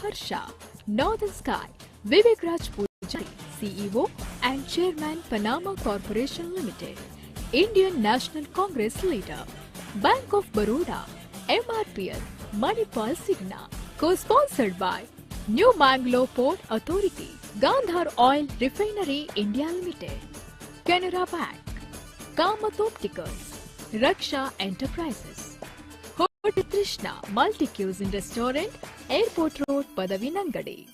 Harsha, Northern Sky, Vivek Raj Pujari, CEO and Chairman Panama Corporation Limited, Indian National Congress Leader, Bank of Baroda, MRPL, Manipal Signa, co-sponsored by New Mangalore Port Authority, Gandhar Oil Refinery India Limited, Canara Bank, Kamath Opticals, Raksha Enterprises, Hotel Krishna Multi-Cuisine Restaurant, Airport Road, Padavinangadi,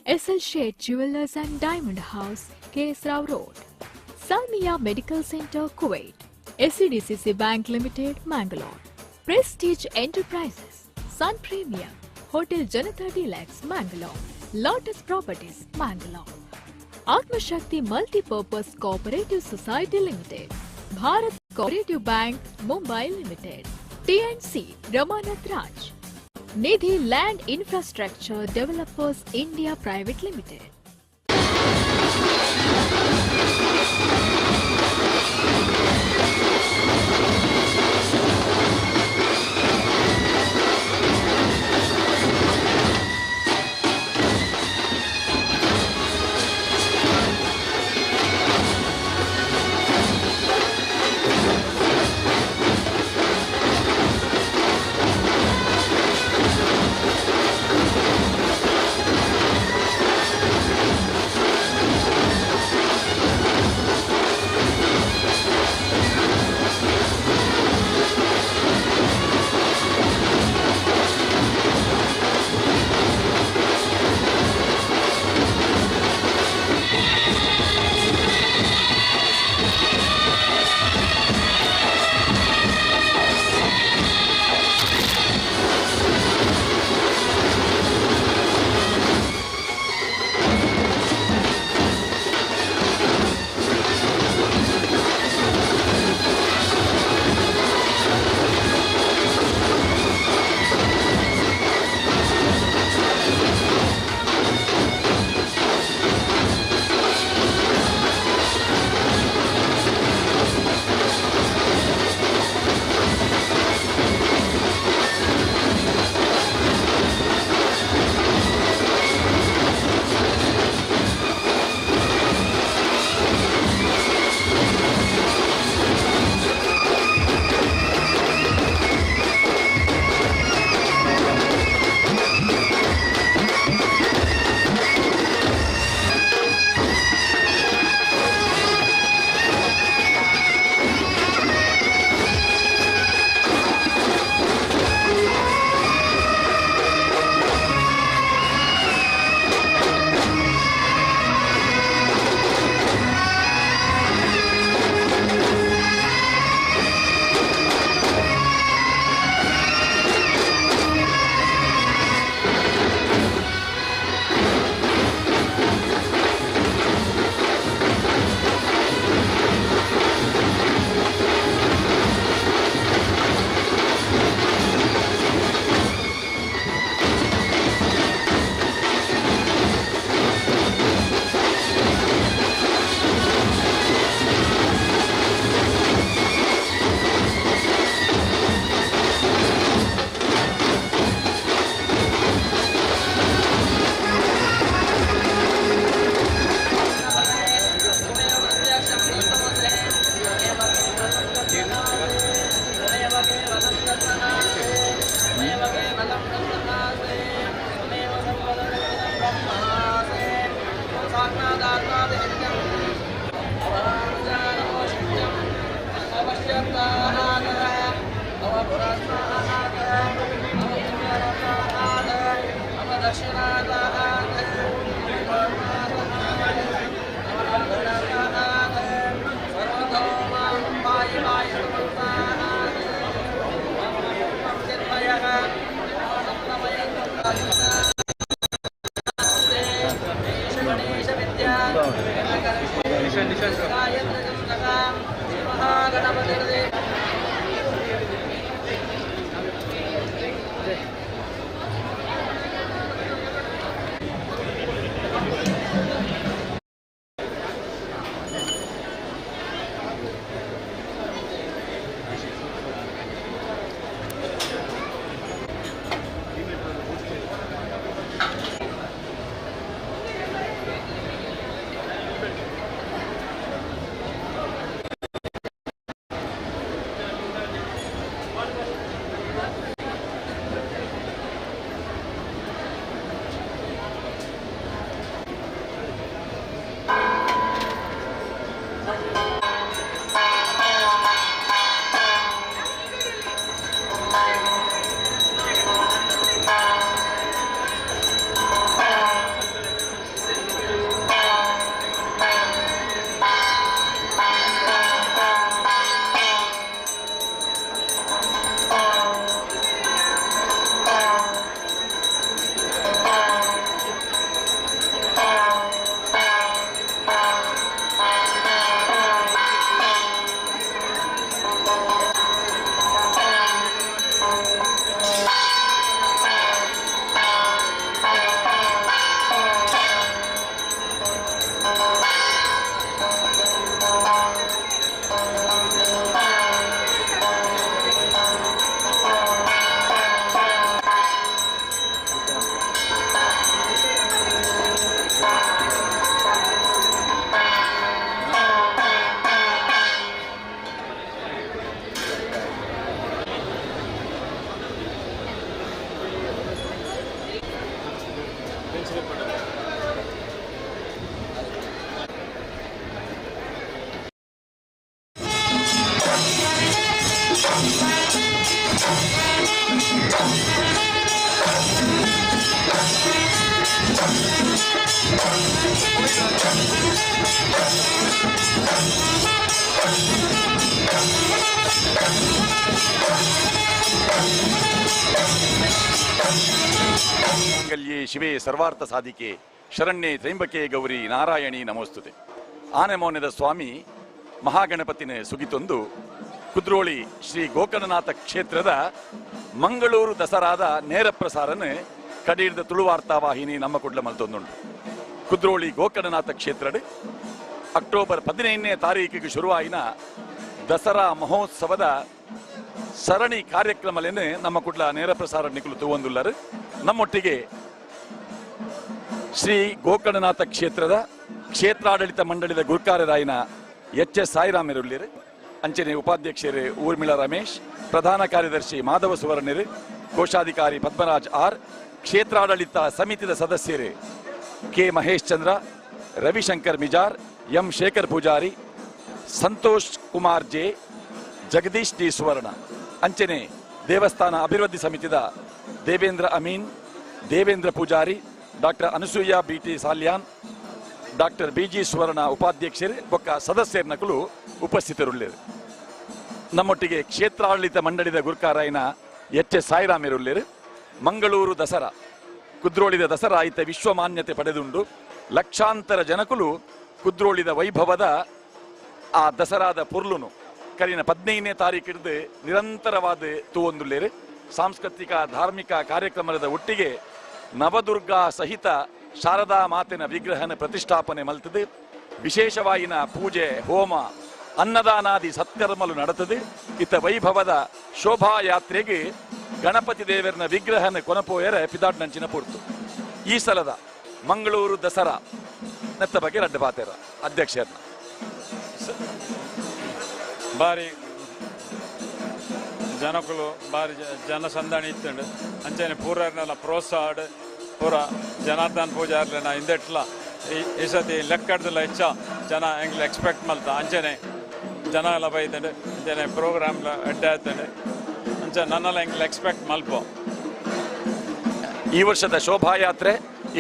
SL Shade Jewelers and Diamond House, KS Rao Road, Salmiya Medical Center, Kuwait, SCDCC Bank Limited, Mangalore, Prestige Enterprises, Sun Premium, Hotel Janata Deluxe, Mangalore, Lotus Properties, Mangalore, Atma Shakti Multi-Purpose Cooperative Society Limited, Bharat Cooperative Bank, Mumbai Limited, TNC, Ramanath Raj, Nidhi Land Infrastructure Developers India Private Limited. ಮಂಗಲ್ಯೇ ಶಿವೇ ಸರ್ವಾರ್ಥ ಸಾಧಿಕೆ ಶರಣ್ಯೇ ತ್ರೈಂಬಕೆ Gauri Narayani ನಮೋಸ್ತುತೆ. ಆನೆಮೌನ್ಯದ ಸ್ವಾಮಿ ಮಹಾಗಣಪತಿನ ಸುಗಿತೊಂದು ಕುದ್ರೋಳಿ ಶ್ರೀ ಗೋಕರ್ಣನಾಥ ಕ್ಷೇತ್ರದ ಮಂಗಳೂರು ದಸರಾದ ನೇರ ಪ್ರಸಾರನ ಕಡೀರ್ದ ತುಳುವಾರ್ತಾ ವಾಹಿನಿ ನಮ್ಮ ಕುಡ್ಲ ಮಲ್ತೊಂದುಂಡು. ಕುದ್ರೋಳಿ ಗೋಕರ್ಣನಾಥ ಕ್ಷೇತ್ರಡ್ October 15ನೇ ತಾರೀಕಿಗೆ ಶುರುವಾಯಿನ ದಸರಾ ಮಹೋತ್ಸವದ ಸರಣಿ ಕಾರ್ಯಕ್ರಮಲೇನೆ ನಮ್ಮ ಕುಡ್ಲ ನೇರ ಪ್ರಸಾರ ನಿಕಲು ತೂವೊಂದುಲ್ಲರು. ನಮ್ಮೊಟ್ಟಿಗೆ ಶ್ರೀ ಗೋಕರ್ಣನಾಥ ಕ್ಷೇತ್ರದ ಕ್ಷೇತ್ರಾಡಳಿತ ಮಂಡಳಿದ ಗುರುಕಾರ್ಯರಾಯಿನ ಎಚ್.ಎಸ್. ಸಾಯಿರಾಮಿರುಳ್ಳಿರು, ಅಂಚನೆ ಉಪಾಧ್ಯಕ್ಷರು ಊರ್ಮಿಳಾ ರಮೇಶ್, ಪ್ರಧಾನ ಕಾರ್ಯದರ್ಶಿ ಮಾಧವ ಸುವರ್ಣರು, ಕೋಶಾಧಿಕಾರಿ ಪದ್ಮರಾಜ್ ಆರ್, ಕ್ಷೇತ್ರಾಡಳಿತ ಸಮಿತಿದ ಸದಸ್ಯರು K. Mahesh Chandra, Ravishankar Mijar, M. Shekhar Poojary, Santosh Kumar J, Jagadish T Suvarna, ಅಂಚನೆ ದೇವಸ್ಥಾನ ಅಭಿವೃದ್ಧಿ ಸಮಿತಿದ Devendra Amin, Devendra Poojary, doctor Anasuya B T. Salian, doctor B G. Suvarna ಉಪಾಧ್ಯಕ್ಷರು ಬೊಕ್ಕ ಸದಸ್ಯರ್ನಕಲು ಉಪಸ್ಥಿತರುಳ್ಳಿರು. ನಮ್ಮೊಟ್ಟಿಗೆ ಕ್ಷೇತ್ರಾಡಳಿತ ಮಂಡಳಿದ ಗುರುಕಾರಾಯಿನ ಎಚ್.ಎಸ್. ಸಾಯಿರಾಮಿರುಳ್ಳಿರು. ಮಂಗಳೂರು ದಸರಾ ಕುದ್ರೋಳಿದ ದಸರಾ ಈತ ವಿಶ್ವಮಾನ್ಯತೆ ಪಡೆದುಂಡು. ಲಕ್ಷಾಂತರ ಜನಕುಲು ಕುದ್ರೋಳಿದ ವೈಭವದ ಆ ದಸರಾದ ಪುರ್ಲುನು ಕರಿನ 15ನೇ ತಾರೀಕಿಡ್ದು ನಿರಂತರವಾದ ತೂವೊಂದುಲ್ಲೇರು. ಸಾಂಸ್ಕೃತಿಕ ಧಾರ್ಮಿಕ ಕಾರ್ಯಕ್ರಮದ ಒಟ್ಟಿಗೆ ನವದುರ್ಗಾ ಸಹಿತ ಶಾರದಾ ಮಾತೆನ ವಿಗ್ರಹನ ಪ್ರತಿಷ್ಠಾಪನೆ ಮಲ್ತದೆ. ವಿಶೇಷವಾಯಿನ ಪೂಜೆ, ಹೋಮ, ಅನ್ನದಾನಾದಿ ಸತ್ಕರ್ಮಲು ನಡೆತದೆ. ಇತ್ತ ವೈಭವದ ಶೋಭಾಯಾತ್ರೆಗೆ ಗಣಪತಿ ದೇವರನ ವಿಗ್ರಹನ ಕೊನಪೋಯರ ಪಿದಾಡ್ನಂಚಿನ ಪೂರ್ತು. ಈ ಸಲದ ಮಂಗಳೂರು ದಸರಾ ನೆತ್ತ ಬಗ್ಗೆ ರಡ್ಡು ಬಾತೇರ ಅಧ್ಯಕ್ಷರನ್ನ ಭಾರಿ ಜನಕುಲು ಭಾರಿ ಜನಸಂದಣಿ ಇತ್ತುಂಡು. ಅಂಚನೆ ಪೂರನೆಲ್ಲ ಪ್ರೋತ್ಸಾಹ ಪೂರ ಜನಾರ್ದನ್ ಪೂಜಾರ್ಲೆನ ಹಿಂದೆಟ್ಲ ಈ ಸತಿ ಲೆಕ್ಕಡ್ದಲ್ಲ ಹೆಚ್ಚ ಜನ ಹೆಂಗ್ಲ ಎಕ್ಸ್ಪೆಕ್ಟ್ ಮಲ್ತ ಅಂಚನೆ ಜನ ಎಲ್ಲ ಬೈತಂಡು ಅಂಚನೆ ಪ್ರೋಗ್ರಾಮ್ ಅಡ್ಡೆ ಆಯ್ತಂಡು ಅಂಚ ನನ್ನೆಲ್ಲ ಹೆಂಗ್ಲ ಎಕ್ಸ್ಪೆಕ್ಟ್ ಮಲ್ಪೋ. ಈ ವರ್ಷದ ಶೋಭಾಯಾತ್ರೆ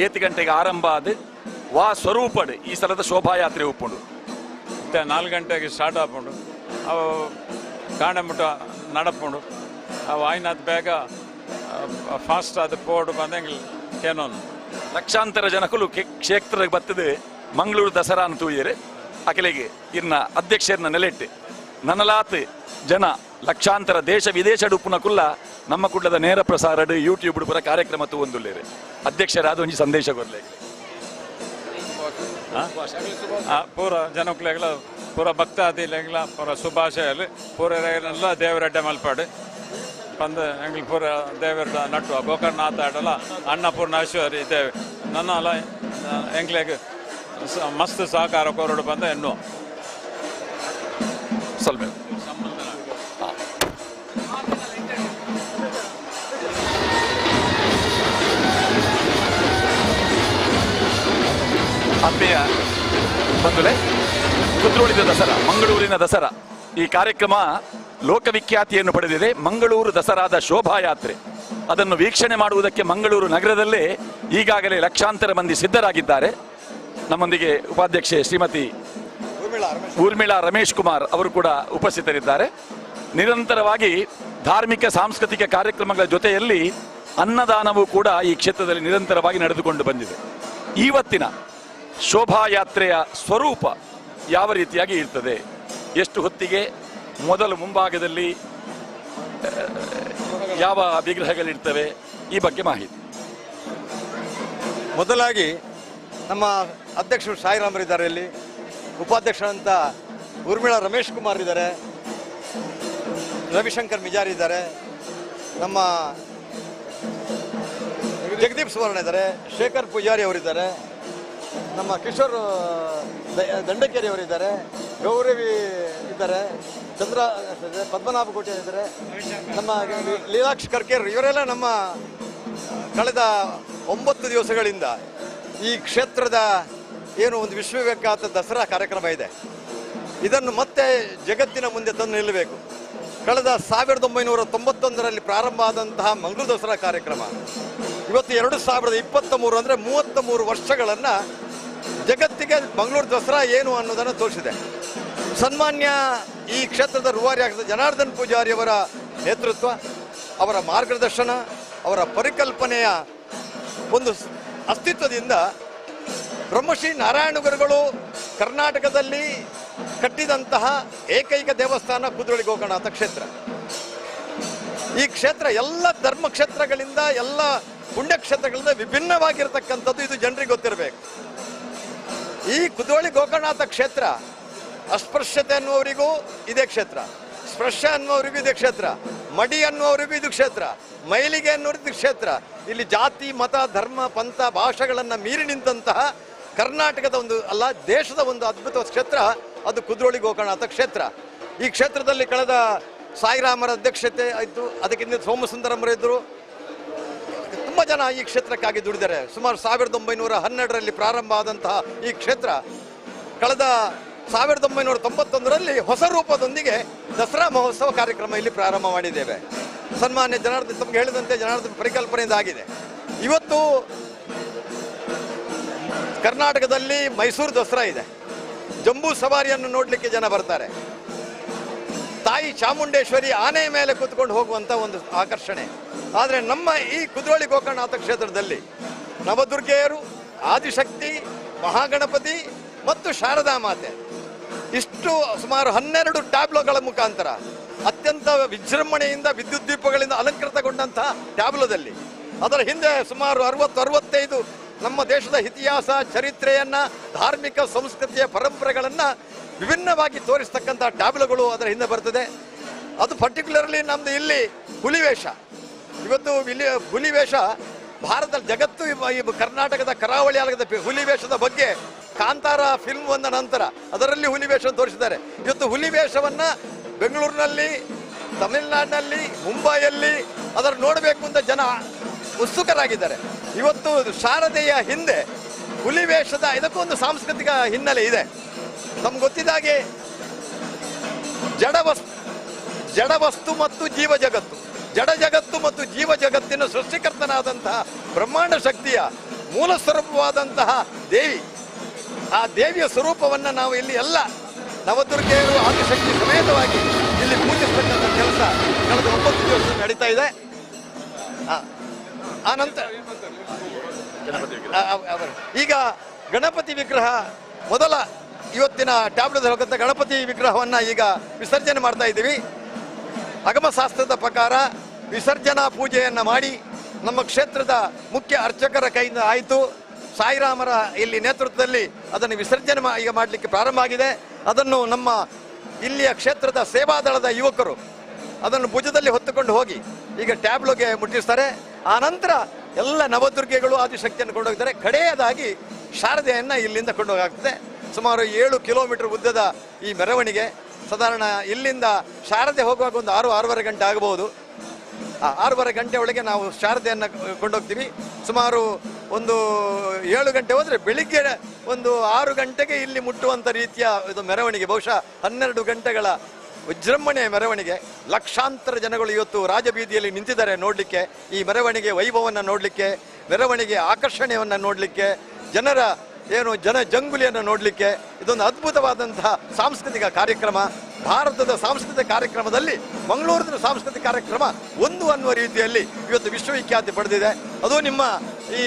7 ಗಂಟೆಗೆ ಆರಂಭ ಆದ ವಾ ಸ್ವರೂಪಡ್ ಈ ಸಲದ ಶೋಭಾಯಾತ್ರೆ ಉಪ್ಪುಂಡು. ಮತ್ತೆ 4 ಗಂಟೆಗೆ ಸ್ಟಾರ್ಟ್ ಆಪುಂಡು. ಅವು ಕಾಂಡಮುಟ್ಟ ನಡಪುಂಡು. ಅವು ಆಯ್ನಾದ ಬೇಗ ಫಾಸ್ಟ್ ಆದ ಪೋಡು ಬಂದಂಗೆ ಕೇನೋನು ಲಕ್ಷಾಂತರ ಜನಕುಲು ಕ್ಷೇತ್ರದ ಬತ್ತದ ಮಂಗಳೂರು ದಸರಾನ ತೂಯರೆ ಅಕಲೆಗೆ ಇನ್ನ ಅಧ್ಯಕ್ಷರನ್ನ ನೆಲೆಟ್ಟು ನನಲಾತ್ ಜನ ಲಕ್ಷಾಂತರ ದೇಶ ವಿದೇಶ ಉಪ್ಪುನ ಕುಲ್ಲ ನಮ್ಮ ಕುಳ್ಳದ ನೇರ ಪ್ರಸಾರ ಯೂಟ್ಯೂಬ್ ಪೂರ ಕಾರ್ಯಕ್ರಮ ತೂವೊಂದುಲ್ಲೇರೆ. ಅಧ್ಯಕ್ಷರಾದ ಒಂಜಿ ಸಂದೇಶ ಕೊರ್ಲೆ ಪೂರ ಜನಕ್ಲೆಗಳ ಪೂರ ಭಕ್ತಾದಿಲೆಗಳ ಪೂರ ಶುಭಾಶಯಲು ಪೂರೆಲ್ಲ ದೇವರಡ್ಡೆ ಮಲ್ಪಾಡು ಬಂದು ಎಂಗ್ಳು ಪೂರ ದೇವರ ನಟುವ ಗೋಕರ್ಣನಾಥ ಆಡಲ್ಲ ಅನ್ನಪೂರ್ಣೇಶ್ವರಿ ದೇವಿ ನನ್ನ ಎಂಗ್ಲೆಗೆ ಮಸ್ತ್ ಸಹಕಾರ ಕೋರಡು ಬಂದ ಎನ್ನು ಸ್ವಲ್ಪ ಆತ್ಮೀಯ ಬಂಧುಗಳೇ, ಕುದ್ರೋಳಿದ ದಸರಾ, ಮಂಗಳೂರಿನ ದಸರಾ ಈ ಕಾರ್ಯಕ್ರಮ ಲೋಕವಿಖ್ಯಾತಿಯನ್ನು ಪಡೆದಿದೆ. ಮಂಗಳೂರು ದಸರಾದ ಶೋಭಾಯಾತ್ರೆ ಅದನ್ನು ವೀಕ್ಷಣೆ ಮಾಡುವುದಕ್ಕೆ ಮಂಗಳೂರು ನಗರದಲ್ಲೇ ಈಗಾಗಲೇ ಲಕ್ಷಾಂತರ ಮಂದಿ ಸಿದ್ಧರಾಗಿದ್ದಾರೆ. ನಮ್ಮೊಂದಿಗೆ ಉಪಾಧ್ಯಕ್ಷೆ ಶ್ರೀಮತಿ ಊರ್ಮಿಳಾ ರಮೇಶ್ ಕುಮಾರ್ ಅವರು ಕೂಡ ಉಪಸ್ಥಿತರಿದ್ದಾರೆ. ನಿರಂತರವಾಗಿ ಧಾರ್ಮಿಕ ಸಾಂಸ್ಕೃತಿಕ ಕಾರ್ಯಕ್ರಮಗಳ ಜೊತೆಯಲ್ಲಿ ಅನ್ನದಾನವೂ ಕೂಡ ಈ ಕ್ಷೇತ್ರದಲ್ಲಿ ನಿರಂತರವಾಗಿ ನಡೆದುಕೊಂಡು ಬಂದಿದೆ. ಇವತ್ತಿನ ಶೋಭಾಯಾತ್ರೆಯ ಸ್ವರೂಪ ಯಾವ ರೀತಿಯಾಗಿ ಇರ್ತದೆ, ಎಷ್ಟು ಹೊತ್ತಿಗೆ ಮೊದಲು ಮುಂಭಾಗದಲ್ಲಿ ಯಾವ ವಿಗ್ರಹಗಳಿರ್ತವೆ, ಈ ಬಗ್ಗೆ ಮಾಹಿತಿ. ಮೊದಲಾಗಿ ನಮ್ಮ ಅಧ್ಯಕ್ಷರು ಸಾಯಿರಾಮರಿದ್ದಾರೆ, ಇಲ್ಲಿ ಉಪಾಧ್ಯಕ್ಷರಂತ ಊರ್ಮಿಳಾ ರಮೇಶ್ ಕುಮಾರ್ ಇದ್ದಾರೆ, ರವಿಶಂಕರ್ ಮಿಜಾರ್ ಇದ್ದಾರೆ, ನಮ್ಮ ಜಗದೀಪ್ ಸುವರ್ಣ ಇದ್ದಾರೆ, ಶೇಖರ್ ಪೂಜಾರಿ ಅವರಿದ್ದಾರೆ, ನಮ್ಮ ಕಿಶೋರ್ ದಂಡಕೇರಿ ಅವರಿದ್ದಾರೆ, ಗೌರವಿ ಇದ್ದಾರೆ, ಚಂದ್ರ ಪದ್ಮನಾಭ ಕೋಟೆ ಇದ್ದಾರೆ, ನಮ್ಮ ಲೀಲಾಕ್ಷ್ ಕರ್ಕೇರ್ ಇವರೆಲ್ಲ ನಮ್ಮ ಕಳೆದ 9 ದಿವಸಗಳಿಂದ ಈ ಕ್ಷೇತ್ರದ ಏನು ಒಂದು ವಿಶ್ವವಿಖ್ಯಾತ ದಸರಾ ಕಾರ್ಯಕ್ರಮ ಇದೆ, ಇದನ್ನು ಮತ್ತೆ ಜಗತ್ತಿನ ಮುಂದೆ ತಂದು ನಿಲ್ಲಬೇಕು. ಕಳೆದ 1991ರಲ್ಲಿ ಪ್ರಾರಂಭ ಆದಂತಹ ಮಂಗಳೂರು ದಸರಾ ಕಾರ್ಯಕ್ರಮ ಇವತ್ತು 2023 ಅಂದರೆ 33 ವರ್ಷಗಳನ್ನು ಜಗತ್ತಿಗೆ ಮಂಗಳೂರು ದಸರಾ ಏನು ಅನ್ನೋದನ್ನು ತೋರಿಸಿದೆ. ಸನ್ಮಾನ್ಯ ಈ ಕ್ಷೇತ್ರದ ರೂವಾರಿ ಆಗಿದ್ದ ಜನಾರ್ದನ್ ಪೂಜಾರಿಯವರ ನೇತೃತ್ವ, ಅವರ ಮಾರ್ಗದರ್ಶನ, ಅವರ ಪರಿಕಲ್ಪನೆಯ ಒಂದು ಅಸ್ತಿತ್ವದಿಂದ ಬ್ರಹ್ಮಶ್ರೀ ನಾರಾಯಣ ಗುರುಗಳು ಕರ್ನಾಟಕದಲ್ಲಿ ಕಟ್ಟಿದಂತಹ ಏಕೈಕ ದೇವಸ್ಥಾನ ಕುದ್ರೋಳಿ ಗೋಕರ್ಣನಾಥ ಕ್ಷೇತ್ರ. ಈ ಕ್ಷೇತ್ರ ಎಲ್ಲ ಧರ್ಮಕ್ಷೇತ್ರಗಳಿಂದ, ಎಲ್ಲ ಪುಣ್ಯಕ್ಷೇತ್ರಗಳಿಂದ ವಿಭಿನ್ನವಾಗಿರ್ತಕ್ಕಂಥದ್ದು, ಇದು ಜನರಿಗೆ ಗೊತ್ತಿರಬೇಕು. ಈ ಕುದ್ರೋಳಿ ಗೋಕರ್ಣನಾಥ ಕ್ಷೇತ್ರ ಅಸ್ಪೃಶ್ಯತೆ ಅನ್ನುವರಿಗೂ ಇದೇ ಕ್ಷೇತ್ರ, ಸ್ಪರ್ಶ ಅನ್ನುವರಿಗೂ ಇದೇ ಕ್ಷೇತ್ರ, ಮಡಿ ಅನ್ನುವರಿಗೂ ಇದು ಕ್ಷೇತ್ರ, ಮೈಲಿಗೆ ಅನ್ನೋರಿಗೂ ಕ್ಷೇತ್ರ. ಇಲ್ಲಿ ಜಾತಿ, ಮತ, ಧರ್ಮ, ಪಂಥ, ಭಾಷೆಗಳನ್ನು ಮೀರಿ ನಿಂತಹ ಕರ್ನಾಟಕದ ಒಂದು ಅಲ್ಲ, ದೇಶದ ಒಂದು ಅದ್ಭುತ ಕ್ಷೇತ್ರ ಅದು ಕುದ್ರೋಳಿ ಗೋಕರ್ಣನಾಥ ಕ್ಷೇತ್ರ. ಈ ಕ್ಷೇತ್ರದಲ್ಲಿ ಕಳೆದ ಸಾಯಿರಾಮರ ಅಧ್ಯಕ್ಷತೆ ಆಯಿತು, ಅದಕ್ಕಿಂತ ಸೋಮಸುಂದರಮರು ಇದ್ದರು. ತುಂಬ ಜನ ಈ ಕ್ಷೇತ್ರಕ್ಕಾಗಿ ದುಡಿದ್ದಾರೆ. ಸುಮಾರು 1912ರಲ್ಲಿ ಪ್ರಾರಂಭ ಆದಂತಹ ಈ ಕ್ಷೇತ್ರ ಕಳೆದ 1991ರಲ್ಲಿ ಹೊಸ ರೂಪದೊಂದಿಗೆ ದಸರಾ ಮಹೋತ್ಸವ ಕಾರ್ಯಕ್ರಮ ಇಲ್ಲಿ ಪ್ರಾರಂಭ ಮಾಡಿದ್ದೇವೆ. ಸನ್ಮಾನ್ಯ ಜನಾರ್ದನ್ ತಮಗೆ ಹೇಳಿದಂತೆ ಜನಾರ್ದನ್ ಪರಿಕಲ್ಪನೆಯಿಂದಾಗಿದೆ. ಇವತ್ತು ಕರ್ನಾಟಕದಲ್ಲಿ ಮೈಸೂರು ದಸರಾ ಇದೆ, ಜಂಬೂ ಸವಾರಿಯನ್ನು ನೋಡಲಿಕ್ಕೆ ಜನ ಬರ್ತಾರೆ. ತಾಯಿ ಚಾಮುಂಡೇಶ್ವರಿ ಆನೆ ಮೇಲೆ ಕೂತ್ಕೊಂಡು ಹೋಗುವಂಥ ಒಂದು ಆಕರ್ಷಣೆ. ಆದರೆ ನಮ್ಮ ಈ ಕುದ್ರೋಳಿ ಗೋಕರ್ಣನಾಥ ಕ್ಷೇತ್ರದಲ್ಲಿ ನವದುರ್ಗೆಯರು, ಆದಿಶಕ್ತಿ, ಮಹಾಗಣಪತಿ ಮತ್ತು ಶಾರದಾ ಮಾತೆ ಇಷ್ಟು ಸುಮಾರು 12 ಟ್ಯಾಬ್ಲೋಗಳ ಮುಖಾಂತರ ಅತ್ಯಂತ ವಿಜೃಂಭಣೆಯಿಂದ ವಿದ್ಯುತ್ ದೀಪಗಳಿಂದ ಅಲಂಕೃತಗೊಂಡಂತಹ ಟ್ಯಾಬ್ಲೋದಲ್ಲಿ ಅದರ ಹಿಂದೆ ಸುಮಾರು 60-65 ನಮ್ಮ ದೇಶದ ಇತಿಹಾಸ, ಚರಿತ್ರೆಯನ್ನು, ಧಾರ್ಮಿಕ ಸಂಸ್ಕೃತಿಯ ಪರಂಪರೆಗಳನ್ನು ವಿಭಿನ್ನವಾಗಿ ತೋರಿಸ್ತಕ್ಕಂಥ ಟ್ಯಾಬ್ಲೋಗಳು ಅದರ ಹಿಂದೆ ಬರ್ತದೆ. ಅದು ಪರ್ಟಿಕ್ಯುಲರ್ಲಿ ನಮ್ಮದು ಇಲ್ಲಿ ಹುಲಿವೇಷ. ಇವತ್ತು ಹುಲಿವೇಷ ಭಾರತ ಜಗತ್ತು ಈ ಕರ್ನಾಟಕದ ಕರಾವಳಿ ಆಲಯದ ಹುಲಿವೇಷದ ಬಗ್ಗೆ ಕಾಂತಾರ ಫಿಲ್ಮ್ ಬಂದ ನಂತರ ಅದರಲ್ಲಿ ಹುಲಿವೇಷ ತೋರಿಸಿದ್ದಾರೆ. ಇವತ್ತು ಹುಲಿವೇಷವನ್ನು ಬೆಂಗಳೂರಿನಲ್ಲಿ, ತಮಿಳುನಾಡಿನಲ್ಲಿ, ಮುಂಬೈಯಲ್ಲಿ ಅದನ್ನು ನೋಡಬೇಕು ಅಂತ ಜನ ಉತ್ಸುಕರಾಗಿದ್ದಾರೆ. ಇವತ್ತು ಶಾರದೆಯ ಹಿಂದೆ ಹುಲಿವೇಷದ ಇದಕ್ಕೂ ಒಂದು ಸಾಂಸ್ಕೃತಿಕ ಹಿನ್ನೆಲೆ ಇದೆ. ನಮ್ಗೆ ಗೊತ್ತಿದ್ದಾಗೆ ಜಡವಸ್ತು ಮತ್ತು ಜೀವ ಜಗತ್ತು, ಜಡ ಜಗತ್ತು ಮತ್ತು ಜೀವ ಜಗತ್ತಿನ ಸೃಷ್ಟಿಕರ್ತನಾದಂತಹ ಬ್ರಹ್ಮಾಂಡ ಶಕ್ತಿಯ ಮೂಲ ಸ್ವರೂಪವಾದಂತಹ ದೇವಿ, ಆ ದೇವಿಯ ಸ್ವರೂಪವನ್ನು ನಾವು ಇಲ್ಲಿ ಎಲ್ಲ ನವದುರ್ಗೆಯರು ಆದಿಶಕ್ತಿ ಸಮೇತವಾಗಿ ಇಲ್ಲಿ ಪೂಜಿಸ್ತಕ್ಕಂಥ ಕೆಲಸ ಕಳೆದ 9 ದಿವಸ ನಡೀತಾ ಇದೆ. ಆ ನಂತರ ಈಗ ಗಣಪತಿ ವಿಗ್ರಹ ಮೊದಲ ಇವತ್ತಿನ ಟ್ಯಾಬ್ಲೆಟ್ ಹೋಗಂತ ಗಣಪತಿ ವಿಗ್ರಹವನ್ನು ಈಗ ವಿಸರ್ಜನೆ ಮಾಡ್ತಾ ಇದ್ದೀವಿ. ಆಗಮಶಾಸ್ತ್ರದ ಪ್ರಕಾರ ವಿಸರ್ಜನಾ ಪೂಜೆಯನ್ನು ಮಾಡಿ ನಮ್ಮ ಕ್ಷೇತ್ರದ ಮುಖ್ಯ ಅರ್ಚಕರ ಕೈಯಿಂದ ಆಯಿತು. ಸಾಯಿರಾಮರ ಇಲ್ಲಿ ನೇತೃತ್ವದಲ್ಲಿ ಅದನ್ನು ವಿಸರ್ಜನೆ ಈಗ ಮಾಡಲಿಕ್ಕೆ ಪ್ರಾರಂಭ ಆಗಿದೆ. ಅದನ್ನು ನಮ್ಮ ಇಲ್ಲಿಯ ಕ್ಷೇತ್ರದ ಸೇವಾದಳದ ಯುವಕರು ಅದನ್ನು ಭುಜದಲ್ಲಿ ಹೊತ್ತುಕೊಂಡು ಹೋಗಿ ಈಗ ಟ್ಯಾಬ್ಲೋಗೆ ಮುಟ್ಟಿಸ್ತಾರೆ. ಆ ನಂತರ ಎಲ್ಲ ನವದುರ್ಗೆಗಳು ಆದಿಶಕ್ತಿಯನ್ನು ಕೊಂಡೋಗ್ತಾರೆ. ಕಡೆಯದಾಗಿ ಶಾರದೆಯನ್ನು ಇಲ್ಲಿಂದ ಕೊಂಡೋಗಾಗ್ತದೆ. ಸುಮಾರು 7 ಕಿಲೋಮೀಟರ್ ಉದ್ದದ ಈ ಮೆರವಣಿಗೆ ಸಾಧಾರಣ ಇಲ್ಲಿಂದ ಶಾರದೆ ಹೋಗುವಾಗ ಒಂದು 6-6:30 ಗಂಟೆ ಆಗಬಹುದು. 6:30 ಗಂಟೆ ಒಳಗೆ ನಾವು ಶಾರದೆಯನ್ನು ಕೊಂಡೋಗ್ತೀವಿ. ಸುಮಾರು ಒಂದು 7 ಗಂಟೆ ಹೋದರೆ ಬೆಳಿಗ್ಗೆ ಒಂದು 6 ಗಂಟೆಗೆ ಇಲ್ಲಿ ಮುಟ್ಟುವಂಥ ರೀತಿಯ ಇದು ಮೆರವಣಿಗೆ. ಬಹುಶಃ 12 ಗಂಟೆಗಳ ವಿಜೃಂಭಣೆಯ ಮೆರವಣಿಗೆ. ಲಕ್ಷಾಂತರ ಜನಗಳು ಇವತ್ತು ರಾಜಬೀದಿಯಲ್ಲಿ ನಿಂತಿದ್ದಾರೆ ನೋಡಲಿಕ್ಕೆ, ಈ ಮೆರವಣಿಗೆ ವೈಭವವನ್ನು ನೋಡಲಿಕ್ಕೆ, ಮೆರವಣಿಗೆ ಆಕರ್ಷಣೆಯನ್ನು ನೋಡಲಿಕ್ಕೆ, ಜನರ ಜಂಗುಲಿಯನ್ನು ನೋಡಲಿಕ್ಕೆ. ಇದೊಂದು ಅದ್ಭುತವಾದಂತಹ ಸಾಂಸ್ಕೃತಿಕ ಕಾರ್ಯಕ್ರಮ. ಭಾರತದ ಸಾಂಸ್ಕೃತಿಕ ಕಾರ್ಯಕ್ರಮದಲ್ಲಿ ಮಂಗಳೂರಿನ ಸಾಂಸ್ಕೃತಿಕ ಕಾರ್ಯಕ್ರಮ ಒಂದು ಅನ್ನುವ ರೀತಿಯಲ್ಲಿ ಇವತ್ತು ವಿಶ್ವವಿಖ್ಯಾತಿ ಪಡೆದಿದೆ. ಅದು ನಿಮ್ಮ ಈ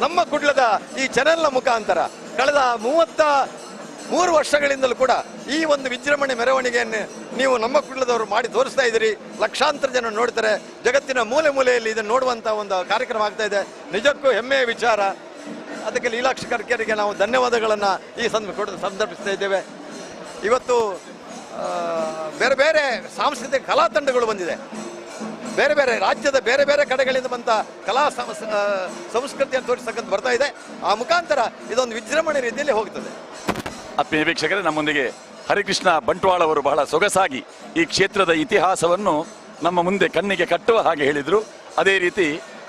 ನಮ್ಮ ಕುಡ್ಲದ ಈ ಚಾನೆಲ್ನ ಮುಖಾಂತರ ಕಳೆದ 33 ವರ್ಷಗಳಿಂದಲೂ ಕೂಡ ಈ ಒಂದು ವಿಜೃಂಭಣೆ ಮೆರವಣಿಗೆಯನ್ನು ನೀವು ನಮ್ಮ ಕುಡ್ಲದವರು ಮಾಡಿ ತೋರಿಸ್ತಾ ಇದ್ದೀರಿ. ಲಕ್ಷಾಂತರ ಜನ ನೋಡ್ತಾರೆ. ಜಗತ್ತಿನ ಮೂಲೆ ಮೂಲೆಯಲ್ಲಿ ಇದನ್ನು ನೋಡುವಂಥ ಒಂದು ಕಾರ್ಯಕ್ರಮ ಆಗ್ತಾ ಇದೆ. ನಿಜಕ್ಕೂ ಹೆಮ್ಮೆಯ ವಿಚಾರ. ಅದಕ್ಕೆ ಲೀಲಾಕ್ಷ ಕರ್ಕರಿಗೆ ನಾವು ಧನ್ಯವಾದಗಳನ್ನು ಈ ಸಂದರ್ಭಿಸ್ತಾ ಇದ್ದೇವೆ. ಇವತ್ತು ಬೇರೆ ಬೇರೆ ಸಾಂಸ್ಕೃತಿಕ ಕಲಾ ತಂಡಗಳು ಬಂದಿದೆ. ಬೇರೆ ಬೇರೆ ರಾಜ್ಯದ ಬೇರೆ ಬೇರೆ ಕಡೆಗಳಿಂದ ಬಂದ ಕಲಾ ಸಂಸ್ಕೃತಿಯನ್ನು ತೋರಿಸ್ತಕ್ಕಂಥ ಬರ್ತಾ ಇದೆ. ಆ ಮುಖಾಂತರ ಇದೊಂದು ವಿಜೃಂಭಣೆ ರೀತಿಯಲ್ಲಿ ಹೋಗ್ತದೆ. ಆತ್ಮೀಯ ವೀಕ್ಷಕರೇ, ನಮ್ಮ ಮುಂದಿಗೆ ಹರಿಕೃಷ್ಣ ಬಂಟ್ವಾಳ ಅವರು ಬಹಳ ಸೊಗಸಾಗಿ ಈ ಕ್ಷೇತ್ರದ ಇತಿಹಾಸವನ್ನು ನಮ್ಮ ಮುಂದೆ ಕಣ್ಣಿಗೆ ಕಟ್ಟುವ ಹಾಗೆ ಹೇಳಿದರು. ಅದೇ ರೀತಿ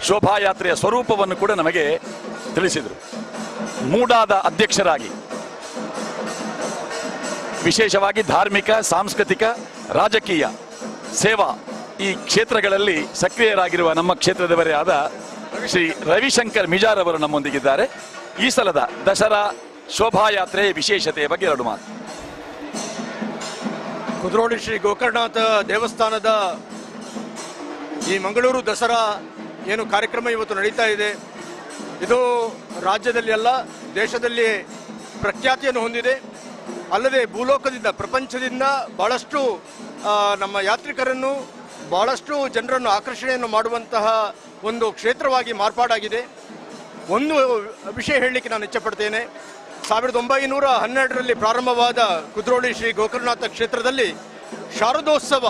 ಶೋಭಾಯಾತ್ರೆಯ ಸ್ವರೂಪವನ್ನು ಕೂಡ ನಮಗೆ ತಿಳಿಸಿದರು. ಮೂಡಾದ ಅಧ್ಯಕ್ಷರಾಗಿ ವಿಶೇಷವಾಗಿ ಧಾರ್ಮಿಕ, ಸಾಂಸ್ಕೃತಿಕ, ರಾಜಕೀಯ, ಸೇವಾ ಈ ಕ್ಷೇತ್ರಗಳಲ್ಲಿ ಸಕ್ರಿಯರಾಗಿರುವ ನಮ್ಮ ಕ್ಷೇತ್ರದವರೇ ಆದ ಶ್ರೀ ರವಿಶಂಕರ್ ಮಿಜಾರ್ ಅವರು ನಮ್ಮೊಂದಿಗಿದ್ದಾರೆ. ಈ ಸಲದ ದಸರಾ ಶೋಭಾಯಾತ್ರೆಯ ವಿಶೇಷತೆಯ ಬಗ್ಗೆ ಎರಡು ಮಾತು. ಕುದ್ರೋಳಿ ಶ್ರೀ ಗೋಕರ್ಣನಾಥ ದೇವಸ್ಥಾನದ ಈ ಮಂಗಳೂರು ದಸರಾ ಏನು ಕಾರ್ಯಕ್ರಮ ಇವತ್ತು ನಡೀತಾ ಇದೆ, ಇದು ರಾಜ್ಯದಲ್ಲಿ ಅಲ್ಲ ದೇಶದಲ್ಲಿ ಪ್ರಖ್ಯಾತಿಯನ್ನು ಹೊಂದಿದೆ. ಅಲ್ಲದೆ ಭೂಲೋಕದಿಂದ, ಪ್ರಪಂಚದಿಂದ ಬಹಳಷ್ಟು ನಮ್ಮ ಯಾತ್ರಿಕರನ್ನು, ಬಹಳಷ್ಟು ಜನರನ್ನು ಆಕರ್ಷಣೆಯನ್ನು ಮಾಡುವಂತಹ ಒಂದು ಕ್ಷೇತ್ರವಾಗಿ ಮಾರ್ಪಾಡಾಗಿದೆ. ಒಂದು ವಿಷಯ ಹೇಳಲಿಕ್ಕೆ ನಾನು ಇಚ್ಛಪಡ್ತೇನೆ. 1912ರಲ್ಲಿ ಪ್ರಾರಂಭವಾದ ಕುದ್ರೋಳಿ ಶ್ರೀ ಗೋಕರ್ಣನಾಥ ಕ್ಷೇತ್ರದಲ್ಲಿ ಶಾರದೋತ್ಸವ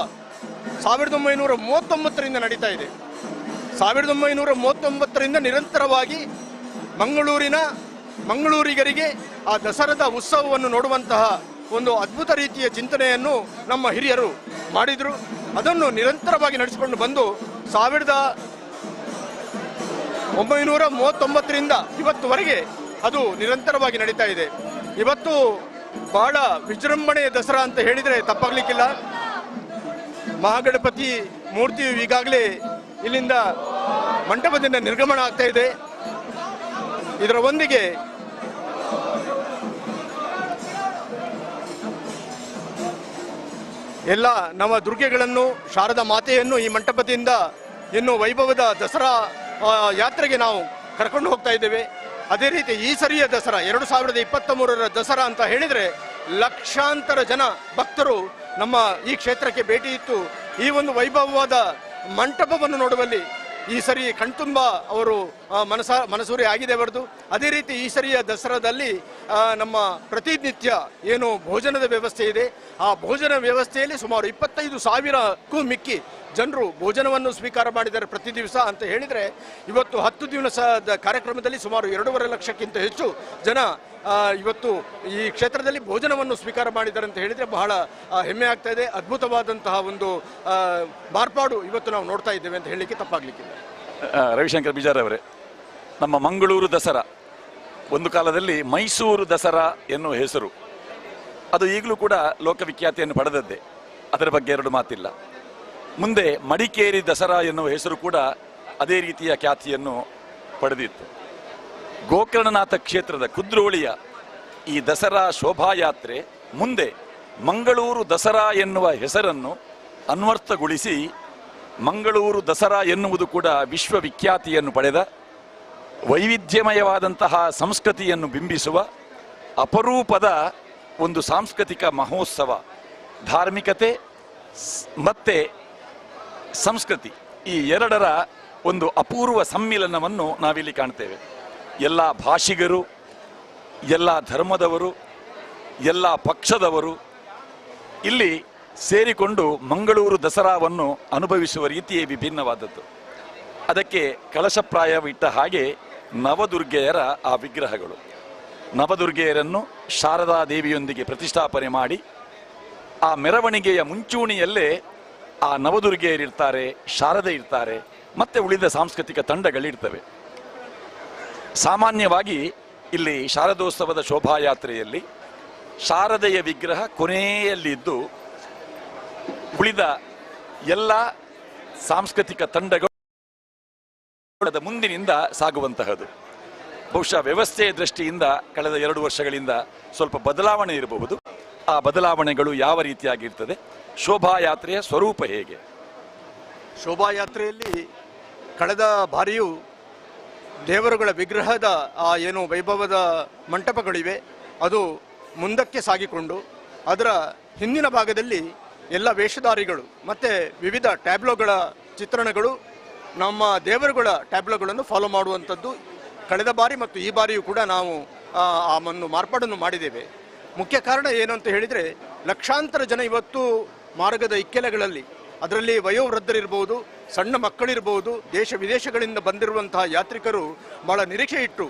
1939ರಿಂದ ನಡೀತಾ ಇದೆ. 1939ರಿಂದ ನಿರಂತರವಾಗಿ ಮಂಗಳೂರಿಗರಿಗೆ ಆ ದಸರಾದ ಉತ್ಸವವನ್ನು ನೋಡುವಂತಹ ಒಂದು ಅದ್ಭುತ ರೀತಿಯ ಚಿಂತನೆಯನ್ನು ನಮ್ಮ ಹಿರಿಯರು ಮಾಡಿದರು. ಅದನ್ನು ನಿರಂತರವಾಗಿ ನಡೆಸಿಕೊಂಡು ಬಂದು 1939ರಿಂದ ಇವತ್ತುವರೆಗೆ ಅದು ನಿರಂತರವಾಗಿ ನಡೀತಾ ಇದೆ. ಇವತ್ತು ಬಹಳ ವಿಜೃಂಭಣೆಯ ದಸರಾ ಅಂತ ಹೇಳಿದರೆ ತಪ್ಪಾಗ್ಲಿಕ್ಕಿಲ್ಲ. ಮಹಾಗಣಪತಿ ಮೂರ್ತಿಯು ಈಗಾಗಲೇ ಇಲ್ಲಿಂದ ಮಂಟಪದಿಂದ ನಿರ್ಗಮನ ಆಗ್ತಾ ಇದೆ. ಇದರ ಒಂದಿಗೆ ಎಲ್ಲ ನವ ದುರ್ಗೆಗಳನ್ನು, ಶಾರದಾ ಮಾತೆಯನ್ನು ಈ ಮಂಟಪದಿಂದ ಇನ್ನು ವೈಭವದ ದಸರಾ ಯಾತ್ರೆಗೆ ನಾವು ಕರ್ಕೊಂಡು ಹೋಗ್ತಾ ಇದ್ದೇವೆ. ಅದೇ ರೀತಿ ಈ ಸರಿಯ ದಸರಾ 2023ರ ದಸರಾ ಅಂತ ಹೇಳಿದರೆ ಲಕ್ಷಾಂತರ ಜನ ಭಕ್ತರು ನಮ್ಮ ಈ ಕ್ಷೇತ್ರಕ್ಕೆ ಭೇಟಿ ಇತ್ತು. ಈ ಒಂದು ವೈಭವವಾದ ಮಂಟಪವನ್ನು ನೋಡುವಲ್ಲಿ ಈ ಸರಿ ಕಣ್ತುಂಬ ಅವರು ಮನಸೂರೆ ಆಗಿದೆ ಅವರದು. ಅದೇ ರೀತಿ ಈ ಸರಿಯ ದಸರಾದಲ್ಲಿ ನಮ್ಮ ಪ್ರತಿನಿತ್ಯ ಏನು ಭೋಜನದ ವ್ಯವಸ್ಥೆ ಇದೆ, ಆ ಭೋಜನ ವ್ಯವಸ್ಥೆಯಲ್ಲಿ ಸುಮಾರು 25,000ಕ್ಕೂ ಮಿಕ್ಕಿ ಜನರು ಭೋಜನವನ್ನು ಸ್ವೀಕಾರ ಮಾಡಿದ್ದಾರೆ ಪ್ರತಿ ದಿವಸ ಅಂತ ಹೇಳಿದರೆ, ಇವತ್ತು 10 ದಿವಸದ ಕಾರ್ಯಕ್ರಮದಲ್ಲಿ ಸುಮಾರು 2.5 ಲಕ್ಷಕ್ಕಿಂತ ಹೆಚ್ಚು ಜನ ಇವತ್ತು ಈ ಕ್ಷೇತ್ರದಲ್ಲಿ ಭೋಜನವನ್ನು ಸ್ವೀಕಾರ ಮಾಡಿದ್ದಾರೆ ಅಂತ ಹೇಳಿದರೆ ಬಹಳ ಹೆಮ್ಮೆ ಆಗ್ತಾ ಇದೆ. ಅದ್ಭುತವಾದಂತಹ ಒಂದು ಮಾರ್ಪಾಡು ಇವತ್ತು ನಾವು ನೋಡ್ತಾ ಇದ್ದೇವೆ ಅಂತ ಹೇಳಲಿಕ್ಕೆ ತಪ್ಪಾಗಲಿಕ್ಕಿಲ್ಲ. ರವಿಶಂಕರ್ ಬಿಜಾರ್ ಅವರೇ, ನಮ್ಮ ಮಂಗಳೂರು ದಸರಾ ಒಂದು ಕಾಲದಲ್ಲಿ ಮೈಸೂರು ದಸರಾ ಎನ್ನುವ ಹೆಸರು, ಅದು ಈಗಲೂ ಕೂಡ ಲೋಕವಿಖ್ಯಾತಿಯನ್ನು ಪಡೆದದ್ದೇ, ಅದರ ಬಗ್ಗೆ ಎರಡು ಮಾತಿಲ್ಲ. ಮುಂದೆ ಮಡಿಕೇರಿ ದಸರಾ ಎನ್ನುವ ಹೆಸರು ಕೂಡ ಅದೇ ರೀತಿಯ ಖ್ಯಾತಿಯನ್ನು ಪಡೆದಿತ್ತು. ಗೋಕರ್ಣನಾಥ ಕ್ಷೇತ್ರದ ಕುದ್ರೋಳಿಯ ಈ ದಸರಾ ಶೋಭಾಯಾತ್ರೆ ಮುಂದೆ ಮಂಗಳೂರು ದಸರಾ ಎನ್ನುವ ಹೆಸರನ್ನು ಅನ್ವರ್ಥಗೊಳಿಸಿ ಮಂಗಳೂರು ದಸರಾ ಎನ್ನುವುದು ಕೂಡ ವಿಶ್ವವಿಖ್ಯಾತಿಯನ್ನು ಪಡೆದ ವೈವಿಧ್ಯಮಯವಾದಂತಹ ಸಂಸ್ಕೃತಿಯನ್ನು ಬಿಂಬಿಸುವ ಅಪರೂಪದ ಒಂದು ಸಾಂಸ್ಕೃತಿಕ ಮಹೋತ್ಸವ. ಧಾರ್ಮಿಕತೆ ಮತ್ತೆ ಸಂಸ್ಕೃತಿ ಈ ಎರಡರ ಒಂದು ಅಪೂರ್ವ ಸಮ್ಮಿಲನವನ್ನು ನಾವಿಲ್ಲಿ ಕಾಣ್ತೇವೆ. ಎಲ್ಲ ಭಾಷಿಗರು, ಎಲ್ಲ ಧರ್ಮದವರು, ಎಲ್ಲ ಪಕ್ಷದವರು ಇಲ್ಲಿ ಸೇರಿಕೊಂಡು ಮಂಗಳೂರು ದಸರಾವನ್ನು ಅನುಭವಿಸುವ ರೀತಿಯೇ ವಿಭಿನ್ನವಾದದ್ದು. ಅದಕ್ಕೆ ಕಳಶಪ್ರಾಯವಿಟ್ಟ ಹಾಗೆ ನವದುರ್ಗೆಯರ ಆ ವಿಗ್ರಹಗಳು, ನವದುರ್ಗೆಯರನ್ನು ಶಾರದಾ ದೇವಿಯೊಂದಿಗೆ ಪ್ರತಿಷ್ಠಾಪನೆ ಮಾಡಿ ಆ ಮೆರವಣಿಗೆಯ ಮುಂಚೂಣಿಯಲ್ಲೇ ಆ ನವದುರ್ಗೆಯರಿರ್ತಾರೆ, ಶಾರದೆ ಇರ್ತಾರೆ, ಮತ್ತೆ ಉಳಿದ ಸಾಂಸ್ಕೃತಿಕ ತಂಡಗಳಿರ್ತವೆ. ಸಾಮಾನ್ಯವಾಗಿ ಇಲ್ಲಿ ಶಾರದೋತ್ಸವದ ಶೋಭಾಯಾತ್ರೆಯಲ್ಲಿ ಶಾರದೆಯ ವಿಗ್ರಹ ಕೊನೆಯಲ್ಲಿದ್ದು ಉಳಿದ ಎಲ್ಲ ಸಾಂಸ್ಕೃತಿಕ ತಂಡಗಳು ಮುಂದಿನಿಂದ ಸಾಗುವಂತಹದ್ದು. ಬಹುಶಃ ವ್ಯವಸ್ಥೆಯ ದೃಷ್ಟಿಯಿಂದ ಕಳೆದ 2 ವರ್ಷಗಳಿಂದ ಸ್ವಲ್ಪ ಬದಲಾವಣೆ ಇರಬಹುದು. ಆ ಬದಲಾವಣೆಗಳು ಯಾವ ರೀತಿಯಾಗಿರ್ತದೆ, ಶೋಭಾಯಾತ್ರೆಯ ಸ್ವರೂಪ ಹೇಗೆ? ಶೋಭಾಯಾತ್ರೆಯಲ್ಲಿ ಕಳೆದ ಬಾರಿಯೂ ದೇವರುಗಳ ವಿಗ್ರಹದ ಆ ಏನು ವೈಭವದ ಮಂಟಪಗಳಿವೆ ಅದು ಮುಂದಕ್ಕೆ ಸಾಗಿಕೊಂಡು ಅದರ ಹಿಂದಿನ ಭಾಗದಲ್ಲಿ ಎಲ್ಲ ವೇಷಧಾರಿಗಳು ಮತ್ತು ವಿವಿಧ ಟ್ಯಾಬ್ಲೋಗಳ ಚಿತ್ರಣಗಳು, ನಮ್ಮ ದೇವರುಗಳ ಟ್ಯಾಬ್ಲೋಗಳನ್ನು ಫಾಲೋ ಮಾಡುವಂಥದ್ದು ಕಳೆದ ಬಾರಿ ಮತ್ತು ಈ ಬಾರಿಯೂ ಕೂಡ ನಾವು ಆ ಒಂದು ಮಾರ್ಪಾಡನ್ನು ಮಾಡಿದ್ದೇವೆ. ಮುಖ್ಯ ಕಾರಣ ಏನು ಅಂತ ಹೇಳಿದರೆ, ಲಕ್ಷಾಂತರ ಜನ ಇವತ್ತು ಮಾರ್ಗದ ಇಕ್ಕೆಲೆಗಳಲ್ಲಿ, ಅದರಲ್ಲಿ ವಯೋವೃದ್ಧರಿರ್ಬೋದು, ಸಣ್ಣ ಮಕ್ಕಳಿರ್ಬೋದು, ದೇಶ ವಿದೇಶಗಳಿಂದ ಬಂದಿರುವಂತಹ ಯಾತ್ರಿಕರು ಭಾಳ ನಿರೀಕ್ಷೆ ಇಟ್ಟು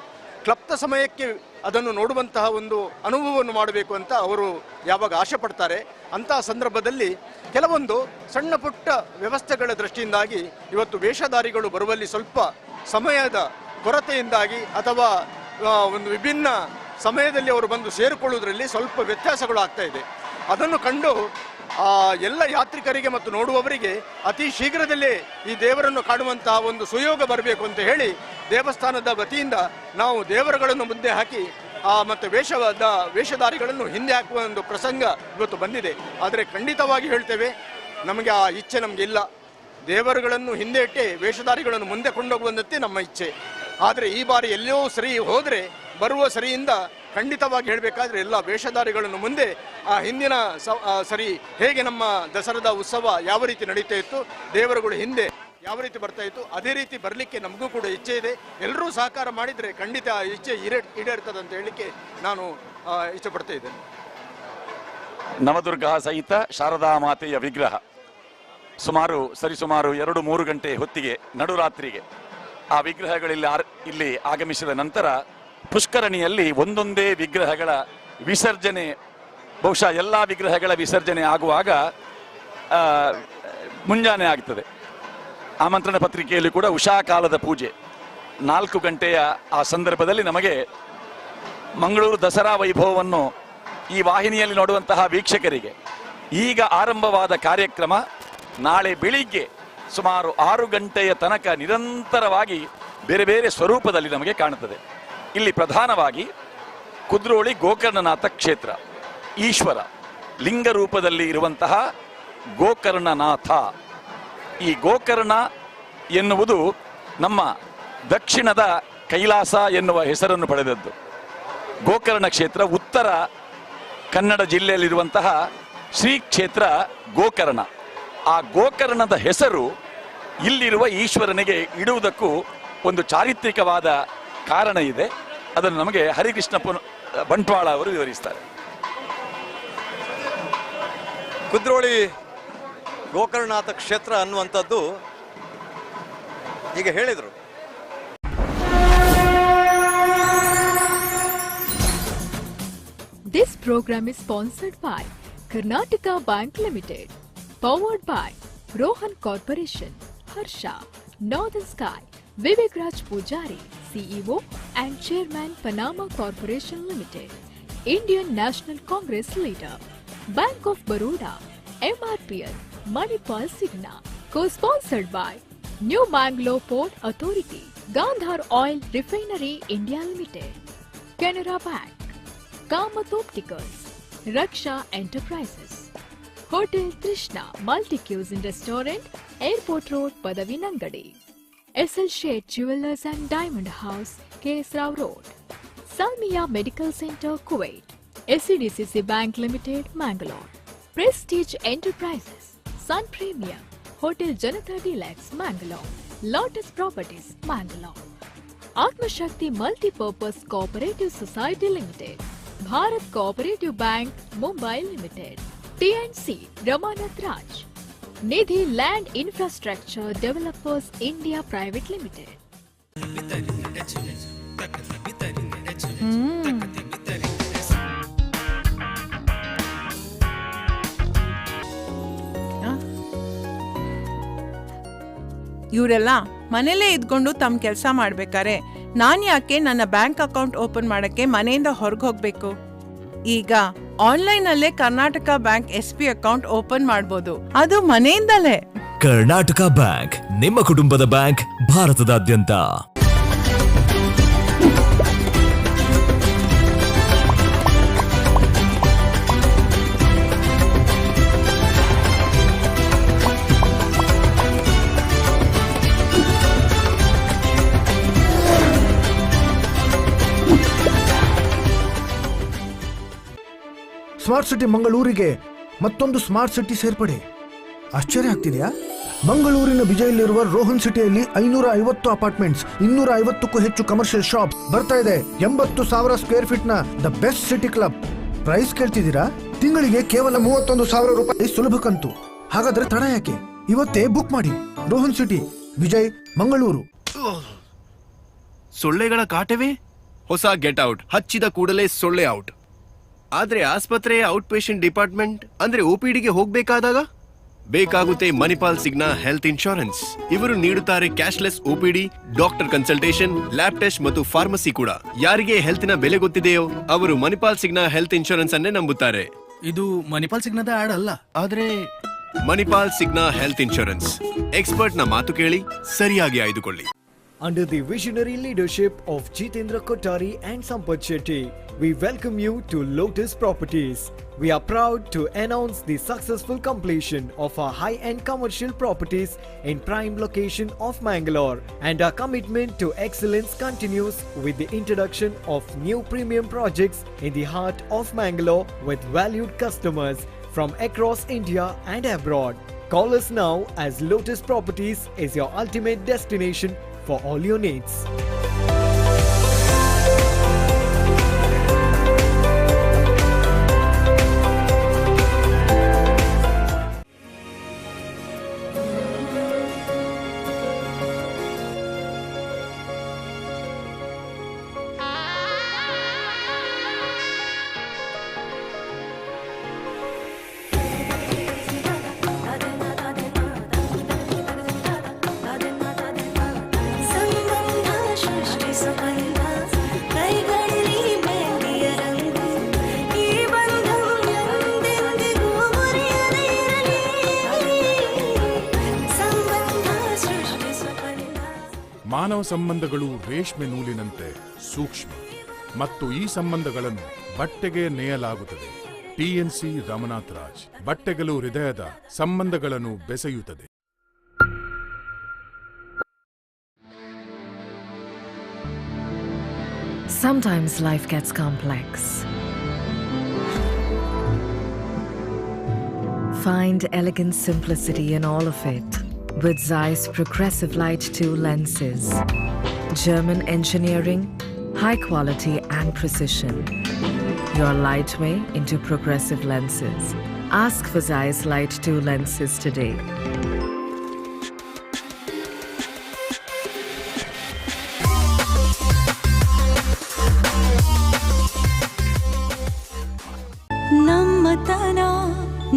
ಕ್ಲಪ್ತ ಸಮಯಕ್ಕೆ ಅದನ್ನು ನೋಡುವಂತಹ ಒಂದು ಅನುಭವವನ್ನು ಮಾಡಬೇಕು ಅಂತ ಅವರು ಯಾವಾಗ ಆಶೆ ಪಡ್ತಾರೆ. ಅಂತಹ ಸಂದರ್ಭದಲ್ಲಿ ಕೆಲವೊಂದು ಸಣ್ಣ ಪುಟ್ಟ ವ್ಯವಸ್ಥೆಗಳ ದೃಷ್ಟಿಯಿಂದಾಗಿ ಇವತ್ತು ವೇಷಧಾರಿಗಳು ಬರುವಲ್ಲಿ ಸ್ವಲ್ಪ ಸಮಯದ ಕೊರತೆಯಿಂದಾಗಿ ಅಥವಾ ಒಂದು ವಿಭಿನ್ನ ಸಮಯದಲ್ಲಿ ಅವರು ಬಂದು ಸೇರಿಕೊಳ್ಳುವುದರಲ್ಲಿ ಸ್ವಲ್ಪ ವ್ಯತ್ಯಾಸಗಳು ಆಗ್ತಾ ಇದೆ. ಅದನ್ನು ಕಂಡು ಎಲ್ಲ ಯಾತ್ರಿಕರಿಗೆ ಮತ್ತು ನೋಡುವವರಿಗೆ ಅತಿ ಶೀಘ್ರದಲ್ಲೇ ಈ ದೇವರನ್ನು ಕಾಣುವಂತಹ ಒಂದು ಸುಯೋಗ ಬರಬೇಕು ಅಂತ ಹೇಳಿ ದೇವಸ್ಥಾನದ ವತಿಯಿಂದ ನಾವು ದೇವರುಗಳನ್ನು ಮುಂದೆ ಹಾಕಿ ಮತ್ತು ವೇಷಧಾರಿಗಳನ್ನು ಹಿಂದೆ ಹಾಕುವ ಒಂದು ಪ್ರಸಂಗ ಇವತ್ತು ಬಂದಿದೆ. ಆದರೆ ಖಂಡಿತವಾಗಿ ಹೇಳ್ತೇವೆ, ನಮಗೆ ಆ ಇಚ್ಛೆ ನಮಗಿಲ್ಲ. ದೇವರುಗಳನ್ನು ಹಿಂದೆ ಇಟ್ಟೆ ವೇಷಧಾರಿಗಳನ್ನು ಮುಂದೆ ಕೊಂಡೋಗುವಂತೆ ನಮ್ಮ ಇಚ್ಛೆ. ಆದರೆ ಈ ಬಾರಿ ಎಲ್ಲೋ ಸರಿ ಹೋದರೆ ಬರುವ ಸರಿಯಿಂದ ಖಂಡಿತವಾಗಿ ಹೇಳಬೇಕಾದ್ರೆ ಎಲ್ಲ ವೇಷಧಾರಿಗಳನ್ನು ಮುಂದೆ ಆ ಹಿಂದಿನ ಸರಿ ಹೇಗೆ ನಮ್ಮ ದಸರಾದ ಉತ್ಸವ ಯಾವ ರೀತಿ ನಡೀತಾ ಇತ್ತು, ದೇವರುಗಳು ಹಿಂದೆ ಯಾವ ರೀತಿ ಬರ್ತಾ ಇತ್ತು, ಅದೇ ರೀತಿ ಬರಲಿಕ್ಕೆ ನಮಗೂ ಕೂಡ ಇಚ್ಛೆ ಇದೆ. ಎಲ್ಲರೂ ಸಹಕಾರ ಮಾಡಿದರೆ ಖಂಡಿತ ಆ ಇಚ್ಛೆ ಈಡೇರ್ತದೆ ಅಂತ ಹೇಳಲಿಕ್ಕೆ ನಾನು ಇಷ್ಟಪಡ್ತಾ ಇದ್ದೇನೆ. ನವದುರ್ಗ ಸಹಿತ ಶಾರದಾ ಮಾತೆಯ ವಿಗ್ರಹ ಸರಿಸುಮಾರು 2-3 ಗಂಟೆ ಹೊತ್ತಿಗೆ ನಡುರಾತ್ರಿಗೆ ಆ ವಿಗ್ರಹಗಳಲ್ಲಿ ಇಲ್ಲಿ ಆಗಮಿಸಿದ ನಂತರ ಪುಷ್ಕರಣಿಯಲ್ಲಿ ಒಂದೊಂದೇ ವಿಗ್ರಹಗಳ ವಿಸರ್ಜನೆ, ಬಹುಶಃ ಎಲ್ಲ ವಿಗ್ರಹಗಳ ವಿಸರ್ಜನೆ ಆಗುವಾಗ ಮುಂಜಾನೆ ಆಗ್ತದೆ. ಆಮಂತ್ರಣ ಪತ್ರಿಕೆಯಲ್ಲಿ ಕೂಡ ಉಷಾಕಾಲದ ಪೂಜೆ 4 ಗಂಟೆಯ ಆ ಸಂದರ್ಭದಲ್ಲಿ ನಮಗೆ ಮಂಗಳೂರು ದಸರಾ ವೈಭವವನ್ನು ಈ ವಾಹಿನಿಯಲ್ಲಿ ನೋಡುವಂತಹ ವೀಕ್ಷಕರಿಗೆ ಈಗ ಆರಂಭವಾದ ಕಾರ್ಯಕ್ರಮ ನಾಳೆ ಬೆಳಿಗ್ಗೆ ಸುಮಾರು 6 ಗಂಟೆಯ ತನಕ ನಿರಂತರವಾಗಿ ಬೇರೆ ಬೇರೆ ಸ್ವರೂಪದಲ್ಲಿ ನಮಗೆ ಕಾಣುತ್ತದೆ. ಇಲ್ಲಿ ಪ್ರಧಾನವಾಗಿ ಕುದ್ರೋಳಿ ಗೋಕರ್ಣನಾಥ ಕ್ಷೇತ್ರ, ಈಶ್ವರ ಲಿಂಗ ರೂಪದಲ್ಲಿ ಇರುವಂತಹ ಗೋಕರ್ಣನಾಥ. ಈ ಗೋಕರ್ಣ ಎನ್ನುವುದು ನಮ್ಮ ದಕ್ಷಿಣದ ಕೈಲಾಸ ಎನ್ನುವ ಹೆಸರನ್ನು ಪಡೆದದ್ದು. ಗೋಕರ್ಣ ಕ್ಷೇತ್ರ ಉತ್ತರ ಕನ್ನಡ ಜಿಲ್ಲೆಯಲ್ಲಿರುವಂತಹ ಶ್ರೀ ಕ್ಷೇತ್ರ ಗೋಕರ್ಣ. ಆ ಗೋಕರ್ಣದ ಹೆಸರು ಇಲ್ಲಿರುವ ಈಶ್ವರನಿಗೆ ಇಡುವುದಕ್ಕೂ ಒಂದು ಚಾರಿತ್ರಿಕವಾದ ಕಾರಣ ಇದೆ. ಅದನ್ನು ನಮಗೆ ಹರಿಕೃಷ್ಣ ಬಂಟ್ವಾಳ ಅವರು ವಿವರಿಸ್ತಾರೆ. ಕುದ್ರೋಳಿ ಗೋಕರ್ಣನಾಥ ಕ್ಷೇತ್ರ ಅನ್ನುವಂಥದ್ದು ಈಗ ಹೇಳಿದರು. This program is sponsored by Karnataka Bank Limited, powered by Rohan Corporation, Harsha, Northern Sky, Vivek Raj Pujari, CEO and Chairman Panama Corporation Limited, Indian National Congress Leader, Bank of Baroda, MRPL, Manipal Signa, co-sponsored by New Mangalore Port Authority, Gandhar Oil Refinery India Limited, Canara Bank, Kamath Opticals, Raksha Enterprises, Hotel Trishna Multi-Cuisine Restaurant, Airport Road, Padavinangadi, SL Shade Jewelers and Diamond House, KS Rao Road, Salmiya Medical Center, Kuwait, SCDCC Bank Limited, Mangalore, Prestige Enterprises, Sun Premium, Hotel Janata Deluxe, Mangalore, Lotus Properties, Mangalore, Atma Shakti Multi-Purpose Cooperative Society Limited, Bharat Cooperative Bank, Mumbai Limited, TNC Ramanath Raj, Nidhi Land Infrastructure Developers India Private Limited. ಇವರೆಲ್ಲ ಮನೇಲೇ ಇದ್ಕೊಂಡು ತಮ್ಮ ಕೆಲಸ ಮಾಡ್ಬೇಕಾರೆ ನಾನು ಯಾಕೆ ನನ್ನ bank account open ಮಾಡಕ್ಕೆ ಮನೆಯಿಂದ ಹೊರಗೆ ಹೋಗ್ಬೇಕು? ಈಗ ಆನ್ಲೈನ್ ಅಲ್ಲೇ Karnataka bank SP account open ಮಾಡಬಹುದು, ಅದು ಮನೆಯಿಂದಲೇ. ಕರ್ನಾಟಕ ಬ್ಯಾಂಕ್, ನಿಮ್ಮ ಕುಟುಂಬದ ಬ್ಯಾಂಕ್, ಭಾರತದಾದ್ಯಂತ. ಸ್ಮಾರ್ಟ್ ಸಿಟಿ ಮಂಗಳೂರಿಗೆ ಮತ್ತೊಂದು ಸ್ಮಾರ್ಟ್ ಸಿಟಿ ಸೇರ್ಪಡೆ. ಆಶ್ಚರ್ಯ ಆಗ್ತಿದೆಯಾ? ಮಂಗಳೂರಿನ ಬಿಜೈಲಿರುವ ರೋಹನ್ ಸಿಟಿಯಲ್ಲಿ 550 ಅಪಾರ್ಟ್ಮೆಂಟ್ಸ್, 250ಕ್ಕೂ ಹೆಚ್ಚು ಕಮರ್ಷಿಯಲ್ ಶಾಪ್ಸ್ ಬರ್ತಾ ಇದೆ. 80,000 ಸ್ಕ್ವೇರ್ ಫೀಟ್ ನ the best city club. Price ಕೇಳ್ತಿದ್ದೀರಾ? ತಿಂಗಳಿಗೆ ಕೇವಲ 31,000 ರೂಪಾಯಿ ಸುಲಭ ಕಂತು. ಹಾಗಾದ್ರೆ ತಡ ಯಾಕೆ? ಇವತ್ತೇ ಬುಕ್ ಮಾಡಿ. ರೋಹನ್ ಸಿಟಿ, ವಿಜಯ್, ಮಂಗಳೂರು. ಸೊಳ್ಳೆಗಳ ಕಾಟವೇ ಹೊಸ ಗೆಟ್ ಔಟ್. ಹಚ್ಚಿದ ಕೂಡಲೇ ಸೊಳ್ಳೆ ಔಟ್. ಆದ್ರೆ ಆಸ್ಪತ್ರೆಯ ಔಟ್ ಪೇಷಂಟ್ ಡಿಪಾರ್ಟ್ಮೆಂಟ್ ಅಂದ್ರೆ OPDಗೆ ಹೋಗ್ಬೇಕಾದಾಗ ಬೇಕಾಗುತ್ತೆ ಮಣಿಪಾಲ್ ಸಿಗ್ನಾ ಹೆಲ್ತ್ ಇನ್ಶೂರೆನ್ಸ್. ಇವರು ನೀಡುತ್ತಾರೆ cashless OPD, doctor consultation, lab test ಮತ್ತು ಫಾರ್ಮಸಿ ಕೂಡ. ಯಾರಿಗೆ ಹೆಲ್ತ್ನ ಬೆಲೆ ಗೊತ್ತಿದೆಯೋ ಅವರು ಮಣಿಪಾಲ್ ಸಿಗ್ನಾ ಹೆಲ್ತ್ ಇನ್ಶೂರೆನ್ಸ್ ಅನ್ನೇ ನಂಬುತ್ತಾರೆ. ಇದು ಮಣಿಪಾಲ್ ಸಿಗ್ನಾದ ಆಡ್ ಅಲ್ಲ. ಆದ್ರೆ ಮಣಿಪಾಲ್ ಸಿಗ್ನಾ ಹೆಲ್ತ್ ಇನ್ಶೂರೆನ್ಸ್, ಎಕ್ಸ್ಪರ್ಟ್ ನ ಮಾತು ಕೇಳಿ ಸರಿಯಾಗಿ ಆಯ್ದುಕೊಳ್ಳಿ. Under the visionary leadership of Jitendra Kothari and Sampath Shetty, we welcome you to Lotus Properties. We are proud to announce the successful completion of our high-end commercial properties in prime location of Mangalore, and our commitment to excellence continues with the introduction of new premium projects in the heart of Mangalore with valued customers from across India and abroad. Call us now as Lotus Properties is your ultimate destination for all your needs. ಮಾನವ ಸಂಬಂಧಗಳು ರೇಷ್ಮೆ ನೂಲಿನಂತೆ ಸೂಕ್ಷ್ಮ ಮತ್ತು ಈ ಸಂಬಂಧಗಳನ್ನು ಬಟ್ಟೆಗೆ ನೇಯಲಾಗುತ್ತದೆ. PNC Ramanath Raj. ಬಟ್ಟೆಗಳು ಹೃದಯದ ಸಂಬಂಧಗಳನ್ನು ಬೆಸೆಯುತ್ತದೆ. Sometimes life gets complex. Find elegant simplicity in all of it with Zeiss Progressive Light 2 lenses. German engineering, high quality and precision. Your light way into progressive lenses. Ask for Zeiss Light 2 lenses today. ನಮ್ಮತನ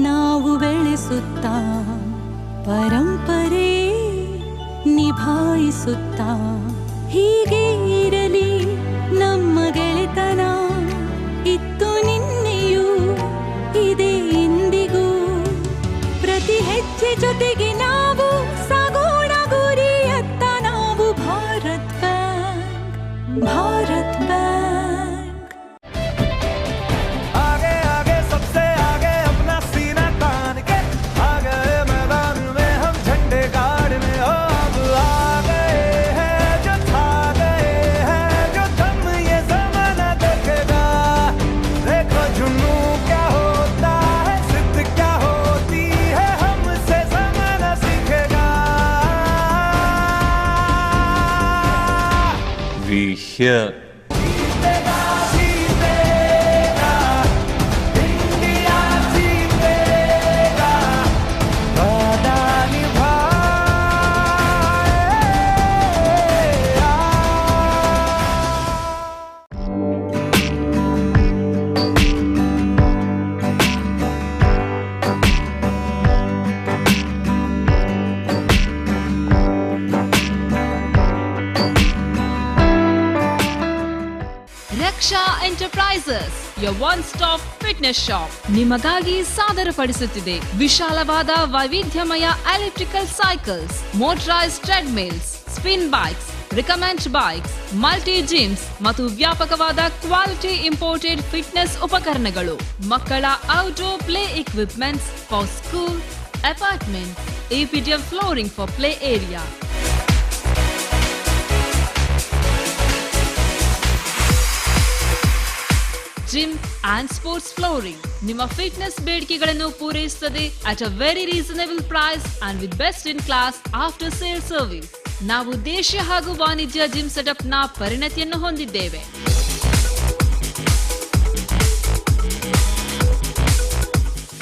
ನಾವು ಬೆಳೆಸುತ್ತಾ ಪರಂಪರೆ ನಿಭಾಯಿಸುತ್ತಾ ಹೀಗೆ ಇರಲಿ ನಮ್ಮ ಗೆಳೆತನ. ಇತ್ತು ನಿನ್ನೆಯೂ ಇದೆ ಇಂದಿಗೂ. ಪ್ರತಿ ಹೆಜ್ಜೆ ಜೊತೆಗೆ ನಾವು ಸಾಗೋಣ ಗುರಿಯತ್ತ. ನಾವು Bharat bank, Bharat bank. Here. Raksha enterprises, your one-stop fitness shop, ನಿಮಗಾಗಿ ಸಾದರಪಡಿಸುತ್ತಿದೆ ವಿಶಾಲವಾದ ವೈವಿಧ್ಯಮಯ electrical cycles, motorised treadmills, spin bikes, recommend bikes, multi gyms ಮತ್ತು ವ್ಯಾಪಕವಾದ ಕ್ವಾಲಿಟಿ ಇಂಪೋರ್ಟೆಡ್ ಫಿಟ್ನೆಸ್ ಉಪಕರಣಗಳು, ಮಕ್ಕಳ outdoor play equipments for school, apartment, APTF flooring for play area. Gym and sports flooring ನಿಮ್ಮ fitness ಬೇಡಿಕೆಗಳನ್ನು ಪೂರೈಸುತ್ತದೆ at a very reasonable price and with best in class after sale service. ನಾವು ದೇಶೀಯ ಹಾಗೂ ವಾಣಿಜ್ಯ gym setup ನ ಪರಿಣತಿಯನ್ನು ಹೊಂದಿದ್ದೇವೆ.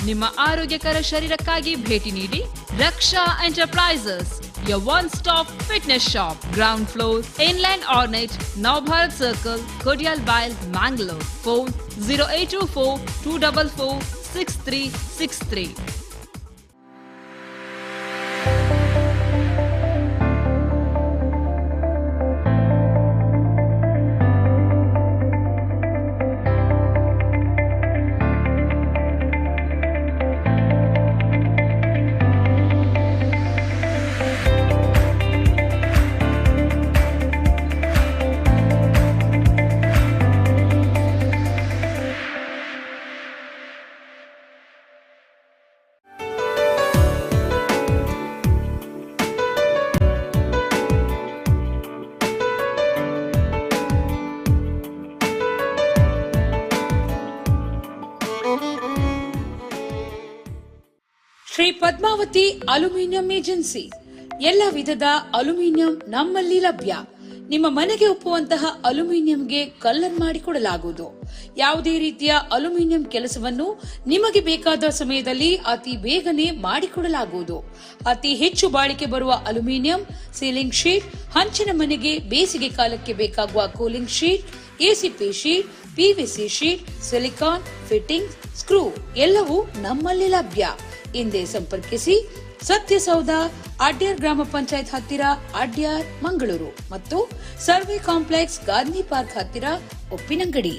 ನಿಮ್ಮ ಆರೋಗ್ಯಕರ ಶರೀರಕ್ಕಾಗಿ ಭೇಟಿ ನೀಡಿ ರಕ್ಷಾ enterprises, your one-stop fitness shop, ground floor, Inland Ornate, Navbharat Circle, Kodialbile, Mangalore. Phone 0824 244 6363. Shri Padmavati aluminium agency, ಎಲ್ಲ ವಿಧದ ಅಲ್ಯೂಮಿನಿಯಂ ನಮ್ಮಲ್ಲಿ ಲಭ್ಯ. ನಿಮ್ಮ ಮನೆಗೆ ಒಪ್ಪುವಂತಹ ಅಲ್ಯೂಮಿನಿಯಂಗೆ ಕಲ್ಲರ್ ಮಾಡಿಕೊಡಲಾಗುವುದು. ಯಾವುದೇ ರೀತಿಯ ಅಲ್ಯೂಮಿನಿಯಂ ಕೆಲಸವನ್ನು ನಿಮಗೆ ಬೇಕಾದ ಸಮಯದಲ್ಲಿ ಅತಿ ಬೇಗನೆ ಮಾಡಿಕೊಡಲಾಗುವುದು. ಅತಿ ಹೆಚ್ಚು ಬಾಳಿಕೆ ಬರುವ ಅಲ್ಯೂಮಿನಿಯಂ ಸೀಲಿಂಗ್ ಶೀಟ್, ಹಂಚಿನ ಮನೆಗೆ ಬೇಸಿಗೆ ಕಾಲಕ್ಕೆ ಬೇಕಾಗುವ cooling sheet, ACP sheet, PVC sheet, silicon fitting, screw ಎಲ್ಲವೂ ನಮ್ಮಲ್ಲಿ ಲಭ್ಯ. ಹಿಂದೆ ಸಂಪರ್ಕಿಸಿ. ಸತ್ಯಸೌಧ, ಅಡ್ಯಾರ್ ಗ್ರಾಮ ಪಂಚಾಯತ್ ಹತ್ತಿರ, ಅಡ್ಯಾರ್, ಮಂಗಳೂರು ಮತ್ತು ಸರ್ವೆ ಕಾಂಪ್ಲೆಕ್ಸ್, ಗಾಂಧಿ ಪಾರ್ಕ್ ಹತ್ತಿರ, Uppinangadi.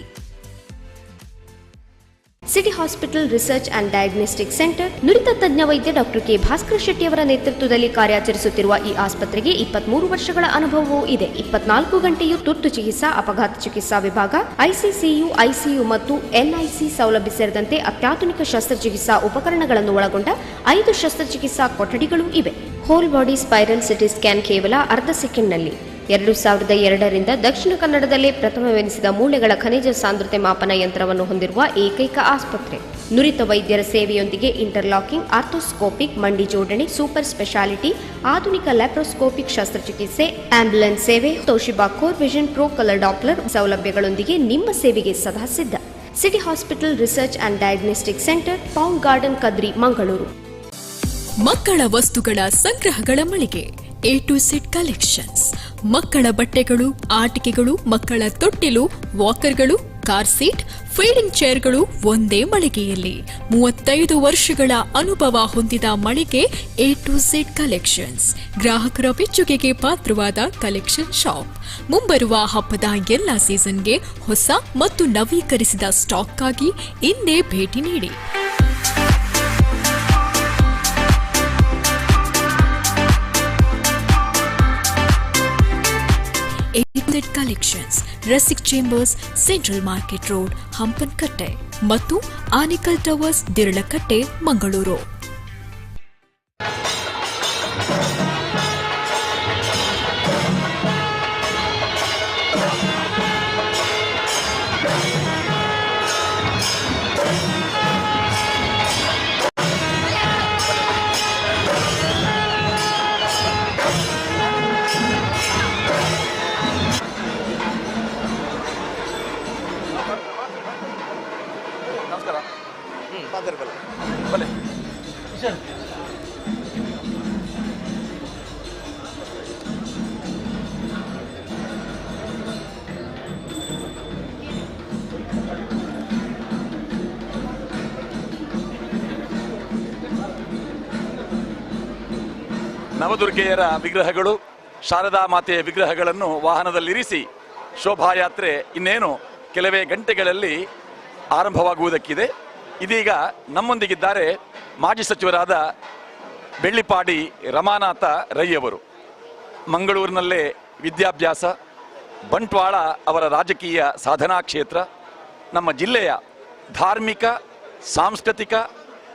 City hospital research and diagnostic centre ನುರಿತ ತಜ್ಞ ವೈದ್ಯ ಡಾಕ್ಟರ್ ಕೆ ಭಾಸ್ಕರ್ ಶೆಟ್ಟಿ ಅವರ ನೇತೃತ್ವದಲ್ಲಿ ಕಾರ್ಯಾಚರಿಸುತ್ತಿರುವ ಈ ಆಸ್ಪತ್ರೆಗೆ 23 ವರ್ಷಗಳ ಅನುಭವವೂ ಇದೆ. 24 ಗಂಟೆಯೂ ತುರ್ತು ಚಿಕಿತ್ಸಾ, ಅಪಘಾತ ಚಿಕಿತ್ಸಾ ವಿಭಾಗ, ಐಸಿಸಿಯು, ಐಸಿಯು ಮತ್ತು ಎನ್ಐಸಿ ಸೌಲಭ್ಯ ಸೇರಿದಂತೆ ಅತ್ಯಾಧುನಿಕ ಶಸ್ತ್ರಚಿಕಿತ್ಸಾ ಉಪಕರಣಗಳನ್ನು ಒಳಗೊಂಡ 5 ಶಸ್ತ್ರಚಿಕಿತ್ಸಾ ಕೊಠಡಿಗಳು ಇವೆ. Whole body spiral CT scan ಕೇವಲ ಅರ್ಧ ಸೆಕೆಂಡ್ನಲ್ಲಿ. 2002ರಿಂದ ದಕ್ಷಿಣ ಕನ್ನಡದಲ್ಲೇ ಪ್ರಥಮವೆನಿಸಿದ ಮೂಳೆಗಳ ಖನಿಜ ಸಾಂದ್ರತೆ ಮಾಪನ ಯಂತ್ರವನ್ನು ಹೊಂದಿರುವ ಏಕೈಕ ಆಸ್ಪತ್ರೆ. ನುರಿತ ವೈದ್ಯರ ಸೇವೆಯೊಂದಿಗೆ ಇಂಟರ್ಲಾಕಿಂಗ್, ಆರ್ಥೋಸ್ಕೋಪಿಕ್, ಮಂಡಿ ಜೋಡಣೆ, ಸೂಪರ್ ಸ್ಪೆಷಾಲಿಟಿ, ಆಧುನಿಕ ಲ್ಯಾಪ್ರೋಸ್ಕೋಪಿಕ್ ಶಸ್ತ್ರಚಿಕಿತ್ಸೆ, ಆಂಬ್ಯುಲೆನ್ಸ್ ಸೇವೆ, Toshiba core vision pro colour Doppler ಸೌಲಭ್ಯಗಳೊಂದಿಗೆ ನಿಮ್ಮ ಸೇವೆಗೆ ಸದಾ ಸಿದ್ಧ. City hospital research and diagnostic centre, pound garden, Kadri, Mangaluru. ಮಕ್ಕಳ ವಸ್ತುಗಳ ಸಂಗ್ರಹಗಳ ಮಳಿಗೆ ಎ ಟು ಝೆಡ್ ಕಲೆಕ್ಷನ್ಸ್. ಮಕ್ಕಳ ಬಟ್ಟೆಗಳು, ಆಟಿಕೆಗಳು, ಮಕ್ಕಳ ತೊಟ್ಟಿಲು, ವಾಕರ್ಗಳು, ಕಾರ್ ಸೀಟ್, ಫೀಡಿಂಗ್ ಚೇರ್ಗಳು ಒಂದೇ ಮಳಿಗೆಯಲ್ಲಿ. 35 ವರ್ಷಗಳ ಅನುಭವ ಹೊಂದಿದ ಮಳಿಗೆ ಎ ಟು ಝೆಡ್ ಕಲೆಕ್ಷನ್ಸ್. ಗ್ರಾಹಕರ ಮೆಚ್ಚುಗೆಗೆ ಪಾತ್ರವಾದ ಕಲೆಕ್ಷನ್ ಶಾಪ್. ಮುಂಬರುವ ಹಬ್ಬದ ಎಲ್ಲ ಸೀಸನ್ಗೆ ಹೊಸ ಮತ್ತು ನವೀಕರಿಸಿದ ಸ್ಟಾಕ್ಗಾಗಿ ಇಂದೇ ಭೇಟಿ ನೀಡಿ. Collections, Rasik chambers, central market road, Hampankatta ಮತ್ತು ಆನಿಕಲ್ ಟವರ್ಸ್, ದಿರಳಕಟ್ಟೆ, ಮಂಗಳೂರು. ನವದುರ್ಗೆಯರ ವಿಗ್ರಹಗಳು, ಶಾರದಾ ಮಾತೆಯ ವಿಗ್ರಹಗಳನ್ನು ವಾಹನದಲ್ಲಿರಿಸಿ ಶೋಭಾಯಾತ್ರೆ ಇನ್ನೇನು ಕೆಲವೇ ಗಂಟೆಗಳಲ್ಲಿ ಆರಂಭವಾಗುವುದಕ್ಕಿದೆ. ಇದೀಗ ನಮ್ಮೊಂದಿಗಿದ್ದಾರೆ ಮಾಜಿ ಸಚಿವರಾದ ಬೆಳ್ಳಿಪಾಡಿ ರಮಾನಾಥ ರೈ ಅವರು. ಮಂಗಳೂರಿನಲ್ಲೇ ವಿದ್ಯಾಭ್ಯಾಸ, ಬಂಟ್ವಾಳ ಅವರ ರಾಜಕೀಯ ಸಾಧನಾ ಕ್ಷೇತ್ರ, ನಮ್ಮ ಜಿಲ್ಲೆಯ ಧಾರ್ಮಿಕ, ಸಾಂಸ್ಕೃತಿಕ,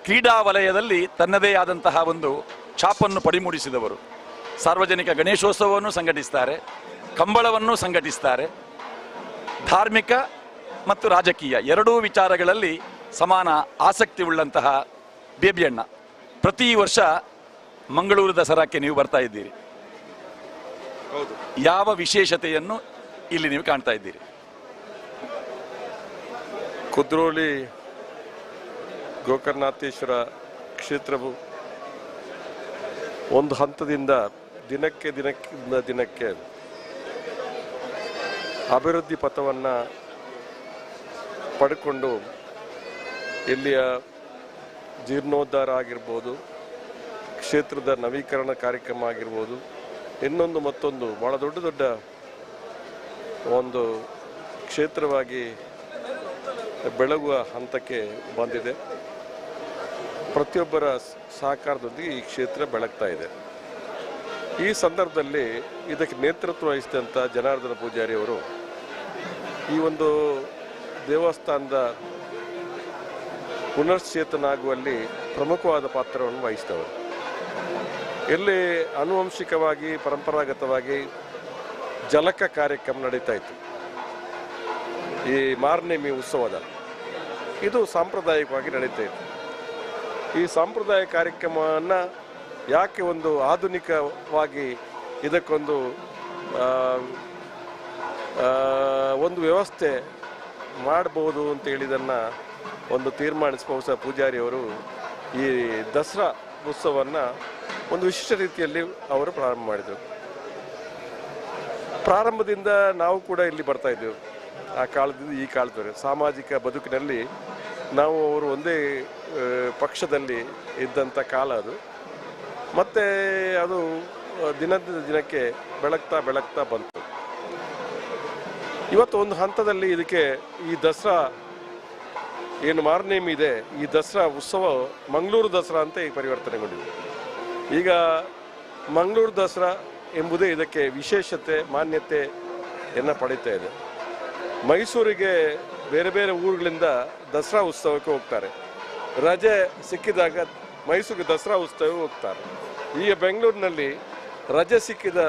ಕ್ರೀಡಾ ವಲಯದಲ್ಲಿ ತನ್ನದೇ ಆದಂತಹ ಒಂದು ಛಾಪನ್ನು ಪಡಿಮೂಡಿಸಿದವರು. ಸಾರ್ವಜನಿಕ ಗಣೇಶೋತ್ಸವವನ್ನು ಸಂಘಟಿಸ್ತಾರೆ, ಕಂಬಳವನ್ನು ಸಂಘಟಿಸ್ತಾರೆ. ಧಾರ್ಮಿಕ ಮತ್ತು ರಾಜಕೀಯ ಎರಡೂ ವಿಚಾರಗಳಲ್ಲಿ ಸಮಾನ ಆಸಕ್ತಿ ಉಳ್ಳಂತಹ ಬೇಬಿಯಣ್ಣ. ಪ್ರತಿ ವರ್ಷ ಮಂಗಳೂರು ದಸರಾಕ್ಕೆ ನೀವು ಬರ್ತಾ ಇದ್ದೀರಿ. ಹೌದು. ಯಾವ ವಿಶೇಷತೆಯನ್ನು ಇಲ್ಲಿ ನೀವು ಕಾಣ್ತಾ ಇದ್ದೀರಿ? ಕುದ್ರೋಳಿ ಗೋಕರ್ಣನಾಥೇಶ್ವರ ಕ್ಷೇತ್ರವು ಒಂದು ಹಂತದಿಂದ ದಿನಕ್ಕೆ ಅಭಿವೃದ್ಧಿ ಪಥವನ್ನು ಪಡ್ಕೊಂಡು ಇಲ್ಲಿಯ ಜೀರ್ಣೋದ್ಧಾರ ಆಗಿರ್ಬೋದು, ಕ್ಷೇತ್ರದ ನವೀಕರಣ ಕಾರ್ಯಕ್ರಮ ಆಗಿರ್ಬೋದು, ಇನ್ನೊಂದು ಮತ್ತೊಂದು ಭಾಳ ದೊಡ್ಡ ಒಂದು ಕ್ಷೇತ್ರವಾಗಿ ಬೆಳಗುವ ಹಂತಕ್ಕೆ ಬಂದಿದೆ. ಪ್ರತಿಯೊಬ್ಬರ ಸಹಕಾರದೊಂದಿಗೆ ಈ ಕ್ಷೇತ್ರ ಬೆಳಗ್ತಾ ಇದೆ. ಈ ಸಂದರ್ಭದಲ್ಲಿ ಇದಕ್ಕೆ ನೇತೃತ್ವ ವಹಿಸಿದಂಥ ಜನಾರ್ದನ ಪೂಜಾರಿ ಅವರು ಈ ಒಂದು ದೇವಸ್ಥಾನದ ಪುನಶ್ಚೇತನ ಆಗುವಲ್ಲಿ ಪ್ರಮುಖವಾದ ಪಾತ್ರವನ್ನು ವಹಿಸಿದವರು. ಎಲ್ಲಿ ಆನುವಂಶಿಕವಾಗಿ ಪರಂಪರಾಗತವಾಗಿ ಜಲಕ ಕಾರ್ಯಕ್ರಮ ನಡೀತಾ ಇತ್ತು, ಈ ಮಾರ್ನೇಮಿ ಉತ್ಸವದ ಇದು ಸಾಂಪ್ರದಾಯಿಕವಾಗಿ ನಡೀತಾ ಇತ್ತು. ಈ ಸಾಂಪ್ರದಾಯ ಕಾರ್ಯಕ್ರಮವನ್ನು ಯಾಕೆ ಒಂದು ಆಧುನಿಕವಾಗಿ ಇದಕ್ಕೊಂದು ಒಂದು ವ್ಯವಸ್ಥೆ ಮಾಡಬಹುದು ಅಂತ ಹೇಳಿದನ್ನು ಒಂದು ತೀರ್ಮಾನಿಸುವ ಪೂಜಾರಿಯವರು ಈ ದಸರಾ ಉತ್ಸವವನ್ನು ಒಂದು ವಿಶಿಷ್ಟ ರೀತಿಯಲ್ಲಿ ಅವರು ಪ್ರಾರಂಭ ಮಾಡಿದರು. ಪ್ರಾರಂಭದಿಂದ ನಾವು ಕೂಡ ಇಲ್ಲಿ ಬರ್ತಾ ಇದ್ದೆವು. ಆ ಕಾಲದಿಂದ ಈ ಕಾಲದವರೆಗೆ ಸಾಮಾಜಿಕ ಬದುಕಿನಲ್ಲಿ ನಾವು ಅವರು ಒಂದೇ ಪಕ್ಷದಲ್ಲಿ ಇದ್ದಂಥ ಕಾಲ ಅದು. ಮತ್ತು ಅದು ದಿನದಿಂದ ದಿನಕ್ಕೆ ಬೆಳಗ್ತಾ ಬಂತು. ಇವತ್ತು ಒಂದು ಹಂತದಲ್ಲಿ ಇದಕ್ಕೆ ಈ ದಸರಾ ಏನು ಮಾರ್ನೇಮ್ ಇದೆ, ಈ ದಸರಾ ಉತ್ಸವ ಮಂಗಳೂರು ದಸರಾ ಅಂತ ಈಗ ಪರಿವರ್ತನೆಗೊಂಡಿದೆ. ಈಗ ಮಂಗಳೂರು ದಸರಾ ಎಂಬುದೇ ಇದಕ್ಕೆ ವಿಶೇಷತೆ ಮಾನ್ಯತೆಯನ್ನು ಪಡೀತಾ ಇದೆ. ಮೈಸೂರಿಗೆ ಬೇರೆ ಬೇರೆ ಊರುಗಳಿಂದ ದಸರಾ ಉತ್ಸವಕ್ಕೆ ಹೋಗ್ತಾರೆ. ರಜೆ ಸಿಕ್ಕಿದಾಗ ಮೈಸೂರಿಗೆ ದಸರಾ ಉತ್ಸವಕ್ಕೆ ಹೋಗ್ತಾರೆ. ಈಗ ಬೆಂಗಳೂರಿನಲ್ಲಿ ರಜೆ ಸಿಕ್ಕಿದ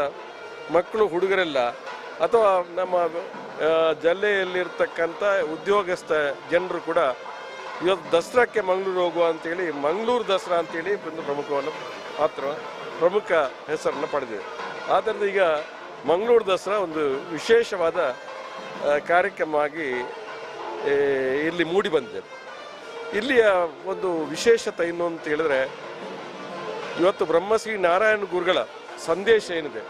ಮಕ್ಕಳು ಹುಡುಗರೆಲ್ಲ ಅಥವಾ ನಮ್ಮ ಜಿಲ್ಲೆಯಲ್ಲಿರ್ತಕ್ಕಂಥ ಉದ್ಯೋಗಸ್ಥ ಜನರು ಕೂಡ ಇವತ್ತು ದಸರಾಕ್ಕೆ ಮಂಗಳೂರು ಹೋಗುವ ಅಂತೇಳಿ ಮಂಗಳೂರು ದಸರಾ ಅಂತೇಳಿ ಒಂದು ಪ್ರಮುಖ ಹೆಸರನ್ನು ಪಡೆದಿದೆ. ಆದ್ದರಿಂದ ಈಗ ಮಂಗಳೂರು ದಸರಾ ಒಂದು ವಿಶೇಷವಾದ ಕಾರ್ಯಕ್ರಮ ಆಗಿ ಇಲ್ಲಿ ಮೂಡಿ ಬಂದಿದೆ. ಇಲ್ಲಿಯ ಒಂದು ವಿಶೇಷತೆ ಏನು ಅಂತ ಹೇಳಿದ್ರೆ, ಇವತ್ತು ಬ್ರಹ್ಮಶ್ರೀ ನಾರಾಯಣ ಗುರುಗಳ ಸಂದೇಶ ಏನಿದೆ,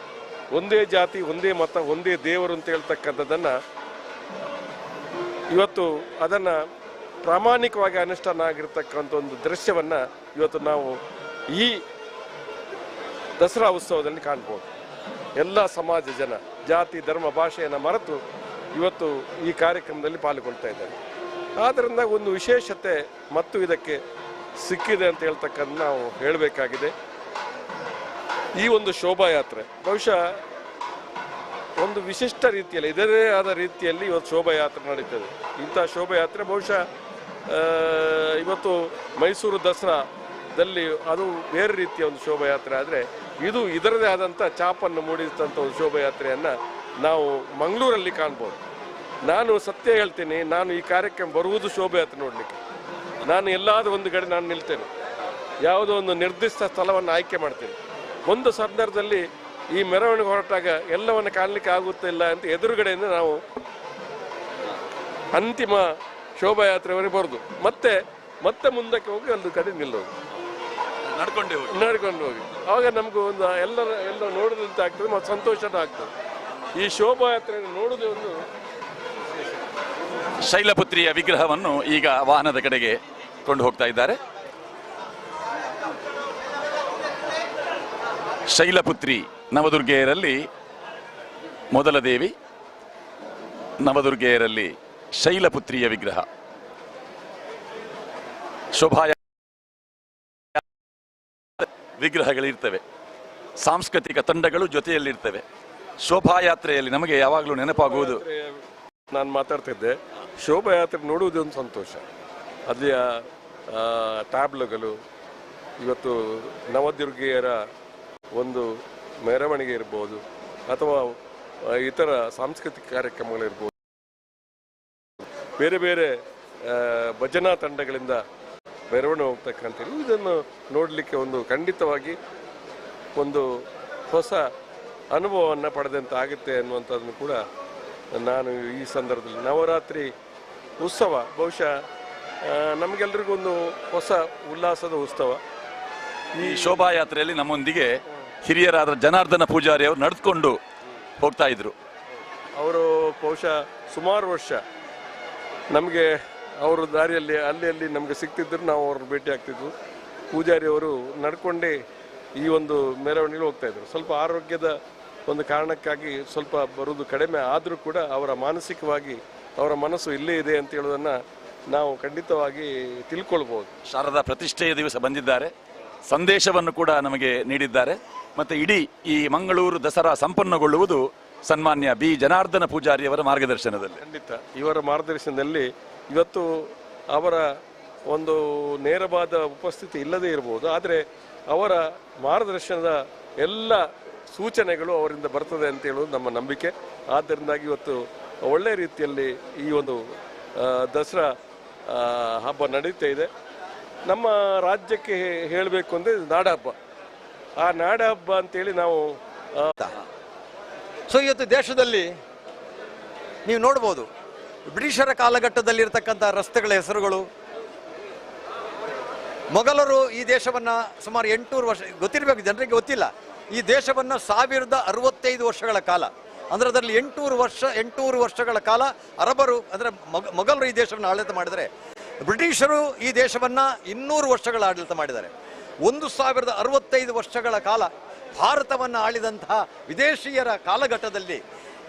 ಒಂದೇ ಜಾತಿ ಒಂದೇ ಮತ ಒಂದೇ ದೇವರು ಅಂತ ಹೇಳ್ತಕ್ಕಂಥದ್ದನ್ನು ಇವತ್ತು ಅದನ್ನು ಪ್ರಾಮಾಣಿಕವಾಗಿ ಅನುಷ್ಠಾನ ಆಗಿರ್ತಕ್ಕಂಥ ಒಂದು ದೃಶ್ಯವನ್ನು ಇವತ್ತು ನಾವು ಈ ದಸರಾ ಉತ್ಸವದಲ್ಲಿ ಕಾಣ್ಬೋದು. ಎಲ್ಲ ಸಮಾಜ ಜನ ಜಾತಿ ಧರ್ಮ ಭಾಷೆಯನ್ನು ಮರೆತು ಇವತ್ತು ಈ ಕಾರ್ಯಕ್ರಮದಲ್ಲಿ ಪಾಲ್ಗೊಳ್ತಾ ಇದ್ದಾರೆ. ಆದ್ದರಿಂದ ಒಂದು ವಿಶೇಷತೆ ಮತ್ತು ಇದಕ್ಕೆ ಸಿಕ್ಕಿದೆ ಅಂತ ಹೇಳ್ತಕ್ಕಂಥ ನಾವು ಹೇಳಬೇಕಾಗಿದೆ. ಈ ಒಂದು ಶೋಭಾಯಾತ್ರೆ ಬಹುಶಃ ಒಂದು ವಿಶಿಷ್ಟ ರೀತಿಯಲ್ಲಿ ಇದರೇ ಆದ ರೀತಿಯಲ್ಲಿ ಇವತ್ತು ಶೋಭಾಯಾತ್ರೆ ನಡೀತದೆ. ಇಂಥ ಶೋಭಾಯಾತ್ರೆ ಬಹುಶಃ ಇವತ್ತು ಮೈಸೂರು ದಸರಾದಲ್ಲಿ ಅದು ಬೇರೆ ರೀತಿಯ ಒಂದು ಶೋಭಾಯಾತ್ರೆ ಆದರೆ ಇದು ಇದರದೇ ಆದಂಥ ಛಾಪನ್ನು ಮೂಡಿಸಿದಂಥ ಒಂದು ಶೋಭಾಯಾತ್ರೆಯನ್ನು ನಾವು ಮಂಗಳೂರಲ್ಲಿ ಕಾಣ್ಬೋದು. ನಾನು ಸತ್ಯ ಹೇಳ್ತೀನಿ, ನಾನು ಈ ಕಾರ್ಯಕ್ರಮ ಬರುವುದು ಶೋಭಾಯಾತ್ರೆ ನೋಡಲಿಕ್ಕೆ. ನಾನು ಎಲ್ಲಾದರೂ ಒಂದು ಕಡೆ ನಾನು ನಿಲ್ತೇನೆ, ಯಾವುದೋ ಒಂದು ನಿರ್ದಿಷ್ಟ ಸ್ಥಳವನ್ನು ಆಯ್ಕೆ ಮಾಡ್ತೇನೆ. ಒಂದು ಸಂದರ್ಭದಲ್ಲಿ ಈ ಮೆರವಣಿಗೆ ಹೊರಟಾಗ ಎಲ್ಲವನ್ನು ಕಾಣಲಿಕ್ಕೆ ಆಗುತ್ತಿಲ್ಲ ಅಂತ ಎದುರುಗಡೆಯಿಂದ ನಾವು ಅಂತಿಮ ಶೋಭಾಯಾತ್ರೆವರೆಗೆ ಬರೋದು, ಮತ್ತೆ ಮುಂದಕ್ಕೆ ಹೋಗಿ ಒಂದು ಕಡೆ ನಿಲ್ಲೋದು, ನಡ್ಕೊಂಡು ಹೋಗಿ ಆವಾಗ ನಮಗೂ ಒಂದು ಎಲ್ಲ ನೋಡೋದಂತ ಆಗ್ತದೆ ಮತ್ತು ಸಂತೋಷನೂ ಆಗ್ತದೆ. ಈ ಶೋಭಾಯಾತ್ರೆಯನ್ನು ನೋಡೋದೇ ಒಂದು ಶೈಲಪುತ್ರಿಯ ವಿಗ್ರಹವನ್ನು ಈಗ ವಾಹನದ ಕಡೆಗೆ ಕೊಂಡು ಹೋಗ್ತಾ ಇದ್ದಾರೆ. ಶೈಲಪುತ್ರಿ ನವದುರ್ಗೆಯರಲ್ಲಿ ಮೊದಲ ದೇವಿ, ನವದುರ್ಗೆಯರಲ್ಲಿ ಶೈಲಪುತ್ರಿಯ ವಿಗ್ರಹ. ಶೋಭಾಯ ವಿಗ್ರಹಗಳಿರ್ತವೆ, ಸಾಂಸ್ಕೃತಿಕ ತಂಡಗಳು ಜೊತೆಯಲ್ಲಿರ್ತವೆ. ಶೋಭಾಯಾತ್ರೆಯಲ್ಲಿ ನಮಗೆ ಯಾವಾಗಲೂ ನೆನಪಾಗುವುದು, ನಾನು ಮಾತಾಡ್ತಿದ್ದೆ, ಶೋಭಾಯಾತ್ರೆ ನೋಡುವುದೇ ಒಂದು ಸಂತೋಷ. ಅಲ್ಲಿಯ ಟ್ಯಾಬ್ಲುಗಳು, ಇವತ್ತು ನವದುರ್ಗೆಯರ ಒಂದು ಮೆರವಣಿಗೆ ಇರ್ಬೋದು ಅಥವಾ ಇತರ ಸಾಂಸ್ಕೃತಿಕ ಕಾರ್ಯಕ್ರಮಗಳಿರ್ಬೋದು, ಬೇರೆ ಬೇರೆ ಭಜನಾ ತಂಡಗಳಿಂದ ಮೆರವಣಿಗೆ ಹೋಗ್ತಕ್ಕಂಥದ್ದು, ಇದನ್ನು ನೋಡಲಿಕ್ಕೆ ಒಂದು ಖಂಡಿತವಾಗಿ ಒಂದು ಹೊಸ ಅನುಭವವನ್ನು ಪಡೆದಂತೆ ಆಗುತ್ತೆ ಅನ್ನುವಂಥದ್ದನ್ನು ಕೂಡ ನಾನು ಈ ಸಂದರ್ಭದಲ್ಲಿ. ನವರಾತ್ರಿ ಉತ್ಸವ ಬಹುಶಃ ನಮಗೆಲ್ಲರಿಗೂ ಒಂದು ಹೊಸ ಉಲ್ಲಾಸದ ಉತ್ಸವ. ಈ ಶೋಭಾಯಾತ್ರೆಯಲ್ಲಿ ನಮ್ಮೊಂದಿಗೆ ಹಿರಿಯರಾದ ಜನಾರ್ದನ ಪೂಜಾರಿ ಅವರು ನಡೆದುಕೊಂಡು ಹೋಗ್ತಾ ಇದ್ರು. ಅವರು ಬಹುಶಃ ಸುಮಾರು ವರ್ಷ ನಮಗೆ ಅವರು ದಾರಿಯಲ್ಲಿ ಅಲ್ಲಿ ನಮಗೆ ಸಿಗ್ತಿದ್ರು, ನಾವು ಅವ್ರನ್ನ ಭೇಟಿ ಆಗ್ತಿದ್ವು. ಪೂಜಾರಿ ಅವರು ನಡ್ಕೊಂಡೇ ಈ ಒಂದು ಮೆರವಣಿಗೆ ಹೋಗ್ತಾಯಿದ್ರು. ಸ್ವಲ್ಪ ಆರೋಗ್ಯದ ಒಂದು ಕಾರಣಕ್ಕಾಗಿ ಸ್ವಲ್ಪ ಬರುವುದು ಕಡಿಮೆ ಆದರೂ ಕೂಡ ಅವರ ಮಾನಸಿಕವಾಗಿ ಅವರ ಮನಸ್ಸು ಇಲ್ಲೇ ಇದೆ ಅಂತ ಹೇಳೋದನ್ನು ನಾವು ಖಂಡಿತವಾಗಿ ತಿಳ್ಕೊಳ್ಬೋದು. ಶಾರದಾ ಪ್ರತಿಷ್ಠೆಯ ದಿವಸ ಬಂದಿದ್ದಾರೆ, ಸಂದೇಶವನ್ನು ಕೂಡ ನಮಗೆ ನೀಡಿದ್ದಾರೆ. ಮತ್ತು ಇಡೀ ಈ ಮಂಗಳೂರು ದಸರಾ ಸಂಪನ್ನಗೊಳ್ಳುವುದು ಸನ್ಮಾನ್ಯ ಬಿ ಜನಾರ್ದನ ಪೂಜಾರಿಯವರ ಮಾರ್ಗದರ್ಶನದಲ್ಲಿ. ಖಂಡಿತ ಇವರ ಮಾರ್ಗದರ್ಶನದಲ್ಲಿ ಇವತ್ತು ಅವರ ಒಂದು ನೇರವಾದ ಉಪಸ್ಥಿತಿ ಇಲ್ಲದೇ ಇರಬಹುದು, ಆದರೆ ಅವರ ಮಾರ್ಗದರ್ಶನದ ಎಲ್ಲ ಸೂಚನೆಗಳು ಅವರಿಂದ ಬರ್ತದೆ ಅಂತ ಹೇಳೋದು ನಮ್ಮ ನಂಬಿಕೆ. ಆದ್ದರಿಂದಾಗಿ ಇವತ್ತು ಒಳ್ಳೆಯ ರೀತಿಯಲ್ಲಿ ಈ ಒಂದು ದಸರಾ ಹಬ್ಬ ನಡೀತಾ ಇದೆ. ನಮ್ಮ ರಾಜ್ಯಕ್ಕೆ ಹೇಳಬೇಕು ಅಂದರೆ ನಾಡಹಬ್ಬ. ಆ ನಾಡಹಬ್ಬ ಅಂತೇಳಿ ನಾವು ಸೊ ಇವತ್ತು ದೇಶದಲ್ಲಿ ನೀವು ನೋಡ್ಬೋದು, ಬ್ರಿಟಿಷರ ಕಾಲಘಟ್ಟದಲ್ಲಿರ್ತಕ್ಕಂಥ ರಸ್ತೆಗಳ ಹೆಸರುಗಳು, ಮೊಘಲರು ಈ ದೇಶವನ್ನು ಸುಮಾರು 800 ವರ್ಷ, ಗೊತ್ತಿರಬೇಕು ಜನರಿಗೆ ಗೊತ್ತಿಲ್ಲ, ಈ ದೇಶವನ್ನು 1065 ವರ್ಷಗಳ ಕಾಲ, ಅಂದರೆ ಅದರಲ್ಲಿ 800 ವರ್ಷಗಳ ಕಾಲ ಅರಬರು ಅಂದರೆ ಮೊಘಲರು ಈ ದೇಶವನ್ನು ಆಡಳಿತ ಮಾಡಿದರೆ, ಬ್ರಿಟಿಷರು ಈ ದೇಶವನ್ನು 200 ವರ್ಷಗಳ ಆಡಳಿತ ಮಾಡಿದ್ದಾರೆ. 1065 ವರ್ಷಗಳ ಕಾಲ ಭಾರತವನ್ನು ಆಳಿದಂತಹ ವಿದೇಶಿಯರ ಕಾಲಘಟ್ಟದಲ್ಲಿ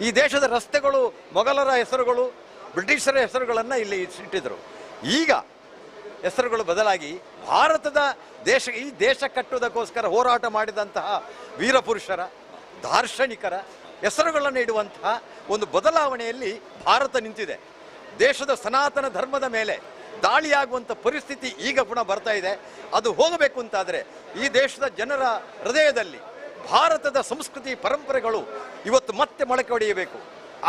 ಈ ದೇಶದ ರಸ್ತೆಗಳು ಮೊಘಲರ ಹೆಸರುಗಳು, ಬ್ರಿಟಿಷರ ಹೆಸರುಗಳನ್ನು ಇಲ್ಲಿ ಇಟ್ಟಿದ್ದರು. ಈಗ ಹೆಸರುಗಳು ಬದಲಾಗಿ ಭಾರತದ ಈ ದೇಶ ಕಟ್ಟುವುದಕ್ಕೋಸ್ಕರ ಹೋರಾಟ ಮಾಡಿದಂತಹ ವೀರಪುರುಷರ, ದಾರ್ಶನಿಕರ ಹೆಸರುಗಳನ್ನು ಇಡುವಂತಹ ಒಂದು ಬದಲಾವಣೆಯಲ್ಲಿ ಭಾರತ ನಿಂತಿದೆ. ದೇಶದ ಸನಾತನ ಧರ್ಮದ ಮೇಲೆ ದಾಳಿಯಾಗುವಂಥ ಪರಿಸ್ಥಿತಿ ಈಗ ಪುನಃ ಬರ್ತಾ ಇದೆ. ಅದು ಹೋಗಬೇಕು ಅಂತಾದರೆ ಈ ದೇಶದ ಜನರ ಹೃದಯದಲ್ಲಿ ಭಾರತದ ಸಂಸ್ಕೃತಿ ಪರಂಪರೆಗಳು ಇವತ್ತು ಮತ್ತೆ ಮೊಳಕೆ ಹೊಡೆಯಬೇಕು.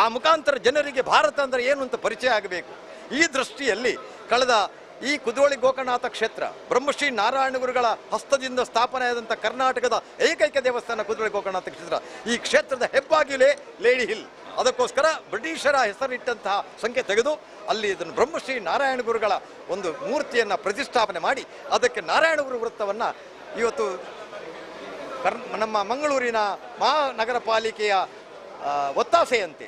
ಆ ಮುಖಾಂತರ ಜನರಿಗೆ ಭಾರತ ಅಂದರೆ ಏನು ಅಂತ ಪರಿಚಯ ಆಗಬೇಕು. ಈ ದೃಷ್ಟಿಯಲ್ಲಿ ಕಳೆದ ಈ ಕುದ್ರೋಳಿ ಗೋಕರ್ಣನಾಥ ಕ್ಷೇತ್ರ ಬ್ರಹ್ಮಶ್ರೀ ನಾರಾಯಣ ಗುರುಗಳ ಹಸ್ತದಿಂದ ಸ್ಥಾಪನೆಯಾದಂಥ ಕರ್ನಾಟಕದ ಏಕೈಕ ದೇವಸ್ಥಾನ ಕುದ್ರೋಳಿ ಗೋಕರ್ಣನಾಥ ಕ್ಷೇತ್ರ. ಈ ಕ್ಷೇತ್ರದ ಹೆಬ್ಬಾಗಿಲೇ ಲೇಡಿ ಹಿಲ್. ಅದಕ್ಕೋಸ್ಕರ ಬ್ರಿಟಿಷರ ಹೆಸರಿಟ್ಟಂತಹ ಸಂಖ್ಯೆ ತೆಗೆದು ಅಲ್ಲಿ ಇದನ್ನು ಬ್ರಹ್ಮಶ್ರೀ ನಾರಾಯಣ ಗುರುಗಳ ಒಂದು ಮೂರ್ತಿಯನ್ನು ಪ್ರತಿಷ್ಠಾಪನೆ ಮಾಡಿ ಅದಕ್ಕೆ ನಾರಾಯಣ ಗುರು ವೃತ್ತವನ್ನು ಇವತ್ತು ನಮ್ಮ ಮಂಗಳೂರಿನ ಮಹಾನಗರ ಪಾಲಿಕೆಯ ಒತ್ತಾಸೆಯಂತೆ,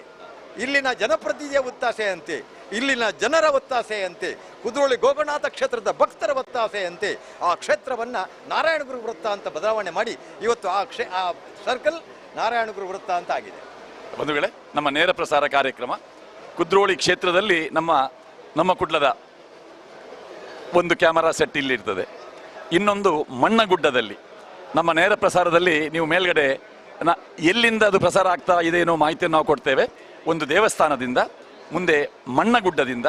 ಇಲ್ಲಿನ ಜನಪ್ರತಿನಿಧಿಯ ಒತ್ತಾಸೆಯಂತೆ, ಇಲ್ಲಿನ ಜನರ ಒತ್ತಾಸೆಯಂತೆ, ಕುದ್ರೋಳಿ ಗೋಕರ್ಣನಾಥ ಕ್ಷೇತ್ರದ ಭಕ್ತರ ಒತ್ತಾಸೆಯಂತೆ ಆ ಕ್ಷೇತ್ರವನ್ನು ನಾರಾಯಣ ಗುರು ವೃತ್ತ ಅಂತ ಬದಲಾವಣೆ ಮಾಡಿ ಇವತ್ತು ಆ ಸರ್ಕಲ್ ನಾರಾಯಣ ಗುರು ವೃತ್ತ ಅಂತ ಆಗಿದೆ. ಬಂಧುಗಳೇ, ನಮ್ಮ ನೇರ ಪ್ರಸಾರ ಕಾರ್ಯಕ್ರಮ ಕುದ್ರೋಳಿ ಕ್ಷೇತ್ರದಲ್ಲಿ ನಮ್ಮ ಕುಡ್ಲದ ಒಂದು ಕ್ಯಾಮರಾ ಸೆಟ್ ಇಲ್ಲಿರ್ತದೆ, ಇನ್ನೊಂದು ಮಣ್ಣಗುಡ್ಡದಲ್ಲಿ ನಮ್ಮ ನೇರ ಪ್ರಸಾರದಲ್ಲಿ ನೀವು ಮೇಲ್ಗಡೆ ಎಲ್ಲಿಂದ ಅದು ಪ್ರಸಾರ ಆಗ್ತಾ ಇದೆ ಏನೋ ಮಾಹಿತಿಯನ್ನು ನಾವು ಕೊಡ್ತೇವೆ. ಒಂದು ದೇವಸ್ಥಾನದಿಂದ, ಮುಂದೆ ಮಣ್ಣಗುಡ್ಡದಿಂದ,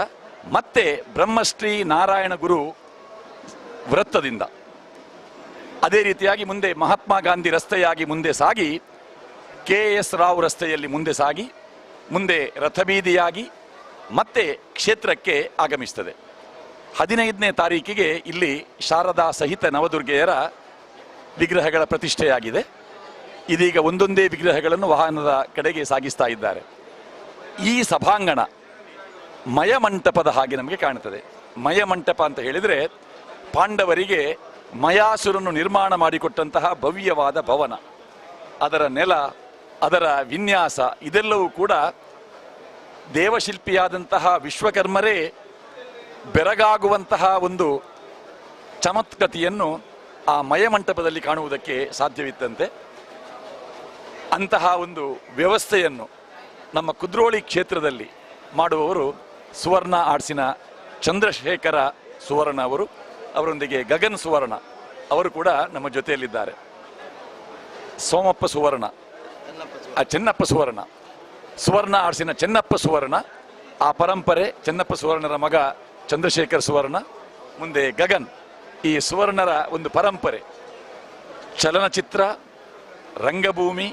ಮತ್ತೆ ಬ್ರಹ್ಮಶ್ರೀ ನಾರಾಯಣ ಗುರು ವೃತ್ತದಿಂದ, ಅದೇ ರೀತಿಯಾಗಿ ಮುಂದೆ ಮಹಾತ್ಮ ಗಾಂಧಿ ರಸ್ತೆಯಾಗಿ ಮುಂದೆ ಸಾಗಿ KS ರಾವ್ ರಸ್ತೆಯಲ್ಲಿ ಮುಂದೆ ಸಾಗಿ ಮುಂದೆ ರಥಬೀದಿಯಾಗಿ ಮತ್ತೆ ಕ್ಷೇತ್ರಕ್ಕೆ ಆಗಮಿಸ್ತದೆ. 15ನೇ ತಾರೀಕಿಗೆ ಇಲ್ಲಿ ಶಾರದಾ ಸಹಿತ ನವದುರ್ಗೆಯರ ವಿಗ್ರಹಗಳ ಪ್ರತಿಷ್ಠೆಯಾಗಿದೆ. ಇದೀಗ ಒಂದೊಂದೇ ವಿಗ್ರಹಗಳನ್ನು ವಾಹನದ ಕಡೆಗೆ ಸಾಗಿಸ್ತಾ ಇದ್ದಾರೆ. ಈ ಸಭಾಂಗಣ ಮಯಮಂಟಪದ ಹಾಗೆ ನಮಗೆ ಕಾಣುತ್ತದೆ. ಮಯಮಂಟಪ ಅಂತ ಹೇಳಿದರೆ ಪಾಂಡವರಿಗೆ ಮಯಾಸುರನ್ನು ನಿರ್ಮಾಣ ಮಾಡಿಕೊಟ್ಟಂತಹ ಭವ್ಯವಾದ ಭವನ, ಅದರ ನೆಲ, ಅದರ ವಿನ್ಯಾಸ ಇದೆಲ್ಲವೂ ಕೂಡ ದೇವಶಿಲ್ಪಿಯಾದಂತಹ ವಿಶ್ವಕರ್ಮರೇ ಬೆರಗಾಗುವಂತಹ ಒಂದು ಚಮತ್ಕತೆಯನ್ನು ಆ ಮಯಮಂಟಪದಲ್ಲಿ ಕಾಣುವುದಕ್ಕೆ ಸಾಧ್ಯವಿತ್ತಂತೆ. ಅಂತಹ ಒಂದು ವ್ಯವಸ್ಥೆಯನ್ನು ನಮ್ಮ ಕುದ್ರೋಳಿ ಕ್ಷೇತ್ರದಲ್ಲಿ ಮಾಡುವವರು ಸುವರ್ಣ ಆರ್ಟ್ಸಿನ ಚಂದ್ರಶೇಖರ ಸುವರ್ಣ ಅವರು, ಅವರೊಂದಿಗೆ ಗಗನ್ ಸುವರ್ಣ ಅವರು ಕೂಡ ನಮ್ಮ ಜೊತೆಯಲ್ಲಿದ್ದಾರೆ. ಸೋಮಪ್ಪ ಸುವರ್ಣ, ಚೆನ್ನಪ್ಪ ಸುವರ್ಣ, ಸುವರ್ಣ ಆರ್ಟ್ಸಿನ ಚೆನ್ನಪ್ಪ ಸುವರ್ಣ, ಆ ಪರಂಪರೆ ಚೆನ್ನಪ್ಪ ಸುವರ್ಣರ ಮಗ ಚಂದ್ರಶೇಖರ್ ಸುವರ್ಣ, ಮುಂದೆ ಗಗನ್. ಈ ಸುವರ್ಣರ ಒಂದು ಪರಂಪರೆ ಚಲನಚಿತ್ರ, ರಂಗಭೂಮಿ,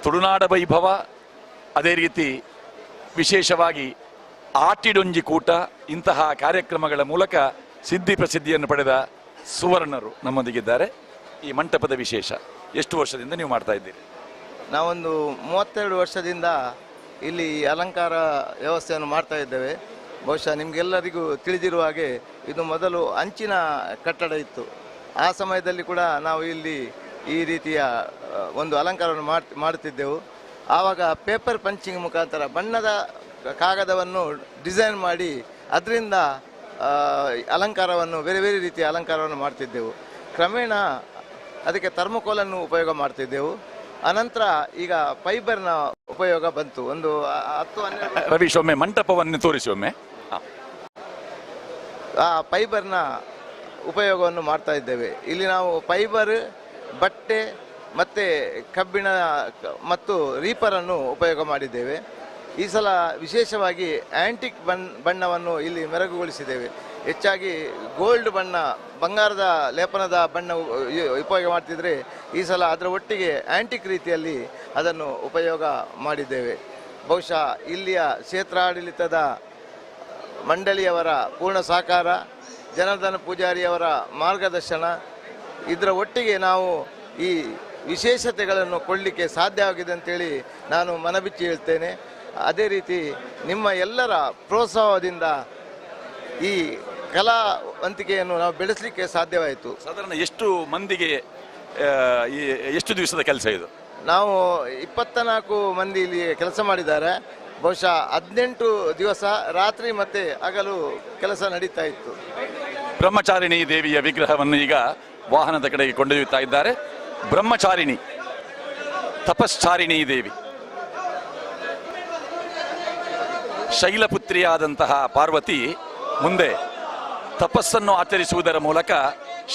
ತುಳುನಾಡ ವೈಭವ, ಅದೇ ರೀತಿ ವಿಶೇಷವಾಗಿ ಆಟಿಡೊಂಜಿ ಕೂಟ, ಇಂತಹ ಕಾರ್ಯಕ್ರಮಗಳ ಮೂಲಕ ಸಿದ್ಧಿ ಪ್ರಸಿದ್ಧಿಯನ್ನು ಪಡೆದ ಸುವರ್ಣರು ನಮ್ಮೊಂದಿಗಿದ್ದಾರೆ. ಈ ಮಂಟಪದ ವಿಶೇಷ, ಎಷ್ಟು ವರ್ಷದಿಂದ ನೀವು ಮಾಡ್ತಾ ಇದ್ದೀರಿ? ನಾವೊಂದು 32 ವರ್ಷದಿಂದ ಇಲ್ಲಿ ಅಲಂಕಾರ ವ್ಯವಸ್ಥೆಯನ್ನು ಮಾಡ್ತಾ ಇದ್ದೇವೆ. ಬಹುಶಃ ನಿಮಗೆಲ್ಲರಿಗೂ ತಿಳಿದಿರುವ ಹಾಗೆ ಇದು ಮೊದಲು ಅಂಚಿನ ಕಟ್ಟಡ ಇತ್ತು. ಆ ಸಮಯದಲ್ಲಿ ಕೂಡ ನಾವು ಇಲ್ಲಿ ಈ ರೀತಿಯ ಒಂದು ಅಲಂಕಾರವನ್ನು ಮಾಡುತ್ತಿದ್ದೆವು. ಆವಾಗ ಪೇಪರ್ ಪಂಚಿಂಗ್ ಮುಖಾಂತರ ಬಣ್ಣದ ಕಾಗದವನ್ನು ಡಿಸೈನ್ ಮಾಡಿ ಅದರಿಂದ ಅಲಂಕಾರವನ್ನು ಬೇರೆ ಬೇರೆ ರೀತಿಯ ಅಲಂಕಾರವನ್ನು ಮಾಡ್ತಿದ್ದೆವು. ಕ್ರಮೇಣ ಅದಕ್ಕೆ ಥರ್ಮೋಕೋಲನ್ನು ಉಪಯೋಗ ಮಾಡ್ತಿದ್ದೆವು. ಅನಂತರ ಈಗ ಫೈಬರ್ನ ಉಪಯೋಗ ಬಂತು. ಒಂದು 10-12 ರವೀಶ್ ಒಮ್ಮೆ ಮಂಟಪವನ್ನು ತೋರಿಸಿ ಒಮ್ಮೆ. ಆ ಫೈಬರ್ನ ಉಪಯೋಗವನ್ನು ಮಾಡ್ತಾ ಇದ್ದೇವೆ. ಇಲ್ಲಿ ನಾವು ಫೈಬರ್, ಬಟ್ಟೆ ಮತ್ತು ಕಬ್ಬಿಣ ಮತ್ತು ರೀಪರನ್ನು ಉಪಯೋಗ ಮಾಡಿದ್ದೇವೆ. ಈ ಸಲ ವಿಶೇಷವಾಗಿ ಆ್ಯಂಟಿಕ್ ಬಣ್ಣವನ್ನು ಇಲ್ಲಿ ಮೆರುಗುಗೊಳಿಸಿದ್ದೇವೆ. ಹೆಚ್ಚಾಗಿ ಗೋಲ್ಡ್ ಬಣ್ಣ, ಬಂಗಾರದ ಲೇಪನದ ಬಣ್ಣ ಉಪಯೋಗ ಮಾಡ್ತಿದ್ರೆ ಈ ಸಲ ಅದರ ಒಟ್ಟಿಗೆ ಆ್ಯಂಟಿಕ್ ರೀತಿಯಲ್ಲಿ ಅದನ್ನು ಉಪಯೋಗ ಮಾಡಿದ್ದೇವೆ. ಬಹುಶಃ ಇಲ್ಲಿಯ ಕ್ಷೇತ್ರಾಡಳಿತದ ಮಂಡಳಿಯವರ ಪೂರ್ಣ ಸಹಕಾರ ಜನಾರ್ದನ ಪೂಜಾರಿಯವರ ಮಾರ್ಗದರ್ಶನ ಇದರ ಒಟ್ಟಿಗೆ ನಾವು ಈ ವಿಶೇಷತೆಗಳನ್ನು ಕೊಡಲಿಕ್ಕೆ ಸಾಧ್ಯ ಆಗಿದೆ ಅಂತೇಳಿ ನಾನು ಮನಬಿಚ್ಚಿ ಹೇಳ್ತೇನೆ. ಅದೇ ರೀತಿ ನಿಮ್ಮ ಎಲ್ಲರ ಪ್ರೋತ್ಸಾಹದಿಂದ ಈ ಕಲಾವಂತಿಕೆಯನ್ನು ನಾವು ಬೆಳೆಸಲಿಕ್ಕೆ ಸಾಧ್ಯವಾಯಿತು. ಸಾಧಾರಣ ಎಷ್ಟು ಮಂದಿಗೆ ಎಷ್ಟು ದಿವಸದ ಕೆಲಸ ಇದು? ನಾವು 24 ಮಂದಿ ಇಲ್ಲಿ ಕೆಲಸ ಮಾಡಿದ್ದಾರೆ. ಬಹುಶಃ 18 ದಿವಸ ರಾತ್ರಿ ಮತ್ತೆ ಹಗಲು ಕೆಲಸ ನಡೀತಾ ಇತ್ತು. ಬ್ರಹ್ಮಚಾರಿಣಿ ದೇವಿಯ ವಿಗ್ರಹವನ್ನು ಈಗ ವಾಹನದ ಕಡೆಗೆ ಕೊಂಡೊಯ್ಯುತ್ತಾ ಇದ್ದಾರೆ. ಬ್ರಹ್ಮಚಾರಿಣಿ, ತಪಶ್ಚಾರಿಣಿ ದೇವಿ, ಶೈಲಪುತ್ರಿಯಾದಂತಹ ಪಾರ್ವತಿ ಮುಂದೆ ತಪಸ್ಸನ್ನು ಆಚರಿಸುವುದರ ಮೂಲಕ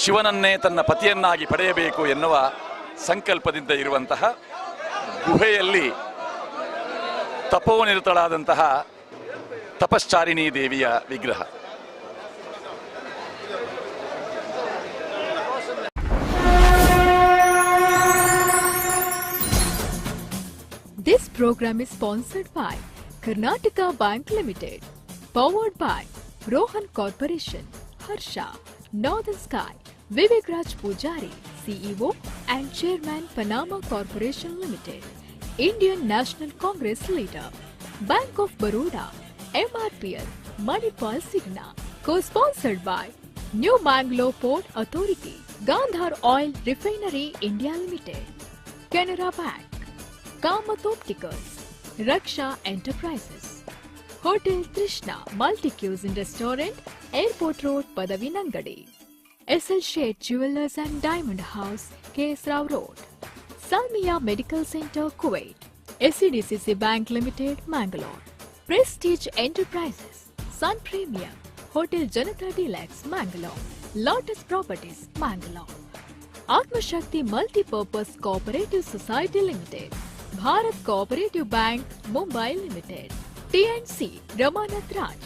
ಶಿವನನ್ನೇ ತನ್ನ ಪತಿಯನ್ನಾಗಿ ಪಡೆಯಬೇಕು ಎನ್ನುವ ಸಂಕಲ್ಪದಿಂದ ಇರುವಂತಹ ಗುಹೆಯಲ್ಲಿ ತಪೋನಿರತಳಾದಂತಹ ತಪಶ್ಚಾರಿಣಿ ದೇವಿಯ ವಿಗ್ರಹ. This program is sponsored by Karnataka Bank Limited, powered by Rohan Corporation, Harsha, Northern Sky, Vivek Raj Pujari, CEO and Chairman Panama Corporation Limited, Indian National Congress Leader, Bank of Baroda, MRPL, Manipal Signa, co-sponsored by New Mangalore Port Authority, Gandhar Oil Refinery India Limited, Canara Bank, Kamath Opticals, Raksha Enterprises, Hotel Trishna Multi-Cuisine Restaurant, Airport Road, Padavinangadi, SL Shade Jewelers and Diamond House, KS Rao Road, Salmiya Medical Center, Kuwait, SCDCC Bank Limited, Mangalore, Prestige Enterprises, Sun Premium, Hotel Janata Deluxe, Mangalore, Lotus Properties, Mangalore, Atma Shakti Multi-Purpose Cooperative Society Limited, Bharat Cooperative Bank, Mumbai Limited, TNC Ramanath Raj,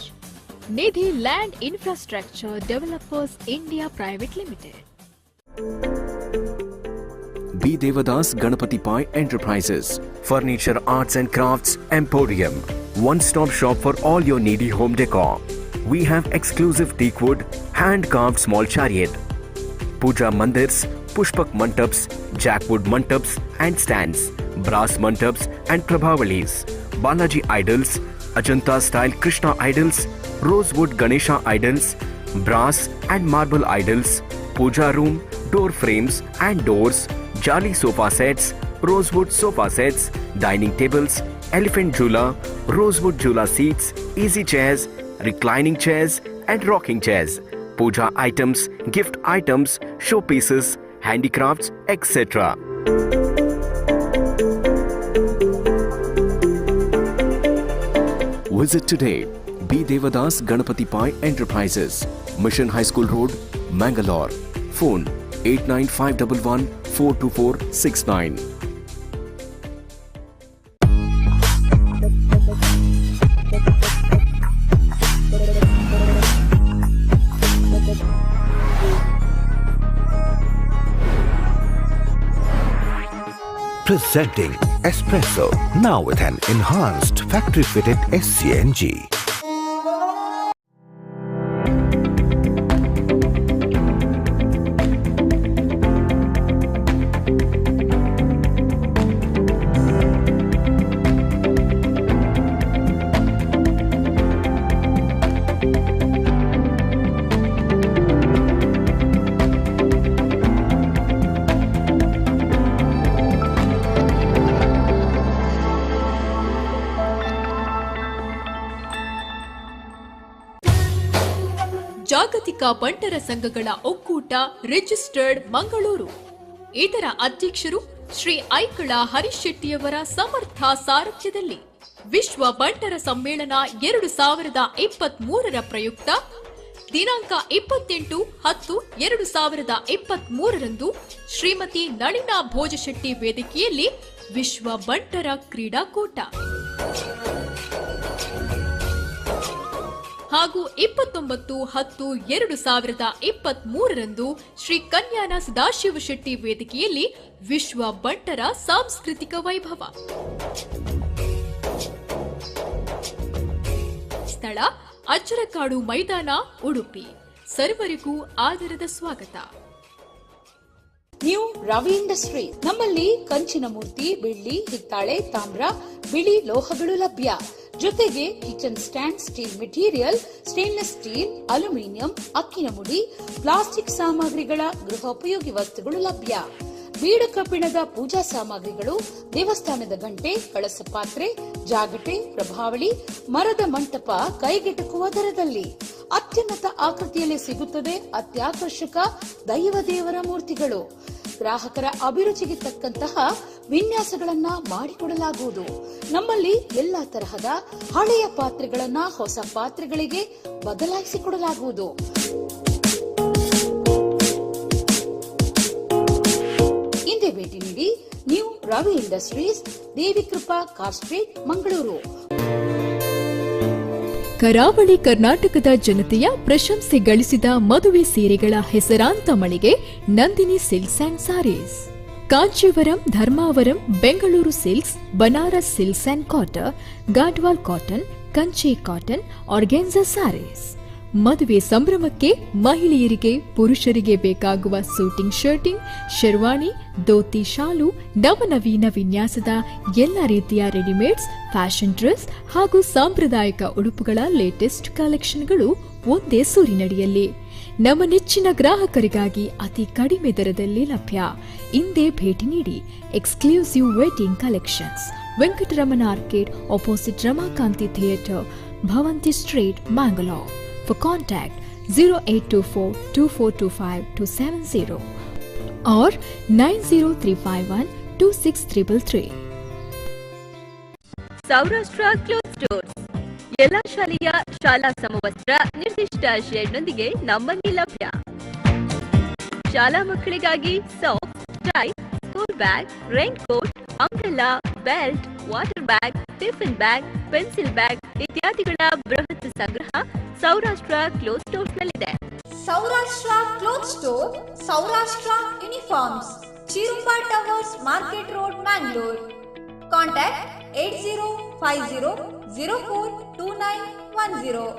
Nidhi Land Infrastructure Developers India Private Limited. B. Devadas Ganapati Pai Enterprises, Furniture Arts and Crafts Emporium, one-stop shop for all your needy home decor. We have exclusive teakwood, hand-carved small chariot, puja mandirs, pushpak mantaps, jackwood mantaps and stands, brass mantaps and prabhavalis, Balaji idols, Ajanta style Krishna idols, rosewood Ganesha idols, brass and marble idols, puja room, door frames and doors, Jali sofa sets, rosewood sofa sets, dining tables, elephant jhula, rosewood jhula seats, easy chairs, reclining chairs and rocking chairs, puja items, gift items, showpieces, handicrafts, etc. Visit today B. Devadas Ganapati Pai Enterprises, Mission High School Road, Mangalore. Phone 89511 42469. Presenting Espresso, now with an enhanced factory-fitted SCNG. ಜಾಗತಿಕ ಬಂಟರ ಸಂಘಗಳ ಒಕ್ಕೂಟ registered Mangaluru. ಇದರ ಅಧ್ಯಕ್ಷರು ಶ್ರೀ ಐಕಳ ಹರೀಶ್ ಶೆಟ್ಟಿಯವರ ಸಮರ್ಥ ಸಾರಥ್ಯದಲ್ಲಿ ವಿಶ್ವ ಬಂಟರ ಸಮ್ಮೇಳನ 2023ರ ಪ್ರಯುಕ್ತ ದಿನಾಂಕ 28-10-2023ರಂದು ಶ್ರೀಮತಿ ನಳಿನಾ ಭೋಜಶೆಟ್ಟಿ ವೇದಿಕೆಯಲ್ಲಿ ವಿಶ್ವ ಬಂಟರ ಕ್ರೀಡಾಕೂಟ ಹಾಗೂ 29-10-2023ರಂದು ಶ್ರೀ ಕನ್ಯಾನ ಸದಾಶಿವ ಶೆಟ್ಟಿ ವೇದಿಕೆಯಲ್ಲಿ ವಿಶ್ವ ಬಂಟರ ಸಾಂಸ್ಕೃತಿಕ ವೈಭವ. ಸ್ಥಳ ಅಜ್ಜರಕಾಡು ಮೈದಾನ, ಉಡುಪಿ. ಸರ್ವರಿಗೂ ಆದರದ ಸ್ವಾಗತ. New Ravi industry. ನಮ್ಮಲ್ಲಿ ಕಂಚಿನ ಮೂರ್ತಿ, ಬೆಳ್ಳಿ, ಹಿತ್ತಾಳೆ, ತಾಮ್ರ, ಬಿಳಿ ಲೋಹಗಳು ಲಭ್ಯ. ಜೊತೆಗೆ kitchen stand, steel material, stainless steel, aluminium, ಅಕ್ಕಿನ ಮುಡಿ, ಪ್ಲಾಸ್ಟಿಕ್ ಸಾಮಗ್ರಿಗಳ ಗೃಹೋಪಯೋಗಿ ವಸ್ತುಗಳು ಲಭ್ಯ. ಬೀಡು ಕಬ್ಬಿಣದ ಪೂಜಾ ಸಾಮಗ್ರಿಗಳು, ದೇವಸ್ಥಾನದ ಗಂಟೆ, ಕಳಸ ಪಾತ್ರೆ, ಜಾಗಟೆ, ಪ್ರಭಾವಳಿ, ಮರದ ಮಂಟಪ ಕೈಗೆಟಕುವ ದರದಲ್ಲಿ ಅತ್ಯುನ್ನತ ಆಕೃತಿಯಲ್ಲಿ ಸಿಗುತ್ತದೆ. ಅತ್ಯಾಕರ್ಷಕ ದೈವ ದೇವರ ಮೂರ್ತಿಗಳು ಗ್ರಾಹಕರ ಅಭಿರುಚಿಗೆ ತಕ್ಕಂತಹ ವಿನ್ಯಾಸಗಳನ್ನ ಮಾಡಿಕೊಡಲಾಗುವುದು. ನಮ್ಮಲ್ಲಿ ಎಲ್ಲಾ ತರಹದ ಹಳೆಯ ಪಾತ್ರೆಗಳನ್ನ ಹೊಸ ಪಾತ್ರೆಗಳಿಗೆ ಬದಲಾಯಿಸಿಕೊಡಲಾಗುವುದು. ಹಿಂದೆ ಭೇಟಿ ನೀಡಿ. New Ravi industries, ದೇವಿಕೃಪಾ car street, Mangaluru. ಕರಾವಳಿ ಕರ್ನಾಟಕದ ಜನತೆಯ ಪ್ರಶಂಸೆ ಗಳಿಸಿದ ಮದುವೆ ಸೀರೆಗಳ ಹೆಸರಾಂತ ಮಳಿಗೆ Nandini silks and saris. Kanchivaram, Dharmavaram, Bengaluru silks, Banaras silks and cotton, Gadwal cotton, Kanchi cotton, organza saris. ಮದುವೆ ಸಂಭ್ರಮಕ್ಕೆ ಮಹಿಳೆಯರಿಗೆ, ಪುರುಷರಿಗೆ ಬೇಕಾಗುವ ಸೂಟಿಂಗ್, ಶರ್ಟಿಂಗ್, ಶೆರ್ವಾಣಿ, ಧೋತಿ, ಶಾಲು, ನವನವೀನ ವಿನ್ಯಾಸದ ಎಲ್ಲ ರೀತಿಯ ರೆಡಿಮೇಡ್ಸ್, ಫ್ಯಾಷನ್ ಡ್ರೆಸ್ ಹಾಗೂ ಸಾಂಪ್ರದಾಯಿಕ ಉಡುಪುಗಳ ಲೇಟೆಸ್ಟ್ ಕಲೆಕ್ಷನ್ಗಳು ಒಂದೇ ಸೂರಿನಡಿಯಲ್ಲಿ. ನಮ್ಮ ನೆಚ್ಚಿನ ಗ್ರಾಹಕರಿಗಾಗಿ ಅತಿ ಕಡಿಮೆ ದರದಲ್ಲಿ ಲಭ್ಯ. ಇಂದೇ ಭೇಟಿ ನೀಡಿ. Exclusive wedding collections, Venkataramana arcade, opposite Ramakanti theatre, Bhavanti street, Mangalore. For contact 0842425 or 90351 Saurashtra cloth stores. ಎಲ್ಲಾ ಶಾಲೆಯ ಶಾಲಾ ಸಮವಸ್ತ್ರ ನಿರ್ದಿಷ್ಟ ಶೇಡ್ನೊಂದಿಗೆ ನಮ್ಮಲ್ಲಿ ಲಭ್ಯ. ಶಾಲಾ ಮಕ್ಕಳಿಗಾಗಿ socks, tie, school bag, rain coat, umbrella, belt, water bag, tiffin bag, pencil bag ಇತ್ಯಾದಿಗಳ ಬೃಹತ್ ಸಂಗ್ರಹ ಸೌರಾಷ್ಟ್ರ ಕ್ಲೋತ್ ಸ್ಟೋರ್ಸ್ ನಲ್ಲಿದೆ. Saurashtra cloth store, Saurashtra uniforms, ಚಿರುಂಬಾ towers, market road, Mangalore. Contact 8050042910.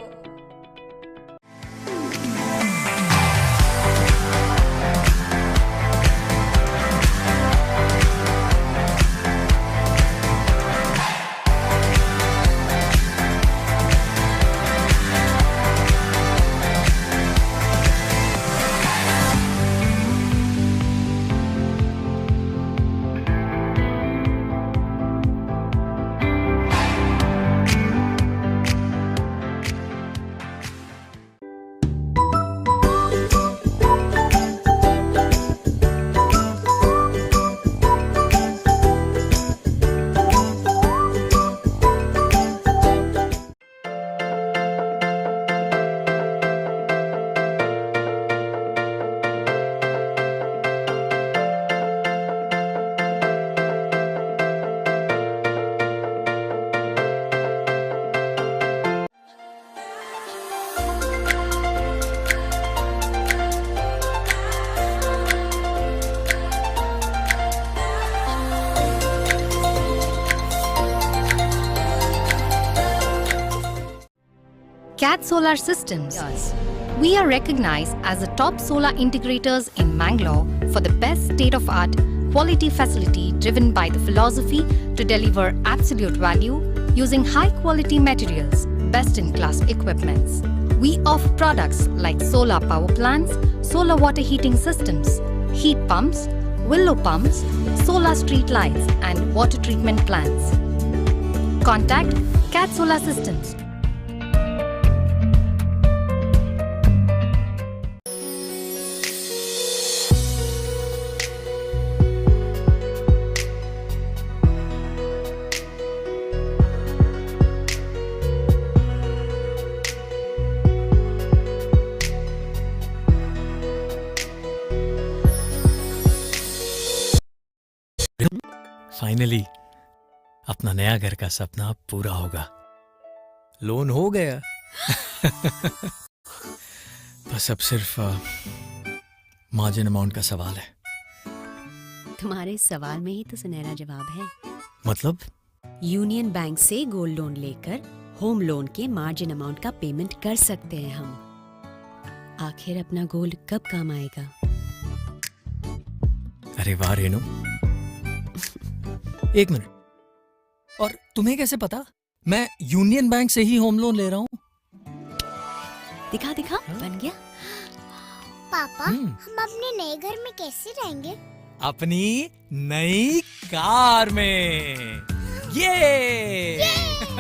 CAT Solar Systems. We are recognized as the top solar integrators in Mangalore for the best state-of-art quality facility driven by the philosophy to deliver absolute value using high-quality materials, best-in-class equipments. We offer products like solar power plants, solar water heating systems, heat pumps, willow pumps, solar street lights, and water treatment plants. Contact CAT Solar Systems. Finally अपना नया घर का सपना पूरा होगा. Loan हो गया. बस अब सिर्फ मार्जिन अमाउंट का सवाल है. तुम्हारे सवाल में ही तो सुनहरा जवाब है. मतलब? यूनियन बैंक से गोल्ड लोन लेकर होम लोन के मार्जिन अमाउंट का पेमेंट कर सकते हैं हम. आखिर अपना गोल्ड कब काम आएगा? अरे वाह रेणु, एक मिनट, और तुम्हें कैसे पता? मैं यूनियन बैंक से ही होम लोन ले रहा हूँ। दिखा दिखा, बन गया। पापा, हम अपने नए घर में कैसे रहेंगे? अपनी नई कार में। ये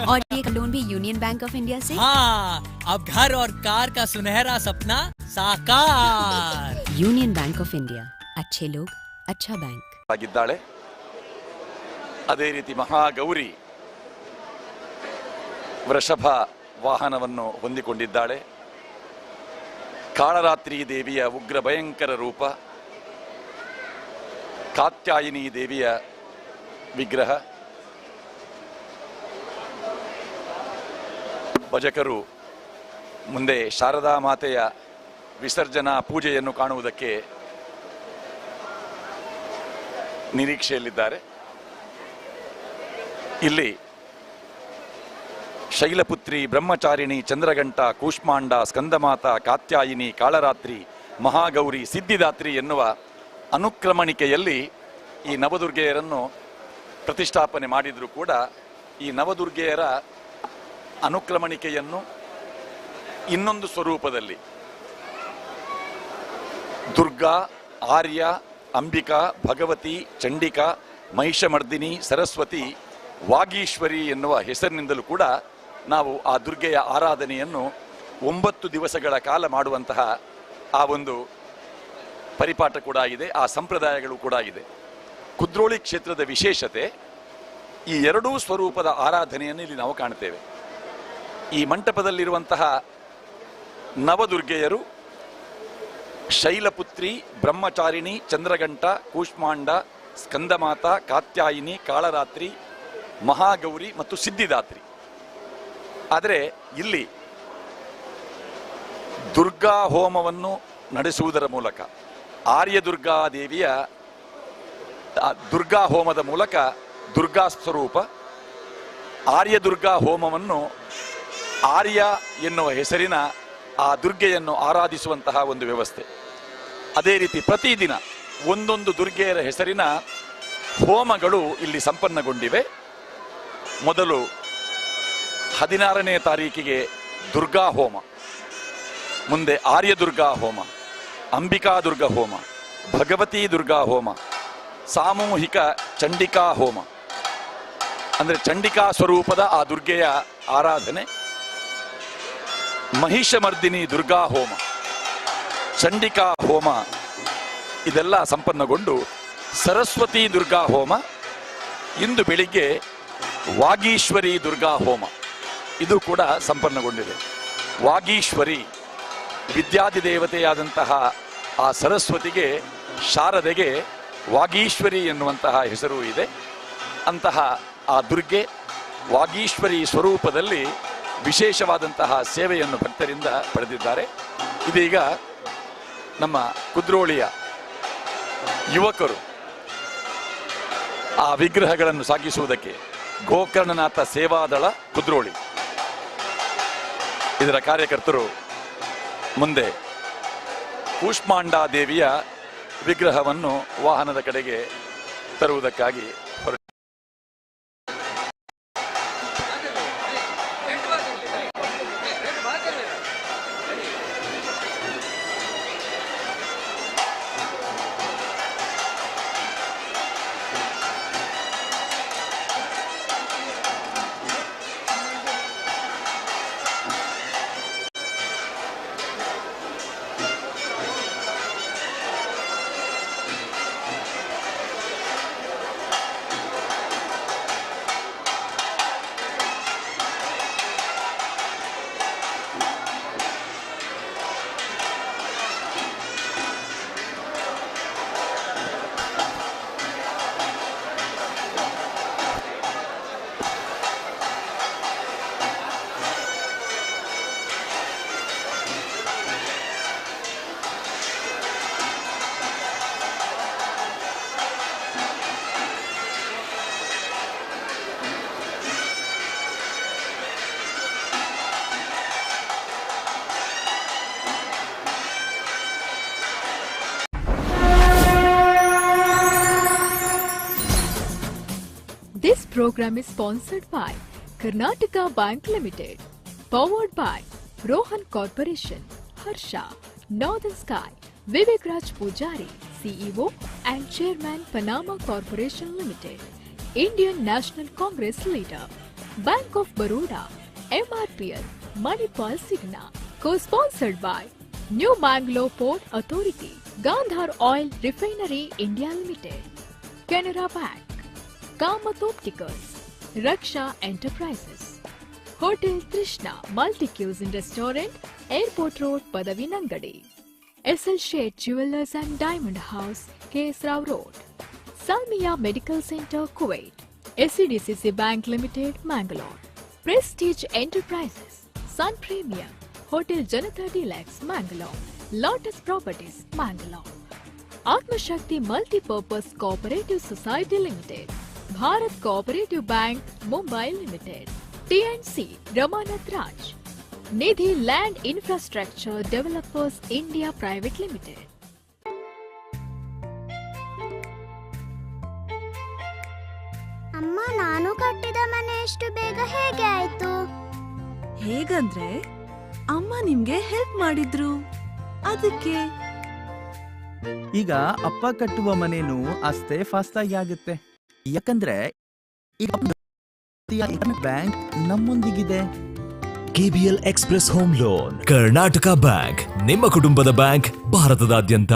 और ये लोन भी यूनियन बैंक ऑफ इंडिया से? हाँ, अब घर और कार का सुनहरा सपना साकार। यूनियन बैंक ऑफ इंडिया, अच्छे लोग, अच्छा बैंक। ಆಗಿದ್ದಾಳೆ. ಅದೇ ರೀತಿ ಮಹಾಗೌರಿ ವೃಷಭ ವಾಹನವನ್ನು ಹೊಂದಿಕೊಂಡಿದ್ದಾಳೆ. ಕಾಳರಾತ್ರಿ ದೇವಿಯ ಉಗ್ರ ಭಯಂಕರ ರೂಪ, ಕಾತ್ಯಾಯಿನಿ ದೇವಿಯ ವಿಗ್ರಹ. ಭಜಕರು ಮುಂದೆ ಶಾರದಾ ಮಾತೆಯ ವಿಸರ್ಜನಾ ಪೂಜೆಯನ್ನು ಕಾಣುವುದಕ್ಕೆ ನಿರೀಕ್ಷೆಯಲ್ಲಿದ್ದಾರೆ. ಇಲ್ಲಿ ಶೈಲಪುತ್ರಿ, ಬ್ರಹ್ಮಚಾರಿಣಿ, ಚಂದ್ರಘಂಟ, ಕೂಷ್ಮಾಂಡ, ಸ್ಕಂದಮಾತ, ಕಾತ್ಯಾಯಿನಿ, ಕಾಳರಾತ್ರಿ, ಮಹಾಗೌರಿ, ಸಿದ್ಧಿದಾತ್ರಿ ಎನ್ನುವ ಅನುಕ್ರಮಣಿಕೆಯಲ್ಲಿ ಈ ನವದುರ್ಗೆಯರನ್ನು ಪ್ರತಿಷ್ಠಾಪನೆ ಮಾಡಿದರೂ ಕೂಡ ಈ ನವದುರ್ಗೆಯರ ಅನುಕ್ರಮಣಿಕೆಯನ್ನು ಇನ್ನೊಂದು ಸ್ವರೂಪದಲ್ಲಿ ದುರ್ಗಾ, ಆರ್ಯ, ಅಂಬಿಕಾ, ಭಗವತಿ, ಚಂಡಿಕಾ, ಮಹಿಷಮರ್ದಿನಿ, ಸರಸ್ವತಿ, ವಾಗೀಶ್ವರಿ ಎನ್ನುವ ಹೆಸರಿನಿಂದಲೂ ಕೂಡ ನಾವು ಆ ದುರ್ಗೆಯ ಆರಾಧನೆಯನ್ನು 9 ದಿವಸಗಳ ಕಾಲ ಮಾಡುವಂತಹ ಆ ಒಂದು ಪರಿಪಾಠ ಕೂಡ ಇದೆ, ಆ ಸಂಪ್ರದಾಯಗಳು ಕೂಡ ಇದೆ. ಕುದ್ರೋಳಿ ಕ್ಷೇತ್ರದ ವಿಶೇಷತೆ ಈ ಎರಡೂ ಸ್ವರೂಪದ ಆರಾಧನೆಯನ್ನು ಇಲ್ಲಿ ನಾವು ಕಾಣ್ತೇವೆ. ಈ ಮಂಟಪದಲ್ಲಿರುವಂತಹ ನವದುರ್ಗೆಯರು ಶೈಲಪುತ್ರಿ, ಬ್ರಹ್ಮಚಾರಿಣಿ, ಚಂದ್ರಘಂಟ, ಕೂಷ್ಮಾಂಡ, ಸ್ಕಂದಮಾತ, ಕಾತ್ಯಾಯಿನಿ, ಕಾಳರಾತ್ರಿ, ಮಹಾಗೌರಿ ಮತ್ತು ಸಿದ್ಧಿದಾತ್ರಿ. ಆದರೆ ಇಲ್ಲಿ ದುರ್ಗಾ ಹೋಮವನ್ನು ನಡೆಸುವುದರ ಮೂಲಕ, ಆರ್ಯ ದುರ್ಗಾದೇವಿಯ ದುರ್ಗಾ ಹೋಮದ ಮೂಲಕ ದುರ್ಗಾ ಸ್ವರೂಪ, ಆರ್ಯ ದುರ್ಗಾ ಹೋಮವನ್ನು ಆರ್ಯ ಎನ್ನುವ ಹೆಸರಿನ ಆ ದುರ್ಗೆಯನ್ನು ಆರಾಧಿಸುವಂತಹ ಒಂದು ವ್ಯವಸ್ಥೆ. ಅದೇ ರೀತಿ ಪ್ರತಿದಿನ ಒಂದೊಂದು ದುರ್ಗೆಯರ ಹೆಸರಿನ ಹೋಮಗಳು ಇಲ್ಲಿ ಸಂಪನ್ನಗೊಂಡಿವೆ. ಮೊದಲು 16ನೇ ತಾರೀಕಿಗೆ ದುರ್ಗಾ ಹೋಮ, ಮುಂದೆ ಆರ್ಯ ದುರ್ಗಾ ಹೋಮ, ಅಂಬಿಕಾ ದುರ್ಗಾ ಹೋಮ, ಭಗವತಿ ದುರ್ಗಾ ಹೋಮ, ಸಾಮೂಹಿಕ ಚಂಡಿಕಾ ಹೋಮ, ಅಂದರೆ ಚಂಡಿಕಾ ಸ್ವರೂಪದ ಆ ದುರ್ಗೆಯ ಆರಾಧನೆ, ಮಹಿಷಮರ್ದಿನಿ ದುರ್ಗಾ ಹೋಮ, ಚಂಡಿಕಾ ಹೋಮ ಇದೆಲ್ಲ ಸಂಪನ್ನಗೊಂಡು ಸರಸ್ವತಿ ದುರ್ಗಾ ಹೋಮ, ಇಂದು ಬೆಳಿಗ್ಗೆ ವಾಗೀಶ್ವರಿ ದುರ್ಗಾ ಹೋಮ ಇದು ಕೂಡ ಸಂಪನ್ನಗೊಂಡಿದೆ. ವಾಗೀಶ್ವರಿ ವಿದ್ಯಾಧಿದೇವತೆಯಾದಂತಹ ಆ ಸರಸ್ವತಿಗೆ, ಶಾರದೆಗೆ ವಾಗೀಶ್ವರಿ ಎನ್ನುವಂತಹ ಹೆಸರು ಇದೆ. ಅಂತಹ ಆ ದುರ್ಗೆ ವಾಗೀಶ್ವರಿ ಸ್ವರೂಪದಲ್ಲಿ ವಿಶೇಷವಾದಂತಹ ಸೇವೆಯನ್ನು ಭಕ್ತರಿಂದ ಪಡೆದಿದ್ದಾರೆ. ಇದೀಗ ನಮ್ಮ ಕುದ್ರೋಳಿಯ ಯುವಕರು ಆ ವಿಗ್ರಹಗಳನ್ನು ಸಾಗಿಸುವುದಕ್ಕೆ ಗೋಕರ್ಣನಾಥ ಸೇವಾದಳ ಕುದ್ರೋಳಿ ಇದರ ಕಾರ್ಯಕರ್ತರು ಮುಂದೆ ಕೂಷ್ಮಾಂಡ ದೇವಿಯ ವಿಗ್ರಹವನ್ನು ವಾಹನದ ಕಡೆಗೆ ತರುವುದಕ್ಕಾಗಿ program is sponsored by Karnataka Bank Limited, powered by Rohan Corporation, Harsha, Northern Sky, Vivek Raj Pujari, CEO and Chairman Panama Corporation Limited, Indian National Congress Leader, Bank of Baroda, MRPL, Manipal Signa, co-sponsored by New Mangalore Port Authority, Gandhar Oil Refinery India Limited, Canara Bank, Kamath Opticals, Raksha Enterprises, Hotel Trishna Multi-Cuisine Restaurant, Airport Road, Padavinangadi, SL Shade Jewelers and Diamond House, KS Rao Road, Salmiya Medical Center, Kuwait, SCDCC Bank Limited, Mangalore, Prestige Enterprises, Sun Premium, Hotel Janata Deluxe, Mangalore, Lotus Properties, Mangalore, Atma Shakti Multi-Purpose Cooperative Society Limited, Bharat Cooperative Bank, Mumbai Limited, TNC Ramanath Raj, Nidhi Land Infrastructure Developers India Private Limited. ಅಮ್ಮ, ನಾನು ಕಟ್ಟಿದ ಮನೆ ಎಷ್ಟು ಬೇಗ ಹೇಗೆ ಆಯ್ತು? ಹೇಗಂದ್ರೆ ಅಮ್ಮ ನಿಮ್ಗೆ ಹೆಲ್ಪ್ ಮಾಡಿದ್ರು, ಅದಕ್ಕೆ. ಈಗ ಅಪ್ಪ ಕಟ್ಟುವ ಮನೇನು ಅಷ್ಟೇ ಫಾಸ್ಟ್ ಆಗಿ ಆಗುತ್ತೆ, ಯಾಕಂದ್ರೆ ಬ್ಯಾಂಕ್ ನಮ್ಮೊಂದಿಗಿದೆ. KBL Express Home Loan, Karnataka bank, ನಿಮ್ಮ ಕುಟುಂಬದ ಬ್ಯಾಂಕ್, ಭಾರತದಾದ್ಯಂತ.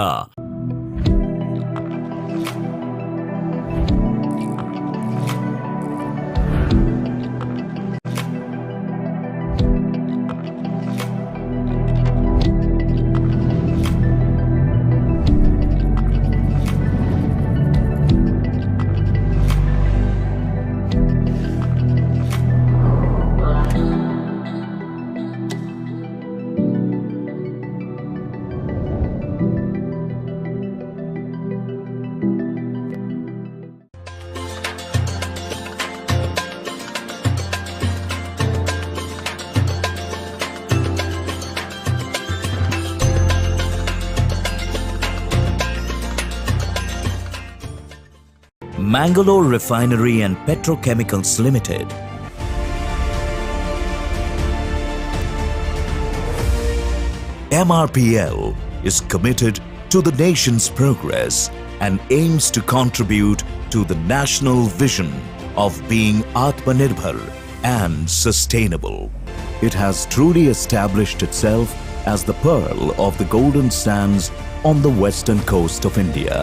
Mangalore Refinery and Petrochemicals Limited. MRPL is committed to the nation's progress and aims to contribute to the national vision of being Atmanirbhar and sustainable. It has truly established itself as the pearl of the golden sands on the western coast of India.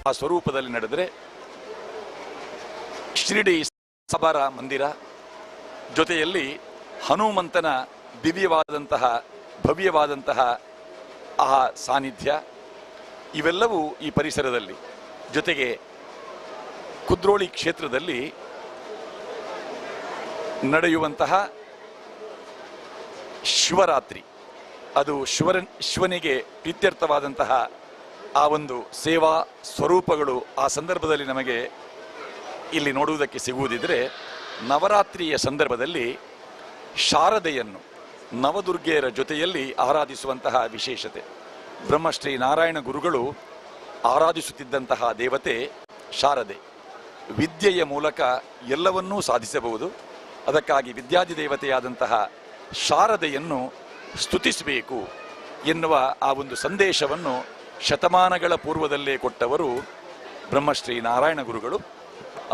ಆ ಸ್ವರೂಪದಲ್ಲಿ ನಡೆದರೆ ಶಿರಡಿ ಸಭಾರ ಮಂದಿರ ಜೊತೆಯಲ್ಲಿ ಹನುಮಂತನ ದಿವ್ಯವಾದಂತಹ ಭವ್ಯವಾದಂತಹ ಆ ಸಾನ್ನಿಧ್ಯ ಇವೆಲ್ಲವೂ ಈ ಪರಿಸರದಲ್ಲಿ, ಜೊತೆಗೆ ಕುದ್ರೋಳಿ ಕ್ಷೇತ್ರದಲ್ಲಿ ನಡೆಯುವಂತಹ ಶಿವರಾತ್ರಿ, ಅದು ಶಿವನಿಗೆ ಪ್ರೀತ್ಯರ್ಥವಾದಂತಹ ಆ ಒಂದು ಸೇವಾ ಸ್ವರೂಪಗಳು ಆ ಸಂದರ್ಭದಲ್ಲಿ ನಮಗೆ ಇಲ್ಲಿ ನೋಡುವುದಕ್ಕೆ ಸಿಗುವುದಿದ್ರೆ, ನವರಾತ್ರಿಯ ಸಂದರ್ಭದಲ್ಲಿ ಶಾರದೆಯನ್ನು ನವದುರ್ಗೆಯರ ಜೊತೆಯಲ್ಲಿ ಆರಾಧಿಸುವಂತಹ ವಿಶೇಷತೆ. ಬ್ರಹ್ಮಶ್ರೀ ನಾರಾಯಣ ಗುರುಗಳು ಆರಾಧಿಸುತ್ತಿದ್ದಂತಹ ದೇವತೆ ಶಾರದೆ. ವಿದ್ಯೆಯ ಮೂಲಕ ಎಲ್ಲವನ್ನೂ ಸಾಧಿಸಬಹುದು. ಅದಕ್ಕಾಗಿ ವಿದ್ಯಾಧಿದೇವತೆಯಾದಂತಹ ಶಾರದೆಯನ್ನು ಸ್ತುತಿಸಬೇಕು ಎನ್ನುವ ಆ ಒಂದು ಸಂದೇಶವನ್ನು ಶತಮಾನಗಳ ಪೂರ್ವದಲ್ಲೇ ಕೊಟ್ಟವರು ಬ್ರಹ್ಮಶ್ರೀ ನಾರಾಯಣ ಗುರುಗಳು.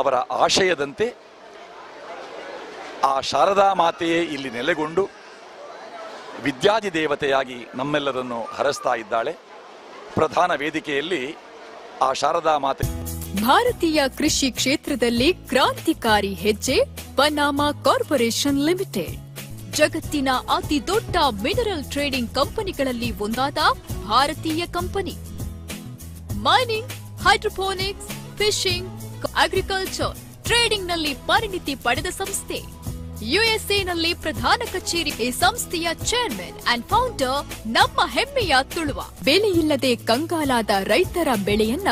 ಅವರ ಆಶಯದಂತೆ ಆ ಶಾರದಾ ಮಾತೆಯೇ ಇಲ್ಲಿ ನೆಲೆಗೊಂಡು ವಿದ್ಯಾಧಿದೇವತೆಯಾಗಿ ನಮ್ಮೆಲ್ಲರನ್ನು ಹರಸ್ತಾ ಇದ್ದಾಳೆ. ಪ್ರಧಾನ ವೇದಿಕೆಯಲ್ಲಿ ಆ ಶಾರದಾ ಮಾತೆ. ಭಾರತೀಯ ಕೃಷಿ ಕ್ಷೇತ್ರದಲ್ಲಿ ಕ್ರಾಂತಿಕಾರಿ ಹೆಜ್ಜೆ ಪನಾಮಾ ಕಾರ್ಪೊರೇಷನ್ ಲಿಮಿಟೆಡ್. ಜಗತ್ತಿನ ಅತಿ ದೊಡ್ಡ ಮಿನರಲ್ ಟ್ರೇಡಿಂಗ್ ಕಂಪನಿಗಳಲ್ಲಿ ಒಂದಾದ ಭಾರತೀಯ company. Mining, hydroponics, fishing, agriculture, trading ನಲ್ಲಿ ಪರಿಣಿತಿ ಪಡೆದ ಸಂಸ್ಥೆ. ಯುಎಸ್ಎನಲ್ಲಿ ಪ್ರಧಾನ ಕಚೇರಿ. ಈ ಸಂಸ್ಥೆಯ ಚೇರ್ಮನ್ ಅಂಡ್ ಫೌಂಡರ್ ನಮ್ಮ ಹೆಮ್ಮೆಯ ತುಳುವ. ಬೆಲೆಯಿಲ್ಲದೆ ಕಂಗಾಲಾದ ರೈತರ ಬೆಳೆಯನ್ನ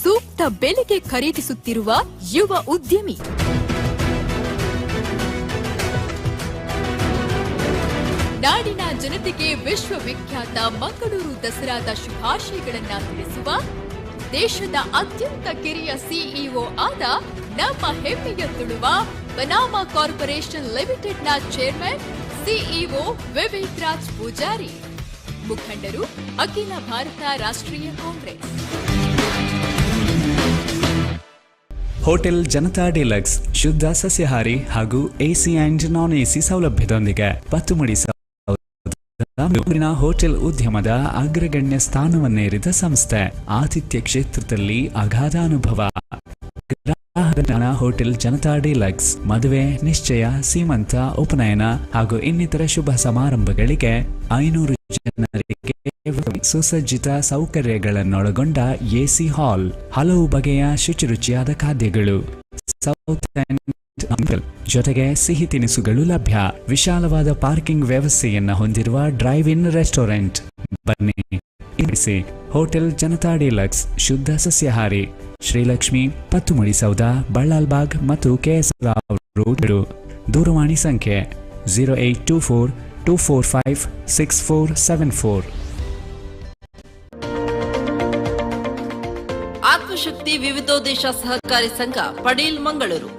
ಸೂಕ್ತ ಬೆಲೆಗೆ ಖರೀದಿಸುತ್ತಿರುವ ಯುವ ಉದ್ಯಮಿ. ನಾಡಿನ ಜನತೆಗೆ ವಿಶ್ವವಿಖ್ಯಾತ ಮಂಗಳೂರು ದಸರಾದ ಶುಭಾಶಯಗಳನ್ನ ತಿಳಿಸುವ ದೇಶದ ಅತ್ಯಂತ ಕಿರಿಯ ಸಿಇಒ ಆದ ನಮ್ಮ ಹೆಮ್ಮೆಯ ತುಳುವ ಪನಾಮಾ ಕಾರ್ಪೊರೇಷನ್ ಲಿಮಿಟೆಡ್ನ ಚೇರ್ಮನ್ ಸಿಇಒ ವಿವೇಕ್ ರಾಜ್ ಪೂಜಾರಿ. ಮುಖಂಡರು ಅಖಿಲ ಭಾರತ ರಾಷ್ಟ್ರೀಯ ಕಾಂಗ್ರೆಸ್. ಹೋಟೆಲ್ ಜನತಾ ಡಿಲಕ್ಸ್ ಶುದ್ಧ ಸಸ್ಯಾಹಾರಿ ಹಾಗೂ ಎಸಿ ಅಂಡ್ ನಾನ್ ಎಸಿ ಸೌಲಭ್ಯದೊಂದಿಗೆ ಪತ್ತುಮಡಿ ಹೋಟೆಲ್ ಉದ್ಯಮದ ಅಗ್ರಗಣ್ಯ ಸ್ಥಾನವನ್ನೇರಿದ ಸಂಸ್ಥೆ. ಆತಿಥ್ಯ ಕ್ಷೇತ್ರದಲ್ಲಿ ಅಗಾಧ ಅನುಭವ. ಹೋಟೆಲ್ ಜನತಾ ಡಿಲಕ್ಸ್ ಮದುವೆ, ನಿಶ್ಚಯ, ಸೀಮಂತ, ಉಪನಯನ ಹಾಗೂ ಇನ್ನಿತರ ಶುಭ ಸಮಾರಂಭಗಳಿಗೆ 500 ಜನರಿಗೆ ಸುಸಜ್ಜಿತ ಸೌಕರ್ಯಗಳನ್ನೊಳಗೊಂಡ ಎಸಿ ಹಾಲ್, ಹಲವು ಬಗೆಯ ಶುಚಿರುಚಿಯಾದ ಖಾದ್ಯಗಳು, ಸೌತ್ ಜೊತೆಗೆ ಸಿಹಿ ತಿನಿಸುಗಳು ಲಭ್ಯ. ವಿಶಾಲವಾದ ಪಾರ್ಕಿಂಗ್ ವ್ಯವಸ್ಥೆಯನ್ನ ಹೊಂದಿರುವ ಡ್ರೈವ್ ಇನ್ ರೆಸ್ಟೋರೆಂಟ್. ಬನ್ನಿ ಇರಿಸಿ. ಹೋಟೆಲ್ ಜನತಾ ಡಿಲಕ್ಸ್ ಶುದ್ಧ ಸಸ್ಯಾಹಾರಿ, ಶ್ರೀಲಕ್ಷ್ಮಿ, ಪತ್ತುಮಡಿ ಸೌಧ, ಬಳ್ಳಾಲ್ಬಾಗ್ ಮತ್ತು ಕೆಎಸ್ ರಾವ್ ರೋಡ್. ದೂರವಾಣಿ ಸಂಖ್ಯೆ 0824-245-6474. ಆತ್ಮಶಕ್ತಿ ವಿವಿಧೋದ್ದೇಶ ಸಹಕಾರಿ ಸಂಘ ಪಡೀಲ್ ಮಂಗಳೂರು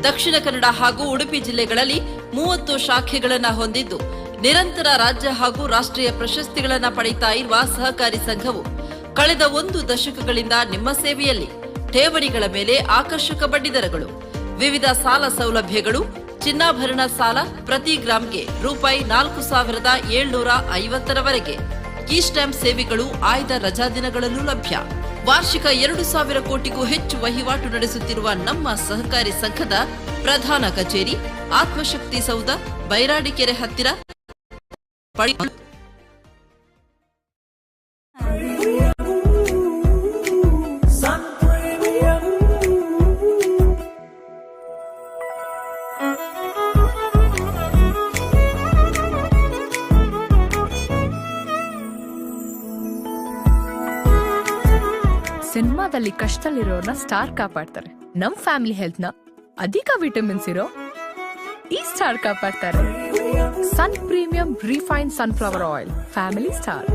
ದಕ್ಷಿಣ ಕನ್ನಡ ಹಾಗೂ ಉಡುಪಿ ಜಿಲ್ಲೆಗಳಲ್ಲಿ 30 ಶಾಖೆಗಳನ್ನು ಹೊಂದಿದ್ದು ನಿರಂತರ ರಾಜ್ಯ ಹಾಗೂ ರಾಷ್ಟ್ರೀಯ ಪ್ರಶಸ್ತಿಗಳನ್ನು ಪಡೆಯುತ್ತಾ ಇರುವ ಸಹಕಾರಿ ಸಂಘವು ಕಳೆದ 1 ದಶಕಗಳಿಂದ ನಿಮ್ಮ ಸೇವೆಯಲ್ಲಿ. ಠೇವಣಿಗಳ ಮೇಲೆ ಆಕರ್ಷಕ ಬಡ್ಡಿದರಗಳು, ವಿವಿಧ ಸಾಲ ಸೌಲಭ್ಯಗಳು, ಚಿನ್ನಾಭರಣ ಸಾಲ ಪ್ರತಿ ಗ್ರಾಂಗೆ ರೂಪಾಯಿ 4,750ರವರೆಗೆ. ಕೀ ಸ್ಟ್ಯಾಂಪ್ ಸೇವೆಗಳು ಆಯ್ದ ರಜಾದಿನಗಳಲ್ಲೂ ಲಭ್ಯ. ವಾರ್ಷಿಕ 2,000 ಕೋಟಿಗೂ ಹೆಚ್ಚು ವಹಿವಾಟು ನಡೆಸುತ್ತಿರುವ ನಮ್ಮ ಸಹಕಾರಿ ಸಂಘದ ಪ್ರಧಾನ ಕಚೇರಿ ಆತ್ಮಶಕ್ತಿ ಸೌಧ, ಬೈರಾಡಿಕೆರೆ ಹತ್ತಿರ. ಸಿನಿಮಾದಲ್ಲಿ ಕಷ್ಟದಲ್ಲಿರೋರ್ನ ಸ್ಟಾರ್ ಕಾಪಾಡ್ತಾರೆ. ನಮ್ ಫ್ಯಾಮಿಲಿ ಹೆಲ್ತ್ ನ ಅಧಿಕ ವಿಟಮಿನ್ಸ್ ಇರೋ ಈ ಸ್ಟಾರ್ ಕಾಪಾಡ್ತಾರೆ. Sun premium refined sunflower oil, family star.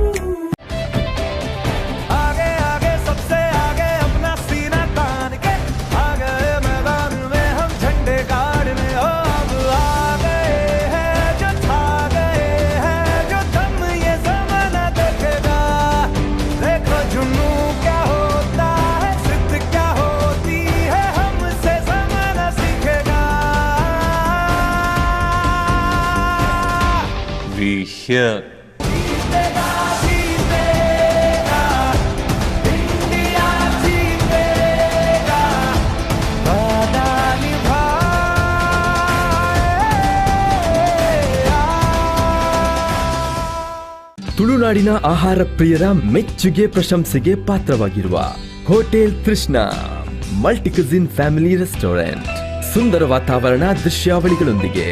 ತುಳುನಾಡಿನ ಆಹಾರ ಪ್ರಿಯರ ಮೆಚ್ಚುಗೆ ಪ್ರಶಂಸೆಗೆ ಪಾತ್ರವಾಗಿರುವ hotel Krishna multi cuisine family restaurant. ಸುಂದರ ವಾತಾವರಣ, ದೃಶ್ಯಾವಳಿಗಳೊಂದಿಗೆ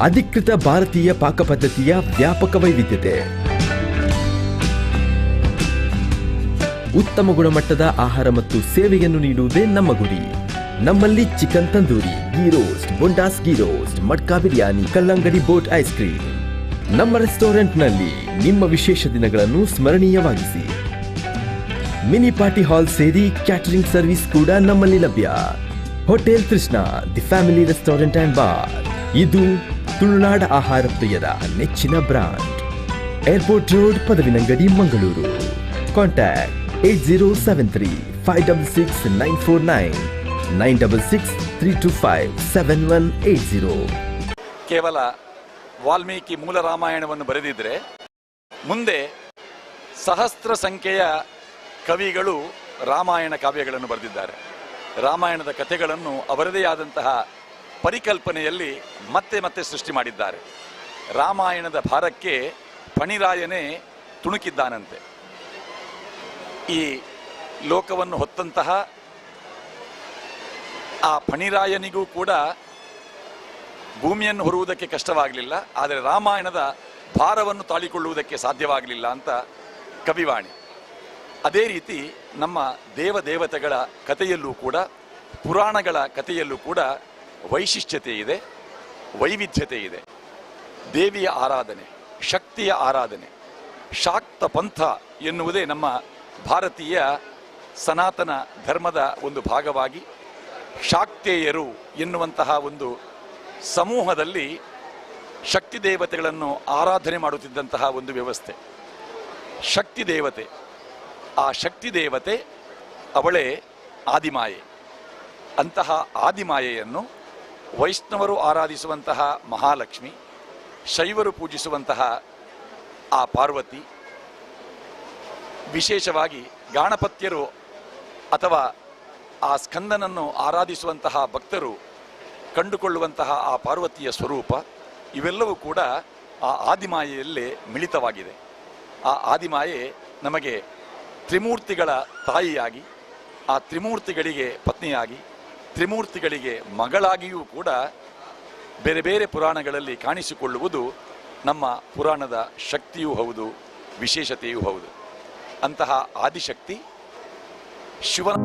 ಅಧಿಕೃತ ಭಾರತೀಯ ಪಾಕಪದ್ಧತಿಯ ವ್ಯಾಪಕ ವೈವಿಧ್ಯತೆ, ಉತ್ತಮ ಗುಣಮಟ್ಟದ ಆಹಾರ ಮತ್ತು ಸೇವೆಯನ್ನು ನೀಡುವುದೇ ನಮ್ಮ ಗುರಿ. ನಮ್ಮಲ್ಲಿ ಚಿಕನ್ ತಂದೂರಿ, ಗೀ ರೋಸ್ಟ್, ಬೊಂಡಾಸ್ ಗೀ ರೋಸ್ಟ್, ಮಡ್ಕಾ ಬಿರಿಯಾನಿ, ಕಲ್ಲಂಗಡಿ ಬೋಟ್ ಐಸ್ ಕ್ರೀಮ್. ನಮ್ಮ ರೆಸ್ಟೋರೆಂಟ್ನಲ್ಲಿ ನಿಮ್ಮ ವಿಶೇಷ ದಿನಗಳನ್ನು ಸ್ಮರಣೀಯವಾಗಿಸಿ. ಮಿನಿ ಪಾರ್ಟಿ ಹಾಲ್ ಸೇರಿ ಕ್ಯಾಟರಿಂಗ್ ಸರ್ವಿಸ್ ಕೂಡ ನಮ್ಮಲ್ಲಿ ಲಭ್ಯ. Hotel Krishna, the family restaurant and bar. ಇದು ತುಳುನಾಡ ಆಹಾರ ಪ್ರಿಯರ ನೆಚ್ಚಿನ brand. Airport road, Padavinangadi, Mangaluru. Contact 8073-566-949, 966-325-7180. ಕೇವಲ ವಾಲ್ಮೀಕಿ ಮೂಲ ರಾಮಾಯಣವನ್ನು ಬರೆದಿದ್ರೆ ಮುಂದೆ ಸಹಸ್ರ ಸಂಖ್ಯೆಯ ಕವಿಗಳು ರಾಮಾಯಣ ಕಾವ್ಯಗಳನ್ನು ಬರೆದಿದ್ದಾರೆ. ರಾಮಾಯಣದ ಕಥೆಗಳನ್ನು ಅವರದೇ ಆದಂತಹ ಪರಿಕಲ್ಪನೆಯಲ್ಲಿ ಮತ್ತೆ ಮತ್ತೆ ಸೃಷ್ಟಿ ಮಾಡಿದ್ದಾರೆ. ರಾಮಾಯಣದ ಭಾರಕ್ಕೆ ಫಣಿರಾಯನೇ ತುಣುಕಿದ್ದಾನಂತೆ. ಈ ಲೋಕವನ್ನು ಹೊತ್ತಂತಹ ಆ ಫಣಿರಾಯನಿಗೂ ಕೂಡ ಭೂಮಿಯನ್ನು ಹೊರುವುದಕ್ಕೆ ಕಷ್ಟವಾಗಲಿಲ್ಲ, ಆದರೆ ರಾಮಾಯಣದ ಭಾರವನ್ನು ತಾಳಿಕೊಳ್ಳುವುದಕ್ಕೆ ಸಾಧ್ಯವಾಗಲಿಲ್ಲ ಅಂತ ಕವಿವಾಣಿ. ಅದೇ ರೀತಿ ನಮ್ಮ ದೇವದೇವತೆಗಳ ಕಥೆಯಲ್ಲೂ ಕೂಡ, ಪುರಾಣಗಳ ಕಥೆಯಲ್ಲೂ ಕೂಡ ವೈಶಿಷ್ಟ್ಯತೆ ಇದೆ, ವೈವಿಧ್ಯತೆ ಇದೆ. ದೇವಿಯ ಆರಾಧನೆ, ಶಕ್ತಿಯ ಆರಾಧನೆ. ಶಾಕ್ತ ಪಂಥ ಎನ್ನುವುದೇ ನಮ್ಮ ಭಾರತೀಯ ಸನಾತನ ಧರ್ಮದ ಒಂದು ಭಾಗವಾಗಿ ಶಾಕ್ತೇಯರು ಎನ್ನುವಂತಹ ಒಂದು ಸಮೂಹದಲ್ಲಿ ಶಕ್ತಿ ದೇವತೆಗಳನ್ನು ಆರಾಧನೆ ಮಾಡುತ್ತಿದ್ದಂತಹ ಒಂದು ವ್ಯವಸ್ಥೆ. ಶಕ್ತಿ ದೇವತೆ, ಆ ಶಕ್ತಿ ದೇವತೆ ಅವಳೇ ಆದಿಮಾಯೆ. ಅಂತಹ ಆದಿಮಾಯೆಯನ್ನು ವೈಷ್ಣವರು ಆರಾಧಿಸುವಂತಹ ಮಹಾಲಕ್ಷ್ಮಿ, ಶೈವರು ಪೂಜಿಸುವಂತಹ ಆ ಪಾರ್ವತಿ, ವಿಶೇಷವಾಗಿ ಗಾಣಪತ್ಯರು ಅಥವಾ ಆ ಸ್ಕಂದನನ್ನು ಆರಾಧಿಸುವಂತಹ ಭಕ್ತರು ಕಂಡುಕೊಳ್ಳುವಂತಹ ಆ ಪಾರ್ವತಿಯ ಸ್ವರೂಪ, ಇವೆಲ್ಲವೂ ಕೂಡ ಆ ಆದಿಮಾಯೆಯಲ್ಲೇ ಮಿಳಿತವಾಗಿದೆ. ಆ ಆದಿಮಾಯೆ ನಮಗೆ ತ್ರಿಮೂರ್ತಿಗಳ ತಾಯಿಯಾಗಿ, ಆ ತ್ರಿಮೂರ್ತಿಗಳಿಗೆ ಪತ್ನಿಯಾಗಿ, ತ್ರಿಮೂರ್ತಿಗಳಿಗೆ ಮಗಳಾಗಿಯೂ ಕೂಡ ಬೇರೆ ಬೇರೆ ಪುರಾಣಗಳಲ್ಲಿ ಕಾಣಿಸಿಕೊಳ್ಳುವುದು ನಮ್ಮ ಪುರಾಣದ ಶಕ್ತಿಯೂ ಹೌದು, ವಿಶೇಷತೆಯೂ ಹೌದು. ಅಂತಹ ಆದಿಶಕ್ತಿ ಶಿವನ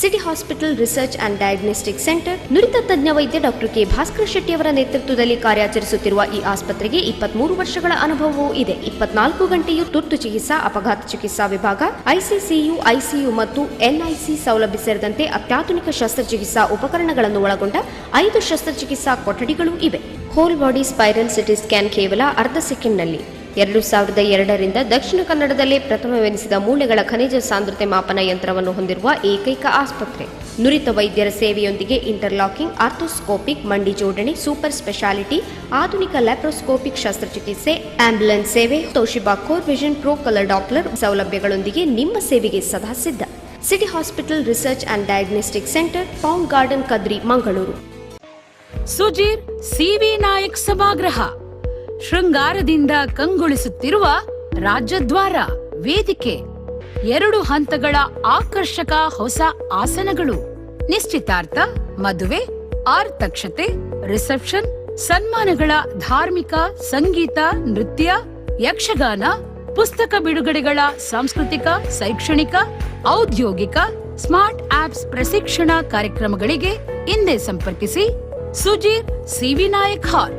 city hospital research and diagnostic centre ನುರಿತ ತಜ್ಞ ವೈದ್ಯ ಡಾಕ್ಟರ್ ಕೆ ಭಾಸ್ಕರ್ ಶೆಟ್ಟಿ ಅವರ ನೇತೃತ್ವದಲ್ಲಿ ಕಾರ್ಯಾಚರಿಸುತ್ತಿರುವ ಈ ಆಸ್ಪತ್ರೆಗೆ 23 ವರ್ಷಗಳ ಅನುಭವವೂ ಇದೆ. 24 ಗಂಟೆಯೂ ತುರ್ತು ಚಿಕಿತ್ಸಾ, ಅಪಘಾತ ಚಿಕಿತ್ಸಾ ವಿಭಾಗ, ಐಸಿಯು ಮತ್ತು ಎನ್ಐಸಿ ಸೌಲಭ್ಯ ಸೇರಿದಂತೆ ಅತ್ಯಾಧುನಿಕ ಶಸ್ತ್ರಚಿಕಿತ್ಸಾ ಉಪಕರಣಗಳನ್ನು ಒಳಗೊಂಡ 5 ಶಸ್ತ್ರಚಿಕಿತ್ಸಾ ಕೊಠಡಿಗಳು ಇವೆ. Whole body spiral CT scan ಕೇವಲ ಅರ್ಧ ಸೆಕೆಂಡ್ನಲ್ಲಿ. 2002ರಿಂದ ದಕ್ಷಿಣ ಕನ್ನಡದಲ್ಲೇ ಪ್ರಥಮವೆನಿಸಿದ ಮೂಳೆಗಳ ಖನಿಜ ಸಾಂದ್ರತೆ ಮಾಪನ ಯಂತ್ರವನ್ನು ಹೊಂದಿರುವ ಏಕೈಕ ಆಸ್ಪತ್ರೆ. ನುರಿತ ವೈದ್ಯರ ಸೇವೆಯೊಂದಿಗೆ ಇಂಟರ್ಲಾಕಿಂಗ್, ಆರ್ಥೋಸ್ಕೋಪಿಕ್, ಮಂಡಿ ಜೋಡಣೆ, ಸೂಪರ್ ಸ್ಪೆಷಾಲಿಟಿ, ಆಧುನಿಕ ಲ್ಯಾಪ್ರೋಸ್ಕೋಪಿಕ್ ಶಸ್ತ್ರಚಿಕಿತ್ಸೆ, ಆಂಬ್ಯುಲೆನ್ಸ್ ಸೇವೆ, Toshiba core vision pro colour Doppler ಸೌಲಭ್ಯಗಳೊಂದಿಗೆ ನಿಮ್ಮ ಸೇವೆಗೆ ಸದಾ ಸಿದ್ಧ. City hospital research and diagnostic centre, pound garden, Kadri, Mangaluru. Sujeer C V Nayak ಸಭಾಗೃಹ ಶೃಂಗಾರದಿಂದ ಕಂಗೊಳಿಸುತ್ತಿರುವ ರಾಜದ್ವಾರ ವೇದಿಕೆ, 2 ಹಂತಗಳ ಆಕರ್ಷಕ ಹೊಸ ಆಸನಗಳು, ನಿಶ್ಚಿತಾರ್ಥ, ಮದುವೆ, ಆರ್ತಕ್ಷತೆ, ರಿಸೆಪ್ಷನ್, ಸನ್ಮಾನಗಳ ಧಾರ್ಮಿಕ, ಸಂಗೀತ, ನೃತ್ಯ, ಯಕ್ಷಗಾನ, ಪುಸ್ತಕ ಬಿಡುಗಡೆಗಳ ಸಾಂಸ್ಕೃತಿಕ, ಶೈಕ್ಷಣಿಕ, ಔದ್ಯೋಗಿಕ, ಸ್ಮಾರ್ಟ್ ಆಪ್ಸ್ ಪ್ರಶಿಕ್ಷಣ ಕಾರ್ಯಕ್ರಮಗಳಿಗೆ ಹಿಂದೆ ಸಂಪರ್ಕಿಸಿ. Sujir C V Nayak hall.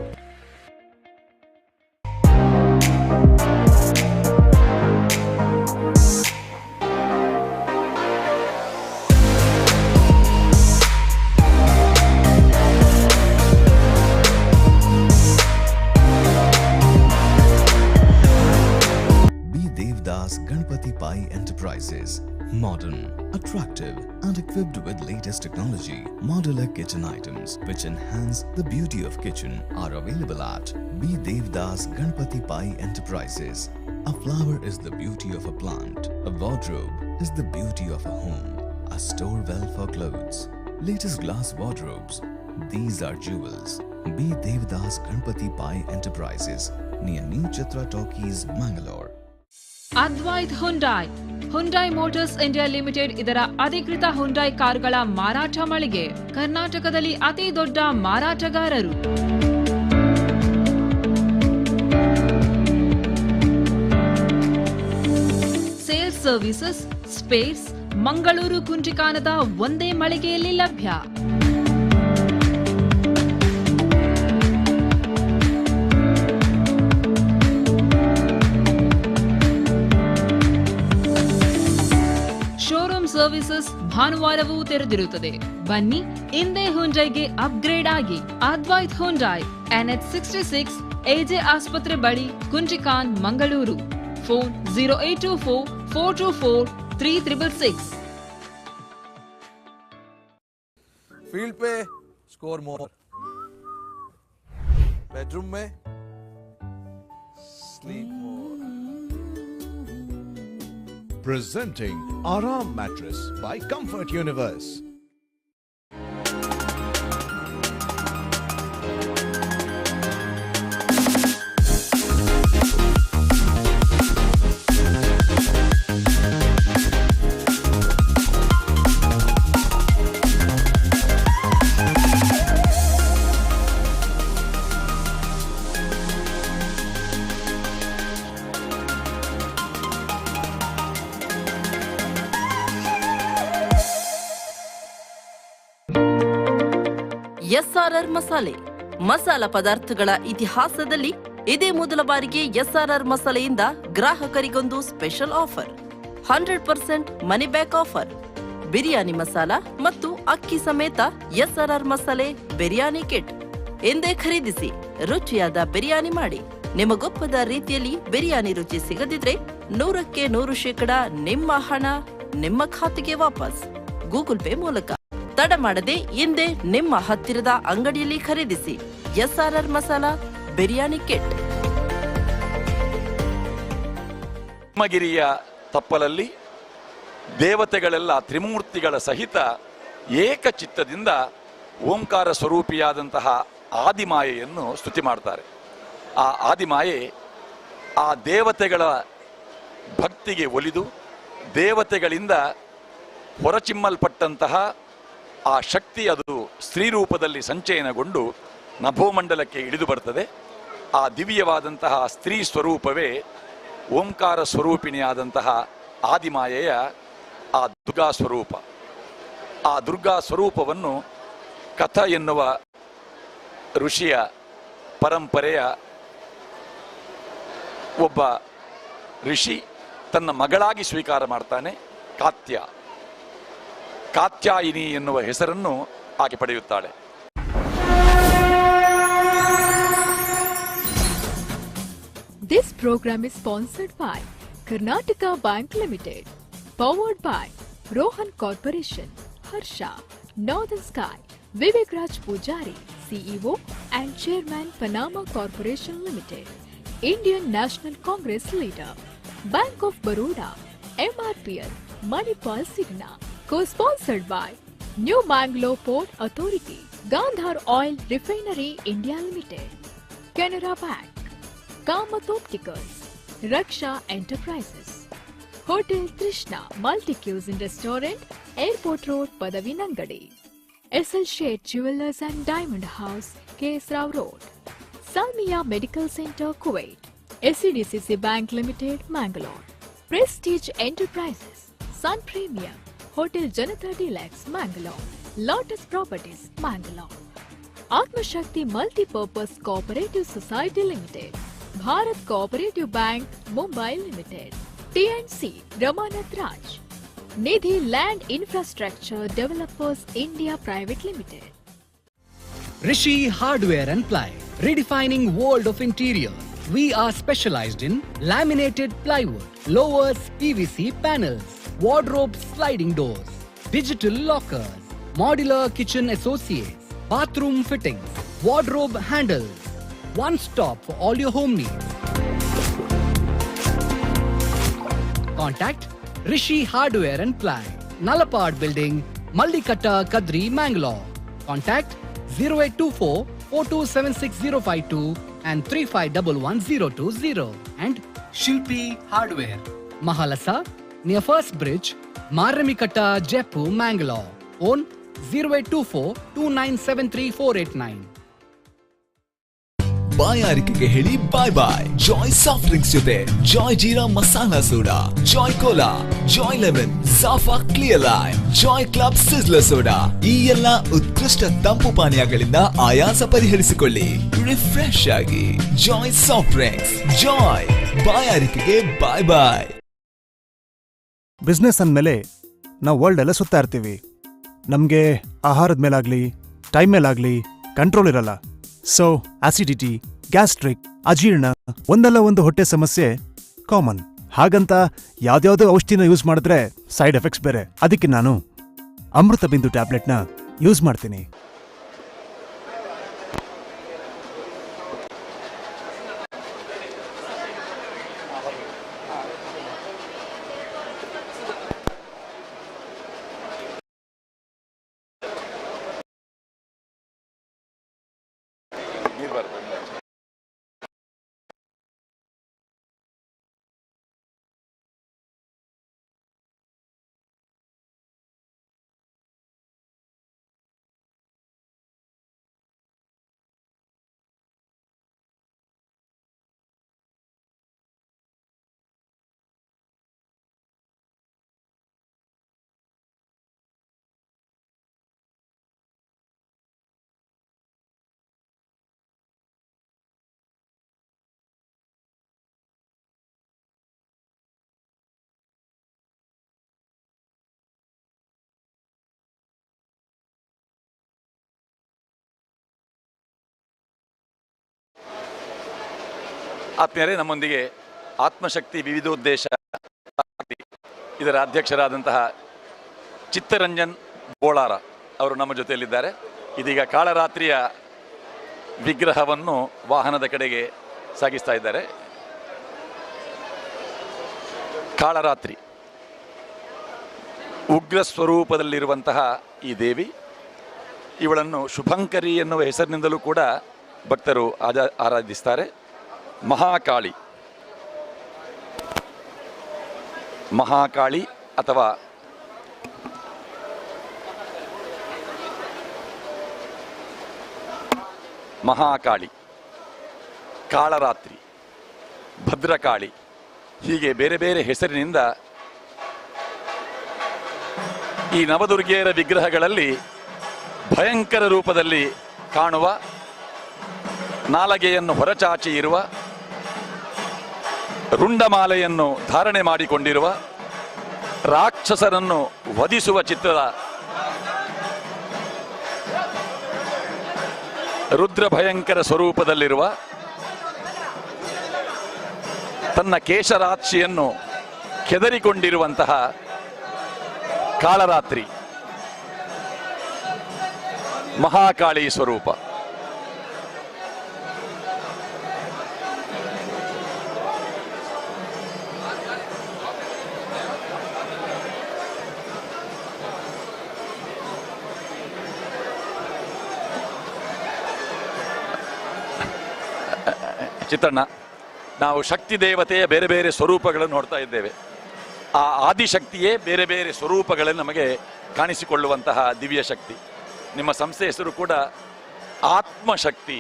Devdas Ganpati Pai Enterprises, Modern, attractive, and equipped with latest technology, modular kitchen items which enhance the beauty of kitchen are available at B. Devdas Ganpati Pai Enterprises. A flower is the beauty of a plant. A wardrobe is the beauty of a home. A store well for clothes. Latest glass wardrobes. These are jewels. B. Devdas Ganpati Pai Enterprises near New Chitra Talkies, Mangalore. Advait Hyundai. Hyundai motors India limited ಇದರ ಅಧಿಕೃತ Hyundai ಕಾರುಗಳ ಮಾರಾಟ ಮಳಿಗೆ. ಕರ್ನಾಟಕದಲ್ಲಿ ಅತಿ ದೊಡ್ಡ ಮಾರಾಟಗಾರರು. Sales services, spares Mangaluru ಕುಂಟಿಕಾನದ ಒಂದೇ ಮಳಿಗೆಯಲ್ಲಿ ಲಭ್ಯ. ಶೋರೂಮ್ ಸರ್ವಿಸಸ್ ಭಾನುವಾರವೂ ತೆರೆದಿರುತ್ತದೆ. ಬನ್ನಿ ಇಂದೇ ಹುಂಡೈಗೆ ಅಪ್ಗ್ರೇಡ್ ಆಗಿ. ಅದ್ವೈತ್ ಹುಂಡಾಯ್, NH66, ಎಜೆ ಆಸ್ಪತ್ರೆ ಬಳಿ, ಕುಂಟಿಕಾನ್, ಮಂಗಳೂರು. ಫೋನ್ 0824-424-3666. फील्ड पे स्कोर मोर, बेडरूम में sleep more. Presenting Aram Mattress by Comfort Universe. S R R Masale. Masala ಪದಾರ್ಥಗಳ ಇತಿಹಾಸದಲ್ಲಿ ಇದೇ ಮೊದಲ ಬಾರಿಗೆ ಎಸ್ಆರ್ಆರ್ ಮಸಾಲೆಯಿಂದ ಗ್ರಾಹಕರಿಗೊಂದು special offer. 100% money back offer. Biryani masala ಮತ್ತು ಅಕ್ಕಿ ಸಮೇತ ಎಸ್ಆರ್ಆರ್ ಮಸಾಲೆ ಬಿರಿಯಾನಿ ಕಿಟ್ ಎಂದೇ ಖರೀದಿಸಿ ರುಚಿಯಾದ ಬಿರಿಯಾನಿ ಮಾಡಿ. ನಿಮಗೊಪ್ಪದ ರೀತಿಯಲ್ಲಿ ಬಿರಿಯಾನಿ ರುಚಿ ಸಿಗದಿದ್ರೆ 100% ನಿಮ್ಮ ಹಣ ನಿಮ್ಮ ಖಾತೆಗೆ ವಾಪಸ್. ಗೂಗಲ್ ಪೇ ಮೂಲಕ. ತಡ ಮಾಡದೆ ಇಂದೇ ನಿಮ್ಮ ಹತ್ತಿರದ ಅಂಗಡಿಯಲ್ಲಿ ಖರೀದಿಸಿ ಎಸ್ಆರ್ಆರ್ ಮಸಾಲಾ ಬಿರಿಯಾನಿ ಕಿಟ್. ಹಿಮಗಿರಿಯ ತಪ್ಪಲಲ್ಲಿ ದೇವತೆಗಳೆಲ್ಲ ತ್ರಿಮೂರ್ತಿಗಳ ಸಹಿತ ಏಕಚಿತ್ತದಿಂದ ಓಂಕಾರ ಸ್ವರೂಪಿಯಾದಂತಹ ಆದಿಮಾಯೆಯನ್ನು ಸ್ತುತಿ ಮಾಡ್ತಾರೆ. ಆ ಆದಿಮಾಯೆ ಆ ದೇವತೆಗಳ ಭಕ್ತಿಗೆ ಒಲಿದು ದೇವತೆಗಳಿಂದ ಹೊರಚಿಮ್ಮಲ್ಪಟ್ಟಂತಹ ಆ ಶಕ್ತಿ ಅದು ಸ್ತ್ರೀ ರೂಪದಲ್ಲಿ ಸಂಚಯನಗೊಂಡು ನಭೋಮಂಡಲಕ್ಕೆ ಇಳಿದು ಬರ್ತದೆ. ಆ ದಿವ್ಯವಾದಂತಹ ಸ್ತ್ರೀ ಸ್ವರೂಪವೇ ಓಂಕಾರ ಸ್ವರೂಪಿಣಿಯಾದಂತಹ ಆದಿಮಾಯೆಯ ಆ ದುರ್ಗಾ ಸ್ವರೂಪ. ಆ ದುರ್ಗಾ ಸ್ವರೂಪವನ್ನು ಕಥ ಎನ್ನುವ ಋಷಿಯ ಪರಂಪರೆಯ ಒಬ್ಬ ಋಷಿ ತನ್ನ ಮಗಳಾಗಿ ಸ್ವೀಕಾರ ಮಾಡ್ತಾನೆ. ಕಾತ್ಯಾಯಿನಿ ಎನ್ನುವ ಹೆಸರನ್ನು ಆಕೆ ಪಡೆಯುತ್ತಾಳೆ. This program is sponsored by Karnataka Bank Limited, powered by Rohan Corporation, Harsha, Northern Sky, Vivek Raj Pujari, CEO and Chairman Panama Corporation Limited, Indian National Congress Leader, Bank of Baroda, MRPL, Manipal Signa. Co-sponsored by New Mangalore Port Authority, Gandhar Oil Refinery India Limited, Canara Bank, Kamath Opticals, Raksha Enterprises, Hotel Trishna Multi-Cuisine Restaurant, Airport Road, Padavinangadi, SL Shade Jewelers and Diamond House, KS Rao Road, Salmiya Medical Center, Kuwait, SCDCC Bank Limited, Mangalore, Prestige Enterprises, Sun Premium, Hotel Janata Deluxe, Mangalore, Lotus Properties, Mangalore, Atma Shakti Multi-Purpose Cooperative Society Limited, Bharat Cooperative Bank, Mumbai Limited, TNC Ramanath Raj, Nidhi Land Infrastructure Developers India Private Limited. Rishi Hardware and Ply, redefining world of interior. We are specialized in laminated plywood, lowers, PVC panels, wardrobe sliding doors, digital lockers, modular kitchen associates, bathroom fittings, wardrobe handles. One stop for all your home needs. Contact Rishi Hardware and Ply, Nalapad Building, Mallikatta, Kadri, Mangalore. Contact 0824 4276052 and 3511 and Shilpi Hardware, Mahalasa, near First Bridge, Maramikatta, Jaipur, Mangalore. Phone 0824 2973489. ಬಾಯಾರಿಕೆಗೆ ಹೇಳಿ bye bye Joy soft drinks ಜೊತೆ Joy jeera masala soda, Joy cola, Joy lemon, ಸಾಫಾ clear lime, Joy club sizzler soda ಈ ಎಲ್ಲ ಉತ್ಕೃಷ್ಟ ತಂಪು ಪಾನೀಯಗಳಿಂದ ಆಯಾಸ ಪರಿಹರಿಸಿಕೊಳ್ಳಿ, ರಿಫ್ರೆಶ್ ಆಗಿ. ಜಾಯ್ ಸಾಫ್ಟ್ ಡ್ರಿಂಕ್ಸ್, ಜಾಯ್ ಬಾಯಾರಿಕೆಗೆ ಬಾಯ್ ಬಾಯ್. ಬಿಸ್ನೆಸ್ ಅಂದಮೇಲೆ ನಾವು ವರ್ಲ್ಡ್ ಎಲ್ಲ ಸುತ್ತಾ ಇರ್ತೀವಿ. ನಮಗೆ ಆಹಾರದ ಮೇಲಾಗ್ಲಿ ಟೈಮ್ ಮೇಲಾಗ್ಲಿ ಕಂಟ್ರೋಲ್ ಇರಲ್ಲ. ಸೊ ಆಸಿಡಿಟಿ, ಗ್ಯಾಸ್ಟ್ರಿಕ್, ಅಜೀರ್ಣ, ಒಂದಲ್ಲ ಒಂದು ಹೊಟ್ಟೆ ಸಮಸ್ಯೆ ಕಾಮನ್. ಹಾಗಂತ ಯಾವ್ದ್ಯಾವ್ದೋ ಔಷಧಿನ ಯೂಸ್ ಮಾಡಿದ್ರೆ ಸೈಡ್ ಎಫೆಕ್ಟ್ಸ್ ಬೇರೆ. ಅದಕ್ಕೆ ನಾನು ಅಮೃತ ಬಿಂದು ಟ್ಯಾಬ್ಲೆಟ್ನ ಯೂಸ್ ಮಾಡ್ತೀನಿ. ಆತ್ಮೀಯರೇ, ನಮ್ಮೊಂದಿಗೆ ಆತ್ಮಶಕ್ತಿ ವಿವಿಧೋದ್ದೇಶ ಇದರ ಅಧ್ಯಕ್ಷರಾದಂತಹ ಚಿತ್ತರಂಜನ್ ಬೋಳಾರ ಅವರು ನಮ್ಮ ಜೊತೆಯಲ್ಲಿದ್ದಾರೆ. ಇದೀಗ ಕಾಳರಾತ್ರಿಯ ವಿಗ್ರಹವನ್ನು ವಾಹನದ ಕಡೆಗೆ ಸಾಗಿಸ್ತಾ ಇದ್ದಾರೆ. ಕಾಳರಾತ್ರಿ ಉಗ್ರ ಸ್ವರೂಪದಲ್ಲಿರುವಂತಹ ಈ ದೇವಿ, ಇವಳನ್ನು ಶುಭಂಕರಿ ಎನ್ನುವ ಹೆಸರಿನಿಂದಲೂ ಕೂಡ ಭಕ್ತರು ಆರಾಧಿಸ್ತಾರೆ. ಮಹಾಕಾಳಿ, ಮಹಾಕಾಳಿ ಅಥವಾ ಮಹಾಕಾಳಿ, ಕಾಳರಾತ್ರಿ, ಭದ್ರಕಾಳಿ, ಹೀಗೆ ಬೇರೆ ಬೇರೆ ಹೆಸರಿನಿಂದ ಈ ನವದುರ್ಗೆಯರ ವಿಗ್ರಹಗಳಲ್ಲಿ ಭಯಂಕರ ರೂಪದಲ್ಲಿ ಕಾಣುವ, ನಾಲಗೆಯನ್ನು ಹೊರಚಾಚಿ ಇರುವ, ರುಂಡಮಾಲೆಯನ್ನು ಧಾರಣೆ ಮಾಡಿಕೊಂಡಿರುವ, ರಾಕ್ಷಸರನ್ನು ವಧಿಸುವ ಚಿತ್ರದ ರುದ್ರ ಭಯಂಕರ ಸ್ವರೂಪದಲ್ಲಿರುವ, ತನ್ನ ಕೇಶರಾಶಿಯನ್ನು ಕೆದರಿಕೊಂಡಿರುವಂತಹ ಕಾಳರಾತ್ರಿ ಮಹಾಕಾಳಿ ಸ್ವರೂಪ. ಚಿತ್ತಣ್ಣ, ನಾವು ಶಕ್ತಿ ದೇವತೆಯ ಬೇರೆ ಬೇರೆ ಸ್ವರೂಪಗಳನ್ನು ನೋಡ್ತಾ ಇದ್ದೇವೆ. ಆ ಆದಿಶಕ್ತಿಯೇ ಬೇರೆ ಬೇರೆ ಸ್ವರೂಪಗಳಲ್ಲಿ ನಮಗೆ ಕಾಣಿಸಿಕೊಳ್ಳುವಂತಹ ದಿವ್ಯ ಶಕ್ತಿ. ನಿಮ್ಮ ಸಂಸ್ಥೆ ಹೆಸರು ಕೂಡ ಆತ್ಮಶಕ್ತಿ.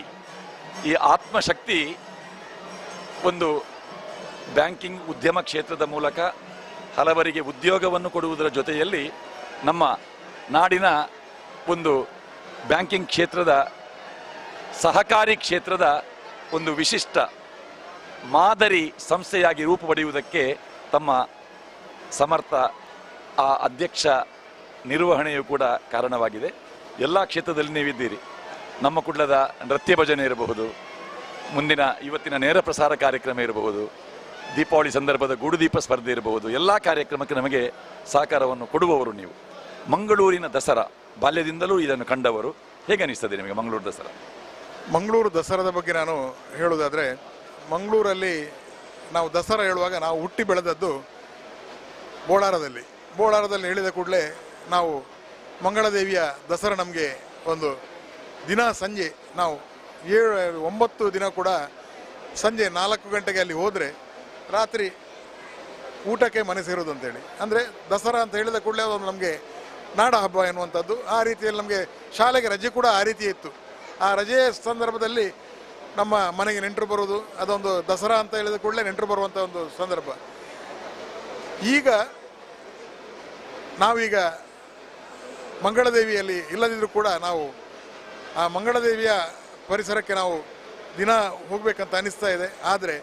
ಈ ಆತ್ಮಶಕ್ತಿ ಒಂದು ಬ್ಯಾಂಕಿಂಗ್ ಉದ್ಯಮ ಕ್ಷೇತ್ರದ ಮೂಲಕ ಹಲವರಿಗೆ ಉದ್ಯೋಗವನ್ನು ಕೊಡುವುದರ ಜೊತೆಯಲ್ಲಿ ನಮ್ಮ ನಾಡಿನ ಒಂದು ಬ್ಯಾಂಕಿಂಗ್ ಕ್ಷೇತ್ರದ, ಸಹಕಾರಿ ಕ್ಷೇತ್ರದ ಒಂದು ವಿಶಿಷ್ಟ ಮಾದರಿ ಸಂಸ್ಥೆಯಾಗಿ ರೂಪು ಪಡೆಯುವುದಕ್ಕೆ ತಮ್ಮ ಸಮರ್ಥ ಆ ಅಧ್ಯಕ್ಷ ನಿರ್ವಹಣೆಯು ಕೂಡ ಕಾರಣವಾಗಿದೆ. ಎಲ್ಲ ಕ್ಷೇತ್ರದಲ್ಲಿ ನೀವಿದ್ದೀರಿ. ನಮ್ಮ ಕುಡ್ಲದ ನೃತ್ಯ ಭಜನೆ ಇರಬಹುದು, ಮುಂದಿನ ಇವತ್ತಿನ ನೇರ ಪ್ರಸಾರ ಕಾರ್ಯಕ್ರಮ ಇರಬಹುದು, ದೀಪಾವಳಿ ಸಂದರ್ಭದ ಗೂಡುದೀಪ ಸ್ಪರ್ಧೆ ಇರಬಹುದು, ಎಲ್ಲ ಕಾರ್ಯಕ್ರಮಕ್ಕೆ ನಮಗೆ ಸಹಕಾರವನ್ನು ಕೊಡುವವರು ನೀವು. ಮಂಗಳೂರಿನ ದಸರಾ ಬಾಲ್ಯದಿಂದಲೂ ಇದನ್ನು ಕಂಡವರು, ಹೇಗೆ ಅನಿಸ್ತದೆ ನಿಮಗೆ ಮಂಗಳೂರು ದಸರಾ? ಮಂಗಳೂರು ದಸರಾದ ಬಗ್ಗೆ ನಾನು ಹೇಳೋದಾದರೆ, ಮಂಗಳೂರಲ್ಲಿ ನಾವು ದಸರಾ ಹೇಳುವಾಗ ನಾವು ಹುಟ್ಟಿ ಬೆಳೆದದ್ದು ಬೋಳಾರದಲ್ಲಿ ಹೇಳಿದ ಕೂಡಲೇ ನಾವು ಮಂಗಳದೇವಿಯ ದಸರಾ ನಮಗೆ ಒಂದು ದಿನ ಸಂಜೆ ನಾವು 9 ದಿನ ಕೂಡ ಸಂಜೆ 4 ಗಂಟೆಗೆ ಅಲ್ಲಿ ಹೋದರೆ ರಾತ್ರಿ ಊಟಕ್ಕೆ ಮನೆ ಸೇರೋದು ಅಂತೇಳಿ. ಅಂದರೆ ದಸರಾ ಅಂತ ಹೇಳಿದ ಕೂಡಲೇ ಅದೊಂದು ನಮಗೆ ನಾಡ ಹಬ್ಬ ಎನ್ನುವಂಥದ್ದು. ಆ ರೀತಿಯಲ್ಲಿ ನಮಗೆ ಶಾಲೆಗೆ ರಜೆ ಕೂಡ ಆ ರೀತಿ ಇತ್ತು. ಆ ರಜೆಯ ಸಂದರ್ಭದಲ್ಲಿ ನಮ್ಮ ಮನೆಗೆ ನೆಂಟರು ಬರೋದು, ಅದೊಂದು ದಸರಾ ಅಂತ ಹೇಳಿದ ಕೂಡಲೇ ನೆಂಟರು ಬರುವಂಥ ಒಂದು ಸಂದರ್ಭ. ಈಗ ನಾವೀಗ ಮಂಗಳದೇವಿಯಲ್ಲಿ ಇಲ್ಲದಿದ್ದರೂ ಕೂಡ ನಾವು ಆ ಮಂಗಳದೇವಿಯ ಪರಿಸರಕ್ಕೆ ನಾವು ದಿನ ಹೋಗಬೇಕಂತ ಅನಿಸ್ತಾ ಇದೆ. ಆದರೆ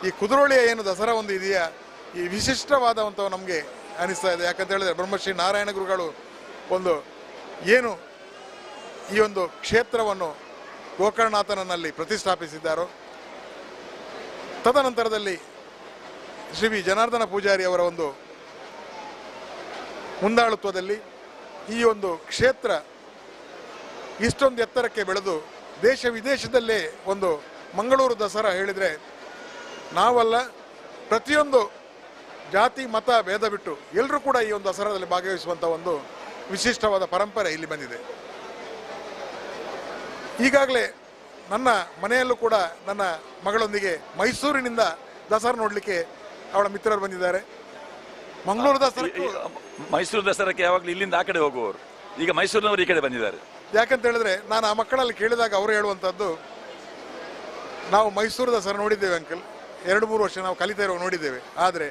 ಈ ಕುದ್ರೋಳಿಯ ಏನು ದಸರಾ ಒಂದು ಇದೆಯಾ, ಈ ವಿಶಿಷ್ಟವಾದಂಥವು ನಮಗೆ ಅನಿಸ್ತಾ ಇದೆ. ಯಾಕಂತ ಹೇಳಿದ್ರೆ ಬ್ರಹ್ಮಶ್ರೀ ನಾರಾಯಣ ಗುರುಗಳು ಒಂದು ಏನು ಈ ಒಂದು ಕ್ಷೇತ್ರವನ್ನು ಗೋಕರ್ಣನಾಥನಲ್ಲಿ ಪ್ರತಿಷ್ಠಾಪಿಸಿದ್ದಾರೋ, ತದನಂತರದಲ್ಲಿ ಶ್ರೀ ವಿ ಜನಾರ್ದನ ಪೂಜಾರಿ ಅವರ ಒಂದು ಮುಂದಾಳುತ್ವದಲ್ಲಿ ಈ ಒಂದು ಕ್ಷೇತ್ರ ಇಷ್ಟೊಂದು ಎತ್ತರಕ್ಕೆ ಬೆಳೆದು ದೇಶ ವಿದೇಶದಲ್ಲೇ ಒಂದು ಮಂಗಳೂರು ದಸರಾ ಹೇಳಿದರೆ ನಾವಲ್ಲ, ಪ್ರತಿಯೊಂದು ಜಾತಿ ಮತ ಭೇದ ಬಿಟ್ಟು ಎಲ್ಲರೂ ಕೂಡ ಈ ಒಂದು ದಸರಾದಲ್ಲಿ ಭಾಗವಹಿಸುವಂಥ ಒಂದು ವಿಶಿಷ್ಟವಾದ ಪರಂಪರೆ ಇಲ್ಲಿ ಬಂದಿದೆ. ಈಗಾಗಲೇ ನನ್ನ ಮನೆಯಲ್ಲೂ ಕೂಡ ನನ್ನ ಮಗಳೊಂದಿಗೆ ಮೈಸೂರಿನಿಂದ ದಸರಾ ನೋಡಲಿಕ್ಕೆ ಅವಳ ಮಿತ್ರರು ಬಂದಿದ್ದಾರೆ. ಮಂಗಳೂರು ದಸರಾಕ್ಕೆ ಮೈಸೂರು ದಸರಾಕ್ಕೆ ಯಾವಾಗಲೂ ಇಲ್ಲಿಂದ ಆ ಕಡೆ ಹೋಗುವವರು, ಈಗ ಮೈಸೂರಿನವರು ಈ ಕಡೆ ಬಂದಿದ್ದಾರೆ. ಯಾಕಂತ ಹೇಳಿದ್ರೆ ನಾನು ಆ ಮಕ್ಕಳಲ್ಲಿ ಕೇಳಿದಾಗ ಅವರು ಹೇಳುವಂಥದ್ದು, ನಾವು ಮೈಸೂರು ದಸರಾ ನೋಡಿದ್ದೇವೆ ಅಂಕಲ್, 2-3 ವರ್ಷ ನಾವು ಕಲಿತಾ ಇರೋ ನೋಡಿದ್ದೇವೆ. ಆದರೆ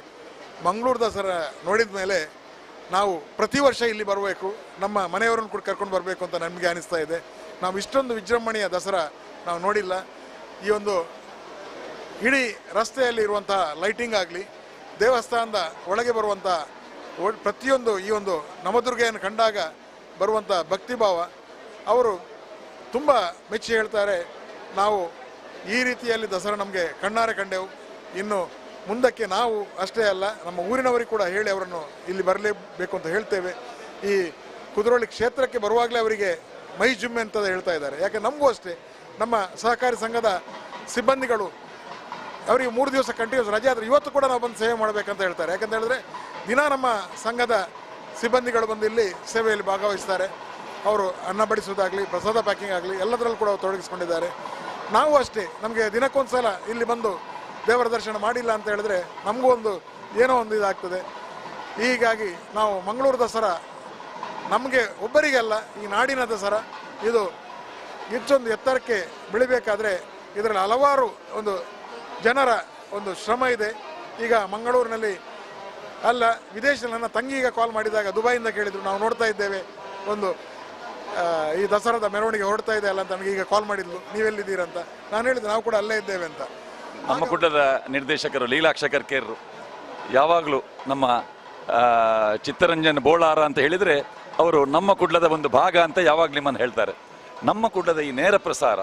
ಮಂಗಳೂರು ದಸರಾ ನೋಡಿದ ಮೇಲೆ ನಾವು ಪ್ರತಿ ವರ್ಷ ಇಲ್ಲಿ ಬರಬೇಕು, ನಮ್ಮ ಮನೆಯವರನ್ನು ಕೂಡ ಕರ್ಕೊಂಡು ಬರಬೇಕು ಅಂತ ನಮಗೆ ಅನಿಸ್ತಾ ಇದೆ. ನಾವು ಇಷ್ಟೊಂದು ವಿಜೃಂಭಣೆಯ ದಸರಾ ನಾವು ನೋಡಿಲ್ಲ. ಈ ಒಂದು ಇಡೀ ರಸ್ತೆಯಲ್ಲಿ ಇರುವಂಥ ಲೈಟಿಂಗ್ ಆಗಲಿ, ದೇವಸ್ಥಾನದ ಒಳಗೆ ಬರುವಂಥ ಪ್ರತಿಯೊಂದು ಈ ಒಂದು ನವದುರ್ಗೆಯನ್ನು ಕಂಡಾಗ ಬರುವಂಥ ಭಕ್ತಿಭಾವ, ಅವರು ತುಂಬ ಮೆಚ್ಚಿ ಹೇಳ್ತಾರೆ. ನಾವು ಈ ರೀತಿಯಲ್ಲಿ ದಸರಾ ನಮಗೆ ಕಣ್ಣಾರೆ ಕಂಡೆವು. ಇನ್ನು ಮುಂದಕ್ಕೆ ನಾವು ಅಷ್ಟೇ ಅಲ್ಲ, ನಮ್ಮ ಊರಿನವರಿಗೆ ಕೂಡ ಹೇಳಿ ಅವರನ್ನು ಇಲ್ಲಿ ಬರಲೇಬೇಕು ಅಂತ ಹೇಳ್ತೇವೆ. ಈ ಕುದ್ರೋಳಿ ಕ್ಷೇತ್ರಕ್ಕೆ ಬರುವಾಗಲೇ ಅವರಿಗೆ ಮೈ ಜುಮ್ಮೆ ಅಂತ ಹೇಳ್ತಾ ಇದ್ದಾರೆ. ಯಾಕೆ ನಮಗೂ ಅಷ್ಟೇ, ನಮ್ಮ ಸಹಕಾರಿ ಸಂಘದ ಸಿಬ್ಬಂದಿಗಳು ಅವರಿಗೆ 3 ದಿವಸ ಕಂಟಿನ್ಯೂಸ್ ರಜೆ ಆದರೆ ಇವತ್ತು ಕೂಡ ನಾವು ಬಂದು ಸೇವೆ ಮಾಡಬೇಕಂತ ಹೇಳ್ತಾರೆ. ಯಾಕಂತ ಹೇಳಿದ್ರೆ ದಿನ ನಮ್ಮ ಸಂಘದ ಸಿಬ್ಬಂದಿಗಳು ಬಂದು ಇಲ್ಲಿ ಸೇವೆಯಲ್ಲಿ ಭಾಗವಹಿಸ್ತಾರೆ. ಅವರು ಅನ್ನ ಬಡಿಸೋದಾಗಲಿ, ಪ್ರಸಾದ ಪ್ಯಾಕಿಂಗ್ ಆಗಲಿ ಎಲ್ಲದರಲ್ಲೂ ಕೂಡ ತೊಡಗಿಸ್ಕೊಂಡಿದ್ದಾರೆ. ನಾವು ಅಷ್ಟೇ, ನಮಗೆ ದಿನಕ್ಕೊಂದು ಸಲ ಇಲ್ಲಿ ಬಂದು ದೇವರ ದರ್ಶನ ಮಾಡಿಲ್ಲ ಅಂತ ಹೇಳಿದ್ರೆ ನಮಗೂ ಒಂದು ಏನೋ ಒಂದು ಇದಾಗ್ತದೆ. ಹೀಗಾಗಿ ನಾವು ಮಂಗಳೂರು ದಸರಾ ನಮಗೆ ಒಬ್ಬರಿಗೆಲ್ಲ, ಈ ನಾಡಿನ ದಸರಾ ಇದು ಹೆಚ್ಚೊಂದು ಎತ್ತರಕ್ಕೆ ಬೆಳಿಬೇಕಾದ್ರೆ ಇದರಲ್ಲಿ ಹಲವಾರು ಒಂದು ಜನರ ಒಂದು ಶ್ರಮ ಇದೆ. ಈಗ ಮಂಗಳೂರಿನಲ್ಲಿ ಅಲ್ಲ, ವಿದೇಶದಲ್ಲಿ ನನ್ನ ತಂಗಿ ಈಗ ಕಾಲ್ ಮಾಡಿದಾಗ ದುಬೈಯಿಂದ ಕೇಳಿದ್ರು, ನಾವು ನೋಡ್ತಾ ಇದ್ದೇವೆ ಒಂದು ಈ ದಸರಾದ ಮೆರವಣಿಗೆ ಹೊರಡ್ತಾ ಇದೆ ಅಲ್ಲ ಅಂತ ನಮಗೆ ಈಗ ಕಾಲ್ ಮಾಡಿದ್ಲು, ನೀವೆಲ್ಲಿದ್ದೀರಂತ. ನಾನು ಹೇಳಿದೆ ನಾವು ಕೂಡ ಅಲ್ಲೇ ಇದ್ದೇವೆ ಅಂತ. ನಮ್ಮ ಕುಟದ ನಿರ್ದೇಶಕರು ಲೀಲಾಕ್ಷ ಕರ್ಕೇರ್ರು ಯಾವಾಗಲೂ ನಮ್ಮ ಚಿತ್ತರಂಜನ್ ಬೋಳಾರ ಅಂತ ಹೇಳಿದರೆ ಅವರು ನಮ್ಮ ಕುಡ್ಲದ ಒಂದು ಭಾಗ ಅಂತ ಯಾವಾಗಲೂ ನಿಮ್ಮನ್ನು ಹೇಳ್ತಾರೆ. ನಮ್ಮ ಕುಡ್ಲದ ಈ ನೇರ ಪ್ರಸಾರ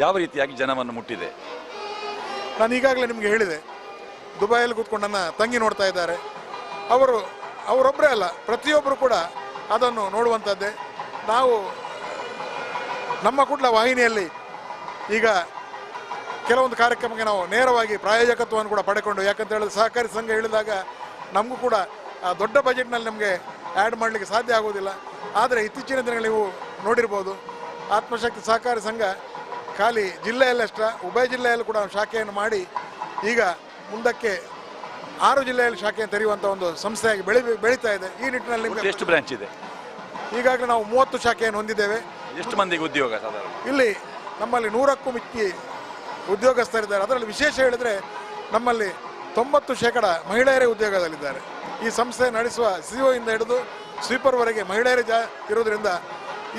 ಯಾವ ರೀತಿಯಾಗಿ ಜನವನ್ನು ಮುಟ್ಟಿದೆ? ನಾನು ಈಗಾಗಲೇ ನಿಮಗೆ ಹೇಳಿದೆ, ದುಬೈಯಲ್ಲಿ ಕೂತ್ಕೊಂಡು ನನ್ನ ತಂಗಿ ನೋಡ್ತಾ ಇದ್ದಾರೆ. ಅವರೊಬ್ಬರೇ ಅಲ್ಲ, ಪ್ರತಿಯೊಬ್ಬರು ಕೂಡ ಅದನ್ನು ನೋಡುವಂಥದ್ದೇ. ನಾವು ನಮ್ಮ ಕುಡ್ಲ ವಾಹಿನಿಯಲ್ಲಿ ಈಗ ಕೆಲವೊಂದು ಕಾರ್ಯಕ್ರಮಕ್ಕೆ ನಾವು ನೇರವಾಗಿ ಪ್ರಾಯೋಜಕತ್ವವನ್ನು ಕೂಡ ಪಡೆಕೊಂಡು, ಯಾಕಂತ ಹೇಳಿದ್ರೆ ಸಹಕಾರಿ ಸಂಘ ಹೇಳಿದಾಗ ನಮಗೂ ಕೂಡ ಆ ದೊಡ್ಡ ಬಜೆಟ್ನಲ್ಲಿ ನಮಗೆ ಆ್ಯಡ್ ಮಾಡಲಿಕ್ಕೆ ಸಾಧ್ಯ ಆಗೋದಿಲ್ಲ. ಆದರೆ ಇತ್ತೀಚಿನ ದಿನಗಳಲ್ಲಿ ನೀವು ನೋಡಿರ್ಬೋದು, ಆತ್ಮಶಕ್ತಿ ಸಹಕಾರಿ ಸಂಘ ಖಾಲಿ ಜಿಲ್ಲೆಯಲ್ಲಷ್ಟ ಉಭಯ ಜಿಲ್ಲೆಯಲ್ಲೂ ಕೂಡ ಶಾಖೆಯನ್ನು ಮಾಡಿ ಈಗ ಮುಂದಕ್ಕೆ 6 ಜಿಲ್ಲೆಯಲ್ಲಿ ಶಾಖೆಯನ್ನು ತೆರೆಯುವಂಥ ಒಂದು ಸಂಸ್ಥೆಯಾಗಿ ಬೆಳೀತಾ ಇದೆ. ಈ ನಿಟ್ಟಿನಲ್ಲಿ ಎಷ್ಟು ಬ್ರಾಂಚ್ ಇದೆ? ಈಗಾಗಲೇ ನಾವು 30 ಶಾಖೆಯನ್ನು ಹೊಂದಿದ್ದೇವೆ. ಎಷ್ಟು ಮಂದಿಗೆ ಉದ್ಯೋಗ? ಇಲ್ಲಿ ನಮ್ಮಲ್ಲಿ 100ಕ್ಕೂ ಮಿಕ್ಕಿ ಉದ್ಯೋಗಸ್ಥರಿದ್ದಾರೆ. ಅದರಲ್ಲಿ ವಿಶೇಷ ಹೇಳಿದರೆ ನಮ್ಮಲ್ಲಿ 90% ಮಹಿಳೆಯರೇ ಉದ್ಯೋಗದಲ್ಲಿದ್ದಾರೆ. ಈ ಸಂಸ್ಥೆ ನಡೆಸುವ CEO ಇಂದ ಹಿಡಿದು ಸ್ವೀಪರ್ವರೆಗೆ ಮಹಿಳೆಯರೇ ಇರೋದ್ರಿಂದ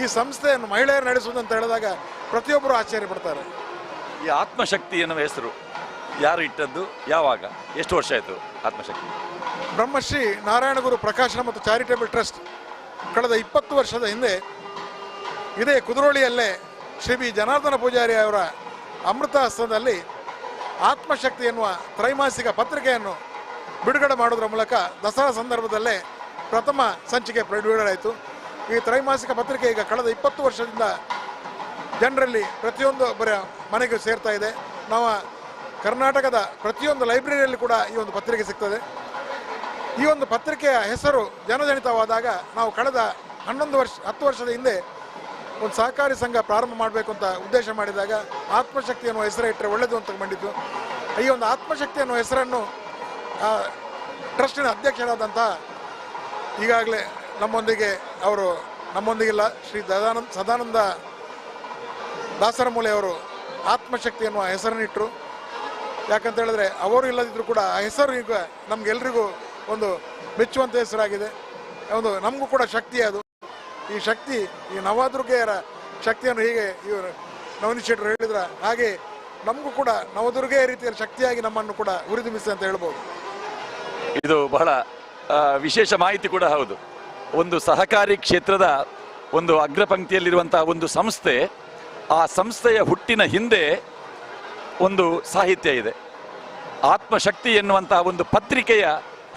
ಈ ಸಂಸ್ಥೆಯನ್ನು ಮಹಿಳೆಯರು ನಡೆಸುವುದಂತ ಹೇಳಿದಾಗ ಪ್ರತಿಯೊಬ್ಬರು ಆಶ್ಚರ್ಯ ಪಡ್ತಾರೆ. ಈ ಆತ್ಮಶಕ್ತಿ ಎನ್ನುವ ಹೆಸರು ಯಾರು ಇಟ್ಟದ್ದು, ಯಾವಾಗ, ಎಷ್ಟು ವರ್ಷ ಆಯಿತು ಆತ್ಮಶಕ್ತಿ? ಬ್ರಹ್ಮಶ್ರೀ ನಾರಾಯಣ ಗುರು ಪ್ರಕಾಶನ ಮತ್ತು ಚಾರಿಟೇಬಲ್ ಟ್ರಸ್ಟ್ ಕಳೆದ 20 ವರ್ಷದ ಹಿಂದೆ ಇದೇ ಕುದ್ರೋಳಿಯಲ್ಲೇ ಶ್ರೀ ವಿ ಜನಾರ್ದನ ಪೂಜಾರಿ ಅವರ ಅಮೃತ ಹಸ್ತದಲ್ಲಿ ಆತ್ಮಶಕ್ತಿ ಎನ್ನುವ ತ್ರೈಮಾಸಿಕ ಪತ್ರಿಕೆಯನ್ನು ಬಿಡುಗಡೆ ಮಾಡೋದ್ರ ಮೂಲಕ ದಸರಾ ಸಂದರ್ಭದಲ್ಲೇ ಪ್ರಥಮ ಸಂಚಿಕೆ ಬಿಡುಗಡೆಯಾಯಿತು. ಈ ತ್ರೈಮಾಸಿಕ ಪತ್ರಿಕೆ ಈಗ ಕಳೆದ 20 ವರ್ಷದಿಂದ ಜನರಲ್ಲಿ ಪ್ರತಿಯೊಂದು ಮನೆಗೂ ಸೇರ್ತಾ ಇದೆ. ನಾವು ಕರ್ನಾಟಕದ ಪ್ರತಿಯೊಂದು ಲೈಬ್ರರಿಯಲ್ಲಿ ಕೂಡ ಈ ಒಂದು ಪತ್ರಿಕೆ ಸಿಗ್ತದೆ. ಈ ಒಂದು ಪತ್ರಿಕೆಯ ಹೆಸರು ಜನಜನಿತವಾದಾಗ ನಾವು ಕಳೆದ 10 ವರ್ಷದ ಹಿಂದೆ ಒಂದು ಸಹಕಾರಿ ಸಂಘ ಪ್ರಾರಂಭ ಮಾಡಬೇಕು ಅಂತ ಉದ್ದೇಶ ಮಾಡಿದಾಗ ಆತ್ಮಶಕ್ತಿ ಅನ್ನುವ ಹೆಸರು ಇಟ್ಟರೆ ಒಳ್ಳೆಯದು ಅಂತ ಬಂದಿತ್ತು. ಈ ಒಂದು ಆತ್ಮಶಕ್ತಿ ಅನ್ನುವ ಹೆಸರನ್ನು ಟ್ರಸ್ಟಿನ ಅಧ್ಯಕ್ಷರಾದಂಥ ಈಗಾಗಲೇ ನಮ್ಮೊಂದಿಗಿಲ್ಲ ಶ್ರೀ ಸದಾನಂದ ದಾಸರಮೂಲೆ ಅವರು ಆತ್ಮಶಕ್ತಿ ಎನ್ನುವ ಹೆಸರನ್ನಿಟ್ಟರು. ಯಾಕಂತ ಹೇಳಿದ್ರೆ ಅವರು ಇಲ್ಲದಿದ್ದರೂ ಕೂಡ ಆ ಹೆಸರು ಈಗ ನಮಗೆಲ್ರಿಗೂ ಒಂದು ಮೆಚ್ಚುವಂಥ ಹೆಸರಾಗಿದೆ. ಒಂದು ನಮಗೂ ಕೂಡ ಶಕ್ತಿ ಅದು. ಈ ಶಕ್ತಿ ಈ ನವದುರ್ಗೆಯರ ಶಕ್ತಿಯನ್ನು ಹೀಗೆ ಇವರು ನವನೀತ್ ಶೆಟ್ಟರು ಹೇಳಿದ್ರ ಹಾಗೆ ನಮಗೂ ಕೂಡ ನವದುರ್ಗೆಯ ರೀತಿಯ ಶಕ್ತಿಯಾಗಿ ನಮ್ಮನ್ನು ಕೂಡ ಉರಿದುಂಬಿಸಿ ಅಂತ ಹೇಳ್ಬೋದು. ಇದು ಬಹಳ ವಿಶೇಷ ಮಾಹಿತಿ ಕೂಡ ಹೌದು. ಒಂದು ಸಹಕಾರಿ ಕ್ಷೇತ್ರದ ಒಂದು ಅಗ್ರಪಂಕ್ತಿಯಲ್ಲಿರುವಂತಹ ಒಂದು ಸಂಸ್ಥೆ, ಆ ಸಂಸ್ಥೆಯ ಹುಟ್ಟಿನ ಹಿಂದೆ ಒಂದು ಸಾಹಿತ್ಯ ಇದೆ. ಆತ್ಮಶಕ್ತಿ ಎನ್ನುವಂತಹ ಒಂದು ಪತ್ರಿಕೆಯ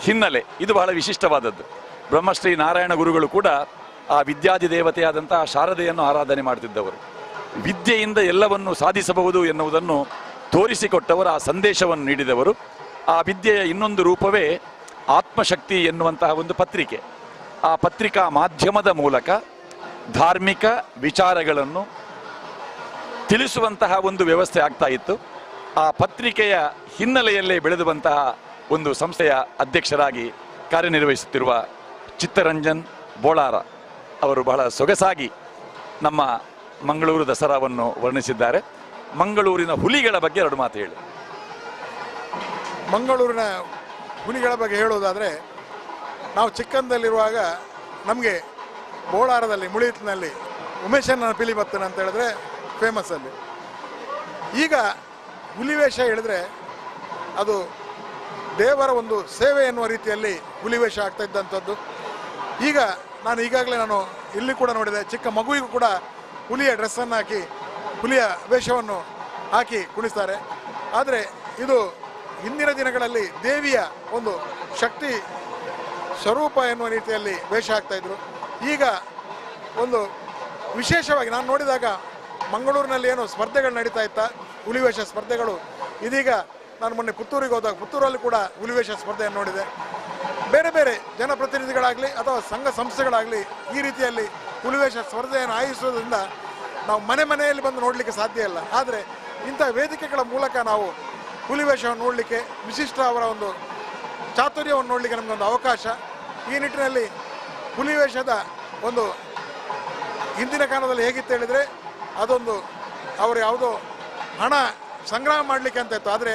ಹಿನ್ನೆಲೆ ಇದು ಬಹಳ ವಿಶಿಷ್ಟವಾದದ್ದು. ಬ್ರಹ್ಮಶ್ರೀ ನಾರಾಯಣ ಗುರುಗಳು ಕೂಡ ಆ ವಿದ್ಯಾದಿ ದೇವತೆಯಾದಂತಹ ಶಾರದೆಯನ್ನು ಆರಾಧನೆ ಮಾಡುತ್ತಿದ್ದವರು. ವಿದ್ಯೆಯಿಂದ ಎಲ್ಲವನ್ನು ಸಾಧಿಸಬಹುದು ಎನ್ನುವುದನ್ನು ತೋರಿಸಿಕೊಟ್ಟವರು, ಆ ಸಂದೇಶವನ್ನು ನೀಡಿದವರು. ಆ ವಿದ್ಯೆಯ ಇನ್ನೊಂದು ರೂಪವೇ ಆತ್ಮಶಕ್ತಿ ಎನ್ನುವಂತಹ ಒಂದು ಪತ್ರಿಕೆ. ಆ ಪತ್ರಿಕಾ ಮಾಧ್ಯಮದ ಮೂಲಕ ಧಾರ್ಮಿಕ ವಿಚಾರಗಳನ್ನು ತಿಳಿಸುವಂತಹ ಒಂದು ವ್ಯವಸ್ಥೆ ಆಗ್ತಾ ಇತ್ತು. ಆ ಪತ್ರಿಕೆಯ ಹಿನ್ನೆಲೆಯಲ್ಲೇ ಬೆಳೆದುವಂತಹ ಒಂದು ಸಂಸ್ಥೆಯ ಅಧ್ಯಕ್ಷರಾಗಿ ಕಾರ್ಯನಿರ್ವಹಿಸುತ್ತಿರುವ ಚಿತ್ತರಂಜನ್ ಬೋಳಾರ ಅವರು ಬಹಳ ಸೊಗಸಾಗಿ ನಮ್ಮ ಮಂಗಳೂರು ದಸರಾವನ್ನು ವರ್ಣಿಸಿದ್ದಾರೆ. ಮಂಗಳೂರಿನ ಹುಲಿಗಳ ಬಗ್ಗೆ 2 ಮಾತು ಹೇಳಿ. ಮಂಗಳೂರಿನ ಹುಲಿಗಳ ಬಗ್ಗೆ ಹೇಳೋದಾದರೆ, ನಾವು ಚಿಕ್ಕಂದಲ್ಲಿರುವಾಗ ನಮಗೆ ಬೋಳಾರದಲ್ಲಿ ಮುಳಿತಿನಲ್ಲಿ ಉಮೇಶನ ಪಿಲಿಮತ್ತನ ಅಂತ ಹೇಳಿದ್ರೆ ಫೇಮಸ್ ಅಲ್ಲಿ. ಈಗ ಹುಲಿವೇಷ ಹೇಳಿದ್ರೆ ಅದು ದೇವರ ಒಂದು ಸೇವೆ ಎನ್ನುವ ರೀತಿಯಲ್ಲಿ ಹುಲಿವೇಷ ಆಗ್ತಾ ಇದ್ದಂಥದ್ದು. ಈಗ ನಾನು ಇಲ್ಲಿ ಕೂಡ ನೋಡಿದೆ, ಚಿಕ್ಕ ಮಗುವಿಗೂ ಕೂಡ ಹುಲಿಯ ಡ್ರೆಸ್ಸನ್ನು ಹಾಕಿ ಹುಲಿಯ ವೇಷವನ್ನು ಹಾಕಿ ಕುಣಿಸ್ತಾರೆ. ಆದರೆ ಇದು ಹಿಂದಿನ ದಿನಗಳಲ್ಲಿ ದೇವಿಯ ಒಂದು ಶಕ್ತಿ ಸ್ವರೂಪ ಎನ್ನುವ ರೀತಿಯಲ್ಲಿ ವೇಷ ಆಗ್ತಾಯಿದ್ರು. ಈಗ ಒಂದು ವಿಶೇಷವಾಗಿ ನಾನು ನೋಡಿದಾಗ ಮಂಗಳೂರಿನಲ್ಲಿ ಏನು ಸ್ಪರ್ಧೆಗಳು ನಡೀತಾ ಇತ್ತ, ಹುಲಿವೇಷ ಸ್ಪರ್ಧೆಗಳು, ಇದೀಗ ನಾನು ಮೊನ್ನೆ ಪುತ್ತೂರಿಗೆ ಹೋದಾಗ ಪುತ್ತೂರಲ್ಲಿ ಕೂಡ ಹುಲಿವೇಷ ಸ್ಪರ್ಧೆಯನ್ನು ನೋಡಿದೆ. ಬೇರೆ ಬೇರೆ ಜನಪ್ರತಿನಿಧಿಗಳಾಗಲಿ ಅಥವಾ ಸಂಘ ಸಂಸ್ಥೆಗಳಾಗಲಿ ಈ ರೀತಿಯಲ್ಲಿ ಹುಲಿವೇಷ ಸ್ಪರ್ಧೆಯನ್ನು ಆಯೋಜಿಸೋದ್ರಿಂದ ನಾವು ಮನೆಯಲ್ಲಿ ಬಂದು ನೋಡಲಿಕ್ಕೆ ಸಾಧ್ಯ ಇಲ್ಲ. ಆದರೆ ಇಂಥ ವೇದಿಕೆಗಳ ಮೂಲಕ ನಾವು ಹುಲಿವೇಷವನ್ನು ನೋಡಲಿಕ್ಕೆ, ವಿಶಿಷ್ಟ ಅವರ ಒಂದು ಚಾತುರ್ಯವನ್ನು ನೋಡಲಿಕ್ಕೆ ನಮಗೊಂದು ಅವಕಾಶ. ಈ ನಿಟ್ಟಿನಲ್ಲಿ ಹುಲಿವೇಷದ ಒಂದು ಹಿಂದಿನ ಕಾಲದಲ್ಲಿ ಹೇಗಿತ್ತು ಹೇಳಿದರೆ, ಅದೊಂದು ಅವರು ಯಾವುದೋ ಹಣ ಸಂಗ್ರಹ ಮಾಡಲಿಕ್ಕೆ ಅಂತ ಇತ್ತು. ಆದರೆ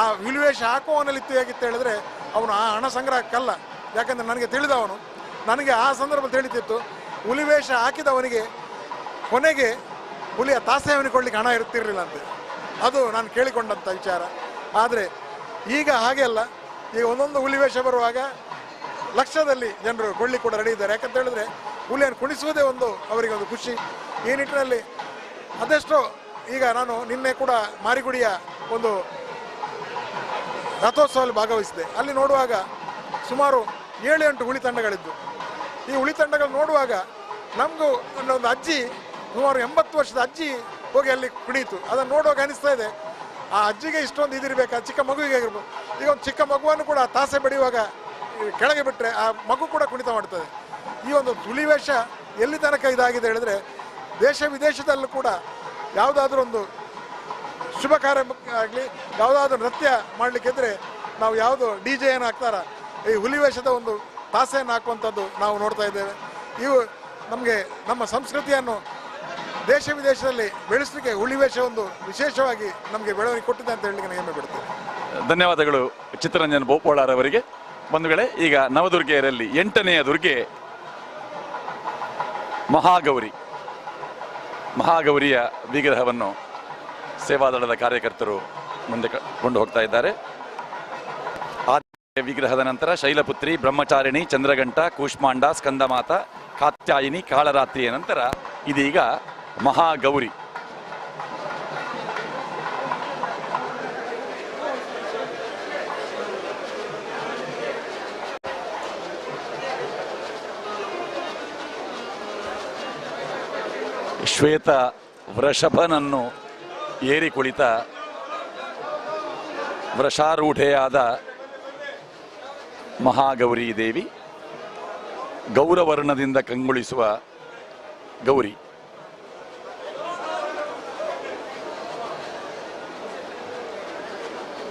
ಆ ಹುಲಿವೇಷ ಹಾಕುವವನಲ್ಲಿತ್ತು ಹೇಗಿತ್ತು ಹೇಳಿದ್ರೆ, ಅವನು ಆ ಹಣ ಸಂಗ್ರಹಕ್ಕಲ್ಲ. ಯಾಕಂದರೆ ನನಗೆ ತಿಳಿದವನು, ನನಗೆ ಆ ಸಂದರ್ಭದಲ್ಲಿ ತಿಳಿತಿತ್ತು, ಹುಲಿವೇಷ ಹಾಕಿದವನಿಗೆ ಕೊನೆಗೆ ಹುಲಿಯ ತಾಸೆಯವನಿಗೆ ಕೊಡಲಿಕ್ಕೆ ಹಣ ಇರ್ತಿರಲಿಲ್ಲ ಅಂತ. ಅದು ನಾನು ಕೇಳಿಕೊಂಡಂಥ ವಿಚಾರ. ಆದರೆ ಈಗ ಹಾಗೆ ಅಲ್ಲ. ಈಗ ಒಂದೊಂದು ಹುಲಿವೇಷ ಬರುವಾಗ ಲಕ್ಷದಲ್ಲಿ ಜನರು ಕೊಡಲಿಕ್ಕೆ ಕೂಡ ರೆಡಿ ಇದ್ದಾರೆ. ಯಾಕಂತ ಹೇಳಿದ್ರೆ ಹುಲಿಯನ್ನು ಕುಣಿಸುವುದೇ ಅವರಿಗೆ ಒಂದು ಖುಷಿ. ಈ ನಿಟ್ಟಿನಲ್ಲಿ ಅದೆಷ್ಟೋ ಈಗ ನಾನು ನಿನ್ನೆ ಕೂಡ ಮಾರಿಗುಡಿಯ ಒಂದು ರಥೋತ್ಸವದಲ್ಲಿ ಭಾಗವಹಿಸಿದೆ. ಅಲ್ಲಿ ನೋಡುವಾಗ ಸುಮಾರು 7-8 ಹುಲಿ ತಂಡಗಳಿದ್ದು. ಈ ಹುಲಿ ತಂಡಗಳು ನೋಡುವಾಗ ನಮಗೂ ಒಂದು ಅಜ್ಜಿ, ಸುಮಾರು 80 ವರ್ಷದ ಅಜ್ಜಿ ಹೋಗಿ ಅಲ್ಲಿ ಕುಣಿಯಿತು. ಅದನ್ನು ನೋಡುವಾಗ ಅನಿಸ್ತಾ ಇದೆ, ಆ ಅಜ್ಜಿಗೆ ಇಷ್ಟೊಂದು ಇದಿರಬೇಕಾ, ಚಿಕ್ಕ ಮಗುವಿಗೆ ಆಗಿರ್ಬೋದು. ಈಗ ಒಂದು ಚಿಕ್ಕ ಮಗುವನ್ನು ಕೂಡ ತಾಸೆ ಬಡಿಯುವಾಗ ಕೆಳಗೆ ಬಿಟ್ಟರೆ ಆ ಮಗು ಕೂಡ ಕುಣಿತ ಮಾಡ್ತದೆ. ಈ ಒಂದು ಹುಲಿವೇಷ ಎಲ್ಲಿ ತನಕ ಇದಾಗಿದೆ ಹೇಳಿದ್ರೆ, ದೇಶ ವಿದೇಶದಲ್ಲೂ ಕೂಡ ಯಾವುದಾದ್ರೂ ಒಂದು ಶುಭ ಕಾರ್ಯ ಆಗಲಿ, ಯಾವುದಾದ್ರೂ ನೃತ್ಯ ಮಾಡಲಿಕ್ಕಿದ್ರೆ ನಾವು ಯಾವುದು DJ ಏನು ಹಾಕ್ತಾರ, ಈ ಹುಲಿವೇಷದ ಒಂದು ತಾಸೆಯನ್ನು ಹಾಕುವಂಥದ್ದು ನಾವು ನೋಡ್ತಾ ಇದ್ದೇವೆ. ಇವು ನಮಗೆ ನಮ್ಮ ಸಂಸ್ಕೃತಿಯನ್ನು ದೇಶ ವಿದೇಶದಲ್ಲಿ ಬೆಳೆಸಲಿಕ್ಕೆ ಹುಲಿವೇಷ ಒಂದು ವಿಶೇಷವಾಗಿ ನಮಗೆ ಬೆಳವಣಿಗೆ ಕೊಟ್ಟಿದೆ ಅಂತ ಹೇಳಲಿಕ್ಕೆ ನಾನು ಹೆಮ್ಮೆ ಬಿಡ್ತೇನೆ. ಧನ್ಯವಾದಗಳು ಚಿತ್ತರಂಜನ್ ಬೋಳಾರ್ ಅವರಿಗೆ. ಬಂಧುಗಳೇ, ಈಗ ನವದುರ್ಗೆಯರಲ್ಲಿ 8ನೆಯ ದುರ್ಗೆ ಮಹಾಗೌರಿಯ ವಿಗ್ರಹವನ್ನು ಸೇವಾದಳದ ಕಾರ್ಯಕರ್ತರು ಮುಂದೆ ಕೊಂಡು ಹೋಗ್ತಾ ಇದ್ದಾರೆ. ಆ ವಿಗ್ರಹದ ನಂತರ ಶೈಲಪುತ್ರಿ, ಬ್ರಹ್ಮಚಾರಿಣಿ, ಚಂದ್ರಗಂಟ, ಕೂಷ್ಮಾಂಡ, ಸ್ಕಂದಮಾತ, ಕಾತ್ಯಾಯಿನಿ, ಕಾಳರಾತ್ರಿಯ ನಂತರ ಇದೀಗ ಮಹಾಗೌರಿ. ಶ್ವೇತ ವೃಷಭನನ್ನು ಏರಿ ಕುಳಿತ ವೃಷಾರೂಢೆಯಾದ ಮಹಾಗೌರಿ ದೇವಿ, ಗೌರವರ್ಣದಿಂದ ಕಂಗೊಳಿಸುವ ಗೌರಿ.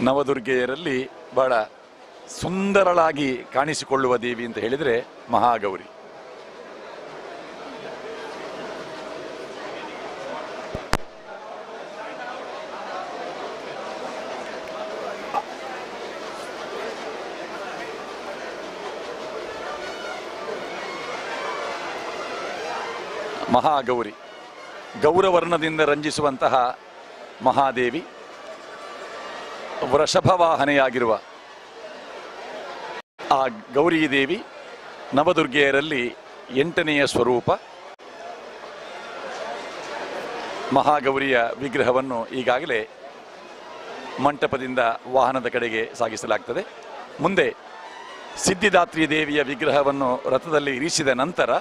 ನವದುರ್ಗೆಯರಲ್ಲಿ ಬಹಳ ಸುಂದರಳಾಗಿ ಕಾಣಿಸಿಕೊಳ್ಳುವ ದೇವಿ ಅಂತ ಹೇಳಿದರೆ ಮಹಾಗೌರಿ. ಮಹಾಗೌರಿ ಗೌರವರ್ಣದಿಂದ ರಂಜಿಸುವಂತಹ ಮಹಾದೇವಿ, ವೃಷಭವಾಹನೆಯಾಗಿರುವ ಆ ಗೌರಿ ದೇವಿ ನವದುರ್ಗೆಯರಲ್ಲಿ 8ನೆಯ ಸ್ವರೂಪ. ಮಹಾಗೌರಿಯ ವಿಗ್ರಹವನ್ನು ಈಗಾಗಲೇ ಮಂಟಪದಿಂದ ವಾಹನದ ಕಡೆಗೆ ಸಾಗಿಸಲಾಗ್ತದೆ. ಮುಂದೆ ಸಿದ್ಧಿದಾತ್ರಿ ದೇವಿಯ ವಿಗ್ರಹವನ್ನು ರಥದಲ್ಲಿ ಇರಿಸಿದ ನಂತರ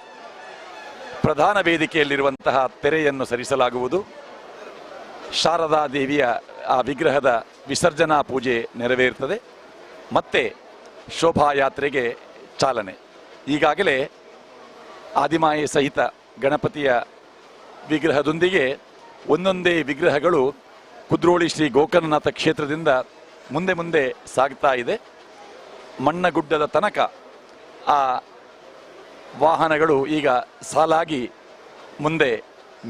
ಪ್ರಧಾನ ವೇದಿಕೆಯಲ್ಲಿರುವಂತಹ ತೆರೆಯನ್ನು ಸರಿಸಲಾಗುವುದು. ಶಾರದಾ ದೇವಿಯ ಆ ವಿಗ್ರಹದ ವಿಸರ್ಜನಾ ಪೂಜೆ ನೆರವೇರುತ್ತದೆ. ಮತ್ತೆ ಶೋಭಾಯಾತ್ರೆಗೆ ಚಾಲನೆ. ಈಗಾಗಲೇ ಆದಿಮಾಯೆ ಸಹಿತ ಗಣಪತಿಯ ವಿಗ್ರಹದೊಂದಿಗೆ ಒಂದೊಂದೇ ವಿಗ್ರಹಗಳು ಕುದ್ರೋಳಿ ಶ್ರೀ ಗೋಕರ್ಣನಾಥ ಕ್ಷೇತ್ರದಿಂದ ಮುಂದೆ ಮುಂದೆ ಸಾಗ್ತಾ ಇದೆ. ಮಣ್ಣಗುಡ್ಡದ ತನಕ ಆ ವಾಹನಗಳು ಈಗ ಸಾಲಾಗಿ ಮುಂದೆ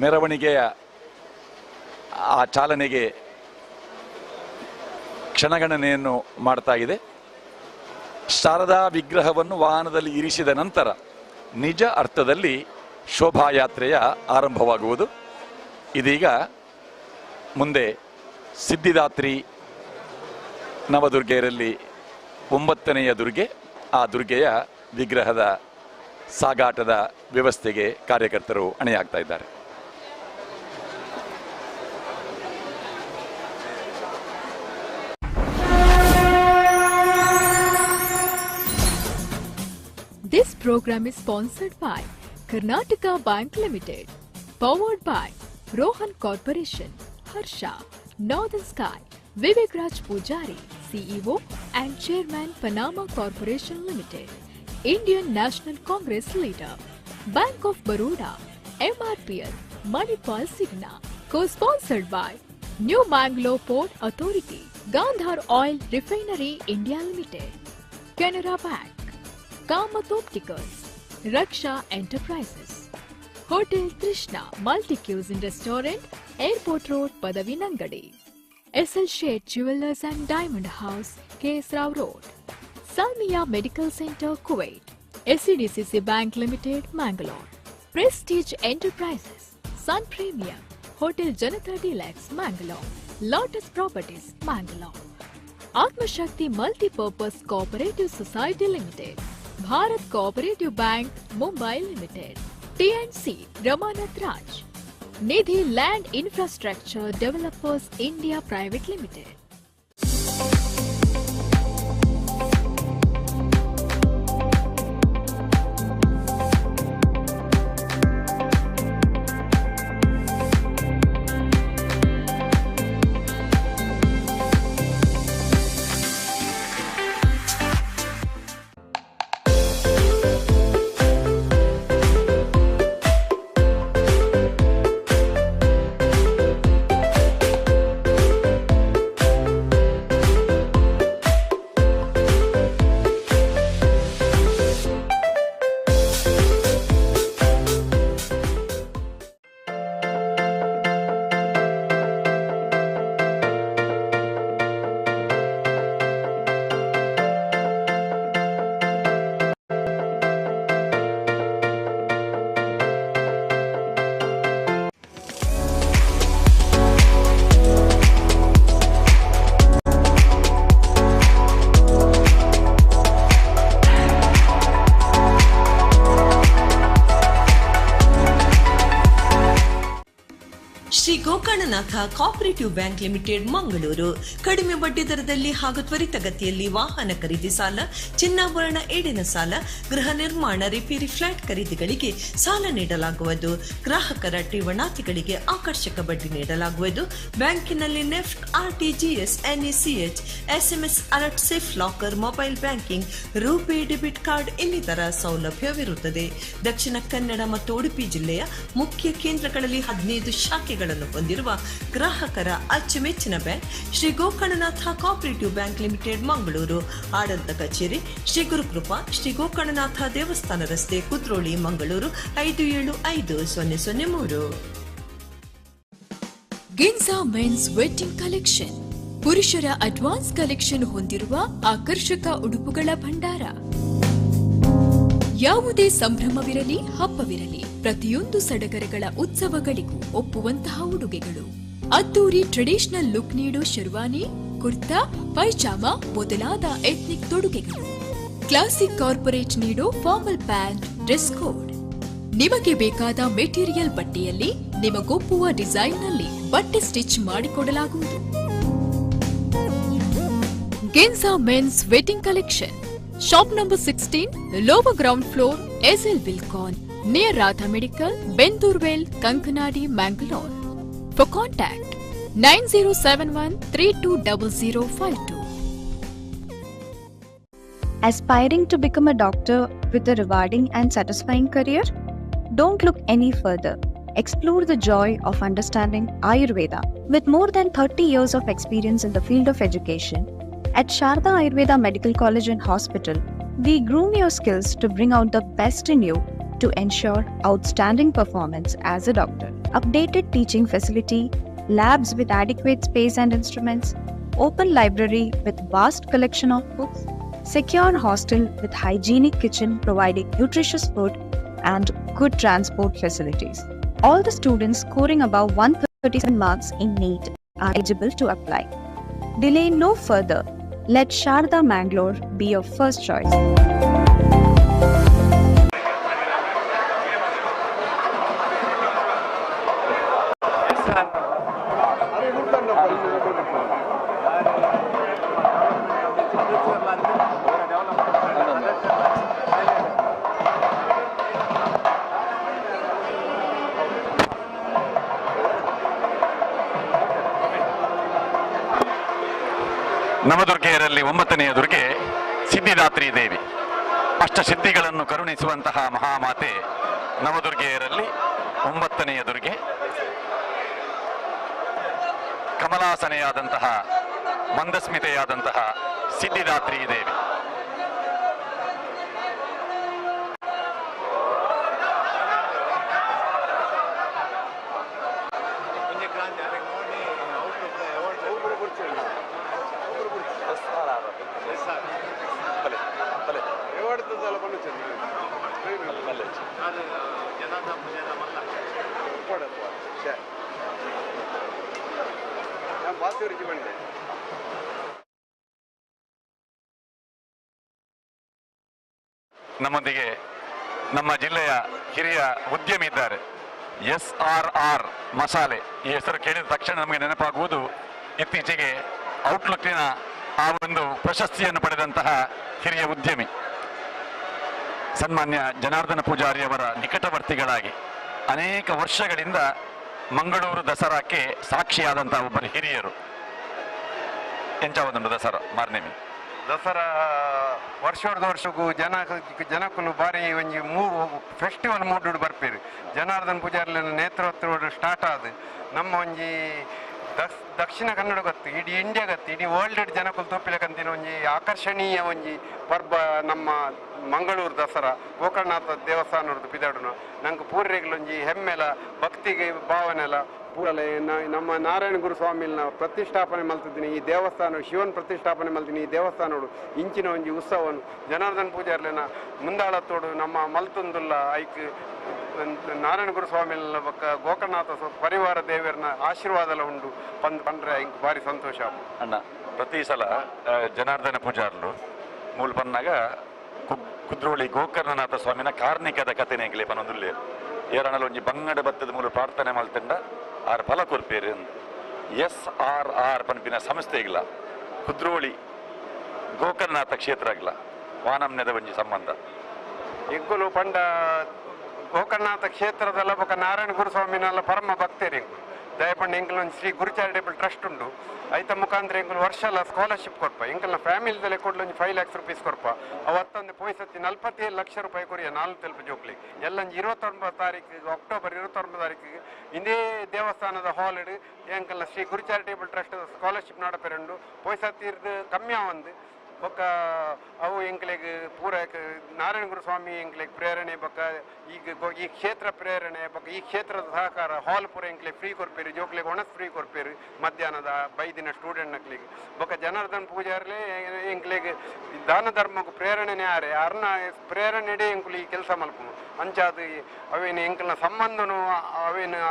ಮೆರವಣಿಗೆಯ ಆ ಚಾಲನೆಗೆ ಕ್ಷಣಗಣನೆಯನ್ನು ಮಾಡ್ತಾ ಇದೆ. ಶಾರದಾ ವಿಗ್ರಹವನ್ನು ವಾಹನದಲ್ಲಿ ಇರಿಸಿದ ನಂತರ ನಿಜ ಅರ್ಥದಲ್ಲಿ ಶೋಭಾಯಾತ್ರೆಯ ಆರಂಭವಾಗುವುದು. ಇದೀಗ ಮುಂದೆ ಸಿದ್ಧಿದಾತ್ರಿ ನವದುರ್ಗೆಯರಲ್ಲಿ 9ನೆಯ ದುರ್ಗೆ, ಆ ದುರ್ಗೆಯ ವಿಗ್ರಹದ ಸಾಗಾಟದ ವ್ಯವಸ್ಥೆಗೆ ಕಾರ್ಯಕರ್ತರು ಅಣಿಯಾಗ್ತಾ ಇದ್ದಾರೆ. This program is sponsored by Karnataka Bank Limited, powered by Rohan Corporation, Harsha, Northern Sky, Vivek Raj Pujari, CEO and Chairman Panama Corporation Limited, Indian National Congress Leader, Bank of Baroda, MRPL, Manipal Signa, co-sponsored by New Mangalore Port Authority, Gandhar Oil Refinery India Limited, Canara Bank, Kamath Opticals, Raksha Enterprises, Hotel Trishna Multi-Cuisine Restaurant, Airport Road, Padavinangadi, SL Shade Jewelers and Diamond House, KS Rao Road, Salmiya Medical Center, Kuwait, SCDCC Bank Limited, Mangalore, Prestige Enterprises, Sun Premium, Hotel Janata Deluxe, Mangalore, Lotus Properties, Mangalore, Atma Shakti Multi-Purpose Cooperative Society Limited, Bharat Cooperative Bank, Mumbai Limited, TNC Ramanath Raj, Nidhi Land Infrastructure Developers India Private Limited. Gokarnanatha cooperative bank limited Mangaluru. ಕಡಿಮೆ ಬಡ್ಡಿ ದರದಲ್ಲಿ ಹಾಗೂ ತ್ವರಿತಗತಿಯಲ್ಲಿ ವಾಹನ ಖರೀದಿ ಸಾಲ, ಚಿನ್ನಾಭರಣ ಏಡಿನ ಸಾಲ, ಗೃಹ ನಿರ್ಮಾಣ, ರಿಪೇರಿ, ಫ್ಲಾಟ್ ಖರೀದಿಗಳಿಗೆ ಸಾಲ ನೀಡಲಾಗುವುದು. ಗ್ರಾಹಕರ ಠೇವಣಾತಿಗಳಿಗೆ ಆಕರ್ಷಕ ಬಡ್ಡಿ ನೀಡಲಾಗುವುದು. ಬ್ಯಾಂಕಿನಲ್ಲಿ NEFT, RTGS, NACH, SMS alert, safe locker, mobile banking, RuPay debit card ಇನ್ನಿತರ ಸೌಲಭ್ಯವಿರುತ್ತದೆ. ದಕ್ಷಿಣ ಕನ್ನಡ ಮತ್ತು ಉಡುಪಿ ಜಿಲ್ಲೆಯ ಮುಖ್ಯ ಕೇಂದ್ರಗಳಲ್ಲಿ 15 ಶಾಖೆಗಳನ್ನು ಹೊಂದಿರುವ ಗ್ರಾಹಕರ ಅಚ್ಚುಮೆಚ್ಚಿನ bank Shri Gokarnanatha cooperative bank limited Mangaluru. ಆಡಳಿತ ಕಚೇರಿ ಶ್ರೀ ಗುರುಕೃಪಾ, ಶ್ರೀ ಗೋಕರ್ಣನಾಥ ದೇವಸ್ಥಾನ ರಸ್ತೆ, Kudroli, Mangaluru 575003. ಗಿನ್ಸಾ men's wedding collection, ಪುರುಷರ ಅಡ್ವಾನ್ಸ್ ಕಲೆಕ್ಷನ್ ಹೊಂದಿರುವ ಆಕರ್ಷಕ ಉಡುಪುಗಳ ಭಂಡಾರ. ಯಾವುದೇ ಸಂಭ್ರಮವಿರಲಿ, ಹಬ್ಬವಿರಲಿ, ಪ್ರತಿಯೊಂದು ಸಡಗರಗಳ ಉತ್ಸವಗಳಿಗೂ ಒಪ್ಪುವಂತಹ ಉಡುಗೆಗಳು. ಅದ್ದೂರಿ ಟ್ರೆಡಿಷನಲ್ ಲುಕ್ ನೀಡೋ ಶೆರ್ವಾನಿ, ಕುರ್ತಾ, ಪೈಜಾಮ ಮೊದಲಾದ ಎಥ್ನಿಕ್ ತೊಡುಗೆಗಳು. ಕ್ಲಾಸಿಕ್ ಕಾರ್ಪೊರೇಟ್ ನೀಡೋ ಫಾರ್ಮಲ್ ಪ್ಯಾಂಟ್, ಡ್ರೆಸ್ ಕೋಡ್. ನಿಮಗೆ ಬೇಕಾದ ಮೆಟೀರಿಯಲ್ ಬಟ್ಟೆಯಲ್ಲಿ ನಿಮಗೊಪ್ಪುವ ಡಿಸೈನ್ನಲ್ಲಿ ಬಟ್ಟೆ ಸ್ಟಿಚ್ ಮಾಡಿಕೊಡಲಾಗುವುದು. Ginsa men's wedding collection, shop number 16, lower ground floor, SL Wilcon, near Radha Medical, Bendurwell, Kankanadi, Mangalore. For contact 9071320052. Aspiring to become a doctor with a rewarding and satisfying career? Don't look any further. Explore the joy of understanding Ayurveda. With more than 30 years of experience in the field of education, at Sharda Ayurveda Medical College and Hospital, we groom your skills to bring out the best in you to ensure outstanding performance as a doctor. Updated teaching facility, labs with adequate space and instruments, open library with vast collection of books, secure hostel with hygienic kitchen providing nutritious food and good transport facilities. All the students scoring above 137 marks in NEET are eligible to apply. Delay no further. Let Sharda Mangalore be your first choice. ನವದುರ್ಗೆಯರಲ್ಲಿ 9ನೆಯ ದುರ್ಗೆ ಸಿದ್ಧಿದಾತ್ರಿ ದೇವಿ. ಅಷ್ಟಸಿದ್ಧಿಗಳನ್ನು ಕರುಣಿಸುವಂತಹ ಮಹಾಮಾತೆ ನವದುರ್ಗೆಯರಲ್ಲಿ 9ನೆಯ ದುರ್ಗೆ. ಕಮಲಾಸನೆಯಾದಂತಹ ಮಂದಸ್ಮಿತೆಯಾದಂತಹ ಸಿದ್ಧಿದಾತ್ರಿ ದೇವಿ. ನಮ್ಮೊಂದಿಗೆ ನಮ್ಮ ಜಿಲ್ಲೆಯ ಹಿರಿಯ ಉದ್ಯಮಿ ಇದ್ದಾರೆ. SRR ಮಸಾಲೆ ಈ ಹೆಸರು ಕೇಳಿದ ತಕ್ಷಣ ನಮಗೆ ನೆನಪಾಗುವುದು ಇತ್ತೀಚೆಗೆ ಔಟ್ಲುಕ್ಕಿನ ಆ ಒಂದು ಪ್ರಶಸ್ತಿಯನ್ನು ಪಡೆದಂತಹ ಹಿರಿಯ ಉದ್ಯಮಿ ಸನ್ಮಾನ್ಯ ಜನಾರ್ದನ ಪೂಜಾರಿಯವರ ನಿಕಟವರ್ತಿಗಳಾಗಿ ಅನೇಕ ವರ್ಷಗಳಿಂದ ಮಂಗಳೂರು ದಸರಾಕ್ಕೆ ಸಾಕ್ಷಿಯಾದಂತಹ ಒಬ್ಬರು ಹಿರಿಯರು. ಎಂಚಾವದೊಂದು ದಸರಾ ಮಾರ್ನೇಮಿ ದಸರಾ ವರ್ಷಕ್ಕೂ ಜನಕ್ಕೂ ಬಾರಿ ಒಂಜಿ ಫೆಸ್ಟಿವಲ್ ಮೂಡ್ ಬರ್ಪೇರು. ಜನಾರ್ದನ್ ಪೂಜಾರಿನ ನೇತೃತ್ವ ಸ್ಟಾರ್ಟ್ ಆದ ನಮ್ಮ ಒಂಜಿ ದಕ್ಷಿಣ ಕನ್ನಡ ಗೊತ್ತು, ಇಡೀ ಇಂಡಿಯಾ ಗೊತ್ತು, ಇಡೀ ವರ್ಲ್ಡ್ ಜನಕ್ಕೂ ತೋಪಿಲಕಂತಿನ ಒಂಜಿ ಆಕರ್ಷಣೀಯ ಒಂಜಿ ಪರ್ಬ ನಮ್ಮ ಮಂಗಳೂರು ದಸರಾ ಗೋಕರ್ಣನಾಥ ದೇವಸ್ಥಾನದ ಪಿದಾಡುನ ನಂಗೆ ಪೂರ್ರೆಗಳೊಂಜಿ ಹೆಮ್ಮೆಲ ಭಕ್ತಿಗೆ ಭಾವನೆಲ ಪೂರಲೆ ನಮ್ಮ ನಾರಾಯಣ ಗುರು ಸ್ವಾಮಿನ ಪ್ರತಿಷ್ಠಾಪನೆ ಮಲ್ತಿದ್ದೀನಿ. ಈ ದೇವಸ್ಥಾನ ಶಿವನ್ ಪ್ರತಿಷ್ಠಾಪನೆ ಮಲ್ತೀನಿ. ಈ ದೇವಸ್ಥಾನೋಡು ಇಂಚಿನ ಒಂಜಿ ಉತ್ಸವನು ಜನಾರ್ದನ್ ಪೂಜಾರ್ಲಿನ ಮುಂದಾಳತ್ತೋಡು ನಮ್ಮ ಮಲ್ತೊಂದುಲ್ಲ ಐಕ್ ನಾರಾಯಣ ಗುರು ಸ್ವಾಮಿನ ಗೋಕರ್ಣನಾಥ ಪರಿವಾರ ದೇವರನ್ನ ಆಶೀರ್ವಾದ ಉಂಡು ಪಂಡ್ರೆ ಇಂಕ್ ಭಾರಿ ಸಂತೋಷ ಅಣ್ಣ. ಪ್ರತಿ ಸಲ ಜನಾರ್ದನ ಪೂಜಾರ್ಲು ಮೂಲ ಪನ್ನಾಗ ಕುದ್ರೋಳಿ ಗೋಕರ್ಣನಾಥ ಸ್ವಾಮಿನ ಕಾರ್ಣಿಕದ ಕಥೆನೆಗ್ಲಿ ಪನ್ನೊಂದುಲ್ಲೇರು ಏರಣಲು ಒಂಜಿ ಬಂಗಡ ಬತ್ತದ ಮೂಲ ಪ್ರಾರ್ಥನೆ ಮಲ್ತಂಡ ಆರ್ ಫಲ ಕೊರ್ಪೇರು SRR ಪನ್ಪಿನ ಸಂಸ್ಥೆಗಿಲ್ಲ ಕುದ್ರೋಳಿ ಗೋಕರ್ಣನಾಥ ಕ್ಷೇತ್ರ ಆಗಿಲ್ಲ ವಾನಮ್ನೆದ ಒಂಜಿ ಸಂಬಂಧ ಎಂಕುಲು ಪಂಡ ಗೋಕರ್ಣನಾಥ ಕ್ಷೇತ್ರದಲ್ಲ ಬೊಕ ನಾರಾಯಣ ಗುರುಸ್ವಾಮಿನಲ್ಲ ಪರಮ ಭಕ್ತೇರು ಎಂಕುಲು ದಯಪಂಡ ಎಂಕುಲು ಒಂದು ಶ್ರೀ ಗುರು ಚಾರಿಟೇಬಲ್ ಟ್ರಸ್ಟ್ ಉಂಡು ಐತ ಮುಖಾಂತರ ಎಂಕುಲು ವರ್ಷಲ ಸ್ಕಾಲರ್ಶಿಪ್ ಕೊರ್ಪ ಎಂಕಲ್ನ ಫ್ಯಾಮಿಲಿದಲ್ಲೇ ಕೊಡ್ಲು ಒಂದು 5 lakhs rupees ಕೊರ್ಪ ಅವತ್ತೊಂದು ಪೋಯ್ಸತ್ತಿ 47 ಲಕ್ಷ ರೂಪಾಯಿ ಕೊರಿಯ 4 ತೆಲ್ಪ ಜೋಕ್ಲಿ ಎಲ್ಲ 29 ತಾರೀಕಿಗೆ ಅಕ್ಟೋಬರ್ 29 ತಾರೀಕಿಗೆ ಇಂದೇ ದೇವಸ್ಥಾನದ ಹಾಲ್ ಇಡು ಎಂಕಲ್ನ ಶ್ರೀ ಗುರು ಚಾರಿಟೇಬಲ್ ಟ್ರಸ್ಟ್ ಸ್ಕಾಲರ್ಶಿಪ್ ನಡಪೆರಂಡು ಪೋಯ್ಸತ್ತಿರ್ದು ಕಮ್ಮಿ ಆವಂದು ಬೊಕ್ಕ ಅವು ಎಂಕ್ಲೆಗ್ ಪೂರ ನಾರಾಯಣ ಗುರುಸ್ವಾಮಿ ಎಂಕ್ಲೆಗ್ ಪ್ರೇರಣೆ ಬೊಕ್ಕ ಈಗ ಈ ಕ್ಷೇತ್ರ ಪ್ರೇರಣೆ ಬೊಕ್ಕ ಈ ಕ್ಷೇತ್ರದ ಸಹಕಾರ ಹಾಲ್ ಪೂರ ಎಂಕ್ಲೆಗ್ ಫ್ರೀ ಕೊರ್ಪೇರು ಜೋಕ್ಲೆಗ್ ಒಣಸ್ ಫ್ರೀ ಕೊರ್ಪೇರು ಮಧ್ಯಾಹ್ನದ ಬೈದಿನ ಸ್ಟೂಡೆಂಟ್ ನಕ್ಲಿಗೆ ಬೊಕ್ಕ ಜನಾರ್ದನ್ ಪೂಜಾರ್ಲೆ ಎಂಕ್ಲೆಗ್ ದಾನ ಧರ್ಮಕ್ಕೆ ಪ್ರೇರಣೆನೇ ಆರೆ ಅರ್ನ ಪ್ರೇರಣೆಡೆ ಎಂಕುಲು ಈ ಕೆಲಸ ಮಲ್ಪನು ಅಂಚಾದ ಅವೇನು ಎಂಕಲ್ನ ಸಂಬಂಧನು ಅವೇನು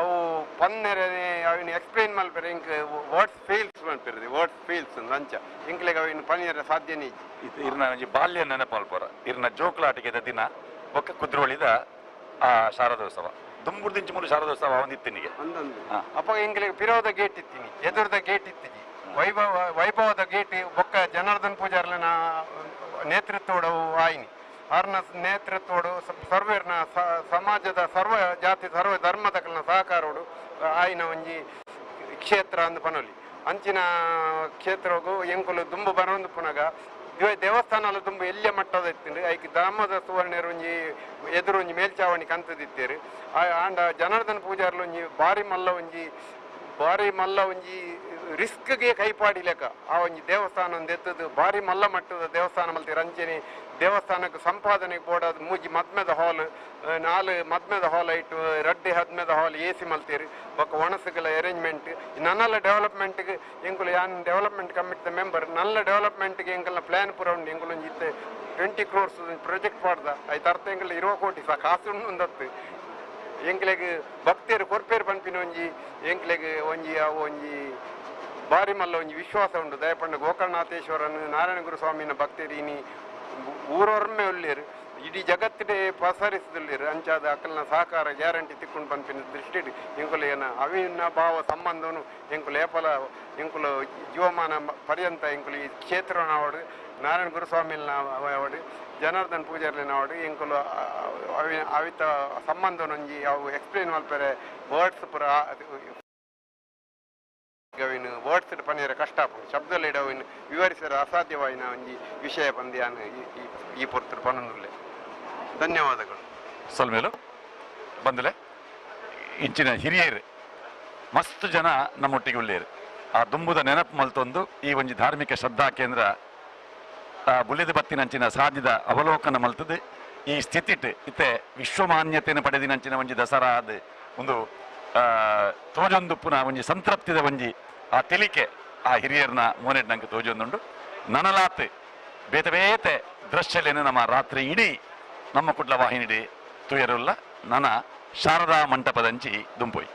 ಅವು ಪನ್ನೆರೆ ಅವಿನ ಎಕ್ಸ್ಪ್ಲೇನ್ ಮಲ್ಪೆರೆ ಇಂಕ್ ವರ್ಡ್ಸ್ ಫೇಲ್ಸ್ ಮಲ್ಪೆರದೆ ವರ್ಡ್ಸ್ ಫೇಲ್ಸ್ ಅಂಚ ಇಂಕ್ಲೆಗ್ ಅವಿನ ಪನಿಯರ ಸಾಧ್ಯನೇ ಇಜ್ಜಿ ಇರ್ನ ಒಂಜಿ ಬಾಲ್ಯ ನೆನಪು ಮಲ್ಪರ ಇರ್ನ ಜೋಕ್ಲಾಟಿಗೆದ ದಿನ ಬೊಕ್ಕ ಕುದ್ರೋಳಿದ ಆ ಶಾರದೋತ್ಸವ ದುಂಬುರ್ದಿಂಚಿ ಮೂರು ಶಾರದೋತ್ಸವ ಒಂದಿತ್ತಿನಿಗೆ ಅಪ್ಪ ಇಂಕ್ಲೆಗ್ ಪಿರೋದ ಗೇಟ್ ಇತ್ತೀನಿ ಎದುರದ ಗೇಟ್ ಇತ್ತಿಜಿ ವೈಭವದ ಗೇಟ್ ಬೊಕ್ಕ ಜನಾರ್ದನ್ ಪೂಜಾರ್ಲನ ನೇತೃತ್ವಡು ಆಯ್ನಿ ಅವ್ರನ್ನ ನೇತೃತ್ವಡು ಸರ್ವೇರ್ನ ಸಮಾಜದ ಸರ್ವ ಜಾತಿ ಸರ್ವ ಧರ್ಮದ ಸಹಕಾರೋಡು ಆಯ್ನ ಒಂಜಿ ಕ್ಷೇತ್ರ ಅಂದು ಪನೊಲಿ ಅಂಚಿನ ಕ್ಷೇತ್ರಗೂ ಎಂಕುಲು ದುಂಬು ಬರೋದು ಪುನಗ ದೇವಸ್ಥಾನ ದುಂಬು ಎಲ್ಲಿಯ ಮಟ್ಟದ ಇತ್ತು ಐಕ್ ಧರ್ಮದ ಸುವರ್ಣರು ಒಂಜಿ ಎದುರು ಒಂಜಿ ಮೇಲ್ಚಾವಣಿ ಕಂತದಿತ್ತೇರು ಆಂಡ ಜನಾರ್ದನ್ ಪೂಜಾರ್ಲು ಒಂಜಿ ಬಾರಿ ಮಲ್ಲ ಒಂಜಿ ರಿಸ್ಕ್ಗೆ ಕೈಪಾಡಿ ಲೆಕ್ಕ ಆ ಒಂಜಿ ದೇವಸ್ಥಾನ ಒಂದು ಎತ್ತದು ಬಾರಿ ಮಲ್ಲ ಮಟ್ಟದ ದೇವಸ್ಥಾನ ಮಲ್ತೀರಿ ಅಂಚನೆ ದೇವಸ್ಥಾನಕ್ಕೆ ಸಂಪಾದನೆಗೆ ಬೋಡಾದ ಮೂಜಿ ಮದ್ಮೆದ ಹಾಲ್ 4 ಮದ್ಮೆದ ಹಾಲ್ ಐಟು ರಡ್ಡಿ ಹದ್ಮೆದ ಹಾಲ್ AC ಮಲ್ತೀರಿ ಬೊಕ್ಕ ಒಣಸುಗಳ ಅರೇಂಜ್ಮೆಂಟ್ ನನ್ನೆಲ್ಲ ಡೆವಲಪ್ಮೆಂಟ್ಗೆ ಎಂಕುಲು ಯಾನ್ ಡೆವಲಪ್ಮೆಂಟ್ ಕಮಿಟಿದ ಮೆಂಬರ್ ನಲ್ಲ ಡೆವಲಪ್ಮೆಂಟ್ಗೆ ಎಂಕಲ್ನ ಪ್ಲಾನ್ ಪೂರ ಉಂಡು ಎಂಕುಲು ಒಂಜಿ ಇತ್ತೆ 20 crores ಪ್ರಾಜೆಕ್ಟ್ ಮಾಡ್ದ ಐದು ಅರ್ಥ ಎಂಕಲ್ 20 ಕೋಟಿ ಸಹ ಕಾಸು ಉಂದತ್ತು ಎಂಕ್ಲೆಗ್ ಭಕ್ತರು ಕೊರ್ಪೇರು ಪನ್ಪಿನ ಒಂಜಿ ಎಂಕ್ಲೆಗ್ ಒಂಜಿ ಅವು ಒಂಜಿ ಬಾರಿ ಮಲ್ಲ ಒಂಜಿ ವಿಶ್ವಾಸ ಉಂಡು ದಯಪಂಡ ಗೋಕರ್ಣನಾಥೇಶ್ವರನ್ ನಾರಾಯಣ ಗುರುಸ್ವಾಮಿನ ಭಕ್ತರು ಇನಿ ಊರೊರ್ಮೆ ಉಳ್ಳೇರು ಇಡೀ ಜಗತ್ತಿಡೆ ಪಸರಿಸಿದುಳ್ಳೇರು ಅಂಚಾದ ಅಕ್ಕಲ್ನ ಸಹಕಾರ ಗ್ಯಾರಂಟಿ ತಿಕ್ಕೊಂಡು ಪನ್ಪಿನ ದೃಷ್ಟಿ ಎಂಕುಲು ಏನ ಅವಿನ ಭಾವ ಸಂಬಂಧನು ಎಂಕುಲು ಏಪಲ ಎಂಕುಲು ಜೀವಮಾನ ಪರ್ಯಂತ ಎಂಕುಲು ಈ ಕ್ಷೇತ್ರ ನಾವಡು ನಾರಾಯಣ ಗುರುಸ್ವಾಮಿನ ಅವಡು ಜನಾರ್ದನ್ ಪೂಜಾರ್ಲಿ ನಾವಡು ಎಂಕುಲು ಅವಿತ ಸಂಬಂಧನೊಂಜಿ ಅವು ಎಕ್ಸ್ಪ್ಲೇನ್ ಮಲ್ಪೆರೆ ವರ್ಡ್ಸ್ ಪುರ ಅವಿನ ವರ್ಡ್ಸ್ ಪನಿಯರ ಕಷ್ಟ ಶಬ್ದಲೇಡ ಅವಿನ ವಿವರಿಸರ ಅಸಾಧ್ಯವಾಯಿನ ಒಂಜಿ ವಿಷಯ ಪಂದ್ಯಾನ ಈ ಪೊರ್ತರು ಪನೊಂದುಲ್ಲೆ ಧನ್ಯವಾದಗಳು ಸಲ್ಮೇಲು ಬಂದಲೆ ಇಂಚಿನ ಹಿರಿಯರು ಮಸ್ತ್ ಜನ ನಮ್ಮೊಟ್ಟಿಗೆ ಉಳ್ಳೇರು ಆ ದುಂಬುದ ನೆನಪು ಮಲ್ತೊಂದು ಈ ಒಂಜಿ ಧಾರ್ಮಿಕ ಶ್ರದ್ಧಾ ಕೇಂದ್ರ ಬುಲೆದ ಬತ್ತಿನಂಚಿನ ಸಾಧ್ಯದ ಅವಲೋಕನ ಮಲ್ತದ್ದು ಈ ಸ್ಥಿತಿಟ್ ಇತ್ತೆ ವಿಶ್ವಮಾನ್ಯತೆಯನ್ನು ಪಡೆದಿನಂಚಿನ ಒಂಜಿ ದಸರಾದ ಒಂದು ತೋಜೊಂದು ಪುನಃ ಒಂಜಿ ಸಂತೃಪ್ತಿದ ಒಂಜಿ ಆ ತಿಳಿಕೆ ಆ ಹಿರಿಯರ್ನ ಮೋನೆಡ್ ನಂಗೆ ತೋಜೊಂದುಂಡು ನನಲಾತ್ ಬೇತೆ ಬೇತೆ ದೃಶ್ಯಲೇನು ನಮ್ಮ ರಾತ್ರಿ ಇಡೀ ನಮ್ಮ ಕುಡ್ಲ ವಾಹಿನಿ ತುಯರುಲ್ಲ ನನ ಶಾರದಾ ಮಂಟಪದಂಚಿ ದುಂಪೋಯ್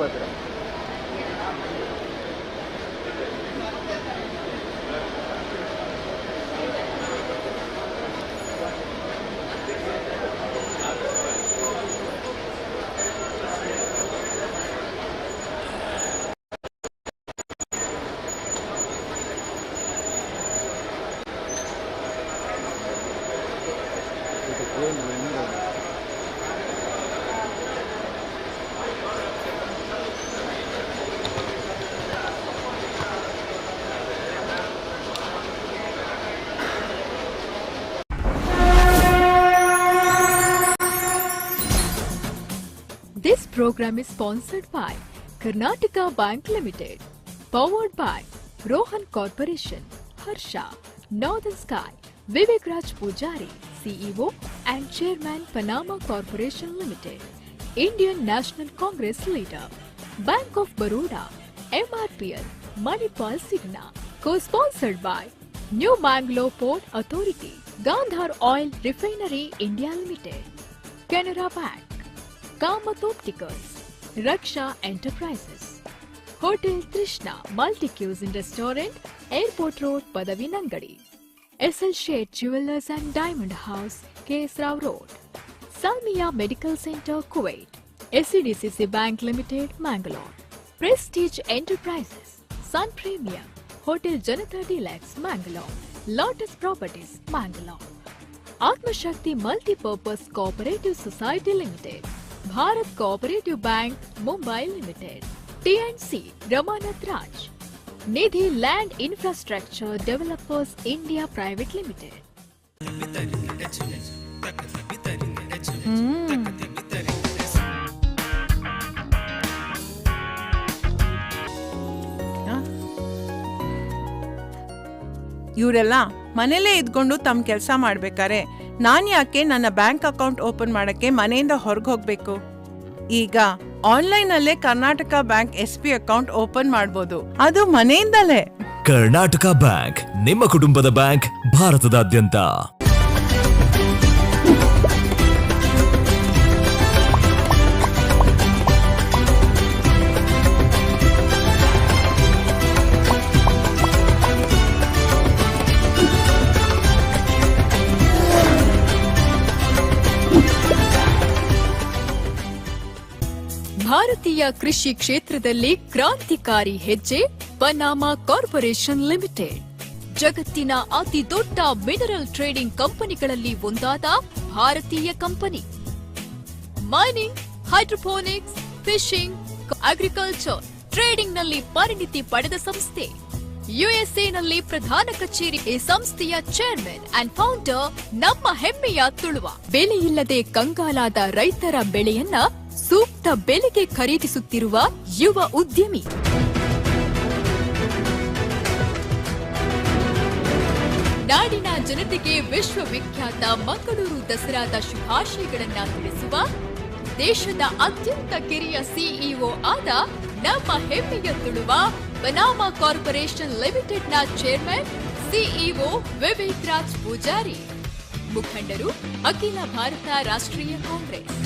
ಪತ್ರ. This program is sponsored by Karnataka Bank Limited, powered by Rohan Corporation, Harsha, Northern Sky, Vivek Raj Pujari, CEO and Chairman Panama Corporation Limited, Indian National Congress Leader, Bank of Baroda, MRPL, Manipal Signa, co-sponsored by New Mangalore Port Authority, Gandhar Oil Refinery India Limited, Canara Bank, Kamath Opticals, Raksha Enterprises, Hotel Trishna Multi-Cuisine Restaurant, Airport Road, Padavinangadi, SL Shade Jewelers and Diamond House, KS Rao Road, Salmiya Medical Center, Kuwait, SCDCC Bank Limited, Mangalore, Prestige Enterprises, Sun Premium, Hotel Janata Deluxe, Mangalore, Lotus Properties, Mangalore, Atma Shakti Multi-Purpose Cooperative Society Limited, Bharat Cooperative Bank, Mumbai Limited, TNC Ramanath Raj, Nidhi Land Infrastructure Developers India Private Limited. ಇವರೆಲ್ಲ ಮನೇಲೇ ಇದ್ಕೊಂಡು ತಮ್ಮ ಕೆಲಸ ಮಾಡ್ಬೇಕಾರೆ ನಾನು ಯಾಕೆ ನನ್ನ bank account open ಮಾಡಕ್ಕೆ ಮನೆಯಿಂದ ಹೊರಗೆ ಹೋಗ್ಬೇಕು? ಈಗ ಆನ್ಲೈನ್ ಅಲ್ಲೇ Karnataka bank SP account open ಮಾಡಬಹುದು, ಅದು ಮನೆಯಿಂದಲೇ. ಕರ್ನಾಟಕ ಬ್ಯಾಂಕ್, ನಿಮ್ಮ ಕುಟುಂಬದ ಬ್ಯಾಂಕ್, ಭಾರತದಾದ್ಯಂತ. ಭಾರತೀಯ ಕೃಷಿ ಕ್ಷೇತ್ರದಲ್ಲಿ ಕ್ರಾಂತಿಕಾರಿ ಹೆಜ್ಜೆ ಪನಾಮಾ ಕಾರ್ಪೊರೇಷನ್ ಲಿಮಿಟೆಡ್. ಜಗತ್ತಿನ ಅತಿ ದೊಡ್ಡ ಮಿನರಲ್ ಟ್ರೇಡಿಂಗ್ ಕಂಪನಿಗಳಲ್ಲಿ ಒಂದಾದ ಭಾರತೀಯ company. Mining, hydroponics, fishing, agriculture, trading ನಲ್ಲಿ ಪರಿಣಿತಿ ಪಡೆದ ಸಂಸ್ಥೆ. ಯುಎಸ್ಎನಲ್ಲಿ ಪ್ರಧಾನ ಕಚೇರಿ. ಈ ಸಂಸ್ಥೆಯ ಚೇರ್ಮನ್ ಅಂಡ್ ಫೌಂಡರ್ ನಮ್ಮ ಹೆಮ್ಮೆಯ ತುಳುವ. ಬೆಲೆಯಿಲ್ಲದೆ ಕಂಗಾಲಾದ ರೈತರ ಬೆಳೆಯನ್ನ ಸೂಕ್ತ ಬೆಲೆಗೆ ಖರೀದಿಸುತ್ತಿರುವ ಯುವ ಉದ್ಯಮಿ. ನಾಡಿನ ಜನತೆಗೆ ವಿಶ್ವವಿಖ್ಯಾತ ಮಂಗಳೂರು ದಸರಾದ ಶುಭಾಶಯಗಳನ್ನ ತಿಳಿಸುವ ದೇಶದ ಅತ್ಯಂತ ಕಿರಿಯ ಸಿಇಒ ಆದ ನಮ್ಮ ಹೆಮ್ಮೆಯ ತುಳುವ ಪನಾಮಾ ಕಾರ್ಪೊರೇಷನ್ ಲಿಮಿಟೆಡ್ನ ಚೇರ್ಮನ್ ಸಿಇಒ ವಿವೇಕ್ ರಾಜ್ ಪೂಜಾರಿ. ಮುಖಂಡರು ಅಖಿಲ ಭಾರತ ರಾಷ್ಟ್ರೀಯ ಕಾಂಗ್ರೆಸ್.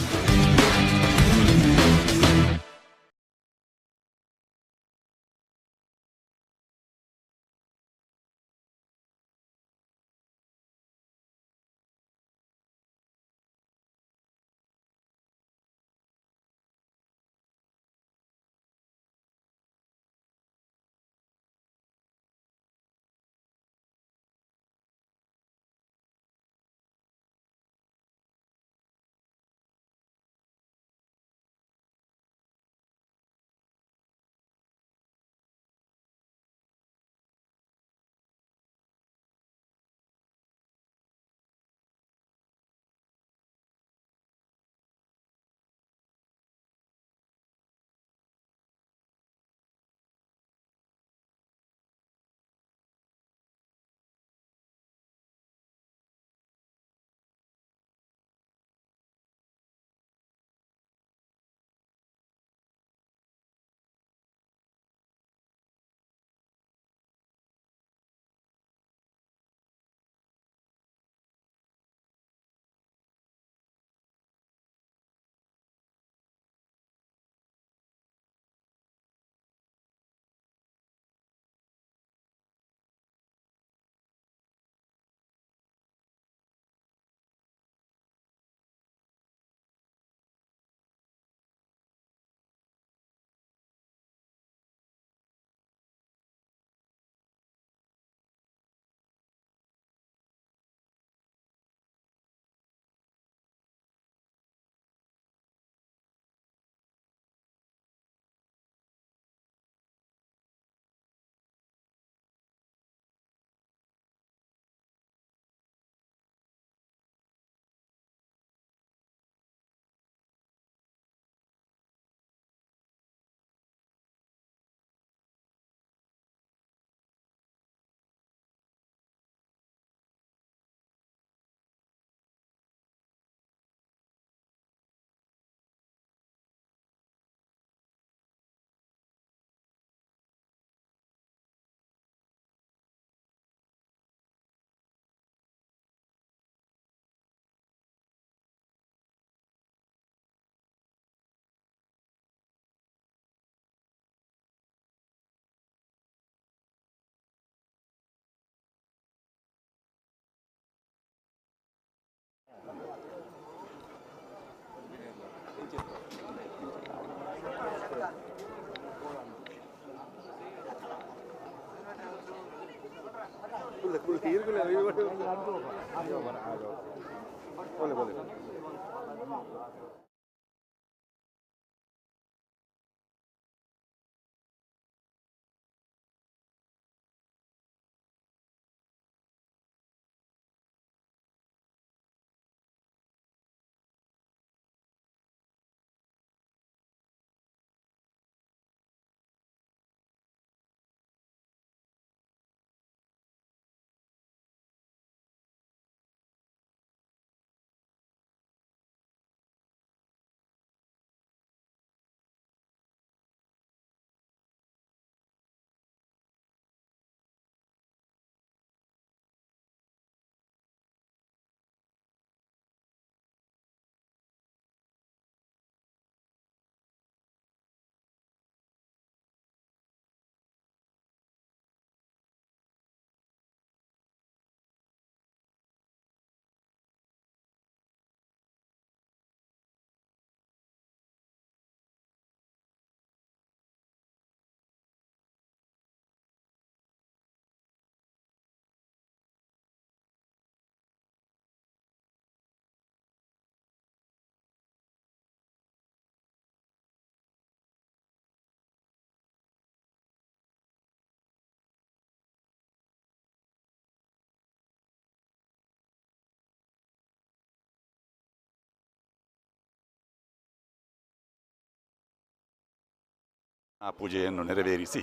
ಆ ಪೂಜೆಯನ್ನು ನೆರವೇರಿಸಿ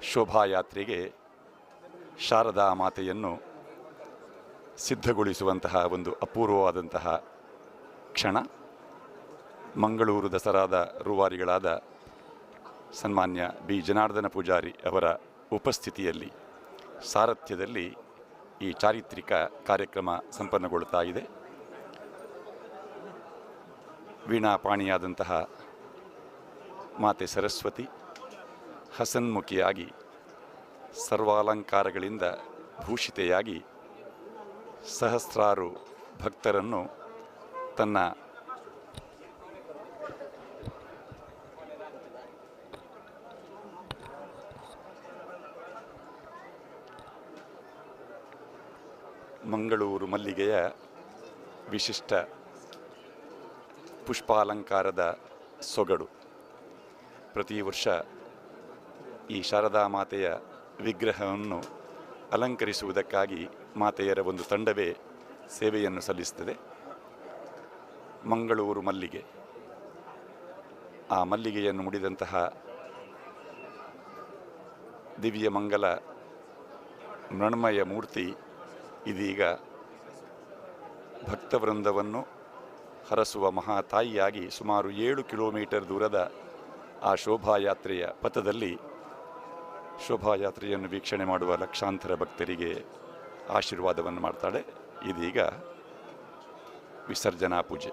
ಶೋಭಾಯಾತ್ರೆಗೆ ಶಾರದಾ ಮಾತೆಯನ್ನು ಸಿದ್ಧಗೊಳಿಸುವಂತಹ ಒಂದು ಅಪೂರ್ವವಾದಂತಹ ಕ್ಷಣ. ಮಂಗಳೂರು ದಸರಾದ ರೂವಾರಿಗಳಾದ ಸನ್ಮಾನ್ಯ ಬಿ ಜನಾರ್ದನ ಪೂಜಾರಿ ಅವರ ಉಪಸ್ಥಿತಿಯಲ್ಲಿ ಸಾರಥ್ಯದಲ್ಲಿ ಈ ಚಾರಿತ್ರಿಕ ಕಾರ್ಯಕ್ರಮ ಸಂಪನ್ನಗೊಳ್ಳುತ್ತಾ ಇದೆ. ವೀಣಾಪಾಣಿಯಾದಂತಹ ಮಾತೆ ಸರಸ್ವತಿ ಹಸನ್ಮುಖಿಯಾಗಿ ಸರ್ವಾಲಂಕಾರಗಳಿಂದ ಭೂಷಿತೆಯಾಗಿ ಸಹಸ್ರಾರು ಭಕ್ತರನ್ನು ತನ್ನ ಮಂಗಳೂರು ಮಲ್ಲಿಗೆಯ ವಿಶಿಷ್ಟ ಪುಷ್ಪಾಲಂಕಾರದ ಸೊಗಡು. ಪ್ರತಿ ವರ್ಷ ಈ ಶಾರದಾ ಮಾತೆಯ ವಿಗ್ರಹವನ್ನು ಅಲಂಕರಿಸುವುದಕ್ಕಾಗಿ ಮಾತೆಯರ ಒಂದು ತಂಡವೇ ಸೇವೆಯನ್ನು ಸಲ್ಲಿಸುತ್ತದೆ. ಮಂಗಳೂರು ಮಲ್ಲಿಗೆ, ಆ ಮಲ್ಲಿಗೆಯನ್ನು ಮುಡಿದಂತಹ ದಿವ್ಯ ಮಂಗಲ ಮೃಣ್ಮಯ ಮೂರ್ತಿ ಇದೀಗ ಭಕ್ತವೃಂದವನ್ನು ಹರಸುವ ಮಹಾತಾಯಿಯಾಗಿ ಸುಮಾರು 7 ಕಿಲೋಮೀಟರ್ ದೂರದ ಆ ಶೋಭಾಯಾತ್ರೆಯ ಪಥದಲ್ಲಿ ಶೋಭಾಯಾತ್ರೆಯನ್ನು ವೀಕ್ಷಣೆ ಮಾಡುವ ಲಕ್ಷಾಂತರ ಭಕ್ತರಿಗೆ ಆಶೀರ್ವಾದವನ್ನು ಮಾಡ್ತಾಳೆ. ಇದೀಗ ವಿಸರ್ಜನಾ ಪೂಜೆ.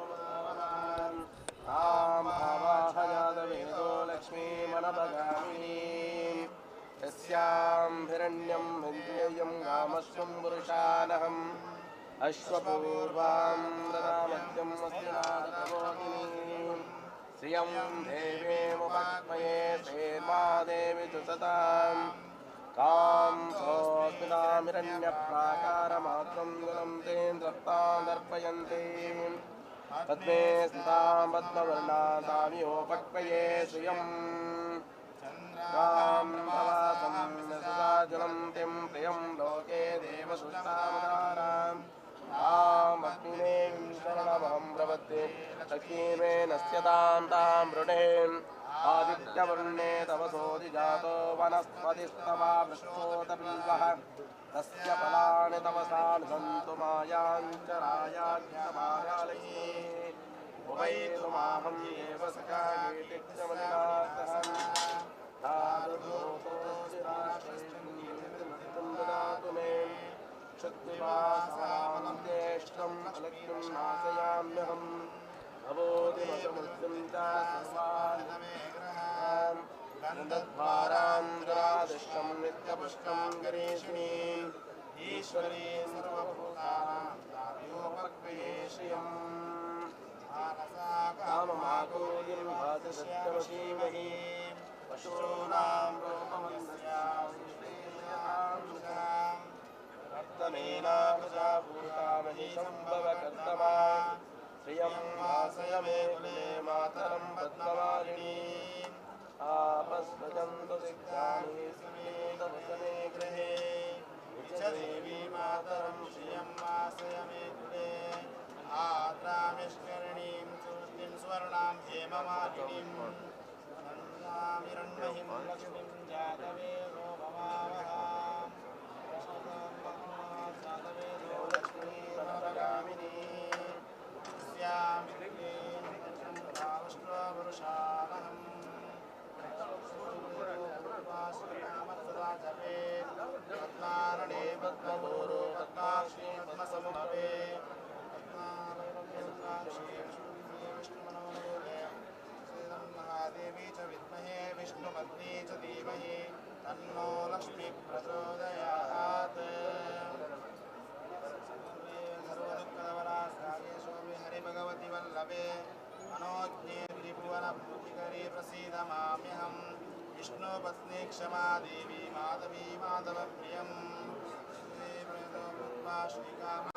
श्रियं देवे मुपक्मये श्रीर्मादेवी तु सतां कां सोऽस्मिनामिरण्यप्राकारमात्रं गुणं तेन दत्तां दर्पयन्ति पद्मे स्थितां पद्मवर्णातामियोपक्मये श्रियं कां भवासं सदाजुलं तिं प्रियं लोके देवसुष्टामदाराम् आमग्निने शरणमहं प्रपद्ये लक्ष्मीमे नश्यतां तां मृणे आदित्यवर्णे तवसोऽधि जातो वनस्पतिस्तवा वृक्षोतबिल्वः तस्य फलानि तवसानि सन्तु मायाञ्चरायाज्ञमायालये उपैतुमाहं एव सखा कीर्तिक्षमलिनाथः ददातु मे शक्तिवासामन्तेष्टम् अलक्ष्यं नाशयाम्यहम् अबोधिमसमुद्यं च सर्वान् दद्भारां जरादिष्टं नित्यपुष्टं गिरीश्रीम् ईश्वरीं सर्वभूतानां योपक्रिये श्रियम् काममाकोलिं भाति सत्यवशीमहि चक्षूणां रूपमस्यां श्रीयां वर्तमेना प्रजाभूतामहि सम्भवकर्तमा श्रियं वासय मे कुले मातरं पद्मवारिणीम् आपस्मजन्तु दिग्गानि समेतवसने गृहे च देवी मातरं श्रियं वासय मे कुले आद्रामिष्करणीं सुष्टिं स्वर्णां हेममालिनीं नन्दामिरण्महिं लक्ष्मीं जातवेदो भवावहां जातवेदो लक्ष्मीमपगामिनीं तस्यां विद्येन राष्ट्रवरुषावहम् पद्मारणे पद्मभूरो पद्माक्षी पद्मसमुभवे महादेवी च विद्महे विष्णुपत्नी च धीमहि तन्नो लक्ष्मी प्रचोदयात् सर्वदुःखदवरास्ताये शोभे हरिभगवति वल्लभे मनोज्ञे त्रिभुवनभूतिकरे प्रसीद माम्यहम् विष्णुपत्नी क्षमा देवी माधवी माधवप्रियं श्रीप्रणतोपा श्रीकामा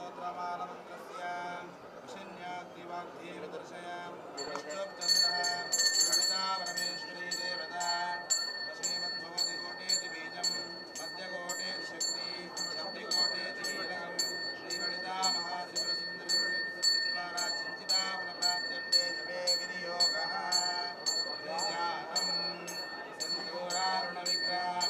श्रीरणिसहस्रनामस्तोत्रमालमन्त्रस्य विषण्याग्निवाग्देवदर्शयां विष्णुब्दन्तः ललिता परमेश्वरी देवता श्रीमद्भगवतिकोटेति बीजं मध्यकोटेति शक्ति सप्तिकोटेति कीलकं श्रीललिता महात्रिपुरसुन्दरी सप्तिद्वारा चिन्तिता फलप्राप्त्यर्थे जपे विनियोगः ज्ञानं सिन्दूरारुणविग्रहां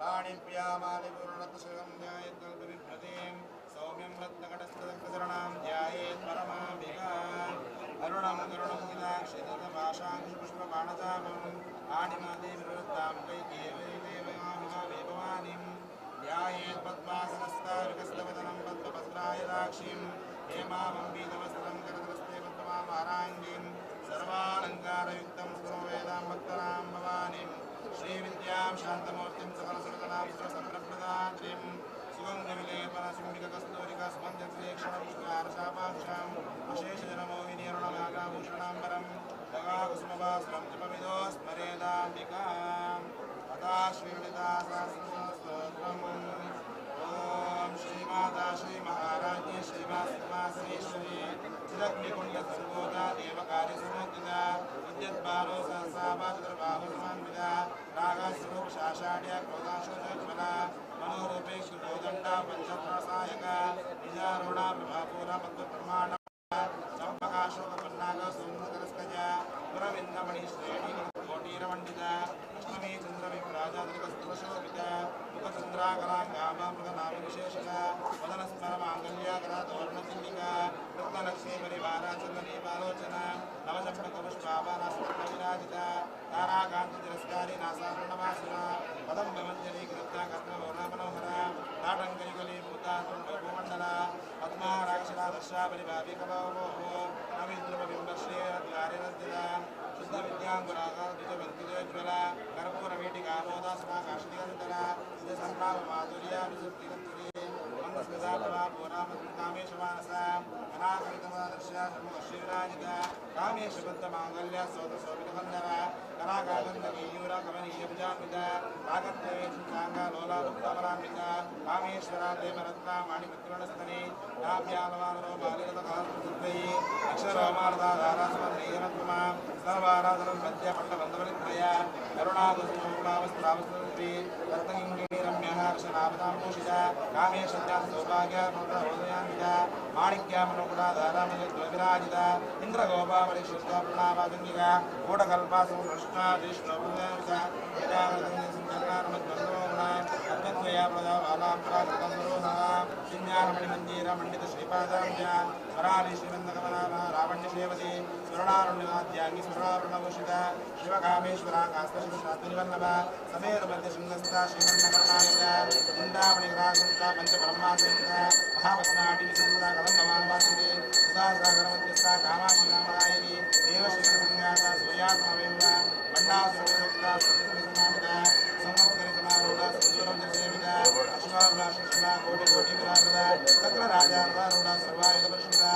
पाणिभ्यामालिपूर्णतशकं ध्यायेत्कल्पविभ्रतीं सौम्यं रत्नकटस्थदग्धचरणां ध्यायेत् परमाम्बिकाम् अरुणं करुणं गिलाक्षितभाषाङ्कुशपुष्पबाणचापम् आनिमादेविवृत्तां कैकेयवैदेवयामिमावेभवानीं ध्यायेत् पद्मासनस्था विकसितवदनं पद्मपत्रायदाक्षीं हेमामम्बीतवस्त्रं करतलस्थे पद्मामाराङ्गीं सर्वालङ्कारयुक्तं सर्ववेदां भक्तरां भवानीं श्रीविद्यां शान्तमूर्तिं सकलसुरगणां सुरसम्प्रदात्रीं सुगन्धविलेपनशुम्बिककस्तूरिकास्मध्यक्षेक्षणपुष्पारशापाक्षाम् अशेषजनमोहिनी अरुणनागाभूषणाम्बरं गगाकुसुमभास्वरं च पविदो स्मरेदाम्बिकाम् तथा श्रीललिता सहस्रनामस्तोत्रम् ॐ श्रीमाता श्रीमहाराज्ञी श्रीवासनेश्वरी चिदग्निकुण्डसर्वोदा देवकार्यसमुद्दिता विद्युद्बालो सहस्राभाचतुर्बाहुसमान्विता रागस्वरूपशाषाढ्या क्रोधाशोचज्वला मनोरूपे शुभोदण्डा पञ्चप्रासायका निजारूढा प्रभापूरा पद्मप्रमाणा चम्पकाशोकपन्नागा सुन्दरस्कजा पुरविन्दमणिश्रेणी कोटीरमण्डिता लक्ष्मी चन्द्रविभ्राजादृकस्तुशोभिता मुखचन्द्राकलाङ्गामामृतनामविशेषका वदनस्मरमाङ्गल्याकरातोर्णचिल्लिका रत्नलक्ष्मी परिवाराचन्दनी पालोचना नवचम्पकपुष्पाभानास्मृतविराजिता ताराकान्तितिरस्कारी नासारुणवासुरा पदम्बमञ्जरी कृत्या कर्णवर्णमनोहरा ताटङ्कयुगलीभूता तुण्डभूमण्डला पद्माराक्षरादर्शा परिभाविकलोभोः नवीन्द्रमबिम्बश्रीरद्वारिरद्धिता शुद्धविद्याङ्कुराकार्द्विजवन्तिजोज्वला कर्पूरवीटिकामोदास्माकाशनिरन्तरा सिद्धसम्प्रापमाधुर्या विसुप्तिरन्तिरे मन्दस्मिता प्रभापूरामकामेशमानसा अनाकरितमादर्श्या षण्मुखश्रीविराजिता कामेशबद्धमाङ्गल्या स्तोत्रशोभितकन्दरा कराकागन्धकीयूरा कमनीयभुजान्विता काकत्ववेक्षाङ्गा लोलाभुक्तापरान्विता कामेश्वरा देवरत्ना माणिपत्रिवर्णस्तने नाभ्यालवानरो बालिगतकालप्रसिद्धये अक्षरोमार्धाधारास्मन्नेयरत्मा सर्वाराधनं मध्यपट्टबन्धवलित्रया करुणाकुसुमोपावस्त्रा भावस्वरूपी रत्नगिङ्गिणी रम्यः कृष्णावताम्भूषिता कामेशत्या सौभाग्यात्मकहोदयान्विता माणिक्यामनुकुलाधारामयद्विराजिता इन्द्रगोपावलिशिष्टा प्रणवागङ्गिका कूटकल्पा सुकृष्णा विष्णुपूजान्विता अद्वैया मंडित श्रीपादांजा वराली श्रीमंदकमनाभ रावण्य सेवती स्वर्णारुण्यमाद्यांगी स्वर्णारुणभूषिता शिवकामेश्वरा कास्पशिवशात्रिवल्लभ समेत मध्य शृंगस्था श्रीमन्नकर्णायका चिंतामणिग्रासंता पंचब्रह्मासंता महापत्नाटी विसंता कलंगमानवासिनी सुधासागरमध्यस्था कामाक्षी कामदायिनी देवशिखरसंज्ञाता सूर्यात्मवेम्बा बण्डासुरविरुक्ता सुरसमानता समोपरिसमारूढा सुरजसेविता अश्वाभ्राशिष्मा कोटि विराजदा चक्रराजारूढा सर्वायुधपरिषदा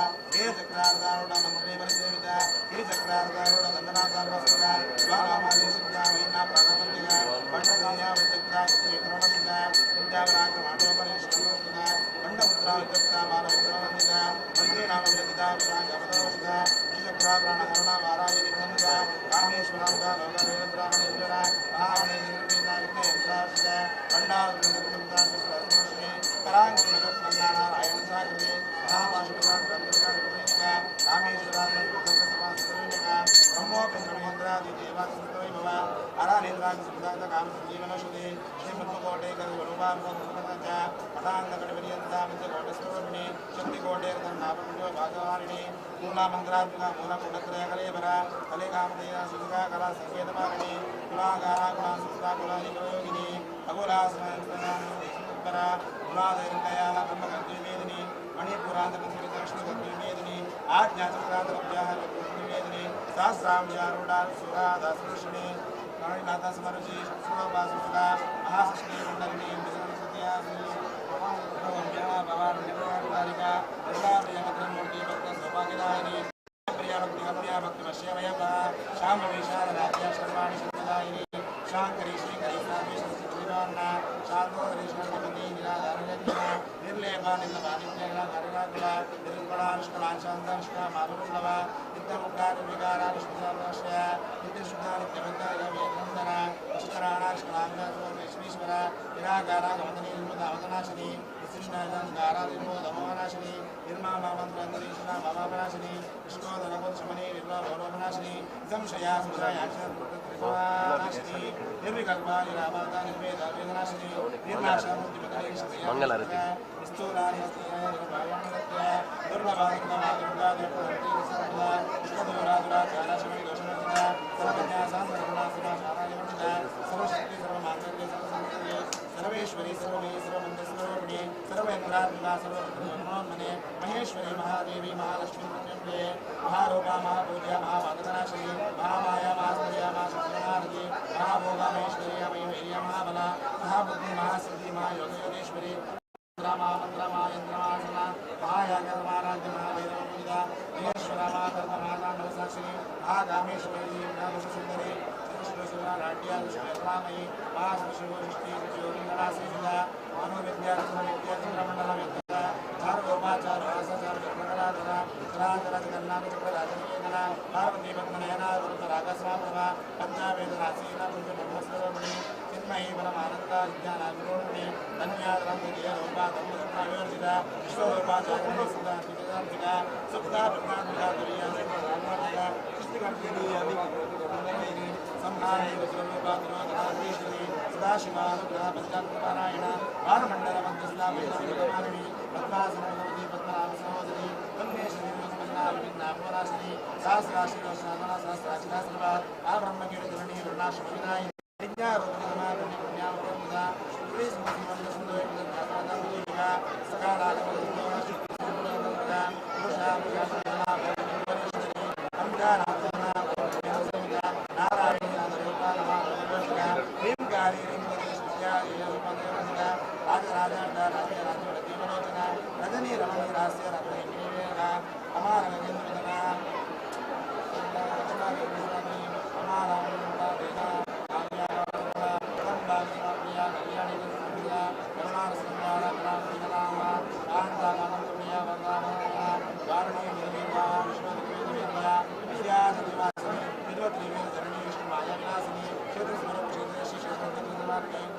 चक्रारूढा मंत्रीपरिसेविता गिरिचक्रारूढा दण्डनाथाभ्रस्तदा ज्वालामादेशिता वैना प्राणपतिका बण्डसेया विदग्धा विक्रमशिता विद्यावराक्रमाणोपरिष्कृता बण्डपुत्रा विदग्धा बालविक्रमवन्दिता मन्त्रीनामव्यतिता विराजपदोषिता चक्रा प्राणहरणा वारायणी नंदा कामेश्वरांगा लोकदेवद्रामणेश्वरा महामणेश्वरीता विघ्नेश्वराशिता बण्डारुणिता शिवरात्मश्री पराङ्गुणनारायण सागरे महापाशुका ब्रह्मका विघ्नेश्वरा कामेश्वरा सर्वसमासुरिका ब्रह्मोपेन्द्रमेन्द्रादि देवासुतवैभव अरानेन्द्रादि सुदात काम संजीवनशुद्धि श्रीमद्कोटे कविवरूपाभूतमतच पटाङ्गकटपर्यन्ता मध्यकोटेश्वरोहिणी शक्तिकोटेर्धन्नापण्यो भागवारिणी मूलामन्त्रात्मिका मूलकुण्डत्रयकलेबर कलेकामदया सुखा कला संकेतपारिणी कुलागारा कुलासुता कुलानिकयोगिनी अकुलासमयन्तरा कुलादैर्दया ब्रह्मकर्तृमेदिनी मणिपुरान्तकर्तृमेदिनी आज्ञाचक्रान्तकव्याः कर्तृमेदिनी सहस्रांशारूढा सुरादासृष्णि करुणिनाथा समरुचि सुरभासुका महासृष्णि कुण्डलिनी विसर्जसत्यासि भवानिका मूर्ति भक्त सौभाग्यदायिनी प्रिया भक्ति गम्या भक्ति वश्यमयपा शाम्भवी शारदाख्या सर्वाणि शब्ददायिनी शाङ्करी श्रीकरी साधुश्रीवान्ना शान्तोदरी शान्तिपति निराधारजन्या निर्लेपा निर्लपादित्यग्रा हरिराकुला निर्गुणानुष्कला शान्तानुष्का माधुरुल्लभ नित्यमुक्ता निर्विकारा निष्ठिताश्रय नित्यशुद्धा नित्यबद्धा वेदनन्दना अष्टराणाष्कलाङ्गासो लक्ष्मीश्वरा निराकारा गमदनी निर्मदावतनाशिनी विशिष्टागारादिमोदमोहनाशिनी निर्मामा मंत्रंदरीशना मामापनाशिनी विष्णोदनकोशमनी निर्मलोभनाशिनी संशया सुषयाक्षरत्रिभुवनाशिनी निर्विकल्पा निरामाता निर्वेदा वेदनाशिनी निर्नाशा मुक्तिपदनीशया मंगलारती स्तूलानि हस्तिया निर्भावनिरत्या दुर्लभादिकमा दुर्गा दुर्गति विसर्गला विष्णुदुरादुरा चाराशमणि दोषमर्जिता सर्वज्ञा साधना समाचारायवनिता सर्वशक्ति सर्वमांगल्य सर्वसंकल्ये सर्वेश्वरी सर्वे सर्वमंगलस्वरूपिणी सर्वेन्द्रात्मिका सर्वमने महेश्वरी महादेवी महालक्ष्मी पुण्यम्बे महारूपा महापूज्या महाभागतनाशिनी महामाया महास्तर्या महाशक्तिनारदी महाभोगा महेश्वरी मयूर्या महाबला महाबुद्धि महासिद्धि महायोगयोगेश्वरी महामंत्र महायंत्र महासना महायागर्माराध्य महाभैरवपूजिता महेश्वरा महाकर्म महातांडवसाक्षिणी महाकामेश्वरी महादुषसुंदरी नाट्या विश्वरामयी महाशिवष्टि योगिंगणासीता मनोविद्याचंद्रमंडलवेत्ता चारोपाचार आसाचार चक्रकलाधर चराचरजगन्नाथचक्रराजनिकेतन पार्वती पद्मनयना रूपरागस्वाप्रभा पंचावेदनासीना पुण्यब्रह्मस्वरूपिणी चिन्मयी परमानन्दा विद्यानागुरोहिणी धन्याद्रंगीय रूपा धर्मसुप्रायोर्जिता विश्वरूपा जागरणी सुधा द्विजदान्तिका सुप्ता प्रज्ञात्मिका तुर्या सुप्रात्मका सृष्टिकर्तिनी आदिकर्तिनी संहारे वज्ररूपा दुरोधनाधीश्वरी सदाशिवानुग्रह पंचात्मपारायण वानमण्डल मध्यस्था वैष्णवीपदमालिनी पद्मासनभगवती पद्मनाभ सहोदरी ब्रह्मेश्वरी विघ्नापोराशिनी सहस्राशिरोशामना सहस्राशिराश्रवा आब्रह्मकीर्तिनी वर्णाश्रविनायिनी विज्ञारोपणमाधुनी पुण्यावरोधा श्रीस्मृतिमन्दसुन्दरीपदनाथादाभूतिका सकालागमनोषितिसम्पूर्णोदका पुरुषाभूषाभूषणा भगवतीश्वरी अम्बिकानाथना नारायणी आदरूपा नमः भीमकारी रिंगदेश्या रूपदेवनिका राजराजा राज्य राज्यवतीमलोचना रजनी रमणी रास्य रत्नगिरिवेगा अमारगेन्द्रजना अमारामणा देना आज्ञा प्रिया कल्याणी संध्या करुणारसिंहारा प्राणिकलामा कांता कांतुनिया वंदामना वारणी निर्विवा विश्वदेवीदेव्या विद्यादिवासिनी विद्वत्रिवेद धरणी विष्णु माया विलासिनी क्षेत्र स्वरूप क्षेत्र शिष्य Thank you.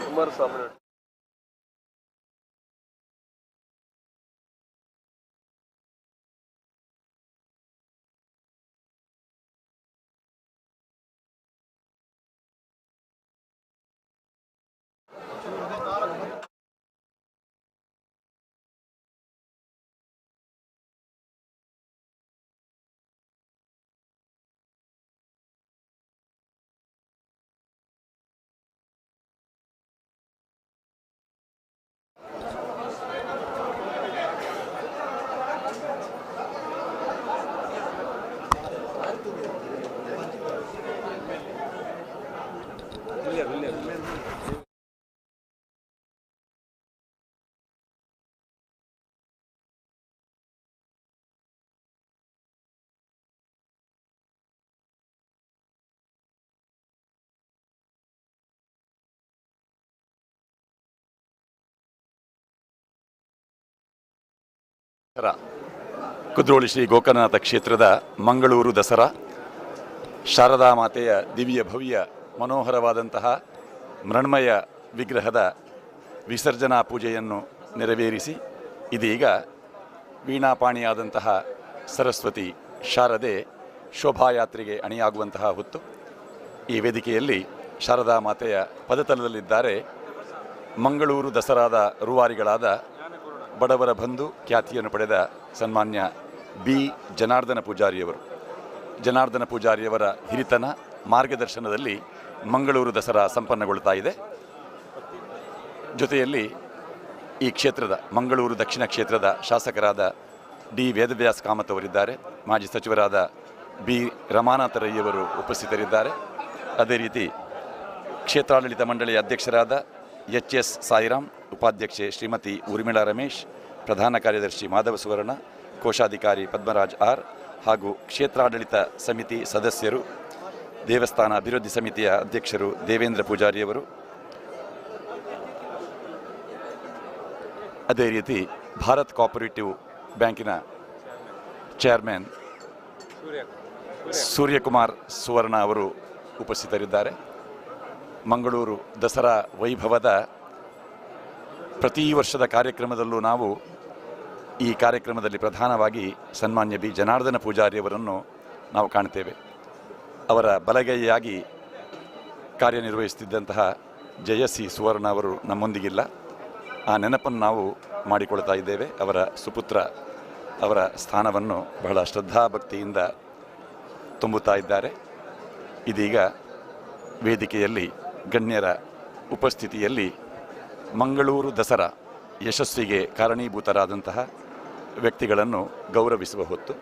ಕುಮಾರಸ್ವಾಮಿ ಕುದ್ರೋಳಿ ಶ್ರೀ ಗೋಕರ್ಣನಾಥ ಕ್ಷೇತ್ರದ ಮಂಗಳೂರು ದಸರಾ ಶಾರದಾ ಮಾತೆಯ ದಿವ್ಯ ಭವ್ಯ ಮನೋಹರವಾದಂತಹ ಮೃಣ್ಮಯ ವಿಗ್ರಹದ ವಿಸರ್ಜನಾ ಪೂಜೆಯನ್ನು ನೆರವೇರಿಸಿ ಇದೀಗ ವೀಣಾಪಾಣಿಯಾದಂತಹ ಸರಸ್ವತಿ ಶಾರದೆ ಶೋಭಾಯಾತ್ರೆಗೆ ಅಣಿಯಾಗುವಂತಹ ಹೊತ್ತು. ಈ ವೇದಿಕೆಯಲ್ಲಿ ಶಾರದಾ ಮಾತೆಯ ಪದತಲದಲ್ಲಿದ್ದಾರೆ ಮಂಗಳೂರು ದಸರಾದ ರೂವಾರಿಗಳಾದ ಬಡವರ ಬಂಧು ಖ್ಯಾತಿಯನ್ನು ಪಡೆದ ಸನ್ಮಾನ್ಯ ಬಿ ಜನಾರ್ದನ ಪೂಜಾರಿಯವರು. ಜನಾರ್ದನ ಪೂಜಾರಿಯವರ ಹಿರಿತನ ಮಾರ್ಗದರ್ಶನದಲ್ಲಿ ಮಂಗಳೂರು ದಸರಾ ಸಂಪನ್ನಗೊಳ್ತಾ ಇದೆ. ಜೊತೆಯಲ್ಲಿ ಈ ಕ್ಷೇತ್ರದ ಮಂಗಳೂರು ದಕ್ಷಿಣ ಕ್ಷೇತ್ರದ ಶಾಸಕರಾದ ಡಿ ವೇದವ್ಯಾಸ್ ಕಾಮತ್ ಅವರಿದ್ದಾರೆ. ಮಾಜಿ ಸಚಿವರಾದ ಬಿ ರಮಾನಾಥ ರೈಯವರು ಉಪಸ್ಥಿತರಿದ್ದಾರೆ. ಅದೇ ರೀತಿ ಕ್ಷೇತ್ರಾಡಳಿತ ಮಂಡಳಿಯ ಅಧ್ಯಕ್ಷರಾದ ಎಚ್ ಎಸ್ ಸಾಯಿರಾಮ್, ಉಪಾಧ್ಯಕ್ಷೆ ಶ್ರೀಮತಿ ಊರ್ಮಿಳಾ ರಮೇಶ್, ಪ್ರಧಾನ ಕಾರ್ಯದರ್ಶಿ ಮಾಧವ ಸುವರ್ಣ, ಕೋಶಾಧಿಕಾರಿ ಪದ್ಮರಾಜ್ ಆರ್ ಹಾಗೂ ಕ್ಷೇತ್ರಾಡಳಿತ ಸಮಿತಿ ಸದಸ್ಯರು, ದೇವಸ್ಥಾನ ಅಭಿವೃದ್ಧಿ ಸಮಿತಿಯ ಅಧ್ಯಕ್ಷರು ದೇವೇಂದ್ರ ಪೂಜಾರಿಯವರು, ಅದೇ ರೀತಿ ಭಾರತ್ ಕೋಆಪರೇಟಿವ್ ಬ್ಯಾಂಕಿನ ಚೇರ್ಮನ್ ಸೂರ್ಯಕುಮಾರ್ ಸುವರ್ಣ ಅವರು ಉಪಸ್ಥಿತರಿದ್ದಾರೆ. ಮಂಗಳೂರು ದಸರಾ ವೈಭವದ ಪ್ರತಿ ವರ್ಷದ ಕಾರ್ಯಕ್ರಮದಲ್ಲೂ ನಾವು ಈ ಕಾರ್ಯಕ್ರಮದಲ್ಲಿ ಪ್ರಧಾನವಾಗಿ ಸನ್ಮಾನ್ಯ ಬಿ ಜನಾರ್ದನ ಪೂಜಾರಿಯವರನ್ನು ನಾವು ಕಾಣ್ತೇವೆ. ಅವರ ಬಲಗೈಯಾಗಿ ಕಾರ್ಯನಿರ್ವಹಿಸುತ್ತಿದ್ದಂತಹ ಜಯಸಿ ಸುವರ್ಣ ಅವರು ನಮ್ಮೊಂದಿಗಿಲ್ಲ. ಆ ನೆನಪನ್ನು ನಾವು ಮಾಡಿಕೊಳ್ತಾ ಇದ್ದೇವೆ. ಅವರ ಸುಪುತ್ರ ಅವರ ಸ್ಥಾನವನ್ನು ಬಹಳ ಶ್ರದ್ಧಾಭಕ್ತಿಯಿಂದ ತುಂಬುತ್ತಾ ಇದ್ದಾರೆ. ಇದೀಗ ವೇದಿಕೆಯಲ್ಲಿ ಗಣ್ಯರ ಉಪಸ್ಥಿತಿಯಲ್ಲಿ ಮಂಗಳೂರು ದಸರಾ ಯಶಸ್ವಿಗೆ ಕಾರಣೀಭೂತರಾದಂತಹ ವ್ಯಕ್ತಿಗಳನ್ನು ಗೌರವಿಸುವ ಹೊತ್ತು.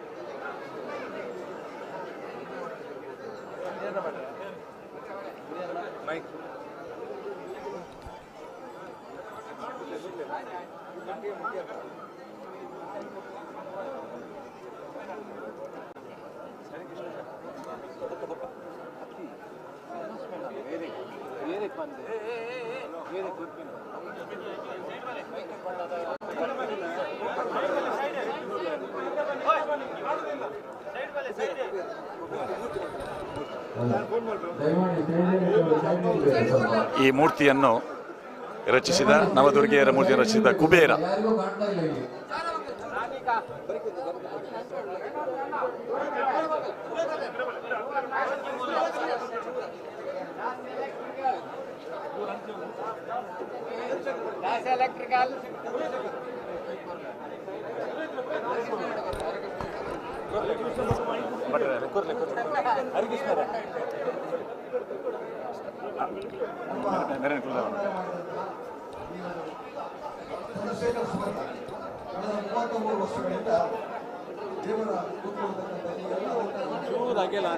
ಈ ಮೂರ್ತಿಯನ್ನು ರಚಿಸಿದ ನವದುರ್ಗೆಯರ ಮೂರ್ತಿಯನ್ನು ರಚಿಸಿದ ಕುಬೇರ ದೇವರ ಕೂತ್ಕೊಳ್ತಕ್ಕಂಥ ಈ ಎಲ್ಲ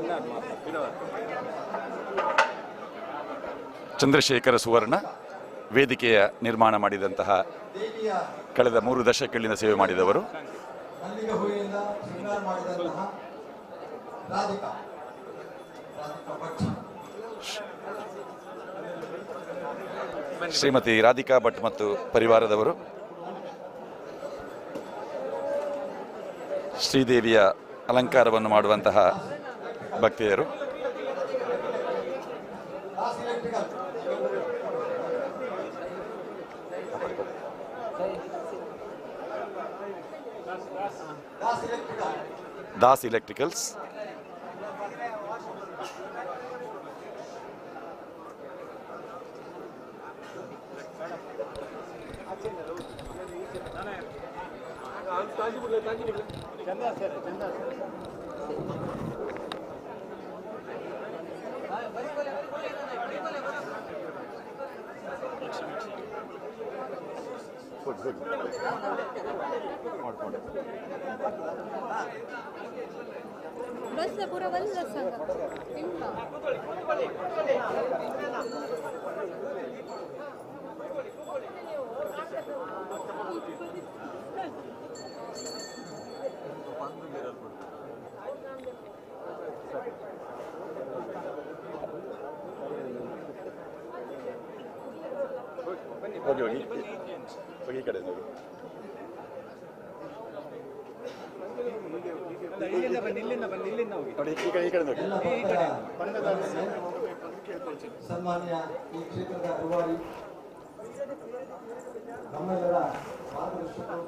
ಚಂದ್ರಶೇಖರ ಸುವರ್ಣ ವೇದಿಕೆಯ ನಿರ್ಮಾಣ ಮಾಡಿದಂತಹ ಕಳೆದ 3 ದಶಕಗಳಿಂದ ಸೇವೆ ಮಾಡಿದವರು. ಮಲ್ಲಿಗೆ ಹೂವಿನಿಂದ ಶೃಂಗಾರ ಮಾಡಿದಂತಹ ರಾಧಿಕಾ ಭಟ್, ಶ್ರೀಮತಿ ರಾಧಿಕಾ ಭಟ್ ಮತ್ತು ಪರಿವಾರದವರು. ಶ್ರೀದೇವಿಯ ಅಲಂಕಾರವನ್ನು ಮಾಡುವಂತಹ ಭಕ್ತೆಯರು. ದಾಸ್ ಎಲೆಕ್ಟ್ರಿಕಲ್ಸ್, ಈ ಕಡೆ ನೋಡಿ. ಸನ್ಮಾನ್ಯ ಈ ಕ್ಷೇತ್ರದ ರೂವಾರಿ ನಮ್ಮೆಲ್ಲರ ಮಾರ್ಗದರ್ಶಕರು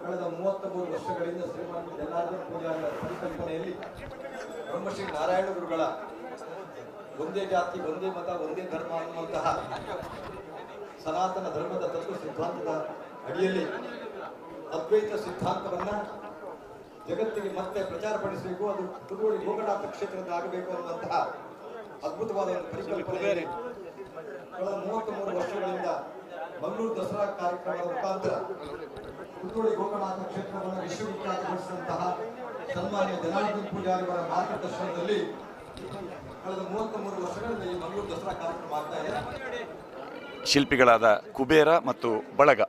ಕಳೆದ 33 ವರ್ಷಗಳಿಂದ ಶ್ರೀಮಂತ ಜನಾರ್ದನ ಪೂಜಾರಿಯ ಪರಿಕಲ್ಪನೆಯಲ್ಲಿ ಬ್ರಹ್ಮಶ್ರೀ ನಾರಾಯಣ ಗುರುಗಳ ಒಂದೇ ಜಾತಿ ಒಂದೇ ಮತ ಒಂದೇ ಧರ್ಮ ಅನ್ನುವಂತಹ ಸನಾತನ ಧರ್ಮದ ತತ್ವ ಸಿದ್ಧಾಂತದ ಅಡಿಯಲ್ಲಿ ಅದ್ವೈತ ಸಿದ್ಧಾಂತವನ್ನ ಜಗತ್ತಿಗೆ ಮತ್ತೆ ಪ್ರಚಾರಪಡಿಸಬೇಕು, ಅದು ಕುದ್ರೋಳಿ ಗೋಕರ್ಣನಾಥ ಕ್ಷೇತ್ರದ ಆಗಬೇಕು ಅನ್ನುವಂತಹ ಅದ್ಭುತವಾದ ಒಂದು ಪರಿಕಲ್ಪನೆ ಕಳೆದ 33 ವರ್ಷಗಳಿಂದ ಮಂಗಳೂರು ದಸರಾ ಕಾರ್ಯಕ್ರಮದ ಮುಖಾಂತರ ಕುದ್ರೋಳಿ ಗೋಕರ್ಣನಾಥ ಕ್ಷೇತ್ರವನ್ನು ವಿಶ್ವವಿಖ್ಯಾತಗೊಳಿಸಿದಂತಹ ಸನ್ಮಾನ್ಯ ಜನಾರ್ದನ ಪೂಜಾರಿಯವರ ಮಾರ್ಗದರ್ಶನದಲ್ಲಿ ಕಳೆದ 33 ವರ್ಷಗಳಿಂದ ಈ ಮಂಗಳೂರು ದಸರಾ ಕಾರ್ಯಕ್ರಮ ಆಗ್ತಾ ಇದೆ. ಶಿಲ್ಪಿಗಳಾದ ಕುಬೇರ ಮತ್ತು ಬಳಗ,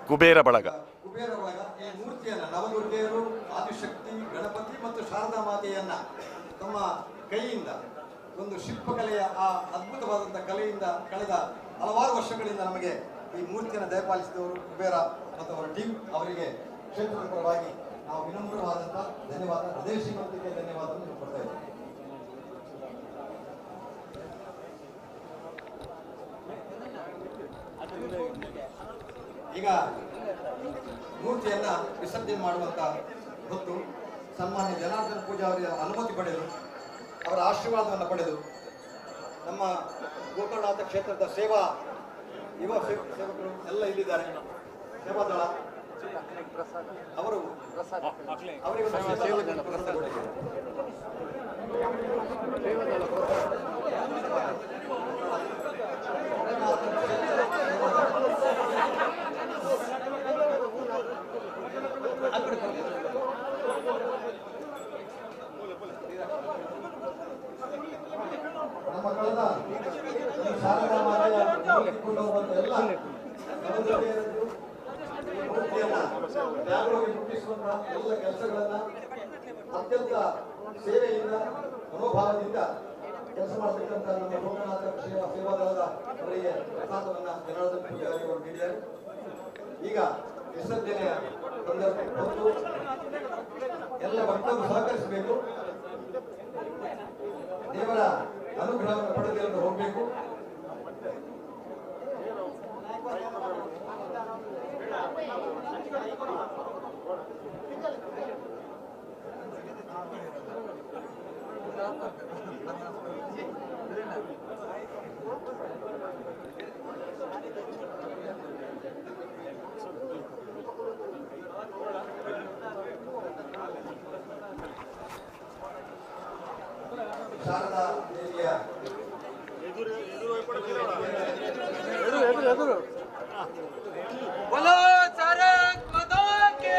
ಕುಬೇರ ಬಳಗ, ಈ ಮೂರ್ತಿಯನ್ನ ನವದುರ್ಗೆಯರು, ಆದಿಶಕ್ತಿ, ಗಣಪತಿ ಮತ್ತು ಶಾರದಾ ಮಾತೆಯನ್ನ ತಮ್ಮ ಕೈಯಿಂದ ಒಂದು ಶಿಲ್ಪಕಲೆಯ ಆ ಅದ್ಭುತವಾದಂತಹ ಕಲೆಯಿಂದ ಕಳೆದ ಹಲವಾರು ವರ್ಷಗಳಿಂದ ನಮಗೆ ಈ ಮೂರ್ತಿಯನ್ನು ದಯಪಾಲಿಸಿದವರು ಕುಬೇರ ಮತ್ತು ಅವರ ಟೀಮ್, ಅವರಿಗೆ ಕ್ಷೇತ್ರದ ಪರವಾಗಿ ನಾವು ವಿನಮ್ರವಾದಂತಹ ಧನ್ಯವಾದ, ಹೃದಯ ಶ್ರೀಮಂತಿಗೆ ಧನ್ಯವಾದವನ್ನು ಕೊಡ್ತಾ ಇದ್ದೇವೆ. ಈಗ ಮೂರ್ತಿಯನ್ನ ವಿಸರ್ಜನೆ ಮಾಡುವಂತ ಹೊತ್ತು ಸನ್ಮಾನ್ಯ ಜನಾರ್ದನ ಪೂಜಾ ಅವರ ಅನುಮತಿ ಪಡೆದು ಅವರ ಆಶೀರ್ವಾದವನ್ನು ಪಡೆದು ನಮ್ಮ ಗೋಕರ್ಣನಾಥ ಕ್ಷೇತ್ರದ ಯುವ ಸೇವಕರು ಎಲ್ಲ ಇಲ್ಲಿದ್ದಾರೆ. ಸೇವಾದಳ ಅವರು ಅವರಿಗೆ ನಮ್ಮ ಕಳೆದ ಶಾರದಾ ಮಾತೆಯ ಎಲ್ಲ ಮೂರ್ತಿಯನ್ನ ಜಾಗವಾಗಿ ಮುಟ್ಟಿಸುವಂತಹ ಎಲ್ಲ ಕೆಲಸಗಳನ್ನ ಅತ್ಯಂತ ಸೇವೆಯಿಂದ ಮನೋಭಾವದಿಂದ ಕೆಲಸ ಮಾಡತಕ್ಕಂಥ ನಮ್ಮ ಗೋಕರ್ಣನಾಥ ಸೇವಾದಳದ ಅವರಿಗೆ ಪ್ರಸಾದವನ್ನ ಜನಾರ್ದನ ಪೂಜಾರಿ ಅವರು ನೀಡಿದ್ದಾರೆ. ಈಗ ವಿಸರ್ಜನೆಯ ಸಂದರ್ಭ ಹೊತ್ತು ಎಲ್ಲ ಭಕ್ತರು ಸಹಕರಿಸಬೇಕು, ದೇವರ ಅನುಗ್ರಹವನ್ನು ಪಡೆದು ಹೋಗಬೇಕು. ಶಾರದಾ ದೇವಿಯ बोलो सारंग माता की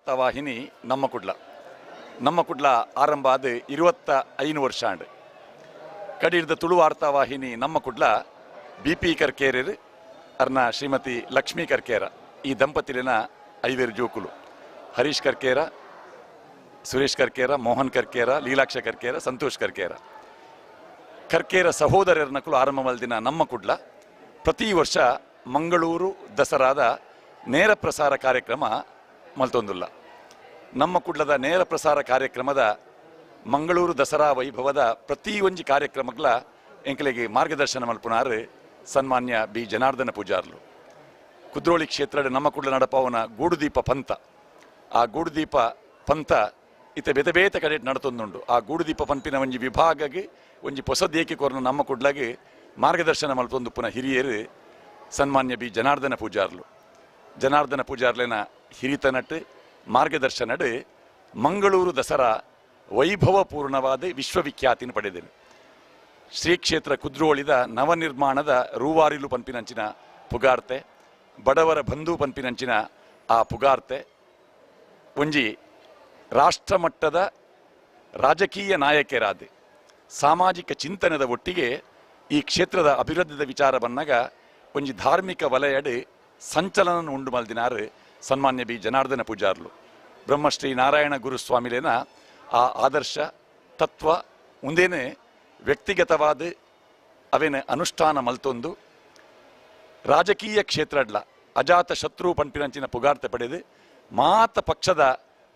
ವಾರ್ತಾವಾಹಿನಿ ನಮ್ಮ ಕುಡ್ಲ ಆರಂಭ ಆದ 25 ವರ್ಷ ಆಂಡ್ ಕಡಿಡ್ದ ತುಳು ವಾರ್ತಾವಾಹಿನಿ ನಮ್ಮ ಕುಡ್ಲ BP ಕರ್ಕೇರರ್ ಅರ್ನ ಶ್ರೀಮತಿ ಲಕ್ಷ್ಮೀ ಕರ್ಕೇರ ಈ ದಂಪತಿಲಿನ 5 ಜೋಕುಲು ಹರೀಶ್ ಕರ್ಕೇರ, ಸುರೇಶ್ ಕರ್ಕೇರ, ಮೋಹನ್ ಕರ್ಕೇರ, ಲೀಲಾಕ್ಷ ಕರ್ಕೇರ, ಸಂತೋಷ್ ಕರ್ಕೇರ ಸಹೋದರರ ನಕಲು ಆರಂಭ ಮಲ್ದಿನ ನಮ್ಮ ಕುಡ್ಲ ಪ್ರತಿ ವರ್ಷ ಮಂಗಳೂರು ದಸರಾದ ನೇರ ಪ್ರಸಾರ ಕಾರ್ಯಕ್ರಮ ಮಲ್ತೊಂದುಲ್ಲ. ನಮ್ಮ ಕುಡ್ಲದ ನೇರ ಪ್ರಸಾರ ಕಾರ್ಯಕ್ರಮದ ಮಂಗಳೂರು ದಸರಾ ವೈಭವದ ಪ್ರತಿ ಒಂಜಿ ಕಾರ್ಯಕ್ರಮಗಳ ಎಂಕಲೆಗೆ ಮಾರ್ಗದರ್ಶನ ಮಲ್ಪುನಾರು ಸನ್ಮಾನ್ಯ ಬಿ ಜನಾರ್ದನ ಪೂಜಾರ್ಲು. ಕುದ್ರೋಳಿ ಕ್ಷೇತ್ರದ ನಮ್ಮ ಕುಡ್ಲ ನಡಪವನ ಗೂಡುದೀಪ ಪಂಥ, ಆ ಗೂಡುದೀಪ ಪಂಥ ಇತ ಬೇತೆ ಬೇತೆ ಕಡೆ ನಡತೊಂದುಂಡು. ಆ ಗೂಡುದೀಪ ಪಂಪಿನ ಒಂಜಿ ವಿಭಾಗಗೆ ಒಂಜಿ ಹೊಸದೇಕಿ ಕೊರನ ನಮ್ಮ ಕುಡ್ಲಗೆ ಮಾರ್ಗದರ್ಶನ ಮಲ್ತೊಂದು ಪುನಃ ಹಿರಿಯರು ಸನ್ಮಾನ್ಯ ಬಿ ಜನಾರ್ದನ ಪೂಜಾರ್ಲೆನ ಹಿರಿತ ನಟ್ ಮಾರ್ಗದರ್ಶನಡ್ ಮಂಗಳೂರು ದಸರಾ ವೈಭವಪೂರ್ಣವಾದ ವಿಶ್ವವಿಖ್ಯಾತಿನ ಪಡೆದನು. ಶ್ರೀ ಕ್ಷೇತ್ರ ಕುದ್ರೋಳಿದ ನವನಿರ್ಮಾಣದ ರೂವಾರಿಲು ಪಂಪಿನಂಚಿನ ಪುಗಾರ್ತೆ, ಬಡವರ ಬಂಧು ಪಂಪಿನಂಚಿನ ಆ ಪುಗಾರ್ತೆ ಒಂಜಿ ರಾಷ್ಟ್ರಮಟ್ಟದ ರಾಜಕೀಯ ನಾಯಕರಾದ ಸಾಮಾಜಿಕ ಚಿಂತನದ ಒಟ್ಟಿಗೆ ಈ ಕ್ಷೇತ್ರದ ಅಭಿವೃದ್ಧಿದ ವಿಚಾರ ಬಂದಾಗ ಒಂಜಿ ಧಾರ್ಮಿಕ ವಲಯಡ್ ಸಂಚಲನ ಉಂಡು ಮಲ್ದಿನಾರು ಸನ್ಮಾನ್ಯ ಬಿ ಜನಾರ್ದನ ಪೂಜಾರ್ಲು. ಬ್ರಹ್ಮಶ್ರೀ ನಾರಾಯಣ ಗುರುಸ್ವಾಮಿಲೇನ ಆ ಆದರ್ಶ ತತ್ವ ಮುಂದೇನೆ ವ್ಯಕ್ತಿಗತವಾದ ಅವೇನ ಅನುಷ್ಠಾನ ಮಲ್ತೊಂದು ರಾಜಕೀಯ ಕ್ಷೇತ್ರಡ್ಲ ಅಜಾತ ಶತ್ರು ಪಂಪಿನಂಚಿನ ಪುಗಾರ್ತೆ ಪಡೆದು ಮಾತ ಪಕ್ಷದ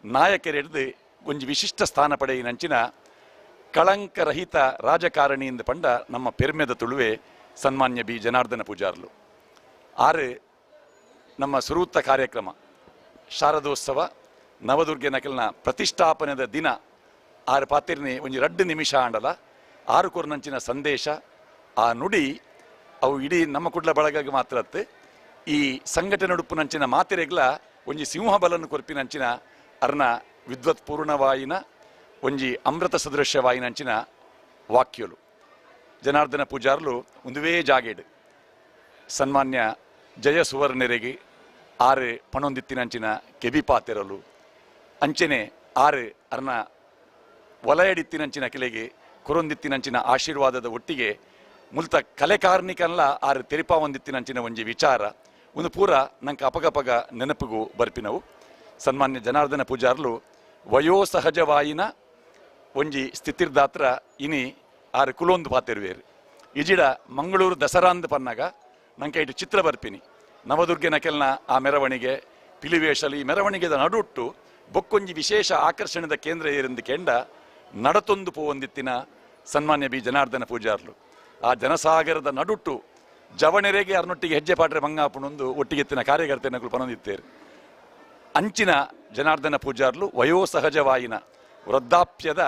ನಾಯಕರೆಡ್ದು ಒಂಜಿ ವಿಶಿಷ್ಟ ಸ್ಥಾನ ಪಡೆಯಿನಂಚಿನ ಕಳಂಕರಹಿತ ರಾಜಕಾರಣಿಯಿಂದ ಪಂಡ ನಮ್ಮ ಪೆರ್ಮೆದ ತುಳುವೆ ಸನ್ಮಾನ್ಯ ಬಿ ಜನಾರ್ದನ ಪೂಜಾರ್ಲು. ಆರು ನಮ್ಮ ಸುರೂತ್ತ ಕಾರ್ಯಕ್ರಮ ಶಾರದೋತ್ಸವ ನವದುರ್ಗೆ ನಕಲ್ನ ಪ್ರತಿಷ್ಠಾಪನೆದ ದಿನ ಆರು ಪಾತಿರ್ನಿ ಒಂಜಿ 2 ನಿಮಿಷ ಆಂಡಲ 6 ಕೊರ್ನಂಚಿನ ಸಂದೇಶ ಆ ನುಡಿ ಅವು ಇಡೀ ನಮ್ಮ ಕುಡ್ಲ ಬಳಗಗೆ ಮಾತ್ರ ಈ ಸಂಘಟನೆ ಉಡುಪುನಂಚಿನ ಮಾತಿರೆಗ್ಲ ಒಂಜಿ ಸಿಂಹಬಲನ್ನು ಕೊರ್ಪಿನಂಚಿನ ಅರ್ನ ವಿದ್ವತ್ಪೂರ್ಣವಾಯಿನ ಒಂಜಿ ಅಮೃತ ಸದೃಶ್ಯವಾಯಿನಂಚಿನ ವಾಕ್ಯಲು. ಜನಾರ್ದನ ಪೂಜಾರ್ಲು ಒಂದುವೇ ಜಾಗೇಡು ಸನ್ಮಾನ್ಯ ಜಯ ಸುವರ್ಣರೆಗೆ 6 ಪಣೊಂದಿತ್ತಿನಂಚಿನ ಕೆಬಿಪಾತೆರಲು ಅಂಚೆನೆ 6 ಅರ್ನ ವಲಯಡಿತ್ತಿನಂಚಿನ ಕೆಲೆಗೆ ಕೊರೊಂದಿತ್ತಿನಂಚಿನ ಆಶೀರ್ವಾದದ ಒಟ್ಟಿಗೆ ಮುಲ್ತ ಕಲೆ ಕಾರ್ಮಿಕನ್ಲ 6 ತೆರಿಪಾ ಒಂದಿತ್ತಿನಂಚಿನ ಒಂಜಿ ವಿಚಾರ ಒಂದು ಪೂರ ನಂಗೆ ಅಪಗಪಗ ನೆನಪಿಗೂ ಬರ್ಪಿನವು. ಸನ್ಮಾನ್ಯ ಜನಾರ್ದನ ಪೂಜಾರ್ಲು ವಯೋಸಹಜವಾಯಿನ ಒಂಜಿ ಸ್ಥಿತಿರ್ದಾತ್ರ ಇನಿ 6 ಕುಲೊಂದು ಪಾತೆರುವೇರು ಇಜಿಡ ಮಂಗಳೂರು ದಸರಾಂದ ಪನ್ನಾಗ ನಂಗೆ ಇಟ್ಟು ಚಿತ್ರ ಬರ್ಪಿನಿ. ನವದುರ್ಗೆ ನಕೆಲ್ನ ಆ ಮೆರವಣಿಗೆ ಪಿಲಿವೇಷಲಿ ಮೆರವಣಿಗೆದ ನಡುಟ್ಟು ಬೊಕ್ಕೊಂಜಿ ವಿಶೇಷ ಆಕರ್ಷಣೆದ ಕೇಂದ್ರ ಏರೆಂದು ಕೆಂಡ ನಡತೊಂದು ಪೋವೊಂದಿತ್ತಿನ ಸನ್ಮಾನ್ಯ ಬಿ ಜನಾರ್ದನ ಪೂಜಾರ್ಲು. ಆ ಜನಸಾಗರದ ನಡುಟ್ಟು ಜವಣೆರೆಗೆ ಅರ್ನೊಟ್ಟಿಗೆ ಹೆಜ್ಜೆ ಪಾಟ್ರೆ ಮಂಗಾಪುಣೊಂದು ಒಟ್ಟಿಗೆತ್ತಿನ ಕಾರ್ಯಕರ್ತನಗಳು ಪನೊಂದಿತ್ತೇರು. ಅಂಚಿನ ಜನಾರ್ದನ ಪೂಜಾರ್ಲು ವಯೋಸಹಜವಾಯಿನ ವೃದ್ಧಾಪ್ಯದ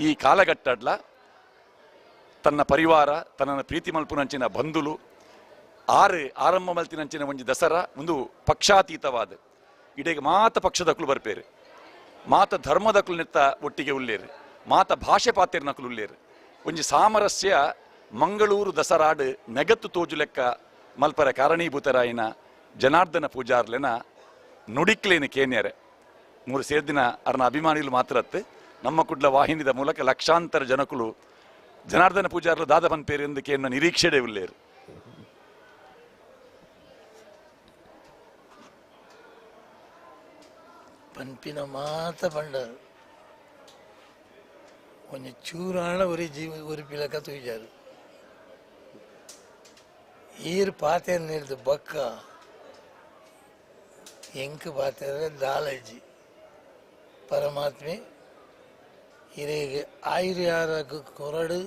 ಈ ಕಾಲಘಟ್ಟಡ್ಲ ತನ್ನ ಪರಿವಾರ ತನ್ನ ಪ್ರೀತಿ ಮಲ್ಪುನಂಚಿನ ಬಂಧುಲು 6 ಆರಂಭ ಮಲ್ತಿನಂಚಿನ ಒಂಜಿ ದಸರಾ ಒಂದು ಪಕ್ಷಾತೀತವಾದ ಇಡೆಗೆ ಮಾತ ಪಕ್ಷದಕ್ಕಲು ಬರ್ಪೇರು, ಮಾತ ಧರ್ಮದಕ್ಕಲು ನೆತ್ತ ಒಟ್ಟಿಗೆ ಉಳ್ಳೇರು, ಮಾತ ಭಾಷೆ ಪಾತೆರ್ನಕ್ಕಲು ಉಳ್ಳೇರು. ಒಂಜಿ ಸಾಮರಸ್ಯ ಮಂಗಳೂರು ದಸರಾಡ್ ನೆಗತ್ತು ತೋಜು ಲೆಕ್ಕ ಮಲ್ಪರ ಕಾರಣೀಭೂತರಾಯಿನ ಜನಾರ್ದನ ಪೂಜಾರ್ಲೆನ ನುಡಿಕ್ಲೇನು ಕೇನ್ಯರೆ 3 ಸೇರ್ದಿನ ಅರ್ನ ಅಭಿಮಾನಿಗಳು ಮಾತ್ರ ನಮ್ಮ ಕುಡ್ಲ ವಾಹಿನಿದ ಮೂಲಕ ಲಕ್ಷಾಂತರ ಜನಕುಲು ಜನಾರ್ದನ ಪೂಜಾರ್ಲು ದಾದ ಪನ್ಪೇರು ಎಂದು ಕೇನ್ನ ನಿರೀಕ್ಷೆಡೆ ಉಳ್ಳೇರು. ಪನ್ಪಿನ ಮಾತ ಪಂಡ ಒಂಜಿ ಚೂರಾಣ ಒರಿ ಜೀವ ಒರಿ ಪಿಲಕ ತುಯ್ಜಾರು ಈರು ಪಾತೆರ್ ನೀರ್ದು ಬಕ್ಕ ಎಂಕ್ ಪಾತೆರ ದಾಲಜ್ಜಿ ಪರಮಾತ್ಮೆ ಇರೆಗೆ ಆಯುರ್ಯಾರ ಕೊರಡು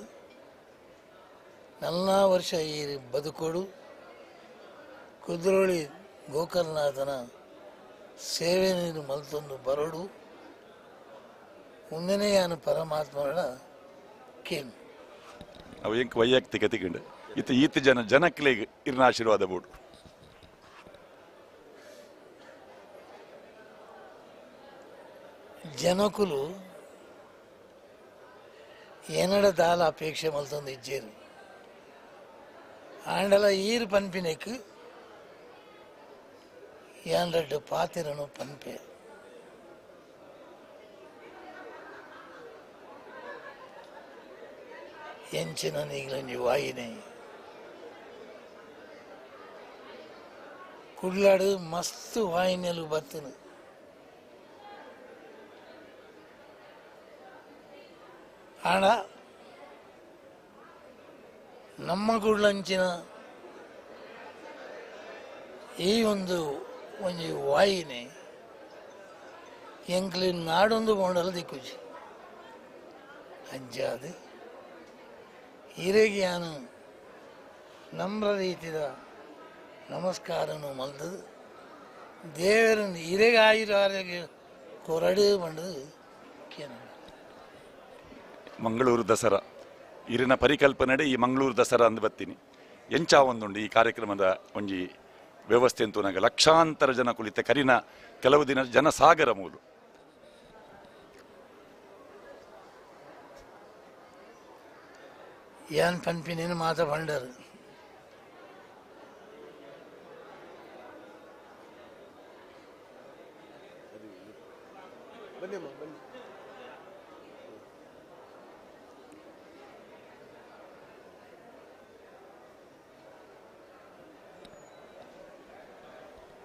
ನಲ್ಲ ವರ್ಷ ಈ ಬದುಕೋಡು ಕುದ್ರೋಳಿ ಗೋಕರ್ಣನಾಥನ ಸೇವೆ ನೀರು ಮಲ್ತೊಂದು ಬರಡು ಮುಂದೆನೇ ಯಾನು ಪರಮಾತ್ಮನ ಕೇನು ಅವು ಎಂಕ್ ವೈಯಕ್ತಿಕ ತಿಗಂಡು ಈತ ಜನಕ್ಲೆಗೆ ಇರ್ನ ಆಶೀರ್ವಾದ ಬೋಡು. ಜನಕುಲು ಏನಡ ದಾಲ ಅಪೇಕ್ಷೆ ಮಲ್ತೊಂದು ಇಜ್ಜೇರು ಆಂಡಲ ಈರು ಪನ್ಪಿನೆಕ್ 2 ಪಾತೆರನು ಪನ್ಪೆ ಎಂಚಿನ ನೀಗ್ಲಂಜಿ ವಾಯಿನೆ ಕುಡ್ಲಾಡು ಮಸ್ತ್ ವಾಯಿನೆಲು ಬತ್ತನು ಆಣ ನಮ್ಮ ಕುಡ್ಲಂಚಿನ ಈ ಒಂದು ವಾಯಿನೆ ಎಂಕ್ಲಿ ನಾಡೊಂದು ಬೋಂಡಲ ದಿಕ್ಕುಜಿ ಅಂಚಾದು ಹಿರೆಗೆ ನಾನು ನಮ್ರ ರೀತಿದ ನಮಸ್ಕಾರನು ಮಲ್ದದು ದೇವರನ್ನು ಹಿರೆಗೆ ಆಯುರ ಆರೋಗ್ಯ ಕೊರಡು ಬಂಡದು ಕೇನ ಮಂಗಳೂರು ದಸರಾ ಇರಿನ ಪರಿಕಲ್ಪನೆ ಈ ಮಂಗಳೂರು ದಸರಾ ಅಂದು ಬತ್ತೀನಿ ಎಂಚ ಒಂದುಂಡು ಈ ಕಾರ್ಯಕ್ರಮದ ಒಂಜಿ ವ್ಯವಸ್ಥೆ ಅಂತೂ ನನಗೆ ಲಕ್ಷಾಂತರ ಜನ ಕುಳಿತ ಕರಿನ ಕೆಲವು ದಿನ ಜನಸಾಗರ ಮೂಲು ಯಾನ್ ಪನ್ಪಿನೇನು ಮಾತ ಬಂಡರು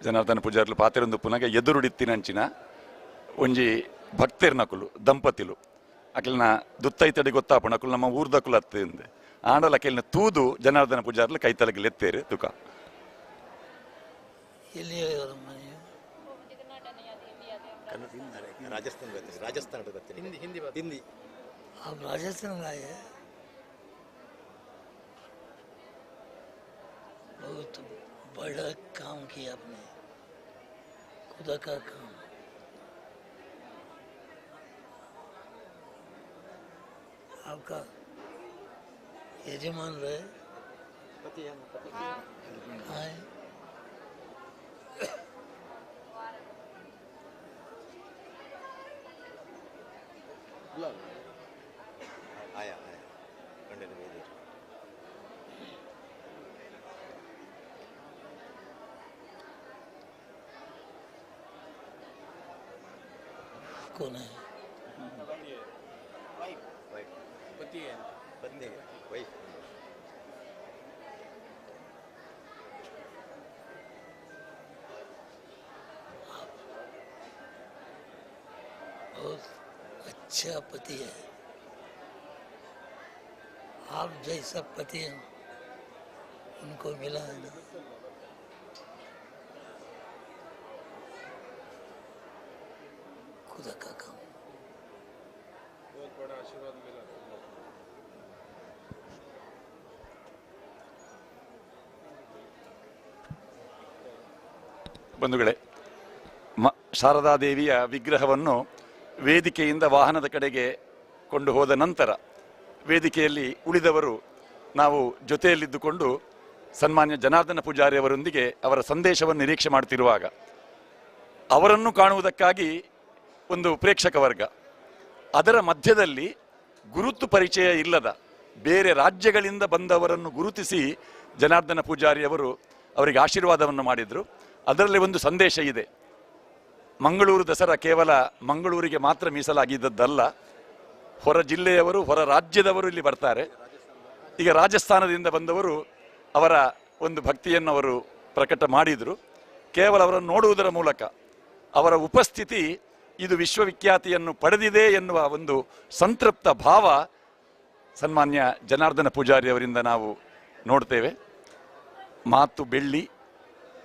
ಜನಾರ್ದನ ಪೂಜಾರ್ಲು ಪಾತೆರೊಂದು ಪುನಗ ಎದುರುಡಿತ್ತಿನಂಚಿನ ಒಂಜಿ ಭಕ್ತೇರ್ನಕುಲು ದಂಪತಿಲು ಅಕ್ಲಿನ ದುತ್ತೈತಡಿ ಗೊತ್ತಾಪಣ ಅಕುಲು ನಮ್ಮ ಊರ್ದಕುಲು ಹತ್ತಿಂದೆ ಆಂಡಲ ಅಕ್ಲಿನ ತೂದು ಜನಾರ್ದನ ಪೂಜಾರ್ಲು ಕೈತಲಗಿಲ್ ಎತ್ತೇರು ತುಕ राजस्थान आए हैं बहुत बड़ा काम किया आपने खुदा का काम आपका यजमान रहे आए आया कंडेन कौन है पति है पत्नी वाइफ बहुत अच्छा पति है आप जैसा पति है उनको मिला है ना खुदा का काम बहुत बड़ा आशीर्वाद मिला ಬಂಧುಗಳೇ ಶಾರದಾದೇವಿಯ ವಿಗ್ರಹವನ್ನು ವೇದಿಕೆಯಿಂದ ವಾಹನದ ಕಡೆಗೆ ಕೊಂಡು ಹೋದ ನಂತರ ವೇದಿಕೆಯಲ್ಲಿ ಉಳಿದವರು ನಾವು ಜೊತೆಯಲ್ಲಿದ್ದುಕೊಂಡು ಸನ್ಮಾನ್ಯ ಜನಾರ್ದನ ಪೂಜಾರಿಯವರೊಂದಿಗೆ ಅವರ ಸಂದೇಶವನ್ನು ನಿರೀಕ್ಷೆ ಮಾಡ್ತಿರುವಾಗ ಅವರನ್ನು ಕಾಣುವುದಕ್ಕಾಗಿ ಒಂದು ಪ್ರೇಕ್ಷಕ ವರ್ಗ, ಅದರ ಮಧ್ಯದಲ್ಲಿ ಗುರುತು ಪರಿಚಯ ಇಲ್ಲದ ಬೇರೆ ರಾಜ್ಯಗಳಿಂದ ಬಂದವರನ್ನು ಗುರುತಿಸಿ ಜನಾರ್ದನ ಪೂಜಾರಿಯವರು ಅವರಿಗೆ ಆಶೀರ್ವಾದವನ್ನು ಮಾಡಿದರು. ಅದರಲ್ಲಿ ಒಂದು ಸಂದೇಶ ಇದೆ. ಮಂಗಳೂರು ದಸರಾ ಕೇವಲ ಮಂಗಳೂರಿಗೆ ಮಾತ್ರ ಮೀಸಲಾಗಿದ್ದದ್ದಲ್ಲ, ಹೊರ ಜಿಲ್ಲೆಯವರು ಹೊರ ರಾಜ್ಯದವರು ಇಲ್ಲಿ ಬರ್ತಾರೆ. ಈಗ ರಾಜಸ್ಥಾನದಿಂದ ಬಂದವರು ಅವರ ಒಂದು ಭಕ್ತಿಯನ್ನು ಅವರು ಪ್ರಕಟ ಮಾಡಿದರು. ಕೇವಲ ಅವರನ್ನು ನೋಡುವುದರ ಮೂಲಕ ಅವರ ಉಪಸ್ಥಿತಿ ಇದು ವಿಶ್ವವಿಖ್ಯಾತಿಯನ್ನು ಪಡೆದಿದೆ ಎನ್ನುವ ಒಂದು ಸಂತೃಪ್ತ ಭಾವ ಸನ್ಮಾನ್ಯ ಜನಾರ್ದನ ಪೂಜಾರಿಯವರಿಂದ ನಾವು ನೋಡ್ತೇವೆ. ಮಾತು ಬೆಳ್ಳಿ,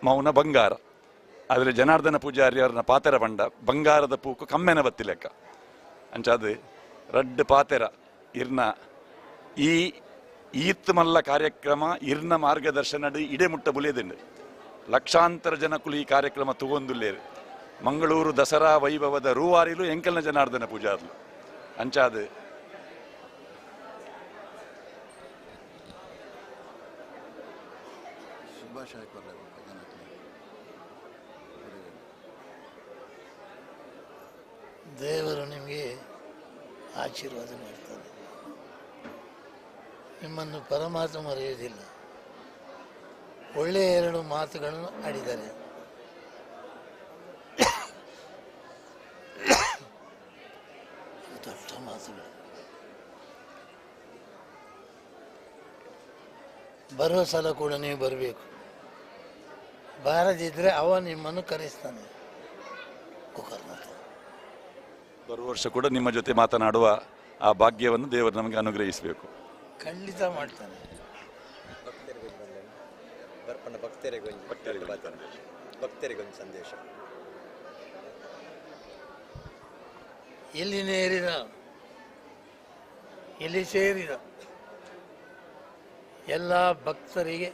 ಮೌನ ಬಂಗಾರ. ಆದರೆ ಜನಾರ್ದನ ಪೂಜಾರಿಯವರನ್ನ ಪಾತೆರ ಬಂಡ ಬಂಗಾರದ ಪೂಕು ಕಮ್ಮೆನ ಬತ್ತಿ ಲೆಕ್ಕ ಅಂಚಾದು ರಡ್ಡು ಪಾತೆರ ಇರ್ನ ಈತ್ ಮಲ್ಲ ಕಾರ್ಯಕ್ರಮ ಇರ್ನ ಮಾರ್ಗದರ್ಶನಡು ಇಡೆ ಮುಟ್ಟ ಬುಲಿಯದಿಂಡು ಲಕ್ಷಾಂತರ ಜನಕ್ಕೂ ಈ ಕಾರ್ಯಕ್ರಮ ತಗೊಂದುಲ್ಲೇರು. ಮಂಗಳೂರು ದಸರಾ ವೈಭವದ ರೂವಾರಿಲು ಎಂಕಲ್ನ ಜನಾರ್ದನ ಪೂಜಾರ್ಲು ಅಂಚಾದು ದೇವರು ನಿಮಗೆ ಆಶೀರ್ವಾದ ಮಾಡ್ತಾರೆ. ನಿಮ್ಮನ್ನು ಪರಮಾತ್ಮ ಮರೆಯುವುದಿಲ್ಲ. ಒಳ್ಳೆಯ ಎರಡು ಮಾತುಗಳನ್ನು ಆಡಿದ್ದಾರೆ. ದೊಡ್ಡ ಮಾತುಗಳು. ಬರುವ ಸಲ ಕೂಡ ನೀವು ಬರಬೇಕು. ಬಾರದಿದ್ದರೆ ಅವ ನಿಮ್ಮನ್ನು ಕರೆಸ್ತಾನೆ. ಗೋಕರ್ಣನಾಥ ಬರುವ ವರ್ಷ ಕೂಡ ನಿಮ್ಮ ಜೊತೆ ಮಾತನಾಡುವ ಆ ಭಾಗ್ಯವನ್ನು ದೇವರು ನಮಗೆ ಅನುಗ್ರಹಿಸಬೇಕು. ಖಂಡಿತ ಮಾಡ್ತಾನೆ. ಭಕ್ತರಿಗೊಂದು ಸಂದೇಶ. ಇಲ್ಲಿ ನೇರಿದ, ಇಲ್ಲಿ ಸೇರಿದ ಎಲ್ಲ ಭಕ್ತರಿಗೆ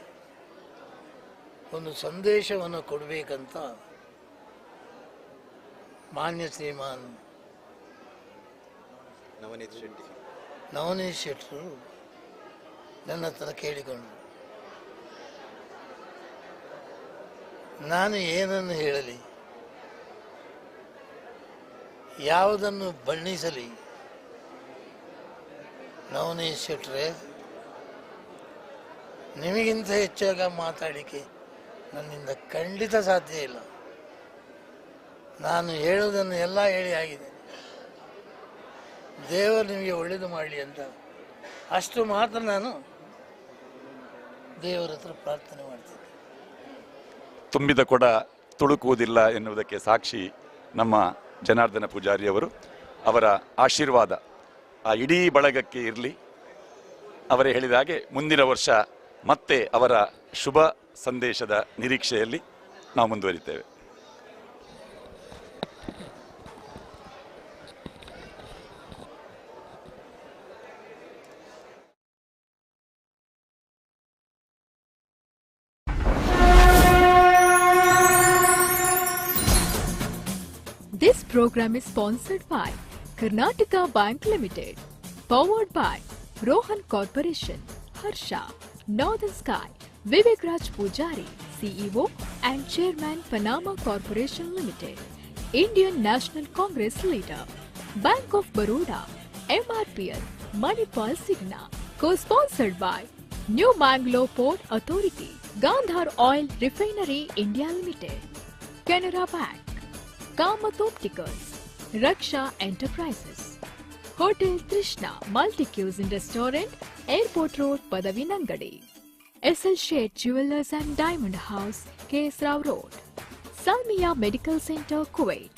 ಒಂದು ಸಂದೇಶವನ್ನು ಕೊಡಬೇಕಂತ ಮಾನ್ಯ ಶ್ರೀಮಾನ್ ನವನೀತ್ ಶೆಟ್ಟರು ನನ್ನ ಹತ್ರ ಕೇಳಿಕೊಂಡರು. ನಾನು ಏನನ್ನು ಹೇಳಲಿ, ಯಾವುದನ್ನು ಬಣ್ಣಿಸಲಿ? ನವನೀತ್ ಶೆಟ್ಟರೆ, ನಿಮಗಿಂತ ಹೆಚ್ಚಾಗ ಮಾತಾಡಲಿಕ್ಕೆ ನನ್ನಿಂದ ಖಂಡಿತ ಸಾಧ್ಯ ಇಲ್ಲ. ನಾನು ಹೇಳುವುದನ್ನು ಎಲ್ಲ ಹೇಳಿ ಆಗಿದೆ. ದೇವರು ನಿಮಗೆ ಒಳ್ಳೆಯದು ಮಾಡಲಿ ಅಂತ ಅಷ್ಟು ಮಾತ್ರ ನಾನು ದೇವರ ಹತ್ರ ಪ್ರಾರ್ಥನೆ ಮಾಡ್ತೀನಿ. ತುಂಬಿದ ಕೊಡ ತುಳುಕುವುದಿಲ್ಲ ಎನ್ನುವುದಕ್ಕೆ ಸಾಕ್ಷಿ ನಮ್ಮ ಜನಾರ್ದನ ಪೂಜಾರಿಯವರು. ಅವರ ಆಶೀರ್ವಾದ ಆ ಇಡೀ ಬಳಗಕ್ಕೆ ಇರಲಿ. ಅವರೇ ಹೇಳಿದ ಹಾಗೆ ಮುಂದಿನ ವರ್ಷ ಮತ್ತೆ ಅವರ ಶುಭ ಸಂದೇಶದ ನಿರೀಕ್ಷೆಯಲ್ಲಿ ನಾವು ಮುಂದುವರಿತೇವೆ. This program is sponsored by Karnataka Bank Limited, powered by Rohan Corporation, Harsha, Northern Sky, Vivek Raj Pujari, CEO and Chairman Panama Corporation Limited, Indian National Congress Leader, Bank of Baroda, MRPL, Manipal Signa, co-sponsored by New Mangalore Port Authority, Gandhar Oil Refinery India Limited, Canara Bank, Kamath Opticals, Raksha Enterprises, Hotel Trishna Multi-Cuisine Restaurant, Airport Road, Padavinangadi, SL Shade Jewelers and Diamond House, KS Rao Road, Salmiya Medical Center, Kuwait,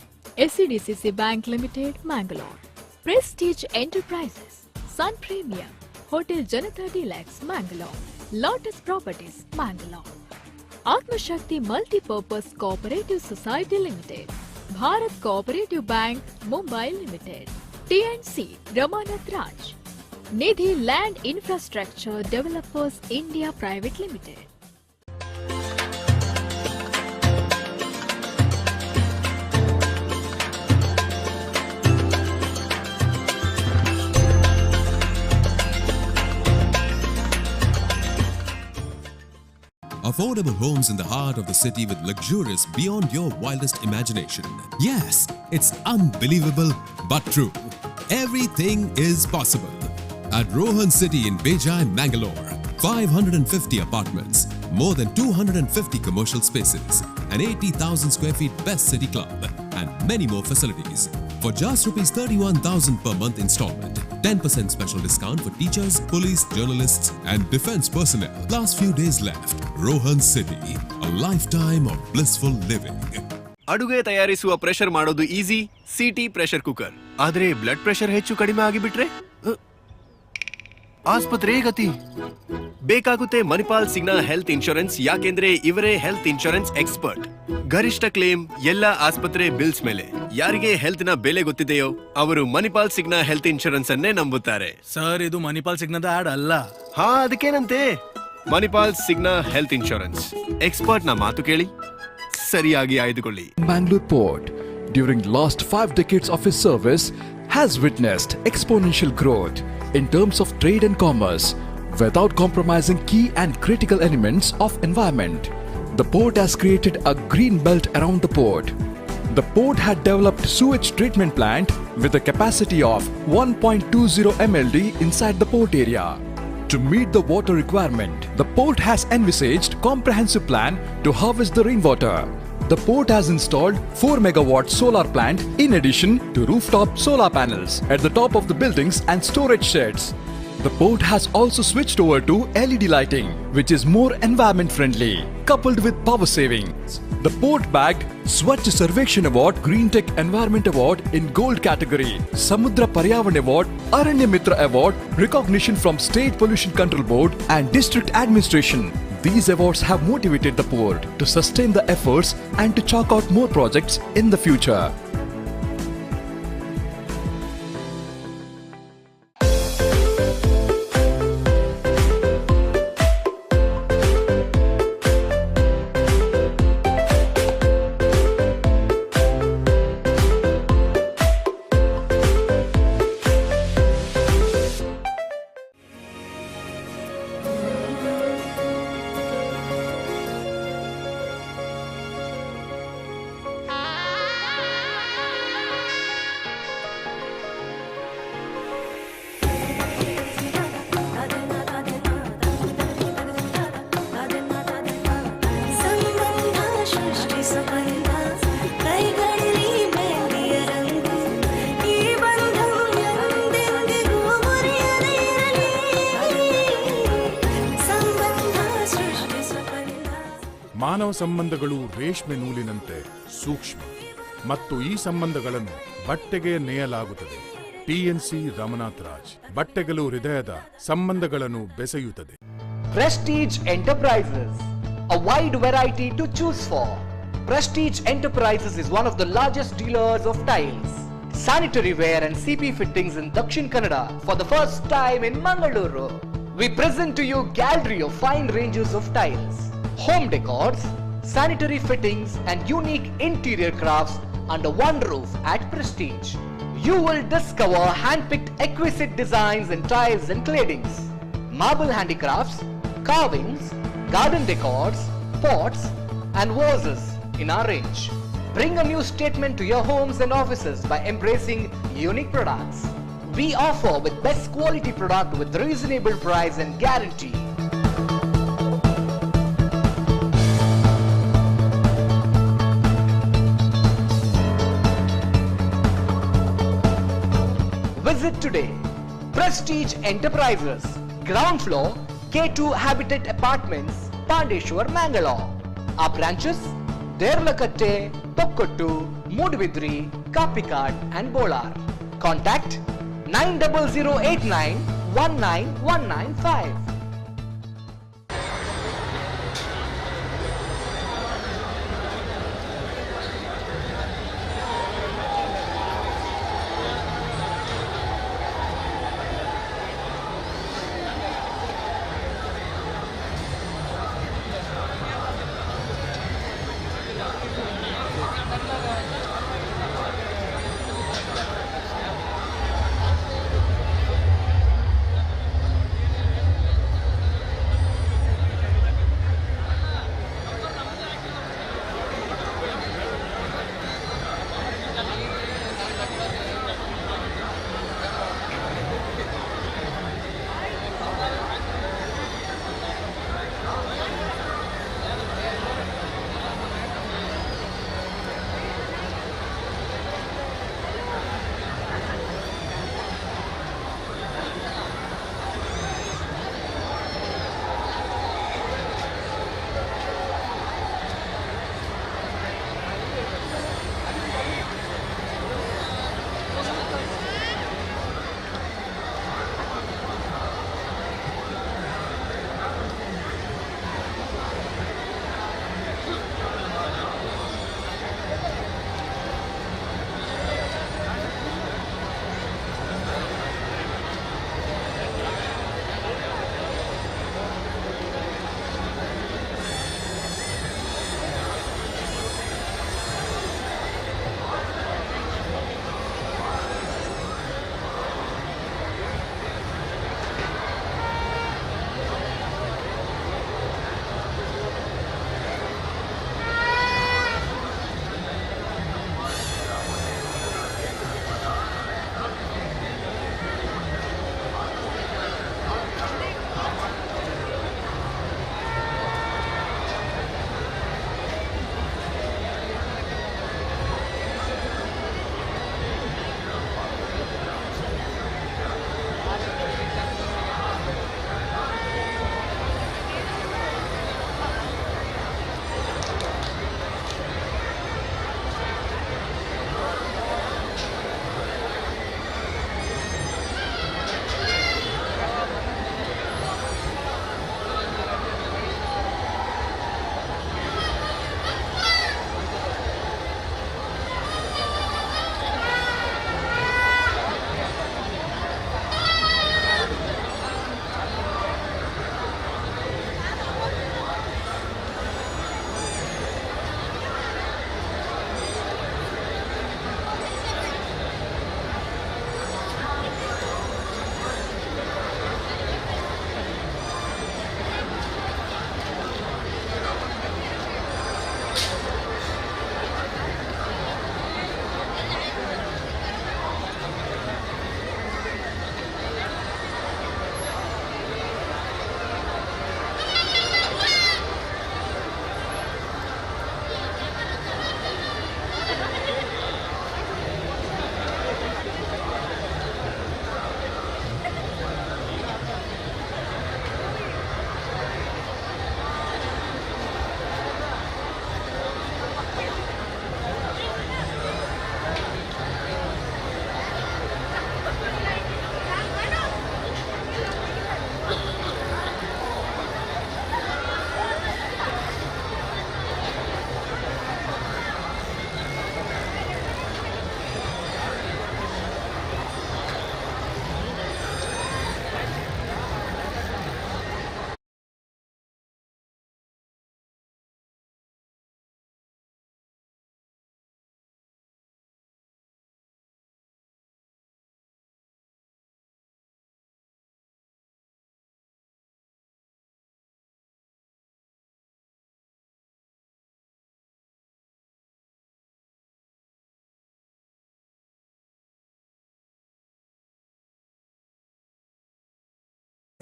SCDCC Bank Limited, Mangalore, Prestige Enterprises, Sun Premium, Hotel Janata Deluxe, Mangalore, Lotus Properties, Mangalore, Atma Shakti Multi-Purpose Cooperative Society Limited, Bharat Cooperative Bank, Mumbai Limited, TNC Ramanath Raj, Nidhi Land Infrastructure Developers India Private Limited. Affordable homes in the heart of the city with luxurious beyond your wildest imagination. Yes, it's unbelievable but true. Everything is possible. At Rohan City in Bejai, Mangalore, 550 apartments, more than 250 commercial spaces, an 80,000 square feet best city club, and many more facilities. For just ₹31,000 per month installment, 10% special discount for teachers, police, journalists, and defense personnel. Last few days left. Rohan City, a lifetime of blissful living. ಅಡುಗೆ ತಯಾರಿಸುವ pressure ಮಾಡೋದು easy, city pressure cooker. ಆದ್ರೆ blood pressure ಹೆಚ್ಚು ಕಡಿಮೆ ಆಗಿಬಿಟ್ರೆ ಆಸ್ಪತ್ರೆ ಗತಿ. ಬೇಕಾಗುತ್ತೆ ಮಣಿಪಾಲ್ ಸಿಗ್ನಾ ಹೆಲ್ತ್ ಇನ್ಶೂರೆನ್ಸ್, ಯಾಕೆಂದ್ರೆ ಇವರೇ ಹೆಲ್ತ್ ಇನ್ಶೂರೆನ್ಸ್ ಎಕ್ಸ್ಪರ್ಟ್. ಗರಿಷ್ಠ ಕ್ಲೇಮ್ ಎಲ್ಲ ಆಸ್ಪತ್ರೆ ಬಿಲ್ಸ್ ಮೇಲೆ. ಯಾರಿಗೆ ಹೆಲ್ತ್ ನ ಬೆಲೆ ಗೊತ್ತಿದೆಯೋ ಅವರು ಮಣಿಪಾಲ್ ಸಿಗ್ನಾ ಹೆಲ್ತ್ ಇನ್ಶೂರೆನ್ಸ್ ಅನ್ನೇ ನಂಬುತ್ತಾರೆ. ಸರ್, ಇದು ಮಣಿಪಾಲ್ ಸಿಗ್ನಾದ ಆಡ್ ಅಲ್ಲ. ಹಾ, ಅದಕ್ಕೇನಂತೆ. ಮಣಿಪಾಲ್ ಸಿಗ್ನಾ ಹೆಲ್ತ್ ಇನ್ಶೂರೆನ್ಸ್ ಎಕ್ಸ್ಪರ್ಟ್ ನ ಮಾತು ಕೇಳಿ ಸರಿಯಾಗಿ ಆಯ್ದುಕೊಳ್ಳಿ. Bangalore Port, during last 5 decades of its service, has witnessed exponential growth in terms of trade and commerce without compromising key and critical elements of environment. The port has created a green belt around the port. The port had developed sewage treatment plant with a capacity of 1.20 MLD inside the port area. To meet the water requirement, the port has envisaged comprehensive plan to harvest the rainwater. The port has installed 4 megawatt solar plant in addition to rooftop solar panels at the top of the buildings and storage sheds. The port has also switched over to LED lighting, which is more environment friendly, coupled with power savings. The port bagged Swachh Sarvekshan Award Green Tech Environment Award in Gold category, Samudra Paryavan Award, Aranya Mitra Award, recognition from State Pollution Control Board and District Administration. These awards have motivated the port to sustain the efforts and to chalk out more projects in the future. ಮಾನವ ಸಂಬಂಧಗಳು ರೇಷ್ಮೆ ನೂಲಿನಂತೆ ಸೂಕ್ಷ್ಮ ಮತ್ತು ಈ ಸಂಬಂಧಗಳನ್ನು ಬಟ್ಟೆಗೆ ನೇಯಲಾಗುತ್ತದೆ. PNC Ramanath Raj. ಬಟ್ಟೆಗಳು ಹೃದಯದ ಸಂಬಂಧಗಳನ್ನು ಬೆಸೆಯುತ್ತದೆ. Prestige Enterprises, a wide variety to choose for. Prestige Enterprises is one of the largest dealers of tiles, sanitary ware and CP fittings in Dakshin Kannada for the first time in Mangaluru. We present to you gallery of fine ranges of tiles, home decors, sanitary fittings and unique interior crafts under one roof at Prestige. You will discover hand-picked exquisite designs in tiles and claddings, marble handicrafts, carvings, garden decors, pots and vases in our range. Bring a new statement to your homes and offices by embracing unique products. We offer with best quality product with reasonable price and guarantee. Visit today. Prestige Enterprises, ground floor, K2 Habitat Apartments, Pandeshwar, Mangalore. Our branches, Derlakatte, Tokkottu, Mudvidri, Kapikat and Bolar. Contact 90089 19195.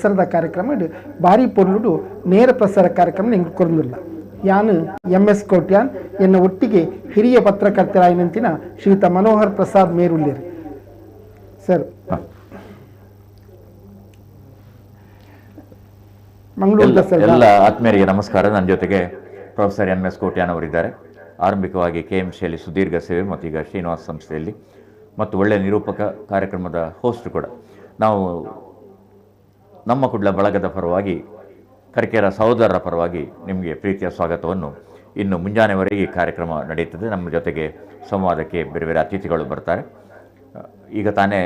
ಪ್ರಸಾರದ ಕಾರ್ಯಕ್ರಮ ಭಾರಿ ಪೊರ್ಲುಡು ನೇರ ಪ್ರಸಾರ ಕಾರ್ಯಕ್ರಮ ನಿಂಗೆ ಕೊರಲಿಲ್ಲ. ಯಾನು MS Kotian ಎನ್ನ ಒಟ್ಟಿಗೆ ಹಿರಿಯ ಪತ್ರಕರ್ತರಾಯಿನಂತಿನ ಶ್ರೀಯುತ ಮನೋಹರ್ ಪ್ರಸಾದ್ ಮೇರುಳ್ಳೇರಿ ಸರ್. ಮಂಗಳೂರು ದಸರಾ ಎಲ್ಲ ಆತ್ಮೀಯರಿಗೆ ನಮಸ್ಕಾರ. ನನ್ನ ಜೊತೆಗೆ ಪ್ರೊಫೆಸರ್ MS ಕೋಟ್ಯಾನ್ ಅವರಿದ್ದಾರೆ. ಆರಂಭಿಕವಾಗಿ KMCಯಲ್ಲಿ ಸುದೀರ್ಘ ಸೇವೆ ಮತ್ತು ಈಗ ಶ್ರೀನಿವಾಸ್ ಸಂಸ್ಥೆಯಲ್ಲಿ ಮತ್ತು ಒಳ್ಳೆಯ ನಿರೂಪಕ, ಕಾರ್ಯಕ್ರಮದ ಹೋಸ್ಟ್ ಕೂಡ. ನಾವು ನಮ್ಮ ಕುಡ್ಲ ಬಳಗದ ಪರವಾಗಿ, ಕರ್ಕೆರ ಸಹೋದರರ ಪರವಾಗಿ ನಿಮಗೆ ಪ್ರೀತಿಯ ಸ್ವಾಗತವನ್ನು. ಇನ್ನು ಮುಂಜಾನೆವರೆಗೆ ಈ ಕಾರ್ಯಕ್ರಮ ನಡೆಯುತ್ತದೆ. ನಮ್ಮ ಜೊತೆಗೆ ಸಂವಾದಕ್ಕೆ ಬೇರೆ ಬೇರೆ ಅತಿಥಿಗಳು ಬರ್ತಾರೆ. ಈಗ ತಾನೇ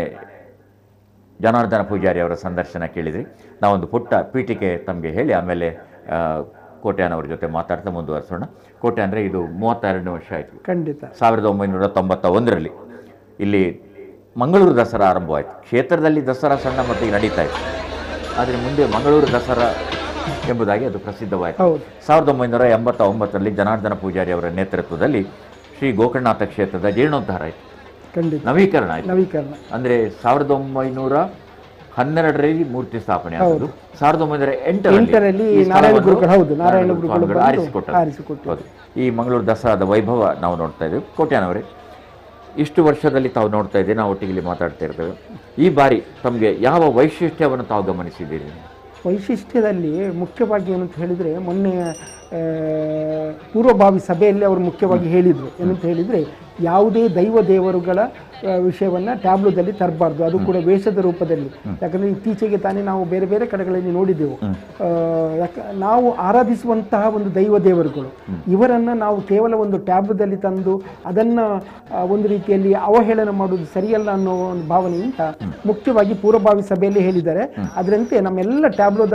ಜನಾರ್ದನ ಪೂಜಾರಿ ಅವರ ಸಂದರ್ಶನ ಕೇಳಿದ್ರಿ. ನಾವೊಂದು ಪುಟ್ಟ ಪೀಠಿಕೆ ತಮಗೆ ಹೇಳಿ ಆಮೇಲೆ ಕೋಟ್ಯಾನ್ ಅವ್ರ ಜೊತೆ ಮಾತಾಡ್ತಾ ಮುಂದುವರಿಸೋಣ. ಕೋಟ್ಯಾನ್ ಅಂದರೆ ಇದು 32ನೇ ವರ್ಷ ಆಯಿತು. ಖಂಡಿತ 1991ರಲ್ಲಿ ಇಲ್ಲಿ ಮಂಗಳೂರು ದಸರಾ ಆರಂಭವಾಯಿತು. ಕ್ಷೇತ್ರದಲ್ಲಿ ದಸರಾ ಸಣ್ಣ ಮಟ್ಟಿಗೆ ನಡೀತಾ ಇತ್ತು, ಆದರೆ ಮುಂದೆ ಮಂಗಳೂರು ದಸರಾ ಎಂಬುದಾಗಿ ಅದು ಪ್ರಸಿದ್ಧವಾಯಿತು. 1989ರಲ್ಲಿ ಜನಾರ್ದನ ಪೂಜಾರಿ ಅವರ ನೇತೃತ್ವದಲ್ಲಿ ಶ್ರೀ ಗೋಕರ್ಣನಾಥ ಕ್ಷೇತ್ರದ ಜೀರ್ಣೋದ್ಧಾರ ಆಯಿತು, ನವೀಕರಣ ಆಯಿತು. ಅಂದರೆ 1912ರಲ್ಲಿ ಮೂರ್ತಿ ಸ್ಥಾಪನೆ ಆಯಿತು. 1908ರಲ್ಲಿ ಆರಿಸಿಕೊಟ್ಟರು. ಈ ಮಂಗಳೂರು ದಸರಾದ ವೈಭವ ನಾವು ನೋಡ್ತಾ ಇದ್ದೇವೆ. ಕೋಟ್ಯಾನ್ ಅವರೇ, ಇಷ್ಟು ವರ್ಷದಲ್ಲಿ ತಾವು ನೋಡ್ತಾ ಇದ್ದೀವಿ, ನಾವು ಒಟ್ಟಿಗೆ ಮಾತಾಡ್ತಾ ಇರ್ತೇವೆ. ಈ ಬಾರಿ ತಮಗೆ ಯಾವ ವೈಶಿಷ್ಟ್ಯವನ್ನು ತಾವು ಗಮನಿಸಿದ್ದೀರಿ? ವೈಶಿಷ್ಟ್ಯದಲ್ಲಿ ಮುಖ್ಯವಾಗಿ ಏನಂತ ಹೇಳಿದರೆ, ಮೊನ್ನೆ ಪೂರ್ವಭಾವಿ ಸಭೆಯಲ್ಲಿ ಅವರು ಮುಖ್ಯವಾಗಿ ಹೇಳಿದರು ಏನಂತ ಹೇಳಿದರೆ, ಯಾವುದೇ ದೈವ ದೇವರುಗಳ ವಿಷಯವನ್ನು ಟ್ಯಾಬ್ಲೋದಲ್ಲಿ ತರಬಾರ್ದು, ಅದು ಕೂಡ ವೇಷದ ರೂಪದಲ್ಲಿ. ಯಾಕಂದರೆ ಇತ್ತೀಚೆಗೆ ತಾನೇ ನಾವು ಬೇರೆ ಬೇರೆ ಕಡೆಗಳಲ್ಲಿ ನೋಡಿದ್ದೆವು, ನಾವು ಆರಾಧಿಸುವಂತಹ ಒಂದು ದೈವ ದೇವರುಗಳು ಇವರನ್ನು ನಾವು ಕೇವಲ ಒಂದು ಟ್ಯಾಬ್ಲೋದಲ್ಲಿ ತಂದು ಅದನ್ನು ಒಂದು ರೀತಿಯಲ್ಲಿ ಅವಹೇಳನ ಮಾಡುವುದು ಸರಿಯಲ್ಲ ಅನ್ನೋ ಒಂದು ಭಾವನೆಯಿಂದ ಮುಖ್ಯವಾಗಿ ಪೂರ್ವಭಾವಿ ಸಭೆಯಲ್ಲಿ ಹೇಳಿದ್ದಾರೆ. ಅದರಂತೆ ನಮ್ಮೆಲ್ಲ ಟ್ಯಾಬ್ಲೋದ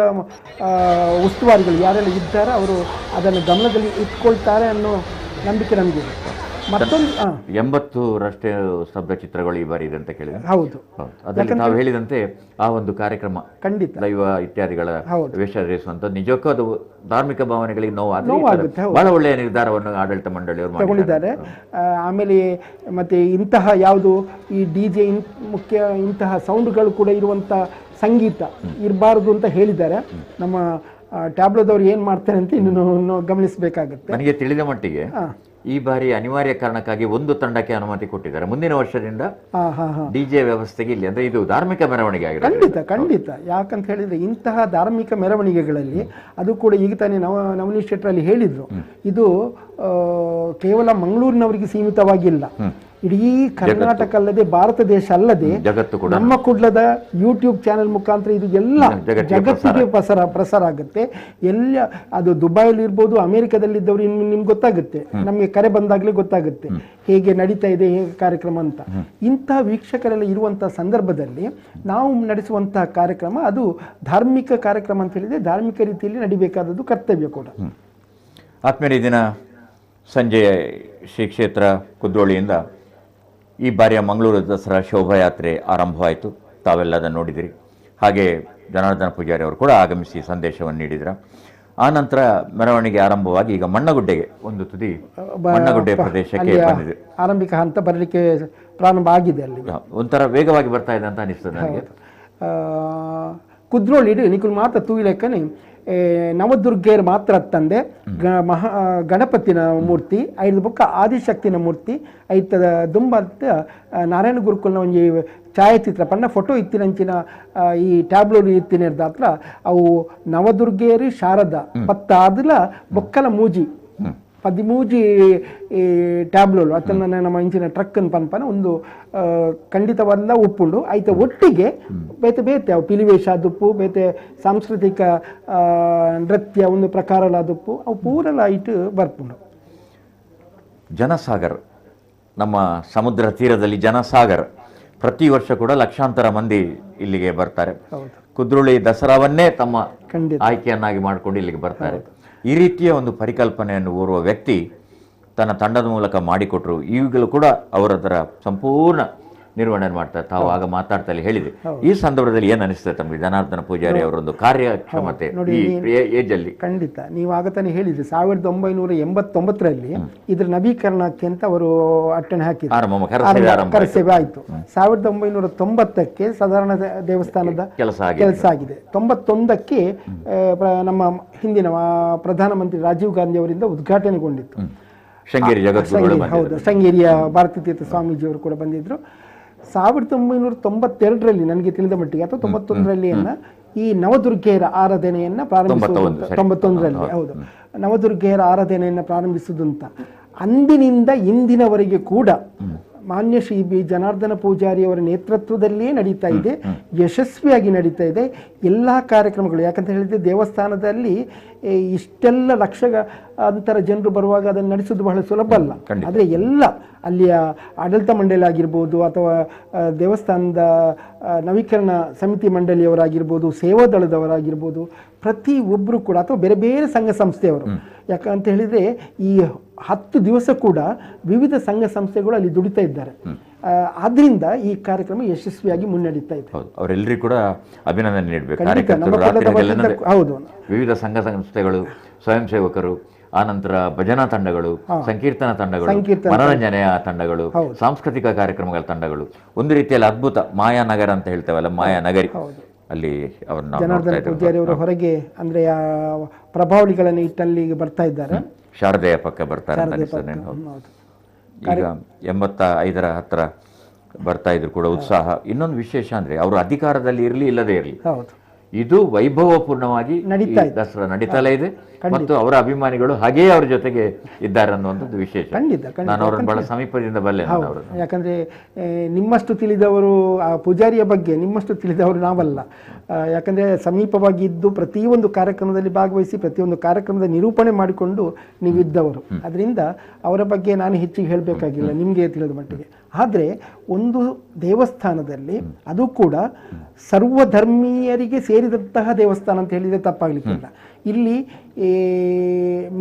ಉಸ್ತುವಾರಿಗಳು ಯಾರೆಲ್ಲ ಇದ್ದಾರೆ ಅವರು ಅದನ್ನು ಗಮನದಲ್ಲಿ ಇಟ್ಕೊಳ್ತಾರೆ ಅನ್ನೋ ನಂಬಿಕೆ ನಮಗಿದೆ. ಮತ್ತೊಂದು 80 ರಾಷ್ಟ್ರೀಯ ಸ್ತಬ್ಧ ಚಿತ್ರಗಳು ಈ ಬಾರಿ ಇದೆ ಅಂತ ಕೇಳಿದ್ರೆ. ಹೌದು, ಅದರಲ್ಲಿ ನಾವು ಹೇಳಿದಂತೆ ಆ ಒಂದು ಕಾರ್ಯಕ್ರಮ ಖಂಡಿತ ದೈವ ಇತ್ಯಾದಿಗಳ ವೇಷ ಧರಿಸುವಂಥದ್ದು ನಿಜಕ್ಕೂ ಅದು ಧಾರ್ಮಿಕ ಭಾವನೆಗಳಿಗೆ ನೋವಾಗುತ್ತೆ. ಬಹಳ ಒಳ್ಳೆಯ ನಿರ್ಧಾರವನ್ನು ಆಡಳಿತ ಮಂಡಳಿಯವರು ತಗೊಂಡಿದ್ದಾರೆ. ಆಮೇಲೆ ಮತ್ತೆ ಇಂತಹ ಯಾವುದು ಈ DJ ಮುಖ್ಯ ಇಂತಹ ಸೌಂಡ್ಗಳು ಕೂಡ ಇರುವಂಥ ಸಂಗೀತ ಇರಬಾರದು ಅಂತ ಹೇಳಿದ್ದಾರೆ. ನಮ್ಮ ಟ್ಯಾಬ್ಲೋದವ್ರು ಏನು ಮಾಡ್ತಾರೆ ಅಂತ ಇನ್ನು ಗಮನಿಸಬೇಕಾಗುತ್ತೆ. ನನಗೆ ತಿಳಿದ ಮಟ್ಟಿಗೆ ಈ ಬಾರಿ ಅನಿವಾರ್ಯ ಕಾರಣಕ್ಕಾಗಿ ಒಂದು ತಂಡಕ್ಕೆ ಅನುಮತಿ ಕೊಟ್ಟಿದ್ದಾರೆ. ಮುಂದಿನ ವರ್ಷದಿಂದ DJ ವ್ಯವಸ್ಥೆಗೆ ಇಲ್ಲಿ, ಅಂದ್ರೆ ಇದು ಧಾರ್ಮಿಕ ಮೆರವಣಿಗೆ ಆಗಿದೆ. ಖಂಡಿತ. ಯಾಕಂತ ಹೇಳಿದ್ರೆ ಇಂತಹ ಧಾರ್ಮಿಕ ಮೆರವಣಿಗೆಗಳಲ್ಲಿ ಅದು ಕೂಡ ಈಗ ತಾನೇ ನವನೀಶ್ ಶೆಟ್ಟರಲ್ಲಿ ಹೇಳಿದ್ರು, ಇದು ಕೇವಲ ಮಂಗಳೂರಿನವರಿಗೆ ಸೀಮಿತವಾಗಿಲ್ಲ, ಇಡೀ ಕರ್ನಾಟಕ ಅಲ್ಲದೆ ಭಾರತ ದೇಶ ಅಲ್ಲದೆ ನಮ್ಮ ಕುಡ್ಲದ ಯೂಟ್ಯೂಬ್ ಚಾನೆಲ್ ಮುಖಾಂತರ ಇದು ಎಲ್ಲ ಜಗತ್ತಿಗೆ ಪ್ರಸಾರ ಆಗುತ್ತೆ. ಎಲ್ಲ ಅದು ದುಬೈಲಿ ಇರ್ಬೋದು, ಅಮೆರಿಕದಲ್ಲಿದ್ದವರು ನಿಮ್ಗೆ ಗೊತ್ತಾಗುತ್ತೆ, ನಮಗೆ ಕರೆ ಬಂದಾಗಲೇ ಗೊತ್ತಾಗುತ್ತೆ ಹೇಗೆ ನಡೀತಾ ಇದೆ, ಹೇಗೆ ಕಾರ್ಯಕ್ರಮ ಅಂತ. ಇಂಥ ವೀಕ್ಷಕರೆಲ್ಲ ಇರುವಂಥ ಸಂದರ್ಭದಲ್ಲಿ ನಾವು ನಡೆಸುವಂತಹ ಕಾರ್ಯಕ್ರಮ ಅದು ಧಾರ್ಮಿಕ ಕಾರ್ಯಕ್ರಮ ಅಂತ ಹೇಳಿದರೆ ಧಾರ್ಮಿಕ ರೀತಿಯಲ್ಲಿ ನಡಿಬೇಕಾದದ್ದು ಕರ್ತವ್ಯ ಕೂಡ. ಆತ್ಮೀಯ ದಿನ ಸಂಜೆ ಶ್ರೀ ಕ್ಷೇತ್ರ ಕುದ್ರೋಳಿಯಿಂದ ಈ ಬಾರಿಯ ಮಂಗಳೂರು ದಸರಾ ಶೋಭಾಯಾತ್ರೆ ಆರಂಭವಾಯಿತು. ತಾವೆಲ್ಲ ಅದನ್ನು ನೋಡಿದಿರಿ. ಹಾಗೆ ಜನಾರ್ದನ ಪೂಜಾರಿ ಅವರು ಕೂಡ ಆಗಮಿಸಿ ಸಂದೇಶವನ್ನು ನೀಡಿದ್ರು. ಆ ನಂತರ ಮೆರವಣಿಗೆ ಆರಂಭವಾಗಿ ಈಗ ಮಣ್ಣಗುಡ್ಡೆಗೆ ಒಂದು ತುದಿ ಮಣ್ಣಗುಡ್ಡೆ ಪ್ರದೇಶಕ್ಕೆ ಬಂದಿದೆ. ಆರಂಭಿಕ ಹಂತ ಬರಲಿಕ್ಕೆ ಪ್ರಾರಂಭ ಆಗಿದೆ. ಅಲ್ಲಿ ಒಂಥರ ವೇಗವಾಗಿ ಬರ್ತಾ ಇದೆ ಅಂತ ಅನಿಸ್ತದೆ ನನಗೆ. ಕುದ್ರೋಳಿ ನಿಖುಲ್ ಮಾತ್ರ ತೂಯಿಲೆಕ್ಕನೆ ನವದುರ್ಗೆಯರು ಮಾತ್ರ ತಂದೆ ಗಣಪತಿನ ಮೂರ್ತಿ ಐದು ಬೊಕ್ಕ ಆದಿಶಕ್ತಿನ ಮೂರ್ತಿ ಐತದ ದುಂಬ ನಾರಾಯಣ ಗುರುಕುಲ್ನ ಒಂಜಿ ಛಾಯಾಚಿತ್ರ ಪಂಡ ಫೋಟೋ ಇತ್ತಿನಂಚಿನ ಈ ಟ್ಯಾಬ್ಲೋಡು ಇತ್ತಿನಿರ್ದಾತ್ರ ಅವು ನವದುರ್ಗೆಯರು ಶಾರದ ಪತ್ತಾದಲ ಬೊಕ್ಕಲ ಮೂಜಿ 13 ಟ್ಯಾಬ್ಲೋಲು ಅತನ ನಮ್ಮ ಇಂಚಿನ ಟ್ರಕ್ಕನ್ನು ಪನ್ಪನ ಒಂದು ಖಂಡಿತವಾದ ಉಪ್ಪುಂಡು ಐತೆ ಒಟ್ಟಿಗೆ ಬೇತೆ ಬೇತೆ ಅವು ಪಿಲಿವೇಷ ಆದುಪ್ಪು ಬೇತೆ ಸಾಂಸ್ಕೃತಿಕ ನೃತ್ಯ ಒಂದು ಪ್ರಕಾರಲಾದುಪ್ಪು ಅವು ಪೂರಲ ಇಟ್ಟು ಬರ್ಪುಂಡು. ಜನಸಾಗರ್, ನಮ್ಮ ಸಮುದ್ರ ತೀರದಲ್ಲಿ ಜನಸಾಗರ್, ಪ್ರತಿ ವರ್ಷ ಕೂಡ ಲಕ್ಷಾಂತರ ಮಂದಿ ಇಲ್ಲಿಗೆ ಬರ್ತಾರೆ. ಕುದ್ರೋಳಿ ದಸರಾವನ್ನೇ ತಮ್ಮ ಆಯ್ಕೆಯನ್ನಾಗಿ ಮಾಡಿಕೊಂಡು ಇಲ್ಲಿಗೆ ಬರ್ತಾರೆ. ಈ ರೀತಿಯ ಒಂದು ಪರಿಕಲ್ಪನೆಯನ್ನು ಓರ್ವ ವ್ಯಕ್ತಿ ತನ್ನ ತಂಡದ ಮೂಲಕ ಮಾಡಿಕೊಟ್ರು. ಈಗಲೂ ಕೂಡ ಅವರದರ ಸಂಪೂರ್ಣ ನಿರ್ವಹಣೆ ಮಾಡ್ತಾರೆ. ತಾವು ಆಗ ಮಾತಾಡ್ತಾ ಹೇಳಿದೆ. ಈ ಸಂದರ್ಭದಲ್ಲಿ ಏನು ಅನಿಸ್ತದೆ ತಮಗೆ ಜನಾರ್ದನ ಪೂಜಾರಿ ಅವರೊಂದು ಕಾರ್ಯಕ್ಷಮತೆ ಈ ಏಜ್ ಅಲ್ಲಿ? ಖಂಡಿತ, ನೀವು ಆಗ ತಾನೇ ಹೇಳಿದ್ರಿ 1989ರಲ್ಲಿ ಇದ್ರ ನವೀಕರಣಕ್ಕೆ ಅಂತ ಅವರು ಅಟ್ಟಣೆ ಹಾಕಿದ್ರು, ಕರಸೇವೆ ಆಯಿತು. 1990ಕ್ಕೆ ಸಾಧಾರಣ ದೇವಸ್ಥಾನದ ಕೆಲಸ ಆಗಿದೆ. 91ಕ್ಕೆ ನಮ್ಮ ಹಿಂದಿನ ಪ್ರಧಾನಮಂತ್ರಿ ರಾಜೀವ್ ಗಾಂಧಿ ಅವರಿಂದ ಉದ್ಘಾಟನೆಗೊಂಡಿತ್ತು. ಹೌದು, ಶೃಂಗೇರಿಯ ಭಾರತೀ ತೀರ್ಥ ಸ್ವಾಮೀಜಿಯವರು ಕೂಡ ಬಂದಿದ್ರು. 1992ರಲ್ಲಿ ನನಗೆ ತಿಳಿದ ಮಟ್ಟಿಗೆ ಅಥವಾ 91ರಲ್ಲಿ ಈ ನವದುರ್ಗೆಯರ ಆರಾಧನೆಯನ್ನ ಪ್ರಾರಂಭಿಸುವುದು. 91ರಲ್ಲಿ ಹೌದು, ನವದುರ್ಗೆಯರ ಆರಾಧನೆಯನ್ನ ಪ್ರಾರಂಭಿಸುವುದು ಅಂತ. ಅಂದಿನಿಂದ ಇಂದಿನವರೆಗೆ ಕೂಡ ಮಾನ್ಯ ಶ್ರೀ ಬಿ ಜನಾರ್ದನ ಪೂಜಾರಿ ಅವರ ನೇತೃತ್ವದಲ್ಲಿಯೇ ನಡೀತಾ ಇದೆ, ಯಶಸ್ವಿಯಾಗಿ ನಡೀತಾ ಇದೆ ಎಲ್ಲ ಕಾರ್ಯಕ್ರಮಗಳು. ಯಾಕಂತ ಹೇಳಿದ್ರೆ ದೇವಸ್ಥಾನದಲ್ಲಿ ಇಷ್ಟೆಲ್ಲ ಲಕ್ಷ ಅಂತರ ಜನರು ಬರುವಾಗ ಅದನ್ನು ನಡೆಸೋದು ಬಹಳ ಸುಲಭ ಅಲ್ಲ. ಆದರೆ ಎಲ್ಲ ಅಲ್ಲಿಯ ಆಡಳಿತ ಮಂಡಳಿ ಆಗಿರ್ಬೋದು ಅಥವಾ ದೇವಸ್ಥಾನದ ನವೀಕರಣ ಸಮಿತಿ ಮಂಡಳಿಯವರಾಗಿರ್ಬೋದು, ಸೇವಾದಳದವರಾಗಿರ್ಬೋದು, ಪ್ರತಿ ಒಬ್ಬರು ಕೂಡ ಅಥವಾ ಬೇರೆ ಬೇರೆ ಸಂಘ ಸಂಸ್ಥೆಯವರು. ಯಾಕಂತ ಹೇಳಿದರೆ ಈ 10 ದಿವಸ ಕೂಡ ವಿವಿಧ ಸಂಘ ಸಂಸ್ಥೆಗಳು ಅಲ್ಲಿ ದುಡಿತಾ ಇದ್ದಾರೆ. ಆದ್ರಿಂದ ಈ ಕಾರ್ಯಕ್ರಮ ಯಶಸ್ವಿಯಾಗಿ ಮುನ್ನಡೀತಾ ಇದೆ. ಅವರೆಲ್ಲರಿಗೂ ಕೂಡ ಅಭಿನಂದನೆ ನೀಡಬೇಕು. ಹೌದು, ವಿವಿಧ ಸಂಘ ಸಂಸ್ಥೆಗಳು, ಸ್ವಯಂ ಸೇವಕರು, ಆನಂತರ ಭಜನಾ ತಂಡಗಳು, ಸಂಕೀರ್ತನ ತಂಡಗಳು, ಮನೋರಂಜನೆಯ ತಂಡಗಳು, ಸಾಂಸ್ಕೃತಿಕ ಕಾರ್ಯಕ್ರಮಗಳ ತಂಡಗಳು, ಒಂದು ರೀತಿಯಲ್ಲಿ ಅದ್ಭುತ ಮಾಯಾನಗರ ಅಂತ ಹೇಳ್ತೇವಲ್ಲ, ಮಾಯಾನಗರಿ ಅಲ್ಲಿ ಜನಾರ್ದನ ಪೂಜಾರಿ ಅವರು ಹೊರಗೆ ಅಂದ್ರೆ ಪ್ರಭಾವಳಿಗಳನ್ನು ಇಟ್ಟಲ್ಲಿ ಬರ್ತಾ ಇದ್ದಾರೆ. ಶಾರದೆಯ ಪಕ್ಕ ಬರ್ತಾರೆ ಅಂತ ಅನಿಸ್ತದೆ. ಈಗ 85ರ ಹತ್ರ ಬರ್ತಾ ಇದ್ರು ಕೂಡ ಉತ್ಸಾಹ. ಇನ್ನೊಂದು ವಿಶೇಷ ಅಂದ್ರೆ ಅವರು ಅಧಿಕಾರದಲ್ಲಿ ಇರಲಿ ಇಲ್ಲದೇ ಇರಲಿ, ಇದು ವೈಭವಪೂರ್ಣವಾಗಿ ದಸರಾ ನಡೀತಲೇ ಇದೆ ಮತ್ತು ಅವರ ಅಭಿಮಾನಿಗಳು ಹಾಗೆಯೇ ಅವ್ರ ಜೊತೆಗೆ ಇದ್ದಾರೆ ಅನ್ನುವಂಥದ್ದು ವಿಶೇಷ. ನಾನು ಅವರನ್ನು ಬಹಳ ಸಮೀಪದಿಂದ ಬಲ್ಲೆ. ಯಾಕಂದ್ರೆ ನಿಮ್ಮಷ್ಟು ತಿಳಿದವರು ಆ ಪೂಜಾರಿಯ ಬಗ್ಗೆ ನಿಮ್ಮಷ್ಟು ತಿಳಿದವರು ನಾವಲ್ಲ. ಯಾಕಂದ್ರೆ ಸಮೀಪವಾಗಿ ಇದ್ದು ಪ್ರತಿಯೊಂದು ಕಾರ್ಯಕ್ರಮದಲ್ಲಿ ಭಾಗವಹಿಸಿ ಪ್ರತಿಯೊಂದು ಕಾರ್ಯಕ್ರಮದ ನಿರೂಪಣೆ ಮಾಡಿಕೊಂಡು ನೀವಿದ್ದವರು. ಅದರಿಂದ ಅವರ ಬಗ್ಗೆ ನಾನು ಹೆಚ್ಚಿಗೆ ಹೇಳಬೇಕಾಗಿಲ್ಲ, ನಿಮಗೆ ತಿಳಿದ ಮಟ್ಟಿಗೆ. ಆದರೆ ಒಂದು ದೇವಸ್ಥಾನದಲ್ಲಿ ಅದು ಕೂಡ ಸರ್ವಧರ್ಮೀಯರಿಗೆ ಸೇರಿದಂತಹ ದೇವಸ್ಥಾನ ಅಂತ ಹೇಳಿದರೆ ತಪ್ಪಾಗಲಿಕ್ಕಿಲ್ಲ. ಇಲ್ಲಿ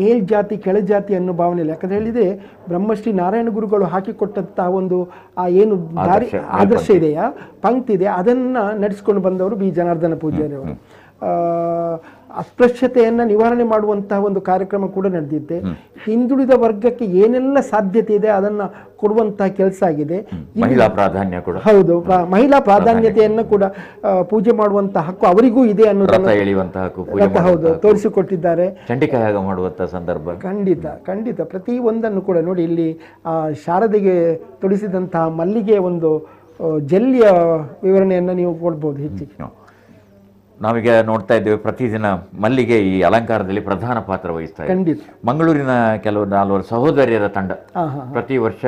ಮೇಲ್ಜಾತಿ ಕೆಳಜಾತಿ ಅನ್ನೋ ಭಾವನೆ ಇಲ್ಲ. ಯಾಕಂತ ಹೇಳಿದರೆ ಬ್ರಹ್ಮಶ್ರೀ ನಾರಾಯಣ ಗುರುಗಳು ಹಾಕಿಕೊಟ್ಟಂತಹ ಒಂದು ಆ ಏನು ದಾರಿ ಆದರ್ಶ ಇದೆಯಾ, ಪಂಕ್ತಿ ಇದೆ, ಅದನ್ನು ನಡೆಸ್ಕೊಂಡು ಬಂದವರು ಬಿ ಜನಾರ್ದನ ಪೂಜಾರಿ ಅವರು. ಅಸ್ಪೃಶ್ಯತೆಯನ್ನು ನಿವಾರಣೆ ಮಾಡುವಂತಹ ಒಂದು ಕಾರ್ಯಕ್ರಮ ಕೂಡ ನಡೆದಿದೆ. ಹಿಂದುಳಿದ ವರ್ಗಕ್ಕೆ ಏನೆಲ್ಲ ಸಾಧ್ಯತೆ ಇದೆ ಅದನ್ನು ಕೊಡುವಂತಹ ಕೆಲಸ ಆಗಿದೆ. ಮಹಿಳಾ ಪ್ರಾಧಾನ್ಯ ಕೂಡ ಹೌದು, ಮಹಿಳಾ ಪ್ರಾಧಾನ್ಯತೆಯನ್ನು ಕೂಡ ಪೂಜೆ ಮಾಡುವಂತಹ ಹಕ್ಕು ಅವರಿಗೂ ಇದೆ ಅನ್ನೋದನ್ನು ಹೌದು ತೋರಿಸಿಕೊಟ್ಟಿದ್ದಾರೆ. ಚಂಡಿಕಾಯಾಗ ಮಾಡುವಂತಹ ಸಂದರ್ಭ ಖಂಡಿತ ಪ್ರತಿ ಒಂದನ್ನು ಕೂಡ ನೋಡಿ. ಇಲ್ಲಿ ಶಾರದೆಗೆ ತೊಡಿಸಿದಂತಹ ಮಲ್ಲಿಗೆಯ ಒಂದು ಜಲ್ಲಿಯ ವಿವರಣೆಯನ್ನು ನೀವು ಕೊಡ್ಬೋದು ಹೆಚ್ಚಿಗೆ. ನಾವೀಗ ನೋಡ್ತಾ ಇದ್ದೇವೆ ಪ್ರತಿದಿನ ಮಲ್ಲಿಗೆ ಈ ಅಲಂಕಾರದಲ್ಲಿ ಪ್ರಧಾನ ಪಾತ್ರ ವಹಿಸ್ತಾ ಇದೆ. ಮಂಗಳೂರಿನ ಕೆಲವು 4 ಸಹೋದರಿಯರ ತಂಡ ಪ್ರತಿ ವರ್ಷ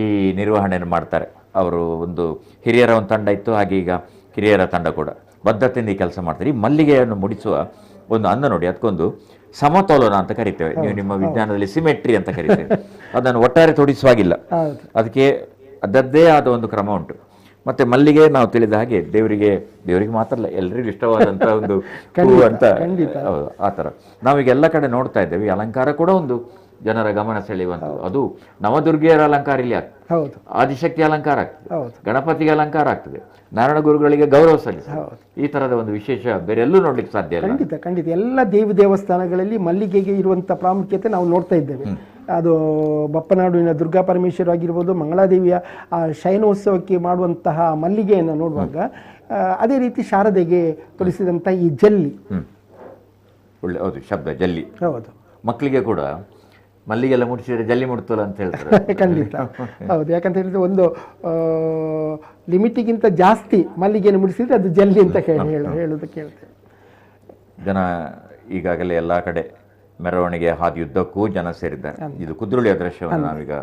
ಈ ನಿರ್ವಹಣೆಯನ್ನು ಮಾಡ್ತಾರೆ. ಅವರು ಒಂದು ಹಿರಿಯರ ಒಂದು ತಂಡ ಇತ್ತು, ಹಾಗೆ ಈಗ ಕಿರಿಯರ ತಂಡ ಕೂಡ ಬದ್ಧತೆಯಿಂದ ಈ ಕೆಲಸ ಮಾಡ್ತಾರೆ. ಈ ಮಲ್ಲಿಗೆಯನ್ನು ಮುಡಿಸುವ ಒಂದು ಅಂದ ನೋಡಿ, ಅದಕ್ಕೊಂದು ಸಮತೋಲನ ಅಂತ ಕರಿತೇವೆ, ನೀವು ನಿಮ್ಮ ವಿಜ್ಞಾನದಲ್ಲಿ ಸಿಮೆಟ್ರಿ ಅಂತ ಕರಿತೇವೆ. ಅದನ್ನು ಒಟ್ಟಾರೆ ತೊಡಿಸುವಾಗಿಲ್ಲ, ಅದಕ್ಕೆ ಅದರದ್ದೇ ಆದ ಒಂದು ಕ್ರಮ ಉಂಟು. ಮತ್ತೆ ಮಲ್ಲಿಗೆ ನಾವು ತಿಳಿದ ಹಾಗೆ ದೇವರಿಗೆ ಮಾತ್ರ ಅಲ್ಲ, ಎಲ್ಲರಿಗೂ ಇಷ್ಟವಾದಂಥ ಒಂದು ಹೂವು ಅಂತ ಆ ಥರ ನಾವೀಗ ಎಲ್ಲ ಕಡೆ ನೋಡ್ತಾ ಇದ್ದೇವೆ. ಈ ಅಲಂಕಾರ ಕೂಡ ಒಂದು ಜನರ ಗಮನ ಸೆಳೆಯುವಂಥದ್ದು. ಅದು ನವದುರ್ಗೆಯರ ಅಲಂಕಾರ ಇಲ್ಲಿ ಆಗ್ತದೆ, ಆದಿಶಕ್ತಿ ಅಲಂಕಾರ ಆಗ್ತದೆ, ಗಣಪತಿಗೆ ಅಲಂಕಾರ ಆಗ್ತದೆ, ನಾರಾಯಣ ಗುರುಗಳಿಗೆ ಗೌರವ ಸಲ್ಲಿಸ್ತದೆ. ಈ ಥರದ ಒಂದು ವಿಶೇಷ ಬೇರೆ ಎಲ್ಲೂ ನೋಡ್ಲಿಕ್ಕೆ ಸಾಧ್ಯ ಇಲ್ಲ. ಖಂಡಿತ ಎಲ್ಲ ದೇವಸ್ಥಾನಗಳಲ್ಲಿ ಮಲ್ಲಿಗೆಗೆ ಇರುವಂಥ ಪ್ರಾಮುಖ್ಯತೆ ನಾವು ನೋಡ್ತಾ ಇದ್ದೇವೆ. ಅದು ಬಪ್ಪನಾಡುವಿನ ದುರ್ಗಾ ಪರಮೇಶ್ವರ ಆಗಿರ್ಬೋದು, ಮಂಗಳಾದೇವಿಯ ಆ ಶಯನೋತ್ಸವಕ್ಕೆ ಮಾಡುವಂತಹ ಮಲ್ಲಿಗೆಯನ್ನು ನೋಡುವಾಗ ಅದೇ ರೀತಿ ಶಾರದೆಗೆ ತೊಡಿಸಿದಂಥ ಈ ಜಲ್ಲಿ ಒಳ್ಳೆ ಹೌದು ಶಬ್ದ ಜಲ್ಲಿ. ಹೌದು, ಮಕ್ಕಳಿಗೆ ಕೂಡ ಮಲ್ಲಿಗೆಲ್ಲ ಮುಡಿಸಿದ್ರೆ ಜಲ್ಲಿ ಮುಡ್ತಲ್ಲ ಅಂತ ಹೇಳ್ತಾರೆ. ಖಂಡಿತ ಹೌದು. ಯಾಕಂತ ಹೇಳಿದ್ರೆ ಒಂದು ಲಿಮಿಟಿಗಿಂತ ಜಾಸ್ತಿ ಮಲ್ಲಿಗೆಯನ್ನು ಮುಡಿಸಿದ್ರೆ ಅದು ಜಲ್ಲಿ ಅಂತ ಹೇಳೋದಕ್ಕೆ ಹೇಳ್ತೇವೆ. ಜನ ಈಗಾಗಲೇ ಎಲ್ಲ ಕಡೆ ಮೆರವಣಿಗೆ ಹಾದಿಯುದ್ದಕ್ಕೂ ಜನ ಸೇರಿದ್ದಾರೆ. ಇದು ಕುದ್ರೋಳಿಯ ದೃಶ್ಯವನ್ನು ನಾವೀಗ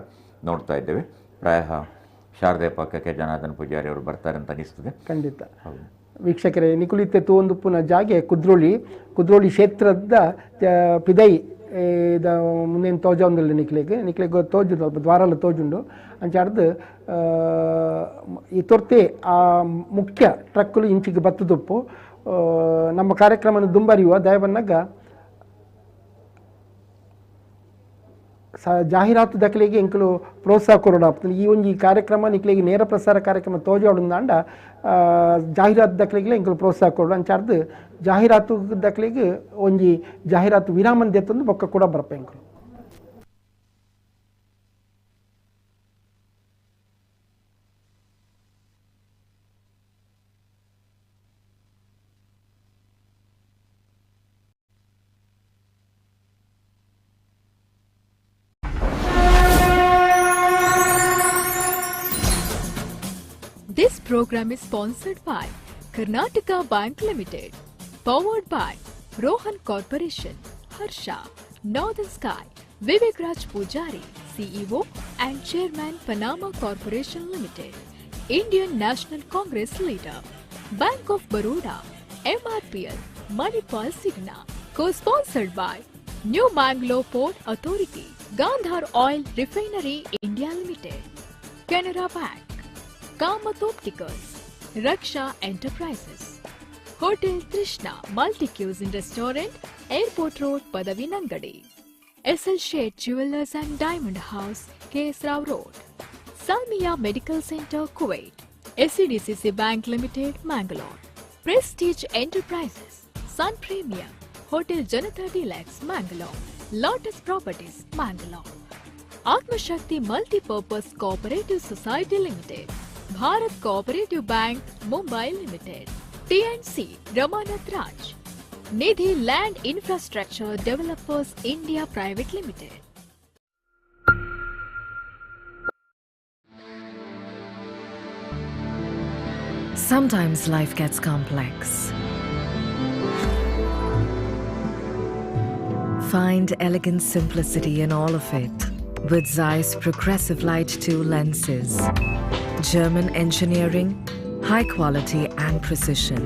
ನೋಡ್ತಾ ಇದ್ದೇವೆ. ಪ್ರಾಯ ಶಾರದೆ ಪಕ್ಕಕ್ಕೆ ಜನಾರ್ದನ ಪೂಜಾರಿ ಅವರು ಬರ್ತಾರೆ ಅಂತ ಅನಿಸ್ತದೆ. ಖಂಡಿತ ವೀಕ್ಷಕರೇ, ನಿಕುಲಿತೆ ತೂಂದುಪ್ಪುನ ಜಾಗೆ ಕುದ್ರೋಳಿ ಕ್ಷೇತ್ರದ ಪಿದೈ ಮುಂದಿನ ತೋಜ ಒಂದಲ್ಲಿ ನಿಕ್ಲಿಗೆ ತೋಜುದು ಅಲ್ಪ ದ್ವಾರಲ್ಲ ತೋಜುಂಡು ಅಂಚಾಡ್ದು ಈ ತೊರ್ತೆ ಆ ಮುಖ್ಯ ಟ್ರಕ್ಕಲು ಇಂಚಿಗೆ ಬತ್ತದುಪ್ಪು ನಮ್ಮ ಕಾರ್ಯಕ್ರಮ ದುಂಬರಿಯುವ ದಯಬನ್ನಾಗ ಜಾಹೀರಾತು ದಕ್ಕಲಿಗೆ ಇಂಕಲು ಪ್ರೋತ್ಸಾಹ ಕೊರೋಡಾಗ್ತದೆ. ಈ ಒಂಜಿ ಕಾರ್ಯಕ್ರಮ ನಿಕ್ಲಿಗೆ ನೇರ ಪ್ರಸಾರ ಕಾರ್ಯಕ್ರಮ ತೋಜೋಡುಂದಾಂಡ ಜಾಹೀರಾತು ದಕ್ಕಲಿಗೆ ಇಂಕಲು ಪ್ರೋತ್ಸಾಹ ಕೊರೋಡು ಅಂಚಾರ್ದು ಜಾಹೀರಾತು ದಕ್ಕಲಿಗೆ ಒಂಜಿ ಜಾಹೀರಾತು ವಿರಾಮನ್ ದೆತ್ತೊಂದು ಬೊಕ್ಕ ಕೂಡ ಬರ್ಪೆ ಇಂಕಲು. This program is sponsored by Karnataka Bank Limited, powered by Rohan Corporation, Harsha, Northern Sky, Vivek Raj Pujari, CEO and Chairman Panama Corporation Limited, Indian National Congress Leader, Bank of Baroda, MRPL, Manipal Signa, co-sponsored by New Mangalore Port Authority, Gandhar Oil Refinery India Limited, Canara Bank, Kamath Opticals, Raksha Enterprises, Hotel Trishna Multi-Cuisine Restaurant, Airport Road, Padavinangadi, SL Shade Jewelers and Diamond House, KS Rao Road, Salmiya Medical Center, Kuwait, SCDCC Bank Limited, Mangalore, Prestige Enterprises, Sun Premium, Hotel Janata Deluxe, Mangalore, Lotus Properties, Mangalore, Atma Shakti Multi-Purpose Cooperative Society Limited, Bharat Cooperative Bank, Mumbai Limited, TNC, Ramanath Raj, Nidhi Land Infrastructure Developers India Private Limited. Sometimes life gets complex. Find elegant simplicity in all of it with Zeiss Progressive Light 2 lenses. German engineering, high quality and precision.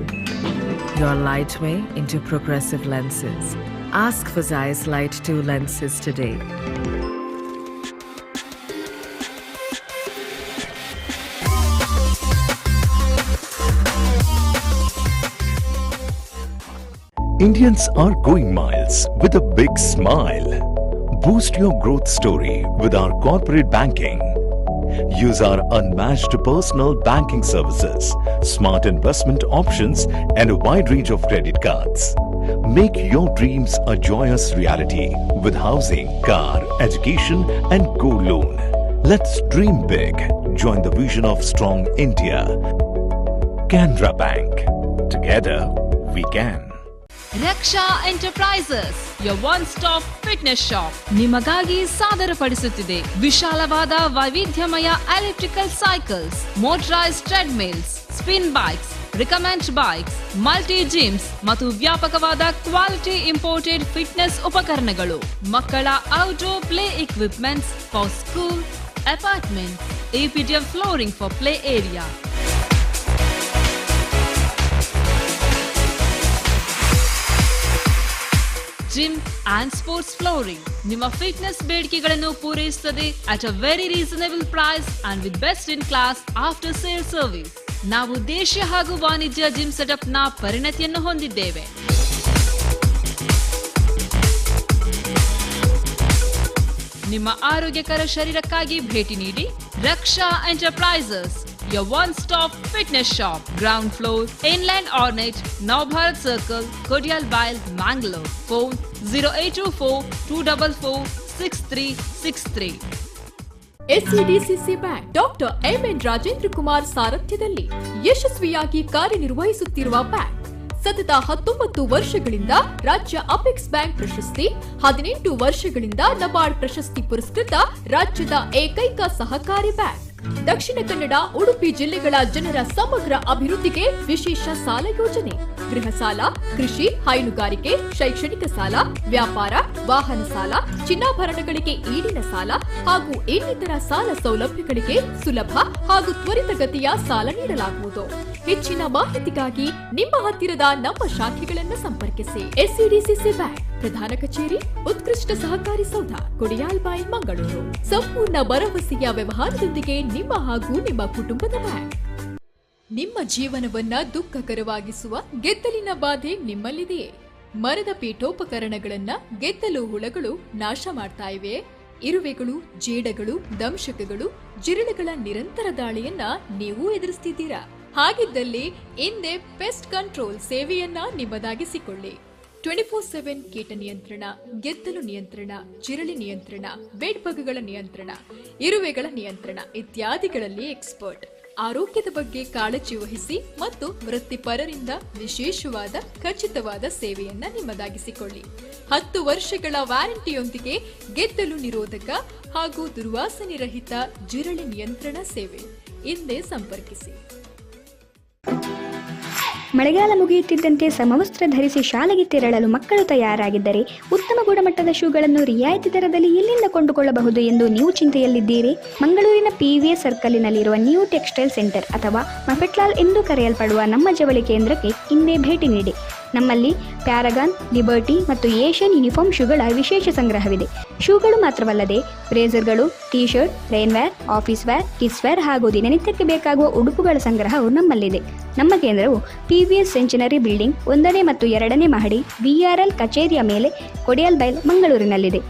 Your light way into progressive lenses. Ask for Zeiss Light 2 lenses today. Indians are going miles with a big smile. Boost your growth story with our corporate banking. Use our unmatched personal banking services, smart investment options, and a wide range of credit cards. Make your dreams a joyous reality with housing, car, education, and gold loan. Let's dream big. Join the vision of strong India. Canara Bank. Together, we can. Raksha enterprises your one-stop fitness shop ನಿಮಗಾಗಿ ಸಾದರಪಡಿಸುತ್ತಿದೆ ವಿಶಾಲವಾದ ವೈವಿಧ್ಯಮಯ electrical cycles, motorised treadmills, spin bikes, recommend bikes, multi gyms ಮತ್ತು ವ್ಯಾಪಕವಾದ quality imported fitness ಉಪಕರಣಗಳು, ಮಕ್ಕಳ outdoor play equipments for school, apartment, APTF flooring for play area. Gym and sports flooring ನಿಮ್ಮ fitness ಬೇಡಿಕೆಗಳನ್ನು ಪೂರೈಸುತ್ತದೆ at a very reasonable price and with best in class after sale service. ನಾವು ದೇಶೀಯ ಹಾಗೂ ವಾಣಿಜ್ಯ gym setup ನ ಪರಿಣತಿಯನ್ನು ಹೊಂದಿದ್ದೇವೆ. ನಿಮ್ಮ ಆರೋಗ್ಯಕರ ಶರೀರಕ್ಕಾಗಿ ಭೇಟಿ ನೀಡಿ ರಕ್ಷಾ enterprises, your one-stop fitness shop, ground floor, Inland Ornate, Navbharat Circle, Kodialbail, Mangalore. Phone 0824-244-6363. SCDCC bank doctor MN Rajendra Kumar ಸಾರಥ್ಯದಲ್ಲಿ ಯಶಸ್ವಿಯಾಗಿ ಕಾರ್ಯನಿರ್ವಹಿಸುತ್ತಿರುವ ಬ್ಯಾಂಕ್. ಸತತ 19 ವರ್ಷಗಳಿಂದ ರಾಜ್ಯ ಅಪೆಕ್ಸ್ ಬ್ಯಾಂಕ್ ಪ್ರಶಸ್ತಿ, 18 ವರ್ಷಗಳಿಂದ ನಬಾರ್ಡ್ ಪ್ರಶಸ್ತಿ ಪುರಸ್ಕೃತ ರಾಜ್ಯದ ಏಕೈಕ ಸಹಕಾರಿ ಬ್ಯಾಂಕ್. ದಕ್ಷಿಣ ಕನ್ನಡ, ಉಡುಪಿ ಜಿಲ್ಲೆಗಳ ಜನರ ಸಮಗ್ರ ಅಭಿವೃದ್ಧಿಗೆ ವಿಶೇಷ ಸಾಲ ಯೋಜನೆ, ಗೃಹ ಸಾಲ, ಕೃಷಿ, ಹೈನುಗಾರಿಕೆ, ಶೈಕ್ಷಣಿಕ ಸಾಲ, ವ್ಯಾಪಾರ, ವಾಹನ ಸಾಲ, ಚಿನ್ನಾಭರಣಗಳಿಗೆ ಈಡಿನ ಸಾಲ ಹಾಗೂ ಇನ್ನಿತರ ಸಾಲ ಸೌಲಭ್ಯಗಳಿಗೆ ಸುಲಭ ಹಾಗೂ ತ್ವರಿತಗತಿಯ ಸಾಲ ನೀಡಲಾಗುವುದು. ಹೆಚ್ಚಿನ ಮಾಹಿತಿಗಾಗಿ ನಿಮ್ಮ ಹತ್ತಿರದ ನಮ್ಮ ಶಾಖೆಗಳನ್ನು ಸಂಪರ್ಕಿಸಿ. SCDCC ಬ್ಯಾಂಕ್ ಪ್ರಧಾನ ಕಚೇರಿ, ಉತ್ಕೃಷ್ಟ ಸಹಕಾರಿ ಸೌಧ, ಕೊಡಿಯಾಲ್ಬಾಯಿ, ಮಂಗಳೂರು. ಸಂಪೂರ್ಣ ಭರವಸೆಯ ವ್ಯವಹಾರದೊಂದಿಗೆ ನಿಮ್ಮ ಹಾಗೂ ನಿಮ್ಮ ಕುಟುಂಬದ ಬ್ಯಾಂಕ್. ನಿಮ್ಮ ಜೀವನವನ್ನ ದುಃಖಕರವಾಗಿಸುವ ಗೆದ್ದಲಿನ ಬಾಧೆ ನಿಮ್ಮಲ್ಲಿದೆಯೇ? ಮರದ ಪೀಠೋಪಕರಣಗಳನ್ನ ಗೆದ್ದಲು ಹುಳಗಳು ನಾಶ ಮಾಡ್ತಾ ಇವೆ. ಇರುವೆಗಳು, ಜೇಡಗಳು, ದಂಶಕಗಳು, ಜಿರಳೆಗಳ ನಿರಂತರ ದಾಳಿಯನ್ನ ನೀವು ಎದುರಿಸ್ತಿದ್ದೀರಾ? ಹಾಗಿದ್ದಲ್ಲಿ ಹಿಂದೆ ಪೆಸ್ಟ್ ಕಂಟ್ರೋಲ್ ಸೇವೆಯನ್ನ ನಿಮ್ಮದಾಗಿಸಿಕೊಳ್ಳಿ. 24/7 ಕೀಟ ನಿಯಂತ್ರಣ, ಗೆದ್ದಲು ನಿಯಂತ್ರಣ, ಜಿರಳೆ ನಿಯಂತ್ರಣ, ಬೇಡ್ಬಗ್ಗಳ ನಿಯಂತ್ರಣ, ಇರುವೆಗಳ ನಿಯಂತ್ರಣ ಇತ್ಯಾದಿಗಳಲ್ಲಿ ಎಕ್ಸ್ಪರ್ಟ್. ಆರೋಗ್ಯದ ಬಗ್ಗೆ ಕಾಳಜಿ ವಹಿಸಿ ಮತ್ತು ವೃತ್ತಿಪರರಿಂದ ವಿಶೇಷವಾದ ಖಚಿತವಾದ ಸೇವೆಯನ್ನ ನಿಮ್ಮದಾಗಿಸಿಕೊಳ್ಳಿ. 10 ವರ್ಷಗಳ ವ್ಯಾರಂಟಿಯೊಂದಿಗೆ ಗೆದ್ದಲು ನಿರೋಧಕ ಹಾಗೂ ದುರ್ವಾಸನೆ ರಹಿತ ಜಿರಳೆ ನಿಯಂತ್ರಣ ಸೇವೆ. ಹಿಂದೆ ಸಂಪರ್ಕಿಸಿ. ಮಳೆಗಾಲ ಮುಗಿಯುತ್ತಿದ್ದಂತೆ ಸಮವಸ್ತ್ರ ಧರಿಸಿ ಶಾಲೆಗೆ ತೆರಳಲು ಮಕ್ಕಳು ತಯಾರಾಗಿದ್ದರೆ ಉತ್ತಮ ಗುಣಮಟ್ಟದ ಶೂಗಳನ್ನು ರಿಯಾಯಿತಿ ದರದಲ್ಲಿ ಎಲ್ಲಿಂದ ಕೊಂಡುಕೊಳ್ಳಬಹುದು ಎಂದು ನೀವು ಚಿಂತೆಯಲ್ಲಿದ್ದೀರಿ? ಮಂಗಳೂರಿನ PVS ಸರ್ಕಲಿನಲ್ಲಿರುವ ನ್ಯೂ ಟೆಕ್ಸ್ಟೈಲ್ ಸೆಂಟರ್ ಅಥವಾ ಮಫೆಟ್ಲಾಲ್ ಎಂದು ಕರೆಯಲ್ಪಡುವ ನಮ್ಮ ಜವಳಿ ಕೇಂದ್ರಕ್ಕೆ ಇಂದೇ ಭೇಟಿ ನೀಡಿ. ನಮ್ಮಲ್ಲಿ ಪ್ಯಾರಗಾನ್, ಲಿಬರ್ಟಿ ಮತ್ತು ಏಷ್ಯನ್ ಯೂನಿಫಾರ್ಮ್ ಶೂಗಳ ವಿಶೇಷ ಸಂಗ್ರಹವಿದೆ. ಶೂಗಳು ಮಾತ್ರವಲ್ಲದೆ ಬ್ರೇಸರ್ಗಳು, T shirt, rainwear, office wear, kids wear ಹಾಗೂ ದಿನನಿತ್ಯಕ್ಕೆ ಬೇಕಾಗುವ ಉಡುಪುಗಳ ಸಂಗ್ರಹವು ನಮ್ಮಲ್ಲಿದೆ. ನಮ್ಮ ಕೇಂದ್ರವು PVS ಸೆಂಚುನರಿ ಬಿಲ್ಡಿಂಗ್ 1ನೇ ಮತ್ತು 2ನೇ ಮಹಡಿ VRL ಕಚೇರಿಯ ಮೇಲೆ ಕೊಡಿಯಲ್ ಬೈಲ್, ಮಂಗಳೂರಿನಲ್ಲಿದೆ.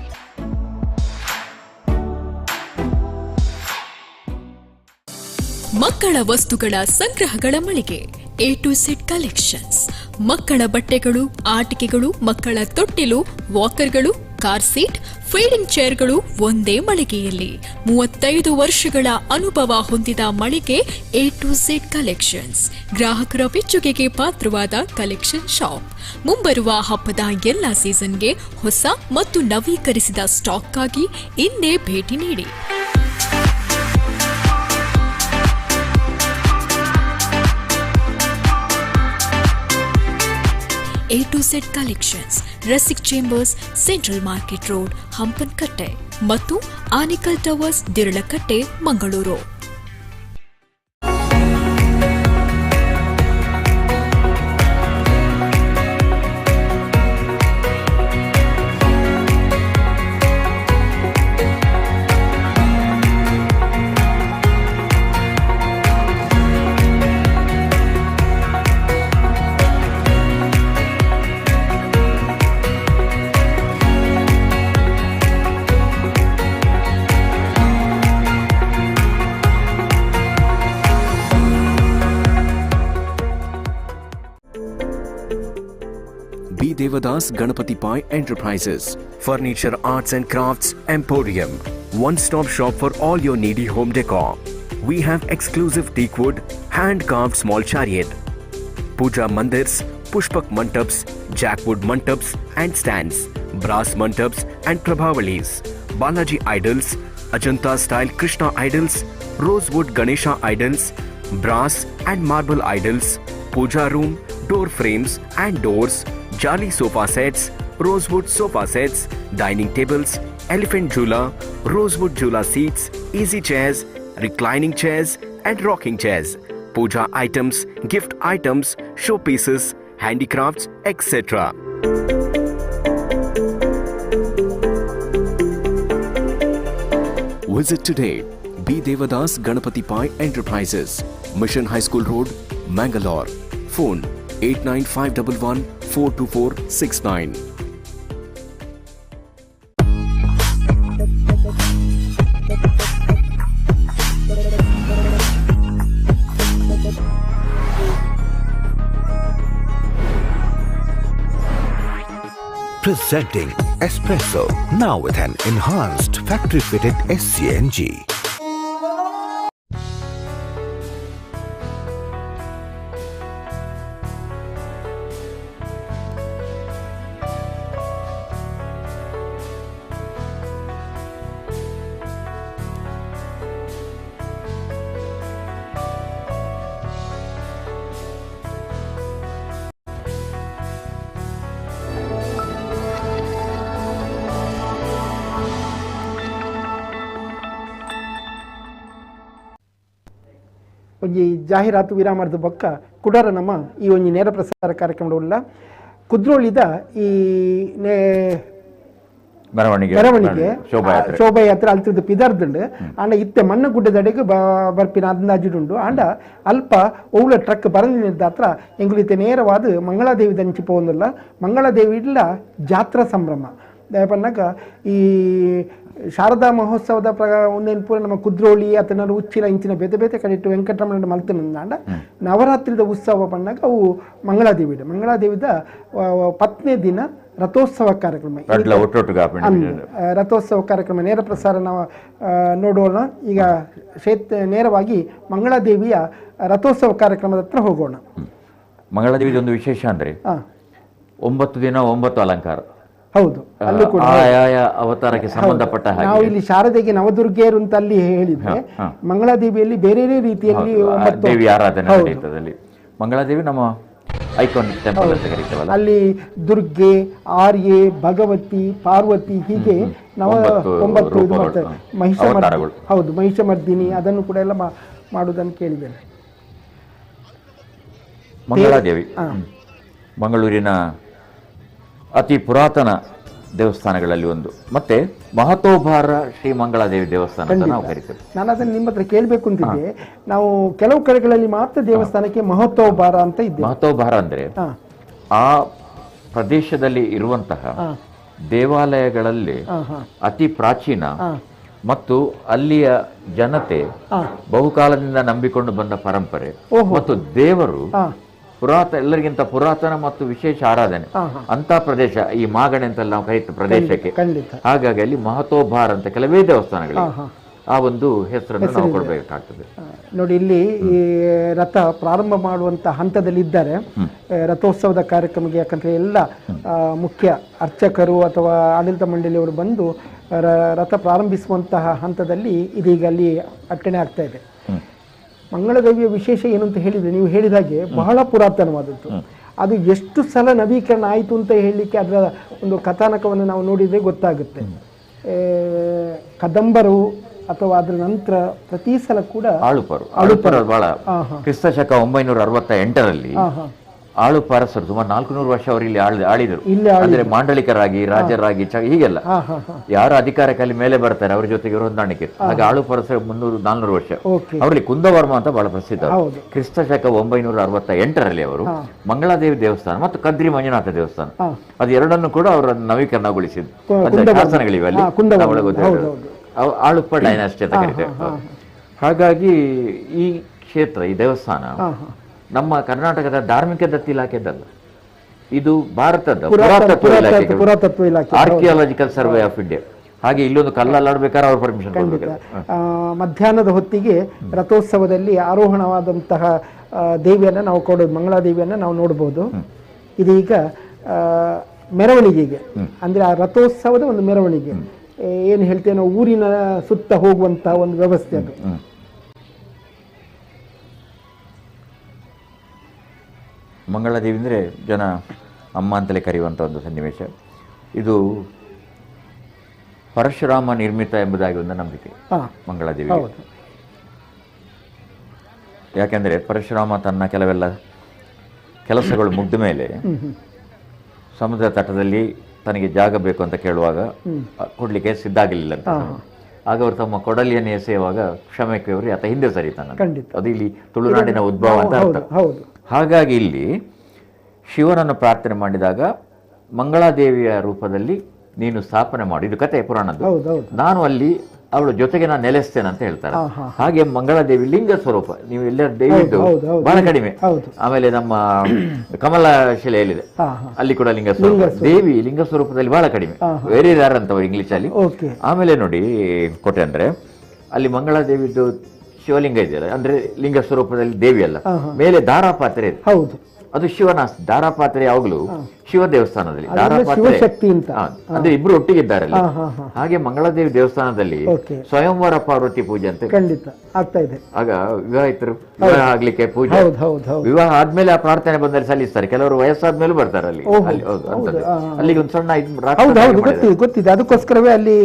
ಮಕ್ಕಳ ವಸ್ತುಗಳ ಸಂಗ್ರಹಗಳ ಮಳಿಗೆ A to Z ಕಲೆಕ್ಷನ್ಸ್. ಮಕ್ಕಳ ಬಟ್ಟೆಗಳು, ಆಟಿಕೆಗಳು, ಮಕ್ಕಳ ತೊಟ್ಟಿಲು, ವಾಕರ್ಗಳು, ಕಾರ್ ಸೀಟ್, ಫೀಡಿಂಗ್ ಚೇರ್ಗಳು ಒಂದೇ ಮಳಿಗೆಯಲ್ಲಿ. 35 ವರ್ಷಗಳ ಅನುಭವ ಹೊಂದಿದ ಮಳಿಗೆ A to Z ಕಲೆಕ್ಷನ್ಸ್. ಗ್ರಾಹಕರ ಮೆಚ್ಚುಗೆಗೆ ಪಾತ್ರವಾದ ಕಲೆಕ್ಷನ್ ಶಾಪ್. ಮುಂಬರುವ ಹಬ್ಬದ ಎಲ್ಲ ಸೀಸನ್ಗೆ ಹೊಸ ಮತ್ತು ನವೀಕರಿಸಿದ ಸ್ಟಾಕ್ಗಾಗಿ ಇಂದೇ ಭೇಟಿ ನೀಡಿ. A to Z collections, Rasik chambers, central market road, Hampankatta ಮತ್ತು ಆನಿಕಲ್ towers, Deralakatte, Mangaluru. Devadas Ganapati Pai Enterprises, Furniture Arts and Crafts Emporium, one-stop shop for all your needy home decor. We have exclusive teakwood, hand-carved small chariot, puja mandirs, pushpak mantaps, jackwood mantaps and stands, brass mantaps and prabhavalis, Balaji idols, Ajanta-style Krishna idols, rosewood Ganesha idols, brass and marble idols, puja room, door frames and doors, Jali sofa sets, rosewood sofa sets, dining tables, elephant jhula, rosewood jhula seats, easy chairs, reclining chairs and rocking chairs, puja items, gift items, showpieces, handicrafts, etc. Visit today B. Devadas Ganapati Pai Enterprises, Mission High School Road, Mangalore. Phone 89511 42469. Presenting Espresso, now with an enhanced factory-fitted SCNG. ಒಂಜಿ ಜಾಹೀರಾತು ವಿರಾಮದ ಬೊಕ್ಕ ಕುಡರ ನಮ್ಮ ಈ ಒಂಜಿ ನೇರ ಪ್ರಸಾರ ಕಾರ್ಯಕ್ರಮದ ಕುದ್ರೋಳಿದ ಈ ಮೆರವಣಿಗೆ ಶೋಭಾಯಾತ್ರೆ ಅಲ್ತಿದ್ದು ಪಿದರ್ದುಂಡು ಆಂಡ ಇತ್ತೆ ಮಣ್ಣ ಗುಡ್ಡದಡೆಗೆ ಬರ್ಪಿನ ಅಂದಾಜುಡುಂಡು ಆಂಡ ಅಲ್ಪ ಒವ್ಲ ಟ್ರಕ್ ಬರಲಿನಿದ್ದ ಹತ್ರ ಎಂಗುಲಿತೆ ನೇರವಾದ ಮಂಗಳಾದೇವಿ ದಂಚಿ ಪೋಂದಿಲ್ಲ ಮಂಗಳಾದೇವಿ ಇಲ್ಲ ಜಾತ್ರಾ ಸಂಭ್ರಮ ಪನ್ನಾಗ ಈ ಶಾರದಾ ಮಹೋತ್ಸವದ ಒಂದೇನು ಪೂರ ನಮ್ಮ ಕುದ್ರೋಳಿ ಅಥವಾ ಉಚ್ಚಿಲ ಇಂಚಿನ ಬೇತೆ ಬೇತೆ ಕಡೆ ಇಟ್ಟು ವೆಂಕಟರಮಣ ಮಲ್ತನಂದಾಂಡ ನವರಾತ್ರಿದ ಉತ್ಸವ ಬಂದಾಗ ಅವು ಮಂಗಳಾದೇವಿದ ಪತ್ನೇ ದಿನ ರಥೋತ್ಸವ ಕಾರ್ಯಕ್ರಮ ರಥೋತ್ಸವ ಕಾರ್ಯಕ್ರಮ ನೇರ ಪ್ರಸಾರ ನಾವು ನೋಡೋಣ. ಈಗ ನೇರವಾಗಿ ಮಂಗಳಾದೇವಿಯ ರಥೋತ್ಸವ ಕಾರ್ಯಕ್ರಮದ ಹತ್ರ ಹೋಗೋಣ. ಮಂಗಳಾದೇವಿದ ಒಂದು ವಿಶೇಷ ಅಂದ್ರೆ 9 ದಿನ 9 ಅಲಂಕಾರ. ಹೌದು, ಆಯಾಯ ಅವತಾರಕ್ಕೆ ಸಂಬಂಧಪಟ್ಟ ಹಾಗೆ ನಾವು ಇಲ್ಲಿ ಶಾರದೆಗೆ ನವದುರ್ಗೆಯರು ಅಂತ ಅಲ್ಲಿ ಹೇಳಿದ್ರೆ, ಮಂಗಳಾದೇವಿಯಲ್ಲಿ ಬೇರೆ ರೀತಿಯಲ್ಲಿ ದೇವಿ ಆರಾಧನೆ ನಡೆಯುತ್ತದೆ. ಅಲ್ಲಿ ಮಂಗಳಾದೇವಿ ನಮ್ಮ ಐಕಾನಿಕ್ ಟೆಂಪಲ್ ಅಂತ ಕರೀತೇವಲ್ಲ, ಅಲ್ಲಿ ದುರ್ಗೆ, ಆರ್ಯೆ, ಭಗವತಿ, ಪಾರ್ವತಿ ಹೀಗೆ ನಾವು 9 ಇದು ಮಾಡ್ತೇವೆ. ಮಹಿಷಮರ್ದಿನಿ ಅದನ್ನು ಕೂಡ ಎಲ್ಲ ಮಾಡುವುದನ್ನು ಕೇಳಿದ್ದೇನೆ. ಮಂಗಳಾದೇವಿ ಮಂಗಳೂರಿನ ಅತಿ ಪುರಾತನ ದೇವಸ್ಥಾನಗಳಲ್ಲಿ ಒಂದು, ಮತ್ತೆ ಮಹತೋಭಾರ ಶ್ರೀ ಮಂಗಳಾದೇವಿ ದೇವಸ್ಥಾನ ಅಂತ ನಾವು ಕರಿತೇವೆ. ನಾನು ಅದನ್ನು ನಿಮ್ಮ ಹತ್ರ ಕೇಳಬೇಕು ಅಂತಿದ್ದೆ. ನಾವು ಕೆಲವು ಕಡೆಗಳಲ್ಲಿ ಮಾತ್ರ ದೇವಸ್ಥಾನಕ್ಕೆ ಮಹತೋಭಾರ ಅಂತ ಇದ್ದೆ. ಮಹತೋಭಾರ ಅಂದ್ರೆ ಆ ಪ್ರದೇಶದಲ್ಲಿ ಇರುವಂತಹ ದೇವಾಲಯಗಳಲ್ಲಿ ಅತಿ ಪ್ರಾಚೀನ ಮತ್ತು ಅಲ್ಲಿಯ ಜನತೆ ಬಹುಕಾಲದಿಂದ ನಂಬಿಕೊಂಡು ಬಂದ ಪರಂಪರೆ ಮತ್ತು ದೇವರು ಎಲ್ಲರಿಗಿಂತ ಪುರಾತನ ಮತ್ತು ವಿಶೇಷ ಆರಾಧನೆ ಅಂತ ಪ್ರದೇಶ ಈ ಮಾಗಣೆ ಅಂತೆಲ್ಲ ನಾವು ಕರೀತ ಪ್ರದೇಶಕ್ಕೆ. ಹಾಗಾಗಿ ಅಲ್ಲಿ ಮಹತೋಭಾರ ಅಂತ ಕೆಲವೇ ದೇವಸ್ಥಾನಗಳು ಆ ಒಂದು ಹೆಸರನ್ನು ನಾವು ಕೊಡಬೇಕಾಗ್ತದೆ. ನೋಡಿ, ಇಲ್ಲಿ ಈ ರಥ ಪ್ರಾರಂಭ ಮಾಡುವಂತ ಹಂತದಲ್ಲಿ ಇದ್ದಾರೆ ರಥೋತ್ಸವದ ಕಾರ್ಯಕ್ರಮಕ್ಕೆ. ಯಾಕಂದ್ರೆ ಎಲ್ಲ ಮುಖ್ಯ ಅರ್ಚಕರು ಅಥವಾ ಆಡಳಿತ ಮಂಡಳಿಯವರು ಬಂದು ರಥ ಪ್ರಾರಂಭಿಸುವಂತಹ ಹಂತದಲ್ಲಿ ಇದೀಗ ಅಲ್ಲಿ ಅರ್ಚನೆ ಆಗ್ತಾ ಇದೆ. ಮಂಗಳಾದೇವಿಯ ವಿಶೇಷ ಏನು ಅಂತ ಹೇಳಿದ್ರೆ, ನೀವು ಹೇಳಿದ ಹಾಗೆ ಬಹಳ ಪುರಾತನವಾದದ್ದು. ಅದು ಎಷ್ಟು ಸಲ ನವೀಕರಣ ಆಯಿತು ಅಂತ ಹೇಳಲಿಕ್ಕೆ ಅದರ ಒಂದು ಕಥಾನಕವನ್ನು ನಾವು ನೋಡಿದರೆ ಗೊತ್ತಾಗುತ್ತೆ. ಕದಂಬರು ಅಥವಾ ಅದರ ನಂತರ ಪ್ರತಿ ಸಲ ಕೂಡ ಆಳುಪರು ಬಹಳ ಕ್ರಿಸ್ತ ಶಕ 968ರಲ್ಲಿ ಆಳುಪಾರಸರು ಸುಮಾರು 400 ವರ್ಷ ಅವರು ಇಲ್ಲಿ ಆಳಿದರು. ಅಂದ್ರೆ ಮಾಂಡಳಿಕರಾಗಿ, ರಾಜರಾಗಿ, ಹೀಗೆಲ್ಲ ಯಾರು ಅಧಿಕಾರಕ್ಕೆ ಮೇಲೆ ಬರ್ತಾರೆ ಅವ್ರ ಜೊತೆಗೆ ಹೊಂದಾಣಿಕೆ. ಹಾಗೆ ಆಳುಪಾರಸರು 300-400 ವರ್ಷ. ಅವರಲ್ಲಿ ಕುಂದವರ್ಮ ಅಂತ ಬಹಳ ಪ್ರಸಿದ್ಧ. ಕ್ರಿಸ್ತ ಶಕ 968ರಲ್ಲಿ ಅವರು ಮಂಗಳಾದೇವಿ ದೇವಸ್ಥಾನ ಮತ್ತು ಕದ್ರಿ ಮಂಜುನಾಥ ದೇವಸ್ಥಾನ ಅದು ಎರಡನ್ನು ಕೂಡ ಅವರ ನವೀಕರಣಗೊಳಿಸಿದ್ರು. ಅಂದ್ರೆ ಶಾಸನಗಳಿವೆ ಅಲ್ಲಿ, ಆಳುಪ ಡೈನಾಸ್ಟಿ ಅಂತ ಕರೀತೇವೆ. ಹಾಗಾಗಿ ಈ ಕ್ಷೇತ್ರ, ಈ ದೇವಸ್ಥಾನ ನಮ್ಮ ಕರ್ನಾಟಕದ ಧಾರ್ಮಿಕ ದತ್ತಿ ಇಲಾಖೆದಲ್ಲ, ಇದು ಭಾರತದ ಪುರಾತತ್ವ ಇಲಾಖೆ, ಆರ್ಕಿಯಾಲಜಿಕಲ್ ಸರ್ವೆ ಆಫ್ ಇಂಡಿಯಾ. ಹಾಗೆ ಇಲ್ಲೊಂದು ಕಲ್ಲಲ್ಲಾಡ್ಬೇಕಾದ್ರೆ ಅವ್ರ ಪರ್ಮಿಷನ್ ಕೊಡಬೇಕು. ಮಧ್ಯಾಹ್ನದ ಹೊತ್ತಿಗೆ ರಥೋತ್ಸವದಲ್ಲಿ ಆರೋಹಣವಾದಂತಹ ದೇವಿಯನ್ನು ನಾವು ಕೊಡೋದು, ಮಂಗಳಾದೇವಿಯನ್ನು ನಾವು ನೋಡಬಹುದು. ಇದೀಗ ಮೆರವಣಿಗೆಗೆ ಅಂದ್ರೆ ಆ ರಥೋತ್ಸವದ ಒಂದು ಮೆರವಣಿಗೆ ಏನು ಹೇಳ್ತೇವೆ ನಾವು, ಊರಿನ ಸುತ್ತ ಹೋಗುವಂತಹ ಒಂದು ವ್ಯವಸ್ಥೆ ಅದು. ಮಂಗಳಾದೇವಿ ಅಂದರೆ ಜನ ಅಮ್ಮ ಅಂತಲೇ ಕರೆಯುವಂಥ ಒಂದು ಸನ್ನಿವೇಶ. ಇದು ಪರಶುರಾಮ ನಿರ್ಮಿತ ಎಂಬುದಾಗಿ ಒಂದು ನಂಬಿಕೆ ಮಂಗಳಾದೇವಿ. ಯಾಕೆಂದರೆ ಪರಶುರಾಮ ತನ್ನ ಕೆಲಸಗಳು ಮುಗ್ದ ಮೇಲೆ ಸಮುದ್ರ ತಟದಲ್ಲಿ ತನಗೆ ಜಾಗ ಬೇಕು ಅಂತ ಕೇಳುವಾಗ ಕೊಡ್ಲಿಕ್ಕೆ ಸಿದ್ಧ ಆಗಲಿಲ್ಲ ಅಂತ. ಆಗ ಅವರು ತಮ್ಮ ಕೊಡಲಿಯನ್ನು ಎಸೆಯುವಾಗ ಕ್ಷಮೆ ಕೇಳಿ ಆತ ಹಿಂದೆ ಸರಿತಾನೆ. ಅದು ಇಲ್ಲಿ ತುಳುನಾಡಿನ ಉದ್ಭವ ಅಂತ ಅರ್ಥ. ಹಾಗಾಗಿ ಇಲ್ಲಿ ಶಿವನನ್ನು ಪ್ರಾರ್ಥನೆ ಮಾಡಿದಾಗ ಮಂಗಳಾದೇವಿಯ ರೂಪದಲ್ಲಿ ನೀನು ಸ್ಥಾಪನೆ ಮಾಡಿ, ಇದು ಕತೆ ಪುರಾಣದ್ದು, ನಾನು ಅಲ್ಲಿ ಅವಳ ಜೊತೆಗೆ ನಾನು ನೆಲೆಸ್ತೇನೆ ಅಂತ ಹೇಳ್ತಾರೆ. ಹಾಗೆ ಮಂಗಳಾದೇವಿ ಲಿಂಗ ಸ್ವರೂಪ, ನೀವು ಎಲ್ಲ ದೇವಿದ್ದು ಬಹಳ ಕಡಿಮೆ. ಆಮೇಲೆ ನಮ್ಮ ಕಮಲ ಶಿಲೆಯಲ್ಲಿದೆ, ಅಲ್ಲಿ ಕೂಡ ಲಿಂಗ ಸ್ವರೂಪ. ದೇವಿ ಲಿಂಗ ಸ್ವರೂಪದಲ್ಲಿ ಬಹಳ ಕಡಿಮೆ, ವೆರಿ ರೇರ್ ಅಂತ ಇಂಗ್ಲಿಷ್ ಅಲ್ಲಿ. ಆಮೇಲೆ ನೋಡಿ ಕೊಟ್ಟೆ ಅಂದ್ರೆ ಅಲ್ಲಿ ಮಂಗಳಾದೇವಿದು ಶಿವಲಿಂಗ ಇದೆಯಲ್ಲ, ಅಂದ್ರೆ ಲಿಂಗ ಸ್ವರೂಪದಲ್ಲಿ ದೇವಿ ಅಲ್ಲ, ಮೇಲೆ ದಾರಾಪಾತ್ರೆ ಇದೆ. ಅದು ಶಿವನ ದಾರಾಪಾತ್ರೆ ಯಾವಾಗಲೂ ಶಿವ ದೇವಸ್ಥಾನದಲ್ಲಿ ದಾರಾಪಾತ್ರೆ ಅಂದ್ರೆ ಇಬ್ರು ಒಟ್ಟಿಗಿದ್ದಾರೆ. ಹಾಗೆ ಮಂಗಳಾದೇವಿ ದೇವಸ್ಥಾನದಲ್ಲಿ ಸ್ವಯಂವರ ಪಾರ್ವತಿ ಪೂಜೆ ಅಂತ ಖಂಡಿತ ಆಗ್ತಾ ಇದೆ. ಆಗ ವಿವಾಹಿತರು ವಿವಾಹ ಆಗ್ಲಿಕ್ಕೆ ಪೂಜೆ, ವಿವಾಹ ಆದ್ಮೇಲೆ ಆ ಪ್ರಾರ್ಥನೆ ಬಂದಲ್ಲಿ ಸಲ್ಲಿಸ್ತಾರೆ. ಕೆಲವರು ವಯಸ್ಸಾದ್ಮೇಲೂ ಬರ್ತಾರೆ ಅಲ್ಲಿ. ಅಲ್ಲಿಗೆ ಒಂದು ಸಣ್ಣ ಗೊತ್ತಿದೆ, ಅದಕ್ಕೋಸ್ಕರವೇ ಅಲ್ಲಿ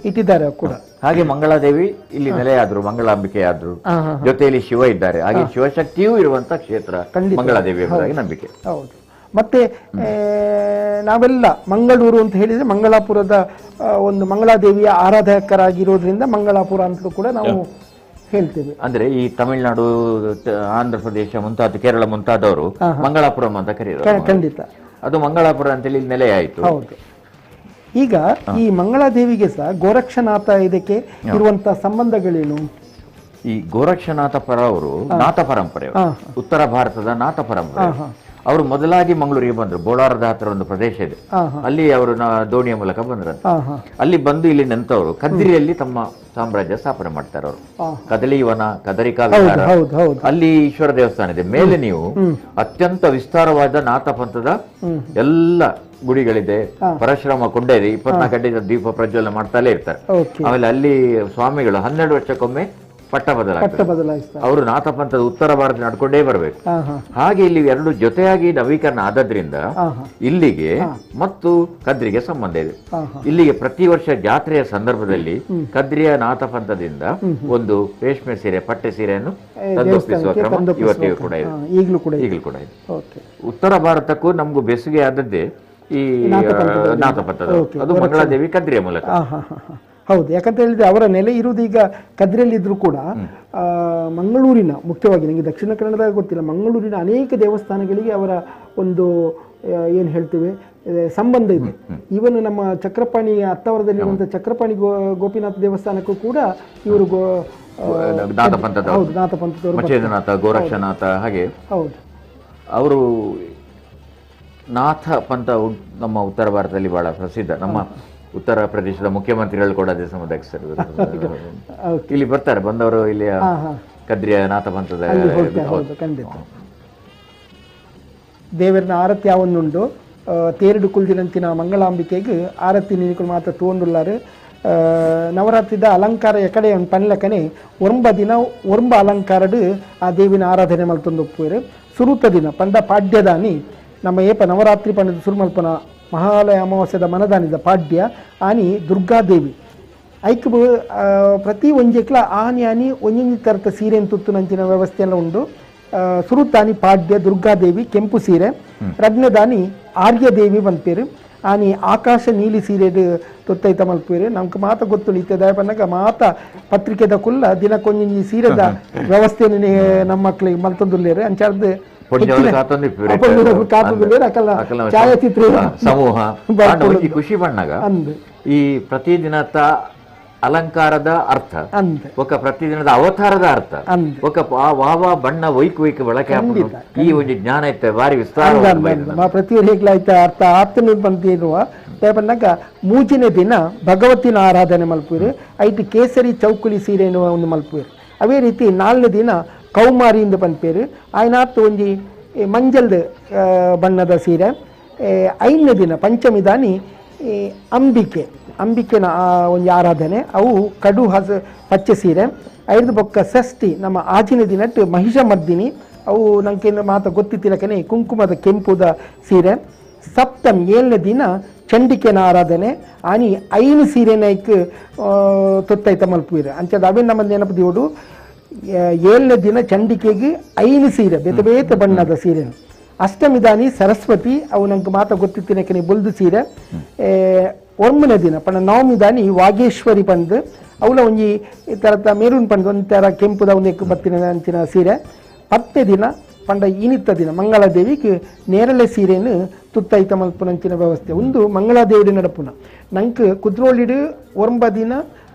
ಇಟ್ಟಿದ್ದಾರೆ ಕೂಡ. ಹಾಗೆ ಮಂಗಳಾದೇವಿ ಇಲ್ಲಿ ನೆಲೆಯಾದ್ರು, ಮಂಗಳಾಂಬಿಕೆ ಆದ್ರು, ಜೊತೆಯಲ್ಲಿ ಶಿವ ಇದ್ದಾರೆ. ಹಾಗೆ ಶಿವಶಕ್ತಿಯೂ ಇರುವಂತ ಕ್ಷೇತ್ರ ಮಂಗಳಾದೇವಿ ಎಂಬುದಾಗಿ ನಂಬಿಕೆ. ಹೌದು. ಮತ್ತೆ ನಾವೆಲ್ಲ ಮಂಗಳೂರು ಅಂತ ಹೇಳಿದ್ರೆ ಮಂಗಳಾಪುರದ ಒಂದು ಮಂಗಳಾದೇವಿಯ ಆರಾಧಕರಾಗಿರೋದ್ರಿಂದ ಮಂಗಳಾಪುರ ಅಂತಲೂ ಕೂಡ ನಾವು ಹೇಳ್ತೇವೆ. ಅಂದ್ರೆ ಈ ತಮಿಳುನಾಡು, ಆಂಧ್ರ ಪ್ರದೇಶ ಮುಂತಾದ, ಕೇರಳ ಮುಂತಾದವರು ಮಂಗಳಾಪುರಂ ಅಂತ ಕರೆಯೋದು. ಖಂಡಿತ ಅದು ಮಂಗಳಾಪುರ ಅಂತೇಳಿ ನೆಲೆಯಾಯಿತು. ಈಗ ಈ ಮಂಗಳಾದೇವಿಗೆ ಸಹ ಗೋರಕ್ಷನಾಥ ಇದಕ್ಕೆ ಇರುವಂತ ಸಂಬಂಧಗಳೇನು? ಈ ಗೋರಕ್ಷನಾಥ ಪರ ಅವರು ನಾಥ ಪರಂಪರೆ, ಉತ್ತರ ಭಾರತದ ನಾಥ ಪರಂಪರೆ. ಅವರು ಮೊದಲಾಗಿ ಮಂಗಳೂರಿಗೆ ಬಂದ್ರು. ಬೋಳಾರದ ಹತ್ರ ಒಂದು ಪ್ರದೇಶ ಇದೆ, ಅಲ್ಲಿ ಅವರು ದೋಣಿಯ ಮೂಲಕ ಬಂದ್ರಂತೆ. ಅಲ್ಲಿ ಬಂದು ಇಲ್ಲಿ ನಿಂತವರು ಕದ್ರಿಯಲ್ಲಿ ತಮ್ಮ ಸಾಮ್ರಾಜ್ಯ ಸ್ಥಾಪನೆ ಮಾಡ್ತಾರೆ. ಅವರು ಕದಲಿವನ, ಕದರಿಕಾ ವಿಹಾರ, ಅಲ್ಲಿ ಈಶ್ವರ ದೇವಸ್ಥಾನ ಇದೆ. ಮೇಲೆ ನೀವು ಅತ್ಯಂತ ವಿಸ್ತಾರವಾದ ನಾಥ ಪಂಥದ ಎಲ್ಲ ಗುಡಿಗಳಿದೆ. ಪರಶುರಾಮ ಕೊಂಡ ಇದೆ, 24 ಗಂಟೆ ದೀಪ ಪ್ರಜ್ವಲನೆ ಮಾಡ್ತಾಲೇ ಇರ್ತಾರೆ. ಆಮೇಲೆ ಅಲ್ಲಿ ಸ್ವಾಮಿಗಳು 12 ವರ್ಷಕ್ಕೊಮ್ಮೆ ಪಟ್ಟ ಬದಲಾಯಿಸ್ತಾರೆ. ಅವರು ನಾಥ ಪಂಥದ ಉತ್ತರ ಭಾರತ ನಡ್ಕೊಂಡೇ ಬರಬೇಕು. ಹಾಗೆ ಇಲ್ಲಿ ಎರಡು ಜೊತೆಯಾಗಿ ನವೀಕರಣ ಆದದ್ರಿಂದ ಇಲ್ಲಿಗೆ ಮತ್ತು ಕದ್ರಿಗೆ ಸಂಬಂಧ ಇದೆ. ಇಲ್ಲಿಗೆ ಪ್ರತಿ ವರ್ಷ ಜಾತ್ರೆಯ ಸಂದರ್ಭದಲ್ಲಿ ಕದ್ರಿಯ ನಾಥ ಪಂಥದಿಂದ ಒಂದು ರೇಷ್ಮೆ ಸೀರೆ, ಪಟ್ಟೆ ಸೀರೆಯನ್ನು ತಂದೊಪ್ಪಿಸುವ ಕ್ರಮ ಇವತ್ತಿಗೂ ಕೂಡ ಇದೆ, ಈಗಲೂ ಕೂಡ ಇದೆ. ಉತ್ತರ ಭಾರತಕ್ಕೂ ನಮಗೂ ಬೆಸುಗೆ ಆದದ್ದೇ ಈ ನಾಥ ಪಂಥದ, ಅದು ಮಂಗಳಾದೇವಿ ಕದ್ರಿಯ ಮೂಲಕ. ಹೌದು, ಯಾಕಂತ ಹೇಳಿದ್ರೆ ಅವರ ನೆಲೆ ಇರುವುದು ಈಗ ಕದ್ರಿಯಲ್ಲಿದ್ದರೂ ಕೂಡ ಮಂಗಳೂರಿನ, ಮುಖ್ಯವಾಗಿ ನನಗೆ ದಕ್ಷಿಣ ಕನ್ನಡದಾಗ ಗೊತ್ತಿಲ್ಲ, ಮಂಗಳೂರಿನ ಅನೇಕ ದೇವಸ್ಥಾನಗಳಿಗೆ ಅವರ ಒಂದು ಏನು ಹೇಳ್ತೇವೆ ಸಂಬಂಧ ಇದೆ. ಈವನ್ ನಮ್ಮ ಚಕ್ರಪಾಣಿ ಅತ್ತಾವರದಲ್ಲಿರುವಂಥ ಚಕ್ರಪಾಣಿ ಗೋಪಿನಾಥ ದೇವಸ್ಥಾನಕ್ಕೂ ಕೂಡ ಇವರು ನಾಥ ಪಂಥದವರು, ಮಚೇಂದ್ರನಾಥ, ಗೋರಕ್ಷನಾಥ, ಹಾಗೆ ಹೌದು ಅವರು ನಾಥ ಪಂಥ ನಮ್ಮ ಉತ್ತರ ಭಾರತದಲ್ಲಿ ಬಹಳ ಪ್ರಸಿದ್ಧ. ನಮ್ಮ ಉತ್ತರ ಪ್ರದೇಶದ ಮುಖ್ಯಮಂತ್ರಿಗಳು ಕೂಡ ಅದೇ ಸಮುದಾಯಸ್ಥರು ಇಲ್ಲಿ ಬರ್ತಾರೆ. ಬಂದವರು ಇಲ್ಲಿ ಕದ್ರಿಯ ನಾಥ ಪಂಥದ ಖಂಡಿತ ದೇವರನ ಆರತಿ ಯಾವನ್ನುಂಡು ತೇರಡು ಕುಲ್ದಿನಂತಿನ ಮಂಗಳಾಂಬಿಕೆಗೆ ಆರತಿ ನೀನಿಗಳು ಮಾತ್ರ ತಗೊಂಡುಳ್ಳಾರು. ನವರಾತ್ರಿದ ಅಲಂಕಾರ ಎಕಡೆ ಒಂದು ಪನ್ಲಕನೆ 9 ದಿನ 9 ಅಲಂಕಾರಡು ಆ ದೇವಿನ ಆರಾಧನೆ ಮಲ್ತೊಂದು ಒಪ್ಪುವರು. ಸುರುತ ದಿನ ಪಂಡ ಪಾಡ್ಯದಾನಿ ನಮ್ಮ ಏಪ ನವರಾತ್ರಿ ಪಂಡದ ಸುರುಮಲ್ಪನ ಮಹಾಲಯ ಅಮಾವಾಸ್ಯದ ಮನದಾನಿದ ಪಾಡ್ಯ ಆನಿ ದುರ್ಗಾದೇವಿ ಐಕ್ ಪ್ರತಿ ಒಂಜೆಕ್ಲ ಆನಿ ಒಂಜೊಂಜಿ ಥರದ ಸೀರೆ ತುತ್ತು ನಂಚಿನ ವ್ಯವಸ್ಥೆ ಎಲ್ಲ ಉಂಡು. ಸುರುತಾನಿ ಪಾಡ್ಯ ದುರ್ಗಾದೇವಿ ಕೆಂಪು ಸೀರೆ, ರಗ್ನದಾನಿ ಆರ್ಯದೇವಿ ಬಂತೇರು, ಆನಿ ಆಕಾಶ ನೀಲಿ ಸೀರೆ ತೊತ್ತೈತ ಮಲ್ಪೇರು. ನಮ್ಗೆ ಮಾತ ಗೊತ್ತು ಇತ್ತದ ಪನ್ನಗ ಮಾತ ಪತ್ರಿಕೆದ ಕುಲ್ಲ ದಿನ ಕೊಂಜಿ ಸೀರೆದ ವ್ಯವಸ್ಥೆಯನ್ನು ನಮ್ಮ ಮಕ್ಕಳಿಗೆ ಮಲ್ತೊಂದುಲ್ಲೇರು ಅಂಚಾರ್ದು ಛಾಯಾಚಿತ್ರ ಸಮೂಹ ಖುಷಿ ಬಣ್ಣಗ ಈ ಪ್ರತಿದಿನದ ಅಲಂಕಾರದ ಅರ್ಥ, ఒక ಪ್ರತಿದಿನದ ಅವತಾರದ ಅರ್ಥ, ఒక ವಾವ ಬಣ್ಣ ವೈಕ್ ಬಳಕೆ ಈ ಒಂದು ಜ್ಞಾನ ಐತೆ ಬಾರಿ ವಿಸ್ತಾರ ಪ್ರತಿ ಅರ್ಥ ಆಪ್ತನ ಬಂದಿರುವ ಪನ್ನಗ ಮೂಜಿನ ದಿನ ಭಗವತಿನ ಆರಾಧನೆ ಮಲ್ಪುರು. ಐಟಿ ಕೇಸರಿ ಚೌಕುಲಿ ಸೀರೆ ಎನ್ನುವ ಒಂದು ಮಲ್ಪುರು. ಅವೇ ರೀತಿ 4ನೇ ದಿನ ಕೌಮಾರಿಯಿಂದ ಬಂದ್ಪೇರು ಆಯ್ನಾತ್ತು ಒಂಜಿ ಮಂಜಲ್ದ ಬಣ್ಣದ ಸೀರೆ. 5ನೇ ದಿನ ಪಂಚಮಿ ದಾನಿ ಅಂಬಿಕೆನ ಒಂದು ಆರಾಧನೆ, ಅವು ಕಡು ಪಚ್ಚೆ ಸೀರೆ. 5 ಬೊಕ್ಕ ಷಷ್ಠಿ ನಮ್ಮ ಆಚಿನ ದಿನಟ್ಟು ಮಹಿಷಮರ್ದಿನಿ, ಅವು ನಂಗೆ ಮಾತ ಗೊತ್ತಿತ್ತಿಲಕನೆ ಕುಂಕುಮದ ಕೆಂಪುದ ಸೀರೆ. ಸಪ್ತಮಿ 7ನೇ ದಿನ ಚಂಡಿಕೆನ ಆರಾಧನೆ, ಆನಿ 5 ಸೀರೆನೈಕ್ ತೊತ್ತೈತ ಮಲ್ಪುವಿರ ಅಂಚದ ಅವೇ ನಮ್ಮ ನೆನಪು ದೇವಡು. 7ನೇ ದಿನ ಚಂಡಿಕೆಗೆ 5 ಸೀರೆ, ಬೇತ ಬಣ್ಣದ ಸೀರೆ. ಅಷ್ಟಮಿ ದಾನಿ ಸರಸ್ವತಿ, ಅವು ನಂಗೆ ಮಾತ ಗೊತ್ತಿತ್ತಿನಕ್ಕೆ ಬುಲ್ದು ಸೀರೆ. 9ನೇ ದಿನ ಪಂಡ ನವಮಿ ದಾನಿ ವಾಗೇಶ್ವರಿ ಪಂದ್, ಅವಳ ಒಂಜಿ ಈ ಥರದ ಮೆರೂನ್ ಪಂದ್ ಒಂಥರ ಕೆಂಪುದ ಒಂದು ಎಕ್ಕು ಬತ್ತಿನ ಅಂಚಿನ ಸೀರೆ. 10ನೇ ದಿನ ಪಂಡ ಇನಿತ್ತ ದಿನ ಮಂಗಳಾದೇವಿಗೆ ನೇರಳೆ ಸೀರೆಯನ್ನು ತುತ್ತೈತ ಮಲ್ಪುನಂಚಿನ ವ್ಯವಸ್ಥೆ ಒಂದು ಮಂಗಳಾದೇವಿ ನಡಪುನ. ನಂಗೆ ಕುದ್ರೋಳಿಡು 9 ದಿನ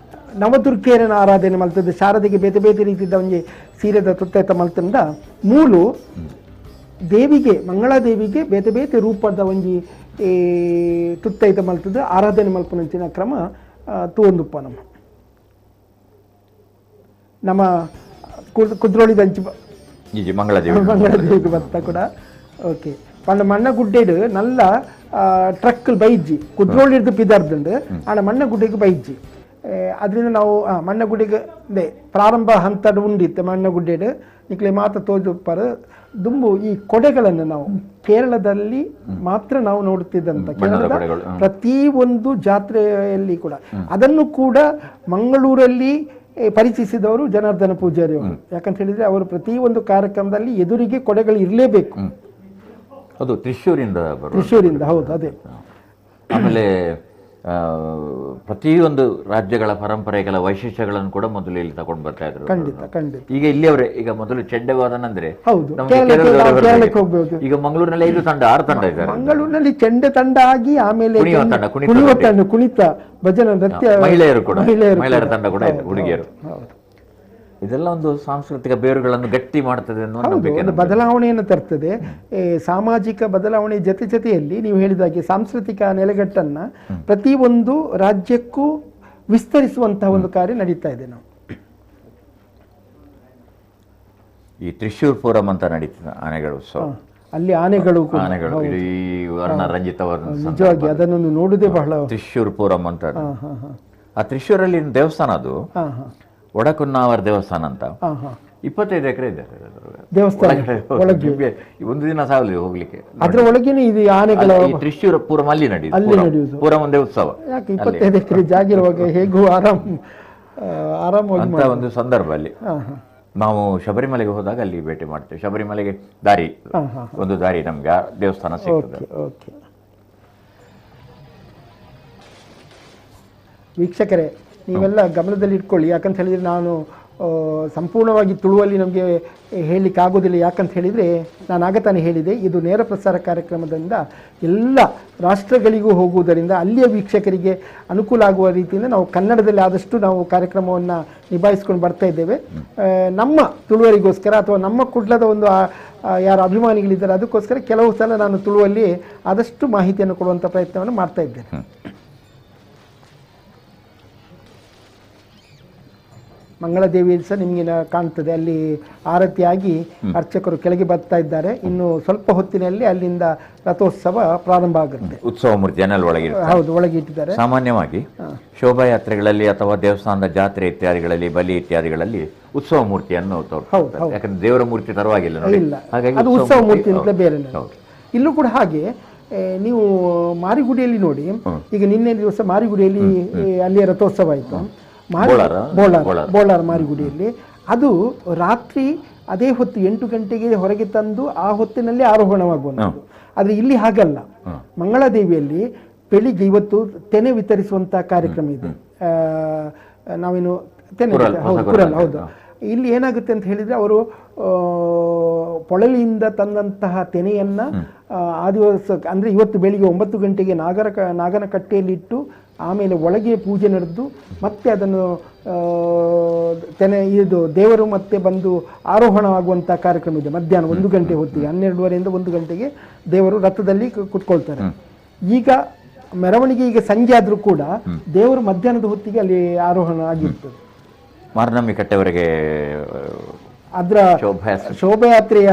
ನವದುರ್ಗೇರನ ಆರಾಧನೆ ಮಲ್ತದ್ದು. ಶಾರದೆಗೆ ಬೇತೆ ರೀತಿಯ ಒಂಜಿ ಸೀರೆದ ತುತ್ತೈತ ಮಲ್ತಂದ ಮೂಲು ದೇವಿಗೆ ಮಂಗಳಾದೇವಿಗೆ ಬೇತೆ ರೂಪದ ಒಂಜಿ ತುತ್ತೈತ ಮಲ್ತದ್ದು ಆರಾಧನೆ ಮಲ್ಪನಂಚಿನ ಕ್ರಮ ತೂಂದುಪ್ಪ ನಮ್ಮ ಕುದ್ರೋಳಿದಂಚಿ ಮಂಗಳಾದೇವಿಗೆ ಬರ್ತಾ ಕೂಡ ಓಕೆ ಪಂಡ ಮಣ್ಣ ಗುಡ್ಡೆಡು ನಲ್ಲ ಟ್ರಕ್ ಬೈಜ್ಜಿ ಕುದ್ರೋಳಿಡ್ದು ಪಿದಾರ್ದುಂಡು ಆಣ ಮಣ್ಣ ಗುಡ್ಡೆಗೆ ಬೈಜ್ಜಿ. ಅದರಿಂದ ನಾವು ಮಣ್ಣಗುಡ್ಡೆಗೆ ಪ್ರಾರಂಭ ಹಂತದ ಉಂಡಿತ್ತು ಮಣ್ಣಗುಡ್ಡೆಡು ನಿಕ್ಲೆ ಮಾತ್ರ ತೋಜುಪ್ಪರು ದುಂಬು. ಈ ಕೊಡೆಗಳನ್ನು ನಾವು ಕೇರಳದಲ್ಲಿ ಮಾತ್ರ ನಾವು ನೋಡುತ್ತಿದ್ದಂಥ ಕೇರಳದ ಪ್ರತಿ ಒಂದು ಜಾತ್ರೆಯಲ್ಲಿ ಕೂಡ ಅದನ್ನು ಕೂಡ ಮಂಗಳೂರಲ್ಲಿ ಪರಿಚಯಿಸಿದವರು ಜನಾರ್ದನ ಪೂಜಾರಿ ಅವರು. ಯಾಕಂತ ಹೇಳಿದ್ರೆ ಅವರು ಪ್ರತಿ ಒಂದು ಕಾರ್ಯಕ್ರಮದಲ್ಲಿ ಎದುರಿಗೆ ಕೊಡೆಗಳು ಇರಲೇಬೇಕು. ಅದು ತ್ರಿಶೂರಿಂದ ಹೌದು ಅದೇ. ಆಮೇಲೆ ಪ್ರತಿಯೊಂದು ರಾಜ್ಯಗಳ ಪರಂಪರೆಗಳ ವೈಶಿಷ್ಟ್ಯಗಳನ್ನು ಕೂಡ ಮೊದಲು ಇಲ್ಲಿ ತಗೊಂಡು ಬರ್ತಾ ಇದ್ರು. ಖಂಡಿತ. ಈಗ ಇಲ್ಲಿಯವರೇ ಈಗ ಮೊದಲು ಚೆಂಡೆವಾದನಂದ್ರೆ ಹೌದು, ಈಗ ಮಂಗಳೂರಿನಲ್ಲಿ 5 ತಂಡ 6 ತಂಡ ಇದ್ದಾರೆ. ಮಂಗಳೂರಿನಲ್ಲಿ ಚೆಂಡೆ ತಂಡ ಆಗಿ ಆಮೇಲೆ ಕುಣಿತ ಭಜನ ನೃತ್ಯ ಮಹಿಳೆಯರ ತಂಡ ಕೂಡ ಇದೆ, ಹುಡುಗಿಯರು. ಇದೆಲ್ಲ ಒಂದು ಸಾಂಸ್ಕೃತಿಕ ಬೇರುಗಳನ್ನು ಗಟ್ಟಿ ಮಾಡ್ತದೆ ಅನ್ನೋ ನಂಬಿಕೆ, ಬದಲಾವಣೆಯನ್ನು ತರ್ತದೆ. ಸಾಮಾಜಿಕ ಬದಲಾವಣೆ ಜೊತೆಯಲ್ಲಿ ನೀವು ಹೇಳಿದಾಗೆ ಸಾಂಸ್ಕೃತಿಕ ನೆಲೆಗಟ್ಟನ್ನ ಪ್ರತಿಯೊಂದು ರಾಜ್ಯಕ್ಕೂ ವಿಸ್ತರಿಸುವಂತಹ ಒಂದು ಕಾರ್ಯ ನಡೀತಾ ಇದೆ. ನಾವು ಈ ತ್ರಿಶೂರ್ ಫೋರಂ ಅಂತ ನಡೀತದೆ ಆನೆಗಳ ಉತ್ಸವ, ಅಲ್ಲಿ ಆನೆಗಳು ಇಡೀ ವರ್ಣರಂಜಿತವಾದ ನಿಜವಾಗಿ ಅದನ್ನು ನೋಡುದೇ ಬಹಳ. ತ್ರಿಶೂರ್ ಫೋರಂ ಅಂತ, ಆ ತ್ರಿಶೂರಲ್ಲಿ ದೇವಸ್ಥಾನ, ಅದು ಒಡಕುನ್ನಾವರ ದೇವಸ್ಥಾನ ಅಂತ 25 ಎಕರೆ ಇದೆ ದೇವಸ್ಥಾನ. ಒಂದು ದಿನ ಸಾಗಲಿ ಹೋಗ್ಲಿಕ್ಕೆ. ಅದ್ರ ಒಳಗೇನೆ ಇದು ಆನೆಗಳ ತ್ರಿಶೂರ ಪೂರಂ ಅಲ್ಲಿ ನಡೆಯುದು, ಪೂರಂ ಒಂದೇ ಉತ್ಸವ. 25 ಎಕರೆ ಜಾಗ ಇರುವಾಗ ಹೇಗೂ ಆರಾಮವಾಗಿ ಅಂತ ಒಂದು ಸಂದರ್ಭ ಅಲ್ಲಿ ನಾವು ಶಬರಿಮಲೆಗೆ ಹೋದಾಗ ಅಲ್ಲಿ ಭೇಟಿ ಮಾಡ್ತೇವೆ. ಶಬರಿಮಲೆಗೆ ದಾರಿ, ಒಂದು ದಾರಿ ನಮ್ಗೆ ದೇವಸ್ಥಾನ ಸಿಗ್ತದೆ. ವೀಕ್ಷಕರೇ, ನೀವೆಲ್ಲ ಗಮನದಲ್ಲಿ ಇಟ್ಕೊಳ್ಳಿ. ಯಾಕಂತ ಹೇಳಿದರೆ ನಾನು ಸಂಪೂರ್ಣವಾಗಿ ತುಳುವಲ್ಲಿ ನಮಗೆ ಹೇಳಲಿಕ್ಕೆ ಆಗೋದಿಲ್ಲ. ಯಾಕಂತ ಹೇಳಿದರೆ ನಾನು ಆಗತಾನೆ ಹೇಳಿದೆ, ಇದು ನೇರ ಪ್ರಸಾರ ಕಾರ್ಯಕ್ರಮದಿಂದ ಎಲ್ಲ ರಾಷ್ಟ್ರಗಳಿಗೂ ಹೋಗುವುದರಿಂದ ಅಲ್ಲಿಯ ವೀಕ್ಷಕರಿಗೆ ಅನುಕೂಲ ಆಗುವ ರೀತಿಯಿಂದ ನಾವು ಕನ್ನಡದಲ್ಲಿ ಆದಷ್ಟು ನಾವು ಕಾರ್ಯಕ್ರಮವನ್ನು ನಿಭಾಯಿಸ್ಕೊಂಡು ಬರ್ತಾ ಇದ್ದೇವೆ. ನಮ್ಮ ತುಳುವರಿಗೋಸ್ಕರ ಅಥವಾ ನಮ್ಮ ಕುಡ್ಲದ ಒಂದು ಯಾರು ಅಭಿಮಾನಿಗಳಿದ್ದಾರೆ ಅದಕ್ಕೋಸ್ಕರ ಕೆಲವು ಸಲ ನಾನು ತುಳುವಲ್ಲಿ ಆದಷ್ಟು ಮಾಹಿತಿಯನ್ನು ಕೊಡುವಂಥ ಪ್ರಯತ್ನವನ್ನು ಮಾಡ್ತಾ ಇದ್ದೇನೆ. ಮಂಗಳದೇವಿ ಸಹ ನಿಮಗೆ ಕಾಣ್ತದೆ, ಅಲ್ಲಿ ಆರತಿಯಾಗಿ ಅರ್ಚಕರು ಕೆಳಗೆ ಬರ್ತಾ ಇದ್ದಾರೆ. ಇನ್ನು ಸ್ವಲ್ಪ ಹೊತ್ತಿನಲ್ಲಿ ಅಲ್ಲಿಂದ ರಥೋತ್ಸವ ಪ್ರಾರಂಭ ಆಗುತ್ತೆ. ಉತ್ಸವ ಮೂರ್ತಿಯನ್ನು ಒಳಗೆ, ಹೌದು, ಒಳಗೆ ಇಟ್ಟಿದ್ದಾರೆ. ಸಾಮಾನ್ಯವಾಗಿ ಶೋಭಾಯಾತ್ರೆಗಳಲ್ಲಿ ಅಥವಾ ದೇವಸ್ಥಾನದ ಜಾತ್ರೆ ಇತ್ಯಾದಿಗಳಲ್ಲಿ, ಬಲಿ ಇತ್ಯಾದಿಗಳಲ್ಲಿ ಉತ್ಸವ ಮೂರ್ತಿಯನ್ನು ತೋರಿಸ್ತಾರೆ. ಯಾಕಂದ್ರೆ ದೇವರ ಮೂರ್ತಿ ತರವಾಗಿಲ್ಲ, ಹಾಗಾಗಿ ಅದು ಉತ್ಸವ ಮೂರ್ತಿ ಅಂತ ಬೇರೆ. ಇಲ್ಲೂ ಕೂಡ ಹಾಗೆ ನೀವು ಮಾರಿಗುಡಿಯಲ್ಲಿ ನೋಡಿ, ಈಗ ನಿನ್ನೆ ದಿವಸ ಮಾರಿಗುಡಿಯಲ್ಲಿ ಅಲ್ಲಿಯ ರಥೋತ್ಸವ ಆಯಿತು. ಬೋಳಾರ ಮಾರಿಗುಡಿಯಲ್ಲಿ ಅದು ರಾತ್ರಿ ಅದೇ ಹೊತ್ತು 8 ಗಂಟೆಗೆ ಹೊರಗೆ ತಂದು ಆ ಹೊತ್ತಿನಲ್ಲಿ ಆರೋಹಣವಾಗುವಂಥದ್ದು. ಆದರೆ ಇಲ್ಲಿ ಹಾಗಲ್ಲ. ಮಂಗಳಾದೇವಿಯಲ್ಲಿ ಬೆಳಿಗ್ಗೆ ಇವತ್ತು ತೆನೆ ವಿತರಿಸುವಂತಹ ಕಾರ್ಯಕ್ರಮ ಇದೆ. ನಾವೇನು ತೆನೆ, ಹೌದು. ಇಲ್ಲಿ ಏನಾಗುತ್ತೆ ಅಂತ ಹೇಳಿದರೆ, ಅವರು ಪೊಳಲಿಯಿಂದ ತಂದಂತಹ ತೆನೆಯನ್ನು ಆ ದಿವಸ ಅಂದರೆ ಇವತ್ತು ಬೆಳಿಗ್ಗೆ 9 ಗಂಟೆಗೆ ನಾಗನ ಕಟ್ಟೆಯಲ್ಲಿ ಇಟ್ಟು ಆಮೇಲೆ ಒಳಗೆ ಪೂಜೆ ನಡೆದು ಮತ್ತೆ ಅದನ್ನು ಇದು ದೇವರು ಮತ್ತೆ ಬಂದು ಆರೋಹಣವಾಗುವಂಥ ಕಾರ್ಯಕ್ರಮ ಇದೆ. ಮಧ್ಯಾಹ್ನ 1 ಗಂಟೆ ಹೊತ್ತಿಗೆ 12:30ರಿಂದ 1 ಗಂಟೆಗೆ ದೇವರು ರಥದಲ್ಲಿ ಕುತ್ಕೊಳ್ತಾರೆ. ಈಗ ಮೆರವಣಿಗೆ ಈಗ ಸಂಜೆ ಆದರೂ ಕೂಡ ದೇವರು ಮಧ್ಯಾಹ್ನದ ಹೊತ್ತಿಗೆ ಅಲ್ಲಿ ಆರೋಹಣ ಆಗಿರ್ತದೆ. ಮಾರನಮ್ಮಿ ಕಟ್ಟೆವರೆಗೆ ಅದರ ಶೋಭಾಯಾತ್ರೆಯ,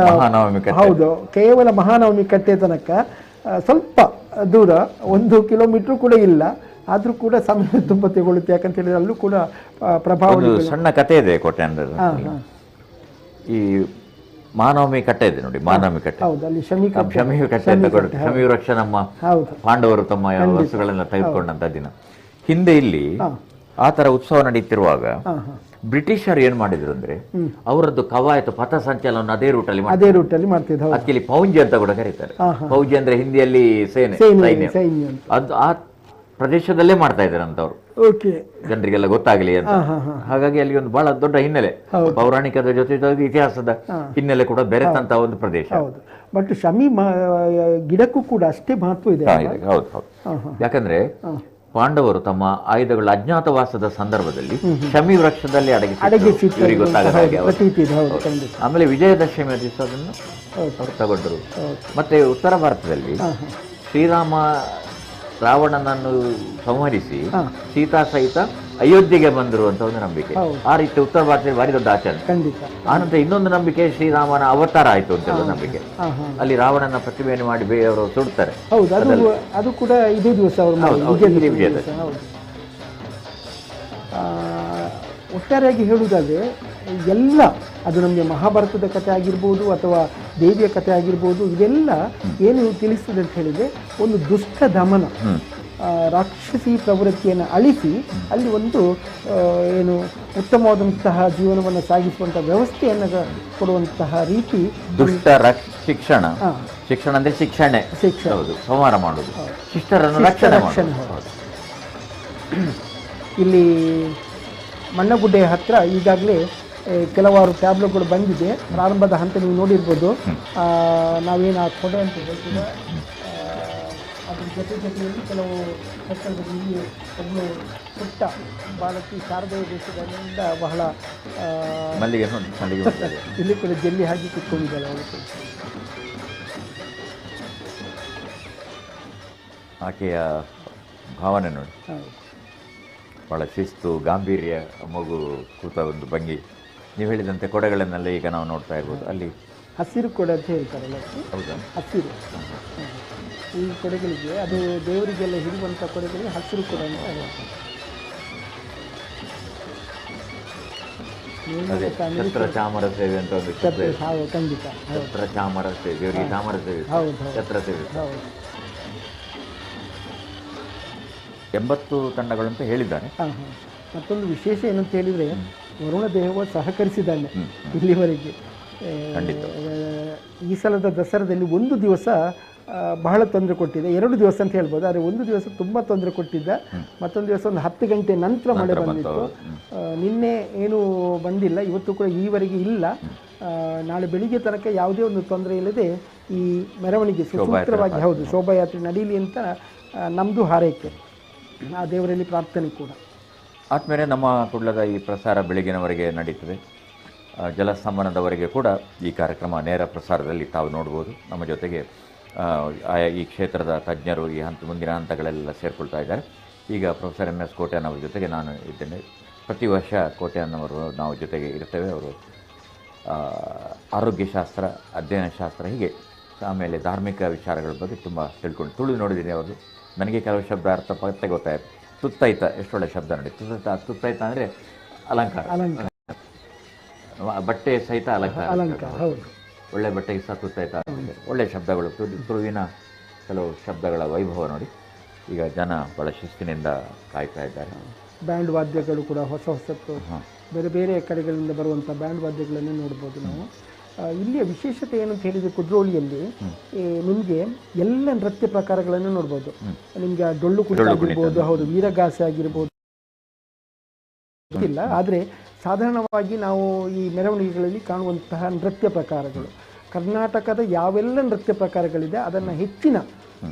ಹೌದು, ಕೇವಲ ಮಹಾನವಮಿ ಕಟ್ಟೆ ತನಕ ಸ್ವಲ್ಪ ದೂರ, 1 ಕಿಲೋಮೀಟರ್ ಕೂಡ ಇಲ್ಲ. ಆದ್ರೂ ಕೂಡ ಸಮಯ ತುಂಬ ತಗೊಳ್ಳುತ್ತೆ. ಯಾಕಂತ ಹೇಳಿದ್ರೆ ಅಲ್ಲೂ ಕೂಡ ಪ್ರಭಾವ. ಸಣ್ಣ ಕಥೆ ಇದೆ ಕೋಟೆ ಅಂದ್ರೆ, ಈ ಮಹಾನವಮಿ ಕಟ್ಟೆ ಇದೆ ನೋಡಿ, ಮಹಾನವಮಿ ಕಟ್ಟೆ, ಅಲ್ಲಿ ಶಮಿ ಕಟ್ಟೆ ಅಂತ ಕೊಡುತ್ತೆ. ಶಮಿ ವೃಕ್ಷ ನಮ್ಮ ಪಾಂಡವರು ತಮ್ಮ ವಸ್ತುಗಳೆಲ್ಲ ತೆಗೆದುಕೊಂಡಂತ ದಿನ. ಹಿಂದೆ ಇಲ್ಲಿ ಆ ತರ ಉತ್ಸವ ನಡೀತಿರುವಾಗ ಬ್ರಿಟಿಷರು ಏನ್ ಮಾಡಿದ್ರು ಅಂದ್ರೆ, ಅವರದ್ದು ಕವಾಯತು ಪಥ ಸಂಚಲನ ಅದೇ ರೂಟಲ್ಲಿ ಮಾಡ್ತಿದ್ರು. ಅದಕ್ಕೆ ಪೌಂಜಿ ಅಂತ ಕೂಡ ಕರೀತಾರೆ. ಪೌಂಜಿ ಅಂದ್ರೆ ಹಿಂದಿಯಲ್ಲಿ ಸೇನೆ, ಸೈನ್ಯ. ಅದು ಆ ಪ್ರದೇಶದಲ್ಲೇ ಮಾಡ್ತಾ ಇದ್ದಾರೆ ಅಂತವ್ರು, ಜನರಿಗೆಲ್ಲ ಗೊತ್ತಾಗ್ಲಿ ಅಂತ. ಹಾಗಾಗಿ ಅಲ್ಲಿ ಒಂದು ಬಹಳ ದೊಡ್ಡ ಹಿನ್ನೆಲೆ, ಪೌರಾಣಿಕದ ಜೊತೆ ಇತಿಹಾಸದ ಹಿನ್ನೆಲೆ ಕೂಡ ಬೆರೆತಂತ ಒಂದು ಪ್ರದೇಶ. ಬಟ್ ಶಮಿ ಗಿಡಕ್ಕೂ ಕೂಡ ಅಷ್ಟೇ ಮಹತ್ವ ಇದೆ. ಹೌದು. ಯಾಕಂದ್ರೆ ಪಾಂಡವರು ತಮ್ಮ ಆಯುಧಗಳ ಅಜ್ಞಾತವಾಸದ ಸಂದರ್ಭದಲ್ಲಿ ಶಮಿ ವೃಕ್ಷದಲ್ಲಿ ಅಡಗಿಸಿ ಗೊತ್ತಾಗದ. ಆಮೇಲೆ ವಿಜಯದಶಮಿಯ ದಿವಸ ಅದನ್ನು ತಗೊಂಡರು. ಮತ್ತೆ ಉತ್ತರ ಭಾರತದಲ್ಲಿ ಶ್ರೀರಾಮ ರಾವಣನನ್ನು ಸಂಹರಿಸಿ ಸೀತಾ ಸಹಿತ ಅಯೋಧ್ಯೆಗೆ ಬಂದರು ಅಂತ ಒಂದು ನಂಬಿಕೆ. ಆ ರೀತಿ ಉತ್ತರ ಭಾರತದಲ್ಲಿ ಭಾರಿ ದೊಡ್ಡ ಆಚರಣೆ. ಆನಂತರ ಇನ್ನೊಂದು ನಂಬಿಕೆ, ಶ್ರೀರಾಮನ ಅವತಾರ ಆಯ್ತು ಅಂತ ನಂಬಿಕೆ. ಅಲ್ಲಿ ರಾವಣನ ಪ್ರತಿಮೆಯನ್ನು ಮಾಡಿ ಅವರು ಸುಡ್ತಾರೆ. ಅದು ಕೂಡ ಇದೇ ದಿವಸ ಒಟ್ಟಾರೆಯಾಗಿ ಹೇಳುವುದಾದ್ರೆ ಎಲ್ಲ, ಅದು ನಮಗೆ ಮಹಾಭಾರತದ ಕಥೆ ಆಗಿರ್ಬೋದು ಅಥವಾ ದೇವಿಯ ಕಥೆ ಆಗಿರ್ಬೋದು, ಇದೆಲ್ಲ ಏನು ತಿಳಿಸ್ತದೆ ಅಂತ ಹೇಳಿದರೆ, ಒಂದು ದುಷ್ಟ ದಮನ, ರಾಕ್ಷಸಿ ಪ್ರವೃತ್ತಿಯನ್ನು ಅಳಿಸಿ ಅಲ್ಲಿ ಒಂದು ಏನು ಉತ್ತಮವಾದಂತಹ ಜೀವನವನ್ನು ಸಾಗಿಸುವಂತಹ ವ್ಯವಸ್ಥೆಯನ್ನು ಕೊಡುವಂತಹ ರೀತಿ. ದುಷ್ಟ ಶಿಕ್ಷಣ ಅಂದ್ರೆ ಶಿಕ್ಷಣ, ಸಂಹಾರ ಮಾಡುವುದು, ಶಿಷ್ಟರನ್ನು ರಕ್ಷಣೆ. ಇಲ್ಲಿ ಮಣ್ಣಗುಡ್ಡೆ ಹತ್ತಿರ ಈಗಾಗಲೇ ಕೆಲವಾರು ಟ್ಯಾಬ್ಲೆಟ್ಗಳು ಬಂದಿದೆ. ಪ್ರಾರಂಭದ ಹಂತ ನೀವು ನೋಡಿರ್ಬೋದು. ನಾವೇನು ಆ ಕೊಡೆ ಅಂತ ಹೇಳ್ತೀವಿ, ಅದ್ರ ಜೊತೆಯಲ್ಲಿ ಕೆಲವು ಹೆಸರುಗಳು ಇಲ್ಲಿ ಒಬ್ಬಳು ಪುಟ್ಟ ಬಾಲಕಿ ಶಾರದೆಯ ದೇಶದಿಂದ ಬಹಳ ಇಲ್ಲಿ ಕೂಡ ಜಲ್ಲಿ ಹಾಕಿ ಕುತ್ಕೊಂಡಿದ್ದಾಳೆ. ಅವಳು ಆಕೆಯ ಭಾವನೆ ನೋಡಿ, ಭಾಳ ಶಿಸ್ತು, ಗಾಂಭೀರ್ಯ, ಮಗು ಕೂತ ಒಂದು ಭಂಗಿ. ನೀವು ಹೇಳಿದಂತೆ ಕೊಡೆಗಳನ್ನೆಲ್ಲ ಈಗ ನಾವು ನೋಡ್ತಾ ಇರ್ಬೋದು. ಅಲ್ಲಿ ಹಸಿರು ಕೊಡೆ ಅಂತ ಹೇಳ್ತಾರಲ್ಲ, ಹೌದಾ? ಹಸಿರು ಈ ಕೊಡೆಗಳಿಗೆ, ಅದು ದೇವರಿಗೆಲ್ಲ ಹಿಡುವಂಥ ಕೊಡೆಗಳಿಗೆ ಹಸಿರು ಕೊಡೆ ಅಂತ ಹೇಳ್ತಾರೆ. ಛತ್ರ ಚಾಮರ ಸೇವೆ ಅಂತ ಒಂದು ಖಂಡಿತ ಛತ್ರ ಚಾಮರ ಸೇವೆ, ದೇವರಿಗೆ ಚಾಮರ ಸೇವೆ, ಛತ್ರ ಸೇವೆ. 80 ತಂಡಗಳಂತ ಹೇಳಿದ್ದಾರೆ. ಮತ್ತೊಂದು ವಿಶೇಷ ಏನಂತ ಹೇಳಿದರೆ, ವರುಣ ದೇವ ಸಹಕರಿಸಿದ್ದಾನೆ ಇಲ್ಲಿವರೆಗೆ. ಈ ಸಲದ ದಸರಾದಲ್ಲಿ ಒಂದು ದಿವಸ ಬಹಳ ತೊಂದರೆ ಕೊಟ್ಟಿದೆ, 2 ದಿವಸ ಅಂತ ಹೇಳ್ಬೋದು. ಆದರೆ ಒಂದು ದಿವಸ ತುಂಬ ತೊಂದರೆ ಕೊಟ್ಟಿದ್ದ, ಮತ್ತೊಂದು ದಿವಸ ಒಂದು 10 ಗಂಟೆ ನಂತರ ಮಳೆ ಬಂದಿತ್ತು. ನಿನ್ನೆ ಏನು ಬಂದಿಲ್ಲ, ಇವತ್ತು ಕೂಡ ಈವರೆಗೆ ಇಲ್ಲ. ನಾಳೆ ಬೆಳಿಗ್ಗೆ ತನಕ ಯಾವುದೇ ಒಂದು ತೊಂದರೆ ಇಲ್ಲದೆ ಈ ಮೆರವಣಿಗೆ ಸುಸೂತ್ರವಾಗಿ ಶೋಭಾಯಾತ್ರೆ ನಡೀಲಿ ಅಂತ ನಮ್ಮದು ಹಾರೈಕೆ, ಆ ದೇವರಲ್ಲಿ ಪ್ರಾರ್ಥನೆ ಕೂಡ. ಆದಮೇಲೆ ನಮ್ಮ ಕುಡ್ಲದ ಈ ಪ್ರಸಾರ ಬೆಳಗಿನವರೆಗೆ ನಡೀತದೆ. ಜಲಸ್ತಂಭನದವರೆಗೆ ಕೂಡ ಈ ಕಾರ್ಯಕ್ರಮ ನೇರ ಪ್ರಸಾರದಲ್ಲಿ ತಾವು ನೋಡ್ಬೋದು. ನಮ್ಮ ಜೊತೆಗೆ ಈ ಕ್ಷೇತ್ರದ ತಜ್ಞರು ಈ ಮುಂದಿನ ಹಂತಗಳೆಲ್ಲ ಸೇರಿಕೊಳ್ತಾ ಇದ್ದಾರೆ. ಈಗ ಪ್ರೊಫೆಸರ್ MS ಕೋಟ್ಯಾನ್ ಅವರ ಜೊತೆಗೆ ನಾನು ಇದ್ದೇನೆ. ಪ್ರತಿ ವರ್ಷ ಕೋಟ್ಯಾನ್ ಅವರು ನಾವು ಜೊತೆಗೆ ಇರ್ತೇವೆ. ಅವರು ಆರೋಗ್ಯಶಾಸ್ತ್ರ, ಅಧ್ಯಯನಶಾಸ್ತ್ರ, ಹೀಗೆ ಆಮೇಲೆ ಧಾರ್ಮಿಕ ವಿಚಾರಗಳ ಬಗ್ಗೆ ತುಂಬ ತಿಳ್ಕೊಂಡು ತುಳು ನೋಡಿದ್ದೀನಿ ಅವರು. ನನಗೆ ಕೆಲವು ಶಬ್ದ ಅರ್ಥ ಪತ್ತೆ ಗೊತ್ತಾಯಿತು. ತುತ್ತೈತ, ಎಷ್ಟೊಳ್ಳೆ ಶಬ್ದ ನೋಡಿ. ತುತ್ತೈತ ಅಂದರೆ ಅಲಂಕಾರ, ಬಟ್ಟೆ ಸಹಿತ ಅಲಂಕಾರ. ಒಳ್ಳೆ ಬಟ್ಟೆಗೆ ಸಹ ತುತ್ತೈತ, ಒಳ್ಳೆ ಶಬ್ದಗಳು, ತುಳುವಿನ ಕೆಲವು ಶಬ್ದಗಳ ವೈಭವ ನೋಡಿ. ಈಗ ಜನ ಭಾಳ ಶಿಸ್ತಿನಿಂದ ಕಾಯ್ತಾ ಇದ್ದಾರೆ. ಬ್ಯಾಂಡ್ ವಾದ್ಯಗಳು ಕೂಡ ಹೊಸತ್ತು ಬೇರೆ ಬೇರೆ ಕಡೆಗಳಿಂದ ಬರುವಂಥ ಬ್ಯಾಂಡ್ ವಾದ್ಯಗಳನ್ನೇ ನೋಡ್ಬೋದು ನಾವು. ಇಲ್ಲಿಯ ವಿಶೇಷತೆ ಏನಂತ ಹೇಳಿದರೆ, ಕುದ್ರೋಳಿಯಲ್ಲಿ ನಿಮಗೆ ಎಲ್ಲ ನೃತ್ಯ ಪ್ರಕಾರಗಳನ್ನು ನೋಡ್ಬೋದು. ನಿಮಗೆ ಡೊಳ್ಳು ಕುಣಿತ ಆಗಿರ್ಬೋದು, ವೀರಗಾಸೆ ಆಗಿರ್ಬೋದು ಇಲ್ಲ. ಆದರೆ ಸಾಧಾರಣವಾಗಿ ನಾವು ಈ ಮೆರವಣಿಗೆಗಳಲ್ಲಿ ಕಾಣುವಂತಹ ನೃತ್ಯ ಪ್ರಕಾರಗಳು, ಕರ್ನಾಟಕದ ಯಾವೆಲ್ಲ ನೃತ್ಯ ಪ್ರಕಾರಗಳಿದೆ ಅದನ್ನು ಹೆಚ್ಚಿನ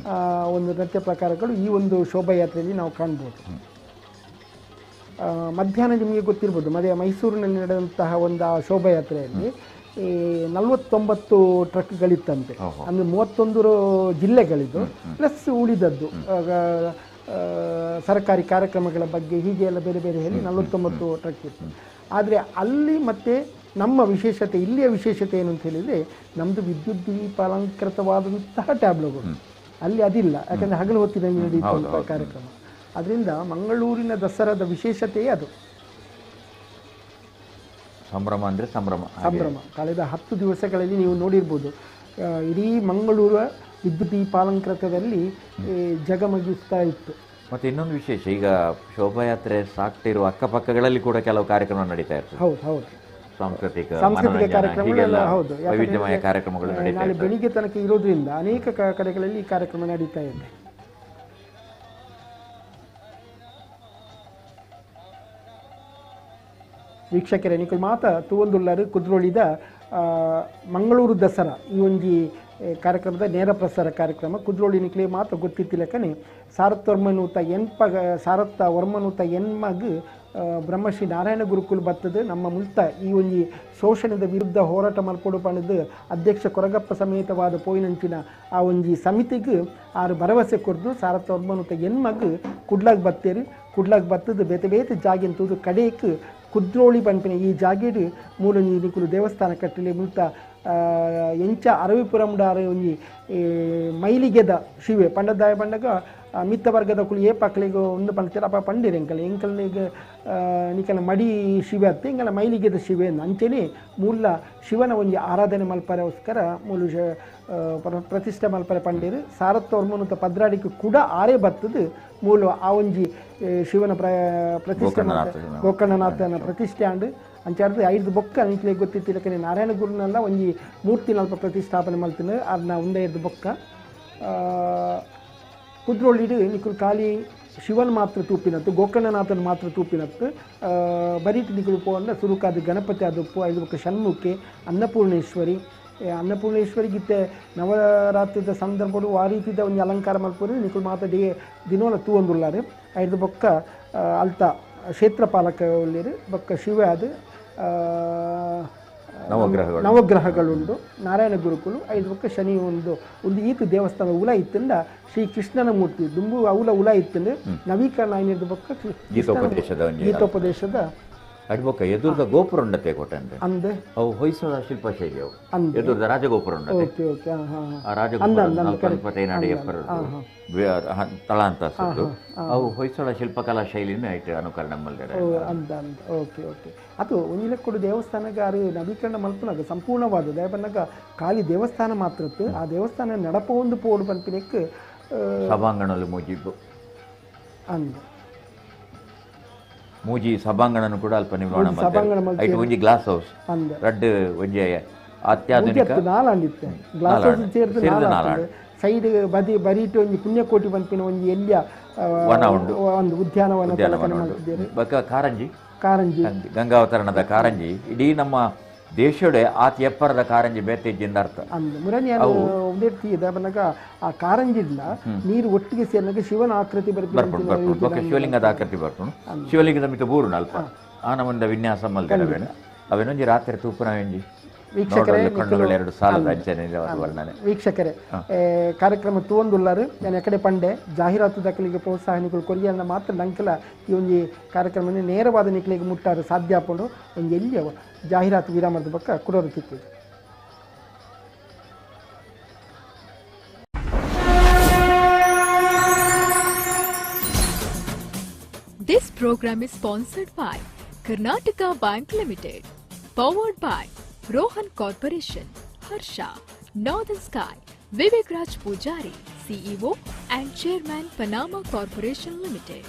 ಒಂದು ನೃತ್ಯ ಪ್ರಕಾರಗಳು ಈ ಒಂದು ಶೋಭಾಯಾತ್ರೆಯಲ್ಲಿ ನಾವು ಕಾಣ್ಬೋದು. ಮಧ್ಯಾಹ್ನ ನಿಮಗೆ ಗೊತ್ತಿರ್ಬೋದು, ಮೈಸೂರಿನಲ್ಲಿ ನಡೆದಂತಹ ಒಂದು ಶೋಭಾಯಾತ್ರೆಯಲ್ಲಿ 49 ಟ್ರಕ್ಗಳಿತ್ತಂತೆ. ಅಂದರೆ 31 ಜಿಲ್ಲೆಗಳಿದ್ದು ಪ್ಲಸ್ ಉಳಿದದ್ದು ಸರ್ಕಾರಿ ಕಾರ್ಯಕ್ರಮಗಳ ಬಗ್ಗೆ ಹೀಗೆ ಎಲ್ಲ ಬೇರೆ ಬೇರೆ ಹೇಳಿ 49 ಟ್ರಕ್ ಇತ್ತು. ಆದರೆ ಅಲ್ಲಿ ಮತ್ತೆ ನಮ್ಮ ವಿಶೇಷತೆ, ಇಲ್ಲಿಯ ವಿಶೇಷತೆ ಏನು ಅಂತ ಹೇಳಿದರೆ, ನಮ್ಮದು ವಿದ್ಯುತ್ ದೀಪಾಲಂಕೃತವಾದಂತಹ ಟ್ಯಾಬ್ಲೋಗಳು ಅಲ್ಲಿ ಅದಿಲ್ಲ. ಯಾಕಂದರೆ ಹಗಲು ಹೊತ್ತಿನಲ್ಲಿ ನಡೆಯುವಂಥ ಕಾರ್ಯಕ್ರಮ. ಅದರಿಂದ ಮಂಗಳೂರಿನ ದಸರಾದ ವಿಶೇಷತೆಯೇ ಅದು. ಸಂಭ್ರಮ ಅಂದರೆ ಸಂಭ್ರಮ. ಕಳೆದ 10 ದಿವಸಗಳಲ್ಲಿ ನೀವು ನೋಡಿರ್ಬೋದು, ಇಡೀ ಮಂಗಳೂರು ವಿದ್ಯುತ್ ದೀಪಾಲಂಕೃತದಲ್ಲಿ ಜಗಮಗಿಸ್ತಾ ಇತ್ತು. ಮತ್ತು ಇನ್ನೊಂದು ವಿಶೇಷ, ಈಗ ಶೋಭಾಯಾತ್ರೆ ಸಾಕ್ತಿರುವ ಅಕ್ಕಪಕ್ಕಗಳಲ್ಲಿ ಕೂಡ ಕೆಲವು ಕಾರ್ಯಕ್ರಮ ನಡೀತಾ ಇರ್ತದೆ. ಹೌದು ಸಾಂಸ್ಕೃತಿಕ ಕಾರ್ಯಕ್ರಮಗಳೆಲ್ಲ ವೈವಿಧ್ಯಮಯ ಕಾರ್ಯಕ್ರಮಗಳು ನಡೀತಾ ನಾಳೆ ಬೆಳಿಗ್ಗೆ ತನಕ ಇರೋದ್ರಿಂದ ಅನೇಕ ಕಡೆಗಳಲ್ಲಿ ಈ ಕಾರ್ಯಕ್ರಮ ನಡೀತಾ ಇದೆ. ವೀಕ್ಷಕರೇ, ನಿಖಿಲ್ ಮಾತ ತೂವೊಂದುಳ್ಳರು ಕುದ್ರೋಳಿದ ಮಂಗಳೂರು ದಸರಾ ಈ ಒಂಜಿ ಕಾರ್ಯಕ್ರಮದ ನೇರ ಪ್ರಸಾರ ಕಾರ್ಯಕ್ರಮ. ಕುದ್ರೋಳಿ ನಿಖಿಲೆ ಮಾತ ಗೊತ್ತಿತ್ತಿಲ್ಲಕನೆ ಸಾರತ್ ವರ್ಮನೂತ ಎನ್ಮಗ್ ಬ್ರಹ್ಮಶ್ರೀ ನಾರಾಯಣ ಗುರುಕುಲ್ ಬತ್ತದು ನಮ್ಮ ಮುಲ್ತ ಈ ಒಂಜಿ ಶೋಷಣದ ವಿರುದ್ಧ ಹೋರಾಟ ಮಲ್ಪಡು ಪಣದು ಅಧ್ಯಕ್ಷ ಕೊರಗಪ್ಪ ಸಮೇತವಾದ ಪೋಯಿನಂಚಿನ ಆ ಒಂಜಿ ಸಮಿತಿಗೆ ಆರು ಭರವಸೆ ಕೊರ್ದು ಸಾರತ್ ವರ್ಮನೂತ ಎನ್ಮಗ್ ಕುಡ್ಲಾಗ್ ಬತ್ತೇರು. ಕುಡ್ಲಾಗ್ ಬತ್ತದು ಬೇತೆ ಬೇತೆ ಜಾಗಿನ ತೂದು ಕಡೆಕ್ ಕುದ್ರೋಳಿ ಪಂಪಿನ ಈ ಜಾಗೇಡು ಮೂಲೊಂಜಿ ನಿಕುಲು ದೇವಸ್ಥಾನ ಕಟ್ಟಲೆ ಮುಲ್ತ ಎಂಚ ಅರವಿಪುರಂಡಾರ ಒಂಜಿ ಮೈಲಿಗೆದ ಶಿವೆ ಪಂಡದಾಯ ಪಂಡಗ ಮಿತ್ತ ವರ್ಗದ ಕುಲು ಏಪಕ್ಲಿಗೆ ಒಂದು ಪಂಡ್ತೀರ ಅಪ್ಪ ಪಂಡಿರ ಎಂಕಲ್ನಿಗೆ ನಿಕಲ ಮಡಿ ಶಿವೆ ಅತ್ತೆ ಎಂಕಲ ಮೈಲಿಗೆದ ಶಿವೆ ಅಂಚೆನೆ ಮೂಲ ಶಿವನ ಒಂಜಿ ಆರಾಧನೆ ಮಲ್ಪರೆಗೋಸ್ಕರ ಮೂಲು ಪ್ರತಿಷ್ಠೆ ಮಲ್ಪರೆ ಪಂಡೇರು. ಸಾರತ್ ವರ್ಮನೂತ ಪದ್ರಾಡಿಗೆ ಕೂಡ ಆರೇ ಬತ್ತದು ಮೂಲ ಆ ಒಂಜಿ ಶಿವನ ಪ್ರತಿಷ್ಠೆ ಗೋಕರ್ಣನಾಥನ ಪ್ರತಿಷ್ಠೆ ಆಂಡು ಅಂಚಾರ್ದು 5 ಬೊಕ್ಕ ನಿಕ್ಲೆ ಗೊತ್ತಿತ್ತಿಲ್ಲಕನೆ ನಾರಾಯಣ ಗುರುನೆಲ್ಲ ಒಂಜಿ ಮೂರ್ತಿ ನಲ್ಪ ಪ್ರತಿಷ್ಠಾಪನೆ ಮಲ್ತಿನ ಅದನ್ನ ಒಂದೇ 2 ಬೊಕ್ಕ ಕುದ್ರೋಳಿಡು ನಿಕುಲು ಖಾಲಿ ಶಿವನ್ ಮಾತ್ರ ತೂಪಿನತ್ತು, ಗೋಕರ್ಣನಾಥನ್ ಮಾತ್ರ ತೂಪಿನತ್ತು, ಬರೀಟ್ ನಿಗಳು ಪೋಂಡ ಸುರುಕಾದ ಗಣಪತಿ ಅದಪ್ಪು ಐದು ಬೊಕ್ಕ ಷಣ್ಮುಖಿ ಅನ್ನಪೂರ್ಣೇಶ್ವರಿ ಅನ್ನಪೂರ್ಣೇಶ್ವರಿಗಿತ್ತೆ ನವರಾತ್ರಿದ ಸಂದರ್ಭಡು ಆ ರೀತಿದ ಒಂದು ಅಲಂಕಾರ ಮಲ್ಪುರಿ ನಿಕುಲು ಮಾತ್ರ ದಿನೋಲ ತೂವೊಂದುಲ್ಲಾರು ಐದು ಬೊಕ್ಕ ಅಲ್ತ ಕ್ಷೇತ್ರಪಾಲಕ ಒಳ್ಳೆರು ಬೊಕ್ಕ ಶಿವ ಅದು ನವಗ್ರಹಗಳುಂಡು ನಾರಾಯಣ ಗುರುಕುಲು ಐದು ಬೊಕ್ಕ ಶನಿ ಒಂದು ಈತು ದೇವಸ್ಥಾನ ಉಲ ಇತ್ತಂಡ ಶ್ರೀ ಕೃಷ್ಣನ ಮೂರ್ತಿ ದುಂಬು ಉಲ ಇತ್ತಂಡು ನವೀಕರಣ ಐನದು ಬೊಕ್ಕ ಗೀತೋಪದೇಶದ ಅಡ್ಬೊಕ್ಕ ಎದುರ್ದ ಗೋಪುರ ಉಂಡತೆ ಕೊಟ್ಟಂತೆ ಅಂದೆ ಅವು ಹೊಯ್ಸಳ ಶಿಲ್ಪಶೈಲಿ ಅವು ಎದುರ್ದ ರಾಜಗೋಪುರ ಉಂಡತೆ ಆ ರಾಜಗೋಪುರ 450 ತಳಾಂತರದ್ದು ಅವು ಹೊಯ್ಸಳ ಶಿಲ್ಪಕಲಾ ಶೈಲಿನ ಐತೆ ಅನುಕರಣೆ ಮಲ್ದರೆ ಓಕೆ ಓಕೆ ಅದು ಒಂಜಿಲಕ್ಕೂಡು ದೇವಸ್ಥಾನಗಾರು ನವೀಕರಣ ಮಲ್ಪನಾಗ ಸಂಪೂರ್ಣವಾದ ದೇವನಾಗ ಖಾಲಿ ದೇವಸ್ಥಾನ ಮಾತ್ರತ್ತು ಆ ದೇವಸ್ಥಾನ ನಡಪ ಒಂದು ಪೋಡು ಪಂಪಿನಕ್ಕೆ ಸಭಾಂಗಣಲು ಮುಜಿಬು ಅಂದೆ ಮೂಜಿ ಸಭಾಂಗಣನು ಕೂಡ ಅಲ್ಪ ನಿರ್ಮಾಣ ಮಾಡ್ತಾರೆ. ಒಂಜಿ ಗ್ಲಾಸ್ ಹೌಸ್ ರಡ್ಡ್ ಒಂಜಿ ಅತ್ಯಾಧುನಿಕ ಸೈಡ್ ಬದಿ ಬರೀಟ್ ಒಂಜಿ ಪುಣ್ಯಕೋಟಿ ಪಂಪಿನ ಒಂಜಿ ಎಲ್ಲಿಯ ವನ ಉಂಡು ಒಂದು ಉದ್ಯಾನವನ ಕಾರಂಜಿ ಗಂಗಾವತರಣದ ಕಾರಂಜಿ ಇಡೀ ನಮ್ಮ ದೇಶಡೆ ಆತ ಎಪ್ಪರದ ಕಾರಂಜಿ ಬೇತೆಜ್ಜಿಂದ ಅರ್ಥ ಬನ್ನಗ ಆ ಕಾರಂಜಿಡ್ಲ ನೀರು ಒಟ್ಟಿಗೆ ಸೇರಿದಾಗ ಶಿವನ ಆಕೃತಿ ಬರ್ಕೊಂಡು ಶಿವಲಿಂಗದ ಆಕೃತಿ ಬರ್ಕೊಂಡು ಶಿವಲಿಂಗದ ಮಿತ ಬೂರು ಅಲ್ಪ ಆ ನಮ್ಮಂದ ವಿನ್ಯಾಸ ಮಲ್ಗಡವೇನು ಅವೇನೊಂಜಿ ರಾತ್ರಿ ತೂಪುನ ಒಂಜಿ ಕಣ್ಣುಗಳು ಸಾಲದ ವರ್ಣನೆ. ವೀಕ್ಷಕರೇ ಕಾರ್ಯಕ್ರಮ ತೂವೊಂದುಲ್ಲಾರು ನಾನು ಎಕಡೆ ಪಂಡೆ ಜಾಹೀರಾತು ದಾಖಲಿಗೆ ಪ್ರೋತ್ಸಾಹ ನಿಕಲು ಕೊರಿಯನ್ನ ಮಾತ್ರ ನಂಕಲ ಈ ಒಂಜಿ ಕಾರ್ಯಕ್ರಮ ನೇರವಾದ ನಿಕ್ಲಿಗೆ ಮುಟ್ಟಾರು ಸಾಧ್ಯ ಹಾಕೊಂಡು ಒಂದು ಎಲ್ಲಿ ಜಾಹೀರಾತು ವಿರಾಮದ ಪಕ್ಕ ಕುಡೋರು ತಿಕ್ಕಿದೆ. This program is sponsored by Karnataka Bank Limited, powered by Rohan Corporation, Harsha, Northern Sky, Vivek Raj Pujari, CEO and Chairman Panama Corporation Limited,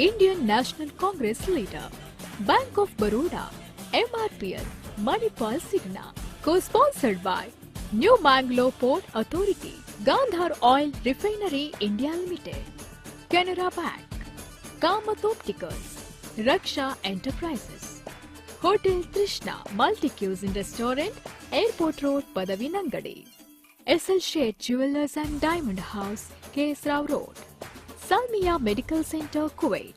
Indian National Congress Leader, Bank of Baroda, MRPL, Manipal Signa, co-sponsored by New Mangalore Port Authority, Gandhar Oil Refinery India Limited, Canara Bank, Kamath Opticals, Raksha Enterprises, Hotel Trishna Multi-Cuisine Restaurant, Airport Road, Padavinangadi, SL Shade Jewelers and Diamond House, KS Rao Road, Salmiya Medical Center, Kuwait,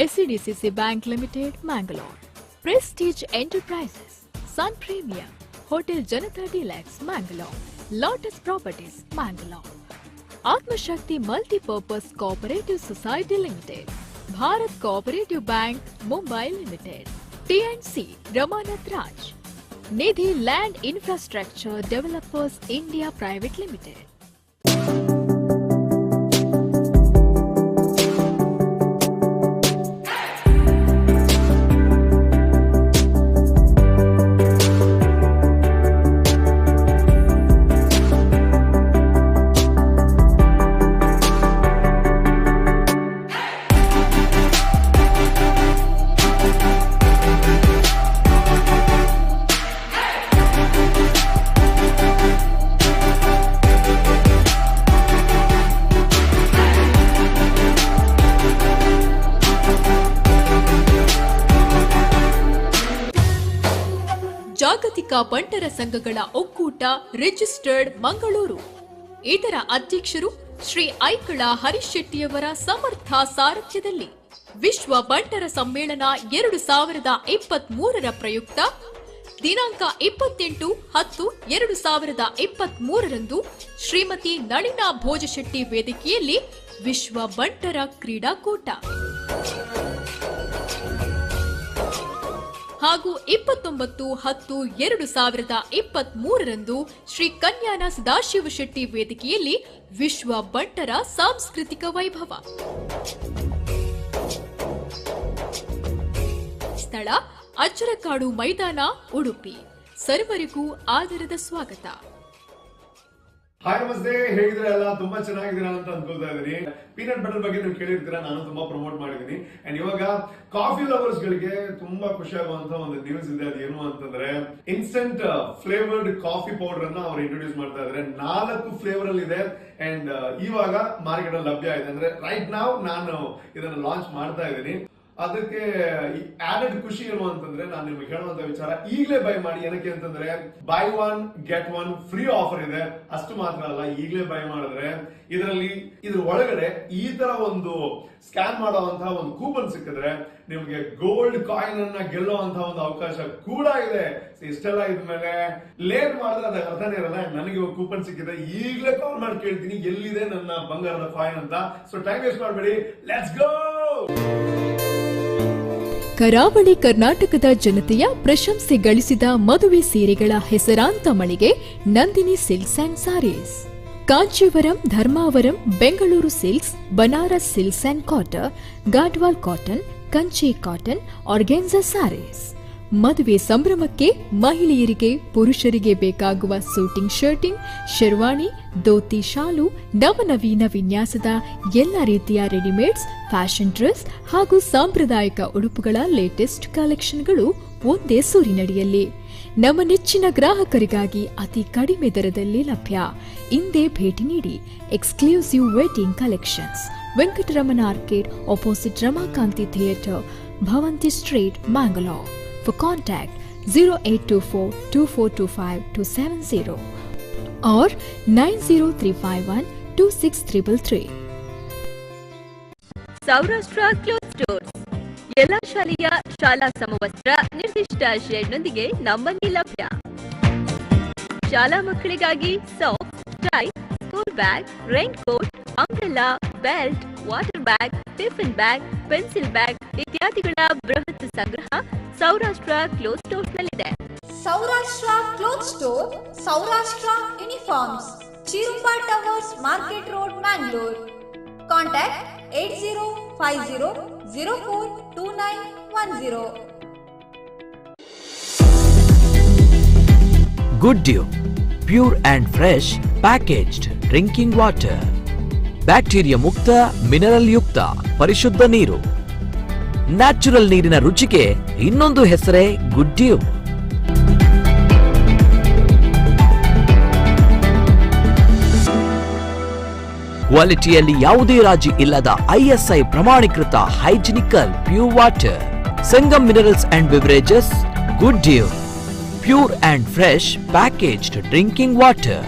SCDCC Bank Limited, Mangalore, Prestige Enterprises, Sun Premium, Hotel Janata Deluxe, Mangalore, Lotus Properties, Mangalore, Atma Shakti Multi-Purpose Cooperative Society Limited, Bharat Cooperative Bank, Mumbai Limited, TNC Ramanath Raj, Nidhi Land Infrastructure Developers India Private Limited. ಜಾಗತಿಕ ಬಂಟರ ಸಂಘಗಳ ಒಕ್ಕೂಟ registered Mangaluru. ಇದರ ಅಧ್ಯಕ್ಷರು ಶ್ರೀ ಐಕಳ ಹರೀಶ್ ಶೆಟ್ಟಿಯವರ ಸಮರ್ಥ ಸಾರಥ್ಯದಲ್ಲಿ ವಿಶ್ವ ಬಂಟರ ಸಮ್ಮೇಳನ 2023ರ ಪ್ರಯುಕ್ತ ದಿನಾಂಕ 28/10/2023ರಂದು ಶ್ರೀಮತಿ ನಳಿನಾ ಭೋಜಶೆಟ್ಟಿ ವೇದಿಕೆಯಲ್ಲಿ ವಿಶ್ವ ಬಂಟರ ಕ್ರೀಡಾಕೂಟ ಹಾಗೂ 29/10/2023ರಂದು ಶ್ರೀ ಕನ್ಯಾನ ಸದಾಶಿವ ಶೆಟ್ಟಿ ವೇದಿಕೆಯಲ್ಲಿ ವಿಶ್ವ ಬಂಟರ ಸಾಂಸ್ಕೃತಿಕ ವೈಭವ. ಸ್ಥಳ ಅಜ್ಜರಕಾಡು ಮೈದಾನ, ಉಡುಪಿ. ಸರ್ವರಿಗೂ ಆದರದ ಸ್ವಾಗತ. ಹಾಯ್ ನಮಸ್ತೆ, ಹೇಗಿದ್ರೆ ಎಲ್ಲ ತುಂಬಾ ಚೆನ್ನಾಗಿದ್ದೀರಾ ಅಂತ ಅನ್ಕೊಳ್ತಾ ಇದೀನಿ. ಪೀನಟ್ ಬಟರ್ ಬಗ್ಗೆ ನೀವು ಕೇಳಿರ್ತೀರಾ, ನಾನು ತುಂಬಾ ಪ್ರಮೋಟ್ ಮಾಡಿದೀನಿ. ಅಂಡ್ ಇವಾಗ ಕಾಫಿ ಲವರ್ಸ್ ಗಳಿಗೆ ತುಂಬಾ ಖುಷಿ ಆಗುವಂತ ಒಂದು ನ್ಯೂಸ್ ಇದೆ. ಅದೇನು ಅಂತಂದ್ರೆ ಇನ್ಸ್ಟೆಂಟ್ ಫ್ಲೇವರ್ಡ್ ಕಾಫಿ ಪೌಡರ್ ಅನ್ನ ಅವ್ರು ಇಂಟ್ರೊಡ್ಯೂಸ್ ಮಾಡ್ತಾ ಇದ್ದಾರೆ. 4 ಫ್ಲೇವರ್ ಅಲ್ಲಿ ಇದೆ ಅಂಡ್ ಇವಾಗ ಮಾರ್ಕೆಟ್ ಅಲ್ಲಿ ಲಭ್ಯ ಇದೆ. ಅಂದ್ರೆ ರೈಟ್ ನಾವ್ ನಾನು ಇದನ್ನ ಲಾಂಚ್ ಮಾಡ್ತಾ ಇದ್ದೀನಿ. ಅದಕ್ಕೆ ಆಡೆಡ್ ಖುಷಿ ಏನು ಅಂತಂದ್ರೆ ನಾನು ನಿಮ್ಗೆ ಹೇಳುವಂತ ವಿಚಾರ, ಈಗಲೇ ಬೈ ಮಾಡಿ. ಏನಕ್ಕೆ ಅಂತಂದ್ರೆ ಬೈ 1 get 1 ಫ್ರೀ ಆಫರ್ ಇದೆ. ಅಷ್ಟು ಮಾತ್ರ ಅಲ್ಲ, ಈಗಲೇ ಬೈ ಮಾಡಿದ್ರೆ ಇದ್ರ ಒಳಗಡೆ ಈ ತರ ಒಂದು ಸ್ಕ್ಯಾನ್ ಮಾಡುವಂತಹ ಒಂದು ಕೂಪನ್ ಸಿಕ್ಕಿದ್ರೆ ನಿಮ್ಗೆ ಗೋಲ್ಡ್ ಕಾಯಿನ್ ಅನ್ನ ಗೆಲ್ಲುವಂತಹ ಒಂದು ಅವಕಾಶ ಕೂಡ ಇದೆ. ಇಷ್ಟೆಲ್ಲ ಇದ್ಮೇಲೆ ಲೇಟ್ ಮಾಡಿದ್ರೆ ಅದ ಅರ್ಥನೇ ಇರಲ್ಲ. ನನಗೆ ಕೂಪನ್ ಸಿಕ್ಕಿದೆ, ಈಗಲೇ ಕಾಲ್ ಮಾಡಿ ಕೇಳ್ತೀನಿ ಎಲ್ಲಿದೆ ನನ್ನ ಬಂಗಾರದ ಕಾಯಿನ್ ಅಂತ. ಸೊ ಟೈಮ್ ವೇಸ್ಟ್ ಮಾಡಬೇಡಿ, ಲೆಟ್ಸ್ ಗೋ. ಕರಾವಳಿ ಕರ್ನಾಟಕದ ಜನತೆಯ ಪ್ರಶಂಸೆ ಗಳಿಸಿದ ಮದುವೆ ಸೀರೆಗಳ ಹೆಸರಾಂತ ಮಳಿಗೆ Nandini silks and saris. Kanchivaram, Dharmavaram, Bengaluru silks, Banaras silks and cotton, Gadwal cotton, Kanchi cotton, organza saris. ಮದುವೆ ಸಂಭ್ರಮಕ್ಕೆ ಮಹಿಳೆಯರಿಗೆ, ಪುರುಷರಿಗೆ ಬೇಕಾಗುವ ಸೂಟಿಂಗ್ ಶರ್ಟಿಂಗ್, ಶೆರ್ವಾಣಿ, ಧೋತಿ, ಶಾಲು, ನವನವೀನ ವಿನ್ಯಾಸದ ಎಲ್ಲ ರೀತಿಯ ರೆಡಿಮೇಡ್ಸ್, ಫ್ಯಾಷನ್ ಡ್ರೆಸ್ ಹಾಗೂ ಸಾಂಪ್ರದಾಯಿಕ ಉಡುಪುಗಳ ಲೇಟೆಸ್ಟ್ ಕಲೆಕ್ಷನ್ಗಳು ಒಂದೇ ಸೂರಿನಡಿಯಲ್ಲಿ. ನಮ್ಮ ನೆಚ್ಚಿನ ಗ್ರಾಹಕರಿಗಾಗಿ ಅತಿ ಕಡಿಮೆ ದರದಲ್ಲಿ ಲಭ್ಯ. ಇಂದೇ ಭೇಟಿ ನೀಡಿ. Exclusive wedding collections, Venkataramana arcade, opposite Ramakanti theatre, Bhavanti street, Mangalore. For contact 0842425 or 90351 Saurashtra cloth stores ಎಲ್ಲ ಶಾಲೆಯ ಶಾಲಾ ಸಮವಸ್ತ್ರ ನಿರ್ದಿಷ್ಟ ಶೇಡ್ನೊಂದಿಗೆ ನಮ್ಮಲ್ಲಿ ಲಭ್ಯ. ಶಾಲಾ ಮಕ್ಕಳಿಗಾಗಿ socks, tie, school bag, rain coat, umbrella, belt, water bag, tiffin bag, pencil bag ಇತ್ಯಾದಿಗಳ ಬೃಹತ್ ಸಂಗ್ರಹ ಸೌರಾಷ್ಟ್ರ ಕ್ಲೋತ್ ಸ್ಟೋರ್ಸ್ ನಲ್ಲಿದೆ. Saurashtra cloth store, Saurashtra uniforms, ಚಿರುಂಬಾ towers, market road, Mangalore. Contact 8050042910. Good Dew, pure and fresh packaged drinking water. Bacteria ಮುಕ್ತ, mineral ಯುಕ್ತ ಪರಿಶುದ್ಧ ನೀರು. Natural ನೀರಿನ ರುಚಿಗೆ ಇನ್ನೊಂದು ಹೆಸರೇ ಗುಡ್ ಡ್ಯೂ. ಕ್ವಾಲಿಟಿಯಲ್ಲಿ ಯಾವುದೇ ರಾಜಿ ಇಲ್ಲದ ISI ಪ್ರಮಾಣೀಕೃತ hygienical pure water. Sangam minerals and beverages, good dew, pure and fresh packaged drinking water.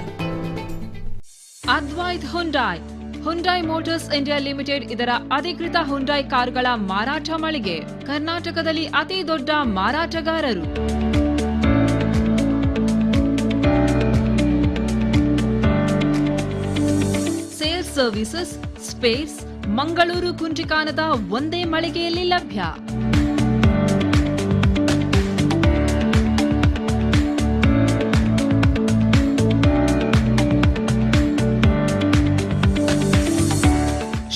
Advait Hyundai, Hyundai motors India limited ಇದರ ಅಧಿಕೃತ ಹುಂಡಾಯ್ ಕಾರುಗಳ ಮಾರಾಟ ಮಳಿಗೆ. ಕರ್ನಾಟಕದಲ್ಲಿ ಅತಿ ದೊಡ್ಡ ಮಾರಾಟಗಾರರು. ಸೇಲ್ಸ್ ಸರ್ವಿಸಸ್, ಸ್ಪೇರ್ಸ್ ಮಂಗಳೂರು ಕುಂಚಿಕಾನದ ಒಂದೇ ಮಳಿಗೆಯಲ್ಲಿ ಲಭ್ಯ.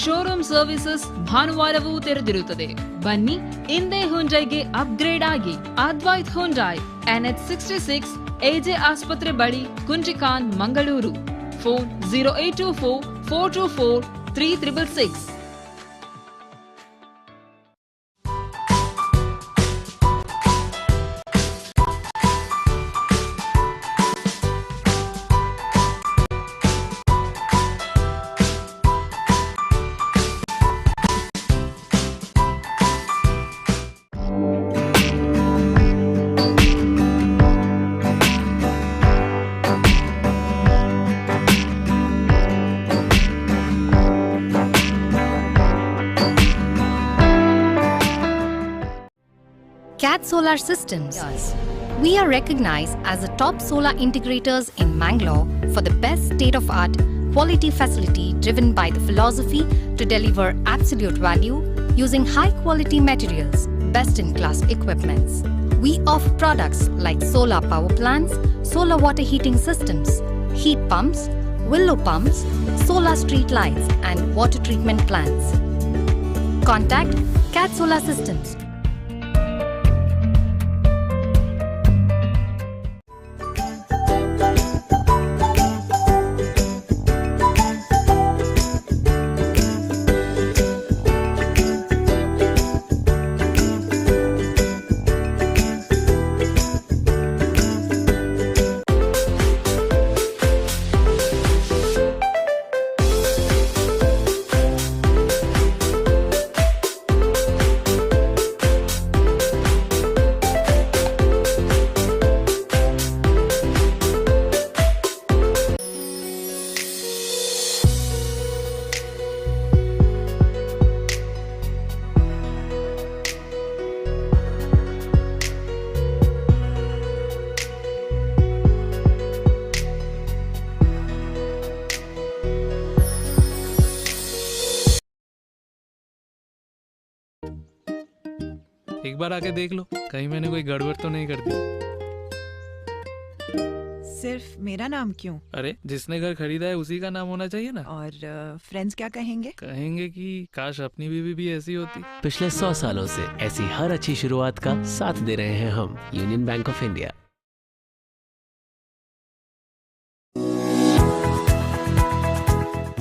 ಶೋರೂಮ್ ಸರ್ವಿಸಸ್ ಭಾನುವಾರವೂ ತೆರೆದಿರುತ್ತದೆ. ಬನ್ನಿ, ಇಂದೇ ಹುಂಡೈಗೆ ಅಪ್ಗ್ರೇಡ್ ಆಗಿ. ಅದ್ವೈತ್ ಹುಂಡಾಯ್, NH 66, AJ ಆಸ್ಪತ್ರೆ ಬಳಿ, ಕುಂಚಿಕಾನ್, Mangaluru. Phone 0824-424-3666. CAT Solar Systems. We are recognized as the top solar integrators in Mangalore for the best state-of-art quality facility driven by the philosophy to deliver absolute value using high-quality materials, best-in-class equipments. We offer products like solar power plants, solar water heating systems, heat pumps, willow pumps, solar street lights and water treatment plants. Contact CAT Solar Systems. एक बार आके देख लो, कहीं मैंने कोई गड़बड़ तो नहीं कर दी। सिर्फ मेरा नाम क्यों? अरे जिसने घर खरीदा है उसी का नाम होना चाहिए ना। और फ्रेंड्स क्या कहेंगे? कहेंगे कि काश अपनी बीवी भी ऐसी होती। पिछले 100 सालों से ऐसी हर अच्छी शुरुआत का साथ दे रहे हैं हम, union bank of India.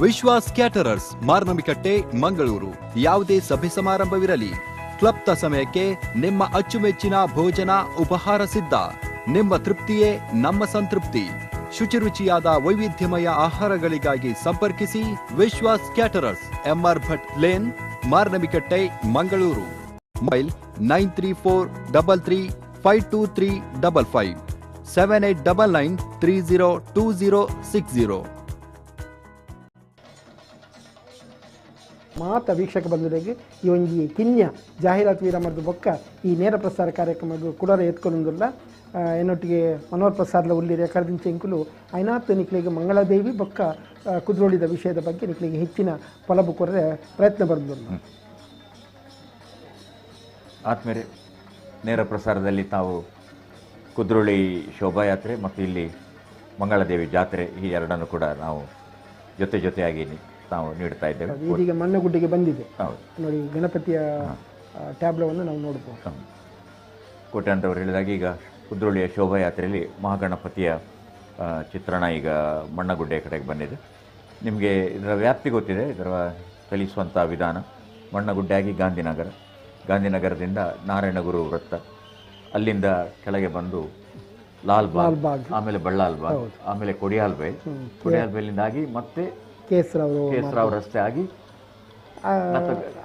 Vishwas caterers, Marnamikatte, Mangaluru. ಯಾವುದೇ ಸಭೆ ಸಮಾರಂಭವಿರಲಿ, ಕ್ಲಬ್ನ ಸಮಯಕ್ಕೆ ನಿಮ್ಮ ಅಚ್ಚುಮೆಚ್ಚಿನ ಭೋಜನ ಉಪಹಾರ ಸಿದ್ಧ. ನಿಮ್ಮ ತೃಪ್ತಿಯೇ ನಮ್ಮ ಸಂತೃಪ್ತಿ. ಶುಚಿರುಚಿಯಾದ ವೈವಿಧ್ಯಮಯ ಆಹಾರಗಳಿಗಾಗಿ ಸಂಪರ್ಕಿಸಿ Vishwas caterers, M R Bhat lane, Marnamikatte, Mangaluru. Mobile 9343352355 7899302060. ಮಾತ ವೀಕ್ಷಕ ಬಂಧುಗಳಿಗೆ ಈ ಒಂಜಿ ಕಿನ್ಯ ಜಾಹೀರಾತು ವಿರಾಮದ ಬೊಕ್ಕ ಈ ನೇರ ಪ್ರಸಾರ ಕಾರ್ಯಕ್ರಮದ ಕುಡರ ಎತ್ಕೊಂಡುಲ್ಲ ಎನ್ನೊಟ್ಟಿಗೆ ಮನೋಹರ್ ಪ್ರಸಾದ್ಲ ಉಳ್ಳಿರಿ ಕಳೆದಿಂಚೆ ಇಂಕುಲು ಐನಾತ್ ನಿಕ್ಲಿಗೆ ಮಂಗಳದೇವಿ ಬೊಕ್ಕ ಕುದ್ರೋಳಿದ ವಿಷಯದ ಬಗ್ಗೆ ನಿಕ್ಲಿಗೆ ಹೆಚ್ಚಿನ ಫಲಬು ಕೊರರೆ ಪ್ರಯತ್ನ ಬರೆದಿಲ್ಲ. ಆತ್ಮೇಲೆ ನೇರ ಪ್ರಸಾರದಲ್ಲಿ ತಾವು ಕುದ್ರೋಳಿ ಶೋಭಾಯಾತ್ರೆ ಮತ್ತು ಇಲ್ಲಿ ಮಂಗಳದೇವಿ ಜಾತ್ರೆ ಈ ಎರಡನ್ನು ಕೂಡ ನಾವು ಜೊತೆಯಾಗಿ ನಾವು ನೀಡ್ತಾ ಇದ್ದೇವೆ. ಇದೀಗ ಮಣ್ಣಗುಡ್ಡೆಗೆ ಬಂದಿದೆ ನೋಡಿ, ಗಣಪತಿಯ ಟ್ಯಾಬ್ಲೋವನ್ನು ನಾವು ನೋಡ್ಬೋದು. ಕೋಟ್ಯಾಂತರವರು ಹೇಳಿದಾಗ ಈಗ ಕುದ್ರೋಳಿಯ ಶೋಭಾಯಾತ್ರೆಯಲ್ಲಿ ಮಹಾಗಣಪತಿಯ ಚಿತ್ರಣ ಈಗ ಮಣ್ಣಗುಡ್ಡೆಯ ಕಡೆಗೆ ಬಂದಿದೆ. ನಿಮಗೆ ಇದರ ವ್ಯಾಪ್ತಿ ಗೊತ್ತಿದೆ, ಇದರ ಚಲಿಸುವಂಥ ವಿಧಾನ. ಮಣ್ಣಗುಡ್ಡೆಯಾಗಿ ಗಾಂಧಿನಗರದಿಂದ ನಾರಾಯಣಗುರು ವೃತ್ತ, ಅಲ್ಲಿಂದ ಕೆಳಗೆ ಬಂದು ಲಾಲ್ಬಾಗ್, ಆಮೇಲೆ ಬಳ್ಳಾಲ್ಬಾಗ್, ಆಮೇಲೆ ಕೊಡಿಯಾಲ್ಬೈಲಿಂದಾಗಿ ಮತ್ತೆ ಕೇಸರಾವ್ ರಸ್ತೆ ಆಗಿ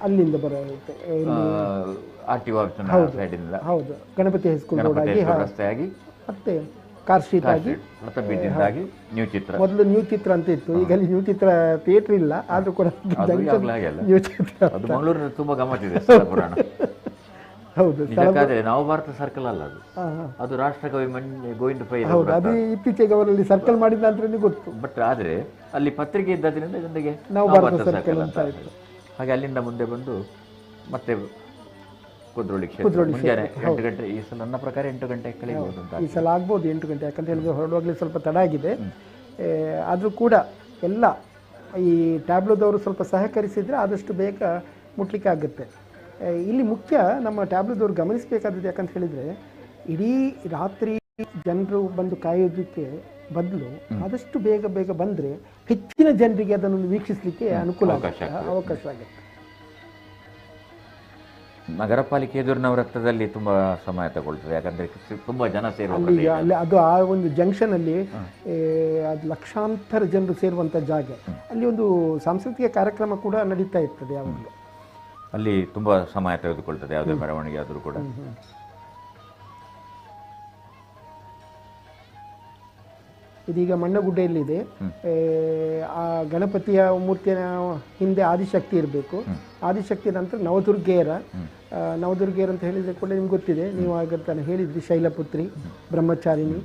ಅಲ್ಲಿಂದ ಬರುತ್ತೆ ಸೈಡಿಂದ ಗಣಪತಿ ಹೈಸ್ಕೂಲ್ ರಸ್ತೆ ಆಗಿ ಮತ್ತೆ ಕಾರ್ ಸ್ಟ್ರೀಟ್ ಆಗಿ ನ್ಯೂ ಚಿತ್ರ. ಮೊದಲು ನ್ಯೂ ಚಿತ್ರ ಅಂತ ಇತ್ತು, ಈಗ ಅಲ್ಲಿ ನ್ಯೂ ಚಿತ್ರ ಥಿಯೇಟರ್ ಇಲ್ಲ, ಆದ್ರೂ ಕೂಡ ನ್ಯೂ ಚಿತ್ರ. ಅದು ಮಂಗಳೂರಿನ ತುಂಬಾ ಗಮ್ಮತ್ತಿದೆ ಪುರಾಣ. ಹೌದು, ನವಭಾರತ ಸರ್ಕಲ್ ಅಲ್ಲ ಅದು ರಾಷ್ಟ್ರಕವಿ ಗೋವಿಂದ ಪೈ. ಅದು ಇತ್ತೀಚೆಗೆ ಅವರಲ್ಲಿ ಸರ್ಕಲ್ ಮಾಡಿದ ನಂತರ ಗೊತ್ತು. ಬಟ್ ಆದ್ರೆ ಅಲ್ಲಿ ಪತ್ರಿಕೆ ಇದ್ದದ್ರಿಂದ ಇದೊಂದಿಗೆ ನವಭಾರತ ಸರ್ಕಲ್ ಅಂತ ಆಯ್ತು. ಹಾಗೆ ಅಲ್ಲಿಂದ ಮುಂದೆ ಬಂದು ಮತ್ತೆ ಕುದ್ರೋಳಿ ಕ್ಷೇತ್ರ ಮುಂಜಾನೆ 8 ಗಂಟೆ. ಈ ಸಲ ನನ್ನ ಪ್ರಕಾರ 8 ಗಂಟೆ ಕಳೆಯಬಹುದು ಅಂತ. ಈ ಸಲ ಆಗ್ಬೋದು 8 ಗಂಟೆ, ಯಾಕಂತ ಹೇಳಿದ್ರೆ ಹೊರಡುವಾಗಲೇ ಸ್ವಲ್ಪ ತಡ ಆಗಿದೆ. ಆದರೂ ಕೂಡ ಎಲ್ಲ ಈ ಟ್ಯಾಬ್ಲೋದವರು ಸ್ವಲ್ಪ ಸಹಕರಿಸಿದರೆ ಆದಷ್ಟು ಬೇಗ ಮುಟ್ಲಿಕ್ಕೆ ಆಗುತ್ತೆ. ಇಲ್ಲಿ ಮುಖ್ಯ ನಮ್ಮ ಟ್ಯಾಬ್ಲೋದವ್ರು ಗಮನಿಸಬೇಕಾದದ್ದು ಯಾಕಂತ ಹೇಳಿದರೆ, ಇಡೀ ರಾತ್ರಿ ಜನರು ಬಂದು ಕಾಯೋದಕ್ಕೆ ಬದಲು ಆದಷ್ಟು ಬೇಗ ಬಂದರೆ ಹೆಚ್ಚಿನ ಜನರಿಗೆ ಅದನ್ನು ವೀಕ್ಷಿಸಲಿಕ್ಕೆ ಅನುಕೂಲ ಅವಕಾಶ ಆಗುತ್ತೆ. ನಗರ ಪಾಲಿಕೆ ಎದುರಿನ ವೃತ್ತದಲ್ಲಿ ತುಂಬಾ ಸಮಯ ತಗೊಳ್ತದೆ, ಯಾಕಂದ್ರೆ ತುಂಬಾ ಜನ ಸೇರುವ ಅದು ಆ ಒಂದು ಜಂಕ್ಷನ್ ಅಲ್ಲಿ ಅದು ಲಕ್ಷಾಂತರ ಜನರು ಸೇರುವಂತ ಜಾಗ. ಅಲ್ಲಿ ಒಂದು ಸಾಂಸ್ಕೃತಿಕ ಕಾರ್ಯಕ್ರಮ ಕೂಡ ನಡೀತಾ ಇರ್ತದೆ ಯಾವಾಗಲೂ. ಅಲ್ಲಿ ತುಂಬಾ ಸಮಯ ತೆಗೆದುಕೊಳ್ತದೆ ಯಾವುದೇ ಮೆರವಣಿಗೆ ಆದರೂ ಕೂಡ. ಇದೀಗ ಮಣ್ಣಗುಡ್ಡೆಯಲ್ಲಿದೆ. ಆ ಗಣಪತಿಯ ಮೂರ್ತಿಯ ಹಿಂದೆ ಆದಿಶಕ್ತಿ ಇರಬೇಕು. ಆದಿಶಕ್ತಿ ನಂತರ ನವದುರ್ಗೆಯರ ಅಂತ ಹೇಳಿದ್ರೆ ಕೂಡ ನಿಮ್ಗೆ ಗೊತ್ತಿದೆ, ನೀವು ಆಗ ತಾನು ಹೇಳಿದ್ರಿ, ಶೈಲಪುತ್ರಿ, ಬ್ರಹ್ಮಚಾರಿಣಿ,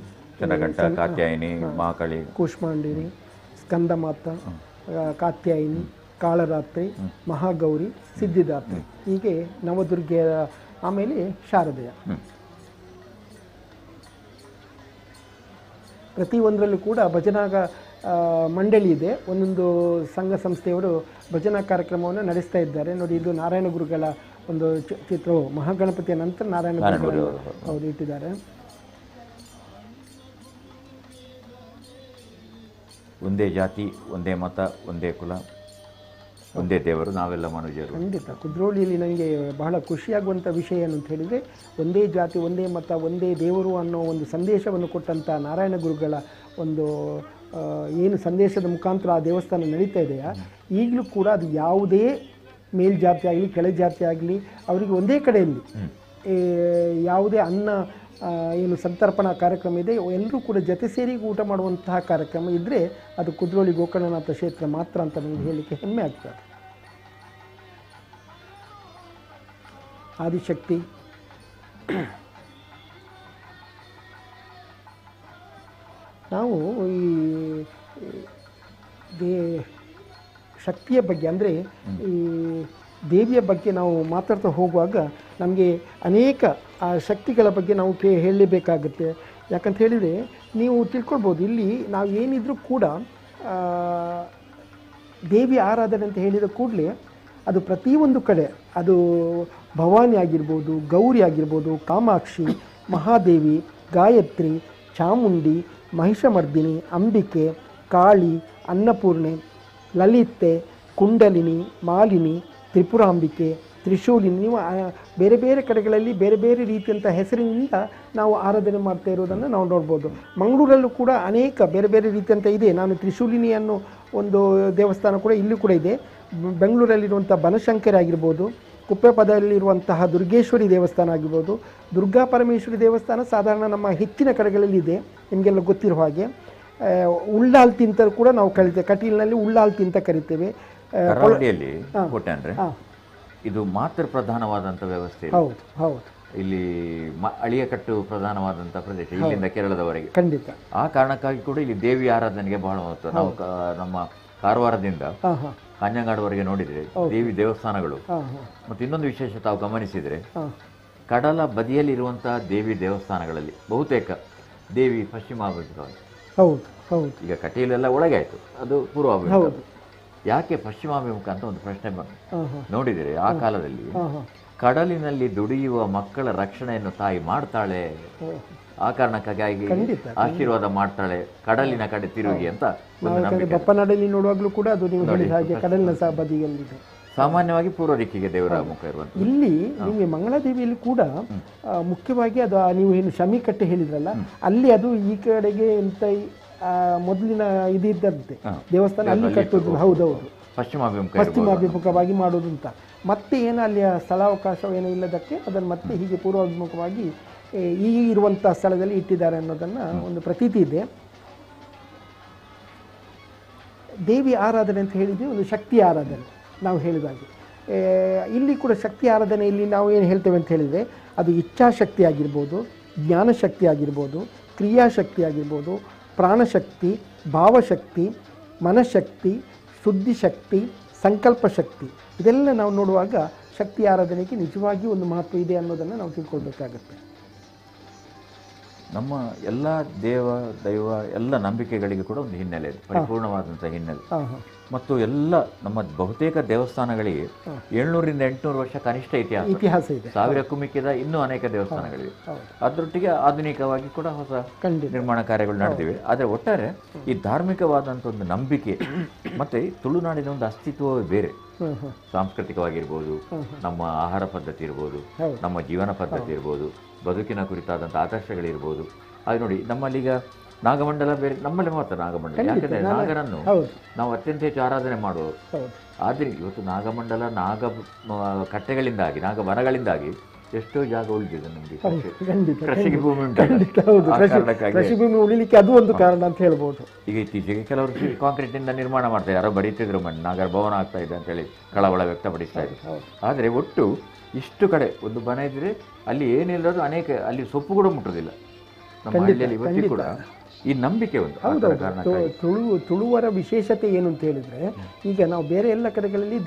ಕಾತ್ಯಾಯಿನಿ, ಮಹಾಕಾಳಿ, ಕೂಷ್ಮಾಂಡಿನಿ, ಸ್ಕಂದಮಾತ, ಕಾತ್ಯಾಯಿನಿ, ಕಾಳರಾತ್ರಿ, ಮಹಾಗೌರಿ, ಸಿದ್ಧಿದಾತ್ರಿ, ಹೀಗೆ ನವದುರ್ಗೆಯರ, ಆಮೇಲೆ ಶಾರದೆಯ. ಪ್ರತಿಯೊಂದರಲ್ಲೂ ಕೂಡ ಭಜನಾ ಮಂಡಳಿ ಇದೆ. ಒಂದೊಂದು ಸಂಘ ಸಂಸ್ಥೆಯವರು ಭಜನಾ ಕಾರ್ಯಕ್ರಮವನ್ನು ನಡೆಸ್ತಾ ಇದ್ದಾರೆ. ನೋಡಿ, ಇದು ನಾರಾಯಣ ಗುರುಗಳ ಒಂದು ಚಿತ್ರವು ಮಹಾಗಣಪತಿಯ ನಂತರ ನಾರಾಯಣ ಗುರುಗಳು ಹೌದು ಇಟ್ಟಿದ್ದಾರೆ. ಒಂದೇ ಜಾತಿ, ಒಂದೇ ಮತ, ಒಂದೇ ಕುಲ, ಒಂದೇ ದೇವರು, ನಾವೆಲ್ಲ ಮನುಷ್ಯರು. ಖಂಡಿತ. ಕುದ್ರೋಳಿಯಲ್ಲಿ ನನಗೆ ಬಹಳ ಖುಷಿಯಾಗುವಂಥ ವಿಷಯ ಏನು ಅಂತ ಹೇಳಿದರೆ, ಒಂದೇ ಜಾತಿ, ಒಂದೇ ಮತ, ಒಂದೇ ದೇವರು ಅನ್ನೋ ಒಂದು ಸಂದೇಶವನ್ನು ಕೊಟ್ಟಂಥ ನಾರಾಯಣ ಗುರುಗಳ ಒಂದು ಏನು ಸಂದೇಶದ ಮುಖಾಂತರ ಆ ದೇವಸ್ಥಾನ ನಡೀತಾ ಇದೆಯಾ, ಈಗಲೂ ಕೂಡ ಅದು ಯಾವುದೇ ಮೇಲ್ಜಾತಿ ಆಗಲಿ ಕೆಳಜಾತಿ ಆಗಲಿ ಅವರಿಗೆ ಒಂದೇ ಕಡೆಯಲ್ಲಿ ಯಾವುದೇ ಅನ್ನ ಏನು ಸಂತರ್ಪಣಾ ಕಾರ್ಯಕ್ರಮ ಇದೆ, ಎಲ್ಲರೂ ಕೂಡ ಜೊತೆ ಸೇರಿ ಊಟ ಮಾಡುವಂತಹ ಕಾರ್ಯಕ್ರಮ ಇದ್ದರೆ ಅದು ಕುದ್ರೋಳಿ ಗೋಕರ್ಣನಾಥ ಕ್ಷೇತ್ರ ಮಾತ್ರ ಅಂತ ನನಗೆ ಹೇಳಲಿಕ್ಕೆ ಹೆಮ್ಮೆ ಆಗ್ತದೆ. ಆದಿಶಕ್ತಿ, ನಾವು ಈ ಶಕ್ತಿಯ ಬಗ್ಗೆ ಅಂದರೆ ಈ ದೇವಿಯ ಬಗ್ಗೆ ನಾವು ಮಾತಾಡ್ತಾ ಹೋಗುವಾಗ ನಮಗೆ ಅನೇಕ ಆ ಶಕ್ತಿಗಳ ಬಗ್ಗೆ ನಾವು ಹೇಳಲೇಬೇಕಾಗುತ್ತೆ. ಯಾಕಂತ ಹೇಳಿದರೆ ನೀವು ತಿಳ್ಕೊಳ್ಬೋದು, ಇಲ್ಲಿ ನಾವು ಏನಿದ್ರೂ ಕೂಡ ದೇವಿ ಆರಾಧನೆ ಅಂತ ಹೇಳಿದ ಕೂಡಲೇ ಅದು ಪ್ರತಿಯೊಂದು ಕಡೆ, ಅದು ಭವಾನಿ ಆಗಿರ್ಬೋದು, ಗೌರಿ ಆಗಿರ್ಬೋದು, ಕಾಮಾಕ್ಷಿ, ಮಹಾದೇವಿ, ಗಾಯತ್ರಿ, ಚಾಮುಂಡಿ, ಮಹಿಷಮರ್ದಿನಿ, ಅಂಬಿಕೆ, ಕಾಳಿ, ಅನ್ನಪೂರ್ಣೆ, ಲಲಿತೆ, ಕುಂಡಲಿನಿ, ಮಾಲಿನಿ, ತ್ರಿಪುರಾಂಬಿಕೆ, ತ್ರಿಶೂಲಿನಿ, ನೀವು ಬೇರೆ ಬೇರೆ ಕಡೆಗಳಲ್ಲಿ ಬೇರೆ ಬೇರೆ ರೀತಿಯಂಥ ಹೆಸರಿನಿಂದ ನಾವು ಆರಾಧನೆ ಮಾಡ್ತಾ ಇರೋದನ್ನು ನಾವು ನೋಡ್ಬೋದು. ಮಂಗಳೂರಲ್ಲೂ ಕೂಡ ಅನೇಕ ಬೇರೆ ಬೇರೆ ರೀತಿಯಂಥ ಇದೆ. ನಾನು ತ್ರಿಶೂಲಿನಿ ಅನ್ನೋ ಒಂದು ದೇವಸ್ಥಾನ ಕೂಡ ಇಲ್ಲೂ ಕೂಡ ಇದೆ. ಬೆಂಗಳೂರಲ್ಲಿರುವಂಥ ಬನಶಂಕರಿ ಆಗಿರ್ಬೋದು, ಕುಪ್ಪೆಪದಲ್ಲಿರುವಂತಹ ದುರ್ಗೇಶ್ವರಿ ದೇವಸ್ಥಾನ ಆಗಿರ್ಬೋದು, ದುರ್ಗಾ ಪರಮೇಶ್ವರಿ ದೇವಸ್ಥಾನ ಸಾಧಾರಣ ನಮ್ಮ ಹೆಚ್ಚಿನ ಕಡೆಗಳಲ್ಲಿ ಇದೆ, ನಿಮಗೆಲ್ಲ ಗೊತ್ತಿರೋ ಹಾಗೆ. ಉಳ್ಳಾಲ್ತಿ ಅಂತ ಕೂಡ ನಾವು ಕರಿತೇವೆ, ಕಟೀಲಿನಲ್ಲಿ ಉಳ್ಳಾಲ್ತಿ ಅಂತ ಕರಿತೇವೆ. ಕರಾವಳಿಯಲ್ಲಿ ಕೋಟೆ ಅಂದರೆ ಇದು ಮಾತೃ ಪ್ರಧಾನವಾದಂಥ ವ್ಯವಸ್ಥೆ. ಹೌದು ಹೌದು. ಇಲ್ಲಿ ಅಳಿಯಕಟ್ಟು ಪ್ರಧಾನವಾದಂಥ ಪ್ರದೇಶ, ಇಲ್ಲಿಂದ ಕೇರಳದವರೆಗೆ. ಖಂಡಿತ. ಆ ಕಾರಣಕ್ಕಾಗಿ ಕೂಡ ಇಲ್ಲಿ ದೇವಿ ಆರಾಧನೆಗೆ ಬಹಳ ಮಹತ್ವ. ನಾವು ನಮ್ಮ ಕಾರವಾರದಿಂದ ಕಾಂಜಂಗಾಡವರೆಗೆ ನೋಡಿದರೆ ದೇವಿ ದೇವಸ್ಥಾನಗಳು. ಮತ್ತು ಇನ್ನೊಂದು ವಿಶೇಷ ತಾವು ಗಮನಿಸಿದರೆ, ಕಡಲ ಬದಿಯಲ್ಲಿರುವಂತಹ ದೇವಿ ದೇವಸ್ಥಾನಗಳಲ್ಲಿ ಬಹುತೇಕ ದೇವಿ ಪಶ್ಚಿಮಾಭಿಮುಖವಾಗಿ. ಹೌದು ಹೌದು. ಈಗ ಕಟೀಲೆಲ್ಲ ಒಳಗೆ ಆಯಿತು, ಅದು ಪೂರ್ವಾಭಿಮುಖ. ಯಾಕೆ ಪಶ್ಚಿಮಾಭಿಮುಖ ಅಂತ ಒಂದು ಪ್ರಶ್ನೆ ಬಂತು. ನೋಡಿದರೆ ಆ ಕಾಲದಲ್ಲಿ ಕಡಲಿನಲ್ಲಿ ದುಡಿಯುವ ಮಕ್ಕಳ ರಕ್ಷಣೆಯನ್ನು ತಾಯಿ ಮಾಡ್ತಾಳೆ, ಆ ಕಾರಣಕ್ಕಾಗಿ ಆಶೀರ್ವಾದ ಮಾಡ್ತಾಳೆ, ಕಡಲಿನ ಕಡೆ ತಿರುಗಿ ಅಂತ ಬಪ್ಪನಾಡಲ್ಲಿ ನೋಡುವಾಗಲೂ ಕೂಡ ಅದು ನೀವು ಹೇಳಿದ ಹಾಗೆ ಕಡಲಿನ ಬದಿಯಲ್ಲಿದೆ. ಸಾಮಾನ್ಯವಾಗಿ ಪೂರ್ವ ದಿಕ್ಕಿಗೆ ದೇವರ ಮುಖ ಇರುವಂತ. ಇಲ್ಲಿ ನಿಮಗೆ ಮಂಗಳಾದೇವಿಯಲ್ಲಿ ಕೂಡ ಮುಖ್ಯವಾಗಿ ಅದು ನೀವು ಏನು ಶಮೀಕಟ್ಟೆ ಹೇಳಿದ್ರಲ್ಲ, ಅಲ್ಲಿ ಅದು ಈ ಕಡೆಗೆ ಎಂತ ಮೊದಲಿನ ಇದಿದ್ದಂತೆ ದೇವಸ್ಥಾನ ಅಲ್ಲಿ ಕಟ್ಟುವುದು. ಹೌದೌದು, ಪಶ್ಚಿಮಾಭಿಮುಖವಾಗಿ ಮಾಡೋದು ಅಂತ. ಮತ್ತೆ ಏನು ಅಲ್ಲಿಯ ಸ್ಥಳಾವಕಾಶ ಏನೂ ಇಲ್ಲದಕ್ಕೆ ಅದನ್ನು ಮತ್ತೆ ಹೀಗೆ ಪೂರ್ವಾಭಿಮುಖವಾಗಿ ಈ ಇರುವಂಥ ಸ್ಥಳದಲ್ಲಿ ಇಟ್ಟಿದ್ದಾರೆ ಅನ್ನೋದನ್ನು ಒಂದು ಪ್ರತೀತಿ ಇದೆ. ದೇವಿ ಆರಾಧನೆ ಅಂತ ಹೇಳಿದ್ವಿ, ಒಂದು ಶಕ್ತಿ ಆರಾಧನೆ ನಾವು ಹೇಳಿದಾಗೆ. ಇಲ್ಲಿ ಕೂಡ ಶಕ್ತಿ ಆರಾಧನೆಯಲ್ಲಿ ನಾವು ಏನು ಹೇಳ್ತೇವೆ ಅಂತ ಹೇಳಿದರೆ, ಅದು ಇಚ್ಛಾಶಕ್ತಿ ಆಗಿರ್ಬೋದು, ಜ್ಞಾನಶಕ್ತಿ ಆಗಿರ್ಬೋದು, ಕ್ರಿಯಾಶಕ್ತಿ ಆಗಿರ್ಬೋದು, ಪ್ರಾಣಶಕ್ತಿ, ಭಾವಶಕ್ತಿ, ಮನಶಕ್ತಿ, ಶುದ್ಧಿಶಕ್ತಿ, ಸಂಕಲ್ಪ ಶಕ್ತಿ, ಇದೆಲ್ಲ ನಾವು ನೋಡುವಾಗ ಶಕ್ತಿ ಆರಾಧನೆಗೆ ನಿಜವಾಗಿಯೂ ಒಂದು ಮಹತ್ವ ಇದೆ ಅನ್ನೋದನ್ನು ನಾವು ತಿಳ್ಕೊಳ್ಬೇಕಾಗತ್ತೆ. ನಮ್ಮ ಎಲ್ಲ ದೈವ ಎಲ್ಲ ನಂಬಿಕೆಗಳಿಗೆ ಕೂಡ ಒಂದು ಹಿನ್ನೆಲೆ ಇದೆ, ಪರಿಪೂರ್ಣವಾದಂಥ ಹಿನ್ನೆಲೆ. ಮತ್ತು ಎಲ್ಲ ನಮ್ಮ ಬಹುತೇಕ ದೇವಸ್ಥಾನಗಳಿಗೆ 700ರಿಂದ 800 ವರ್ಷ ಕನಿಷ್ಠ ಇತಿಹಾಸ ಇದೆ. 1000ಕ್ಕೂ ಮಿಕ್ಕಿದ ಇನ್ನೂ ಅನೇಕ ದೇವಸ್ಥಾನಗಳಿವೆ. ಅದರೊಟ್ಟಿಗೆ ಆಧುನಿಕವಾಗಿ ಕೂಡ ಹೊಸ ನಿರ್ಮಾಣ ಕಾರ್ಯಗಳು ನಡೆದಿವೆ. ಆದರೆ ಒಟ್ಟಾರೆ ಈ ಧಾರ್ಮಿಕವಾದಂಥ ಒಂದು ನಂಬಿಕೆ ಮತ್ತು ತುಳುನಾಡಿನ ಒಂದು ಅಸ್ತಿತ್ವವೇ ಬೇರೆ. ಸಾಂಸ್ಕೃತಿಕವಾಗಿರ್ಬೋದು, ನಮ್ಮ ಆಹಾರ ಪದ್ಧತಿ ಇರ್ಬೋದು, ನಮ್ಮ ಜೀವನ ಪದ್ಧತಿ ಇರ್ಬೋದು, ಬದುಕಿನ ಕುರಿತಾದಂಥ ಆದರ್ಶಗಳಿರ್ಬೋದು. ಅದು ನೋಡಿ, ನಮ್ಮಲ್ಲೀಗ ನಾಗಮಂಡಲ ಬೇರೆ, ನಮ್ಮಲ್ಲಿ ಮಾತ್ರ ನಾಗಮಂಡಲ. ಯಾಕಂದರೆ ನಾಗರನ್ನು ನಾವು ಅತ್ಯಂತ ಹೆಚ್ಚು ಆರಾಧನೆ ಮಾಡುವುದು. ಆದರೆ ಇವತ್ತು ನಾಗಮಂಡಲ ಕಟ್ಟೆಗಳಿಂದಾಗಿ, ನಾಗ ಮರಗಳಿಂದಾಗಿ ಎಷ್ಟೋ ಜಾಗ ಉಳಿದಿದೆ ನಮಗೆ. ಕೃಷಿಗೆ ಭೂಮಿ ಕೃಷಿ ಭೂಮಿ ಉಳಿಲಿಕ್ಕೆ ಅದು ಒಂದು ಕಾರಣ ಅಂತ ಹೇಳ್ಬೋದು. ಈಗ ಇತ್ತೀಚೆಗೆ ಕೆಲವರು ಕಾಂಕ್ರೀಟಿಂದ ನಿರ್ಮಾಣ ಮಾಡ್ತಾರೆ, ಯಾರೋ ಬರೀತಿದ್ರು ಮಣ್ಣು, ನಾಗರ ಭವನ ಆಗ್ತಾ ಇದೆ ಅಂತೇಳಿ ಕಳವಳ ವ್ಯಕ್ತಪಡಿಸ್ತಾ ಇದ್ರು. ಆದರೆ ಒಟ್ಟು ಇಷ್ಟು ಕಡೆ ಒಂದು ಮನೆ ಇದ್ರೆ ಅಲ್ಲಿ ಏನಿಲ್ಲದು ಅನೇಕ, ಅಲ್ಲಿ ಸೊಪ್ಪು ಕೂಡ ಮುಟ್ಟೋದಿಲ್ಲ ನಮ್ಮ ಹಳ್ಳಿಯಲ್ಲಿ ಇವತ್ತಿಗೂ ಕೂಡ. ಈ ನಂಬಿಕೆ ಒಂದು. ತುಳುವರ ವಿಶೇಷತೆ ಏನು ಅಂತ ಹೇಳಿದ್ರೆ, ಈಗ ನಾವು ಬೇರೆ ಎಲ್ಲ ಕಡೆಗಳಲ್ಲಿ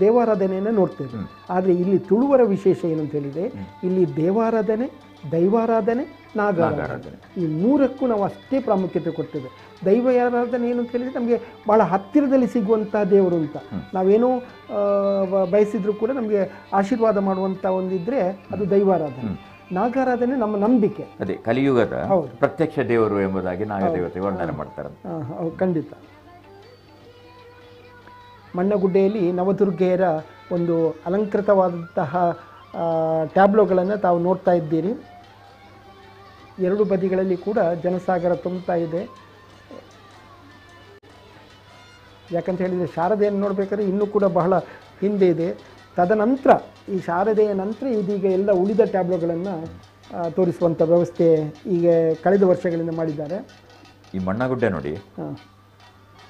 ದೇವಾರಾಧನೆಯನ್ನು ನೋಡ್ತೇವೆ. ಆದರೆ ಇಲ್ಲಿ ತುಳುವರ ವಿಶೇಷ ಏನು ಅಂತ ಹೇಳಿದ್ರೆ, ಇಲ್ಲಿ ದೇವಾರಾಧನೆ, ದೈವಾರಾಧನೆ, ನಾಗಾರಾಧನೆ, ಈ ಮೂರಕ್ಕೂ ನಾವು ಅಷ್ಟೇ ಪ್ರಾಮುಖ್ಯತೆ ಕೊಡ್ತೇವೆ. ದೈವ ಆರಾಧನೆ ಏನು ಅಂತ ಹೇಳಿದರೆ ನಮಗೆ ಭಾಳ ಹತ್ತಿರದಲ್ಲಿ ಸಿಗುವಂಥ ದೇವರು ಅಂತ. ನಾವೇನೋ ಬಯಸಿದ್ರು ಕೂಡ ನಮಗೆ ಆಶೀರ್ವಾದ ಮಾಡುವಂಥ ಒಂದಿದ್ರೆ ಅದು ದೈವಾರಾಧನೆ. ನಾಗಾರಾಧನೆ ನಮ್ಮ ನಂಬಿಕೆ. ಅದೇ ಕಲಿಯುಗದ ಪ್ರತ್ಯಕ್ಷ ದೇವರು ಎಂಬುದಾಗಿ ನಾಗದೇವತೆ ವರ್ಣನೆ ಮಾಡ್ತಾರೆ. ಖಂಡಿತ. ಮಣ್ಣಗುಡ್ಡೆಯಲ್ಲಿ ನವದುರ್ಗೆಯರ ಒಂದು ಅಲಂಕೃತವಾದಂತಹ ಟ್ಯಾಬ್ಲೋಗಳನ್ನು ತಾವು ನೋಡ್ತಾ ಇದ್ದೀರಿ. ಎರಡು ಬದಿಗಳಲ್ಲಿ ಕೂಡ ಜನಸಾಗರ ತುಂಬುತ್ತಾ ಇದೆ. ಯಾಕಂತ ಹೇಳಿದರೆ ಶಾರದೆಯನ್ನು ನೋಡಬೇಕಾದ್ರೆ ಇನ್ನೂ ಕೂಡ ಬಹಳ ಹಿಂದೆ ಇದೆ. ತದನಂತರ ಈ ಶಾರದೆಯ ನಂತರ ಇದೀಗ ಎಲ್ಲ ಉಳಿದ ಟ್ಯಾಬ್ಲೋಗಳನ್ನು ತೋರಿಸುವಂಥ ವ್ಯವಸ್ಥೆ ಈಗ ಕಳೆದ ವರ್ಷಗಳಿಂದ ಮಾಡಿದ್ದಾರೆ. ಈ ಮಣ್ಣಗುಡ್ಡೆ ನೋಡಿ,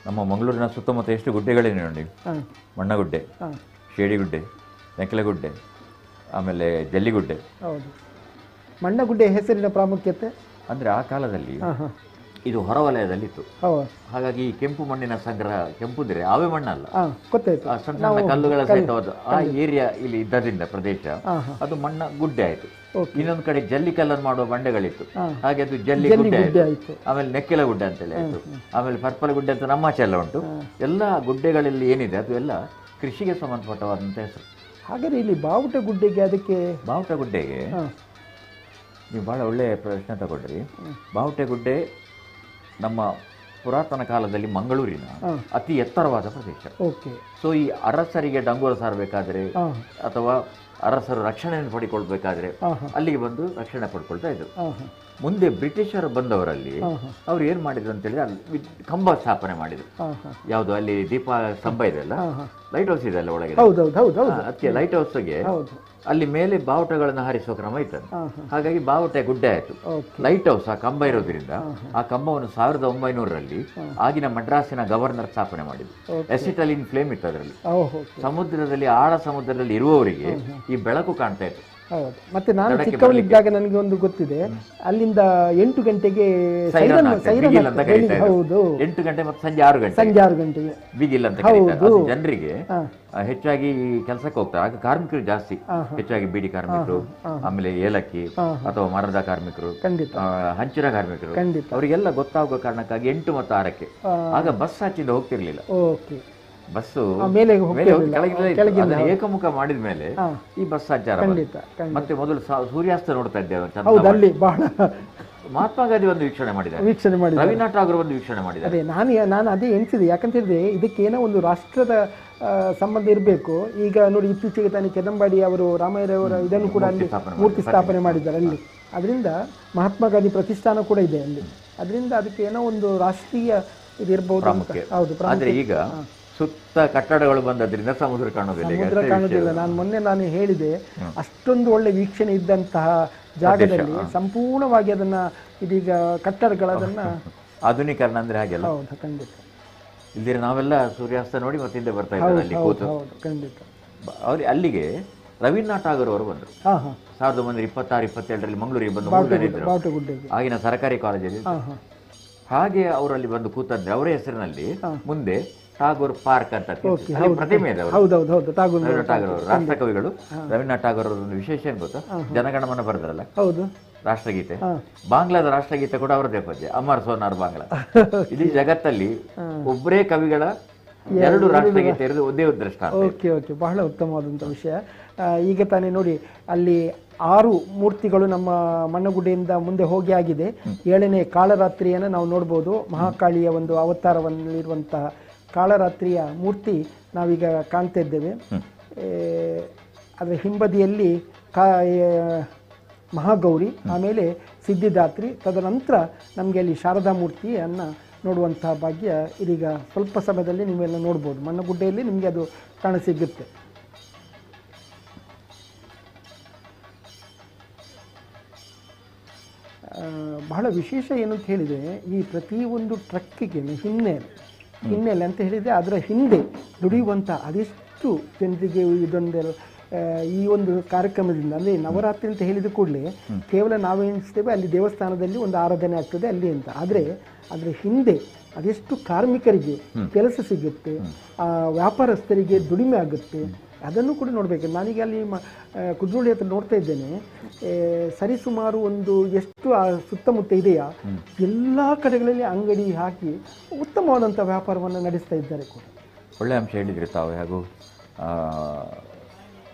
ನಮ್ಮ ಮಂಗಳೂರಿನ ಸುತ್ತಮುತ್ತ ಎಷ್ಟು ಗುಡ್ಡೆಗಳಿವೆ ನೋಡಿ. ಮಣ್ಣಗುಡ್ಡೆ, ಶೇಡಿಗುಡ್ಡೆ, ನೆಕ್ಕಲೆಗುಡ್ಡೆ, ಆಮೇಲೆ ಜಲ್ಲಿಗುಡ್ಡೆ. ಹೌದು. ಮಣ್ಣಗುಡ್ಡೆ ಹೆಸರಿನ ಪ್ರಾಮುಖ್ಯತೆ ಅಂದರೆ ಆ ಕಾಲದಲ್ಲಿ ಇದು ಹೊರವಲಯದಲ್ಲಿತ್ತು. ಹಾಗಾಗಿ ಈ ಕೆಂಪು ಮಣ್ಣಿನ ಸಂಗ್ರಹ, ಕೆಂಪು ಅಂದ್ರೆ ಆವೆ ಮಣ್ಣಲ್ಲ, ಸಣ್ಣ ಸಣ್ಣ ಕಲ್ಲುಗಳ ಸಹಿತವಾದ ಆ ಏರಿಯಾ ಇಲ್ಲಿ ಇದ್ದದ್ರಿಂದ ಪ್ರದೇಶ ಅದು ಮಣ್ಣ ಗುಡ್ಡೆ ಆಯ್ತು. ಇನ್ನೊಂದು ಕಡೆ ಜಲ್ಲಿ ಕಲ್ಲನ್ನು ಮಾಡುವ ಬಂಡೆಗಳಿತ್ತು, ಹಾಗೆ ಅದು ಜಲ್ಲಿ ಗುಡ್ಡೆ ಆಯ್ತು. ಆಮೇಲೆ ನೆಕ್ಕೆಲ ಗುಡ್ಡೆ ಅಂತೇಳಿ ಆಯ್ತು. ಆಮೇಲೆ ಪರ್ಪಲ ಗುಡ್ಡೆ ಅಂತ ನಮ್ಮ ಆಚೆ ಎಲ್ಲ ಉಂಟು. ಎಲ್ಲ ಗುಡ್ಡೆಗಳಲ್ಲಿ ಏನಿದೆ ಅದು ಎಲ್ಲ ಕೃಷಿಗೆ ಸಂಬಂಧಪಟ್ಟವಾದಂಥ ಹೆಸರು. ಹಾಗಾದ್ರೆ ಇಲ್ಲಿ ಬಾವುಟ ಗುಡ್ಡೆಗೆ, ಅದಕ್ಕೆ ಬಾವುಟ ಗುಡ್ಡೆಗೆ ನೀವು ಬಹಳ ಒಳ್ಳೆಯ ಪ್ರಶ್ನೆ ತಗೊಂಡ್ರಿ. ಬಾವುಟ ಗುಡ್ಡೆ ನಮ್ಮ ಪುರಾತನ ಕಾಲದಲ್ಲಿ ಮಂಗಳೂರಿನ ಅತಿ ಎತ್ತರವಾದ ಪ್ರದೇಶ. ಸೊ ಈ ಅರಸರಿಗೆ ಡಂಗೂರ ಸಾರಬೇಕಾದ್ರೆ ಅಥವಾ ಅರಸರು ರಕ್ಷಣೆಯನ್ನು ಪಡಿಕೊಳ್ಬೇಕಾದ್ರೆ ಅಲ್ಲಿಗೆ ಬಂದು ರಕ್ಷಣೆ ಪಡ್ಕೊಳ್ತಾ ಇದ್ರು. ಮುಂದೆ ಬ್ರಿಟಿಷರು ಬಂದವರಲ್ಲಿ ಅವ್ರು ಏನ್ ಮಾಡಿದ್ರು ಅಂತ ಹೇಳಿದ್ರೆ ಅಲ್ಲಿ ಕಂಬ ಸ್ಥಾಪನೆ ಮಾಡಿದ್ರು. ಯಾವುದು ಅಲ್ಲಿ ದೀಪ ಸ್ತಂಭ ಇದೆಲ್ಲ, ಲೈಟ್ ಹೌಸ್ ಇದೆ ಅಲ್ಲ ಒಳಗೆ, ಅದಕ್ಕೆ ಲೈಟ್ ಹೌಸ್ಗೆ ಅಲ್ಲಿ ಮೇಲೆ ಬಾವುಟಗಳನ್ನು ಹಾರಿಸುವ ಕ್ರಮ ಇತ್ತು. ಹಾಗಾಗಿ ಬಾವುಟ ಗುಡ್ಡೆ ಆಯ್ತು. ಲೈಟ್ ಹೌಸ್ ಆ ಕಂಬ ಇರೋದ್ರಿಂದ ಆ ಕಂಬವನ್ನು 1900ರಲ್ಲಿ ಆಗಿನ ಮಡ್ರಾಸಿನ ಗವರ್ನರ್ ಸ್ಥಾಪನೆ ಮಾಡಿದ್ರು. ಎಸಿಟಲಿನ್ ಫ್ಲೇಮ್ ಇತ್ತು ಅದರಲ್ಲಿ. ಸಮುದ್ರದಲ್ಲಿ, ಆಳ ಸಮುದ್ರದಲ್ಲಿ ಇರುವವರಿಗೆ ಈ ಬೆಳಕು ಕಾಣ್ತಾ ಇತ್ತು. ಹೌದು. ಮತ್ತೆ ನಾನು ಚಿಕ್ಕವನಿದ್ದಾಗ ನನಗೆ ಒಂದು ಗೊತ್ತಿದೆ, ಅಲ್ಲಿಂದ 8 ಗಂಟೆಗೆ ಹೌದು 8 ಗಂಟೆ ಮತ್ತು ಸಂಜೆ 6 ಗಂಟೆಗೆ ಬಿಗಿಲ್ ಅಂತ ಕರೀತಾರೆ. ಜನರಿಗೆ ಹೆಚ್ಚಾಗಿ ಕೆಲಸಕ್ಕೆ ಹೋಗ್ತಾರೆ. ಆಗ ಕಾರ್ಮಿಕರು ಜಾಸ್ತಿ, ಹೆಚ್ಚಾಗಿ ಬೀಡಿ ಕಾರ್ಮಿಕರು, ಆಮೇಲೆ ಏಲಕ್ಕಿ ಅಥವಾ ಮರದ ಕಾರ್ಮಿಕರು, ಹಂಚಿನ ಕಾರ್ಮಿಕರು, ಅವರಿಗೆಲ್ಲ ಗೊತ್ತಾಗುವ ಕಾರಣಕ್ಕಾಗಿ 8 ಮತ್ತು 6ಕ್ಕೆ ಆಗ ಬಸ್ ಆಚಿಂದ ಹೋಗ್ತಿರ್ಲಿಲ್ಲ. ಬಸ್ಸು ಏಕಮುಖ ಮಾಡಿದ ಮೇಲೆ ಈ ಬಸ್ ಸಂಚಾರ. ಮತ್ತೆ ಮೊದಲು ಸೂರ್ಯಾಸ್ತ ನೋಡ್ತಾ ಇದ್ದೇವೆ. ಮಹಾತ್ಮ ಗಾಂಧಿ ಒಂದು ವೀಕ್ಷಣೆ ಮಾಡಿದ್ದಾರೆ, ರವೀಂದ್ರನಾಥ್ ಠಾಗೂರ್ ಒಂದು ವೀಕ್ಷಣೆ ಮಾಡಿದ್ದಾರೆ. ನಾನು ಅದೇ ಎನಿಸಿದೆ, ಯಾಕಂತ ಹೇಳಿದ್ರೆ ಇದಕ್ಕೇನೋ ಒಂದು ರಾಷ್ಟ್ರದ ಸಂಬಂಧ ಇರಬೇಕು. ಈಗ ನೋಡಿ, ಇತ್ತೀಚೆಗೆ ತಾನೇ ಕೆದಂಬಾಡಿ ಅವರು ರಾಮಯ್ಯರವರ ಇದನ್ನು ಕೂಡ ಅಲ್ಲಿ ಮೂರ್ತಿ ಸ್ಥಾಪನೆ ಮಾಡಿದ್ದಾರೆ ಅಲ್ಲಿ. ಅದರಿಂದ ಮಹಾತ್ಮ ಗಾಂಧಿ ಪ್ರತಿಷ್ಠಾನ ಕೂಡ ಇದೆ ಅಲ್ಲಿ. ಅದರಿಂದ ಅದಕ್ಕೆ ಏನೋ ಒಂದು ರಾಷ್ಟ್ರೀಯ ಇದಿರಬಹುದು. ಹೌದು. ಆದ್ರೆ ಈಗ ಸುತ್ತ ಕಟ್ಟಡಗಳು ಬಂದದ್ರಿಂದ ಸಮುದ್ರ ಕಾಣೋದಿಲ್ಲ. ನಾನು ಹೇಳಿದೆ, ಅಷ್ಟೊಂದು ಒಳ್ಳೆ ವೀಕ್ಷಣೆ ಇದ್ದಂತಹ ಜಾಗದಲ್ಲಿ ಸಂಪೂರ್ಣವಾಗಿ ಅದನ್ನ ಇದೀಗ ಕಟ್ಟಡಗಳನ್ನ ಆಧುನೀಕರಣ ಅಂದ್ರೆ ಹಾಗೆಲ್ಲ. ಹೌದು, ಖಂಡಿತ. ಇಲ್ದಿರ ನಾವೆಲ್ಲ ಸೂರ್ಯಾಸ್ತ ನೋಡಿ ಮತ್ತೆ ಹಿಂದೆ ಬರ್ತಾ ಇದ್ದಾರೆ ಅಲ್ಲಿ ಕೂತು. ಅವ್ರು ಅಲ್ಲಿಗೆ ರವೀಂದ್ರನಾಥ್ ಠಾಗೂರ್ ಅವರು ಬಂದರು 1926-27ರಲ್ಲಿ ಮಂಗಳೂರಿಗೆ ಬಂದು ಆಗಿನ ಸರ್ಕಾರಿ ಕಾಲೇಜಲ್ಲಿ. ಹಾಗೆ ಅವರಲ್ಲಿ ಬಂದು ಕೂತಂದ್ರೆ ಅವರ ಹೆಸರಿನಲ್ಲಿ ಮುಂದೆ ಟಾಗೋರ್ ಪಾರ್ಕ್ ಅಂತ ಪ್ರತಿಮೆ ಇದೆ. ರವೀಂದ್ರನಾಥ್ ಠಾಗೂರ್ ಅವರು ರಾಷ್ಟ್ರ ಕವಿಗಳು. ರವೀಂದ್ರನಾಥ್ ಠಾಗೂರ್ ಅವರ ಒಂದು ವಿಶೇಷ ಏನ್ ಗೊತ್ತಾ, ಜನಗಣಮನ ಬರೆದ್ರಲ್ಲ ರಾಷ್ಟ್ರಗೀತೆ, ಬಾಂಗ್ಲಾದ ರಾಷ್ಟ್ರಗೀತೆ ಕೂಡ ಅವರದೇ ಪದ್ಯ, ಅಮರ್ ಸೋನಾರ್ ಬಾಂಗ್ಲಾ. ಇಡೀ ಜಗತ್ತಲ್ಲಿ ಒಬ್ಬರೇ ಕವಿಗಳ 2 ರಾಷ್ಟ್ರಗೀತೆ ಇರೋದು ಒಂದೇ ದೃಷ್ಟಾಂತ. ಬಹಳ ಉತ್ತಮವಾದಂಥ ವಿಷಯ. ಈಗ ತಾನೇ ನೋಡಿ, ಅಲ್ಲಿ 6 ಮೂರ್ತಿಗಳು ನಮ್ಮ ಮಣ್ಣಗುಡ್ಡೆಯಿಂದ ಮುಂದೆ ಹೋಗಿ ಆಗಿದೆ. 7ನೇ ಕಾಳರಾತ್ರಿಯನ್ನು ನಾವು ನೋಡ್ಬೋದು. ಮಹಾಕಾಳಿಯ ಒಂದು ಅವತಾರವಲ್ಲಿರುವಂತಹ ಕಾಳರಾತ್ರಿಯ ಮೂರ್ತಿ ನಾವೀಗ ಕಾಣ್ತಾ ಇದ್ದೇವೆ. ಅದರ ಹಿಂಬದಿಯಲ್ಲಿ ಮಹಾಗೌರಿ, ಆಮೇಲೆ ಸಿದ್ಧಿದಾತ್ರಿ, ತದನಂತರ ನಮಗೆ ಅಲ್ಲಿ ಶಾರದಾ ಮೂರ್ತಿಯನ್ನು ನೋಡುವಂತಹ ಭಾಗ್ಯ ಇದೀಗ ಸ್ವಲ್ಪ ಸಮಯದಲ್ಲಿ ನೀವೆಲ್ಲ ನೋಡ್ಬೋದು. ಮಣ್ಣಗುಡ್ಡೆಯಲ್ಲಿ ನಿಮಗೆ ಅದು ಕಾಣಸಿಗುತ್ತೆ. ಬಹಳ ವಿಶೇಷ ಏನು ಅಂತ ಹೇಳಿದರೆ, ಈ ಪ್ರತಿಯೊಂದು ಟ್ರಕ್ಕಿಗೆ ಹಿನ್ನೆಲೆ ಅಂತ ಹೇಳಿದರೆ ಅದರ ಹಿಂದೆ ದುಡಿಯುವಂಥ ಅದೆಷ್ಟು ಜನರಿಗೆ ಇದೊಂದು ಈ ಒಂದು ಕಾರ್ಯಕ್ರಮದಿಂದ, ಅಂದರೆ ನವರಾತ್ರಿ ಅಂತ ಹೇಳಿದ ಕೂಡಲೇ ಕೇವಲ ನಾವೇನಿಸ್ತೇವೆ ಅಲ್ಲಿ ದೇವಸ್ಥಾನದಲ್ಲಿ ಒಂದು ಆರಾಧನೆ ಆಗ್ತದೆ ಅಲ್ಲಿ ಅಂತ. ಆದರೆ ಅದರ ಹಿಂದೆ ಅದೆಷ್ಟು ಕಾರ್ಮಿಕರಿಗೆ ಕೆಲಸ ಸಿಗುತ್ತೆ, ವ್ಯಾಪಾರಸ್ಥರಿಗೆ ದುಡಿಮೆ ಆಗುತ್ತೆ, ಅದನ್ನು ಕೂಡ ನೋಡಬೇಕು. ನಾನೀಗ ಅಲ್ಲಿ ಕುದ್ರೋಳಿ ಹತ್ರ ನೋಡ್ತಾ ಇದ್ದೇನೆ, ಸರಿಸುಮಾರು ಒಂದು ಎಷ್ಟು ಸುತ್ತಮುತ್ತ ಇದೆಯಾ ಎಲ್ಲ ಕಡೆಗಳಲ್ಲಿ ಅಂಗಡಿ ಹಾಕಿ ಉತ್ತಮವಾದಂಥ ವ್ಯಾಪಾರವನ್ನು ನಡೆಸ್ತಾ ಇದ್ದಾರೆ ಕೂಡ. ಒಳ್ಳೆಯ ಅಂಶ ಹೇಳಿದ್ರಿ ತಾವು. ಹಾಗೂ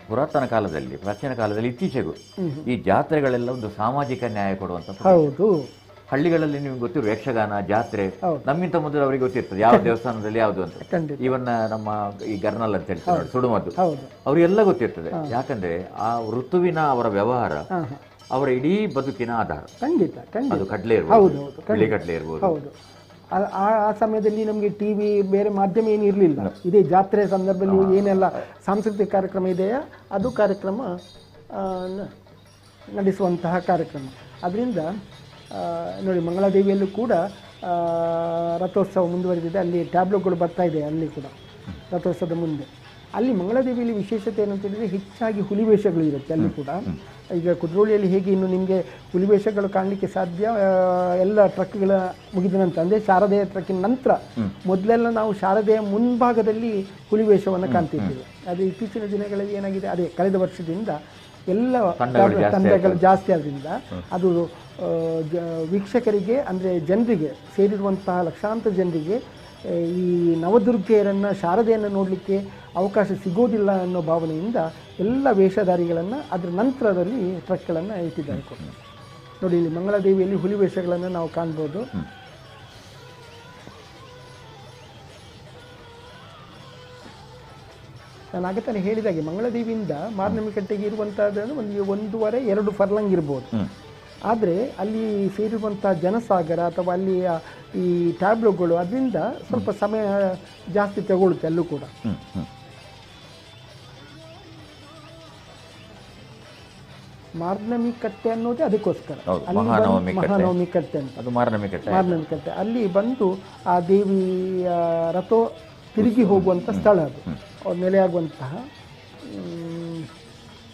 ಪುರಾತನ ಕಾಲದಲ್ಲಿ, ಪ್ರಾಚೀನ ಕಾಲದಲ್ಲಿ, ಇತ್ತೀಚೆಗೂ ಈ ಜಾತ್ರೆಗಳೆಲ್ಲ ಒಂದು ಸಾಮಾಜಿಕ ನ್ಯಾಯ ಕೊಡುವಂಥ. ಹೌದು. ಹಳ್ಳಿಗಳಲ್ಲಿ ನಿಮ್ಗೆ ಗೊತ್ತಿರೋ ಯಕ್ಷಗಾನ ಜಾತ್ರೆ ನಮ್ಮಿಂತ ಮೊದಲು ಅವರಿಗೆ ಗೊತ್ತಿರ್ತದೆ ಯಾವ ದೇವಸ್ಥಾನದಲ್ಲಿ ಯಾವುದು ಅಂತ. ಇವನ್ನ ನಮ್ಮ ಈ ಗರ್ನಲ್ ಅಂತ ಹೇಳ್ತಾರೆ ಸುಡುಮದ್ದು, ಅವರಿಗೆಲ್ಲ ಗೊತ್ತಿರ್ತದೆ. ಯಾಕಂದ್ರೆ ಆ ಋತುವಿನ ಅವರ ವ್ಯವಹಾರ ಅವರ ಇಡೀ ಬದುಕಿನ ಆಧಾರ. ಖಂಡಿತ. ಅದು ಕಡ್ಲೆ ಇರ್ಬೋದು, ಬಿಳಿ ಕಡ್ಲೆ ಇರ್ಬೋದು. ಹೌದು. ಆ ಸಮಯದಲ್ಲಿ ನಮಗೆ ಟಿವಿ ಬೇರೆ ಮಾಧ್ಯಮ ಏನು ಇರಲಿಲ್ಲ. ಇದೇ ಜಾತ್ರೆ ಸಂದರ್ಭದಲ್ಲಿ ಏನೆಲ್ಲ ಸಾಂಸ್ಕೃತಿಕ ಕಾರ್ಯಕ್ರಮ ಇದೆಯಾ ಅದು ಕಾರ್ಯಕ್ರಮ ನಡೆಸುವಂತಹ ಕಾರ್ಯಕ್ರಮ. ಅದರಿಂದ ನೋಡಿ, ಮಂಗಳಾದೇವಿಯಲ್ಲೂ ಕೂಡ ರಥೋತ್ಸವ ಮುಂದುವರೆದಿದೆ. ಅಲ್ಲಿ ಟ್ಯಾಬ್ಲೋಗಳು ಬರ್ತಾ ಇದೆ ಅಲ್ಲಿ ಕೂಡ ರಥೋತ್ಸವದ ಮುಂದೆ. ಅಲ್ಲಿ ಮಂಗಳಾದೇವಿಯಲ್ಲಿ ವಿಶೇಷತೆ ಏನಂತ ಹೇಳಿದರೆ ಹೆಚ್ಚಾಗಿ ಹುಲಿವೇಷಗಳು ಇರುತ್ತೆ ಅಲ್ಲಿ ಕೂಡ. ಈಗ ಕುದ್ರೋಳಿಯಲ್ಲಿ ಹೇಗೆ ಇನ್ನು ನಿಮಗೆ ಹುಲಿವೇಷಗಳು ಕಾಣಲಿಕ್ಕೆ ಸಾಧ್ಯ ಎಲ್ಲ ಟ್ರಕ್ಗಳ ಮುಗಿದ ನಂತರ, ಅಂದರೆ ಶಾರದೆಯ ಟ್ರಕ್ಕಿನ ನಂತರ. ಮೊದಲೆಲ್ಲ ನಾವು ಶಾರದೆಯ ಮುಂಭಾಗದಲ್ಲಿ ಹುಲಿವೇಷವನ್ನು ಕಾಣ್ತಿದ್ದೇವೆ. ಅದು ಇತ್ತೀಚಿನ ದಿನಗಳಲ್ಲಿ ಏನಾಗಿದೆ, ಅದೇ ಕಳೆದ ವರ್ಷದಿಂದ ಎಲ್ಲ ತಂಡಗಳು ಜಾಸ್ತಿ ಆದ್ದರಿಂದ ಅದು ವೀಕ್ಷಕರಿಗೆ, ಅಂದರೆ ಜನರಿಗೆ, ಸೇರಿರುವಂತಹ ಲಕ್ಷಾಂತರ ಜನರಿಗೆ ಈ ನವದುರ್ಗೆಯರನ್ನು, ಶಾರದೆಯನ್ನು ನೋಡಲಿಕ್ಕೆ ಅವಕಾಶ ಸಿಗೋದಿಲ್ಲ ಅನ್ನೋ ಭಾವನೆಯಿಂದ ಎಲ್ಲ ವೇಷಧಾರಿಗಳನ್ನು ಅದರ ನಂತರದಲ್ಲಿ ಟ್ರಕ್ಗಳನ್ನು ಇಟ್ಟಿದ್ದಾರೆ. ನೋಡಿ, ಇಲ್ಲಿ ಮಂಗಳಾದೇವಿಯಲ್ಲಿ ಹುಲಿ ವೇಷಗಳನ್ನು ನಾವು ಕಾಣ್ಬೋದು. ನಾನು ಆಗ ತಾನೇ ಹೇಳಿದಾಗೆ ಮಂಗಳಾದೇವಿಯಿಂದ ಮಾರ್ನಮಿಕಟ್ಟೆಗೆ ಇರುವಂಥದ್ದು ಒಂದು 1.5-2 ಫರ್ಲಾಂಗ್ ಇರ್ಬೋದು. ಆದರೆ ಅಲ್ಲಿ ಸೇರಿರುವಂಥ ಜನಸಾಗರ ಅಥವಾ ಅಲ್ಲಿಯ ಈ ಟ್ಯಾಬ್ಲೋಗಳು ಅದರಿಂದ ಸ್ವಲ್ಪ ಸಮಯ ಜಾಸ್ತಿ ತಗೊಳ್ಳುತ್ತೆ ಅಲ್ಲೂ ಕೂಡ. ಮಾರ್ನಮಿ ಕಟ್ಟೆ ಅನ್ನೋದೇ ಅದಕ್ಕೋಸ್ಕರ, ಮಹಾನವಮಿ ಕಟ್ಟೆ ಅಂತ. ಮಾರ್ನಮಿ ಕಟ್ಟೆ ಅಲ್ಲಿ ಬಂದು ಆ ದೇವಿಯ ರಥ ತಿರುಗಿ ಹೋಗುವಂಥ ಸ್ಥಳ, ಅದು ನೆಲೆಯಾಗುವಂತಹ.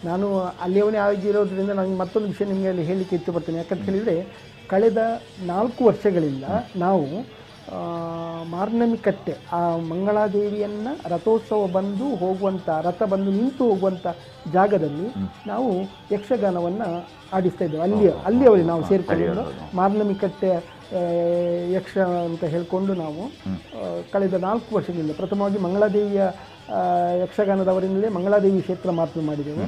ನಾನು ಅಲ್ಲಿಯವನೇ ಆಗಿರೋದ್ರಿಂದ ನನಗೆ ಮತ್ತೊಂದು ವಿಷಯ ನಿಮಗೆ ಅಲ್ಲಿ ಹೇಳಲಿಕ್ಕೆ ಇಷ್ಟಪಡ್ತೇನೆ. ಯಾಕಂತ ಹೇಳಿದರೆ, ಕಳೆದ 4 ವರ್ಷಗಳಿಂದ ನಾವು ಮಾರ್ನಮಿ ಕಟ್ಟೆ, ಆ ಮಂಗಳಾದೇವಿಯನ್ನು ರಥೋತ್ಸವ ಬಂದು ಹೋಗುವಂಥ, ರಥ ಬಂದು ನಿಂತು ಹೋಗುವಂಥ ಜಾಗದಲ್ಲಿ ನಾವು ಯಕ್ಷಗಾನವನ್ನು ಆಡಿಸ್ತಾ ಇದ್ದೇವೆ. ಅಲ್ಲಿಯವರೇ ನಾವು ಸೇರಿಕೊಂಡು ಮಾರ್ನಮಿ ಕಟ್ಟೆ ಯಕ್ಷ ಅಂತ ಹೇಳಿಕೊಂಡು ನಾವು ಕಳೆದ 4 ವರ್ಷಗಳಿಂದ ಪ್ರಥಮವಾಗಿ ಮಂಗಳಾದೇವಿಯ ಯಕ್ಷಗಾನದವರಿಂದಲೇ ಮಂಗಳಾದೇವಿ ಕ್ಷೇತ್ರ ಮಾತನ್ನು ಮಾಡಿದೆವು.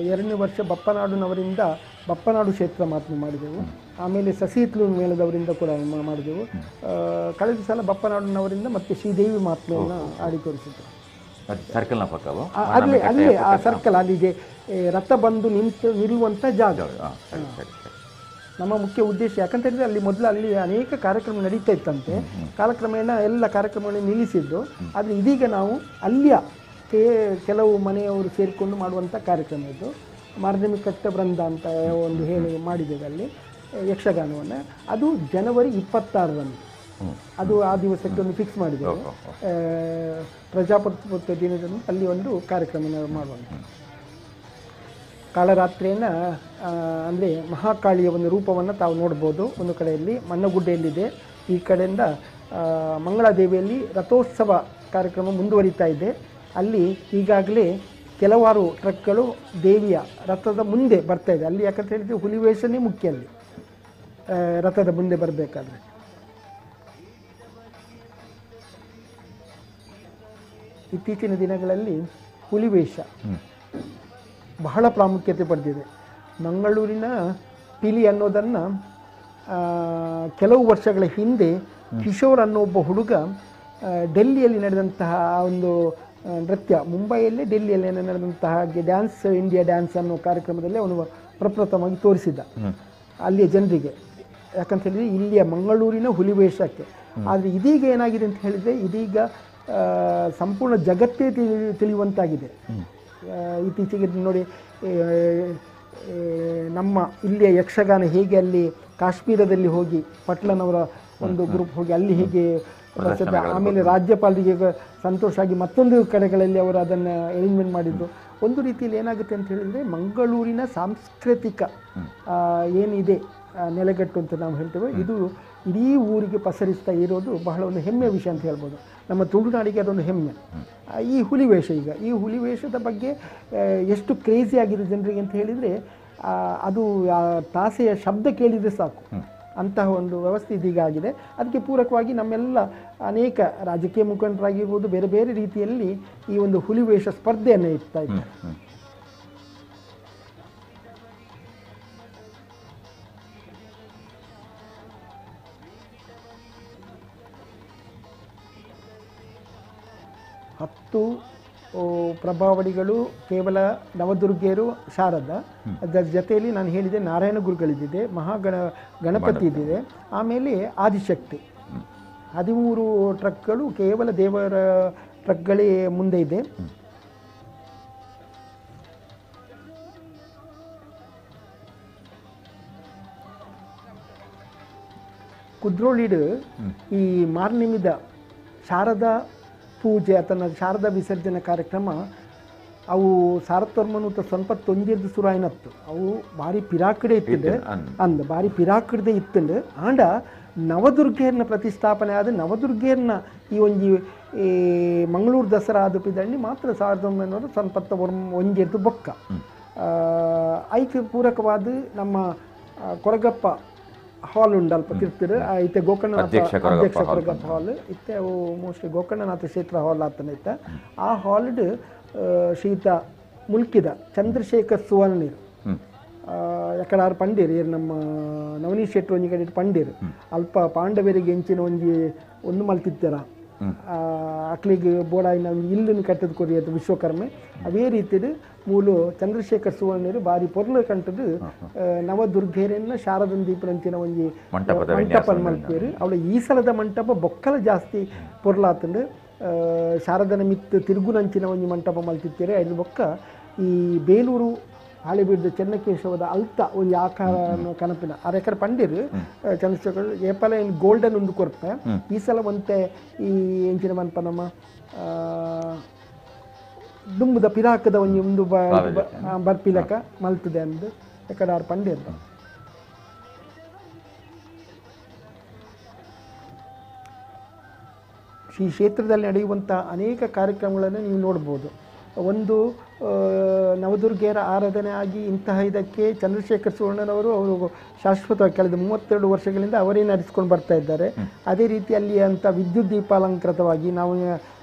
2ನೇ ವರ್ಷ ಬಪ್ಪನಾಡುನವರಿಂದ ಬಪ್ಪನಾಡು ಕ್ಷೇತ್ರ ಮಾತನ್ನು ಮಾಡಿದೆವು. ಆಮೇಲೆ ಸಸಿಹಿತ್ಲು ಮೇಳದವರಿಂದ ಕೂಡ ಮಾಡಿದೆವು. ಕಳೆದ ಸಲ ಬಪ್ಪನಾಡುನವರಿಂದ ಮತ್ತು ಶ್ರೀದೇವಿ ಮಾತನ್ನು ಆಡಿ ತೋರಿಸಿದ್ರು. ಅಲ್ಲಿ ಆ ಸರ್ಕಲ್, ಅಲ್ಲಿಗೆ ರಥ ಬಂದು ನಿಲ್ಲುವಂಥ ಜಾಗ ನಮ್ಮ ಮುಖ್ಯ ಉದ್ದೇಶ. ಯಾಕಂತ ಹೇಳಿದರೆ ಅಲ್ಲಿ ಮೊದಲು ಅಲ್ಲಿ ಅನೇಕ ಕಾರ್ಯಕ್ರಮ ನಡೀತಾ ಇತ್ತಂತೆ. ಕಾಲಕ್ರಮೇಣ ಎಲ್ಲ ಕಾರ್ಯಕ್ರಮಗಳನ್ನು ನಿಲ್ಲಿಸಿದ್ದು. ಆದರೆ ಇದೀಗ ನಾವು ಅಲ್ಲಿಯ ಕೆಲವು ಮನೆಯವರು ಸೇರಿಕೊಂಡು ಮಾಡುವಂಥ ಕಾರ್ಯಕ್ರಮ ಇದು. ಮಾರ್ನಮಿ ಕಟ್ಟೆ ವೃಂದ ಅಂತ ಒಂದು ಹೇಳಿ ಮಾಡಿದ್ದೇವೆ ಅಲ್ಲಿ ಯಕ್ಷಗಾನವನ್ನು. ಅದು ಜನವರಿ 26ರಂದು, ಅದು ಆ ದಿವಸಕ್ಕೆ ಒಂದು ಫಿಕ್ಸ್ ಮಾಡಿದ್ದೇವೆ. ಪ್ರಜಾಪ್ರಭುತ್ವ ದಿನದಂದು ಅಲ್ಲಿ ಒಂದು ಕಾರ್ಯಕ್ರಮ ಮಾಡುವಂಥ. ಕಾಳರಾತ್ರಿಯನ್ನು, ಅಂದರೆ ಮಹಾಕಾಳಿಯ ಒಂದು ರೂಪವನ್ನು ತಾವು ನೋಡ್ಬೋದು. ಒಂದು ಕಡೆಯಲ್ಲಿ ಮಣ್ಣಗುಡ್ಡೆಯಲ್ಲಿದೆ, ಈ ಕಡೆಯಿಂದ ಮಂಗಳಾದೇವಿಯಲ್ಲಿ ರಥೋತ್ಸವ ಕಾರ್ಯಕ್ರಮ ಮುಂದುವರಿತಾ ಇದೆ. ಅಲ್ಲಿ ಈಗಾಗಲೇ ಕೆಲವಾರು ಟ್ರಕ್ಗಳು ದೇವಿಯ ರಥದ ಮುಂದೆ ಬರ್ತಾ ಇದೆ ಅಲ್ಲಿ. ಯಾಕಂತ ಹೇಳಿದರೆ ಹುಲಿವೇಷನೇ ಮುಖ್ಯ ಅಲ್ಲಿ ರಥದ ಮುಂದೆ ಬರಬೇಕಾದ್ರೆ. ಇತ್ತೀಚಿನ ದಿನಗಳಲ್ಲಿ ಹುಲಿವೇಷ ಬಹಳ ಪ್ರಾಮುಖ್ಯತೆ ಪಡೆದಿದೆ. ಮಂಗಳೂರಿನ ಪಿಲಿ ಅನ್ನೋದನ್ನು ಕೆಲವು ವರ್ಷಗಳ ಹಿಂದೆ ಕಿಶೋರ್ ಅನ್ನೋ ಒಬ್ಬ ಹುಡುಗ ಡೆಲ್ಲಿಯಲ್ಲಿ ನಡೆದಂತಹ ಒಂದು ನೃತ್ಯ, ಮುಂಬೈಯಲ್ಲೇ ಡೆಲ್ಲಿಯಲ್ಲಿ ನಡೆದಂತಹ ಡ್ಯಾನ್ಸ್ ಇಂಡಿಯಾ ಡ್ಯಾನ್ಸ್ ಅನ್ನೋ ಕಾರ್ಯಕ್ರಮದಲ್ಲಿ ಅವನು ಪ್ರಪ್ರಥಮವಾಗಿ ತೋರಿಸಿದ್ದ ಅಲ್ಲಿಯ ಜನರಿಗೆ. ಯಾಕಂತ ಹೇಳಿದರೆ ಇಲ್ಲಿಯ ಮಂಗಳೂರಿನ ಹುಲಿವೇಷಕ್ಕೆ. ಆದರೆ ಇದೀಗ ಏನಾಗಿದೆ ಅಂತ ಹೇಳಿದರೆ, ಇದೀಗ ಸಂಪೂರ್ಣ ಜಗತ್ತೇ ತಿಳಿಯುವಂತಾಗಿದೆ. ಇತ್ತೀಚೆಗೆ ನೋಡಿ, ನಮ್ಮ ಇಲ್ಲಿಯ ಯಕ್ಷಗಾನ ಹೇಗೆ ಅಲ್ಲಿ ಕಾಶ್ಮೀರದಲ್ಲಿ ಹೋಗಿ ಪಟ್ಲನವರ ಒಂದು ಗ್ರೂಪ್ ಹೋಗಿ ಅಲ್ಲಿ ಹೇಗೆ ಪ್ರಸಿದ್ಧ, ಆಮೇಲೆ ರಾಜ್ಯಪಾಲರಿಗೆ ಸಂತೋಷ ಆಗಿ ಮತ್ತೊಂದು ಕಡೆಗಳಲ್ಲಿ ಅವರು ಅದನ್ನು ಅರೇಂಜ್ಮೆಂಟ್ ಮಾಡಿದ್ದು. ಒಂದು ರೀತಿಯಲ್ಲಿ ಏನಾಗುತ್ತೆ ಅಂತ ಹೇಳಿದರೆ, ಮಂಗಳೂರಿನ ಸಾಂಸ್ಕೃತಿಕ ಏನಿದೆ ನೆಲೆಗಟ್ಟು ಅಂತ ನಾವು ಹೇಳ್ತೇವೆ, ಇದು ಇಡೀ ಊರಿಗೆ ಪಸರಿಸ್ತಾ ಇರೋದು ಬಹಳ ಒಂದು ಹೆಮ್ಮೆಯ ವಿಷಯ ಅಂತ ಹೇಳ್ಬೋದು. ನಮ್ಮ ತುಳುನಾಡಿಗೆ ಅದೊಂದು ಹೆಮ್ಮೆ. ಈ ಹುಲಿವೇಷ, ಈಗ ಈ ಹುಲಿವೇಷದ ಬಗ್ಗೆ ಎಷ್ಟು ಕ್ರೇಜಿ ಆಗಿದೆ ಜನರಿಗೆ ಅಂತ ಹೇಳಿದರೆ, ಅದು ತಾಸೆಯ ಶಬ್ದ ಕೇಳಿದರೆ ಸಾಕು ಅಂತಹ ಒಂದು ವ್ಯವಸ್ಥೆ ಇದೀಗ ಆಗಿದೆ. ಅದಕ್ಕೆ ಪೂರಕವಾಗಿ ನಮ್ಮೆಲ್ಲ ಅನೇಕ ರಾಜಕೀಯ ಮುಖಂಡರಾಗಿರ್ಬೋದು, ಬೇರೆ ಬೇರೆ ರೀತಿಯಲ್ಲಿ ಈ ಒಂದು ಹುಲಿವೇಷ ಸ್ಪರ್ಧೆಯನ್ನು ಇಡ್ತಾ ಇದ್ದಾರೆ. ಹತ್ತು ಪ್ರಭಾವಳಿಗಳು ಕೇವಲ ನವದುರ್ಗೆಯರು, ಶಾರದ, ಅದರ ಜೊತೆಯಲ್ಲಿ ನಾನು ಹೇಳಿದೆ ನಾರಾಯಣ ಗುರುಗಳಿದ್ದಿದೆ, ಗಣಪತಿ ಇದ್ದಿದೆ, ಆಮೇಲೆ ಆದಿಶಕ್ತಿ. 13 ಟ್ರಕ್ಗಳು ಕೇವಲ ದೇವರ ಟ್ರಕ್ಗಳೇ ಮುಂದೆ ಇದೆ. ಕುದ್ರೋಳಿಡು ಈ ಮಾರ್ನಿಮಿದ ಶಾರದಾ ಪೂಜೆ ಅಥವಾ ಶಾರದಾ ವಿಸರ್ಜನೆ ಕಾರ್ಯಕ್ರಮ ಅವು ಸಾರತೋರ್ಮನು ಸ್ವಲ್ಪ ತೊಂದಿರ್ದು ಶುರು ಆಯ್ನತ್ತು ಅವು ಭಾರಿ ಪಿರಾಕಡೆ ಇತ್ತಿದೆ ಅಂದ ಭಾರಿ ಪಿರಾಕಡೆ ಇತ್ತಂಡು ಆಂಡ ನವದುರ್ಗೆಯರ್ನ ಪ್ರತಿಷ್ಠಾಪನೆ ಆದ ನವದುರ್ಗೆಯರ್ನ ಈ ಒಂಜಿ ಈ ಮಂಗಳೂರು ದಸರಾ ಆದುಪಿದಂಡಿ ಮಾತ್ರ 1991 ಬೊಕ್ಕ ಐಕೆ ಪೂರಕವಾದ ನಮ್ಮ ಕೊರಗಪ್ಪ ಹಾಲ್ ಉಂಡಲ್ಪ ತಿರ್ತಿರು ಐತೆ ಗೋಕರ್ಣನಾಥ ಅಧ್ಯಕ್ಷ ಕೊರಗಪ್ಪ ಹಾಲ್ ಇತ್ತೆ ಅವು ಮೋಸ್ಟ್ಲಿ ಗೋಕರ್ಣನಾಥ ಕ್ಷೇತ್ರ ಹಾಲ್ ಆತನ ಇತ್ತ ಆ ಹಾಲ್ಡ್ ಶ್ರೀತ ಮುಲ್ಕಿದ ಚಂದ್ರಶೇಖರ್ ಸುವರ್ಣೀರು ಎಕಡಾರು ಪಂಡೀರು ಏನು ನಮ್ಮ ನವನೀತ್ ಶೆಟ್ಟಿ ಒಂಜಿ ಕಡೆ ಪಂಡೀರು ಅಲ್ಪ ಪಾಂಡವರಿಗೆ ಎಂಚಿನ ಒಂದು ಮಲ್ತಿತ್ತಾರ ಅಕ್ಲಿಗೆ ಬೋಡಾಯಿನ ಇಲ್ಲನ್ನು ಕಟ್ಟದ ಕೊರಿಯದು ವಿಶ್ವಕರ್ಮೆ ಅವೇ ರೀತಿದು ಮೂಲು ಚಂದ್ರಶೇಖರ್ ಸುವರ್ಣರು ಬಾರಿ ಪೊರ್ಲು ಕಂಟದು ನವದುರ್ಗೇರನ್ನ ಶಾರದನ್ ದೀಪರಂಚಿನ ಒಂಜಿ ಮಂಟಪ ಮಲ್ಪೇರು ಅವಳ ಈ ಸಲದ ಮಂಟಪ ಬೊಕ್ಕಲ ಜಾಸ್ತಿ ಪೊರ್ಲಾತಂಡು ಶಾರದನ ಮಿತ್ ತಿರುಗುನಂಚಿನ ಒಂಜಿ ಮಂಟಪ ಮಲ್ತಿತ್ತೇರೆ ಐದು ಬೊಕ್ಕ ಈ ಬೇಲೂರು ಹಾಳೆಬೀಡು ಚೆನ್ನಕೇಶವದ ಅಲ್ತ ಒಂದು ಆಕಾರ ಕನಪಿನ ಆ ರೆಕರ್ ಪಂಡಿರು ಚಂದ್ರಶೇಖರ್ ಏಪಲ ಏನು ಗೋಲ್ಡನ್ ಒಂದು ಕೊರ್ಪೆ ಈ ಸಲ ಒಂತೆ ಈ ಎಂಚಿನ ಮನ್ಪ ನಮ್ಮ ದುಂಬುದ ಪಿರಾಕದ ಒಂದು ಬರ್ಪಿಲಕ ಮಲ್ತದೆ ಅಂದು ಎಕಡೆ ಆರು ಪಂಡಿರು ಈ ಕ್ಷೇತ್ರದಲ್ಲಿ ನಡೆಯುವಂಥ ಅನೇಕ ಕಾರ್ಯಕ್ರಮಗಳನ್ನು ನೀವು ನೋಡ್ಬೋದು. ಒಂದು ನವದುರ್ಗೆಯರ ಆರಾಧನೆ ಆಗಿ ಇಂತಹ ಇದಕ್ಕೆ ಚಂದ್ರಶೇಖರ್ ಸುವರ್ಣನವರು ಅವರು ಶಾಶ್ವತವಾಗಿ ಕಳೆದ 32 ವರ್ಷಗಳಿಂದ ಅವರೇ ನಡೆಸ್ಕೊಂಡು ಬರ್ತಾ ಇದ್ದಾರೆ. ಅದೇ ರೀತಿ ಅಲ್ಲಿ ಅಂತ ವಿದ್ಯುತ್ ದೀಪಾಲಂಕೃತವಾಗಿ ನಾವು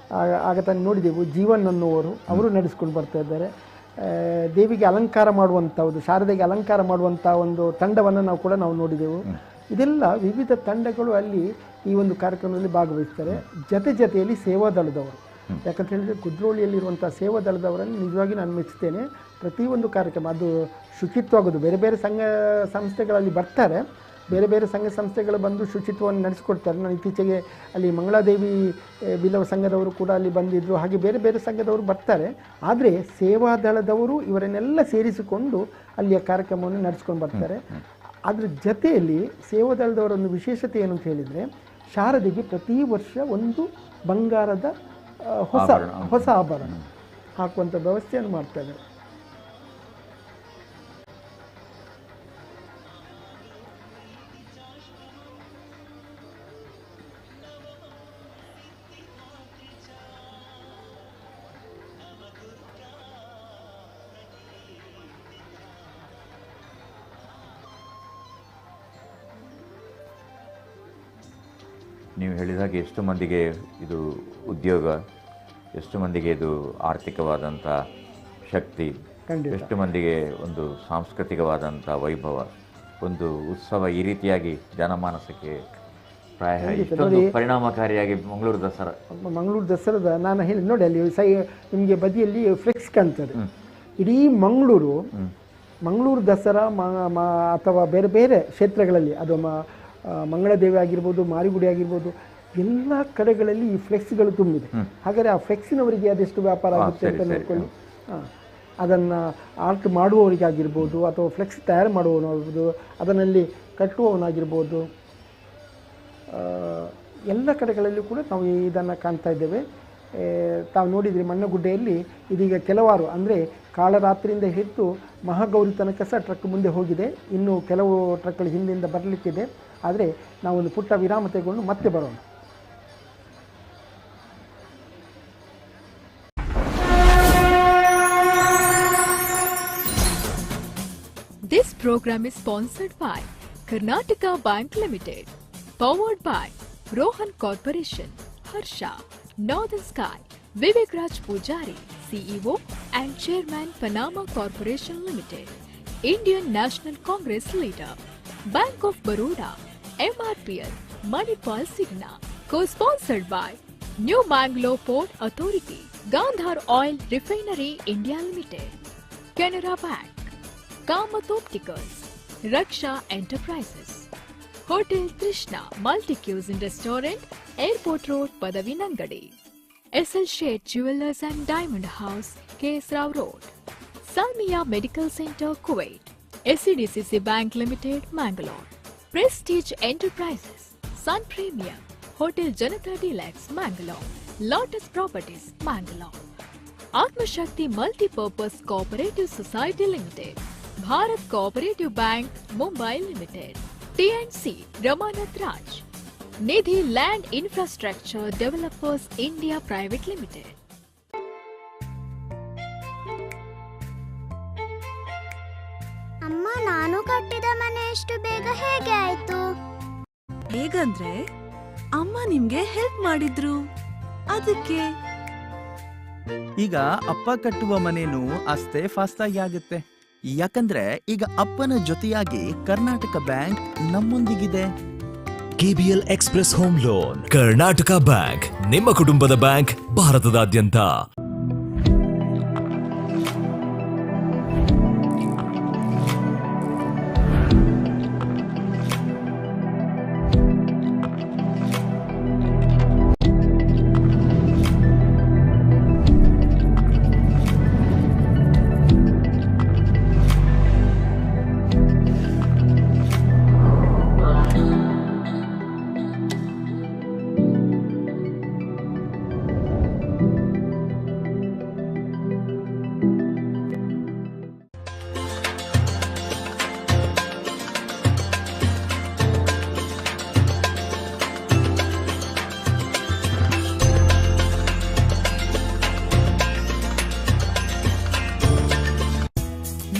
ಆಗ ತಾನು ನೋಡಿದೆವು ಜೀವನ್ ಅನ್ನುವರು ಅವರು ನಡೆಸ್ಕೊಂಡು ಬರ್ತಾ ಇದ್ದಾರೆ. ದೇವಿಗೆ ಅಲಂಕಾರ ಮಾಡುವಂಥದ್ದು, ಶಾರದೆಗೆ ಅಲಂಕಾರ ಮಾಡುವಂಥ ಒಂದು ತಂಡವನ್ನು ನಾವು ನೋಡಿದೆವು. ಇದೆಲ್ಲ ವಿವಿಧ ತಂಡಗಳು ಅಲ್ಲಿ ಈ ಒಂದು ಕಾರ್ಯಕ್ರಮದಲ್ಲಿ ಭಾಗವಹಿಸ್ತಾರೆ. ಜೊತೆಯಲ್ಲಿ ಸೇವಾದಳದವರು, ಯಾಕಂತ ಹೇಳಿದರೆ ಕುದ್ರೋಳಿಯಲ್ಲಿರುವಂಥ ಸೇವಾದಳದವರನ್ನು ನಿಜವಾಗಿ ನಾನು ಮೆಚ್ಚುತ್ತೇನೆ. ಪ್ರತಿಯೊಂದು ಕಾರ್ಯಕ್ರಮ ಅದು ಶುಚಿತ್ವ ಆಗೋದು, ಬೇರೆ ಬೇರೆ ಸಂಘ ಸಂಸ್ಥೆಗಳಲ್ಲಿ ಬರ್ತಾರೆ, ಬೇರೆ ಬೇರೆ ಸಂಘ ಸಂಸ್ಥೆಗಳು ಬಂದು ಶುಚಿತ್ವವನ್ನು ನಡೆಸಿಕೊಡ್ತಾರೆ. ನಾನು ಇತ್ತೀಚೆಗೆ ಅಲ್ಲಿ ಮಂಗಳಾದೇವಿ ಬಿಲವ ಸಂಘದವರು ಕೂಡ ಅಲ್ಲಿ ಬಂದಿದ್ದರು, ಹಾಗೆ ಬೇರೆ ಬೇರೆ ಸಂಘದವರು ಬರ್ತಾರೆ. ಆದರೆ ಸೇವಾದಳದವರು ಇವರನ್ನೆಲ್ಲ ಸೇರಿಸಿಕೊಂಡು ಅಲ್ಲಿಯ ಕಾರ್ಯಕ್ರಮವನ್ನು ನಡೆಸ್ಕೊಂಡು ಬರ್ತಾರೆ. ಅದರ ಜೊತೆಯಲ್ಲಿ ಸೇವಾದಳದವರ ಒಂದು ವಿಶೇಷತೆ ಏನು ಅಂತ ಹೇಳಿದರೆ, ಶಾರದೆಗೆ ಪ್ರತಿ ವರ್ಷ ಒಂದು ಬಂಗಾರದ ಹೊಸ ಆಭರಣ ಹಾಕುವಂಥ ವ್ಯವಸ್ಥೆಯನ್ನು ಮಾಡ್ತಾರೆ. ನೀವು ಹೇಳಿದಾಗೆ ಎಷ್ಟು ಮಂದಿಗೆ ಇದು ಉದ್ಯೋಗ, ಎಷ್ಟು ಮಂದಿಗೆ ಇದು ಆರ್ಥಿಕವಾದಂಥ ಶಕ್ತಿ, ಎಷ್ಟು ಮಂದಿಗೆ ಒಂದು ಸಾಂಸ್ಕೃತಿಕವಾದಂಥ ವೈಭವ, ಒಂದು ಉತ್ಸವ ಈ ರೀತಿಯಾಗಿ ಜನಮಾನಸಕ್ಕೆ ಪ್ರಾಯ ಇಷ್ಟೊಂದು ಪರಿಣಾಮಕಾರಿಯಾಗಿ ಮಂಗಳೂರು ದಸರಾದ ನಾನು ಹೇಳಿ ನೋಡಿ, ಅಲ್ಲಿ ನಿಮಗೆ ಬದಿಯಲ್ಲಿ ಫ್ಲೆಕ್ಸ್ ಕಾಣ್ತದೆ. ಇಡೀ ಮಂಗಳೂರು ದಸರಾ ಅಥವಾ ಬೇರೆ ಬೇರೆ ಕ್ಷೇತ್ರಗಳಲ್ಲಿ, ಅದು ಮಂಗಳದೇವಿ ಆಗಿರ್ಬೋದು, ಮಾರಿಗುಡಿ ಆಗಿರ್ಬೋದು, ಎಲ್ಲ ಕಡೆಗಳಲ್ಲಿ ಈ ಫ್ಲೆಕ್ಸ್ಗಳು ತುಂಬಿದೆ. ಹಾಗಾದರೆ ಆ ಫ್ಲೆಕ್ಸಿನವರಿಗೆ ಅದೆಷ್ಟು ವ್ಯಾಪಾರ ಆಗುತ್ತೆ ಅಂತ ನೋಡ್ಕೊಳ್ಳಿ. ಅದನ್ನು ಆರ್ಟ್ ಮಾಡುವವರಿಗೆ ಆಗಿರ್ಬೋದು, ಅಥವಾ ಫ್ಲೆಕ್ಸ್ ತಯಾರು ಮಾಡುವವನಾಗಿರ್ಬೋದು, ಅದರಲ್ಲಿ ಕಟ್ಟುವವನಾಗಿರ್ಬೋದು, ಎಲ್ಲ ಕಡೆಗಳಲ್ಲಿ ಕೂಡ ನಾವು ಇದನ್ನು ಕಾಣ್ತಾ ಇದ್ದೇವೆ. ತಾವು ನೋಡಿದ್ರಿ ಮಣ್ಣಗುಡ್ಡೆಯಲ್ಲಿ ಇದೀಗ ಕೆಲವಾರು, ಅಂದರೆ ಕಾಳರಾತ್ರಿಯಿಂದ ಹಿಡಿದು ಮಹಾಗೌರಿ ತನಕ ಸಹ ಟ್ರಕ್ ಮುಂದೆ ಹೋಗಿದೆ. ಇನ್ನು ಕೆಲವು ಟ್ರಕ್ಗಳು ಹಿಂದಿಂದ ಬರಲಿಕ್ಕಿದೆ. ಆದರೆ ನಾವೊಂದು ಪುಟ್ಟ ವಿರಾಮ ತೆಗೆದುಕೊಂಡು ಮತ್ತೆ ಬರೋಣ. This program is sponsored by Karnataka Bank Limited, powered by Rohan Corporation, Harsha, Northern Sky, Vivek Raj Pujari, CEO and Chairman Panama Corporation Limited, Indian National Congress Leader, Bank of Baroda, MRPL, Manipal Signa, co-sponsored by New Mangalore Port Authority, Gandhar Oil Refinery India Limited, Canara Bank, Kamath Opticals, Raksha Enterprises, Hotel Krishna Multi-Cuisine Restaurant, Airport Road, Padavinangadi, SL Shade Jewelers and Diamond House, KS Rao Road, Salmiya Medical Center, Kuwait, SCDCC Bank Limited, Mangalore, Prestige Enterprises, Sun Premium, Hotel Janata Deluxe, Mangalore, Lotus Properties, Mangalore. Atmashakti Multi-Purpose Cooperative Society Limited, Bharat Cooperative Bank, Mumbai Limited, TNC, Ramanath Raj, Nidhi Land Infrastructure Developers India Private Limited. ಅಮ್ಮ, ನಾನು ಕಟ್ಟಿದ ಮನೆ ಎಷ್ಟು ಬೇಗ ಹೇಗೆ ಆಯ್ತು? ಹೇಗಂದ್ರೆ ಅಮ್ಮ ನಿಮ್ಗೆ ಹೆಲ್ಪ್ ಮಾಡಿದ್ರು, ಅದಕ್ಕೆ. ಈಗ ಅಪ್ಪ ಕಟ್ಟುವ ಮನೇನು ಅಷ್ಟೇ ಫಾಸ್ಟ್ ಆಗಿ ಆಗುತ್ತೆ, ಯಾಕಂದ್ರೆ ಈಗ ಅಪ್ಪನ ಜೊತೆಯಾಗಿ ಕರ್ನಾಟಕ ಬ್ಯಾಂಕ್ ನಮ್ಮೊಂದಿಗಿದೆ. KBL Express Home Loan, Karnataka bank, ನಿಮ್ಮ ಕುಟುಂಬದ ಬ್ಯಾಂಕ್, ಭಾರತದಾದ್ಯಂತ.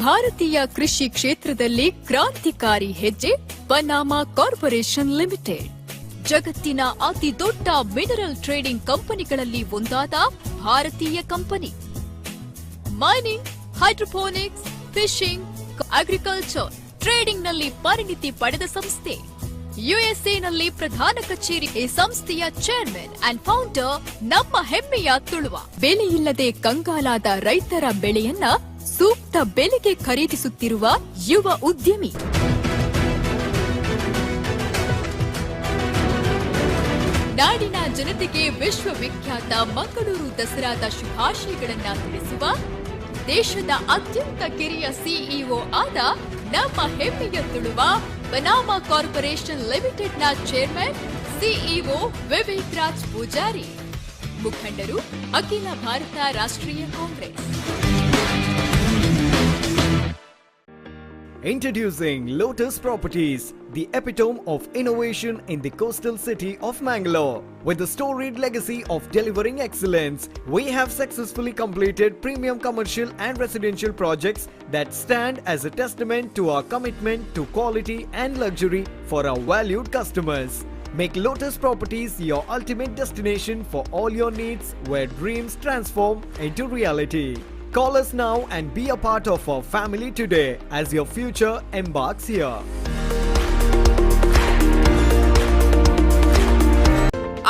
ಭಾರತೀಯ ಕೃಷಿ ಕ್ಷೇತ್ರದಲ್ಲಿ ಕ್ರಾಂತಿಕಾರಿ ಹೆಜ್ಜೆ ಪನಾಮಾ ಕಾರ್ಪೊರೇಷನ್ ಲಿಮಿಟೆಡ್. ಜಗತ್ತಿನ ಅತಿ ದೊಡ್ಡ ಮಿನರಲ್ ಟ್ರೇಡಿಂಗ್ ಕಂಪನಿಗಳಲ್ಲಿ ಒಂದಾದ ಭಾರತೀಯ company. Mining, hydroponics, fishing, agriculture, trading ನಲ್ಲಿ ಪರಿಣಿತಿ ಪಡೆದ ಸಂಸ್ಥೆ. ಯುಎಸ್ಎನಲ್ಲಿ ಪ್ರಧಾನ ಕಚೇರಿ. ಈ ಸಂಸ್ಥೆಯ ಚೇರ್ಮನ್ ಅಂಡ್ ಫೌಂಡರ್ ನಮ್ಮ ಹೆಮ್ಮೆಯ ತುಳುವ. ಬೆಲೆಯಿಲ್ಲದೆ ಕಂಗಾಲಾದ ರೈತರ ಬೆಳೆಯನ್ನ ಸೂಕ್ತ ಬೆಲೆಗೆ ಖರೀದಿಸುತ್ತಿರುವ ಯುವ ಉದ್ಯಮಿ. ನಾಡಿನ ಜನತೆಗೆ ವಿಶ್ವವಿಖ್ಯಾತ ಮಂಗಳೂರು ದಸರಾದ ಶುಭಾಶಯಗಳನ್ನ ತಿಳಿಸುವ ದೇಶದ ಅತ್ಯಂತ ಕಿರಿಯ ಸಿಇಒ ಆದ ನಮ್ಮ ಹೆಮ್ಮೆಯ ತುಳುವ ಪನಾಮಾ ಕಾರ್ಪೊರೇಷನ್ ಲಿಮಿಟೆಡ್ನ ಚೇರ್ಮನ್ ಸಿಇಒ ವಿವೇಕ್ ರಾಜ್ ಪೂಜಾರಿ. ಮುಖಂಡರು ಅಖಿಲ ಭಾರತ ರಾಷ್ಟ್ರೀಯ Congress. Introducing Lotus Properties, the epitome of innovation in the coastal city of Mangalore. With a storied legacy of delivering excellence, we have successfully completed premium commercial and residential projects that stand as a testament to our commitment to quality and luxury for our valued customers. Make Lotus Properties your ultimate destination for all your needs, where dreams transform into reality. Call us now and be a part of our family today as your future embarks here.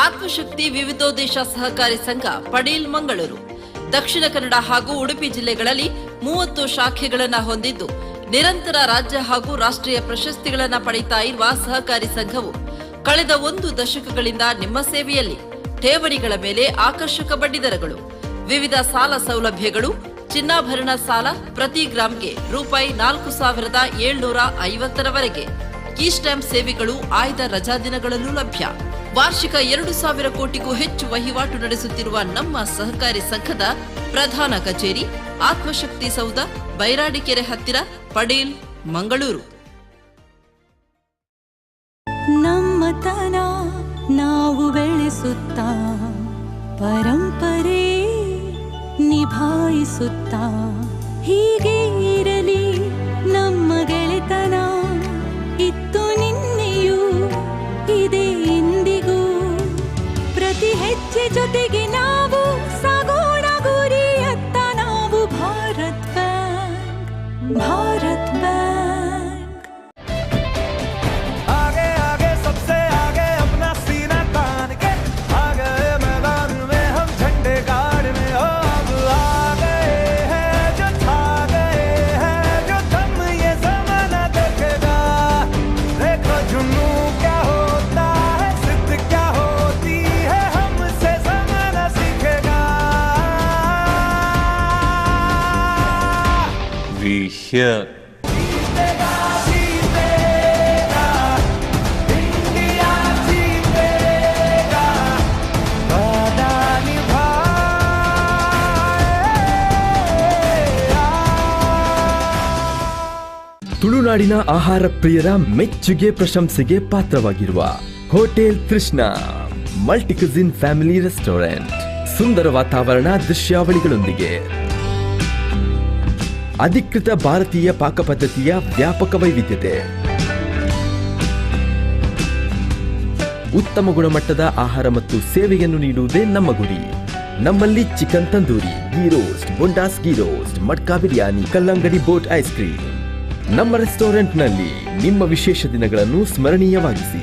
ಆತ್ಮಶಕ್ತಿ ವಿವಿಧೋದ್ದೇಶ ಸಹಕಾರಿ ಸಂಘ ಪಡೀಲ್ ಮಂಗಳೂರು ದಕ್ಷಿಣ ಕನ್ನಡ ಹಾಗೂ ಉಡುಪಿ ಜಿಲ್ಲೆಗಳಲ್ಲಿ 30 ಶಾಖೆಗಳನ್ನು ಹೊಂದಿದ್ದು ನಿರಂತರ ರಾಜ್ಯ ಹಾಗೂ ರಾಷ್ಟ್ರೀಯ ಪ್ರಶಸ್ತಿಗಳನ್ನು ಪಡೆಯುತ್ತಾ ಇರುವ ಸಹಕಾರಿ ಸಂಘವು ಕಳೆದ 1 ದಶಕಗಳಿಂದ ನಿಮ್ಮ ಸೇವೆಯಲ್ಲಿ. ಠೇವಣಿಗಳ ಮೇಲೆ ಆಕರ್ಷಕ ಬಡ್ಡಿದರಗಳು, ವಿವಿಧ ಸಾಲ ಸೌಲಭ್ಯಗಳು, ಚಿನ್ನಾಭರಣ ಸಾಲ ಪ್ರತಿ ಗ್ರಾಂಗೆ ರೂಪಾಯಿ 4,750 ಕೀ ಸ್ಟ್ಯಾಂಪ್ ಸೇವೆಗಳು ಆಯ್ದ ರಜಾದಿನಗಳಲ್ಲೂ ಲಭ್ಯ. ವಾರ್ಷಿಕ 2,000 ಕೋಟಿಗೂ ಹೆಚ್ಚು ವಹಿವಾಟು ನಡೆಸುತ್ತಿರುವ ನಮ್ಮ ಸಹಕಾರಿ ಸಂಘದ ಪ್ರಧಾನ ಕಚೇರಿ ಆತ್ಮಶಕ್ತಿ ಸೌಧ, ಬೈರಾಡಿಕೆರೆ ಹತ್ತಿರ, ಪಡೀಲ್, ಮಂಗಳೂರು. ನಮ್ಮತನ ನಾವು ಬೆಳೆಸುತ್ತಾ ಪರಂಪರೆ ನಿಭಾಯಿಸುತ್ತಾ ಹೀಗೆ ಇರಲಿ ನಮ್ಮ ಗೆಳೆತನ. ಇತ್ತು ನಿನ್ನೆಯೂ ಇದೆ ಇಂದಿಗೂ, ಪ್ರತಿ ಹೆಜ್ಜೆ ಜೊತೆಗೆ ನಾವು ಸಾಗೋಣ ಗುರಿಯತ್ತ. ನಾವು Bharat bank, Bharat bank. Here. ತುಳುನಾಡಿನ ಆಹಾರ ಪ್ರಿಯರ ಮೆಚ್ಚುಗೆ ಪ್ರಶಂಸೆಗೆ ಪಾತ್ರವಾಗಿರುವ hotel Krishna multi cuisine family restaurant. ಸುಂದರ ವಾತಾವರಣ, ದೃಶ್ಯಾವಳಿಗಳೊಂದಿಗೆ ಅಧಿಕೃತ ಭಾರತೀಯ ಪಾಕ ಪದ್ಧತಿಯ ವ್ಯಾಪಕ ವೈವಿಧ್ಯತೆ, ಉತ್ತಮ ಗುಣಮಟ್ಟದ ಆಹಾರ ಮತ್ತು ಸೇವೆಯನ್ನು ನೀಡುವುದೇ ನಮ್ಮ ಗುರಿ. ನಮ್ಮಲ್ಲಿ ಚಿಕನ್ ತಂದೂರಿ, ಗೀ ರೋಸ್ಟ್, ಬೊಂಡಾಸ್ ಗೀ ರೋಸ್ಟ್, ಮಡ್ಕಾ ಬಿರಿಯಾನಿ, ಕಲ್ಲಂಗಡಿ ಬೋಟ್ ಐಸ್ ಕ್ರೀಮ್. ನಮ್ಮ ರೆಸ್ಟೋರೆಂಟ್ನಲ್ಲಿ ನಿಮ್ಮ ವಿಶೇಷ ದಿನಗಳನ್ನು ಸ್ಮರಣೀಯವಾಗಿಸಿ.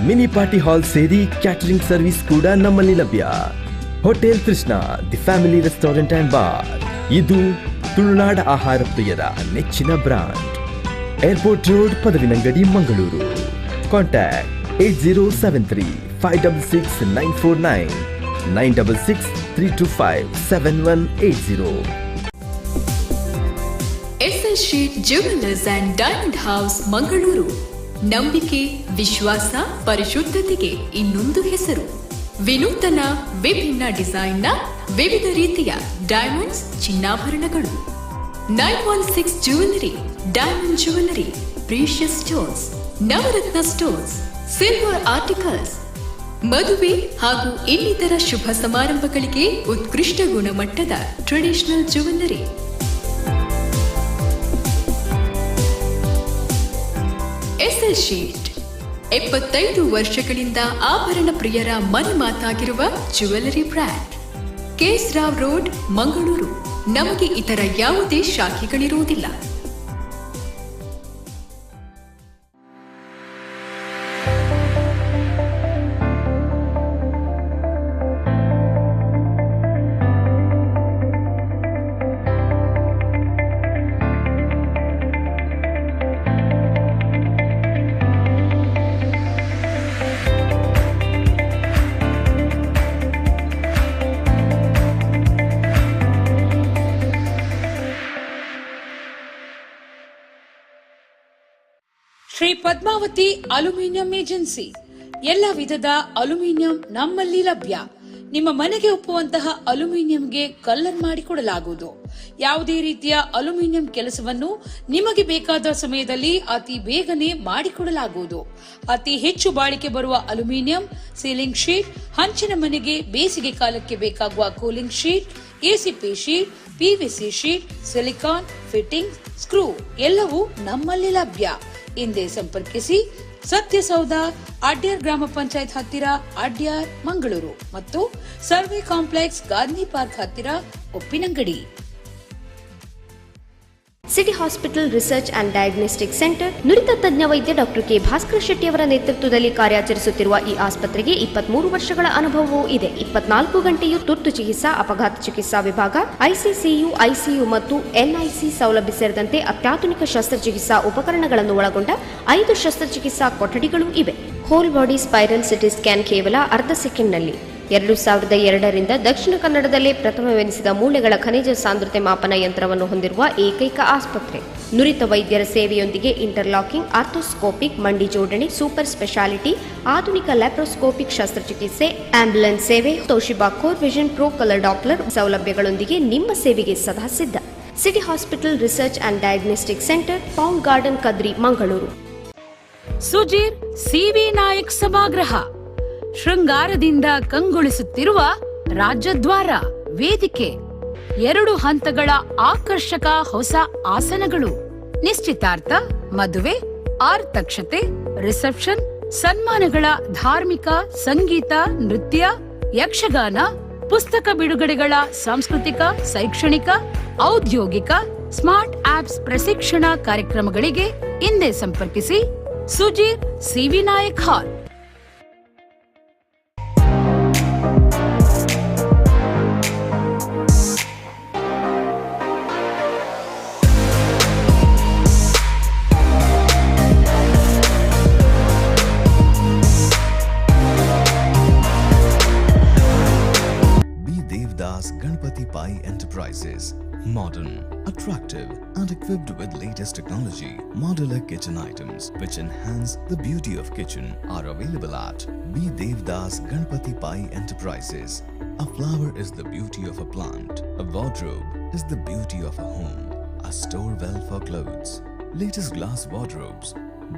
ಮಿನಿ ಪಾರ್ಟಿ ಹಾಲ್ ಸೇರಿ ಕ್ಯಾಟರಿಂಗ್ ಸರ್ವಿಸ್ ಕೂಡ ನಮ್ಮಲ್ಲಿ ಲಭ್ಯ. Hotel Krishna, the family restaurant and bar. ಇದು ತುಳುನಾಡ ಆಹಾರ ಪ್ರಿಯರ ನೆಚ್ಚಿನ brand. Airport road, Padavinangadi, Mangaluru. Contact 8073 566 949 966 325 7180. S S Shet jewellers and diamond house, Mangaluru. ನಂಬಿಕೆ, ವಿಶ್ವಾಸ, ಪರಿಶುದ್ಧತೆಗೆ ಇನ್ನೊಂದು ಹೆಸರು. ವಿನೂತನ, ವಿಭಿನ್ನ ಡಿಸೈನ್ನ ವಿವಿಧ ರೀತಿಯ ಡೈಮಂಡ್ಸ್, ಚಿನ್ನಾಭರಣಗಳು. 916 jewellery, diamond jewellery, precious stones, ನವರತ್ನ ಸ್ಟೋನ್ಸ್, ಸಿಲ್ವರ್ ಆರ್ಟಿಕಲ್ಸ್. ಮದುವೆ ಹಾಗೂ ಇನ್ನಿತರ ಶುಭ ಸಮಾರಂಭಗಳಿಗೆ ಉತ್ಕೃಷ್ಟ ಗುಣಮಟ್ಟದ ಟ್ರೆಡಿಷನಲ್ ಜ್ಯುವೆಲ್ಲರಿ. ಎಸ್ಎಲ್ ಶೀಟ್ 75 ವರ್ಷಗಳಿಂದ ಆಭರಣ ಪ್ರಿಯರ ಮನೆ ಮಾತಾಗಿರುವ jewellery brand. K S Rao road, Mangaluru. ನಮಗೆ ಇತರ ಯಾವುದೇ ಶಾಖೆಗಳಿರುವುದಿಲ್ಲ. Shri Padmavati aluminium agency. ಎಲ್ಲ ವಿಧದ ಅಲ್ಯೂಮಿನಿಯಂ ನಮ್ಮಲ್ಲಿ ಲಭ್ಯ. ನಿಮ್ಮ ಮನೆಗೆ ಒಪ್ಪುವಂತಹ ಅಲ್ಯೂಮಿನಿಯಂಗೆ ಕಲರ್ ಮಾಡಿಕೊಡಲಾಗುವುದು. ಯಾವುದೇ ರೀತಿಯ ಅಲ್ಯೂಮಿನಿಯಂ ಕೆಲಸವನ್ನು ನಿಮಗೆ ಬೇಕಾದ ಸಮಯದಲ್ಲಿ ಅತಿ ಬೇಗನೆ ಮಾಡಿಕೊಡಲಾಗುವುದು. ಅತಿ ಹೆಚ್ಚು ಬಾಳಿಕೆ ಬರುವ ಅಲ್ಯೂಮಿನಿಯಂ ಸೀಲಿಂಗ್ ಶೀಟ್, ಹಂಚಿನ ಮನೆಗೆ ಬೇಸಿಗೆ ಕಾಲಕ್ಕೆ ಬೇಕಾಗುವ cooling sheet, ACP sheet, PVC sheet, silicon fitting, screw ಎಲ್ಲವೂ ನಮ್ಮಲ್ಲಿ ಲಭ್ಯ. ಹಿಂದೆ ಸಂಪರ್ಕಿಸಿ. ಸತ್ಯಸೌಧ, ಅಡ್ಯಾರ್ ಗ್ರಾಮ ಪಂಚಾಯತ್ ಹತ್ತಿರ, ಅಡ್ಯಾರ್, ಮಂಗಳೂರು ಮತ್ತು ಸರ್ವೆ ಕಾಂಪ್ಲೆಕ್ಸ್, ಗಾಂಧಿ ಪಾರ್ಕ್ ಹತ್ತಿರ, Uppinangadi. City hospital research and diagnostic centre ನುರಿತ ತಜ್ಞ ವೈದ್ಯ ಡಾಕ್ಟರ್ ಕೆ ಭಾಸ್ಕರ್ ಶೆಟ್ಟಿ ಅವರ ನೇತೃತ್ವದಲ್ಲಿ ಕಾರ್ಯಾಚರಿಸುತ್ತಿರುವ ಈ ಆಸ್ಪತ್ರೆಗೆ 23 ವರ್ಷಗಳ ಅನುಭವವೂ ಇದೆ. 24 ಗಂಟೆಯೂ ತುರ್ತು ಚಿಕಿತ್ಸಾ, ಅಪಘಾತ ಚಿಕಿತ್ಸಾ ವಿಭಾಗ, ಐಸಿಸಿಯು, ಐಸಿಯು ಮತ್ತು ಎನ್ಐಸಿ ಸೌಲಭ್ಯ ಸೇರಿದಂತೆ ಅತ್ಯಾಧುನಿಕ ಶಸ್ತ್ರಚಿಕಿತ್ಸಾ ಉಪಕರಣಗಳನ್ನು ಒಳಗೊಂಡ 5 ಶಸ್ತ್ರಚಿಕಿತ್ಸಾ ಕೊಠಡಿಗಳು ಇವೆ. Whole body spiral CT scan ಕೇವಲ ಅರ್ಧ ಸೆಕೆಂಡ್ನಲ್ಲಿ. 2002ರಿಂದ ದಕ್ಷಿಣ ಕನ್ನಡದಲ್ಲೇ ಪ್ರಥಮವೆನಿಸಿದ ಮೂಳೆಗಳ ಖನಿಜ ಸಾಂದ್ರತೆ ಮಾಪನ ಯಂತ್ರವನ್ನು ಹೊಂದಿರುವ ಏಕೈಕ ಆಸ್ಪತ್ರೆ. ನುರಿತ ವೈದ್ಯರ ಸೇವೆಯೊಂದಿಗೆ ಇಂಟರ್ಲಾಕಿಂಗ್, ಆರ್ಥೋಸ್ಕೋಪಿಕ್, ಮಂಡಿ ಜೋಡಣೆ, ಸೂಪರ್ ಸ್ಪೆಷಾಲಿಟಿ, ಆಧುನಿಕ ಲ್ಯಾಪ್ರೋಸ್ಕೋಪಿಕ್ ಶಸ್ತ್ರಚಿಕಿತ್ಸೆ, ಆಂಬ್ಯುಲೆನ್ಸ್ ಸೇವೆ, Toshiba core vision pro colour Doppler ಸೌಲಭ್ಯಗಳೊಂದಿಗೆ ನಿಮ್ಮ ಸೇವೆಗೆ ಸದಾ ಸಿದ್ಧ. City hospital research and diagnostic centre, pound garden, Kadri, Mangaluru. Sujeer C V Nayak ಸಭಾಗೃಹ ಶೃಂಗಾರದಿಂದ ಕಂಗೊಳಿಸುತ್ತಿರುವ ರಾಜದ್ವಾರ ವೇದಿಕೆ. 2 ಹಂತಗಳ ಆಕರ್ಷಕ ಹೊಸ ಆಸನಗಳು. ನಿಶ್ಚಿತಾರ್ಥ, ಮದುವೆ, ಆರ್ತಕ್ಷತೆ, ರಿಸೆಪ್ಷನ್, ಸನ್ಮಾನಗಳ ಧಾರ್ಮಿಕ, ಸಂಗೀತ, ನೃತ್ಯ, ಯಕ್ಷಗಾನ, ಪುಸ್ತಕ ಬಿಡುಗಡೆಗಳ ಸಾಂಸ್ಕೃತಿಕ, ಶೈಕ್ಷಣಿಕ, ಔದ್ಯೋಗಿಕ, ಸ್ಮಾರ್ಟ್ ಆಪ್ಸ್ ಪ್ರಶಿಕ್ಷಣ ಕಾರ್ಯಕ್ರಮಗಳಿಗೆ ಹಿಂದೆ ಸಂಪರ್ಕಿಸಿ. Sujir C V Nayak hall. Ganpati Pai Enterprises. Modern, attractive and equipped with latest technology, modular kitchen items which enhance the beauty of kitchen are available at B. Devdas Ganpati Pai Enterprises. A flower is the beauty of a plant. A wardrobe is the beauty of a home. a store well for clothes, latest glass wardrobes.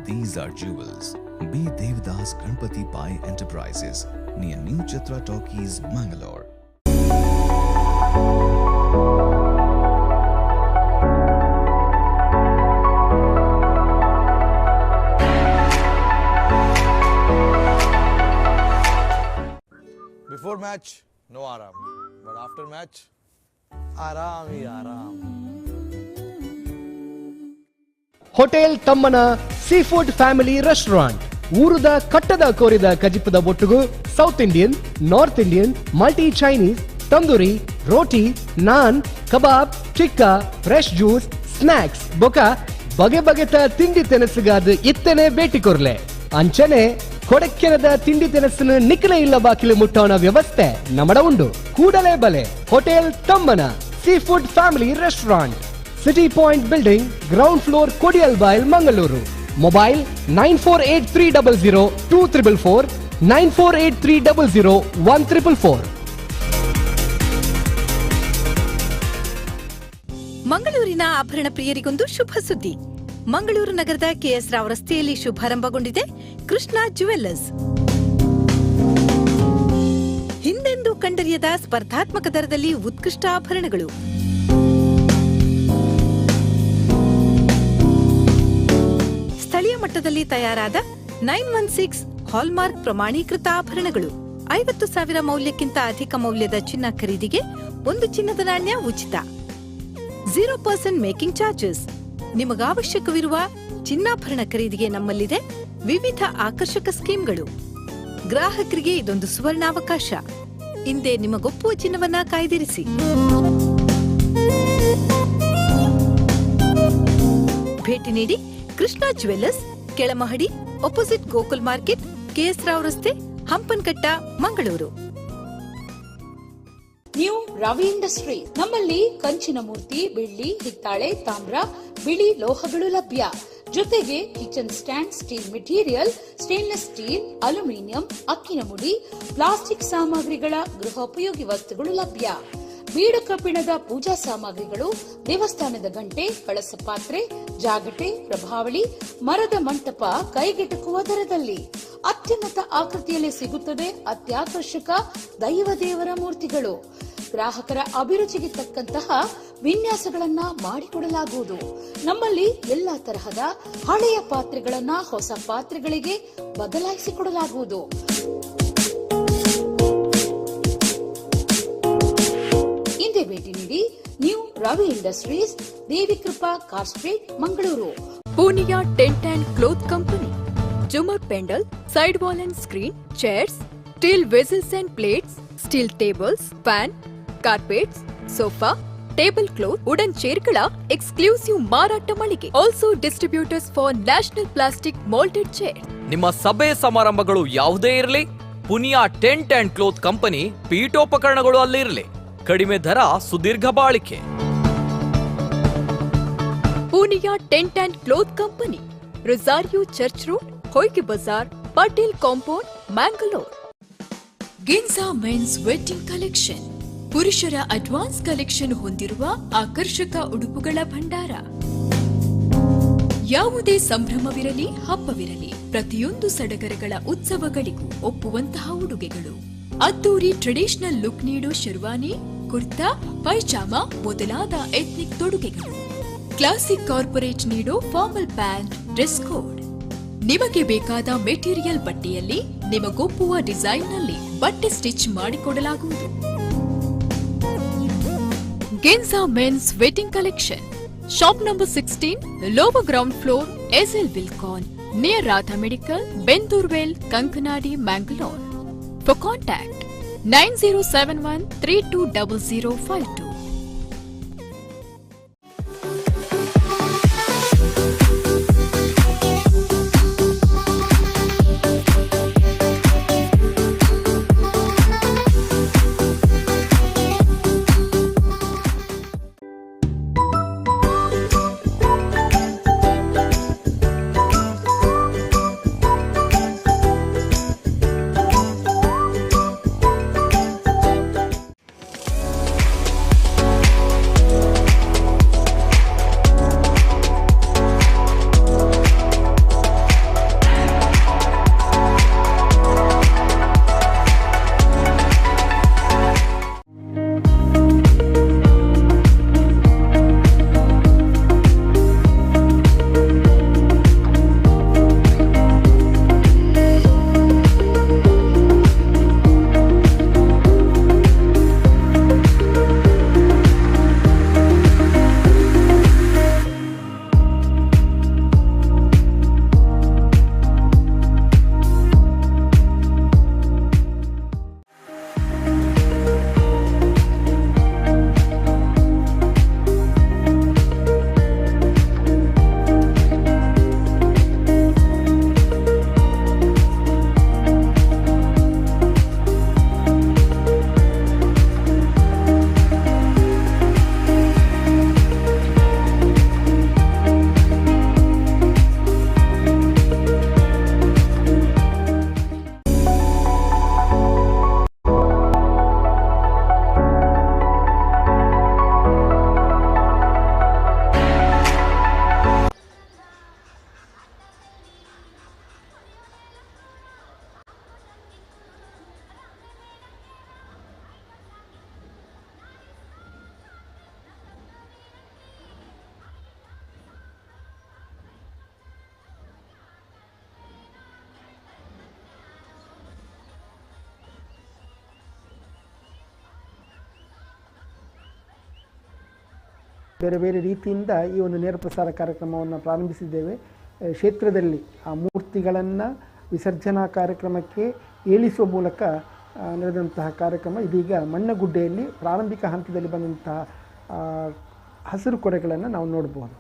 These are jewels. B. Devdas Ganpati Pai Enterprises, near New Chitra Talkies, Mangalore. Before match, no aram. But after match, aram hi aram. Hotel ತಮ್ಮನ sea food family restaurant. ಊರದ ಕಟ್ಟದ ಕೋರಿದ ಕಜಿಪದ ಒಟ್ಟಿಗೂ south Indian, north Indian, multi Chinese, tandoori, ರೋಟಿ, ನಾನ್, ಕಬಾಬ್, tikka, fresh juice, snacks ಬೊಕ ಬಗೆ ಬಗೆತ ತಿಂಡಿ ತಿನಿಸುಗಾದ ಇತ್ತನೆ ಭೇಟಿ ಕೊರ್ಲೆ. ಅಂಚನೆ ಕೊಡಕ್ಕೆನದ ತಿಂಡಿ ತಿನಿಸಿನ ನಿಖಲೆ ಇಲ್ಲ ಬಾಕಿಲು ಮುಟ್ಟೋಣ ವ್ಯವಸ್ಥೆ ನಮಡ ಉಂಡು. ಕೂಡಲೇ ಬಲೆ ಹೋಟೆಲ್ ತಮ್ಮನ sea food family restaurant, city point building, ground floor, Kodialbail, Mangaluru. Mobile 9483002444, 9483001444. ಮಂಗಳೂರಿನ ಆಭರಣ ಪ್ರಿಯರಿಗೊಂದು ಶುಭ ಸುದ್ದಿ. ಮಂಗಳೂರು ನಗರದ ಕೆಎಸ್ ರಾವ್ ರಸ್ತೆಯಲ್ಲಿ ಶುಭಾರಂಭಗೊಂಡಿದೆ ಕೃಷ್ಣ ಜುವೆಲ್ಲರ್ಸ್. ಹಿಂದೆಂದೂ ಕಂಡರಿಯದ ಸ್ಪರ್ಧಾತ್ಮಕ ದರದಲ್ಲಿ ಉತ್ಕೃಷ್ಟ ಆಭರಣಗಳು. ಸ್ಥಳೀಯ ಮಟ್ಟದಲ್ಲಿ ತಯಾರಾದ 916 ಹಾಲ್ಮಾರ್ಕ್ ಪ್ರಮಾಣೀಕೃತ ಆಭರಣಗಳು. 50,000 ಮೌಲ್ಯಕ್ಕಿಂತ ಅಧಿಕ ಮೌಲ್ಯದ ಚಿನ್ನ ಖರೀದಿಗೆ ಒಂದು ಚಿನ್ನದ ನಾಣ್ಯ ಉಚಿತ. 0% ಮೇಕಿಂಗ್ ಚಾರ್ಜಸ್. ನಿಮಗಾವಶ್ಯಕವಿರುವ ಚಿನ್ನಾಭರಣ ಖರೀದಿಗೆ ನಮ್ಮಲ್ಲಿದೆ ವಿವಿಧ ಆಕರ್ಷಕ ಸ್ಕೀಮ್ಗಳು. ಗ್ರಾಹಕರಿಗೆ ಇದೊಂದು ಸುವರ್ಣಾವಕಾಶ. ಹಿಂದೆ ನಿಮಗೊಪ್ಪುವ ಚಿನ್ನವನ್ನ ಕಾಯ್ದಿರಿಸಿ. ಭೇಟಿ ನೀಡಿ ಕೃಷ್ಣ ಜುವೆಲ್ಲರ್ಸ್, ಕೆಳಮಹಡಿ, opposite Gokul market, KS Rao ರಸ್ತೆ, ಹಂಪನಕಟ್ಟ, ಮಂಗಳೂರು. New Ravi industry. ನಮ್ಮಲ್ಲಿ ಕಂಚಿನ ಮೂರ್ತಿ, ಬೆಳ್ಳಿ, ಹಿತ್ತಾಳೆ, ತಾಮ್ರ, ಬಿಳಿ ಲೋಹಗಳು ಲಭ್ಯ. ಜೊತೆಗೆ kitchen stand, steel material, stainless steel, aluminium, ಅಕ್ಕಿನ ಮುಡಿ, ಪ್ಲಾಸ್ಟಿಕ್ ಸಾಮಗ್ರಿಗಳ ಗೃಹೋಪಯೋಗಿ ವಸ್ತುಗಳು ಲಭ್ಯ. ಬೀಡು ಕಬ್ಬಿಣದ ಪೂಜಾ ಸಾಮಗ್ರಿಗಳು, ದೇವಸ್ಥಾನದ ಗಂಟೆ, ಕಳಸ ಪಾತ್ರೆ, ಜಾಗಟೆ, ಪ್ರಭಾವಳಿ, ಮರದ ಮಂಟಪ ಕೈಗೆಟುಕುವ ದರದಲ್ಲಿ. ಅತ್ಯುನ್ನತ ಆಕೃತಿಯಲ್ಲಿ ಸಿಗುತ್ತದೆ ಅತ್ಯಾಕರ್ಷಕ ದೈವ ದೇವರ ಮೂರ್ತಿಗಳು. ಗ್ರಾಹಕರ ಅಭಿರುಚಿಗೆ ತಕ್ಕಂತಹ ವಿನ್ಯಾಸಗಳನ್ನ ಮಾಡಿಕೊಡಲಾಗುವುದು. ನಮ್ಮಲ್ಲಿ ಎಲ್ಲಾ ತರಹದ ಹಳೆಯ ಪಾತ್ರೆಗಳನ್ನ ಹೊಸ ಪಾತ್ರೆಗಳಿಗೆ ಬದಲಾಯಿಸಿಕೊಡಲಾಗುವುದು. ಹಿಂದೆ ಭೇಟಿ ನೀಡಿ new Ravi industries, ದೇವಿಕೃಪಾ car street, Mangaluru. Poonia tent and cloth company. ಜುಮರ್ pandal, side wall and screen, chairs, steel vessels and plates, steel tables, fan, carpets, sofa, table cloth, wooden ಚೇರ್ಗಳ ಎಕ್ಸ್ಕ್ಲೂಸಿವ್ ಮಾರಾಟ ಮಳಿಗೆ. Also distributors for national plastic moulded chair. ನಿಮ್ಮ ಸಭೆ ಸಮಾರಂಭಗಳು ಯಾವುದೇ ಇರಲಿ, Punia tent and cloth company ಪೀಠೋಪಕರಣಗಳು ಅಲ್ಲಿರಲಿ. ಕಡಿಮೆ ದರ, ಸುದೀರ್ಘ ಬಾಳಿಕೆ. Poonia tent and cloth company, Rosario church road, Hoige Bazar, Patel compound, Mangalore. ಗಿನ್ಸಾ ಮೆನ್ಸ್ ವೆಡ್ಡಿಂಗ್ ಕಲೆಕ್ಷನ್. ಪುರುಷರ ಅಡ್ವಾನ್ಸ್ ಕಲೆಕ್ಷನ್ ಹೊಂದಿರುವ ಆಕರ್ಷಕ ಉಡುಪುಗಳ ಭಂಡಾರ. ಯಾವುದೇ ಸಂಭ್ರಮವಿರಲಿ, ಹಬ್ಬವಿರಲಿ, ಪ್ರತಿಯೊಂದು ಸಡಗರಗಳ ಉತ್ಸವಗಳಿಗೂ ಒಪ್ಪುವಂತಹ ಉಡುಗೆಗಳು. ಅದ್ದೂರಿ ಟ್ರೆಡಿಷನಲ್ ಲುಕ್ ನೀಡೋ ಶೆರ್ವಾನಿ, ಕುರ್ತಾ, ಪೈಜಾಮ ಮೊದಲಾದ ಎಥ್ನಿಕ್ ತೊಡುಗೆಗಳು. ಕ್ಲಾಸಿಕ್ ಕಾರ್ಪೊರೇಟ್ ನೀಡೋ ಫಾರ್ಮಲ್ ಪ್ಯಾಂಟ್, ಡ್ರೆಸ್ ಕೋಡ್. ನಿಮಗೆ ಬೇಕಾದ ಮೆಟೀರಿಯಲ್ ಬಟ್ಟೆಯಲ್ಲಿ ನಿಮಗೊಪ್ಪುವ ಡಿಸೈನ್ನಲ್ಲಿ ಬಟ್ಟೆ ಸ್ಟಿಚ್ ಮಾಡಿಕೊಡಲಾಗುವುದು. ಗೆನ್ಸಾ men's wedding collection. Shop number 16, lower ground floor, SL ವಿಲ್ಕಾನ್, near Radha medical, Bendurwell, Kankanady, Mangalore. For contact 9071320052. ಬೇರೆ ಬೇರೆ ರೀತಿಯಿಂದ ಈ ಒಂದು ನೇರ ಪ್ರಸಾರ ಕಾರ್ಯಕ್ರಮವನ್ನು ಪ್ರಾರಂಭಿಸಿದ್ದೇವೆ. ಕ್ಷೇತ್ರದಲ್ಲಿ ಆ ಮೂರ್ತಿಗಳನ್ನು ವಿಸರ್ಜನಾ ಕಾರ್ಯಕ್ರಮಕ್ಕೆ ಏಳಿಸುವ ಮೂಲಕ ನಡೆದಂತಹ ಕಾರ್ಯಕ್ರಮ ಇದೀಗ ಮಣ್ಣಗುಡ್ಡೆಯಲ್ಲಿ ಪ್ರಾರಂಭಿಕ ಹಂತದಲ್ಲಿ ಬಂದಂತಹ ಹಸಿರು ಕೊಡೆಗಳನ್ನು ನಾವು ನೋಡಬಹುದು.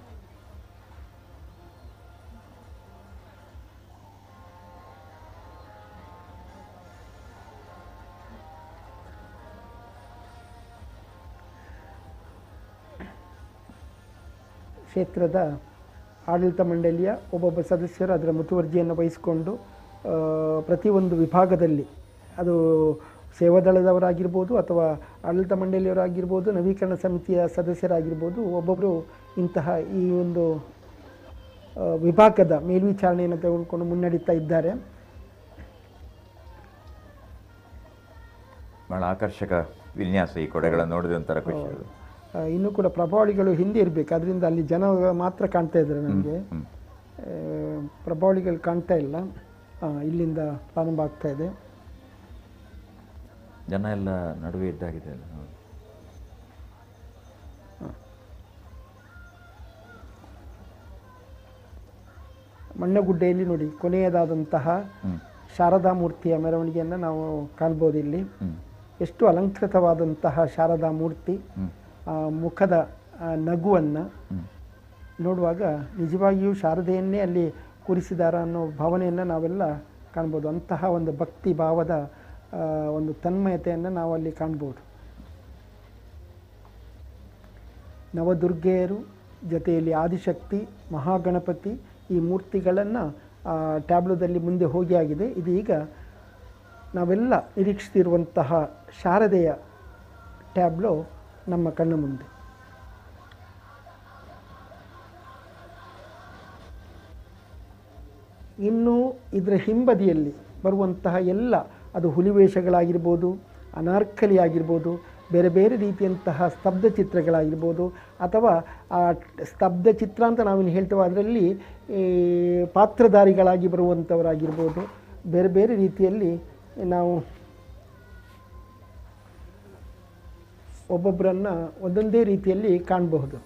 ಕ್ಷೇತ್ರದ ಆಡಳಿತ ಮಂಡಳಿಯ ಒಬ್ಬೊಬ್ಬ ಸದಸ್ಯರು ಅದರ ಮುತುವರ್ಜಿಯನ್ನು ವಹಿಸಿಕೊಂಡು ಪ್ರತಿಯೊಂದು ವಿಭಾಗದಲ್ಲಿ ಅದು ಸೇವಾದಳದವರಾಗಿರ್ಬೋದು ಅಥವಾ ಆಡಳಿತ ಮಂಡಳಿಯವರಾಗಿರ್ಬೋದು, ನವೀಕರಣ ಸಮಿತಿಯ ಸದಸ್ಯರಾಗಿರ್ಬೋದು, ಒಬ್ಬೊಬ್ಬರು ಇಂತಹ ಈ ಒಂದು ವಿಭಾಗದ ಮೇಲ್ವಿಚಾರಣೆಯನ್ನು ತೆಗೆದುಕೊಂಡು ಮುನ್ನಡೀತಾ ಇದ್ದಾರೆ. ಬಹಳ ಆಕರ್ಷಕ ವಿನ್ಯಾಸ, ಈ ಕೊಡೆಗಳನ್ನು ನೋಡಿದ ಒಂಥರ ಖುಷಿ. ಇನ್ನೂ ಕೂಡ ಪ್ರಭಾವಳಿಗಳು ಹಿಂದೆ ಇರಬೇಕು, ಅದರಿಂದ ಅಲ್ಲಿ ಜನ ಮಾತ್ರ ಕಾಣ್ತಾ ಇದ್ದಾರೆ. ನನಗೆ ಪ್ರಭಾವಳಿಗಳು ಕಾಣ್ತಾ ಇಲ್ಲ. ಇಲ್ಲಿಂದ ಪ್ರಾರಂಭ ಆಗ್ತಾ ಇದೆ. ಜನ ಎಲ್ಲ ನಡುವೆ ಇದ್ದಾಗಿದೆ. ಮಣ್ಣಗುಡ್ಡೆಯಲ್ಲಿ ನೋಡಿ ಕೊನೆಯದಾದಂತಹ ಶಾರದಾ ಮೂರ್ತಿಯ ಮೆರವಣಿಗೆಯನ್ನು ನಾವು ಕಾಣ್ಬೋದು. ಇಲ್ಲಿ ಎಷ್ಟು ಅಲಂಕೃತವಾದಂತಹ ಶಾರದಾ ಮೂರ್ತಿ, ಮುಖದ ನಗುವನ್ನು ನೋಡುವಾಗ ನಿಜವಾಗಿಯೂ ಶಾರದೆಯನ್ನೇ ಅಲ್ಲಿ ಕೂರಿಸಿದಾರ ಅನ್ನೋ ಭಾವನೆಯನ್ನು ನಾವೆಲ್ಲ ಕಾಣ್ಬೋದು. ಅಂತಹ ಒಂದು ಭಕ್ತಿ ಭಾವದ ಒಂದು ತನ್ಮಯತೆಯನ್ನು ನಾವು ಅಲ್ಲಿ ಕಾಣ್ಬೋದು. ನವದುರ್ಗೆಯರು ಜೊತೆಯಲ್ಲಿ ಆದಿಶಕ್ತಿ, ಮಹಾಗಣಪತಿ ಈ ಮೂರ್ತಿಗಳನ್ನು ಟ್ಯಾಬ್ಲೋದಲ್ಲಿ ಮುಂದೆ ಹೋಗಿ ಆಗಿದೆ. ಇದೀಗ ನಾವೆಲ್ಲ ನಿರೀಕ್ಷಿಸಿರುವಂತಹ ಶಾರದೆಯ ಟ್ಯಾಬ್ಲೋ ನಮ್ಮ ಕಣ್ಣ ಮುಂದೆ. ಇನ್ನು ಇದರ ಹಿಂಬದಿಯಲ್ಲಿ ಬರುವಂತಹ ಎಲ್ಲ ಅದು ಹುಲಿವೇಷಗಳಾಗಿರ್ಬೋದು, ಅನಾರ್ಕಲಿ ಆಗಿರ್ಬೋದು, ಬೇರೆ ಬೇರೆ ರೀತಿಯಂತಹ ಸ್ತಬ್ಧ ಚಿತ್ರಗಳಾಗಿರ್ಬೋದು, ಅಥವಾ ಆ ಸ್ತಬ್ಧ ಚಿತ್ರ ಅಂತ ನಾವೇನು ಹೇಳ್ತೇವೆ ಅದರಲ್ಲಿ ಪಾತ್ರಧಾರಿಗಳಾಗಿ ಬರುವಂಥವರಾಗಿರ್ಬೋದು, ಬೇರೆ ಬೇರೆ ರೀತಿಯಲ್ಲಿ ನಾವು ಒಬ್ಬೊಬ್ಬರನ್ನು ಒಂದೊಂದೇ ರೀತಿಯಲ್ಲಿ ಕಾಣಬಹುದು.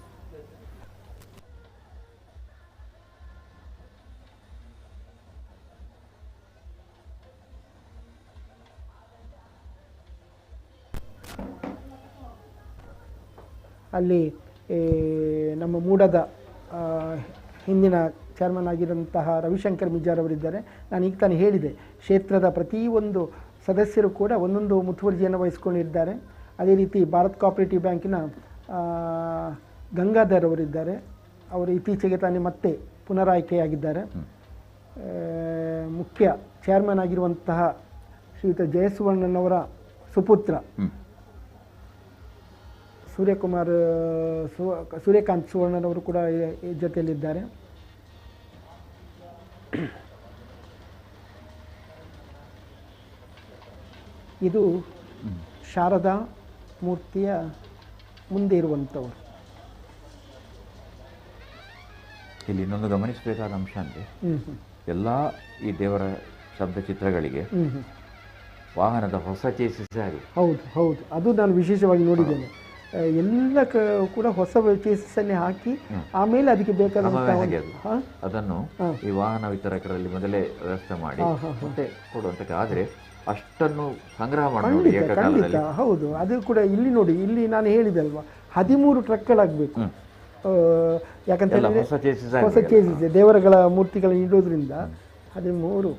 ಅಲ್ಲಿ ನಮ್ಮ ಮೂಡದ ಹಿಂದಿನ ಚೇರ್ಮನ್ ಆಗಿರುವಂತಹ ರವಿಶಂಕರ್ ಮಿಜಾರ್ ಅವರಿದ್ದಾರೆ. ನಾನು ಈಗ ತಾನು ಹೇಳಿದೆ, ಕ್ಷೇತ್ರದ ಪ್ರತಿಯೊಂದು ಸದಸ್ಯರು ಕೂಡ ಒಂದೊಂದು ಮುತುವರ್ಜಿಯನ್ನು ವಹಿಸ್ಕೊಂಡಿದ್ದಾರೆ. ಅದೇ ರೀತಿ ಭಾರತ್ ಕೋಆಪರೇಟಿವ್ ಬ್ಯಾಂಕಿನ ಗಂಗಾಧರ್ ಅವರಿದ್ದಾರೆ. ಅವರು ಇತ್ತೀಚೆಗೆ ತಾನೇ ಮತ್ತೆ ಪುನರಾಯ್ಕೆಯಾಗಿದ್ದಾರೆ. ಮುಖ್ಯ ಚೇರ್ಮನ್ ಆಗಿರುವಂತಹ ಶ್ರೀಯುತ ಜಯಸುವರ್ಣನವರ ಸುಪುತ್ರ ಸೂರ್ಯಕಾಂತ್ ಸುವರ್ಣನವರು ಕೂಡ ಜೊತೆಯಲ್ಲಿದ್ದಾರೆ. ಇದು ಶಾರದಾ ಮೂರ್ತಿಯ ಮುಂದೆ ಇರುವಂಥವರು. ಇಲ್ಲಿ ಇನ್ನೊಂದು ಗಮನಿಸಬೇಕಾದ ಅಂಶ ಅಂದರೆ ಎಲ್ಲ ಈ ದೇವರ ಶಬ್ದ ಚಿತ್ರಗಳಿಗೆ ವಾಹನದ ಹೊಸ ಚೇಸಿಸ್ ಆಗಿದೆ. ಹೌದು ಹೌದು, ಅದು ನಾನು ವಿಶೇಷವಾಗಿ ನೋಡಿದ್ದೇನೆ. ಎಲ್ಲ ಕೂಡ ಹೊಸ ಚೇಸಿಸನ್ನೇ ಹಾಕಿ ಆಮೇಲೆ ಅದಕ್ಕೆ ಬೇಕಾದಂತಹ ಅದನ್ನು ಈ ವಾಹನ ವಿತರಕರಲ್ಲಿ ಮೊದಲೇ ವ್ಯವಸ್ಥೆ ಮಾಡಿ ಮತ್ತೆ ಕೊಡುವಂತ. ಆದರೆ ಅಷ್ಟನ್ನು ಸಂಗ್ರಹ ಮಾಡಿ ಖಂಡಿತ ಹೌದು, ಅದು ಕೂಡ ಇಲ್ಲಿ ನೋಡಿ, ಇಲ್ಲಿ ನಾನು ಹೇಳಿದೆ ಅಲ್ವಾ 13 ಟ್ರಕ್ಗಳಾಗಬೇಕು. ಯಾಕಂತ ಹೇಳಿದ್ರೆ ಹೊಸ ಚೇಸಿಸ್ ದೇವರಗಳ ಮೂರ್ತಿಗಳನ್ನು ಇಡೋದ್ರಿಂದ 13.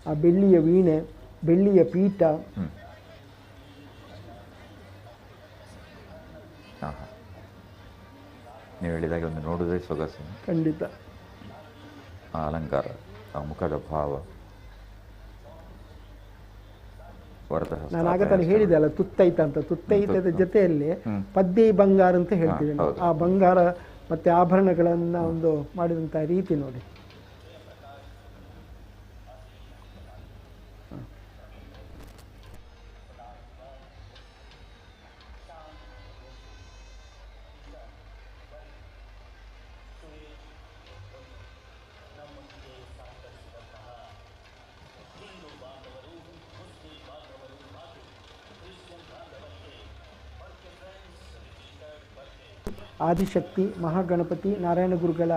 ಆ ಬೆಳ್ಳಿಯ ವೀಣೆ, ಬೆಳ್ಳಿಯ ಪೀಠ, ನೀವು ಹೇಳಿದಾಗ ಒಂದು ನೋಡುವುದೇ ಸೊಗಸು. ಖಂಡಿತ ಆ ಅಲಂಕಾರ, ಆ ಮುಖದ ಭಾವ. ನಾನು ಆಗ ತಾನು ಹೇಳಿದೆ ಅಲ್ಲ, ತುತ್ತೈತ ಅಂತ. ತುತ್ತೈತದ ಜೊತೆಯಲ್ಲಿ ಪದ್ಯ ಬಂಗಾರ ಅಂತ ಹೇಳ್ತೀವಿ. ಆ ಬಂಗಾರ ಮತ್ತೆ ಆಭರಣಗಳನ್ನ ಒಂದು ಮಾಡಿದಂತಹ ರೀತಿ ನೋಡಿ. ಆದಿಶಕ್ತಿ, ಮಹಾಗಣಪತಿ, ನಾರಾಯಣ ಗುರುಗಳ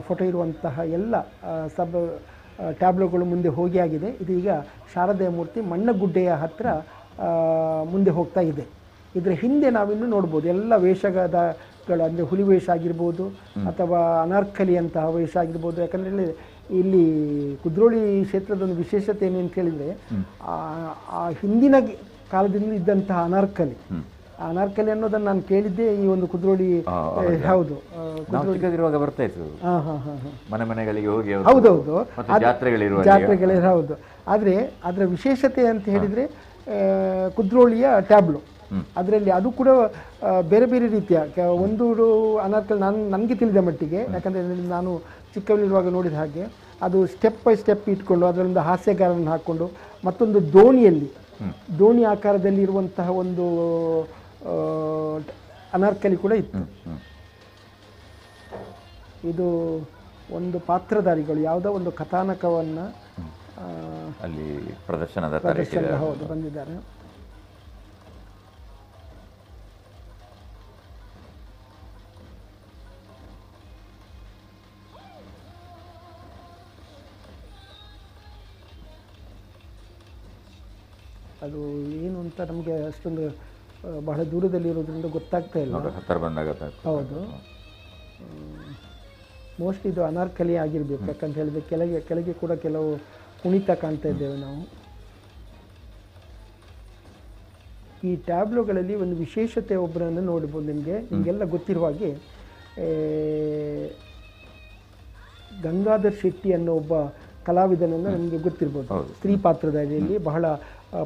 ಫೋಟೋ ಇರುವಂತಹ ಎಲ್ಲ ಟ್ಯಾಬ್ಲೋಗಳು ಮುಂದೆ ಹೋಗಿ ಆಗಿದೆ. ಇದೀಗ ಶಾರದೆಯ ಮೂರ್ತಿ ಮಣ್ಣಗುಡ್ಡೆಯ ಹತ್ತಿರ ಮುಂದೆ ಹೋಗ್ತಾ ಇದೆ. ಇದರ ಹಿಂದೆ ನಾವಿನ್ನು ನೋಡ್ಬೋದು ಎಲ್ಲ ವೇಷಗಳು, ಅಂದರೆ ಹುಲಿ ವೇಷ ಆಗಿರ್ಬೋದು ಅಥವಾ ಅನಾರ್ಕಲಿ ಅಂತಹ ವೇಷ ಆಗಿರ್ಬೋದು. ಯಾಕಂದರೆ ಇಲ್ಲಿ ಕುದ್ರೋಳಿ ಕ್ಷೇತ್ರದ ಒಂದು ವಿಶೇಷತೆ ಏನು ಅಂತ ಹೇಳಿದರೆ, ಆ ಹಿಂದಿನ ಕಾಲದಿಂದ ಇದ್ದಂತಹ ಅನಾರ್ಕಲಿ ಅನ್ನೋದನ್ನು ನಾನು ಕೇಳಿದ್ದೆ ಈ ಒಂದು ಕುದ್ರೋಳಿ. ಹೌದು, ಬರ್ತಾ ಇತ್ತು ಮನೆ ಮನೆಗಳಿಗೆ ಹೋಗಿ. ಹೌದೌದು, ಜಾತ್ರೆಗಳೇ ಹೌದು. ಆದರೆ ಅದರ ವಿಶೇಷತೆ ಅಂತ ಹೇಳಿದರೆ ಕುದ್ರೋಳಿಯ ಟ್ಯಾಬ್ಲು, ಅದರಲ್ಲಿ ಅದು ಕೂಡ ಬೇರೆ ಬೇರೆ ರೀತಿಯ ಒಂದು ಅನಾರ್ಕಲಿ ನನಗೆ ತಿಳಿದ ಮಟ್ಟಿಗೆ, ಯಾಕಂದರೆ ನಾನು ಚಿಕ್ಕವನಿರುವಾಗ ನೋಡಿದ ಹಾಗೆ ಅದು ಸ್ಟೆಪ್ ಬೈ ಸ್ಟೆಪ್ ಇಟ್ಕೊಂಡು ಅದರೊಂದು ಹಾಸ್ಯಗಾರನ್ನು ಹಾಕ್ಕೊಂಡು ಮತ್ತೊಂದು ದೋಣಿ ಆಕಾರದಲ್ಲಿ ಇರುವಂತಹ ಒಂದು ಅನಾರ್ಕಲಿ ಕೂಡ ಇತ್ತು. ಇದು ಒಂದು ಪಾತ್ರಧಾರಿಗಳು ಯಾವುದೋ ಒಂದು ಕಥಾನಕವನ್ನು ಅಲ್ಲಿ ಪ್ರದರ್ಶನದ ಹೌದು ಬಂದಿದ್ದಾರೆ. ಅದು ಏನು ಅಂತ ನಮಗೆ ಅಷ್ಟೊಂದು ಬಹಳ ದೂರದಲ್ಲಿ ಇರೋದ್ರಿಂದ ಗೊತ್ತಾಗ್ತಾ ಇಲ್ಲ. ಹೌದು, ಮೋಸ್ಟ್ಲಿ ಇದು ಅನಾರ್ಕಲಿ ಆಗಿರಬೇಕು. ಯಾಕಂತ ಹೇಳಿದ್ರೆ ಕೆಳಗೆ ಕೂಡ ಕೆಲವು ಕುಣಿತ ಕಾಣ್ತಾ ಇದ್ದೇವೆ ನಾವು. ಈ ಟ್ಯಾಬ್ಲೋಗಳಲ್ಲಿ ಒಂದು ವಿಶೇಷತೆ ಒಬ್ಬರನ್ನು ನೋಡ್ಬೋದು. ನಿಮಗೆಲ್ಲ ಗೊತ್ತಿರುವ ಹಾಗೆ ಗಂಗಾಧರ್ ಶೆಟ್ಟಿ ಅನ್ನೋ ಒಬ್ಬ ಕಲಾವಿದನನ್ನು ನಮಗೆ ಗೊತ್ತಿರ್ಬೋದು. ಸ್ತ್ರೀ ಪಾತ್ರಧಾರಿಯಲ್ಲಿ ಬಹಳ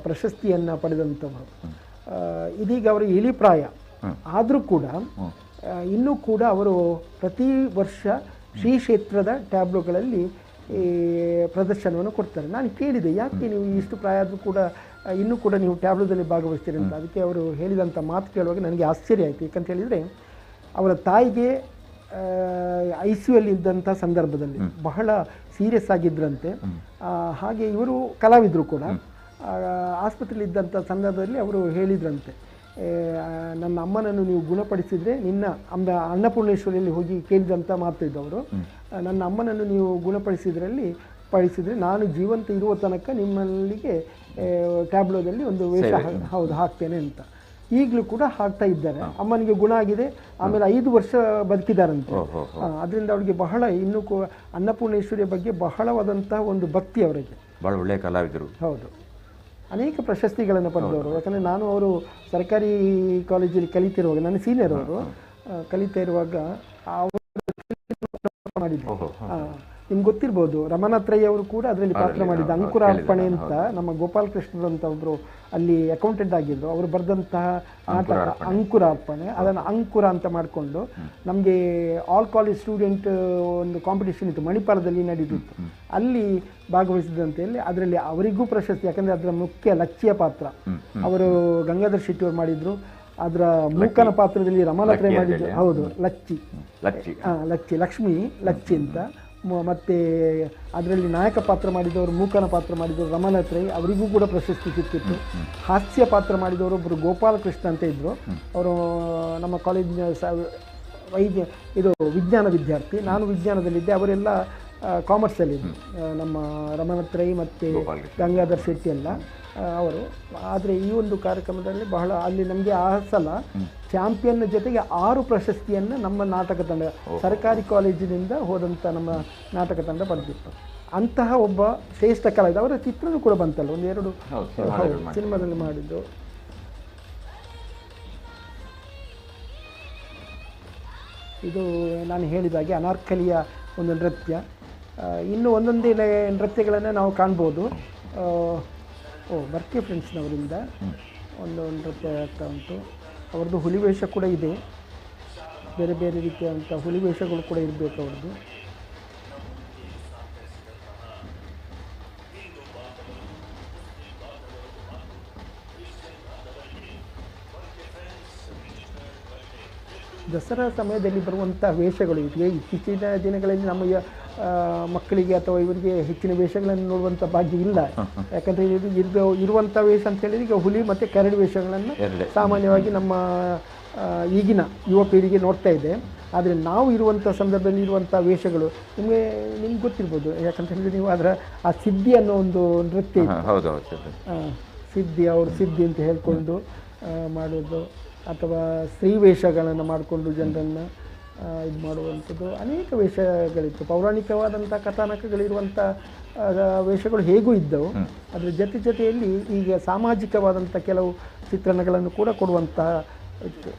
ಪ್ರಶಸ್ತಿಯನ್ನು ಪಡೆದಂಥವರು. ಇದೀಗ ಅವರು ಇಳಿಪ್ರಾಯ ಆದರೂ ಕೂಡ ಇನ್ನೂ ಕೂಡ ಅವರು ಪ್ರತಿ ವರ್ಷ ಶ್ರೀ ಕ್ಷೇತ್ರದ ಟ್ಯಾಬ್ಲೋಗಳಲ್ಲಿ ಪ್ರದರ್ಶನವನ್ನು ಕೊಡ್ತಾರೆ. ನಾನು ಕೇಳಿದೆ, ಯಾಕೆ ನೀವು ಇಷ್ಟು ಪ್ರಾಯ ಆದರೂ ಕೂಡ ಇನ್ನೂ ಕೂಡ ನೀವು ಟ್ಯಾಬ್ಲೋದಲ್ಲಿ ಭಾಗವಹಿಸ್ತೀರಿ ಅಂತ. ಅದಕ್ಕೆ ಅವರು ಹೇಳಿದಂಥ ಮಾತು ಕೇಳುವಾಗ ನನಗೆ ಆಶ್ಚರ್ಯ ಆಯಿತು. ಯಾಕಂತ ಹೇಳಿದರೆ ಅವರ ತಾಯಿಗೆ ICU ಇದ್ದಂಥ ಸಂದರ್ಭದಲ್ಲಿ ಬಹಳ ಸೀರಿಯಸ್ ಆಗಿದ್ದರಂತೆ. ಹಾಗೆ ಇವರು ಕಲಾವಿದರು ಕೂಡ. ಆಸ್ಪತ್ರೆಯಲ್ಲಿ ಇದ್ದಂಥ ಸಂದರ್ಭದಲ್ಲಿ ಅವರು ಹೇಳಿದ್ರಂತೆ, ನನ್ನ ಅಮ್ಮನನ್ನು ನೀವು ಗುಣಪಡಿಸಿದರೆ, ಅನ್ನಪೂರ್ಣೇಶ್ವರಿಯಲ್ಲಿ ಹೋಗಿ ಕೇಳಿದಂಥ ಮಾತು ಇದ್ದವರು, ನನ್ನ ಅಮ್ಮನನ್ನು ನೀವು ಪಡಿಸಿದರೆ ನಾನು ಜೀವಂತ ಇರುವ ತನಕ ನಿಮ್ಮಲ್ಲಿಗೆ ಟ್ಯಾಬ್ಲೋದಲ್ಲಿ ಒಂದು ವೇಷ ಹಾಕ್ತೇನೆ ಅಂತ. ಈಗಲೂ ಕೂಡ ಹಾಕ್ತಾ ಇದ್ದಾರೆ. ಅಮ್ಮನಿಗೆ ಗುಣ ಆಗಿದೆ. ಆಮೇಲೆ 5 ವರ್ಷ ಬದುಕಿದಾರಂತೆ. ಅದರಿಂದ ಅವರಿಗೆ ಬಹಳ ಇನ್ನೂ ಅನ್ನಪೂರ್ಣೇಶ್ವರಿಯ ಬಗ್ಗೆ ಬಹಳವಾದಂತಹ ಒಂದು ಭಕ್ತಿ ಅವರಿಗೆ. ಬಹಳ ಒಳ್ಳೆಯ ಕಲಾವಿದರು. ಹೌದು, ಅನೇಕ ಪ್ರಶಸ್ತಿಗಳನ್ನು ಪಡೆದವರು. ಯಾಕಂದರೆ ನಾನು ಅವರು ಸರ್ಕಾರಿ ಕಾಲೇಜಲ್ಲಿ ಕಲಿತಿರುವಾಗ, ನನ್ನ ಸೀನಿಯರ್ ಅವರು ಕಲಿತಾ ಇರುವಾಗ ಅವರು ಮಾಡಿದ್ರು. ನಿಮ್ಗೆ ಗೊತ್ತಿರ್ಬೋದು, ರಮನಾಥ್ ರೈ ಅವರು ಕೂಡ ಅದರಲ್ಲಿ ಪಾತ್ರ ಮಾಡಿದ್ದ. ಅಂಕುರಾರ್ಪಣೆ ಅಂತ ನಮ್ಮ ಗೋಪಾಲ್ ಕೃಷ್ಣರು ಅಂತ ಒಬ್ಬರು ಅಲ್ಲಿ ಅಕೌಂಟೆಂಟ್ ಆಗಿದ್ರು. ಅವರು ಬರೆದಂತಹ ನಾಟಕ ಅಂಕುರಾರ್ಪಣೆ, ಅದನ್ನು ಅಂಕುರ ಅಂತ ಮಾಡಿಕೊಂಡು ನಮಗೆ ಆಲ್ ಕಾಲೇಜ್ ಸ್ಟೂಡೆಂಟ್ ಒಂದು ಕಾಂಪಿಟೇಷನ್ ಇತ್ತು, ಮಣಿಪಾಲದಲ್ಲಿ ನಡೀತಿತ್ತು. ಅಲ್ಲಿ ಭಾಗವಹಿಸಿದಂತೆ ಅದರಲ್ಲಿ ಅವರಿಗೂ ಪ್ರಶಸ್ತಿ. ಯಾಕಂದರೆ ಅದರ ಮುಖ್ಯ ಲಚ್ಚಿಯ ಪಾತ್ರ ಅವರು ಗಂಗಾಧರ್ ಶೆಟ್ಟಿ ಅವರು ಮಾಡಿದರು. ಅದರ ಮೂಕನ ಪಾತ್ರದಲ್ಲಿ ರಮನಾಥ್ ರೈ ಮಾಡಿದ್ರು. ಹೌದು, ಲಕ್ಷ್ಮಿ ಲಚ್ಚಿ ಅಂತ. ಮತ್ತು ಅದರಲ್ಲಿ ನಾಯಕ ಪಾತ್ರ ಮಾಡಿದವರು, ಮೂಕನ ಪಾತ್ರ ಮಾಡಿದವರು ರಮನಾಥ್ ರೈ, ಅವರಿಗೂ ಕೂಡ ಪ್ರಶಸ್ತಿ ಸಿಕ್ಕಿತ್ತು. ಹಾಸ್ಯ ಪಾತ್ರ ಮಾಡಿದವರು ಒಬ್ಬರು ಗೋಪಾಲ ಕೃಷ್ಣ ಅಂತ ಇದ್ದರು. ಅವರು ನಮ್ಮ ಕಾಲೇಜಿನ ವಿಜ್ಞಾನ ವಿದ್ಯಾರ್ಥಿ. ನಾನು ವಿಜ್ಞಾನದಲ್ಲಿದ್ದೆ, ಅವರೆಲ್ಲ ಕಾಮರ್ಸಲ್ಲಿದ್ದರು. ನಮ್ಮ ರಮನಾಥ್ ರೈ ಮತ್ತು ಗಂಗಾಧರ್ ಶೆಟ್ಟಿ ಎಲ್ಲ ಅವರು. ಆದರೆ ಈ ಒಂದು ಕಾರ್ಯಕ್ರಮದಲ್ಲಿ ಬಹಳ ಅಲ್ಲಿ ನಮಗೆ ಆ ಸಲ ಚಾಂಪಿಯನ್ ಜೊತೆಗೆ 6 ಪ್ರಶಸ್ತಿಯನ್ನು ನಮ್ಮ ನಾಟಕ ತಂಡ, ಸರ್ಕಾರಿ ಕಾಲೇಜಿನಿಂದ ಹೋದಂಥ ನಮ್ಮ ನಾಟಕ ತಂಡ ಪಡೆದಿತ್ತು. ಅಂತಹ ಒಬ್ಬ ಶ್ರೇಷ್ಠ ಕಲಾವಿದ. ಅವರ ಚಿತ್ರನೂ ಕೂಡ ಬಂತಲ್ಲ, 1-2 ಸಿನಿಮಾದಲ್ಲಿ ಮಾಡಿದ್ದು. ಇದು ನಾನು ಹೇಳಿದಾಗೆ ಅನಾರ್ಕಲಿಯ ಒಂದು ನೃತ್ಯ. ಇನ್ನು ಒಂದೊಂದೇ ನೃತ್ಯಗಳನ್ನು ನಾವು ಕಾಣ್ಬೋದು. ಬರ್ಕೆ ಫ್ರೆಂಡ್ಸ್ನವರಿಂದ ಒಂದು ನೃತ್ಯ ಆಗ್ತಾ ಉಂಟು. ಅವ್ರದ್ದು ಹುಲಿವೇಷ ಕೂಡ ಇದೆ. ಬೇರೆ ಬೇರೆ ರೀತಿಯಾದಂಥ ಹುಲಿವೇಷಗಳು ಕೂಡ ಇರಬೇಕು ಅವ್ರದ್ದು. ದಸರಾ ಸಮಯದಲ್ಲಿ ಬರುವಂಥ ವೇಷಗಳು ಇದೆಯೇ ಇತ್ತೀಚಿನ ದಿನಗಳಲ್ಲಿ ನಮ್ಮ ಮಕ್ಕಳಿಗೆ ಅಥವಾ ಇವರಿಗೆ ಹೆಚ್ಚಿನ ವೇಷಗಳನ್ನು ನೋಡುವಂಥ ಭಾಗ್ಯ ಇಲ್ಲ. ಯಾಕಂದರೆ ಇರುವಂಥ ವೇಷ ಅಂತ ಹೇಳಿದ್ರೆ ಈಗ ಹುಲಿ ಮತ್ತು ಕರಡಿ ವೇಷಗಳನ್ನು ಸಾಮಾನ್ಯವಾಗಿ ನಮ್ಮ ಈಗಿನ ಯುವ ಪೀಳಿಗೆ ನೋಡ್ತಾ ಇದೆ. ಆದರೆ ನಾವು ಇರುವಂಥ ಸಂದರ್ಭದಲ್ಲಿ ಇರುವಂಥ ವೇಷಗಳು ನಿಮ್ಗೆ ಗೊತ್ತಿರ್ಬೋದು, ಯಾಕಂತ ಹೇಳಿದ್ರೆ ನೀವು ಅದರ ಆ ಸಿದ್ಧಿ ಅನ್ನೋ ಒಂದು ನೃತ್ಯ ಸಿದ್ಧಿ, ಅವರು ಸಿದ್ಧಿ ಅಂತ ಹೇಳ್ಕೊಂಡು ಮಾಡೋದು, ಅಥವಾ ಸ್ತ್ರೀ ವೇಷಗಳನ್ನು ಮಾಡಿಕೊಂಡು ಜನರನ್ನು ಇದು ಮಾಡುವಂಥದ್ದು ಅನೇಕ ವೇಷಗಳಿತ್ತು. ಪೌರಾಣಿಕವಾದಂಥ ಕಥಾನಕಗಳಿರುವಂಥ ವೇಷಗಳು ಹೇಗೂ ಇದ್ದವು. ಅದರ ಜೊತೆಯಲ್ಲಿ ಈಗ ಸಾಮಾಜಿಕವಾದಂಥ ಕೆಲವು ಚಿತ್ರಣಗಳನ್ನು ಕೂಡ ಕೊಡುವಂಥ ಇತ್ತು.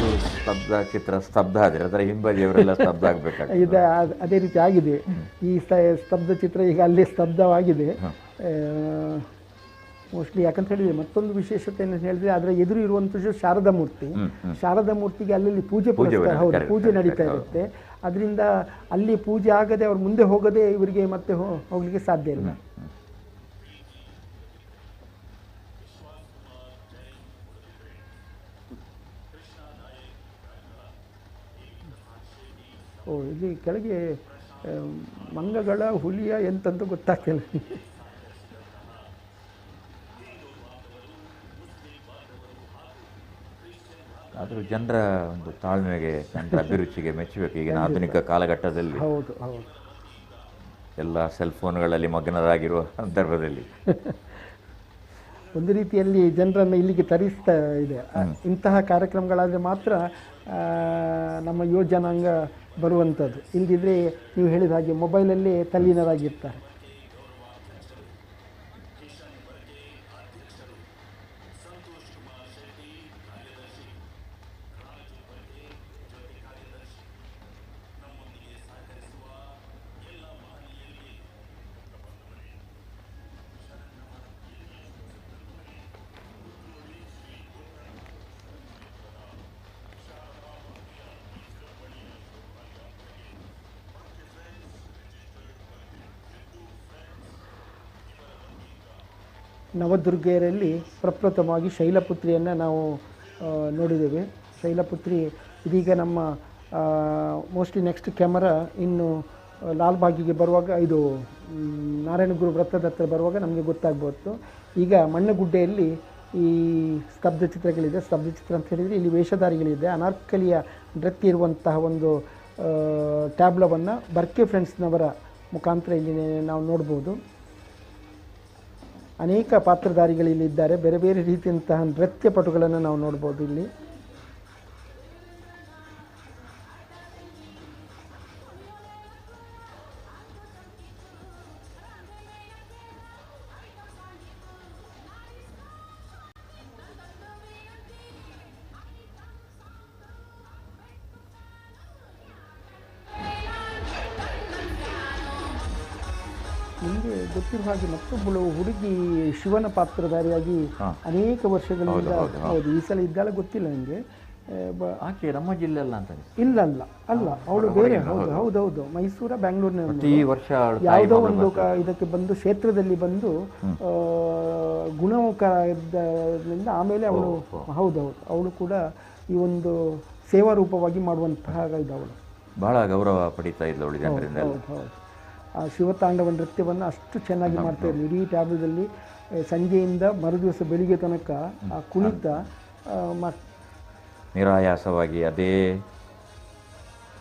ಒಂದು ಸ್ತಬ್ಧ ಚಿತ್ರ ಸ್ತಬ್ಧ ಆದರೆ ಅದರ ಹಿಂಬದಿಯವರೆಲ್ಲ ಸ್ತಬ್ಧ ಆಗಬೇಕಾಗ್ತದೆ. ಇದೆ, ಅದೇ ರೀತಿ ಆಗಿದೆ. ಈ ಸ್ತಬ್ಧ ಚಿತ್ರ ಈಗ ಅಲ್ಲೇ ಸ್ತಬ್ಧವಾಗಿದೆ ಮೋಸ್ಟ್ಲಿ. ಯಾಕಂತ ಹೇಳಿದ್ರೆ ಮತ್ತೊಂದು ವಿಶೇಷತೆ ಏನು ಹೇಳಿದ್ರೆ, ಅದರ ಎದುರು ಇರುವಂಥದ್ದು ಶಾರದಾ ಮೂರ್ತಿ. ಶಾರದಾ ಮೂರ್ತಿಗೆ ಅಲ್ಲಿ ಪೂಜೆ ಪೂಜೆ ನಡೀತಾ ಇರುತ್ತೆ. ಅದರಿಂದ ಅಲ್ಲಿ ಪೂಜೆ ಆಗದೆ ಅವ್ರು ಮುಂದೆ ಹೋಗದೆ ಇವರಿಗೆ ಮತ್ತೆ ಹೋಗ್ಲಿಕ್ಕೆ ಸಾಧ್ಯ ಇಲ್ಲ. ಇಲ್ಲಿ ಕೆಳಗೆ ಮಂಗಗಳ ಹುಲಿಯ ಎಂತಂತ ಗೊತ್ತಾಗ್ತಿಲ್ಲ. ಆದರೂ ಜನರ ಒಂದು ತಾಳ್ಮೆಗೆ, ಜನರ ಅಭಿರುಚಿಗೆ ಮೆಚ್ಚಬೇಕು. ಈಗಿನ ಆಧುನಿಕ ಕಾಲಘಟ್ಟದಲ್ಲಿ ಹೌದು ಹೌದು ಎಲ್ಲ ಸೆಲ್ ಫೋನ್ಗಳಲ್ಲಿ ಮಗ್ನರಾಗಿರುವ ಸಂದರ್ಭದಲ್ಲಿ ಒಂದು ರೀತಿಯಲ್ಲಿ ಜನರನ್ನು ಇಲ್ಲಿಗೆ ತರಿಸ್ತಾ ಇದೆ. ಇಂತಹ ಕಾರ್ಯಕ್ರಮಗಳಾದರೆ ಮಾತ್ರ ನಮ್ಮ ಯುವ ಜನಾಂಗ ಬರುವಂಥದ್ದು. ಇಲ್ಲದಿದ್ದರೆ ನೀವು ಹೇಳಿದ ಹಾಗೆ ಮೊಬೈಲಲ್ಲಿ ತಲ್ಲೀನರಾಗಿರ್ತಾರೆ. ನವದುರ್ಗೆಯರಲ್ಲಿ ಪ್ರಪ್ರಥಮವಾಗಿ ಶೈಲಪುತ್ರಿಯನ್ನು ನಾವು ನೋಡಿದ್ದೇವೆ. ಶೈಲಪುತ್ರಿ ಇದೀಗ ನಮ್ಮ ಮೋಸ್ಟ್ಲಿ ನೆಕ್ಸ್ಟ್ ಕ್ಯಾಮರಾ ಇನ್ನು ಲಾಲ್ಬಾಗಿಗೆ ಬರುವಾಗ, ಇದು ನಾರಾಯಣಗುರು ವೃತ್ತದ ಹತ್ರ ಬರುವಾಗ ನಮಗೆ ಗೊತ್ತಾಗ್ಬೋದು. ಈಗ ಮಣ್ಣಗುಡ್ಡೆಯಲ್ಲಿ ಈ ಸ್ತಬ್ಧ ಚಿತ್ರಗಳಿದೆ. ಸ್ತಬ್ಧ ಚಿತ್ರ ಅಂತ ಹೇಳಿದರೆ ಇಲ್ಲಿ ವೇಷಧಾರಿಗಳಿದೆ. ಅನಾರ್ಕಲಿಯ ನೃತ್ಯ ಇರುವಂತಹ ಒಂದು ಟ್ಯಾಬ್ಲವನ್ನು ಬರ್ಕೆ ಫ್ರೆಂಡ್ಸ್ನವರ ಮುಖಾಂತರ ಇಲ್ಲಿ ನಾವು ನೋಡ್ಬೋದು. ಅನೇಕ ಪಾತ್ರಧಾರಿಗಳಿಲ್ಲಿದ್ದಾರೆ. ಬೇರೆ ಬೇರೆ ರೀತಿಯಂತಹ ನೃತ್ಯ ಪಟುಗಳನ್ನು ನಾವು ನೋಡ್ಬೋದು ಇಲ್ಲಿ. ನಿಮಗೆ ಗೊತ್ತಿರುವ ಹಾಗೆ ಮತ್ತೊಬ್ಬಳು ಹುಡುಗಿ ಶಿವನ ಪಾತ್ರಧಾರಿಯಾಗಿ ಅನೇಕ ವರ್ಷಗಳಿಂದ, ಹೌದು ಈ ಸಲ ಇದ್ದಾಳೆ ಗೊತ್ತಿಲ್ಲ ನನಗೆ. ಆಕೆ ನಮ್ಮ ಜಿಲ್ಲೆ ಅಲ್ಲ ಅಂತ ಇಲ್ಲ ಅಲ್ಲ ಅವಳು ಬೇರೆ. ಹೌದೌದು ಮೈಸೂರ ಬ್ಯಾಂಗ್ಳೂರಿನ ವರ್ಷ ಯಾವುದೋ ಒಂದು ಇದಕ್ಕೆ ಬಂದು ಕ್ಷೇತ್ರದಲ್ಲಿ ಬಂದು ಗುಣಮುಖದಿಂದ ಆಮೇಲೆ ಅವಳು ಹೌದೌದು ಅವಳು ಕೂಡ ಈ ಒಂದು ಸೇವಾ ರೂಪವಾಗಿ ಮಾಡುವಂತಹ ಇದವಳು. ಬಹಳ ಗೌರವ ಪಡೀತಾ ಇದ್ದವಳು ಜನರಿಂದ. ಹೌದು ಆ ಶಿವತಾಂಡವ ನೃತ್ಯವನ್ನು ಅಷ್ಟು ಚೆನ್ನಾಗಿ ಮಾಡ್ತಾ ಇದ್ದರು. ಇಡೀ ಟ್ಯಾಬ್ಲದಲ್ಲಿ ಸಂಜೆಯಿಂದ ಮರುದಿವಸ ಬೆಳಿಗ್ಗೆ ತನಕ ಆ ಕುಣಿತ ನಿರಾಯಾಸವಾಗಿ ಅದೇ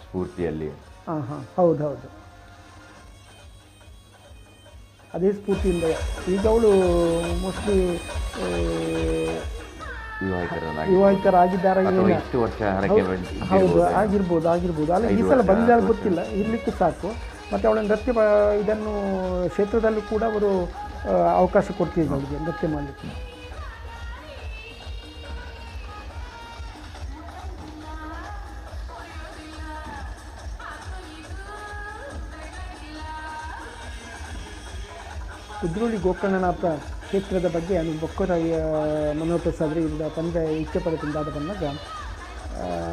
ಸ್ಫೂರ್ತಿಯಲ್ಲಿ. ಹೌದು ಅದೇ ಸ್ಫೂರ್ತಿಯಿಂದ. ಈಗ ಅವಳು ಮೋಸ್ಟ್ಲಿ ವಿವಾಹಿತರಾಗಿದ್ದಾರೆ. ಹೌದು ಆಗಿರ್ಬೋದು. ಅಲ್ಲ ಈ ಸಲ ಬಂದಾಗ ಗೊತ್ತಿಲ್ಲ, ಇರಲಿಕ್ಕೂ ಸಾಕು. ಮತ್ತು ಅವಳ ನೃತ್ಯ ಇದನ್ನು ಕ್ಷೇತ್ರದಲ್ಲೂ ಕೂಡ ಅವರು ಅವಕಾಶ ಕೊಡ್ತಿದ್ರು ಅವರಿಗೆ ನೃತ್ಯ ಮಾಡಲಿಕ್ಕೆ. ಕುದ್ರೋಳಿ ಗೋಕರ್ಣನಾಥ ಕ್ಷೇತ್ರದ ಬಗ್ಗೆ ನಾನು ಬೊಕ್ಕರ ಮನೋಪ್ರಸಾದ್ರೆ ಇಂದ ತಂದೆ ಇಚ್ಛೆ ಪಡೆದಿಂದಾದ ಬಂದಾಗ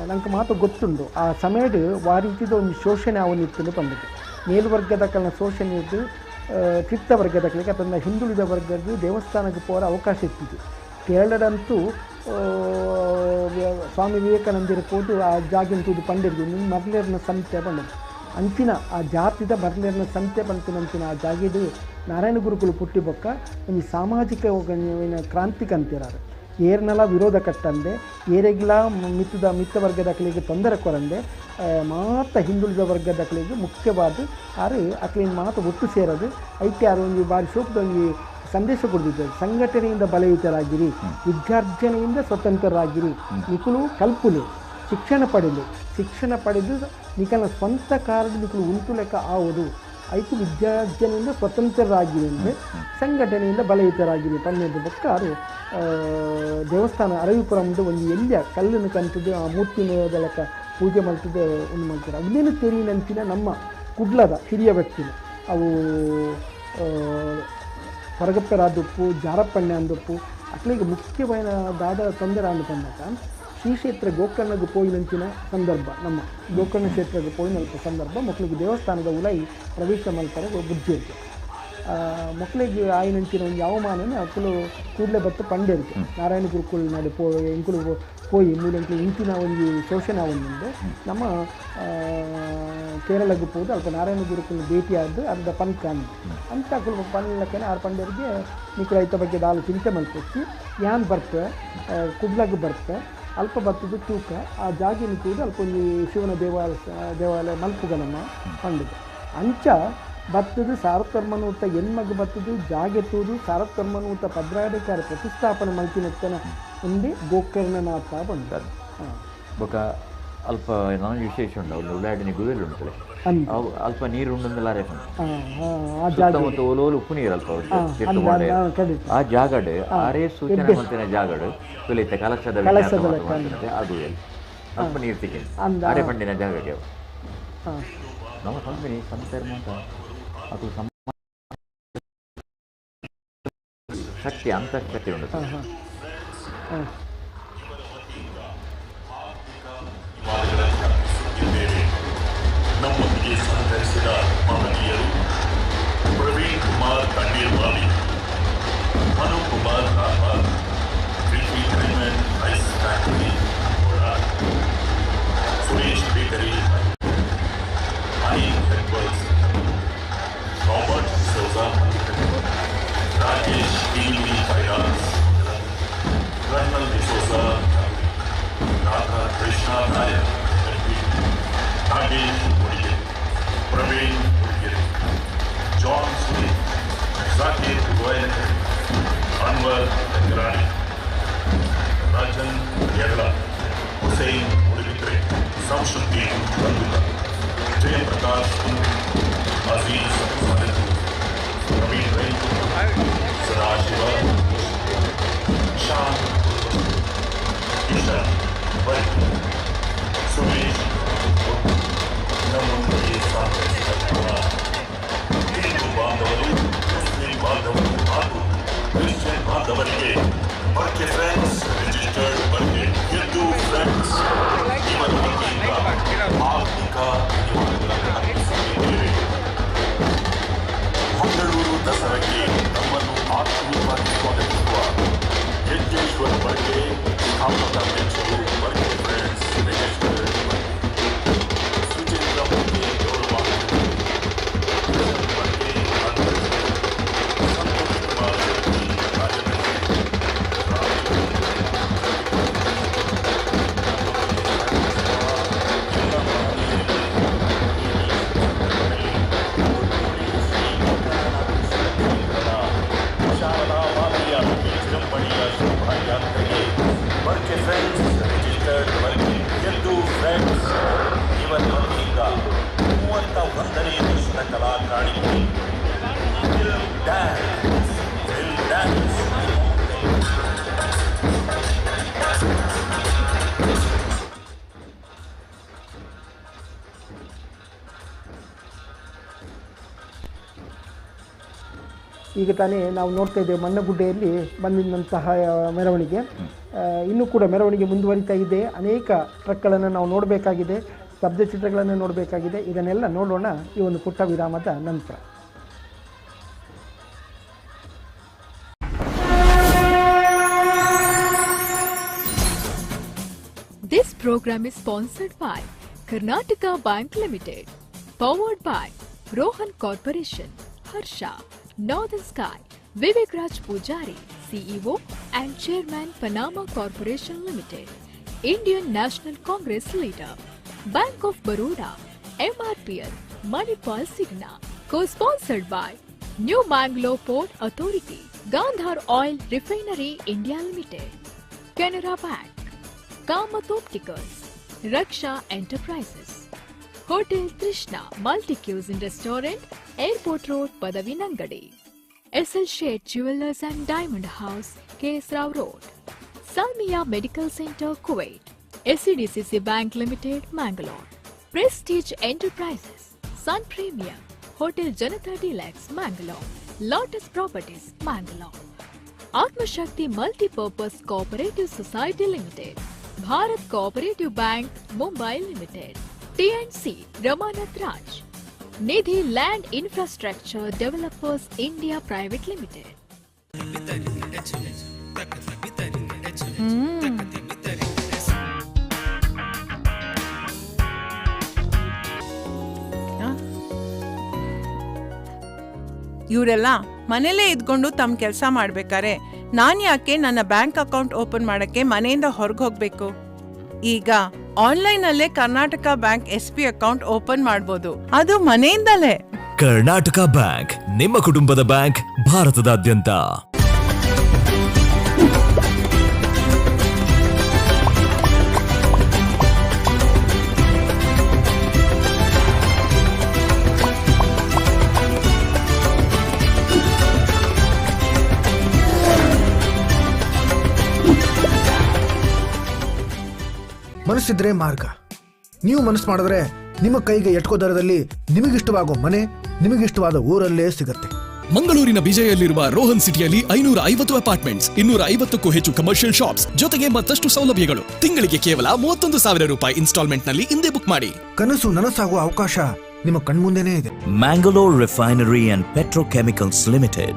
ನಂಗೆ ಮಾತು ಗೊತ್ತುಂಡು. ಆ ಸಮಯದ ವಾರೀತಿದ ಒಂದು ಶೋಷಣೆ ಅವನಿತ್ತು ಬಂದಿದೆ. ಮೇಲ್ವರ್ಗದ ಕಲ್ನ ಶೋಷಣೆ ಇದ್ದು ಕಿತ್ತ ವರ್ಗದ ಕಲಿಗೆ ಅದನ್ನು ಹಿಂದುಳಿದ ವರ್ಗದ್ದು ದೇವಸ್ಥಾನಕ್ಕೆ ಹೋಗೋ ಅವಕಾಶ ಇತ್ತಿದ್ದು. ಕೇರಳದಂತೂ ಸ್ವಾಮಿ ವಿವೇಕಾನಂದ ಇರ್ಬೋದು ಆ ಜಾಗಿಂತೂದು ಪಂಡಿರ್ದು ಮರ್ಲೇರ್ನ ಸಂತೆ ಬಂದದ್ದು ಅಂಚಿನ ಆ ಜಾತಿದ ಬರ್ಲೇರ್ನ ಸಂತೆ ಬಂತಿನಂಚಿನ ಆ ಜಾಗಿದು ನಾರಾಯಣ ಗುರುಗಳು ಪುಟ್ಟಿ ಬೊಕ್ಕ ಒಂದು ಸಾಮಾಜಿಕ ಕ್ರಾಂತಿಕ ಅಂತಿರಾರು ಏರ್ನೆಲ್ಲ ವಿರೋಧ ಕಟ್ಟಂದೆ ಏರೆಗ್ಲ ಮಿತ್ತ ವರ್ಗದಕ್ಕಲಿಗೆ ತೊಂದರೆ ಕೊರಂದೆ ಮಾತ್ರ ಹಿಂದುಳಿದ ವರ್ಗದಕ್ಕಲಿಗೆ ಮುಖ್ಯವಾದ ಆರು ಅಕ್ಲಿನ ಮಾತು ಒಟ್ಟು ಸೇರೋದು ಐತೆ ಯಾರು ಒಂದು ಬಾರಿ ಶೋಕದೊಂದು ಸಂದೇಶ ಕೊಡ್ತಿದ್ದಾರೆ. ಸಂಘಟನೆಯಿಂದ ಬಲಯುತರಾಗಿರಿ, ವಿದ್ಯಾರ್ಜನೆಯಿಂದ ಸ್ವತಂತ್ರರಾಗಿರಿ, ನಿಖಲು ಕಲ್ಪುಲು ಶಿಕ್ಷಣ ಪಡೆದು ನಿಖಲ ಸ್ವಂತ ಕಾರಣ ನಿಖಲು ಉಂಟು ಲೆಕ್ಕ ಆವುದು ಐದು ವಿದ್ಯಾರ್ಜನೆಯಿಂದ ಸ್ವತಂತ್ರರಾಗಿರಿ ಅಂದರೆ ಸಂಘಟನೆಯಿಂದ ಬಲಯುತರಾಗಿರಿ ಪನ್ನೆರಡು ಬೊಕ್ಕಾರು ದೇವಸ್ಥಾನ ಅರವಿಪುರಮ್ದು ಒಂದು ಎಲ್ಲಿಯ ಕಲ್ಲನ್ನು ಕಂತದ್ದು ಆ ಮೂರ್ತಿನ ಲೆಕ್ಕ ಪೂಜೆ ಮಾಡ್ತಿದ್ದೆ ಒಂದು ಮಾಡ್ತಾರೆ. ಅದನ್ನೇನು ತೆರಿನಂಚಿನ ನಮ್ಮ ಕುಡ್ಲದ ಹಿರಿಯ ವ್ಯಕ್ತಿಗಳು ಅವು ಹೊರಗಪ್ಪೆರಾದಪ್ಪು ಜಾರಪ್ಪಣ್ಣೆ ಅಂದಪ್ಪು ಅಟ್ಲಿಗೆ ಮುಖ್ಯమైన ದಾದ ತೊಂದರೆ ಅಂದ್ಕೊಂಡಾಗ ಶ್ರೀ ಕ್ಷೇತ್ರ ಗೋಕರ್ಣಗೆ ಪೋಯಿನಂಚಿನ ಸಂದರ್ಭ ನಮ್ಮ ಗೋಕರ್ಣ ಕ್ಷೇತ್ರಕ್ಕೆ ಪೋಯಿನಲ್ಪ ಸಂದರ್ಭ ಮಕ್ಕಳಿಗೆ ದೇವಸ್ಥಾನದ ಉಲೈ ಪ್ರವೇಶ ಮಾಡ್ತಾರೆ ಬುದ್ಧಿ ಇರುತ್ತೆ. ಮಕ್ಕಳಿಗೆ ಆಯ್ನಂಚಿನ ಒಂದು ಯಾವಮಾನ ಅಕ್ಕಲು ಕೂಡಲೇ ಬತ್ತು ಪಂಡೇರಿಕೆ ನಾರಾಯಣ ಗುರುಕುಲ್ ನಡೆ ಎಂಕುಲು ಪೋಯಿ ಮೂಲೆಂಕಲು ಇಂಚಿನ ಒಂದು ಶೋಷಣೆ ಒಂದುಂಡೆ ನಮ್ಮ ಕೇರಳಕ್ಕೆ ಹೋದು ಅಲ್ಪ ನಾರಾಯಣ ಗುರುಕುಲ್ ಭೇಟಿಯಾದ್ದು ಅರ್ಧ ಪಂಕ ಅಂತ ಅಕ್ಕಲು ಪನ್ಲಕ್ಕೇನೆ ಆರು ಪಂಡೇರಿಗೆ ನಿಖಲು ಐತ ಬಗ್ಗೆ ದಾಲು ಚಿಂತೆ ಮಲ್ಪಚ್ಚಿ ಯಾನ್ ಬರ್ತೆ ಕುಡ್ಲಕ್ಕೆ ಬರ್ತೆ ಅಲ್ಪ ಬತ್ತದು ತೂಕ ಆ ಜಾಗಿನ ಕೂಡ ಅಲ್ಪ ಒಂದು ಶಿವನ ದೇವಾಲಯ ಮಲ್ಪುಗನಮ್ಮ ಪಂಡಿತ ಅಂಚ ಬತ್ತದು ಸಾರಕರ್ಮನೂತ ಹೆಣ್ಮಗು ಬತ್ತದು ಜಾಗೆತ್ತುವುದು ಸಾರಕರ್ಮನೂತ ಭದ್ರಾಧಿಕಾರ ಪ್ರತಿಷ್ಠಾಪನೆ ಮಲ್ತಿನತ್ತನ ಒಂದೇ ಗೋಕರ್ಣನಾಥ ಬಂದ ಬೊಕ ಅಲ್ಪ ನಾನು ವಿಶೇಷ ಉಂಡು ಒಂದು ಉಳ್ಳಾಡಿನ ಗುವೆಲ್ ಉಂಟು ಅಲ್ಪ ನೀರು ಉಂಡೊಂದೆಲ್ಲಾರೆ ಸುತ್ತಮುತ್ತ ಓಲೋಲು ಉಪ್ಪು ನೀರು ಅಲ್ಪ ಆ ಜಾಗಡ್ ಆರೇ ಸೂಚನೆ ಮಂತಿನ ಜಾಗಡ್ ತುಲಿತ ಕಲಶದ ಅದು ಅಲ್ಪ ನೀರು ಸಿಕ್ಕಿ ಆರೇ ಪಂಡಿನ ಜಾಗಕ್ಕೆ ನಮ್ಮ ಕಂಪನಿ ಸಂತರ್ಮ ಅಂತ ಅದು ಶಕ್ತಿ ಅಂತಃಶಕ್ತಿ ಉಂಟು ನಮ್ಮೊಂದಿಗೆ ಸಹಕರಿಸಿದ ಮಹನೀಯರು ಪ್ರವೀಣ್ ಕುಮಾರ್ ಕಂಡೀರ್ವಾಲಿ, ಮನು ಕುಮಾರ್ ರಾಮರ್, ವಿಕಿ ಕ್ರಿಮನ್ ice factory, Suresh bakery, Anil ಹೆಡ್ವರ್ಸ್, Robert Soza, Rajesh TV finance, colonel D'Souza, Radha Krishna Nayak, Nagesh ಹುಡುಗಿ, ಪ್ರವೀಣ್ ಹುಡುಗಿ, ಜಾನ್ ಸುನಿ, ಜಾಕೀರ್ ಗೋಯಲ್, ಅನ್ವರ್ ರಾಣಿ, ರಾಜನ್ ಯರ್ಲ, ಹುಸೈನ್ ಹುಡುಗಿದ್ರೆ, ಸಂಶುದ್ದೀನ್ ಬಂಧುಕ, ಜಯಪ್ರಕಾಶ್ ಅಜೀಜ್ ಮಹಲ್, ಪ್ರವೀಣ್ ರೈ, ಸದಾಶಿವ, ಶಾನ್, ಇಶಾನ್ ವೈಟ್, ಸುರೇಶ್ ನಮ್ಮೊಂದಿಗೆ ಸಹಕರಿಸಿದ ಹಿಂದೂ ಬಾಂಧವರು, ಮುಸ್ಲಿಂ ಬಾಂಧವರು ಹಾಗೂ ಕ್ರಿಶ್ಚಿಯನ್ ಬಾಂಧವರಿಗೆ Barke friends registered Barke Hindu friends ಇವರ ವತಿಯಿಂದ ಆರ್ಥಿಕ ನಿಯಮಗಳನ್ನು ಅರ್ಪಿಸುತ್ತಿದ್ದೇವೆ. ಮಂಗಳೂರು ದಸರಾಕ್ಕೆ ನಮ್ಮನ್ನು ಆತ್ಮೀಯವಾಗಿ ಸ್ವಾಗತಿಸುವ ಯಜ್ಞೇಶ್ವರ ಬರ್ಕೆ ಸ್ಥಾಪಕ ಅಧ್ಯಕ್ಷರು ಬರ್ಕೆ ಫ್ರೆಂಡ್ಸ್ ರಿಜಿಸ್ಟರ್ಡ್ ಸುಚಿತ್ರ ಬರ್ಕೆ ಗೌರವ ಬರ್ಕೆ ಸಂತೋಷ್ ಕುಮಾರ್ ಶೆಟ್ಟಿ ರಾಜನಗರಿ ಶಾರದಾ ಮಾತೆಯ ವಿಜೃಂಭಣೆಯ ಶೋಭಾಯಾತ್ರೆಗೆ Barke friends registered Barke Hindu friends ಇವರ ವತಿಯಿಂದ 31ನೇ ವರ್ಷದ ಕಲಾ ಕಾಣಿಕೆ ಡ್ಯಾನ್ಸ್ ಈಗ ತಾನೇ ನಾವು ನೋಡ್ತಾ ಇದ್ದೇವೆ ಮಣ್ಣಗುಡ್ಡೆಯಲ್ಲಿ ಬಂದಿದ್ದಂತಹ ಮೆರವಣಿಗೆ ಇನ್ನೂ ಕೂಡ ಮೆರವಣಿಗೆ ಮುಂದುವರಿತಾ ಇದೆ. ಅನೇಕ ಟ್ರಕ್ಗಳನ್ನು ನಾವು ನೋಡಬೇಕಾಗಿದೆ, ಸ್ತಬ್ಧ ಚಿತ್ರಗಳನ್ನು ನೋಡಬೇಕಾಗಿದೆ. ಇದನ್ನೆಲ್ಲ ನೋಡೋಣ ಈ ಒಂದು ಪುಟ್ಟ ವಿರಾಮದ ನಂತರ. program is sponsored by Karnataka Bank Limited, powered by Rohan Corporation, Harsha, Northern Sky, Vivek Raj Pujari, CEO and Chairman Panama Corporation Limited, Indian National Congress Leader, Bank of Baroda, MRPL, Manipal Signa, co-sponsored by New Mangalore Port Authority, Gandhar Oil Refinery India Limited, Canara Bank, Kamath Opticals, Raksha Enterprises, Hotel Trishna Multi-Cuisine Restaurant, Airport Road, Padavinangadi, SL Shade Jewelers and Diamond House, KS Rao Road, Salmiya Medical Center, Kuwait, SCDCC Bank Limited, Mangalore, Prestige Enterprises, Sun Premium, Hotel Janata Deluxe, Mangalore, Lotus Properties, Mangalore, Atma Shakti Multi-Purpose Cooperative Society Limited, Bharat Cooperative Bank, Mumbai Limited, TNC Ramanath Raj, Nidhi Land Infrastructure Developers India Private Limited. ಇವರೆಲ್ಲ ಮನೇಲೇ ಇದ್ಕೊಂಡು ತಮ್ಮ ಕೆಲಸ ಮಾಡ್ಬೇಕಾರೆ ನಾನ್ ಯಾಕೆ ನನ್ನ bank account open ಮಾಡಕ್ಕೆ ಮನೆಯಿಂದ ಹೊರಗೆ ಹೋಗ್ಬೇಕು? ಈಗ ಆನ್ಲೈನ್ ಅಲ್ಲೇ Karnataka bank SP account open ಮಾಡಬಹುದು, ಅದು ಮನೆಯಿಂದಲೇ. ಕರ್ನಾಟಕ ಬ್ಯಾಂಕ್, ನಿಮ್ಮ ಕುಟುಂಬದ ಬ್ಯಾಂಕ್, ಭಾರತದಾದ್ಯಂತ. ಮನಸ್ಸಿದ್ರೆ ಮಾರ್ಗ. ನೀವು ಮನಸ್ಸು ಮಾಡಿದ್ರೆ ನಿಮ್ಮ ಕೈಗೆ ಎಟ್ಕೋ ದರದಲ್ಲಿ ನಿಮಗಿಷ್ಟವಾಗೋ ಮನೆ ನಿಮಗಿಷ್ಟವಾದ ಊರಲ್ಲೇ ಸಿಗುತ್ತೆ. ಮಂಗಳೂರಿನ ಬಿಜೆಯಲ್ಲಿರುವ ರೋಹನ್ ಸಿಟಿಯಲ್ಲಿ 550 ಅಪಾರ್ಟ್ಮೆಂಟ್ಸ್, 250ಕ್ಕೂ ಹೆಚ್ಚು ಕಮರ್ಷಿಯಲ್ ಶಾಪ್ಸ್, ಜೊತೆಗೆ ಮತ್ತಷ್ಟು ಸೌಲಭ್ಯಗಳು. ತಿಂಗಳಿಗೆ ಕೇವಲ 31,000 ರೂಪಾಯಿ ಇನ್ಸ್ಟಾಲ್ಮೆಂಟ್ ನಲ್ಲಿ ಹಿಂದೆ ಬುಕ್ ಮಾಡಿ. ಕನಸು ನನಸಾಗುವ ಅವಕಾಶ ನಿಮ್ಮ ಕಣ್ಮುಂದೆನೇ ಇದೆ. Mangalore Refinery and Petrochemicals Limited.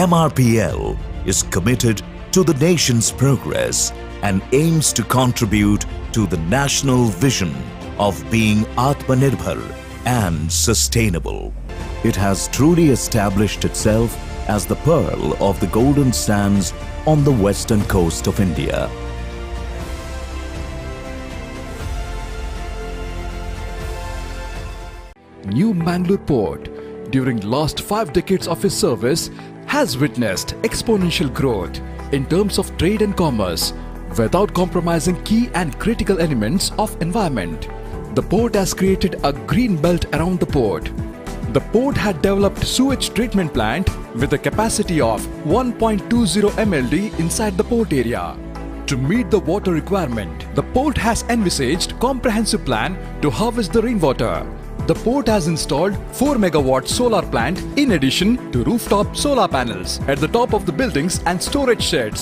MRPL is committed to the nation's progress and aims to contribute to the national vision of being Atmanirbhar and sustainable. It has truly established itself as the pearl of the golden sands on the western coast of India. New Mangalore Port, during last 5 decades of its service, has witnessed exponential growth in terms of trade and commerce without compromising key and critical elements of environment. The port has created a green belt around the port. The port had developed sewage treatment plant with a capacity of 1.20 MLD inside the port area. To meet the water requirement, the port has envisaged comprehensive plan to harvest the rainwater. The port has installed 4 megawatt solar plant in addition to rooftop solar panels at the top of the buildings and storage sheds.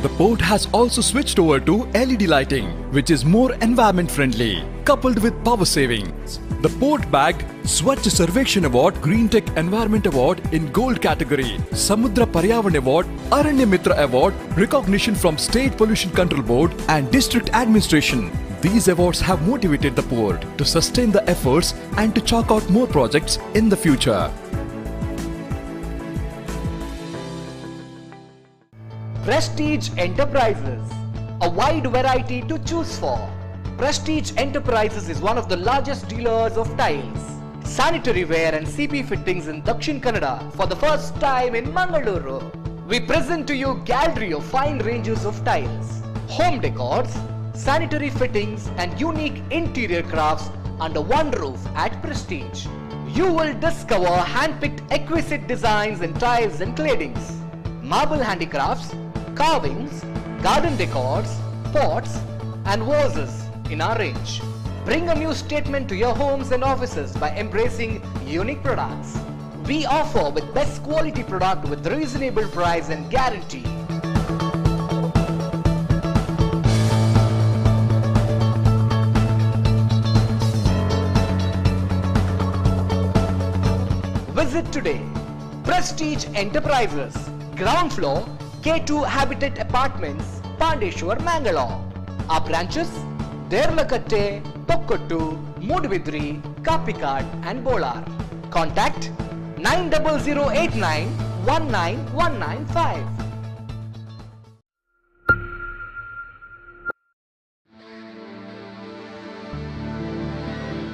The port has also switched over to LED lighting, which is more environment friendly, coupled with power savings. The port bagged Swachh Sarvekshan Award, Green Tech Environment Award in Gold category, Samudra Paryavan Award, Aranya Mitra Award, recognition from State Pollution Control Board and District Administration. These awards have motivated the port to sustain the efforts and to chalk out more projects in the future. Prestige Enterprises, a wide variety to choose for. Prestige Enterprises is one of the largest dealers of tiles, sanitary ware and CP fittings in Dakshin Kannada for the first time in Mangaluru. We present to you gallery of fine ranges of tiles, home decors, sanitary fittings and unique interior crafts under one roof at Prestige. You will discover hand-picked exquisite designs in tiles and claddings, marble handicrafts, carvings, garden decors, pots and vases in our range. Bring a new statement to your homes and offices by embracing unique products. We offer with best quality product with reasonable price and guarantee. Visit today. Prestige Enterprises, ground floor, K2 Habitat Apartments, Pandeshwar, Mangalore. Our branches, Derlakatte, Tokkottu, Mudvidri, Kapikad and Bolar. Contact 90089 19195.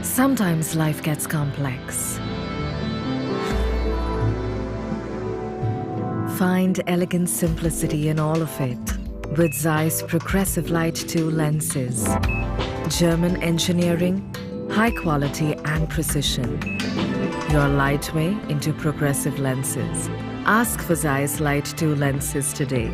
Sometimes life gets complex. Find elegant simplicity in all of it with Zeiss Progressive Light 2 lenses. German engineering, high quality and precision. Your lightway into progressive lenses. Ask for Zeiss Light 2 lenses today.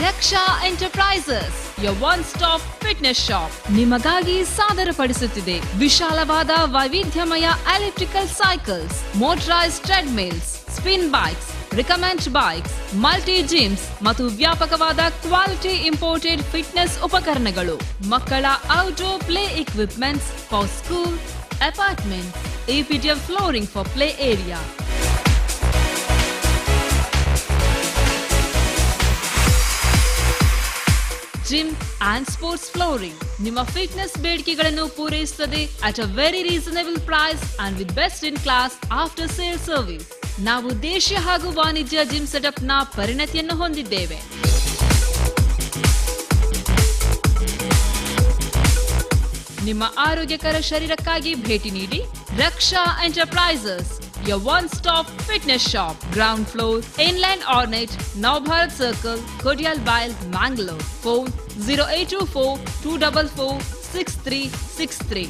Raksha enterprises your one-stop fitness shop ನಿಮಗಾಗಿ ಸಾದರಪಡಿಸುತ್ತಿದೆ ವಿಶಾಲವಾದ ವೈವಿಧ್ಯಮಯ electrical cycles, motorised treadmills, spin bikes, recommend bikes, multi gyms ಮತ್ತು ವ್ಯಾಪಕವಾದ quality imported fitness ಉಪಕರಣಗಳು, ಮಕ್ಕಳ outdoor play equipments for school, apartments, APTF flooring for play area. Gym and sports flooring ನಿಮ್ಮ fitness ಬೇಡಿಕೆಗಳನ್ನು ಪೂರೈಸುತ್ತದೆ at a very reasonable price and with best in class after sale service. ನಾವು ದೇಶೀಯ ಹಾಗೂ ವಾಣಿಜ್ಯ gym setup ನ ಪರಿಣತಿಯನ್ನು ಹೊಂದಿದ್ದೇವೆ. ನಿಮ್ಮ ಆರೋಗ್ಯಕರ ಶರೀರಕ್ಕಾಗಿ ಭೇಟಿ ನೀಡಿ ರಕ್ಷಾ enterprises, your one-stop fitness shop, ground floor, Inland Ornate, Navbharat Circle, Kodialbile, Mangalore. Phone 0824 244 6363.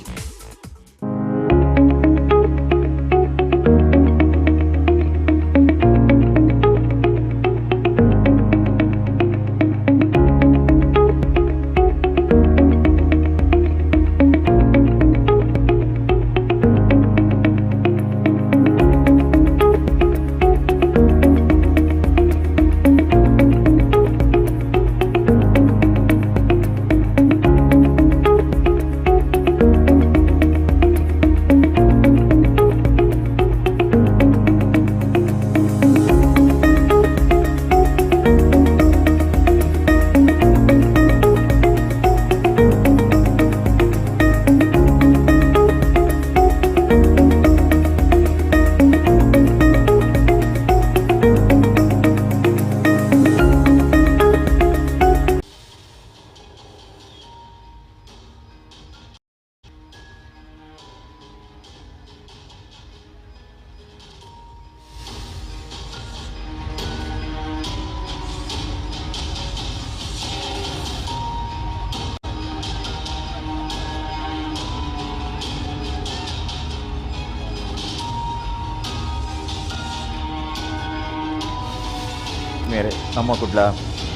ಮೇರೆ ನಮ್ಮ ಕುಡ್ಲ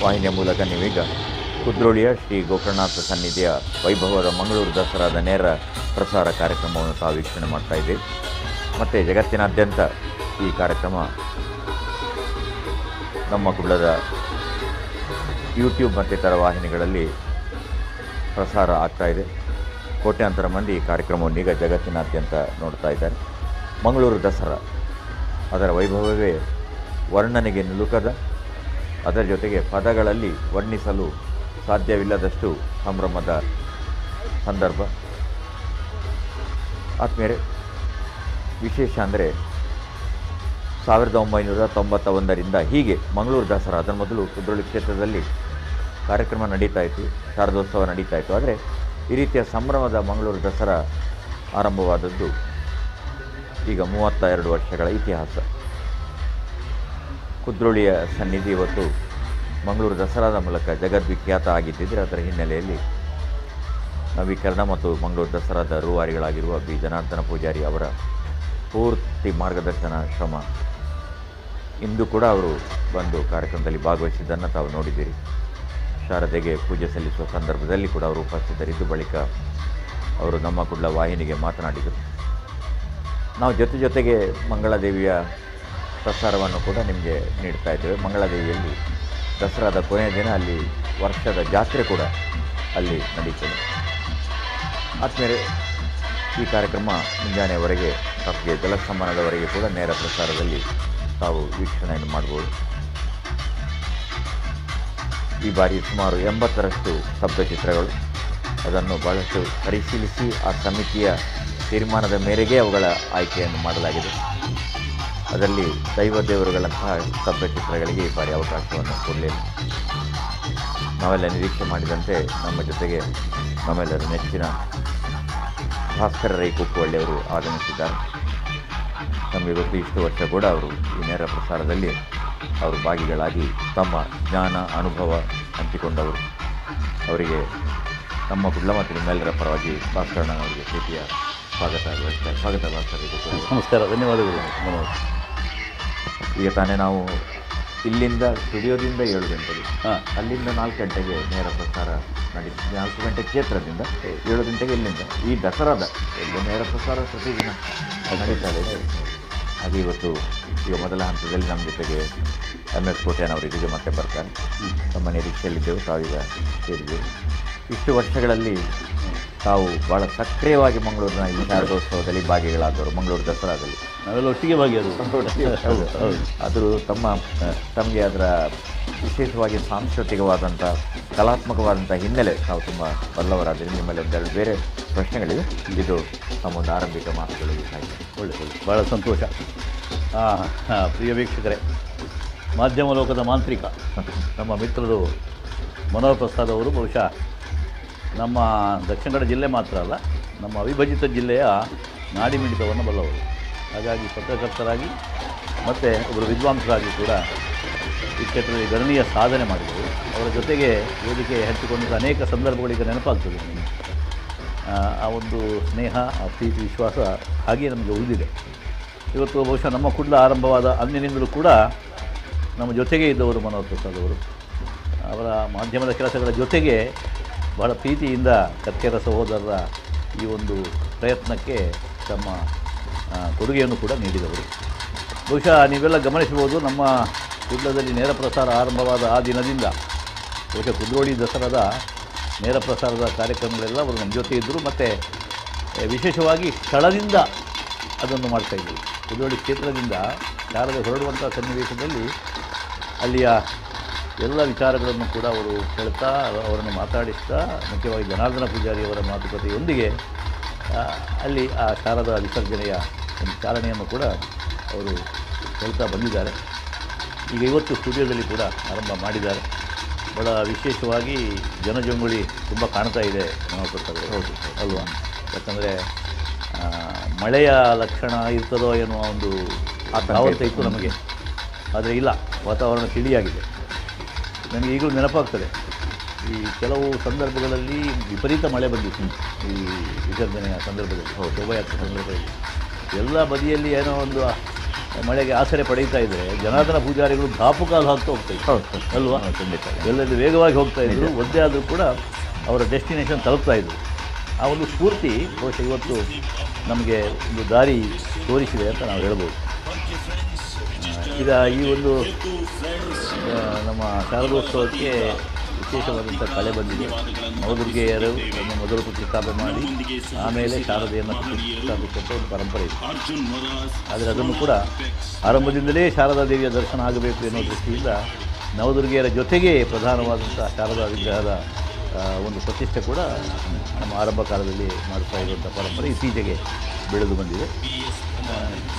ವಾಹಿನಿಯ ಮೂಲಕ ನೀವೀಗ ಕುದ್ರೋಳಿಯ ಶ್ರೀ ಗೋಕರ್ಣನಾಥ ಸನ್ನಿಧಿಯ ವೈಭವದ ಮಂಗಳೂರು ದಸರಾದ ನೇರ ಪ್ರಸಾರ ಕಾರ್ಯಕ್ರಮವನ್ನು ತಾವು ವೀಕ್ಷಣೆ ಮಾಡ್ತಾ ಇದ್ದೀವಿ. ಮತ್ತು ಜಗತ್ತಿನಾದ್ಯಂತ ಈ ಕಾರ್ಯಕ್ರಮ ನಮ್ಮ ಕುಡ್ಲದ ಯೂಟ್ಯೂಬ್ ಮತ್ತು ಇತರ ವಾಹಿನಿಗಳಲ್ಲಿ ಪ್ರಸಾರ ಆಗ್ತಾಯಿದೆ. ಕೋಟ್ಯಾಂತರ ಮಂದಿ ಈ ಕಾರ್ಯಕ್ರಮವನ್ನು ಈಗ ಜಗತ್ತಿನಾದ್ಯಂತ ನೋಡ್ತಾ ಇದ್ದಾರೆ. ಮಂಗಳೂರು ದಸರಾ ಅದರ ವೈಭವವೇ ವರ್ಣನೆಗೆ ನಿಲುಕದ, ಅದರ ಜೊತೆಗೆ ಪದಗಳಲ್ಲಿ ವರ್ಣಿಸಲು ಸಾಧ್ಯವಿಲ್ಲದಷ್ಟು ಸಂಭ್ರಮದ ಸಂದರ್ಭ. ಆದ್ಮೇಲೆ ವಿಶೇಷ ಅಂದರೆ 1991ರಿಂದ ಹೀಗೆ ಮಂಗಳೂರು ದಸರಾ, ಅದರ ಮೊದಲು ಕುದ್ರೋಳಿ ಕ್ಷೇತ್ರದಲ್ಲಿ ಕಾರ್ಯಕ್ರಮ ನಡೀತಾ ಇತ್ತು, ಶಾರದೋತ್ಸವ ನಡೀತಾ ಇತ್ತು. ಆದರೆ ಈ ರೀತಿಯ ಸಂಭ್ರಮದ ಮಂಗಳೂರು ದಸರಾ ಆರಂಭವಾದದ್ದು ಈಗ 32 ವರ್ಷಗಳ ಇತಿಹಾಸ. ಕುದ್ರೋಳಿಯ ಸನ್ನಿಧಿ ಇವತ್ತು ಮಂಗಳೂರು ದಸರಾದ ಮೂಲಕ ಜಗದ್ವಿಖ್ಯಾತ ಆಗಿದ್ದಿದ್ದರೆ ಅದರ ಹಿನ್ನೆಲೆಯಲ್ಲಿ ನವೀಕರಣ ಮತ್ತು ಮಂಗಳೂರು ದಸರಾದ ರೂವಾರಿಗಳಾಗಿರುವ ಬಿ ಜನಾರ್ದನ ಪೂಜಾರಿ ಅವರ ಪೂರ್ತಿ ಮಾರ್ಗದರ್ಶನ ಶ್ರಮ ಇಂದು ಕೂಡ ಅವರು ಬಂದು ಕಾರ್ಯಕ್ರಮದಲ್ಲಿ ಭಾಗವಹಿಸಿದ್ದನ್ನು ತಾವು ನೋಡಿದ್ದೀರಿ. ಶಾರದೆಗೆ ಪೂಜೆ ಸಲ್ಲಿಸುವ ಸಂದರ್ಭದಲ್ಲಿ ಕೂಡ ಅವರು ಉಪಸ್ಥಿತರಿದ್ದು ಬಳಿಕ ಅವರು ನಮ್ಮ ಕುಡ್ಲ ವಾಹಿನಿಗೆ ಮಾತನಾಡಿದರು. ನಾವು ಜೊತೆಗೆ ಮಂಗಳಾದೇವಿಯ ಪ್ರಸಾರವನ್ನು ಕೂಡ ನಿಮಗೆ ನೀಡ್ತಾ ಇದ್ದೇವೆ. ಮಂಗಳಾದೇವಿಯಲ್ಲಿ ದಸರಾದ ಕೊನೆಯ ದಿನ ಅಲ್ಲಿ ವರ್ಷದ ಜಾತ್ರೆ ಕೂಡ ಅಲ್ಲಿ ನಡೀತದೆ. ಆದ್ಮೇಲೆ ಈ ಕಾರ್ಯಕ್ರಮ ಮುಂಜಾನೆಯವರೆಗೆ ತಮಗೆ ಜಲಸಂಧಾನದವರೆಗೆ ಕೂಡ ನೇರ ಪ್ರಸಾರದಲ್ಲಿ ತಾವು ವೀಕ್ಷಣೆಯನ್ನು ಮಾಡ್ಬೋದು. ಈ ಬಾರಿ ಸುಮಾರು 80ರಷ್ಟು ಸ್ತಬ್ಧಚಿತ್ರಗಳು, ಅದನ್ನು ಬಹಳಷ್ಟು ಪರಿಶೀಲಿಸಿ ಆ ಸಮಿತಿಯ ತೀರ್ಮಾನದ ಮೇರೆಗೆ ಅವುಗಳ ಆಯ್ಕೆಯನ್ನು ಮಾಡಲಾಗಿದೆ. ಅದರಲ್ಲಿ ದೈವ ದೇವರುಗಳಂತಹ ಸ್ತಬ್ಧಚಿತ್ರಗಳಿಗೆ ಈ ಬಾರಿ ಅವಕಾಶವನ್ನು ಕೊಡಲಿಲ್ಲ. ನಾವೆಲ್ಲ ನಿರೀಕ್ಷೆ ಮಾಡಿದಂತೆ ನಮ್ಮ ಜೊತೆಗೆ ನಮ್ಮೆಲ್ಲರ ನೆಚ್ಚಿನ ಭಾಸ್ಕರ ರೈ ಕುಕ್ಕುವಳ್ಳಿಯವರು ಆಗಮಿಸಿದ್ದಾರೆ. ನಮಗೆ ಗೊತ್ತು ಇಷ್ಟು ವರ್ಷ ಕೂಡ ಅವರು ಈ ನೇರ ಪ್ರಸಾರದಲ್ಲಿ ಅವರು ಭಾಗಿಗಳಾಗಿ ತಮ್ಮ ಜ್ಞಾನ ಅನುಭವ ಹಂಚಿಕೊಂಡವರು. ಅವರಿಗೆ ನಮ್ಮ ಕುಡ್ಲ ಮತ್ತು ನಿಮ್ಮೆಲ್ಲರ ಪರವಾಗಿ ಭಾಸ್ಕರಣ್ಣ ಅವರಿಗೆ ಪ್ರೀತಿಯ ಸ್ವಾಗತ ಭಾಸ್ಕರ. ನಮಸ್ಕಾರ, ಧನ್ಯವಾದಗಳು. ಈಗ ತಾನೇ ನಾವು ಇಲ್ಲಿಂದ ಸ್ಟುಡಿಯೋದಿಂದ 7 ಗಂಟೆಗೆ, ಅಲ್ಲಿಂದ 4 ಗಂಟೆಗೆ ನೇರ ಪ್ರಸಾರ ನಡೀತು. 4 ಗಂಟೆ ಕ್ಷೇತ್ರದಿಂದ 7 ಗಂಟೆಗೆ ಇಲ್ಲಿಂದ ಈ ದಸರಾದ ನೇರ ಪ್ರಸಾರ ಪ್ರತಿದಿನ ನಡೀತಾ ಇದೆ. ಹಾಗೆ ಇವತ್ತು ಈಗ ಮೊದಲ ಹಂತದಲ್ಲಿ ನಮ್ಮ ಜೊತೆಗೆ MS ಕೋಟ್ಯಾನವರು ಇದೀಗ ಮತ್ತೆ ಬರ್ತಾರೆ. ನಮ್ಮ ನಿರೀಕ್ಷೆಯಲ್ಲಿದ್ದೆವು, ತಾವೀಗ ಸೇರಿದ್ದೆವು. ಇಷ್ಟು ವರ್ಷಗಳಲ್ಲಿ ತಾವು ಭಾಳ ಸಕ್ರಿಯವಾಗಿ ಮಂಗಳೂರಿನ ಈ ಶಾರದೋತ್ಸವದಲ್ಲಿ ಭಾಗಿಗಳಾದವರು. ಮಂಗಳೂರು ದಸರಾದಲ್ಲಿ ನಾವೆಲ್ಲ ಒಟ್ಟಿಗೆ ಭಾಗಿಯಾದವರು. ಅದು ತಮಗೆ ಅದರ ವಿಶೇಷವಾಗಿ ಸಾಂಸ್ಕೃತಿಕವಾದಂಥ ಕಲಾತ್ಮಕವಾದಂಥ ಹಿನ್ನೆಲೆ ತಾವು ತುಂಬ ಬಲ್ಲವರಾದರೆ ನಿಮ್ಮಲ್ಲಿ ಒಂದೆರಡು ಬೇರೆ ಪ್ರಶ್ನೆಗಳಿವೆ. ಇದು ತಮ್ಮೊಂದು ಆರಂಭಿಕ ಮಾತುಗಳಿಗೆ ಒಳ್ಳೆ ಭಾಳ ಸಂತೋಷ. ಪ್ರಿಯ ವೀಕ್ಷಕರೇ, ಮಾಧ್ಯಮ ಲೋಕದ ಮಾಂತ್ರಿಕ ನಮ್ಮ ಮಿತ್ರರು ಮನೋಹರ್ ಪ್ರಸಾದ್ ಅವರು ಬಹುಶಃ ನಮ್ಮ ದಕ್ಷಿಣ ಕನ್ನಡ ಜಿಲ್ಲೆ ಮಾತ್ರ ಅಲ್ಲ, ನಮ್ಮ ಅವಿಭಜಿತ ಜಿಲ್ಲೆಯ ನಾಡಿಮಿಡಿತವನ್ನು ಬಲ್ಲವರು. ಹಾಗಾಗಿ ಪತ್ರಕರ್ತರಾಗಿ ಮತ್ತು ಒಬ್ಬರು ವಿದ್ವಾಂಸರಾಗಿ ಕೂಡ ಈ ಕ್ಷೇತ್ರದಲ್ಲಿ ಗಣನೀಯ ಸಾಧನೆ ಮಾಡಿದರು. ಅವರ ಜೊತೆಗೆ ವೇದಿಕೆ ಹಂಚಿಕೊಂಡಿದ್ದ ಅನೇಕ ಸಂದರ್ಭಗಳಿಗೆ ನೆನಪಾಗ್ತದೆ. ಆ ಒಂದು ಸ್ನೇಹ, ಆ ಪ್ರೀತಿ, ವಿಶ್ವಾಸ ಹಾಗೆಯೇ ನಮಗೆ ಉಳಿದಿದೆ. ಇವತ್ತು ಬಹುಶಃ ನಮ್ಮ ಕುಡ್ಲ ಆರಂಭವಾದ ಅಂದಿನಿಂದಲೂ ಕೂಡ ನಮ್ಮ ಜೊತೆಗೆ ಇದ್ದವರು ಮನೋಹರ್ ಪ್ರಸಾದ್ ಅವರು. ಅವರ ಮಾಧ್ಯಮದ ಕೆಲಸಗಳ ಜೊತೆಗೆ ಬಹಳ ಪ್ರೀತಿಯಿಂದ ಕತ್ಕೆರ ಸಹೋದರರ ಈ ಒಂದು ಪ್ರಯತ್ನಕ್ಕೆ ತಮ್ಮ ಕೊಡುಗೆಯನ್ನು ಕೂಡ ನೀಡಿದವರು. ಬಹುಶಃ ನೀವೆಲ್ಲ ಗಮನಿಸಬಹುದು, ನಮ್ಮ ಕುಡ್ಲದಲ್ಲಿ ನೇರ ಪ್ರಸಾರ ಆರಂಭವಾದ ಆ ದಿನದಿಂದ ಬಹುಶಃ ಕುದ್ರೋಳಿ ದಸರಾದ ನೇರ ಪ್ರಸಾರದ ಕಾರ್ಯಕ್ರಮಗಳೆಲ್ಲ ಅವರು ನಮ್ಮ ಜೊತೆ ಇದ್ದರು. ಮತ್ತು ವಿಶೇಷವಾಗಿ ಸ್ಥಳದಿಂದ ಅದನ್ನು ಮಾಡ್ತಾಯಿದ್ದರು. ಕುದ್ರೋಳಿ ಕ್ಷೇತ್ರದಿಂದ ಶಾರದೆ ಹೊರಡುವಂಥ ಸನ್ನಿವೇಶದಲ್ಲಿ ಅಲ್ಲಿಯ ಎಲ್ಲ ವಿಚಾರಗಳನ್ನು ಕೂಡ ಅವರು ಹೇಳ್ತಾ, ಅವರನ್ನು ಮಾತಾಡಿಸ್ತಾ, ಮುಖ್ಯವಾಗಿ ಜನಾರ್ದನ ಪೂಜಾರಿಯವರ ಮಾತುಕತೆಯೊಂದಿಗೆ ಅಲ್ಲಿ ಆ ಶಾರದಾ ವಿಸರ್ಜನೆಯ ಒಂದು ಚಾಲನೆಯನ್ನು ಕೂಡ ಅವರು ಹೇಳ್ತಾ ಬಂದಿದ್ದಾರೆ. ಈಗ ಇವತ್ತು ಸ್ಟುಡಿಯೋದಲ್ಲಿ ಕೂಡ ಆರಂಭ ಮಾಡಿದ್ದಾರೆ. ಭಾಳ ವಿಶೇಷವಾಗಿ ಜನಜಂಗುಳಿ ತುಂಬ ಕಾಣ್ತಾ ಇದೆ ಮನೋಹರ್. ಹೌದು ಅಲ್ವಾ? ಯಾಕಂದರೆ ಮಳೆಯ ಲಕ್ಷಣ ಇರ್ತದೋ ಎನ್ನುವ ಒಂದು ಭಾವನೆ ಇತ್ತು ನಮಗೆ. ಆದರೆ ಇಲ್ಲ, ವಾತಾವರಣ ತಿಳಿಯಾಗಿದೆ. ನನಗೆ ಈಗಲೂ ನೆನಪಾಗ್ತದೆ, ಈ ಕೆಲವು ಸಂದರ್ಭಗಳಲ್ಲಿ ವಿಪರೀತ ಮಳೆ ಬಂದಿತ್ತು. ಈ ವಿಸರ್ಜನೆಯ ಸಂದರ್ಭದಲ್ಲಿ, ಶೋಭಾಯಾತ್ರೆ ಸಂದರ್ಭದಲ್ಲಿ ಎಲ್ಲ ಬದಿಯಲ್ಲಿ ಏನೋ ಒಂದು ಮಳೆಗೆ ಆಸರೆ ಪಡೀತಾ ಇದ್ದರೆ ಜನಾರ್ದನ ಪೂಜಾರಿಗಳು ಧಾಪುಕಾಲು ಹಾಕ್ತಾ ಹೋಗ್ತಾಯಿದ್ರು ಅಲ್ವಾ? ಖಂಡಿತ ಎಲ್ಲೆಲ್ಲಿ ವೇಗವಾಗಿ ಹೋಗ್ತಾಯಿದ್ರು. ಒಂದೇ ಆದರೂ ಕೂಡ ಅವರ ಡೆಸ್ಟಿನೇಷನ್ ತಲುಪ್ತಾಯಿದ್ರು. ಆ ಒಂದು ಸ್ಫೂರ್ತಿ ಬಹುಶಃ ಇವತ್ತು ನಮಗೆ ಒಂದು ದಾರಿ ತೋರಿಸಿದೆ ಅಂತ ನಾವು ಹೇಳ್ಬೋದು. ಈಗ ಈ ಒಂದು ನಮ್ಮ ಶಾರದೋತ್ಸವಕ್ಕೆ ವಿಶೇಷವಾದಂಥ ಕಳೆ ಬಂದಿದೆ. ನವದುರ್ಗೆಯರು ಅದನ್ನು ಮೊದಲು ಪ್ರತಿಷ್ಠಾಪನೆ ಮಾಡಿ ಆಮೇಲೆ ಶಾರದೆಯನ್ನು ಪ್ರತಿಷ್ಠಾಪಿಸುವಂಥ ಒಂದು ಪರಂಪರೆ ಇದೆ. ಆದರೆ ಅದನ್ನು ಕೂಡ ಆರಂಭದಿಂದಲೇ ಶಾರದಾ ದೇವಿಯ ದರ್ಶನ ಆಗಬೇಕು ಎನ್ನುವ ದೃಷ್ಟಿಯಿಂದ ನವದುರ್ಗೆಯರ ಜೊತೆಗೆ ಪ್ರಧಾನವಾದಂಥ ಶಾರದಾ ವಿಗ್ರಹದ ಒಂದು ಪ್ರತಿಷ್ಠೆ ಕೂಡ ನಮ್ಮ ಆರಂಭ ಕಾಲದಲ್ಲಿ ಮಾಡ್ತಾ ಇರುವಂಥ ಪರಂಪರೆ ಇತ್ತೀಚೆಗೆ ಬೆಳೆದು ಬಂದಿದೆ.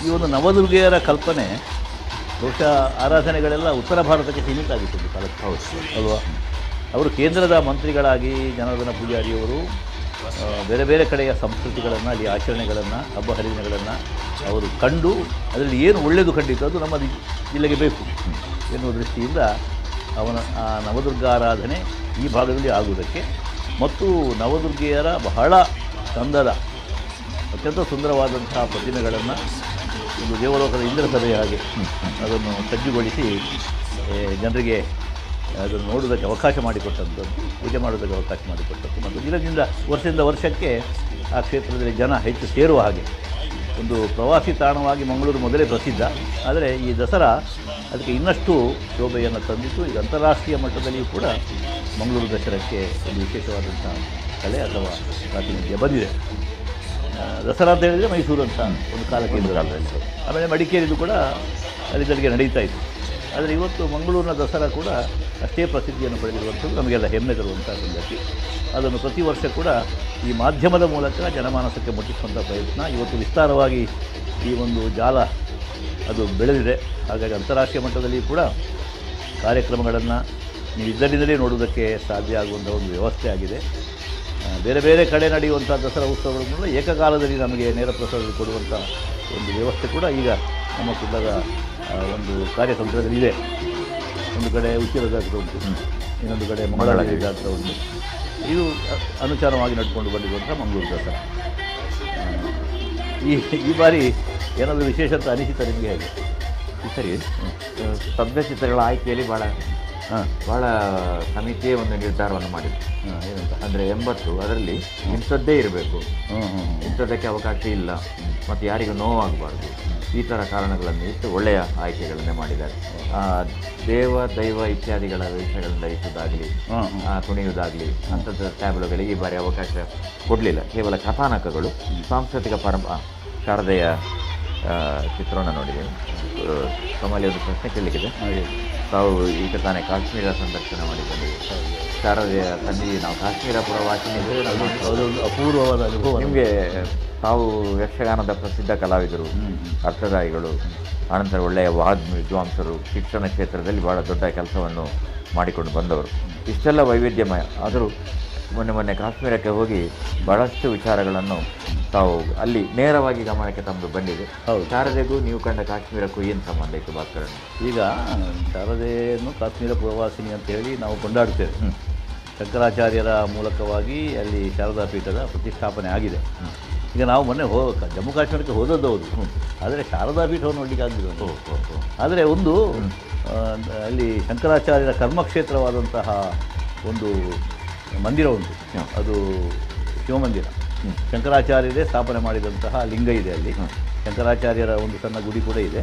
ಈ ಒಂದು ನವದುರ್ಗೆಯರ ಕಲ್ಪನೆ ಬಹುಶಃ ಆರಾಧನೆಗಳೆಲ್ಲ ಉತ್ತರ ಭಾರತಕ್ಕೆ ಸೀಮಿತ ಆಗಿತ್ತು ಒಂದು ಕಾಲಕ್ಕೆ. ಹೌದು ಅಲ್ವಾ? ಅವರು ಕೇಂದ್ರದ ಮಂತ್ರಿಗಳಾಗಿ ಜನಾರ್ದನ ಪೂಜಾರಿಯವರು ಬೇರೆ ಬೇರೆ ಕಡೆಯ ಸಂಸ್ಕೃತಿಗಳನ್ನು, ಅಲ್ಲಿ ಆಚರಣೆಗಳನ್ನು, ಹಬ್ಬ ಹರಿದಿನಗಳನ್ನು ಅವರು ಕಂಡು ಅದರಲ್ಲಿ ಏನು ಒಳ್ಳೆಯದು ಕಂಡಿತ್ತು ಅದು ನಮ್ಮ ಜಿಲ್ಲೆಗೆ ಬೇಕು ಎನ್ನುವ ದೃಷ್ಟಿಯಿಂದ ಆ ನವದುರ್ಗ ಆರಾಧನೆ ಈ ಭಾಗದಲ್ಲಿ ಆಗುವುದಕ್ಕೆ ಮತ್ತು ನವದುರ್ಗೆಯರ ಬಹಳ ಚಂದದ ಅತ್ಯಂತ ಸುಂದರವಾದಂಥ ಪ್ರತಿಮೆಗಳನ್ನು ಒಂದು ದೇವಲೋಕದ ಇಂದ್ರ ಸಭೆಯ ಹಾಗೆ ಅದನ್ನು ಸಜ್ಜುಗೊಳಿಸಿ ಜನರಿಗೆ ಅದನ್ನು ನೋಡುವುದಕ್ಕೆ ಅವಕಾಶ ಮಾಡಿಕೊಟ್ಟಂಥದ್ದು, ಪೂಜೆ ಮಾಡೋದಕ್ಕೆ ಅವಕಾಶ ಮಾಡಿಕೊಟ್ಟದ್ದು ಮತ್ತು ದಿನದಿಂದ ವರ್ಷದಿಂದ ವರ್ಷಕ್ಕೆ ಆ ಕ್ಷೇತ್ರದಲ್ಲಿ ಜನ ಹೆಚ್ಚು ಸೇರುವ ಹಾಗೆ ಒಂದು ಪ್ರವಾಸಿ ತಾಣವಾಗಿ ಮಂಗಳೂರು ಮೊದಲೇ ಪ್ರಸಿದ್ಧ. ಆದರೆ ಈ ದಸರಾ ಅದಕ್ಕೆ ಇನ್ನಷ್ಟು ಶೋಭೆಯನ್ನು ತಂದಿತ್ತು. ಈಗ ಅಂತಾರಾಷ್ಟ್ರೀಯ ಮಟ್ಟದಲ್ಲಿಯೂ ಕೂಡ ಮಂಗಳೂರು ದಸರಾಕ್ಕೆ ಒಂದು ವಿಶೇಷವಾದಂಥ ಕಲೆ ಅಥವಾ ಪ್ರಾತಿನಿಧ್ಯ ಬಂದಿದೆ. ದಸರಾ ಅಂತ ಹೇಳಿದರೆ ಮೈಸೂರು ಅಂತ ಒಂದು ಕಾಲದಲ್ಲಿ, ಆಮೇಲೆ ಮಡಿಕೇರಿದು ಕೂಡ ಅಲ್ಲಿದ್ದಲ್ಲಿಗೆ ನಡೀತಾ ಇತ್ತು. ಆದರೆ ಇವತ್ತು ಮಂಗಳೂರಿನ ದಸರಾ ಕೂಡ ಅಷ್ಟೇ ಪ್ರಸಿದ್ಧಿಯನ್ನು ಪಡೆದಿರುವಂಥದ್ದು ನಮಗೆಲ್ಲ ಹೆಮ್ಮೆ ತರುವಂಥ ಸಂಗತಿ. ಅದನ್ನು ಪ್ರತಿ ವರ್ಷ ಕೂಡ ಈ ಮಾಧ್ಯಮದ ಮೂಲಕ ಜನಮಾನಸಕ್ಕೆ ಮುಟ್ಟಿಸುವಂಥ ಪ್ರಯತ್ನ ಇವತ್ತು ವಿಸ್ತಾರವಾಗಿ ಈ ಒಂದು ಜಾಲ ಅದು ಬೆಳೆದಿದೆ. ಹಾಗಾಗಿ ಅಂತಾರಾಷ್ಟ್ರೀಯ ಮಟ್ಟದಲ್ಲಿ ಕೂಡ ಕಾರ್ಯಕ್ರಮಗಳನ್ನು ನೀವು ಇದ್ದರಿಂದಲೇ ನೋಡುವುದಕ್ಕೆ ಸಾಧ್ಯ ಆಗುವಂಥ ಒಂದು ವ್ಯವಸ್ಥೆ ಆಗಿದೆ. ಬೇರೆ ಬೇರೆ ಕಡೆ ನಡೆಯುವಂಥ ದಸರಾ ಉತ್ಸವಗಳನ್ನು ಏಕಕಾಲದಲ್ಲಿ ನಮಗೆ ನೇರ ಪ್ರಸಾರದಲ್ಲಿ ಕೊಡುವಂಥ ಒಂದು ವ್ಯವಸ್ಥೆ ಕೂಡ ಈಗ ನಮ್ಮ ಕುಳ್ಳದ ಒಂದು ಕಾರ್ಯತಂತ್ರದಲ್ಲಿದೆ. ಒಂದು ಕಡೆ ಉಚ್ಚಿಲ ಜಾತ್ರೆ ಉಂಟು, ಇನ್ನೊಂದು ಕಡೆ ಮಂಗಳಾದೇವಿ ಜಾತ್ರೆ ಉಂಟು. ಇದು ಅನುಚಾರವಾಗಿ ನಡ್ಕೊಂಡು ಬಂದಿರುವಂಥ ಮಂಗಳೂರು ದಸರಾ. ಈ ಬಾರಿ ಏನಾದರೂ ವಿಶೇಷತೆ ಅನಿಸಿತ ನಿಮಗೆ ಹೇಗೆ? ಸರಿ, ಸ್ತಬ್ಧ ಚಿತ್ರಗಳ ಆಯ್ಕೆಯಲ್ಲಿ ಭಾಳ ಸಮಿತಿಯೇ ಒಂದು ನಿರ್ಧಾರವನ್ನು ಮಾಡಿದೆ. ಏನಂತ ಅಂದರೆ 80 ಅದರಲ್ಲಿ ಇಂಥದ್ದೇ ಇರಬೇಕು, ಇಂಥದ್ದಕ್ಕೆ ಅವಕಾಶ ಇಲ್ಲ ಮತ್ತು ಯಾರಿಗೂ ನೋವಾಗಬಾರ್ದು, ಈ ಥರ ಕಾರಣಗಳನ್ನು ಇಟ್ಟು ಒಳ್ಳೆಯ ಆಯ್ಕೆಗಳನ್ನೇ ಮಾಡಿದ್ದಾರೆ. ದೈವ ಇತ್ಯಾದಿಗಳ ವಿಷಯಗಳನ್ನು ಧರಿಸುವುದಾಗಲಿ, ಕುಣಿಯುವುದಾಗಲಿ ಅಂಥದ್ದು ಟ್ಯಾಬ್ಲೋಗಳಿಗೆ ಈ ಬಾರಿ ಅವಕಾಶ ಕೊಡಲಿಲ್ಲ. ಕೇವಲ ಕಥಾನಕಗಳು, ಸಾಂಸ್ಕೃತಿಕ ಶಾರದೆಯ ಚಿತ್ರವನ್ನು ನೋಡಿದ್ದೇನೆ. ಕಮಲಿ ಒಂದು ಪ್ರಶ್ನೆ ಕೇಳಲಿಕ್ಕಿದೆ. ತಾವು ಈಗ ತಾನೇ ಕಾಶ್ಮೀರ ಸಂದರ್ಶನ ಮಾಡಿದ್ದೇವೆ. ಶಾರದೆಯ ಸನ್ನಿಧಿ, ನಾವು ಕಾಶ್ಮೀರ ಪುರವಾಸಿನಿದ್ರೆ ಅದೊಂದು ಅಪೂರ್ವವಾದ ಅನುಭವ. ನಿಮಗೆ ತಾವು ಯಕ್ಷಗಾನದ ಪ್ರಸಿದ್ಧ ಕಲಾವಿದರು, ಅರ್ಥಧಾರಿಗಳು, ಆನಂತರ ಒಳ್ಳೆಯ ವಿದ್ವಾಂಸರು, ಶಿಕ್ಷಣ ಕ್ಷೇತ್ರದಲ್ಲಿ ಭಾಳ ದೊಡ್ಡ ಕೆಲಸವನ್ನು ಮಾಡಿಕೊಂಡು ಬಂದವರು. ಇಷ್ಟೆಲ್ಲ ವೈವಿಧ್ಯಮಯ ಆದರೂ ಮೊನ್ನೆ ಕಾಶ್ಮೀರಕ್ಕೆ ಹೋಗಿ ಭಾಳಷ್ಟು ವಿಚಾರಗಳನ್ನು ತಾವು ಅಲ್ಲಿ ನೇರವಾಗಿ ಗಮನಕ್ಕೆ ತಮ್ಮದು ಬಂದಿದೆ. ಶಾರದೆಗೂ ನೀವು ಕಂಡ ಕಾಶ್ಮೀರಕ್ಕೂ ಏನು ಸಂಬಂಧ ಇತ್ತು ಭಾಸ್ಕರನ್? ಈಗ ಶಾರದೆಯನ್ನು ಕಾಶ್ಮೀರ ಪುರವಾಸಿನಿ ಅಂತ ಹೇಳಿ ನಾವು ಕೊಂಡಾಡ್ತೇವೆ. ಶಂಕರಾಚಾರ್ಯರ ಮೂಲಕವಾಗಿ ಅಲ್ಲಿ ಶಾರದಾ ಪೀಠದ ಪ್ರತಿಷ್ಠಾಪನೆ ಆಗಿದೆ. ಈಗ ನಾವು ಮೊನ್ನೆ ಜಮ್ಮು ಕಾಶ್ಮೀರಕ್ಕೆ ಹೋದದ್ದು ಹೌದು, ಆದರೆ ಶಾರದಾ ಪೀಠವನ್ನು ನೋಡಲಿಕ್ಕೆ ಆಗಲಿಲ್ಲ. ಆದರೆ ಒಂದು ಅಲ್ಲಿ ಶಂಕರಾಚಾರ್ಯರ ಕರ್ಮಕ್ಷೇತ್ರವಾದಂತಹ ಒಂದು ಮಂದಿರ ಉಂಟು, ಅದು ಶಿವಮಂದಿರ. ಶಂಕರಾಚಾರ್ಯರೇ ಸ್ಥಾಪನೆ ಮಾಡಿದಂತಹ ಲಿಂಗ ಇದೆ ಅಲ್ಲಿ. ಶಂಕರಾಚಾರ್ಯರ ಒಂದು ಸಣ್ಣ ಗುಡಿ ಕೂಡ ಇದೆ.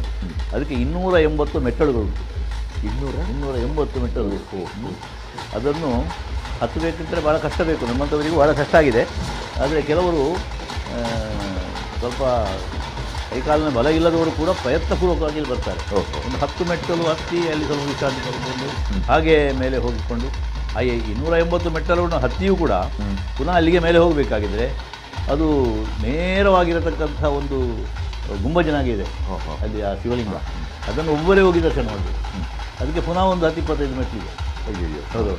ಅದಕ್ಕೆ 280 ಮೆಟ್ಟಲುಗಳುಂಟು. 280 ಮೆಟ್ಟಲು. ಅದನ್ನು ಹತ್ತಬೇಕಂದರೆ ಭಾಳ ಕಷ್ಟ ಬೇಕು, ನಮ್ಮಂಥವರಿಗೂ ಭಾಳ ಕಷ್ಟ ಆಗಿದೆ. ಆದರೆ ಕೆಲವರು ಸ್ವಲ್ಪ ಕೈಕಾಲಿನ ಬಲ ಇಲ್ಲದವರು ಕೂಡ ಪ್ರಯತ್ನಪೂರ್ವಕವಾಗಿ ಇಲ್ಲಿ ಬರ್ತಾರೆ. ಒಂದು 10 ಮೆಟ್ಟಲು ಹತ್ತಿ ಅಲ್ಲಿ ಸ್ವಲ್ಪ ವಿಶ್ರಾಂತಿ ಪಡೆದುಕೊಂಡು ಹಾಗೆ ಮೇಲೆ ಹೋಗಿಕೊಂಡು 280 ಮೆಟ್ಟಲನ್ನು ಹತ್ತಿಯೂ ಕೂಡ ಪುನಃ ಅಲ್ಲಿಗೆ ಮೇಲೆ ಹೋಗಬೇಕಾಗಿದ್ದರೆ ಅದು ನೇರವಾಗಿರತಕ್ಕಂಥ ಒಂದು ಗುಂಬಜನಾಗಿದೆ ಅಲ್ಲಿ ಆ ಶಿವಲಿಂಗ. ಅದನ್ನು ಒಬ್ಬರೇ ಹೋಗಿ ದರ್ಶನ ಮಾಡಬೇಕು. ಅದಕ್ಕೆ ಪುನಃ ಒಂದು 10-25 ಮೆಟ್ಟಲಿದೆ. ಹೌದು,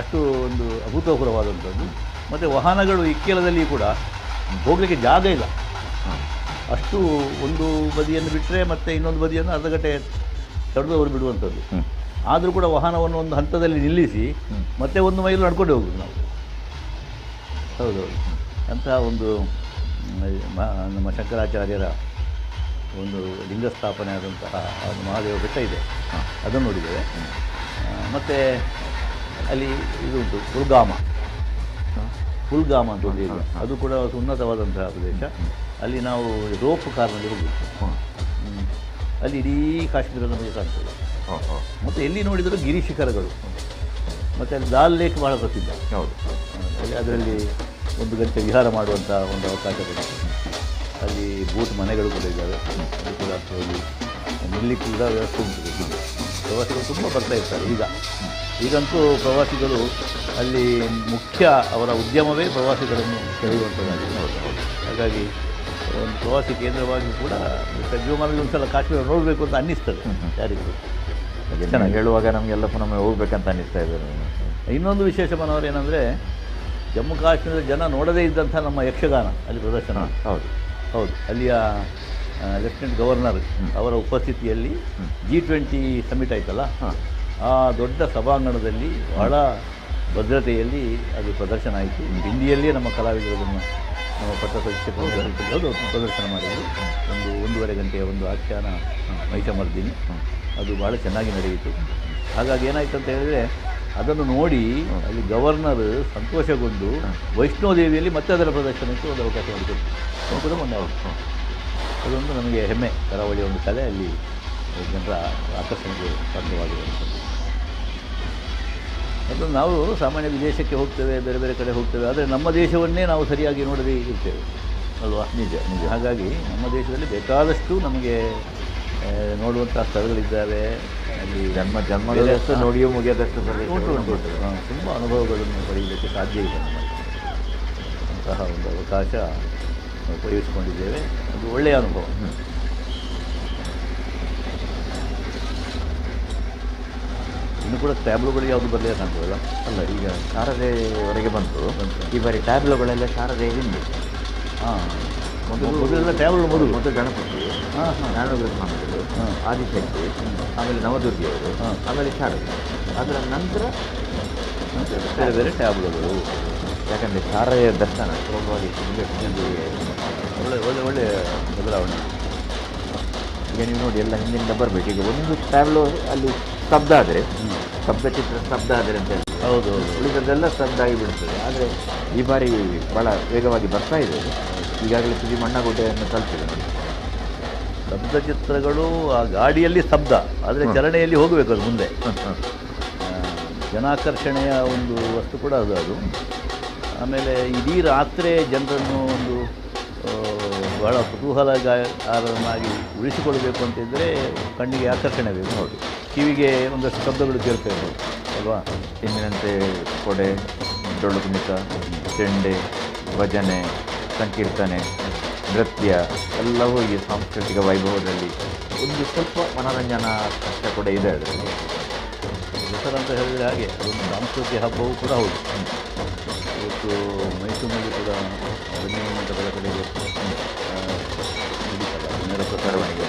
ಅಷ್ಟು ಒಂದು ಅಭೂತಪೂರ್ವವಾದಂಥದ್ದು. ಮತ್ತು ವಾಹನಗಳು ಇಕ್ಕೆಲದಲ್ಲಿ ಕೂಡ ಹೋಗಲಿಕ್ಕೆ ಜಾಗ ಇಲ್ಲ. ಅಷ್ಟು ಒಂದು ಬದಿಯನ್ನು ಬಿಟ್ಟರೆ ಮತ್ತೆ ಇನ್ನೊಂದು ಬದಿಯನ್ನು ಅರ್ಧ ಗಂಟೆ ತಡೆದವರು ಬಿಡುವಂಥದ್ದು. ಆದರೂ ಕೂಡ ವಾಹನವನ್ನು ಒಂದು ಹಂತದಲ್ಲಿ ನಿಲ್ಲಿಸಿ ಮತ್ತೆ 1 ಮೈಲು ನಡ್ಕೊಂಡು ಹೋಗುದು ನಾವು. ಹೌದೌದು, ಅಂತಹ ಒಂದು ನಮ್ಮ ಶಂಕರಾಚಾರ್ಯರ ಒಂದು ಲಿಂಗ ಸ್ಥಾಪನೆ ಆದಂತಹ ಒಂದು ಮಹಾದೇವ ಬೆಟ್ಟ ಇದೆ, ಅದನ್ನು ನೋಡಿದ್ದೇವೆ. ಮತ್ತು ಅಲ್ಲಿ ಇದು ಉಂಟು ಪುಲ್ಗಾಮ ಅಂತ ಒಂದು ಇದೆ, ಅದು ಕೂಡ ಉನ್ನತವಾದಂತಹ ಪ್ರದೇಶ. ಅಲ್ಲಿ ನಾವು ರೋಪ್ ಕಾರ್ನಲ್ಲಿ ಹೋಗಬೇಕು. ಅಲ್ಲಿ ಇಡೀ ಕಾಶ್ಮೀರ ನಮಗೆ ಕಾಣ್ತದೆ. ಮತ್ತು ಎಲ್ಲಿ ನೋಡಿದರೂ ಗಿರಿ ಶಿಖರಗಳು. ಮತ್ತು ಅಲ್ಲಿ ದಾಲ್ ಲೇಕ್ ಭಾಳ ಪ್ರಸಿದ್ಧ. ಹೌದು, ಅದರಲ್ಲಿ 1 ಗಂಟೆ ವಿಹಾರ ಮಾಡುವಂಥ ಒಂದು ಅವಕಾಶ ಬರುತ್ತೆ. ಅಲ್ಲಿ ಬೋಟ್ ಮನೆಗಳು ಕೂಡ ಇದ್ದಾವೆ. ಅದು ಕೂಡ ಹೋಗಿ ನಿಲ್ಲಿಕ್ಕೆ ಕೂಡ ವ್ಯವಸ್ಥೆ ಉಂಟು. ಪ್ರವಾಸಿಗಳು ತುಂಬ ಬರ್ತಾ ಇರ್ತಾರೆ. ಈಗಂತೂ ಪ್ರವಾಸಿಗಳು ಅಲ್ಲಿ ಮುಖ್ಯ ಅವರ ಉದ್ಯಮವೇ ಪ್ರವಾಸಿಗಳನ್ನು ಸೆಳೆಯುವಂಥದ್ದಾಗಿದೆ. ಹಾಗಾಗಿ ಒಂದು ಪ್ರವಾಸಿ ಕೇಂದ್ರವಾಗಿ ಕೂಡ ಜೀವಮಾನದಲ್ಲಿ ಒಂದು ಸಲ ಕಾಶ್ಮೀರ ನೋಡಬೇಕು ಅಂತ ಅನ್ನಿಸ್ತದೆ ಯಾರಿಗೂ. ಚೆನ್ನಾಗಿ ಹೇಳುವಾಗ ನಮಗೆಲ್ಲ ಪುನಃ ಹೋಗ್ಬೇಕಂತ ಅನ್ನಿಸ್ತಾ ಇದೆ. ಇನ್ನೊಂದು ವಿಶೇಷ ಮನೋಹರ ಏನಂದರೆ, ಜಮ್ಮು ಕಾಶ್ಮೀರದ ಜನ ನೋಡದೇ ಇದ್ದಂಥ ನಮ್ಮ ಯಕ್ಷಗಾನ ಅಲ್ಲಿ ಪ್ರದರ್ಶನ. ಹೌದು, ಅಲ್ಲಿಯ ಲೆಫ್ಟಿನೆಂಟ್ ಗವರ್ನರ್ ಅವರ ಉಪಸ್ಥಿತಿಯಲ್ಲಿ G20 ಸಮಿಟ್ ಆಯ್ತಲ್ಲ, ಆ ದೊಡ್ಡ ಸಭಾಂಗಣದಲ್ಲಿ ಬಹಳ ಭದ್ರತೆಯಲ್ಲಿ ಅದು ಪ್ರದರ್ಶನ ಆಯಿತು. ಹಿಂದಿಯಲ್ಲಿಯೇ ನಮ್ಮ ಕಲಾವಿದರನ್ನು ನಮ್ಮ ಪಟ್ಟಸಂಸ್ಥೆ ಪ್ರದರ್ಶನ ಮಾಡಿದರು. 1.5 ಗಂಟೆಯ ಒಂದು ಆಖ್ಯಾನ ಮಹಿಷಮರ್ದಿನಿ, ಅದು ಭಾಳ ಚೆನ್ನಾಗಿ ನಡೆಯಿತು. ಹಾಗಾಗಿ ಏನಾಯ್ತು ಅಂತ ಹೇಳಿದರೆ, ಅದನ್ನು ನೋಡಿ ಅಲ್ಲಿ ಗವರ್ನರ್ ಸಂತೋಷಗೊಂಡು ವೈಷ್ಣೋದೇವಿಯಲ್ಲಿ ಮತ್ತೆ ಅದರ ಪ್ರದರ್ಶನಕ್ಕೆ ಒಂದು ಅವಕಾಶ ಮಾಡಿಕೊಟ್ಟು ಕೂಡ ಮೊನ್ನೆ ಅದೊಂದು ನಮಗೆ ಹೆಮ್ಮೆ. ಕರಾವಳಿಯ ಒಂದು ಕಲೆ ಅಲ್ಲಿ ಜನರ ಆಕರ್ಷಣೆಗೆ ಪಾತ್ರವಾಗಿರುವಂಥದ್ದು. ಅದು ನಾವು ಸಾಮಾನ್ಯ ವಿದೇಶಕ್ಕೆ ಹೋಗ್ತೇವೆ, ಬೇರೆ ಬೇರೆ ಕಡೆ ಹೋಗ್ತೇವೆ, ಆದರೆ ನಮ್ಮ ದೇಶವನ್ನೇ ನಾವು ಸರಿಯಾಗಿ ನೋಡದೇ ಇರ್ತೇವೆ ಅಲ್ವಾ? ನಿಜ ನಿಜ. ಹಾಗಾಗಿ ನಮ್ಮ ದೇಶದಲ್ಲಿ ಬೇಕಾದಷ್ಟು ನಮಗೆ ನೋಡುವಂಥ ಸ್ಥಳಗಳಿದ್ದಾವೆ. ಅಲ್ಲಿ ಜನ್ಮದಷ್ಟು ನೋಡಿಯೂ ಮುಗಿಯದಷ್ಟು ಉಂಟು. ತುಂಬ ಅನುಭವಗಳನ್ನು ಪಡೆಯಲಿಕ್ಕೆ ಸಾಧ್ಯ ಇದೆ ನಮಗೆ. ಅಂತಹ ಒಂದು ಅವಕಾಶ ಉಪಯೋಗಿಸಿಕೊಂಡಿದ್ದೇವೆ. ಅದು ಒಳ್ಳೆಯ ಅನುಭವ. ಇನ್ನು ಕೂಡ ಟ್ಯಾಬ್ಲೋಗಳು ಯಾವುದು ಬರಲಿಲ್ಲ ಕಾಣ್ತದಲ್ಲ? ಅಲ್ಲ, ಈಗ ಶಾರದೆವರೆಗೆ ಬಂತು. ಈ ಬಾರಿ ಟ್ಯಾಬ್ಲೋಗಳೆಲ್ಲ ಶಾರದೆ ಹಿಂದೆ. ಹಾಂ, ಮೊದಲೆಲ್ಲ ಟ್ಯಾಬ್ಲೋ ಮೊದಲು ಗಣಪತಿ, ಜ್ಞಾನೋದಯ ಸ್ವಾಮಿಗಳು, ಆದಿಶಕ್ತಿ, ಆಮೇಲೆ ನವದುರ್ಗಿಯವರು, ಆಮೇಲೆ ಶಾರದೆ. ಅದರ ನಂತರ ಬೇರೆ ಬೇರೆ ಟ್ಯಾಬ್ಲೋಗಳು. ಯಾಕಂದರೆ ಶಾರದೆಯ ದರ್ಶನ ಸುಲಭವಾಗಿ ಸಿಗಬೇಕು. ಒಳ್ಳೆಯ ಬದಲಾವಣೆ. ಈಗ ನೀವು ನೋಡಿ, ಎಲ್ಲ ಹಿಂದಿನಿಂದ ಬರಬೇಕು. ಈಗ ಒಂದು ಟ್ಯಾಬ್ಲೋ ಅಲ್ಲಿ ಸ್ತಬ್ಧ ಆದರೆ, ಚಿತ್ರ ಸ್ತಬ್ಧ ಆದರೆ ಅಂತ ಹೇಳಿ, ಹೌದು, ಉಳಿದದ್ದೆಲ್ಲ ಸ್ತಬ್ಧ ಆಗಿ ಬಿಡ್ತದೆ. ಆದರೆ ಈ ಬಾರಿ ಭಾಳ ವೇಗವಾಗಿ ಬರ್ತಾ ಇದೆ. ಈಗಾಗಲೇ ತುದಿ ಮಣ್ಣಗುಡ್ಡೆಯನ್ನು ತಲುಪಿದೆ ನೋಡಿ. ಸ್ತಬ್ಧ ಚಿತ್ರಗಳು ಆ ಗಾಡಿಯಲ್ಲಿ ಸ್ತಬ್ಧ, ಆದರೆ ಚಲನೆಯಲ್ಲಿ ಹೋಗಬೇಕು ಅದು ಮುಂದೆ. ಜನಾಕರ್ಷಣೆಯ ಒಂದು ವಸ್ತು ಕೂಡ ಅದು. ಆಮೇಲೆ ಇಡೀ ರಾತ್ರಿ ಜನರನ್ನು ಒಂದು ಬಹಳ ಕುತೂಹಲಗಾರನಾಗಿ ಉಳಿಸಿಕೊಳ್ಬೇಕು ಅಂತಿದ್ದರೆ ಕಣ್ಣಿಗೆ ಆಕರ್ಷಣೆ ಬೇಕು. ಹೌದು, ಕಿವಿಗೆ ಒಂದಷ್ಟು ಶಬ್ದಗಳು ಕೇಳ್ತೇವೆ ಅಲ್ವಾ? ಇಂದಿನಂತೆ ಕೊಡೆ, ಡೊಳ್ಳು ಕುಣಿತ, ಚೆಂಡೆ, ಭಜನೆ, ಸಂಕೀರ್ತನೆ, ನೃತ್ಯ ಎಲ್ಲವೂ ಈ ಸಾಂಸ್ಕೃತಿಕ ವೈಭವದಲ್ಲಿ ಒಂದು ಸ್ವಲ್ಪ ಮನೋರಂಜನಾ ಕಷ್ಟ ಕೂಡ ಇದೆ. ಅದರಲ್ಲಿ ದಸರಾ ಅಂತ ಹೇಳಿದರೆ ಹಾಗೆ ಅದೊಂದು ಸಾಂಸ್ಕೃತಿಕ ಹಬ್ಬವೂ ಕೂಡ ಹೌದು. ಇವತ್ತು ಮೈಸೂರಿನಲ್ಲಿ ಕೂಡ ಬನ್ನಿಮಠಗಳ ಕಡೆಗೆ ನೇರ ಮೆರವಣಿಗೆ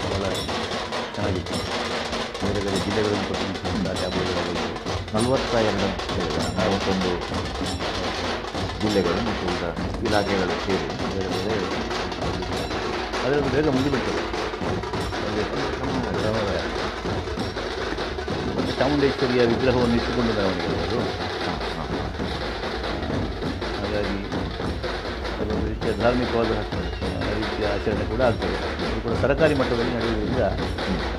ಭಾಳ ಚೆನ್ನಾಗಿತ್ತು. ಬೇರೆ ಬೇರೆ ಜಿಲ್ಲೆಗಳನ್ನು ಪ್ರತಿನಿಧಿಸಿದ ಟ್ಯಾಬ್ಲೆಟ್ಗಳಲ್ಲಿ 41 ಜಿಲ್ಲೆಗಳು ಮತ್ತು ಈಗ ಇಲಾಖೆಗಳು ಸೇರಿ ಬೇರೆ ಬೇರೆ ಅದರಲ್ಲಿ ಬೇಗ ಮುಗಿಬಿಡ್ತದೆ. ಮತ್ತು ಚಾಮುಂಡೇಶ್ವರಿಯ ವಿಗ್ರಹವನ್ನು ಇಟ್ಟುಕೊಂಡು ಮೆರವಣಿಗೆ ಅದು. ಹಾಗಾಗಿ ಕೆಲವೊಂದು ರೀತಿಯ ಧಾರ್ಮಿಕವಾದ ರೀತಿಯ ಆಚರಣೆ ಕೂಡ ಆಗ್ತದೆ. ಇದು ಕೂಡ ಸರ್ಕಾರಿ ಮಟ್ಟದಲ್ಲಿ ನಡೆಯುವುದರಿಂದ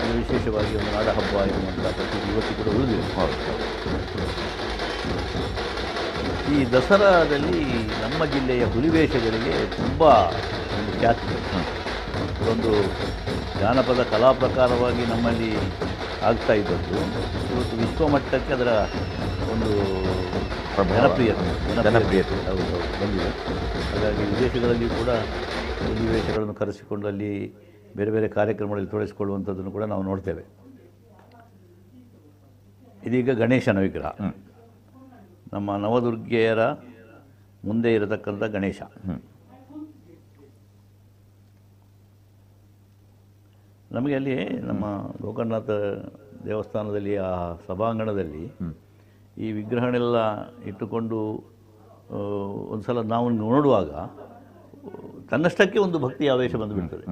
ಅದು ವಿಶೇಷವಾಗಿ ಒಂದು ನಾಡ ಹಬ್ಬ ಎನ್ನುವಂಥ ಪ್ರತೀತಿ ಇವತ್ತು ಕೂಡ ಉಳಿದಿದೆ. ಈ ದಸರಾದಲ್ಲಿ ನಮ್ಮ ಜಿಲ್ಲೆಯ ಹುಲಿವೇಷಗಳಿಗೆ ತುಂಬ ಒಂದು ಖ್ಯಾತಿ ಇದೆ. ಅದೊಂದು ಜಾನಪದ ಕಲಾ ಪ್ರಕಾರವಾಗಿ ನಮ್ಮಲ್ಲಿ ಆಗ್ತಾ ಇದ್ದದ್ದು ಇವತ್ತು ವಿಶ್ವಮಟ್ಟಕ್ಕೆ ಅದರ ಒಂದು ಜನಪ್ರಿಯತೆ ಹೌದು ಬಂದಿದೆ. ಹಾಗಾಗಿ ವಿದೇಶಗಳಲ್ಲಿ ಕೂಡ ಹುಲಿವೇಷಗಳನ್ನು ಕರೆಸಿಕೊಂಡು ಅಲ್ಲಿ ಬೇರೆ ಬೇರೆ ಕಾರ್ಯಕ್ರಮಗಳಲ್ಲಿ ತೊಡಗಿಸಿಕೊಳ್ಳುವಂಥದ್ದನ್ನು ಕೂಡ ನಾವು ನೋಡ್ತೇವೆ. ಇದೀಗ ಗಣೇಶನ ವಿಗ್ರಹ, ನಮ್ಮ ನವದುರ್ಗೆಯರ ಮುಂದೆ ಇರತಕ್ಕಂಥ ಗಣೇಶ. ನಮಗೆ ಅಲ್ಲಿ ನಮ್ಮ ಗೋಕರ್ಣನಾಥ ದೇವಸ್ಥಾನದಲ್ಲಿ ಆ ಸಭಾಂಗಣದಲ್ಲಿ ಈ ವಿಗ್ರಹನೆಲ್ಲ ಇಟ್ಟುಕೊಂಡು ಒಂದು ಸಲ ನಾವು ನೋಡುವಾಗ ತನ್ನಷ್ಟಕ್ಕೆ ಒಂದು ಭಕ್ತಿ ಆವೇಶ ಬಂದುಬಿಡ್ತದೆ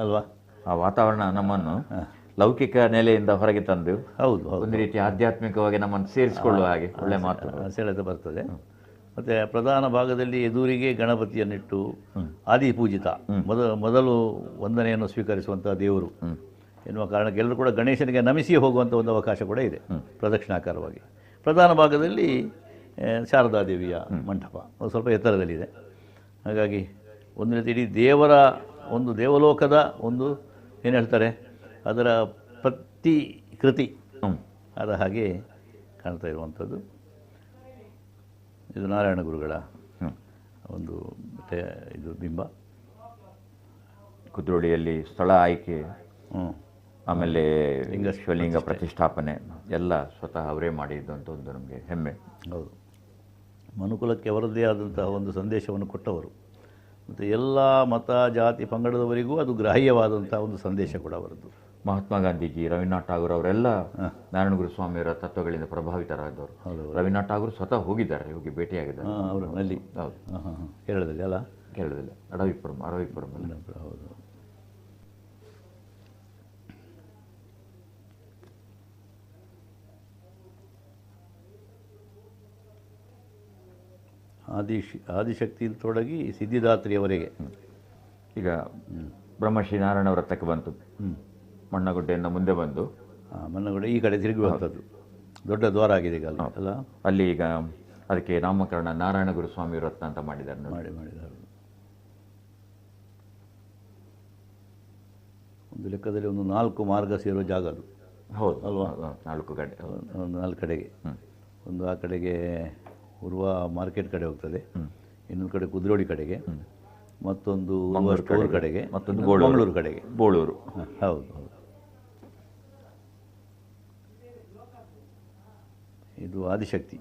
ಅಲ್ವಾ? ಆ ವಾತಾವರಣ ನಮ್ಮನ್ನು ಲೌಕಿಕ ನೆಲೆಯಿಂದ ಹೊರಗೆ ತಂದು ಹೌದು ಒಂದು ರೀತಿ ಆಧ್ಯಾತ್ಮಿಕವಾಗಿ ನಮ್ಮನ್ನು ಸೇರಿಸಿಕೊಳ್ಳುವ ಹಾಗೆ ಒಳ್ಳೆ ಮಾತು ಸೆಳೆತ ಬರ್ತದೆ. ಮತ್ತು ಪ್ರಧಾನ ಭಾಗದಲ್ಲಿ ಎದುರಿಗೆ ಗಣಪತಿಯನ್ನಿಟ್ಟು ಆದಿಪೂಜಿತ ಮೊದಲು ವಂದನೆಯನ್ನು ಸ್ವೀಕರಿಸುವಂಥ ದೇವರು ಎನ್ನುವ ಕಾರಣಕ್ಕೆ ಎಲ್ಲರೂ ಕೂಡ ಗಣೇಶನಿಗೆ ನಮಿಸಿ ಹೋಗುವಂಥ ಒಂದು ಅವಕಾಶ ಕೂಡ ಇದೆ ಪ್ರದಕ್ಷಿಣಾಕಾರವಾಗಿ. ಪ್ರಧಾನ ಭಾಗದಲ್ಲಿ ಶಾರದಾದೇವಿಯ ಮಂಟಪ ಅದು ಸ್ವಲ್ಪ ಎತ್ತರದಲ್ಲಿದೆ. ಹಾಗಾಗಿ ಒಂದು ರೀತಿ ಇಡೀ ದೇವರ ಒಂದು ದೇವಲೋಕದ ಒಂದು ಏನು ಹೇಳ್ತಾರೆ ಅದರ ಪ್ರತಿಕೃತಿ ಆದ ಹಾಗೆ ಕಾಣ್ತಾ ಇರುವಂಥದ್ದು. ಇದು ನಾರಾಯಣ ಗುರುಗಳ ಒಂದು ಇದು ಬಿಂಬ. ಕುದ್ರೋಳಿಯಲ್ಲಿ ಸ್ಥಳ ಆಯ್ಕೆ, ಆಮೇಲೆ ಶಿವಲಿಂಗ ಪ್ರತಿಷ್ಠಾಪನೆ ಎಲ್ಲ ಸ್ವತಃ ಅವರೇ ಮಾಡಿದ್ದಂಥ ಒಂದು ನಮಗೆ ಹೆಮ್ಮೆ. ಹೌದು, ಮನುಕುಲಕ್ಕೆ ಅವರದ್ದೇ ಆದಂತಹ ಒಂದು ಸಂದೇಶವನ್ನು ಕೊಟ್ಟವರು. ಮತ್ತು ಎಲ್ಲ ಮತ ಜಾತಿ ಪಂಗಡದವರಿಗೂ ಅದು ಗ್ರಾಹ್ಯವಾದಂಥ ಒಂದು ಸಂದೇಶ ಕೂಡ ಅವರದ್ದು. ಮಹಾತ್ಮ ಗಾಂಧೀಜಿ, ರವೀಂದ್ರನಾಥ್ ಠಾಗೂರ್ ಅವರೆಲ್ಲ ನಾರಾಯಣ ಗುರುಸ್ವಾಮಿಯವರ ತತ್ವಗಳಿಂದ ಪ್ರಭಾವಿತರಾದವರು. ರವೀಂದ್ರನಾಥ್ ಠಾಗೂರ್ ಸ್ವತಃ ಹೋಗಿದ್ದಾರೆ, ಹೋಗಿ ಭೇಟಿಯಾಗಿದ್ದಾರೆ ಅವರು ಅಲ್ಲಿ. ಹೌದು, ಕೇರಳದಲ್ಲಿ ಅಲ್ಲ, ಕೇರಳದಲ್ಲಿ ಅರವಿಪುರಂ ಹೌದು. ಆದಿಶಕ್ತಿಯಿಂದ ತೊಡಗಿ ಸಿದ್ಧಿದಾತ್ರಿಯವರೆಗೆ ಈಗ ಬ್ರಹ್ಮಶ್ರೀ ನಾರಾಯಣ ವೃತ್ತಕ್ಕೆ ಬಂತು. ಮಣ್ಣಗುಡ್ಡೆಯಿಂದ ಮುಂದೆ ಬಂದು ಮನ್ನಗುಡಿ ಈ ಕಡೆ ತಿರುಗುವಂಥದ್ದು ದೊಡ್ಡ ದ್ವಾರ ಆಗಿದೆ ಈಗ ಅಲ್ಲ. ಅಲ್ಲಿ ಈಗ ಅದಕ್ಕೆ ನಾಮಕರಣ ನಾರಾಯಣ ಗುರುಸ್ವಾಮಿ ರತ್ನ ಅಂತ ಮಾಡಿದ್ದಾರೆ. ಮಾಡಿದ್ದಾರೆ. ಒಂದು ಲೆಕ್ಕದಲ್ಲಿ ಒಂದು 4 ಮಾರ್ಗ ಸೇರೋ ಜಾಗ ಅದು. ಹೌದು ಅಲ್ವಾ? 4 ಕಡೆ, ಒಂದು 4 ಕಡೆಗೆ. ಒಂದು ಆ ಕಡೆಗೆ ಉರ್ವ ಮಾರ್ಕೆಟ್ ಕಡೆ ಹೋಗ್ತದೆ, ಇನ್ನೊಂದು ಕಡೆ ಕುದ್ರೋಳಿ ಕಡೆಗೆ, ಮತ್ತೊಂದು ಸ್ಟೋರ್ ಕಡೆಗೆ, ಮತ್ತೊಂದು ಮಂಗಳೂರು ಕಡೆಗೆ. ಬೋಳೂರು. ಹೌದು ಹೌದು. ಇದು ಆದಿಶಕ್ತಿ.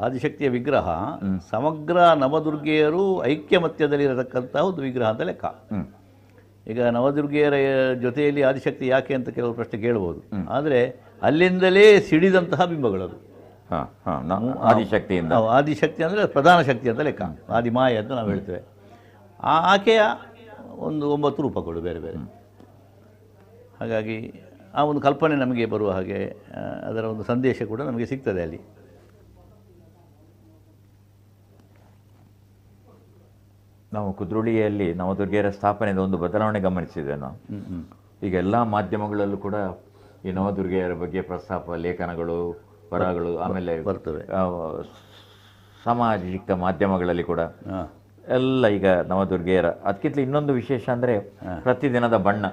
ಆದಿಶಕ್ತಿಯ ವಿಗ್ರಹ ಸಮಗ್ರ ನವದುರ್ಗೆಯರು ಐಕ್ಯಮತ್ಯದಲ್ಲಿರತಕ್ಕಂಥ ಒಂದು ವಿಗ್ರಹ ಅಂತ ಲೆಕ್ಕ. ಈಗ ನವದುರ್ಗೆಯರ ಜೊತೆಯಲ್ಲಿ ಆದಿಶಕ್ತಿ ಯಾಕೆ ಅಂತ ಕೆಲವು ಪ್ರಶ್ನೆ ಕೇಳ್ಬೋದು. ಆದರೆ ಅಲ್ಲಿಂದಲೇ ಸಿಡಿದಂತಹ ಬಿಂಬಗಳದು. ಆದಿಶಕ್ತಿಯಿಂದ. ಆದಿಶಕ್ತಿ ಅಂದರೆ ಪ್ರಧಾನ ಶಕ್ತಿ ಅಂತ ಲೆಕ್ಕ, ಆದಿಮಾಯ ಅಂತ ನಾವು ಹೇಳ್ತೇವೆ. ಆಕೆಯ ಒಂದು 9 ರೂಪಗಳು ಬೇರೆ ಬೇರೆ. ಹಾಗಾಗಿ ಆ ಒಂದು ಕಲ್ಪನೆ ನಮಗೆ ಬರುವ ಹಾಗೆ ಅದರ ಒಂದು ಸಂದೇಶ ಕೂಡ ನಮಗೆ ಸಿಗ್ತದೆ ಅಲ್ಲಿ. ನಾವು ಕುದ್ರೋಳಿಯಲ್ಲಿ ನವದುರ್ಗೆಯರ ಸ್ಥಾಪನೆದ ಒಂದು ಬದಲಾವಣೆ ಗಮನಿಸಿದ್ವಿ ನಾವು. ಈಗ ಎಲ್ಲ ಮಾಧ್ಯಮಗಳಲ್ಲೂ ಕೂಡ ಈ ನವದುರ್ಗೆಯರ ಬಗ್ಗೆ ಪ್ರಸ್ತಾಪ, ಲೇಖನಗಳು, ಬರಹಗಳು ಆಮೇಲೆ ಬರ್ತವೆ. ಸಾಮಾಜಿಕ ಮಾಧ್ಯಮಗಳಲ್ಲಿ ಕೂಡ ಎಲ್ಲ ಈಗ ನವದುರ್ಗೆಯರ. ಅದಕ್ಕಿಂತ ಇನ್ನೊಂದು ವಿಶೇಷ ಅಂದರೆ ಪ್ರತಿದಿನದ ಬಣ್ಣ,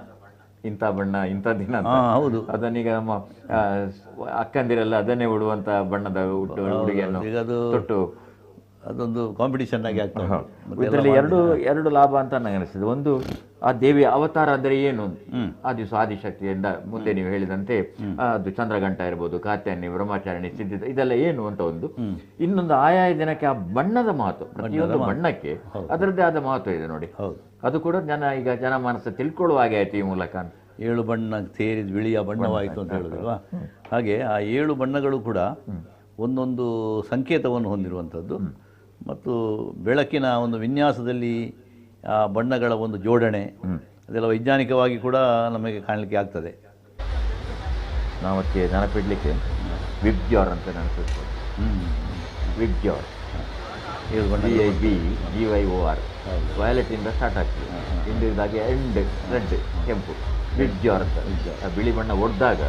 ಇಂಥ ಬಣ್ಣ ಇಂಥ ದಿನ. ಹೌದು. ಅದನ್ನೀಗ ನಮ್ಮ ಅಕ್ಕಂದಿರೆಲ್ಲ ಅದನ್ನೇ ಉಡುವಂಥ ಬಣ್ಣದ ಉಡುಗೆಯನ್ನು ತೊಟ್ಟು ಅದೊಂದು ಕಾಂಪಿಟಿಷನ್ ಆಗಿ ಆಗ್ತದೆ. ಇದರಲ್ಲಿ ಎರಡು ಲಾಭ ಅಂತ ನನಗೆ ಅನಿಸ್ತದೆ. ಒಂದು, ಆ ದೇವಿಯ ಅವತಾರ ಅಂದರೆ ಏನು, ಆ ದಿವಸ ಆದಿಶಕ್ತಿಯಿಂದ ಮುಂದೆ ನೀವು ಹೇಳಿದಂತೆ ಅದು ಚಂದ್ರಗಂಟ ಇರ್ಬೋದು, ಕಾತ್ಯಾಯನಿ, ಬ್ರಹ್ಮಚಾರಿಣಿ, ಸಿದ್ಧಿತ, ಇದೆಲ್ಲ ಏನು ಅಂತ ಒಂದು. ಇನ್ನೊಂದು, ಆಯಾ ದಿನಕ್ಕೆ ಆ ಬಣ್ಣದ ಮಹತ್ವ, ಪ್ರತಿಯೊಂದು ಬಣ್ಣಕ್ಕೆ ಅದರದ್ದೇ ಆದ ಮಹತ್ವ ಇದೆ ನೋಡಿ. ಅದು ಕೂಡ ಜನಮಾನಸ ತಿಳ್ಕೊಳ್ಳುವ ಹಾಗೆ ಆಯ್ತು ಈ ಮೂಲಕ. 7 ಬಣ್ಣ ಸೇರಿದ ಬಿಳಿಯ ಬಣ್ಣವಾಯಿತು ಅಂತ ಹೇಳೋದಲ್ವಾ. ಹಾಗೆ ಆ 7 ಬಣ್ಣಗಳು ಕೂಡ ಒಂದೊಂದು ಸಂಕೇತವನ್ನು ಹೊಂದಿರುವಂಥದ್ದು. ಮತ್ತು ಬೆಳಕಿನ ಒಂದು ವಿನ್ಯಾಸದಲ್ಲಿ ಆ ಬಣ್ಣಗಳ ಒಂದು ಜೋಡಣೆ ಅದೆಲ್ಲ ವೈಜ್ಞಾನಿಕವಾಗಿ ಕೂಡ ನಮಗೆ ಕಾಣಲಿಕ್ಕೆ ಆಗ್ತದೆ. ನಾವು ಅದಕ್ಕೆ ನೆನಪಿಡಲಿಕ್ಕೆ ವಿಬ್ಜಾರ್ ಅಂತ ನೆನಪಿಸ್ಬೋದು. ವಿಬ್ಜಾರ್, VIBGYOR, ವಯಲೆಟಿಂದ ಸ್ಟಾರ್ಟ್ ಆಗ್ತದೆ. ಇಂಡಿಯಾದಾಗಿ ರೆಡ್, ಕೆಂಪು, ವಿಬ್ಜಾರ್ ಅಂತ. ಬಿಳಿ ಬಣ್ಣ ಒಡೆದಾಗ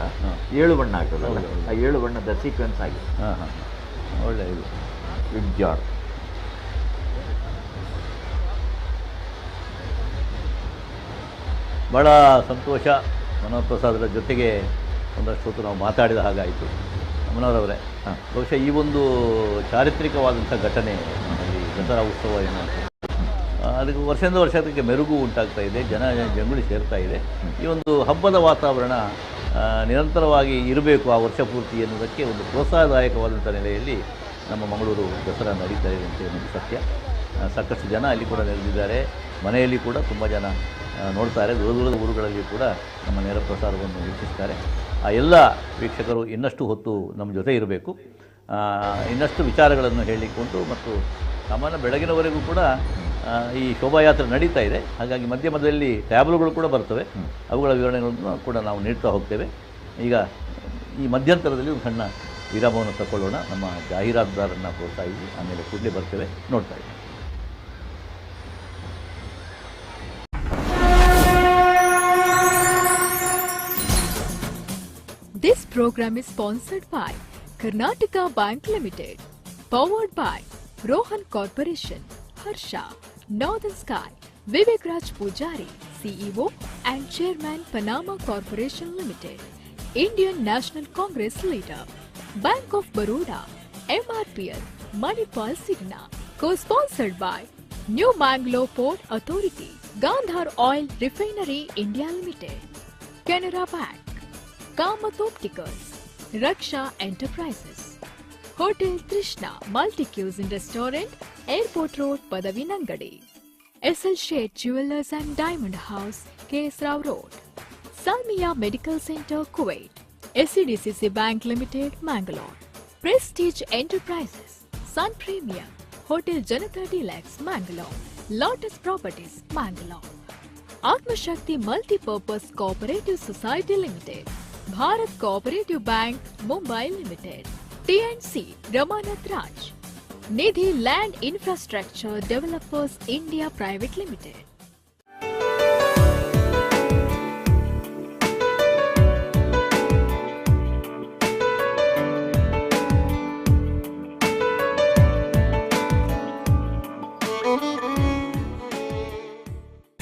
7 ಬಣ್ಣ ಆಗ್ತದಲ್ಲ, ಆ 7 ಬಣ್ಣದ ಸೀಕ್ವೆನ್ಸ್ ಆಗಿದೆ. ಒಳ್ಳೆಯದು ವಿಬ್ಜಾರ್. ಭಾಳ ಸಂತೋಷ. ಮನೋಪ್ರಸಾದರ ಜೊತೆಗೆ ಒಂದಷ್ಟು ಹೊತ್ತು ನಾವು ಮಾತಾಡಿದ ಹಾಗಾಯಿತು. ಮನೋಹರವರೇ, ಬಹುಶಃ ಈ ಒಂದು ಚಾರಿತ್ರಿಕವಾದಂಥ ಘಟನೆ ನಮ್ಮಲ್ಲಿ ದಸರಾ ಉತ್ಸವ ಏನು, ಅದಕ್ಕೆ ವರ್ಷದಿಂದ ವರ್ಷಕ್ಕೆ ಮೆರುಗು ಉಂಟಾಗ್ತಾ ಇದೆ, ಜಂಗುಳಿ ಸೇರ್ತಾ ಇದೆ. ಈ ಒಂದು ಹಬ್ಬದ ವಾತಾವರಣ ನಿರಂತರವಾಗಿ ಇರಬೇಕು ಆ ವರ್ಷ ಪೂರ್ತಿ ಎನ್ನುವುದಕ್ಕೆ ಒಂದು ಪ್ರೋತ್ಸಾಹದಾಯಕವಾದಂಥ ನೆಲೆಯಲ್ಲಿ ನಮ್ಮ ಮಂಗಳೂರು ದಸರಾ ನಡೀತಾ ಇದೆ ಅಂತ ಒಂದು ಸತ್ಯ. ಸಾಕಷ್ಟು ಜನ ಅಲ್ಲಿ ಕೂಡ ನೆರೆದಿದ್ದಾರೆ. ಮನೆಯಲ್ಲಿ ಕೂಡ ತುಂಬ ಜನ ನೋಡ್ತಾರೆ. ದೂರದ ಊರುಗಳಲ್ಲಿ ಕೂಡ ನಮ್ಮ ನೇರ ಪ್ರಸಾರವನ್ನು ವೀಕ್ಷಿಸ್ತಾರೆ. ಆ ಎಲ್ಲ ವೀಕ್ಷಕರು ಇನ್ನಷ್ಟು ಹೊತ್ತು ನಮ್ಮ ಜೊತೆ ಇರಬೇಕು. ಇನ್ನಷ್ಟು ವಿಚಾರಗಳನ್ನು ಹೇಳಿಕೊಂಡು ಮತ್ತು ಸಾಮಾನ್ಯ ಬೆಳಗಿನವರೆಗೂ ಕೂಡ ಈ ಶೋಭಾಯಾತ್ರೆ ನಡೀತಾ ಇದೆ. ಹಾಗಾಗಿ ಮಧ್ಯ ಮಧ್ಯದಲ್ಲಿ ಟ್ಯಾಬ್ಲುಗಳು ಕೂಡ ಬರ್ತವೆ. ಅವುಗಳ ವಿವರಣೆಗಳನ್ನು ಕೂಡ ನಾವು ನೀಡ್ತಾ ಹೋಗ್ತೇವೆ. ಈಗ ಈ ಮಧ್ಯಂತರದಲ್ಲಿ ಒಂದು ಸಣ್ಣ ವಿರಾಮವನ್ನು ತಗೊಳ್ಳೋಣ. ನಮ್ಮ ಜಾಹೀರಾತುದಾರರನ್ನು ಪ್ರೋತ್ಸಾಹಿಸಿ ಆಮೇಲೆ ಕೂಡಲೇ ಬರ್ತೇವೆ. ನೋಡ್ತಾ ಇದ್ದೀವಿ. This program is sponsored by Karnataka Bank Limited, powered by Rohan Corporation, Harsha, Northern Sky, Vivek Raj Pujari, CEO and Chairman Panama Corporation Limited, Indian National Congress Leader, Bank of Baroda, MRPL, Manipal Signa, co-sponsored by New Mangalore Port Authority, Gandhar Oil Refinery India Limited, Canara Bank, Kamath Opticals, Raksha Enterprises, Hotel Trishna Multi-Cuisine Restaurant, Airport Road, Padavinangadi, SL Shade Jewelers and Diamond House, KS Rao Road, Salmiya Medical Center, Kuwait, SCDCC Bank Limited, Mangalore, Prestige Enterprises, Sun Premium, Hotel Janata Deluxe, Mangalore, Lotus Properties, Mangalore, Atma Shakti Multi-Purpose Cooperative Society Limited, Bharat Cooperative Bank, Mumbai Limited, TNC Ramanath Raj, Nidhi Land Infrastructure Developers India Private Limited.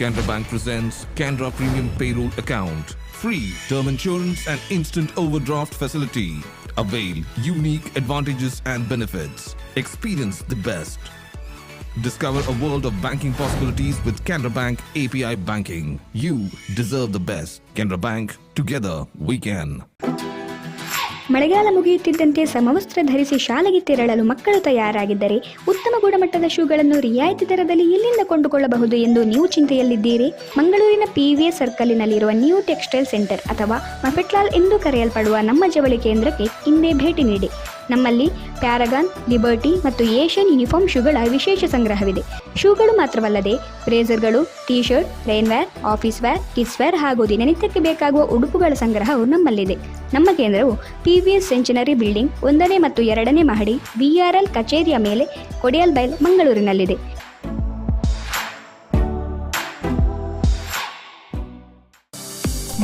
Canara Bank presents Canara Premium Payroll Account. Free term insurance and instant overdraft facility. Avail unique advantages and benefits. Experience the best. Discover a world of banking possibilities with Canara Bank API Banking. You deserve the best. Canara Bank, together we can. ಮಳೆಗಾಲ ಮುಗಿಯುತ್ತಿದ್ದಂತೆ ಸಮವಸ್ತ್ರ ಧರಿಸಿ ಶಾಲೆಗೆ ತೆರಳಲು ಮಕ್ಕಳು ತಯಾರಾಗಿದ್ದರೆ ಉತ್ತಮ ಗುಣಮಟ್ಟದ ಶೂಗಳನ್ನು ರಿಯಾಯಿತಿ ದರದಲ್ಲಿ ಎಲ್ಲಿಂದ ಕೊಂಡುಕೊಳ್ಳಬಹುದು ಎಂದು ನೀವು ಚಿಂತೆಯಲ್ಲಿದ್ದೀರಿ? ಮಂಗಳೂರಿನ PVS ಸರ್ಕಲ್ನಲ್ಲಿರುವ ನ್ಯೂ ಟೆಕ್ಸ್ಟೈಲ್ ಸೆಂಟರ್ ಅಥವಾ ಮಫೆಟ್ಲಾಲ್ ಎಂದು ಕರೆಯಲ್ಪಡುವ ನಮ್ಮ ಜವಳಿ ಕೇಂದ್ರಕ್ಕೆ ಇಂದೇ ಭೇಟಿ ನೀಡಿ. ನಮ್ಮಲ್ಲಿ ಪ್ಯಾರಗಾನ್, ಲಿಬರ್ಟಿ ಮತ್ತು ಏಷ್ಯನ್ ಯೂನಿಫಾರ್ಮ್ ಶೂಗಳ ವಿಶೇಷ ಸಂಗ್ರಹವಿದೆ. ಶೂಗಳು ಮಾತ್ರವಲ್ಲದೆ ಬ್ರೇಸರ್ಗಳು, T shirt, rainwear, office wear, kids wear ಹಾಗೂ ದಿನನಿತ್ಯಕ್ಕೆ ಬೇಕಾಗುವ ಉಡುಪುಗಳ ಸಂಗ್ರಹವು ನಮ್ಮಲ್ಲಿದೆ. ನಮ್ಮ ಕೇಂದ್ರವು PVS ಸೆಂಚುನರಿ ಬಿಲ್ಡಿಂಗ್ 1ನೇ ಮತ್ತು 2ನೇ ಮಹಡಿ VRL ಕಚೇರಿಯ ಮೇಲೆ ಕೊಡಿಯಲ್ ಬೈಲ್ ಮಂಗಳೂರಿನಲ್ಲಿದೆ.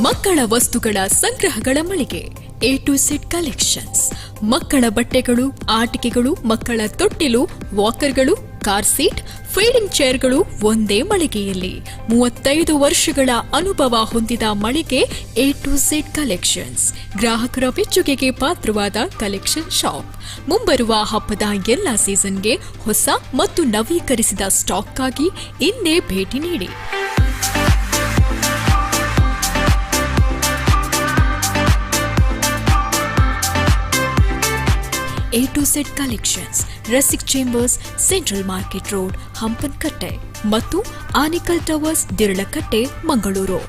ಮಕ್ಕಳ ವಸ್ತುಗಳ ಸಂಗ್ರಹಗಳ ಮಳಿಗೆ A to Z ಕಲೆಕ್ಷನ್ಸ್. ಮಕ್ಕಳ ಬಟ್ಟೆಗಳು, ಆಟಿಕೆಗಳು, ಮಕ್ಕಳ ತೊಟ್ಟಿಲು, ವಾಕರ್ಗಳು, ಕಾರ್ ಸೀಟ್, ಫೀಡಿಂಗ್ ಚೇರ್ಗಳು ಒಂದೇ ಮಳಿಗೆಯಲ್ಲಿ. 35 ವರ್ಷಗಳ ಅನುಭವ ಹೊಂದಿದ ಮಳಿಗೆ A to Z ಕಲೆಕ್ಷನ್ಸ್. ಗ್ರಾಹಕರ ಮೆಚ್ಚುಗೆಗೆ ಪಾತ್ರವಾದ ಕಲೆಕ್ಷನ್ ಶಾಪ್. ಮುಂಬರುವ ಹಬ್ಬದ ಎಲ್ಲ ಸೀಸನ್ಗೆ ಹೊಸ ಮತ್ತು ನವೀಕರಿಸಿದ ಸ್ಟಾಕ್ಗಾಗಿ ಇಂದೇ ಭೇಟಿ ನೀಡಿ. A to Z collections, Rasik chambers, central market road, Hampankatta ಮತ್ತು ಆನಿಕಲ್ towers, Deralakatte, Mangaluru.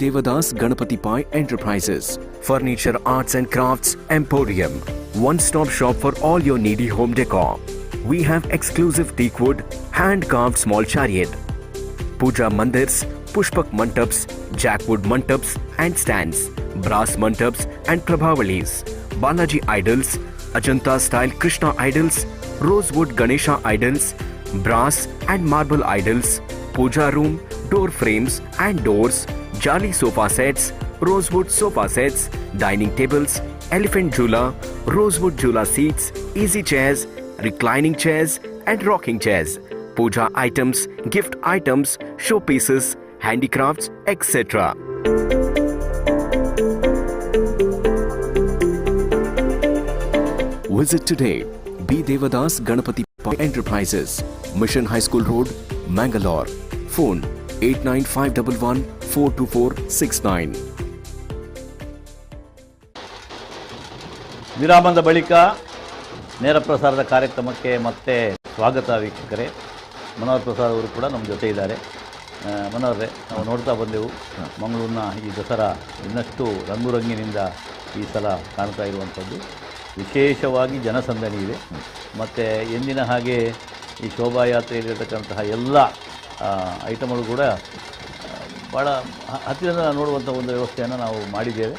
Devadas Ganapati Pai Enterprises, Furniture Arts and Crafts Emporium, one-stop shop for all your needy home decor. We have exclusive teakwood, hand-carved small chariot, puja mandirs, pushpak mantaps, jackwood mantaps and stands, brass mantaps and prabhavalis, Balaji idols, Ajanta-style Krishna idols, rosewood Ganesha idols, brass and marble idols, puja room, door frames and doors, Jali sofa sets, rosewood sofa sets, dining tables, elephant jhula, rosewood jhula seats, easy chairs, reclining chairs and rocking chairs, puja items, gift items, showpieces, handicrafts, etc. Visit today B. Devadas Ganapati Pai Enterprises, Mission High School Road, Mangalore. Phone 8951142469. ವಿರಾಮದ ಬಳಿಕ ನೇರ ಪ್ರಸಾರದ ಕಾರ್ಯಕ್ರಮಕ್ಕೆ ಮತ್ತೆ ಸ್ವಾಗತ ವೀಕ್ಷಕರೇ. ಮನೋಹರ್ ಪ್ರಸಾದ್ ಅವರು ಕೂಡ ನಮ್ಮ ಜೊತೆ ಇದ್ದಾರೆ. ಮನೋಹರೇ, ನಾವು ನೋಡ್ತಾ ಬಂದೆವು ಮಂಗಳೂರಿನ ಈ ದಸರಾ ಇನ್ನಷ್ಟು ರಂಗುರಂಗಿನಿಂದ ಈ ಸಲ ಕಾಣ್ತಾ ಇರುವಂಥದ್ದು. ವಿಶೇಷವಾಗಿ ಜನಸಂದಣಿ ಇದೆ ಮತ್ತು ಎಂದಿನ ಹಾಗೆ ಈ ಶೋಭಾಯಾತ್ರೆಯಲ್ಲಿರತಕ್ಕಂತಹ ಎಲ್ಲ ಐಟಮ್ಗಳು ಕೂಡ ಭಾಳ ಹತ್ತಿರದಿಂದ ನೋಡುವಂಥ ಒಂದು ವ್ಯವಸ್ಥೆಯನ್ನು ನಾವು ಮಾಡಿದ್ದೇವೆ.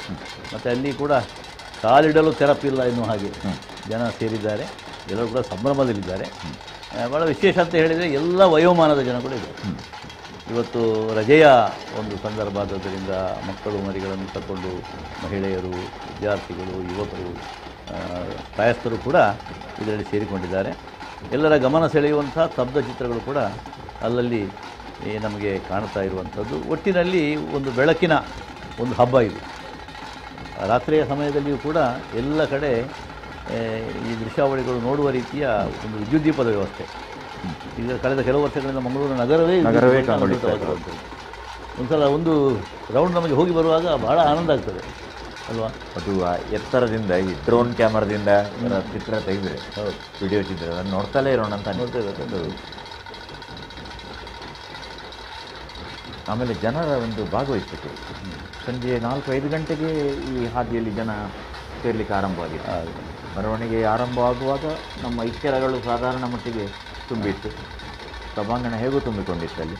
ಮತ್ತು ಅಲ್ಲಿ ಕೂಡ ಕಾಲಿಡಲು ತೆರಪಿಲ್ಲ ಎನ್ನುವ ಹಾಗೆ ಜನ ಸೇರಿದ್ದಾರೆ. ಎಲ್ಲರೂ ಕೂಡ ಸಂಭ್ರಮದಲ್ಲಿದ್ದಾರೆ. ಭಾಳ ವಿಶೇಷ ಅಂತ ಹೇಳಿದರೆ ಎಲ್ಲ ವಯೋಮಾನದ ಜನ ಕೂಡ ಇದ್ದಾರೆ. ಇವತ್ತು ರಜೆಯ ಒಂದು ಸಂದರ್ಭ ಆದ್ದರಿಂದ ಮಕ್ಕಳು ಮರಿಗಳನ್ನು ತಗೊಂಡು ಮಹಿಳೆಯರು, ವಿದ್ಯಾರ್ಥಿಗಳು, ಯುವಕರು, ಕಾಯಸ್ಥರು ಕೂಡ ಇದರಲ್ಲಿ ಸೇರಿಕೊಂಡಿದ್ದಾರೆ. ಎಲ್ಲರ ಗಮನ ಸೆಳೆಯುವಂಥ ಸ್ತಬ್ಧ ಚಿತ್ರಗಳು ಕೂಡ ಅಲ್ಲಲ್ಲಿ ನಮಗೆ ಕಾಣ್ತಾ ಇರುವಂಥದ್ದು. ಒಟ್ಟಿನಲ್ಲಿ ಒಂದು ಬೆಳಕಿನ ಒಂದು ಹಬ್ಬ ಇದು. ರಾತ್ರಿಯ ಸಮಯದಲ್ಲಿಯೂ ಕೂಡ ಎಲ್ಲ ಕಡೆ ಈ ದೃಶ್ಯಾವಳಿಗಳು ನೋಡುವ ರೀತಿಯ ಒಂದು ವಿದ್ಯುತ್ ದೀಪದ ವ್ಯವಸ್ಥೆ. ಈಗ ಕಳೆದ ಕೆಲವು ವರ್ಷಗಳಿಂದ ಮಂಗಳೂರು ನಗರವೇ ಕಾಣುವಂಥದ್ದು. ಒಂದು ಸಲ ಒಂದು ರೌಂಡ್ ನಮಗೆ ಹೋಗಿ ಬರುವಾಗ ಬಹಳ ಆನಂದ ಆಗ್ತದೆ ಅಲ್ವಾ? ಅದು ಎತ್ತರದಿಂದ ಈ ಡ್ರೋನ್ ಕ್ಯಾಮರಾದಿಂದ ಚಿತ್ರ ತೆಗೆದ್ರೆ ವಿಡಿಯೋ ಚಿತ್ರ ಅದನ್ನು ನೋಡ್ತಲೇ ಇರೋಣ ಅಂತ ನೋಡ್ತಾ ಇರೋದು. ಆಮೇಲೆ ಜನರ ಒಂದು ಭಾಗವಹಿಸಿತು. ಸಂಜೆ 4-5 ಗಂಟೆಗೆ ಈ ಹಾದಿಯಲ್ಲಿ ಜನ ಸೇರಲಿಕ್ಕೆ ಆರಂಭವಾಗಿತ್ತು. ಮೆರವಣಿಗೆ ಆರಂಭವಾಗುವಾಗ ನಮ್ಮ ಇಕ್ಕೆಲಗಳು ಸಾಧಾರಣ ಮಟ್ಟಿಗೆ ತುಂಬಿತ್ತು. ಸಭಾಂಗಣ ಹೇಗೂ ತುಂಬಿಕೊಂಡಿತ್ತು ಅಲ್ಲಿ.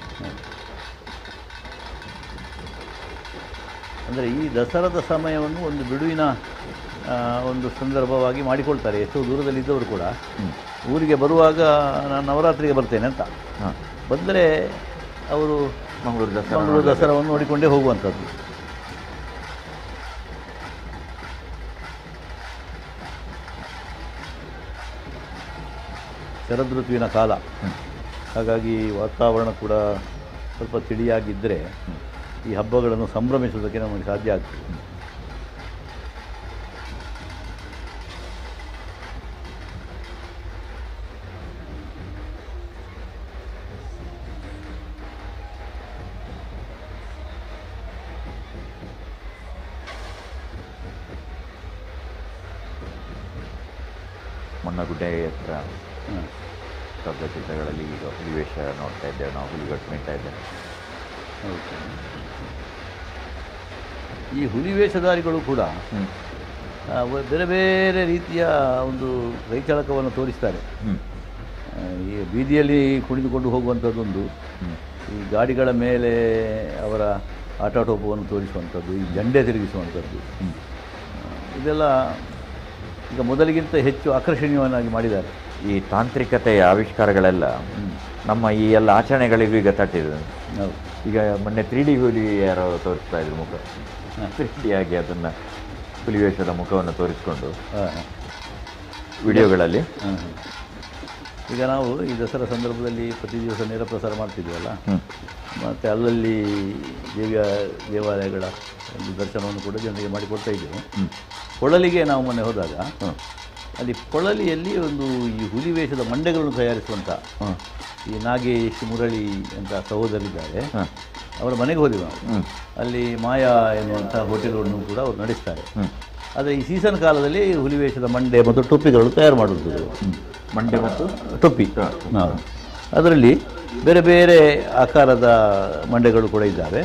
ಅಂದರೆ ಈ ದಸರಾದ ಸಮಯವನ್ನು ಒಂದು ಬಿಡುವಿನ ಒಂದು ಸಂದರ್ಭವಾಗಿ ಮಾಡಿಕೊಳ್ತಾರೆ. ಎಷ್ಟೋ ದೂರದಲ್ಲಿದ್ದವರು ಕೂಡ ಊರಿಗೆ ಬರುವಾಗ ನಾನು ನವರಾತ್ರಿಗೆ ಬರ್ತೇನೆ ಅಂತ ಬಂದರೆ ಅವರು ಮಂಗಳೂರು ದಸರಾವನ್ನು ನೋಡಿಕೊಂಡೇ ಹೋಗುವಂಥದ್ದು. ಶರದೃತುವಿನ ಕಾಲ, ಹಾಗಾಗಿ ವಾತಾವರಣ ಕೂಡ ಸ್ವಲ್ಪ ತಿಳಿಯಾಗಿದ್ದರೆ ಈ ಹಬ್ಬಗಳನ್ನು ಸಂಭ್ರಮಿಸುವುದಕ್ಕೆ ನಮಗೆ ಸಾಧ್ಯ ಆಗ್ತದೆ. ಮೊನ್ನಗುಡ್ಡೆ ಹತ್ರ ಚಿತ್ರಗಳಲ್ಲಿ ಈಗ ಹುಲಿವೇಷ ನೋಡ್ತಾ ಇದ್ದೇವೆ ನಾವು. ಹುಲಿಗಟ್ಟು ಮೀಡ್ತಾ ಇದ್ದೇವೆ. ಈ ಹುಲಿವೇಷಧಾರಿಗಳು ಕೂಡ ಬೇರೆ ಬೇರೆ ರೀತಿಯ ಒಂದು ಕೈಚಳಕವನ್ನು ತೋರಿಸ್ತಾರೆ. ಈ ಬೀದಿಯಲ್ಲಿ ಕುಣಿದುಕೊಂಡು ಹೋಗುವಂಥದ್ದೊಂದು, ಈ ಗಾಡಿಗಳ ಮೇಲೆ ಅವರ ಆಟಾಟೋಪವನ್ನು ತೋರಿಸುವಂಥದ್ದು, ಈ ಜಂಡೆ ತಿರುಗಿಸುವಂಥದ್ದು, ಇದೆಲ್ಲ ಈಗ ಮೊದಲಿಗಿಂತ ಹೆಚ್ಚು ಆಕರ್ಷಣೀಯವಾಗಿ ಮಾಡಿದ್ದಾರೆ. ಈ ತಾಂತ್ರಿಕತೆಯ ಆವಿಷ್ಕಾರಗಳೆಲ್ಲ ನಮ್ಮ ಈ ಎಲ್ಲ ಆಚರಣೆಗಳಿಗೂ ಈಗ ತಟ್ಟಿದೆ. ಈಗ ಮೊನ್ನೆ 3D ಹುಲಿ ಯಾರೋ ತೋರಿಸ್ತಾ ಇದ್ರು ಮುಖ, 3D ಆಗಿ ಅದನ್ನು ಹುಲಿವೇಷದ ಮುಖವನ್ನು ತೋರಿಸಿಕೊಂಡು ವಿಡಿಯೋಗಳಲ್ಲಿ. ಈಗ ನಾವು ಈ ದಸರಾ ಸಂದರ್ಭದಲ್ಲಿ ಪ್ರತಿ ದಿವಸ ನೇರ ಪ್ರಸಾರ ಮಾಡ್ತಿದ್ದೀವಲ್ಲ, ಮತ್ತು ಅಲ್ಲಲ್ಲಿ ದೇವಾಲಯಗಳ ಒಂದು ದರ್ಶನವನ್ನು ಕೂಡ ಜನರಿಗೆ ಮಾಡಿಕೊಡ್ತಾ ಇದ್ದೇವೆ. ಕೊಳಲಿಗೆ ನಾವು ಮೊನ್ನೆ ಹೋದಾಗ ಅಲ್ಲಿ ಕೊಳಲಿಯಲ್ಲಿ ಒಂದು ಈ ಹುಲಿವೇಷದ ಮಂಡೆಗಳನ್ನು ತಯಾರಿಸುವಂಥ ಈ ನಾಗೇಶ್ ಮುರಳಿ ಅಂತ ಸಹೋದರಿದ್ದಾರೆ. ಅವರ ಮನೆಗೆ ಹೋದೆವು ನಾವು. ಅಲ್ಲಿ ಮಾಯಾ ಎನ್ನುವಂಥ ಹೋಟೆಲ್ಗಳನ್ನು ಕೂಡ ಅವರು ನಡೆಸ್ತಾರೆ. ಆದರೆ ಈ ಸೀಸನ್ ಕಾಲದಲ್ಲಿ ಹುಲಿವೇಷದ ಮಂಡೆ ಮತ್ತು ಟೊಪ್ಪಿಗಳು ತಯಾರು ಮಾಡುವುದು. ಮಂಡೆ ಮತ್ತು ಟೊಪ್ಪಿ, ಅದರಲ್ಲಿ ಬೇರೆ ಬೇರೆ ಆಕಾರದ ಮಂಡೆಗಳು ಕೂಡ ಇದ್ದಾವೆ.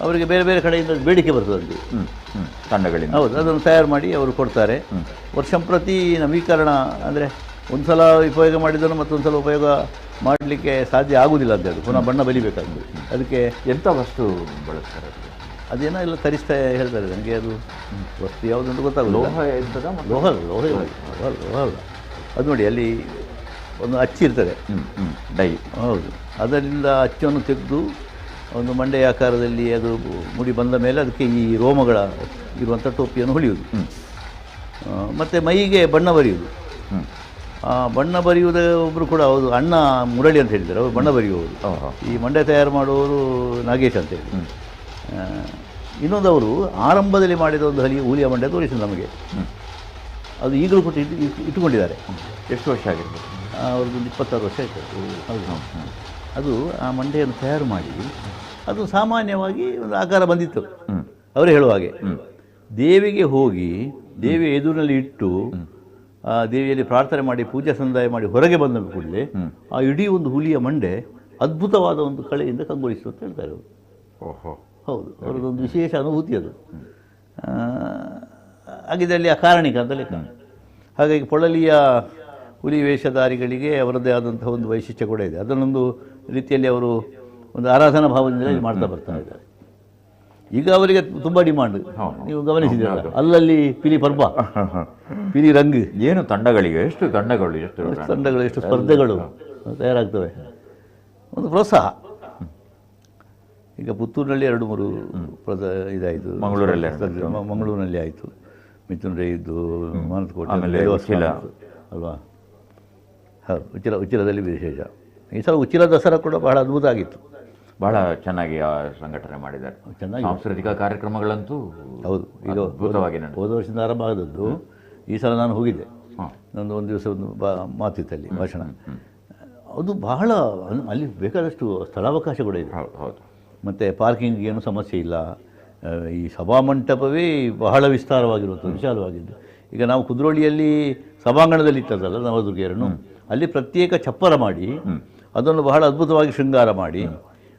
ಅವರಿಗೆ ಬೇರೆ ಬೇರೆ ಕಡೆಯಿಂದ ಬೇಡಿಕೆ ಬರ್ತದೆ ತಂಡಗಳಿಂದ. ಹೌದು, ಅದನ್ನು ತಯಾರು ಮಾಡಿ ಅವರು ಕೊಡ್ತಾರೆ. ವರ್ಷಂಪ್ರತಿ ನವೀಕರಣ, ಅಂದರೆ ಒಂದು ಸಲ ಉಪಯೋಗ ಮಾಡಿದ್ದನ್ನು ಮತ್ತೊಂದು ಸಲ ಉಪಯೋಗ ಮಾಡಲಿಕ್ಕೆ ಸಾಧ್ಯ ಆಗುವುದಿಲ್ಲ ಅಂತ ಹೇಳಿ ಪುನಃ ಬಣ್ಣ ಬಲಿಬೇಕಾಗ್ತದೆ. ಅದಕ್ಕೆ ಎಂಥ ವಸ್ತು ಬಳಸ್ತಾರೆ? ಅದೇನೋ ಎಲ್ಲ ತರಿಸ್ತಾ ಹೇಳ್ತಾರೆ. ನನಗೆ ಅದು ವಸ್ತು ಯಾವುದಂತ ಗೊತ್ತಾಗೋದು. ಲೋಹ ಅಲ್ಲ ಅದು. ನೋಡಿ, ಅಲ್ಲಿ ಒಂದು ಅಚ್ಚಿರ್ತದೆ, ಡೈ. ಹೌದು, ಅದರಿಂದ ಅಚ್ಚನ್ನು ತೆಗೆದು ಒಂದು ಮಂಡೆ ಆಕಾರದಲ್ಲಿ ಅದು ಮುಡಿ ಬಂದ ಮೇಲೆ ಅದಕ್ಕೆ ಈ ರೋಮಗಳ ಇರುವಂಥ ಟೋಪಿಯನ್ನು ಹೊಲಿಯುವುದು. ಮತ್ತು ಮೈಗೆ ಬಣ್ಣ ಬರೆಯುವುದು. ಬಣ್ಣ ಬರೆಯುವುದೇ ಒಬ್ಬರು ಕೂಡ ಹೌದು, ಅಣ್ಣ ಮುರಳಿ ಅಂತ ಹೇಳಿದ್ದಾರೆ, ಅವರು ಬಣ್ಣ ಬರೆಯುವವರು. ಈ ಮಂಡೆ ತಯಾರು ಮಾಡುವವರು ನಾಗೇಶ್ ಅಂತೇಳಿ. ಇನ್ನೊಂದವರು ಆರಂಭದಲ್ಲಿ ಮಾಡಿದ ಒಂದು ಹುಲಿಯ ಮಂಡೆ ತೋರಿಸಿದ್ರು ನಮಗೆ. ಅದು ಈಗಲೂ ಕೊಟ್ಟು ಇಟ್ಟುಕೊಂಡಿದ್ದಾರೆ. ಎಷ್ಟು ವರ್ಷ ಆಗಿರ್ಬೋದು? ಅವ್ರದ್ದೊಂದು 26 ವರ್ಷ ಆಯಿತು. ಹೌದು. ಅದು ಆ ಮಂಡೆಯನ್ನು ತಯಾರು ಮಾಡಿ ಅದು ಸಾಮಾನ್ಯವಾಗಿ ಒಂದು ಆಕಾರ ಬಂದಿತ್ತು. ಅವರೇ ಹೇಳುವ ಹಾಗೆ ದೇವಿಗೆ ಹೋಗಿ ದೇವಿಯ ಎದುರಿನಲ್ಲಿ ಇಟ್ಟು ಆ ದೇವಿಯಲ್ಲಿ ಪ್ರಾರ್ಥನೆ ಮಾಡಿ ಪೂಜಾ ಸಂದಾಯ ಮಾಡಿ ಹೊರಗೆ ಬಂದ ಕೂಡಲೇ ಆ ಇಡೀ ಒಂದು ಹುಲಿಯ ಮಂಡೆ ಅದ್ಭುತವಾದ ಒಂದು ಕಳೆಯಿಂದ ಕಂಗೊಳಿಸ್ತು ಅಂತ ಹೇಳ್ತಾರೆ ಅವರು. ಹೌದು, ಅವರದೊಂದು ವಿಶೇಷ ಅನುಭೂತಿ ಅದು. ಹಾಗಿದ್ದರೆ ಅಲ್ಲಿ ಅಕಾರಣಿಕ ಅಂತ ಲೆಕ್ಕ. ಹಾಗಾಗಿ ಪೊಳಲಿಯ ಹುಲಿ ವೇಷಧಾರಿಗಳಿಗೆ ಅವರದ್ದೇ ಆದಂತಹ ಒಂದು ವೈಶಿಷ್ಟ್ಯ ಕೂಡ ಇದೆ. ಅದನ್ನೊಂದು ರೀತಿಯಲ್ಲಿ ಅವರು ಒಂದು ಆರಾಧನಾ ಭಾವದಿಂದ ಮಾಡ್ತಾ ಬರ್ತಾ ಇದ್ದಾರೆ. ಈಗ ಅವರಿಗೆ ತುಂಬ ಡಿಮಾಂಡ್, ನೀವು ಗಮನಿಸಿದ್ದೀರ. ಅಲ್ಲಲ್ಲಿ ಪಿಲಿ ಪರ್ಬ, ಪಿಲಿ ರಂಗ್, ಏನು ತಂಡಗಳಿಗೆ ಎಷ್ಟು ತಂಡಗಳು, ಎಷ್ಟು ಸ್ಪರ್ಧೆಗಳು ತಯಾರಾಗ್ತವೆ. ಒಂದು ಪ್ರೋತ್ಸಾಹ. ಈಗ ಪುತ್ತೂರಿನಲ್ಲಿ 2-3 ಇದಾಯಿತು, ಮಂಗಳೂರಿನಲ್ಲಿ ಆಯಿತು, ಮಿಥುನ್ ರೈ ಇದ್ದು, ಮಾನಸಕೋಟೆ ಅಲ್ವಾ. ಹೌದು, ಉಚ್ಚಿಲದಲ್ಲಿ ವಿಶೇಷ. ಈ ಸಲ ಉಚ್ಚಿಲ ದಸರಾ ಕೂಡ ಬಹಳ ಅದ್ಭುತ ಆಗಿತ್ತು. ಬಹಳ ಚೆನ್ನಾಗಿ ಸಂಘಟನೆ ಮಾಡಿದ್ದಾರೆ. ಚೆನ್ನಾಗಿ ಸಾಂಸ್ಕೃತಿಕ ಕಾರ್ಯಕ್ರಮಗಳಂತೂ ಹೌದು. ಈಗ ಅದ್ಭುತವಾಗಿ ಹೋದ ವರ್ಷದಿಂದ ಆರಂಭ ಆದದ್ದು. ಈ ಸಲ ನಾನು ಹೋಗಿದ್ದೆ. ನಂದು ಒಂದು ದಿವಸ ಒಂದು ಮಾತಿತ್ತಲ್ಲಿ ಭಾಷಣ. ಅದು ಬಹಳ ಅಲ್ಲಿ ಬೇಕಾದಷ್ಟು ಸ್ಥಳಾವಕಾಶ ಕೂಡ ಇದೆ. ಹೌದು. ಮತ್ತು ಪಾರ್ಕಿಂಗ್ ಏನು ಸಮಸ್ಯೆ ಇಲ್ಲ. ಈ ಸಭಾಮಂಟಪವೇ ಬಹಳ ವಿಸ್ತಾರವಾಗಿರುವಂಥದ್ದು, ವಿಶಾಲವಾಗಿದ್ದು. ಈಗ ನಾವು ಕುದ್ರೋಳಿಯಲ್ಲಿ ಸಭಾಂಗಣದಲ್ಲಿ ಇತ್ತದಲ್ಲ ನವದುರ್ಗೆಯರನ್ನು, ಅಲ್ಲಿ ಪ್ರತ್ಯೇಕ ಚಪ್ಪರ ಮಾಡಿ ಅದನ್ನು ಬಹಳ ಅದ್ಭುತವಾಗಿ ಶೃಂಗಾರ ಮಾಡಿ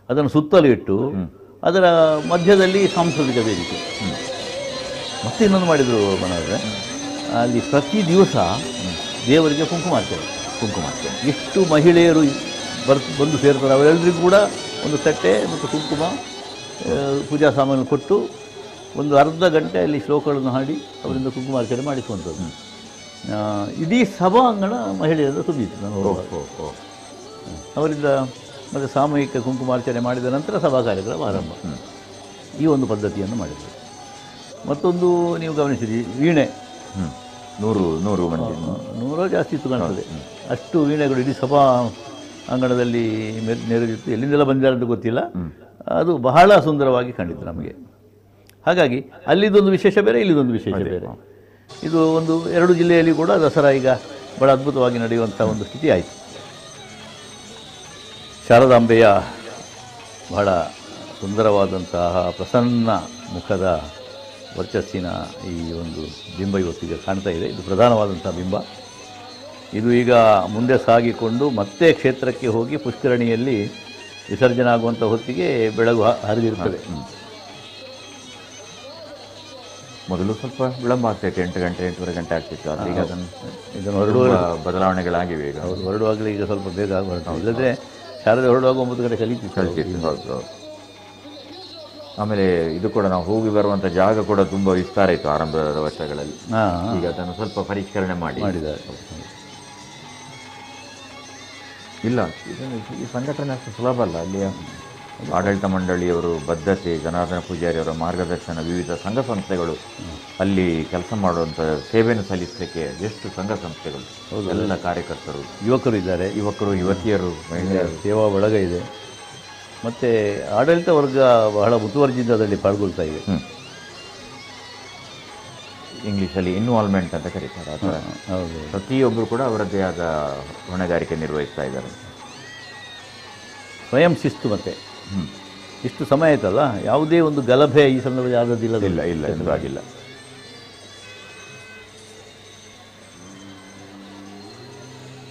ಅದನ್ನು ಸುತ್ತಲೂ ಇಟ್ಟು ಅದರ ಮಧ್ಯದಲ್ಲಿ ಸಾಂಸ್ಕೃತಿಕ ವೇದಿಕೆ. ಮತ್ತೆ ಇನ್ನೊಂದು ಮಾಡಿದರು ಮನೋಹರ, ಅಲ್ಲಿ ಪ್ರತಿ ದಿವಸ ದೇವರಿಗೆ ಕುಂಕುಮಾರ್ಚನೆ ಎಷ್ಟು ಮಹಿಳೆಯರು ಬಂದು ಸೇರ್ತಾರೆ ಅವರೆಲ್ಲರಿಗೂ ಕೂಡ ಒಂದು ತಟ್ಟೆ ಮತ್ತು ಕುಂಕುಮ ಪೂಜಾ ಸಾಮಾನು ಕೊಟ್ಟು ಒಂದು ಅರ್ಧ ಗಂಟೆ ಅಲ್ಲಿ ಶ್ಲೋಕಗಳನ್ನು ಹಾಡಿ ಅವರಿಂದ ಕುಂಕುಮಾರ್ಚನೆ ಮಾಡಿಸುವಂಥದ್ದು. ಇಡೀ ಸಭಾಂಗಣ ಮಹಿಳೆಯರಿಂದ ತುಂಬಿತ್ತು ನಾನು ಅವರಿಂದ. ಮತ್ತು ಸಾಮೂಹಿಕ ಕುಂಕುಮಾರ್ಚನೆ ಮಾಡಿದ ನಂತರ ಸಭಾ ಕಾರ್ಯಕ್ರಮ ಆರಂಭ. ಈ ಒಂದು ಪದ್ಧತಿಯನ್ನು ಮಾಡಿದರು. ಮತ್ತೊಂದು ನೀವು ಗಮನಿಸಿರಿ, ವೀಣೆ 100 ಜಾಸ್ತಿ ಇತ್ತು ಕಾಣ್ತದೆ. ಅಷ್ಟು ವೀಣೆಗಳು ಇಡೀ ಸಭಾ ಅಂಗಣದಲ್ಲಿ ನೆರೆದಿತ್ತು. ಎಲ್ಲಿಂದೆಲ್ಲ ಬಂದಿದ್ದಾರೆ ಅಂತ ಗೊತ್ತಿಲ್ಲ. ಅದು ಬಹಳ ಸುಂದರವಾಗಿ ಕಂಡಿತ್ತು ನಮಗೆ. ಹಾಗಾಗಿ ಅಲ್ಲಿದೊಂದು ವಿಶೇಷ ಬೇರೆ, ಇಲ್ಲಿದೊಂದು ವಿಶೇಷ ಬೇರೆ. ಇದು ಒಂದು 2 ಜಿಲ್ಲೆಯಲ್ಲಿ ಕೂಡ ದಸರಾ ಈಗ ಬಹಳ ಅದ್ಭುತವಾಗಿ ನಡೆಯುವಂಥ ಒಂದು ಸ್ಥಿತಿ ಆಯಿತು. ಶಾರದಾಂಬೆಯ ಬಹಳ ಸುಂದರವಾದಂತಹ ಪ್ರಸನ್ನ ಮುಖದ ವರ್ಚಸ್ಸಿನ ಈ ಒಂದು ಬಿಂಬ ಇವತ್ತಿಗೆ ಕಾಣ್ತಾ ಇದೆ. ಇದು ಪ್ರಧಾನವಾದಂಥ ಬಿಂಬ. ಇದು ಈಗ ಮುಂದೆ ಸಾಗಿಕೊಂಡು ಮತ್ತೆ ಕ್ಷೇತ್ರಕ್ಕೆ ಹೋಗಿ ಪುಷ್ಕರಣಿಯಲ್ಲಿ ವಿಸರ್ಜನೆ ಆಗುವಂಥ ಹೊತ್ತಿಗೆ ಬೆಳಗು ಹರಿದಿರುತ್ತದೆ. ಮೊದಲು ಸ್ವಲ್ಪ ವಿಳಂಬ ಆಗ್ತೈತೆ, 8 ಗಂಟೆ 8:30 ಗಂಟೆ ಆಗ್ತಿತ್ತು. ಈಗ ಇದನ್ನು ಹೊರಡುವ ಬದಲಾವಣೆಗಳಾಗಿವೆ. ಈಗ ಹೊರಡುವಾಗಲೇ ಈಗ ಸ್ವಲ್ಪ ಬೇಗ ಹೊರಟು, ಇಲ್ಲದ್ರೆ ಶಾರದೆ ಹೊರಡುವಾಗ 9 ಗಂಟೆ ಕಲಿತಿತ್ತು. ಹೌದು. ಆಮೇಲೆ ಇದು ಕೂಡ ನಾವು ಹೋಗಿ ಬರುವಂಥ ಜಾಗ ಕೂಡ ತುಂಬ ವಿಸ್ತಾರ ಇತ್ತು ಆರಂಭದ ವರ್ಷಗಳಲ್ಲಿ. ಈಗ ಅದನ್ನು ಸ್ವಲ್ಪ ಪರಿಷ್ಕರಣೆ ಮಾಡಿದ್ದಾರೆ. ಇಲ್ಲ, ಈ ಸಂಘಟನೆ ಅಷ್ಟು ಸುಲಭ ಅಲ್ಲ. ಅಲ್ಲಿ ಆಡಳಿತ ಮಂಡಳಿಯವರು ಬದ್ಧತೆ, ಜನಾರ್ದನ ಪೂಜಾರಿಯವರ ಮಾರ್ಗದರ್ಶನ, ವಿವಿಧ ಸಂಘ ಸಂಸ್ಥೆಗಳು ಅಲ್ಲಿ ಕೆಲಸ ಮಾಡುವಂಥ ಸೇವೆಯನ್ನು ಸಲ್ಲಿಸಲಿಕ್ಕೆ ಎಷ್ಟು ಸಂಘ ಸಂಸ್ಥೆಗಳು, ಎಲ್ಲ ಕಾರ್ಯಕರ್ತರು, ಯುವಕರು ಇದ್ದಾರೆ, ಯುವತಿಯರು, ಮಹಿಳೆಯರು, ಸೇವಾ ಬಳಗ ಇದೆ. ಮತ್ತು ಆಡಳಿತ ವರ್ಗ ಬಹಳ ಮುತುವರ್ಜಿಯಿಂದ ಅದರಲ್ಲಿ ಪಾಲ್ಗೊಳ್ತಾ ಇದೆ. ಇಂಗ್ಲೀಷಲ್ಲಿ ಇನ್ವಾಲ್ವ್ಮೆಂಟ್ ಅಂತ ಕರೀತಾರೆ. ಆ ಥರ ಪ್ರತಿಯೊಬ್ಬರು ಕೂಡ ಅವರದ್ದೇ ಆದ ಹೊಣೆಗಾರಿಕೆ ನಿರ್ವಹಿಸ್ತಾ ಇದ್ದಾರೆ. ಸ್ವಯಂ ಶಿಸ್ತು. ಮತ್ತು ಇಷ್ಟು ಸಮಯ ಆಯ್ತಲ್ಲ, ಯಾವುದೇ ಒಂದು ಗಲಭೆ ಈ ಸಂದರ್ಭದಲ್ಲಿ ಆದದಿಲ್ಲ. ಇಲ್ಲ ಎಂದು ಆಗಿಲ್ಲ.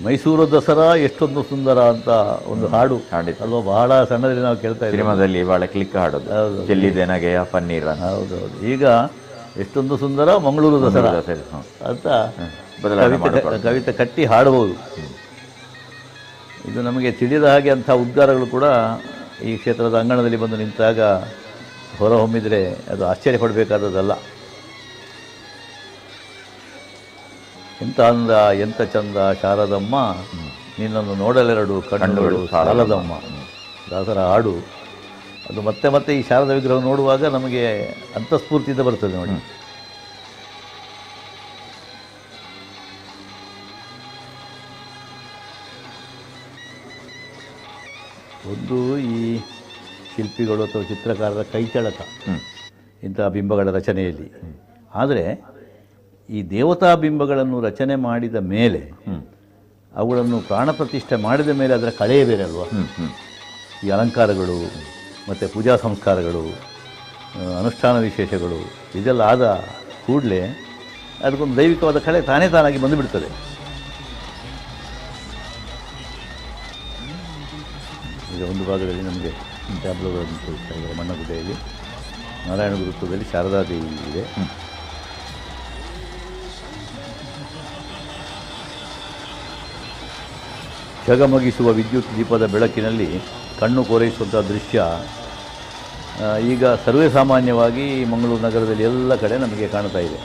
ಮೈಸೂರು ದಸರಾ ಎಷ್ಟೊಂದು ಸುಂದರ ಅಂತ ಒಂದು ಹಾಡು ಅಲ್ವಾ, ಬಹಳ ಸಣ್ಣದಲ್ಲಿ ನಾವು ಕೇಳ್ತಾ ಇದ್ದೀವಿ. ಸಿನಿಮಾದಲ್ಲಿ ಬಹಳ ಕ್ಲಿಕ್ ಹಾಡೋದು, ಚೆಲ್ಲಿದೆ ನಗೆಯ ಪನ್ನೀರ. ಹೌದೌದು. ಈಗ ಎಷ್ಟೊಂದು ಸುಂದರ ಮಂಗಳೂರು ದಸರಾ ಅಂತ ಕವಿತೆ ಕಟ್ಟಿ ಹಾಡಬಹುದು. ಇದು ನಮಗೆ ತಿಳಿದ ಹಾಗೆ ಅಂಥ ಉದ್ಗಾರಗಳು ಕೂಡ ಈ ಕ್ಷೇತ್ರದ ಅಂಗಣದಲ್ಲಿ ಬಂದು ನಿಂತಾಗ ಹೊರಹೊಮ್ಮಿದರೆ ಅದು ಆಶ್ಚರ್ಯಪಡಬೇಕಾದದ್ದಲ್ಲ. ಎಂಥ ಅಂದ, ಎಂಥ ಚಂದ ಶಾರದಮ್ಮ, ನಿನ್ನನ್ನು ನೋಡಲೆರಡು ಕಣ್ಣುಗಳು ಸಾಲದಮ್ಮ. ದಾಸರ ಹಾಡು ಅದು ಮತ್ತೆ ಮತ್ತೆ ಈ ಶಾರದಾ ವಿಗ್ರಹ ನೋಡುವಾಗ ನಮಗೆ ಅಂತಸ್ಫೂರ್ತಿಯಿಂದ ಬರ್ತದೆ ನೋಡಿ. ಒಂದು ಈ ಶಿಲ್ಪಿಗಳು ಅಥವಾ ಚಿತ್ರಕಾರರ ಕೈಚಳಕ ಇಂತಹ ಬಿಂಬಗಳ ರಚನೆಯಲ್ಲಿ. ಆದರೆ ಈ ದೇವತಾ ಬಿಂಬಗಳನ್ನು ರಚನೆ ಮಾಡಿದ ಮೇಲೆ ಅವುಗಳನ್ನು ಪ್ರಾಣ ಪ್ರತಿಷ್ಠೆ ಮಾಡಿದ ಮೇಲೆ ಅದರ ಕಳೆಯೇ ಬೇರೆ ಅಲ್ವಾ. ಈ ಅಲಂಕಾರಗಳು ಮತ್ತು ಪೂಜಾ ಸಂಸ್ಕಾರಗಳು, ಅನುಷ್ಠಾನ ವಿಶೇಷಗಳು ಇದೆಲ್ಲ ಆದ ಕೂಡಲೇ ಅದಕ್ಕೊಂದು ದೈವಿಕವಾದ ಕಳೆ ತಾನಾಗಿ ಬಂದುಬಿಡ್ತದೆ. ಈಗ ಒಂದು ಭಾಗದಲ್ಲಿ ನಮಗೆ ಟ್ಯಾಬ್ಲೋಗಳನ್ನು ತೋರಿಸ್ತಾ ಇದ್ದಾರೆ. ಮಣ್ಣಗುಡ್ಡೆಯಲ್ಲಿ ನಾರಾಯಣ ಗುರುತ್ವದಲ್ಲಿ ಶಾರದಾದೇವಿ ಇದೆ. ಝಗಮಗಿಸುವ ವಿದ್ಯುತ್ ದೀಪದ ಬೆಳಕಿನಲ್ಲಿ ಕಣ್ಣು ಕೋರೈಸುವಂಥ ದೃಶ್ಯ ಈಗ ಸರ್ವೇ ಸಾಮಾನ್ಯವಾಗಿ ಮಂಗಳೂರು ನಗರದಲ್ಲಿ ಎಲ್ಲ ಕಡೆ ನಮಗೆ ಕಾಣ್ತಾ ಇದೆ.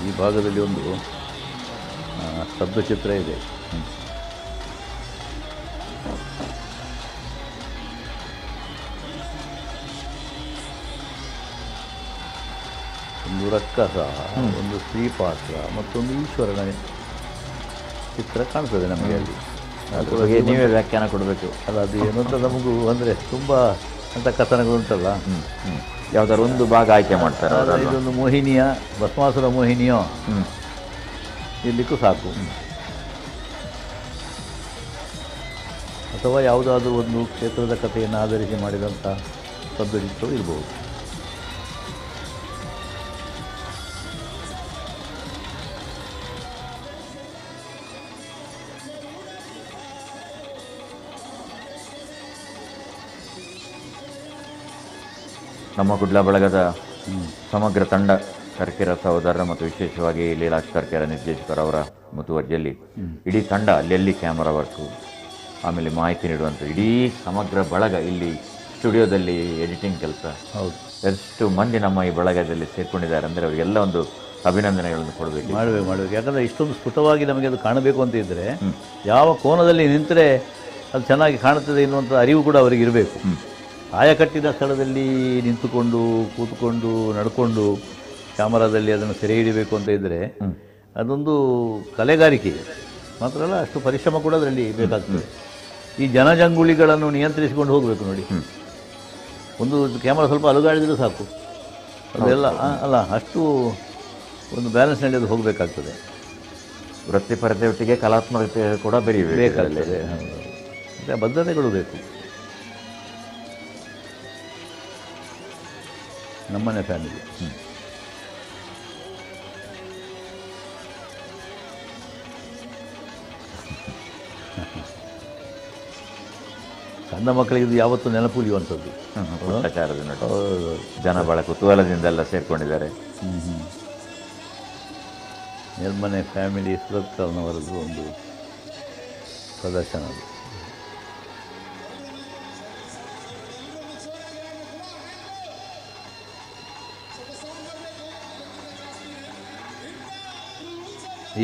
ಈ ಭಾಗದಲ್ಲಿ ಒಂದು ಸ್ತಬ್ಧಚಿತ್ರ ಇದೆ. ಒಂದು ರಕ್ಕಸ, ಒಂದು ಸ್ತ್ರೀ ಪಾತ್ರ, ಮತ್ತೊಂದು ಈಶ್ವರನ ಚಿತ್ರ ಕಾಣ್ತದೆ ನಮಗೆ ಅಲ್ಲಿ. ಅದ್ರ ಬಗ್ಗೆ ನೀವೇ ವ್ಯಾಖ್ಯಾನ ಕೊಡಬೇಕು. ಅಲ್ಲ, ಅದು ಏನು ಅಂತ ನಮಗೂ ಅಂದರೆ ತುಂಬ ಅಂತ ಕಥನಗಳುಂಟಲ್ಲ. ಯಾವ್ದಾದ್ರು ಒಂದು ಭಾಗ ಆಯ್ಕೆ ಮಾಡ್ತಾರೆ. ಇದೊಂದು ಮೋಹಿನಿಯ, ಭಸ್ಮಾಸುರ ಮೋಹಿನಿಯೋ ಇರಲಿಕ್ಕೂ ಸಾಕು. ಅಥವಾ ಯಾವುದಾದ್ರೂ ಒಂದು ಕ್ಷೇತ್ರದ ಕಥೆಯನ್ನು ಆಧರಿಸಿ ಮಾಡಿದಂಥ ಸಬ್ಜೆಕ್ಟ್ಗಳು ಇರ್ಬೋದು. ನಮ್ಮ ಕುಡ್ಲ ಬಳಗದ ಸಮಗ್ರ ತಂಡ ಕರ್ಕೆರ ಸಹೋದರರ ಮತ್ತು ವಿಶೇಷವಾಗಿ ಲೀಲಾಕ್ಷ ಕರ್ಕೆರ ನಿರ್ದೇಶಕರವರ ಮುತುವರ್ಜಿಯಲ್ಲಿ ಇಡೀ ತಂಡ ಅಲ್ಲೆಲ್ಲಿ ಕ್ಯಾಮರಾ ವರ್ಕು, ಆಮೇಲೆ ಮಾಹಿತಿ ನೀಡುವಂಥ ಇಡೀ ಸಮಗ್ರ ಬಳಗ ಇಲ್ಲಿ ಸ್ಟುಡಿಯೋದಲ್ಲಿ ಎಡಿಟಿಂಗ್ ಕೆಲಸ. ಹೌದು, ಎಷ್ಟು ಮಂದಿ ನಮ್ಮ ಈ ಬಳಗದಲ್ಲಿ ಸೇರ್ಕೊಂಡಿದ್ದಾರೆ ಅಂದರೆ ಅವರಿಗೆಲ್ಲ ಒಂದು ಅಭಿನಂದನೆಗಳನ್ನು ಮಾಡಬೇಕು. ಯಾಕಂದರೆ ಇಷ್ಟೊಂದು ಸ್ಫುಟವಾಗಿ ನಮಗೆ ಅದು ಕಾಣಬೇಕು ಅಂತ ಇದ್ದರೆ ಯಾವ ಕೋನದಲ್ಲಿ ನಿಂತರೆ ಅದು ಚೆನ್ನಾಗಿ ಕಾಣುತ್ತದೆ ಎನ್ನುವಂಥ ಅರಿವು ಕೂಡ ಅವರಿಗೆ ಇರಬೇಕು. ಆಯಕಟ್ಟಿನ ಸ್ಥಳದಲ್ಲಿ ನಿಂತುಕೊಂಡು ಕೂತ್ಕೊಂಡು ನಡ್ಕೊಂಡು ಕ್ಯಾಮರಾದಲ್ಲಿ ಅದನ್ನು ಸೆರೆ ಹಿಡಿಬೇಕು ಅಂತ ಇದ್ದರೆ ಅದೊಂದು ಕಲೆಗಾರಿಕೆ ಮಾತ್ರ ಅಲ್ಲ, ಅಷ್ಟು ಪರಿಶ್ರಮ ಕೂಡ ಅದರಲ್ಲಿ ಬೇಕಾಗ್ತದೆ. ಈ ಜನಜಂಗುಳಿಗಳನ್ನು ನಿಯಂತ್ರಿಸಿಕೊಂಡು ಹೋಗಬೇಕು ನೋಡಿ. ಒಂದು ಕ್ಯಾಮರಾ ಸ್ವಲ್ಪ ಅಲುಗಾಡಿದರೂ ಸಾಕು, ಅದೆಲ್ಲ ಅಲ್ಲ, ಅಷ್ಟು ಒಂದು ಬ್ಯಾಲೆನ್ಸ್ನಲ್ಲಿ ಅದು ಹೋಗಬೇಕಾಗ್ತದೆ. ವೃತ್ತಿಪರತೆಯೊಟ್ಟಿಗೆ ಕಲಾತ್ಮಕತೆ ಕೂಡ ಬೇಕಾಗ್ತದೆ. ಮತ್ತು ಬದ್ಧತೆಗಳು ಬೇಕು. ನಮ್ಮನೆ ಫ್ಯಾಮಿಲಿ ಸಣ್ಣ ಮಕ್ಕಳಿಗೆ ಇದು ಯಾವತ್ತೂ ನೆನಪುಳಿಯುವಂಥದ್ದು. ಜನ ಬಹಳ ಕುತೂಹಲದಿಂದೆಲ್ಲ ಸೇರಿಕೊಂಡಿದ್ದಾರೆ. ನಿರ್ಮನೆ ಫ್ಯಾಮಿಲಿ ಸುರತ್ಕಲ್ನವರದ್ದು ಒಂದು ಪ್ರದರ್ಶನ ಅದು.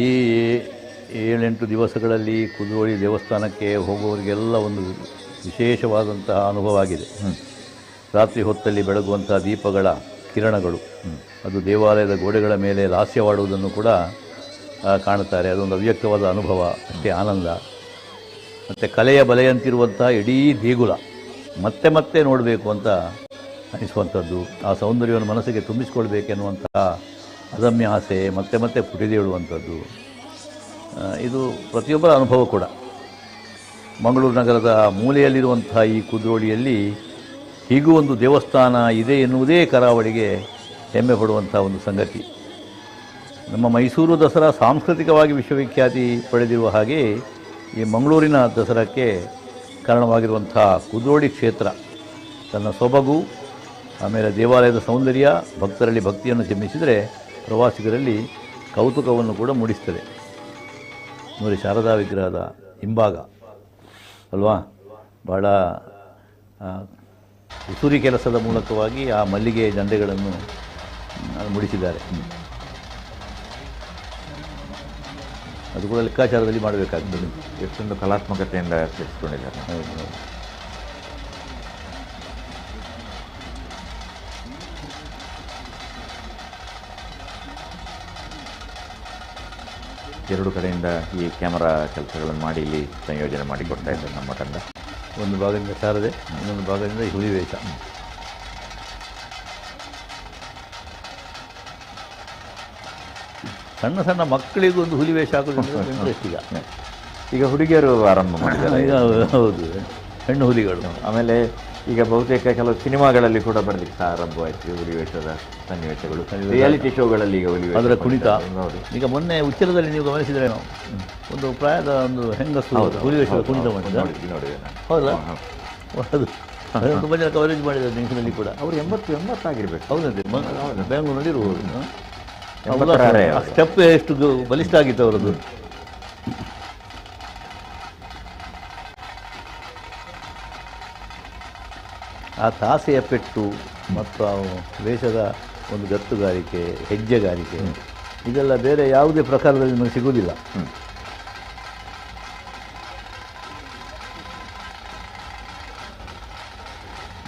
ಈ 7-8 ದಿವಸಗಳಲ್ಲಿ ಕುದ್ರೋಳಿ ದೇವಸ್ಥಾನಕ್ಕೆ ಹೋಗುವವರಿಗೆಲ್ಲ ಒಂದು ವಿಶೇಷವಾದಂತಹ ಅನುಭವ ಆಗಿದೆ. ರಾತ್ರಿ ಹೊತ್ತಲ್ಲಿ ಬೆಳಗುವಂಥ ದೀಪಗಳ ಕಿರಣಗಳು ಅದು ದೇವಾಲಯದ ಗೋಡೆಗಳ ಮೇಲೆ ಲಾಸ್ಯವಾಡುವುದನ್ನು ಕೂಡ ಕಾಣುತ್ತಾರೆ. ಅದೊಂದು ಅವ್ಯಕ್ತವಾದ ಅನುಭವ, ಅಷ್ಟೇ ಆನಂದ. ಮತ್ತು ಕಲೆಯ ಬಲೆಯಂತಿರುವಂಥ ಇಡೀ ದೇಗುಲ ಮತ್ತೆ ಮತ್ತೆ ನೋಡಬೇಕು ಅಂತ ಅನಿಸುವಂಥದ್ದು, ಆ ಸೌಂದರ್ಯವನ್ನು ಮನಸ್ಸಿಗೆ ತುಂಬಿಸಿಕೊಳ್ಬೇಕೆನ್ನುವಂತಹ ಅದಮ್ಯ ಆಸೆ ಮತ್ತೆ ಮತ್ತೆ ಪುಟಿದೇಳುವಂಥದ್ದು. ಇದು ಪ್ರತಿಯೊಬ್ಬರ ಅನುಭವ ಕೂಡ. ಮಂಗಳೂರು ನಗರದ ಮೂಲೆಯಲ್ಲಿರುವಂಥ ಈ ಕುದ್ರೋಳಿಯಲ್ಲಿ ಹೀಗೂ ಒಂದು ದೇವಸ್ಥಾನ ಇದೆ ಎನ್ನುವುದೇ ಕರಾವಳಿಗೆ ಹೆಮ್ಮೆ ಪಡುವಂಥ ಒಂದು ಸಂಗತಿ. ನಮ್ಮ ಮೈಸೂರು ದಸರಾ ಸಾಂಸ್ಕೃತಿಕವಾಗಿ ವಿಶ್ವವಿಖ್ಯಾತಿ ಪಡೆದಿರುವ ಹಾಗೆ ಈ ಮಂಗಳೂರಿನ ದಸರಾಕ್ಕೆ ಕಾರಣವಾಗಿರುವಂಥ ಕುದ್ರೋಳಿ ಕ್ಷೇತ್ರ ತನ್ನ ಸೊಬಗು, ಆಮೇಲೆ ದೇವಾಲಯದ ಸೌಂದರ್ಯ, ಭಕ್ತರಲ್ಲಿ ಭಕ್ತಿಯನ್ನು ಜನ್ಮಿಸಿದರೆ ಪ್ರವಾಸಿಗರಲ್ಲಿ ಕೌತುಕವನ್ನು ಕೂಡ ಮೂಡಿಸ್ತದೆ. ನೋಡಿ, ಶಾರದಾ ವಿಗ್ರಹದ ಹಿಂಭಾಗ ಅಲ್ವಾ, ಬಹಳ ಉಸುರಿ ಕೆಲಸದ ಮೂಲಕವಾಗಿ ಆ ಮಲ್ಲಿಗೆ ದಂಡೆಗಳನ್ನು ಮೂಡಿಸಿದ್ದಾರೆ. ಅದು ಕೂಡ ಲೆಕ್ಕಾಚಾರದಲ್ಲಿ ಮಾಡಬೇಕಾಗ್ತದೆ. ಎಷ್ಟೊಂದು ಕಲಾತ್ಮಕತೆಯಿಂದ ಸೇರಿಸಿಕೊಂಡಿದ್ದಾರೆ. ಹೌದು. ಎರಡು ಕಡೆಯಿಂದ ಈ ಕ್ಯಾಮರಾ ಕೆಲಸಗಳನ್ನು ಮಾಡಿ ಇಲ್ಲಿ ಸಂಯೋಜನೆ ಮಾಡಿಕೊಡ್ತಾ ಇದ್ದಾರೆ ನಮ್ಮ ತಂಡ. ಒಂದು ಭಾಗದಿಂದ ಶಾರದೆ, ಇನ್ನೊಂದು ಭಾಗದಿಂದ ಈ ಹುಲಿ ವೇಷ. ಸಣ್ಣ ಸಣ್ಣ ಮಕ್ಕಳಿಗೂ ಒಂದು ಹುಲಿ ವೇಷ ಹಾಕೋದು ಇಂಟ್ರೆಸ್ಟ್ ಈಗ ಹುಡುಗಿಯರು ಆರಂಭ ಮಾಡಿದ್ದಾರೆ. ಹೌದು, ಹೆಣ್ಣು ಹುಲಿಗಳು. ಆಮೇಲೆ ಈಗ ಬಹುತೇಕ ಕೆಲವು ಸಿನಿಮಾಗಳಲ್ಲಿ ಕೂಡ ಬರಲಿಕ್ಕೆ ಆರಂಭವಾಯಿತು ಹುಲಿ ವೇಷದ ಸನ್ನಿವೇಶಗಳು. ರಿಯಾಲಿಟಿ ಶೋಗಳಲ್ಲಿ ಈಗ ಹುಲಿ ಅದರ ಕುಣಿತ. ಈಗ ಮೊನ್ನೆ ಉಚ್ಚಿರದಲ್ಲಿ ನೀವು ಗಮನಿಸಿದರೆ ನಾವು ಒಂದು ಪ್ರಾಯದ ಒಂದು ಹೆಂಗಸು ಹುಲಿ ವೇಷದ ಕುಣಿತ ಮಾಡಿದ್ದಾರೆ. ಹೌದಲ್ಲ, ಅದು ತುಂಬ ಜನ ಕವರೇಜ್ ಮಾಡಿದ್ದಾರೆ ನ್ಯೂಸ್ನಲ್ಲಿ ಕೂಡ. ಅವರು 80 ಆಗಿರ್ಬೇಕು. ಹೌದಂತೆ, ಬೆಂಗಳೂರಿನಲ್ಲಿ ಇರುವುದು. ಸ್ಟೆಪ್ ಎಷ್ಟು ಬಲಿಷ್ಠ ಆಗಿತ್ತು ಅವರದ್ದು. ಆ ತಾಸೆಯ ಪೆಟ್ಟು ಮತ್ತು ಆ ವೇಷದ ಒಂದು ಗತ್ತುಗಾರಿಕೆ, ಹೆಜ್ಜೆಗಾರಿಕೆ, ಇದೆಲ್ಲ ಬೇರೆ ಯಾವುದೇ ಪ್ರಕಾರದಲ್ಲಿ ನಮಗೆ ಸಿಗುವುದಿಲ್ಲ.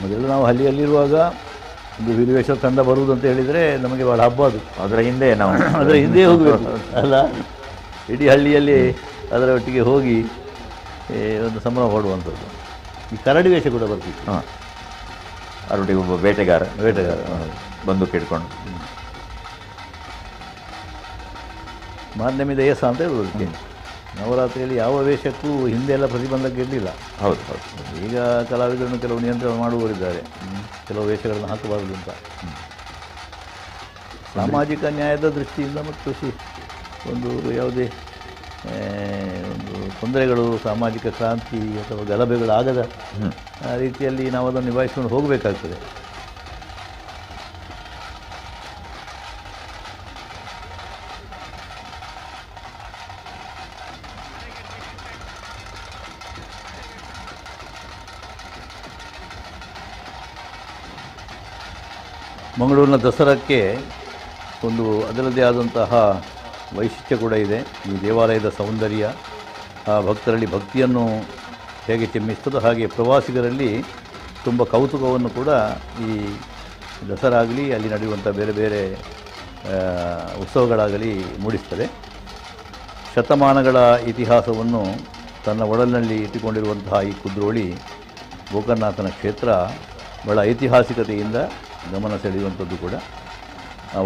ಮೊದಲು ನಾವು ಹಳ್ಳಿಯಲ್ಲಿರುವಾಗ ಒಂದು ಹುಲಿವೇಷ ತಂಡ ಬರುವುದು ಅಂತ ಹೇಳಿದರೆ ನಮಗೆ ಭಾಳ ಹಬ್ಬ ಅದು. ಅದರ ಹಿಂದೆ ನಾವು ಅದರ ಹಿಂದೆ ಹೋಗಬೇಕು ಅಲ್ಲ. ಇಡೀ ಹಳ್ಳಿಯಲ್ಲಿ ಅದರ ಒಟ್ಟಿಗೆ ಹೋಗಿ ಒಂದು ಸಂಭ್ರಮ ಪಡುವಂಥದ್ದು. ಈ ಕರಡಿ ವೇಷ ಕೂಡ ಬರ್ತಿತ್ತು. ಹಾಂ, ಅದರೊಟ್ಟಿಗೆ ಒಬ್ಬ ಬೇಟೆಗಾರ ಬಂದೂಕು ಹಿಡ್ಕೊಂಡು ಮಾಧ್ಯಮದ ಏಸ ಅಂತ ಹೇಳೋದಕ್ಕೆ. ನವರಾತ್ರಿಯಲ್ಲಿ ಯಾವ ವೇಷಕ್ಕೂ ಹಿಂದೆ ಎಲ್ಲ ಪ್ರತಿಬಂಧಕ ಇರಲಿಲ್ಲ. ಹೌದು ಹೌದು. ಈಗ ಕಲಾವಿದರನ್ನು ಕೆಲವು ನಿಯಂತ್ರಣ ಮಾಡುವವರಿದ್ದಾರೆ, ಕೆಲವು ವೇಷಗಳನ್ನು ಹಾಕಬಾರದು ಅಂತ. ಸಾಮಾಜಿಕ ನ್ಯಾಯದ ದೃಷ್ಟಿಯಿಂದ ಮತ್ತು ಒಂದು ಯಾವುದೇ ಒಂದು ತೊಂದರೆಗಳು, ಸಾಮಾಜಿಕ ಕ್ರಾಂತಿ ಅಥವಾ ಗಲಭೆಗಳಾಗದ ರೀತಿಯಲ್ಲಿ ನಾವು ಅದನ್ನು ನಿಭಾಯಿಸ್ಕೊಂಡು ಹೋಗಬೇಕಾಗ್ತದೆ. ಮಂಗಳೂರಿನ ದಸರಾಕ್ಕೆ ಒಂದು ಅದರದ್ದೇ ಆದಂತಹ ವೈಶಿಷ್ಟ್ಯ ಕೂಡ ಇದೆ. ಈ ದೇವಾಲಯದ ಸೌಂದರ್ಯ ಆ ಭಕ್ತರಲ್ಲಿ ಭಕ್ತಿಯನ್ನು ಹೇಗೆ ಚಿಮ್ಮಿಸ್ತದೋ ಹಾಗೆ ಪ್ರವಾಸಿಗರಲ್ಲಿ ತುಂಬ ಕೌತುಕವನ್ನು ಕೂಡ ಈ ದಸರಾ ಆಗಲಿ ಅಲ್ಲಿ ನಡೆಯುವಂಥ ಬೇರೆ ಬೇರೆ ಉತ್ಸವಗಳಾಗಲಿ ಮೂಡಿಸ್ತದೆ. ಶತಮಾನಗಳ ಇತಿಹಾಸವನ್ನು ತನ್ನ ಒಡಲಿನಲ್ಲಿ ಇಟ್ಟುಕೊಂಡಿರುವಂತಹ ಈ ಕುದ್ರೋಳಿ ಗೋಕರ್ಣನಾಥನ ಕ್ಷೇತ್ರ ಬಹಳ ಐತಿಹಾಸಿಕತೆಯಿಂದ ಗಮನ ಸೆಳೆಯುವಂಥದ್ದು ಕೂಡ.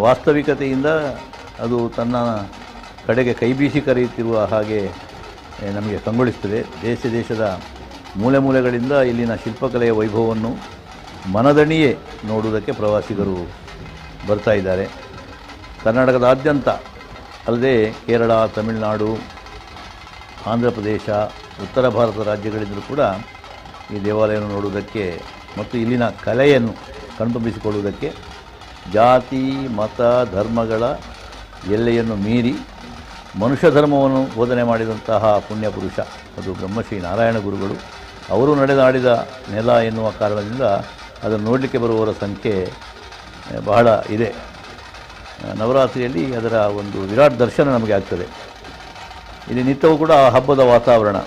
ವಾಸ್ತವಿಕತೆಯಿಂದ ಅದು ತನ್ನ ಕಡೆಗೆ ಕೈಬೀಸಿ ಕರೆಯುತ್ತಿರುವ ಹಾಗೆ ನಮಗೆ ಕಂಗೊಳಿಸ್ತದೆ. ದೇಶದ ಮೂಲೆ ಮೂಲೆಗಳಿಂದ ಇಲ್ಲಿನ ಶಿಲ್ಪಕಲೆಯ ವೈಭವವನ್ನು ಮನದಣಿಯೇ ನೋಡುವುದಕ್ಕೆ ಪ್ರವಾಸಿಗರು ಬರ್ತಾ ಇದ್ದಾರೆ. ಕರ್ನಾಟಕದಾದ್ಯಂತ ಅಲ್ಲದೆ ಕೇರಳ, ತಮಿಳುನಾಡು, ಆಂಧ್ರ ಪ್ರದೇಶ, ಉತ್ತರ ಭಾರತದ ರಾಜ್ಯಗಳಿಂದಲೂ ಕೂಡ ಈ ದೇವಾಲಯವನ್ನು ನೋಡುವುದಕ್ಕೆ ಮತ್ತು ಇಲ್ಲಿನ ಕಲೆಯನ್ನು ಕಣ್ತುಂಬಿಸಿಕೊಳ್ಳುವುದಕ್ಕೆ ಜಾತಿ, ಮತ, ಧರ್ಮಗಳ ಎಲ್ಲೆಯನ್ನು ಮೀರಿ ಮನುಷ್ಯ ಧರ್ಮವನ್ನು ಬೋಧನೆ ಮಾಡಿದಂತಹ ಪುಣ್ಯ ಪುರುಷ ಅದು ಬ್ರಹ್ಮಶ್ರೀ ನಾರಾಯಣ ಗುರುಗಳು. ಅವರು ನಡೆದಾಡಿದ ನೆಲ ಎನ್ನುವ ಕಾರಣದಿಂದ ಅದನ್ನು ನೋಡಲಿಕ್ಕೆ ಬರುವವರ ಸಂಖ್ಯೆ ಬಹಳ ಇದೆ. ನವರಾತ್ರಿಯಲ್ಲಿ ಅದರ ಒಂದು ವಿರಾಟ್ ದರ್ಶನ ನಮಗೆ ಆಗ್ತದೆ. ಇಲ್ಲಿ ನಿತ್ಯವೂ ಕೂಡ ಹಬ್ಬದ ವಾತಾವರಣ.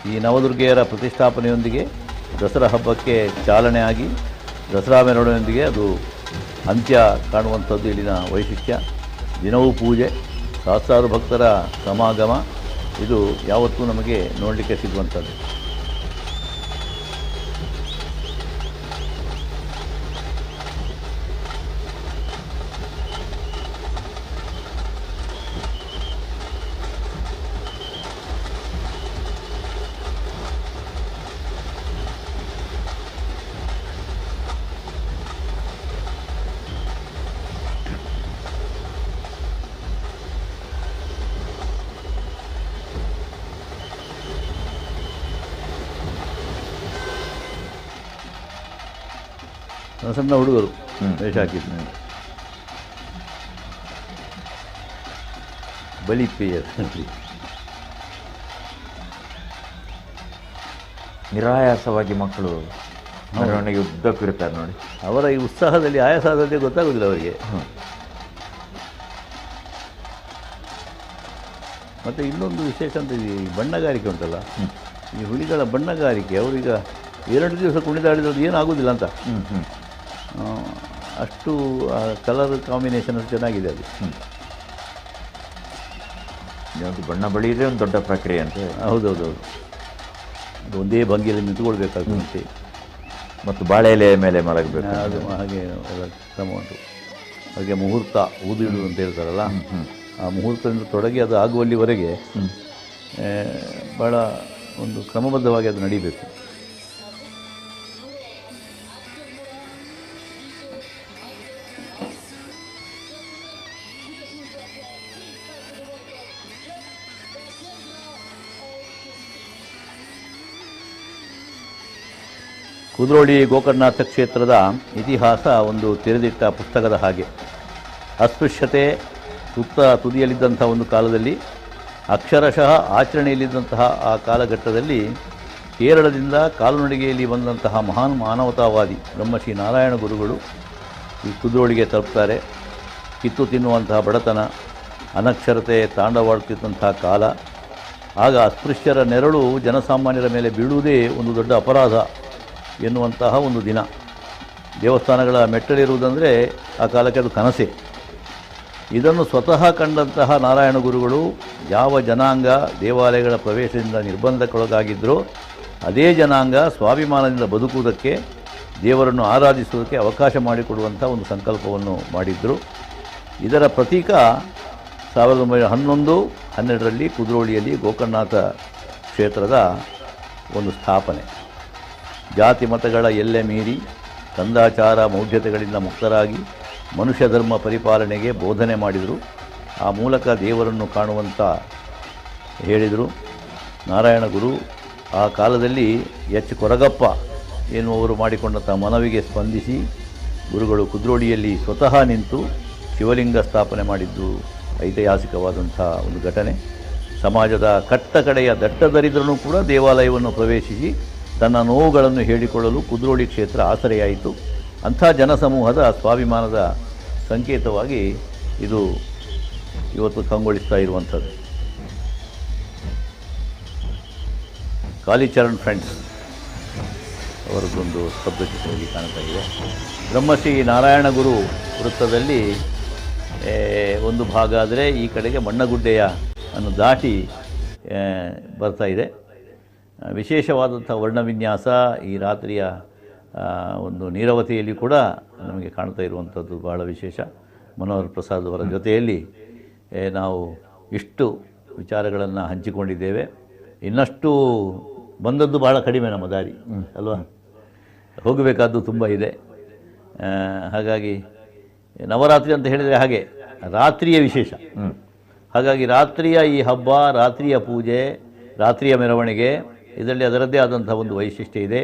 ಈ ನವದುರ್ಗೆಯರ ಪ್ರತಿಷ್ಠಾಪನೆಯೊಂದಿಗೆ ದಸರಾ ಹಬ್ಬಕ್ಕೆ ಚಾಲನೆ ಆಗಿ ದಸರಾ ಮೆರವಣಿಗೆಯೊಂದಿಗೆ ಅದು ಅಂತ್ಯ ಕಾಣುವಂಥದ್ದು ಇಲ್ಲಿನ ವೈಶಿಷ್ಟ್ಯ. ದಿನವೂ ಪೂಜೆ, ಸಹಸ್ರಾರು ಭಕ್ತರ ಸಮಾಗಮ, ಇದು ಯಾವತ್ತೂ ನಮಗೆ ನೋಡಲಿಕ್ಕೆ ಸಿಗುವಂಥದ್ದು. ಸಣ್ಣ ಹುಡುಗರು ವೇಷ ಹಾಕಿದ್ರು. ಬಲಿ ಪೇಯರ್ ನಿರಾಯಾಸವಾಗಿ ಮಕ್ಕಳು ಮೆರವಣಿಗೆ ಉದ್ದಕ್ಕೂ ಇರ್ತಾರೆ ನೋಡಿ. ಅವರ ಈ ಉತ್ಸಾಹದಲ್ಲಿ ಆಯಾಸ ಆದದ್ದೇ ಗೊತ್ತಾಗೋದಿಲ್ಲ ಅವರಿಗೆ. ಮತ್ತು ಇನ್ನೊಂದು ವಿಶೇಷ ಅಂತ ಈ ಬಣ್ಣಗಾರಿಕೆ ಉಂಟಲ್ಲ, ಈ ಹುಲಿಗಳ ಬಣ್ಣಗಾರಿಕೆ ಅವರೀಗ 2 ದಿವಸ ಕುಣಿದಾಡಿರೋದು ಏನಾಗೋದಿಲ್ಲ ಅಂತ. ಅಷ್ಟು ಕಲರ್ ಕಾಂಬಿನೇಷನ್ ಚೆನ್ನಾಗಿದೆ ಅದು. ಒಂದು ಬಣ್ಣ ಬಳಿಯಿದ್ರೆ ಒಂದು ದೊಡ್ಡ ಪ್ರಕ್ರಿಯೆ ಅಂತ. ಹೌದೌದೌದು, ಅದು ಒಂದೇ ಭಂಗಿಯಲ್ಲಿ ನಿಂತುಕೊಳ್ಬೇಕಾಗುತ್ತೆ ಮತ್ತು ಬಾಳೆ ಎಲೆ ಮೇಲೆ ಮಲಗಬೇಕು. ಅದು ಹಾಗೆ ಎಲ್ಲ ಕ್ರಮ ಉಂಟು. ಹಾಗೆ ಮುಹೂರ್ತ ಊದಿಡುವುದು ಅಂತ ಹೇಳ್ತಾರಲ್ಲ, ಆ ಮುಹೂರ್ತದಿಂದ ತೊಡಗಿ ಅದು ಆಗುವಲ್ಲಿವರೆಗೆ ಭಾಳ ಒಂದು ಕ್ರಮಬದ್ಧವಾಗಿ ಅದು ನಡೀಬೇಕು. ಕುದ್ರೋಳಿ ಗೋಕರ್ಣನಾಥ ಕ್ಷೇತ್ರದ ಇತಿಹಾಸ ಒಂದು ತೆರೆದಿಟ್ಟ ಪುಸ್ತಕದ ಹಾಗೆ. ಅಸ್ಪೃಶ್ಯತೆ ತುದಿಯಲ್ಲಿದ್ದಂಥ ಒಂದು ಕಾಲದಲ್ಲಿ, ಅಕ್ಷರಶಃ ಆಚರಣೆಯಲ್ಲಿದ್ದಂತಹ ಆ ಕಾಲಘಟ್ಟದಲ್ಲಿ ಕೇರಳದಿಂದ ಕಾಲ್ನಡಿಗೆಯಲ್ಲಿ ಬಂದಂತಹ ಮಹಾನ್ ಮಾನವತಾವಾದಿ ಬ್ರಹ್ಮಶ್ರೀ ನಾರಾಯಣ ಗುರುಗಳು ಈ ಕುದ್ರೋಳಿಗೆ ತಲುಪ್ತಾರೆ. ಕಿತ್ತು ತಿನ್ನುವಂತಹ ಬಡತನ, ಅನಕ್ಷರತೆ ತಾಂಡವಾಡುತ್ತಿದ್ದಂತಹ ಕಾಲ. ಆಗ ಅಸ್ಪೃಶ್ಯರ ನೆರಳು ಜನಸಾಮಾನ್ಯರ ಮೇಲೆ ಬೀಳುವುದೇ ಒಂದು ದೊಡ್ಡ ಅಪರಾಧ ಎನ್ನುವಂತಹ ಒಂದು ದಿನ. ದೇವಸ್ಥಾನಗಳ ಮೆಟ್ಟಲಿರುವುದಂದರೆ ಆ ಕಾಲಕ್ಕೆ ಅದು ಕನಸೆ. ಇದನ್ನು ಸ್ವತಃ ಕಂಡಂತಹ ನಾರಾಯಣ ಗುರುಗಳು ಯಾವ ಜನಾಂಗ ದೇವಾಲಯಗಳ ಪ್ರವೇಶದಿಂದ ನಿರ್ಬಂಧಕ್ಕೊಳಗಾಗಿದ್ದರೋ ಅದೇ ಜನಾಂಗ ಸ್ವಾಭಿಮಾನದಿಂದ ಬದುಕುವುದಕ್ಕೆ, ದೇವರನ್ನು ಆರಾಧಿಸುವುದಕ್ಕೆ ಅವಕಾಶ ಮಾಡಿಕೊಡುವಂಥ ಒಂದು ಸಂಕಲ್ಪವನ್ನು ಮಾಡಿದ್ದರು. ಇದರ ಪ್ರತೀಕ 1911-12ರಲ್ಲಿ ಕುದ್ರೋಳಿಯಲ್ಲಿ ಗೋಕರ್ಣನಾಥ ಕ್ಷೇತ್ರದ ಒಂದು ಸ್ಥಾಪನೆ. ಜಾತಿ ಮತಗಳ ಎಲ್ಲೆ ಮೀರಿ ಕಂದಾಚಾರ ಮೌಢ್ಯತೆಗಳಿಂದ ಮುಕ್ತರಾಗಿ ಮನುಷ್ಯ ಧರ್ಮ ಪರಿಪಾಲನೆಗೆ ಬೋಧನೆ ಮಾಡಿದರು. ಆ ಮೂಲಕ ದೇವರನ್ನು ಕಾಣುವಂತ ಹೇಳಿದರು. ನಾರಾಯಣ ಗುರು ಆ ಕಾಲದಲ್ಲಿ ಎಚ್ ಕೊರಗಪ್ಪ ಎನ್ನುವರು ಮಾಡಿಕೊಂಡಂಥ ಮನವಿಗೆ ಸ್ಪಂದಿಸಿ ಗುರುಗಳು ಕುದ್ರೋಳಿಯಲ್ಲಿ ಸ್ವತಃ ನಿಂತು ಶಿವಲಿಂಗ ಸ್ಥಾಪನೆ ಮಾಡಿದ್ದು ಐತಿಹಾಸಿಕವಾದಂಥ ಒಂದು ಘಟನೆ. ಸಮಾಜದ ಕಟ್ಟಕಡೆಯ ದಟ್ಟದರಿದ್ರನೂ ಕೂಡ ದೇವಾಲಯವನ್ನು ಪ್ರವೇಶಿಸಿ ತನ್ನ ನೋವುಗಳನ್ನು ಹೇಳಿಕೊಳ್ಳಲು ಕುದ್ರೋಳಿ ಕ್ಷೇತ್ರ ಆಸರೆಯಾಯಿತು. ಅಂಥ ಜನಸಮೂಹದ ಸ್ವಾಭಿಮಾನದ ಸಂಕೇತವಾಗಿ ಇದು ಇವತ್ತು ಕಂಗೊಳಿಸ್ತಾ ಇರುವಂಥದ್ದು. ಕಾಲಿಚರಣ್ ಫ್ರೆಂಡ್ಸ್ ಅವರದ್ದೊಂದು ಸ್ತಬ್ಧಚಿತ್ರವಾಗಿ ಕಾಣ್ತಾ ಇದೆ. ಬ್ರಹ್ಮಶ್ರೀ ನಾರಾಯಣ ಗುರು ವೃತ್ತದಲ್ಲಿ ಒಂದು ಭಾಗ ಆದರೆ ಈ ಕಡೆಗೆ ಮಣ್ಣಗುಡ್ಡೆಯ ಅನ್ನು ದಾಟಿ ಬರ್ತಾ ಇದೆ. ವಿಶೇಷವಾದಂಥ ವರ್ಣವಿನ್ಯಾಸ ಈ ರಾತ್ರಿಯ ಒಂದು ನೀರವತೆಯಲ್ಲಿ ಕೂಡ ನಮಗೆ ಕಾಣ್ತಾ ಇರುವಂಥದ್ದು ಬಹಳ ವಿಶೇಷ. ಮನೋಹರ್ ಪ್ರಸಾದ್ ಅವರ ಜೊತೆಯಲ್ಲಿ ನಾವು ಇಷ್ಟು ವಿಚಾರಗಳನ್ನು ಹಂಚಿಕೊಂಡಿದ್ದೇವೆ. ಇನ್ನಷ್ಟು ಬಂದದ್ದು ಬಹಳ ಕಡಿಮೆ ನಮ್ಮ ದಾರಿ ಅಲ್ವಾ, ಹೋಗಬೇಕಾದ್ದು ತುಂಬ ಇದೆ. ಹಾಗಾಗಿ ನವರಾತ್ರಿ ಅಂತ ಹೇಳಿದರೆ ಹಾಗೆ ರಾತ್ರಿಯ ವಿಶೇಷ. ಹಾಗಾಗಿ ರಾತ್ರಿಯ ಈ ಹಬ್ಬ, ರಾತ್ರಿಯ ಪೂಜೆ, ರಾತ್ರಿಯ ಮೆರವಣಿಗೆ, ಇದರಲ್ಲಿ ಅದರದ್ದೇ ಆದಂಥ ಒಂದು ವೈಶಿಷ್ಟ್ಯ ಇದೆ.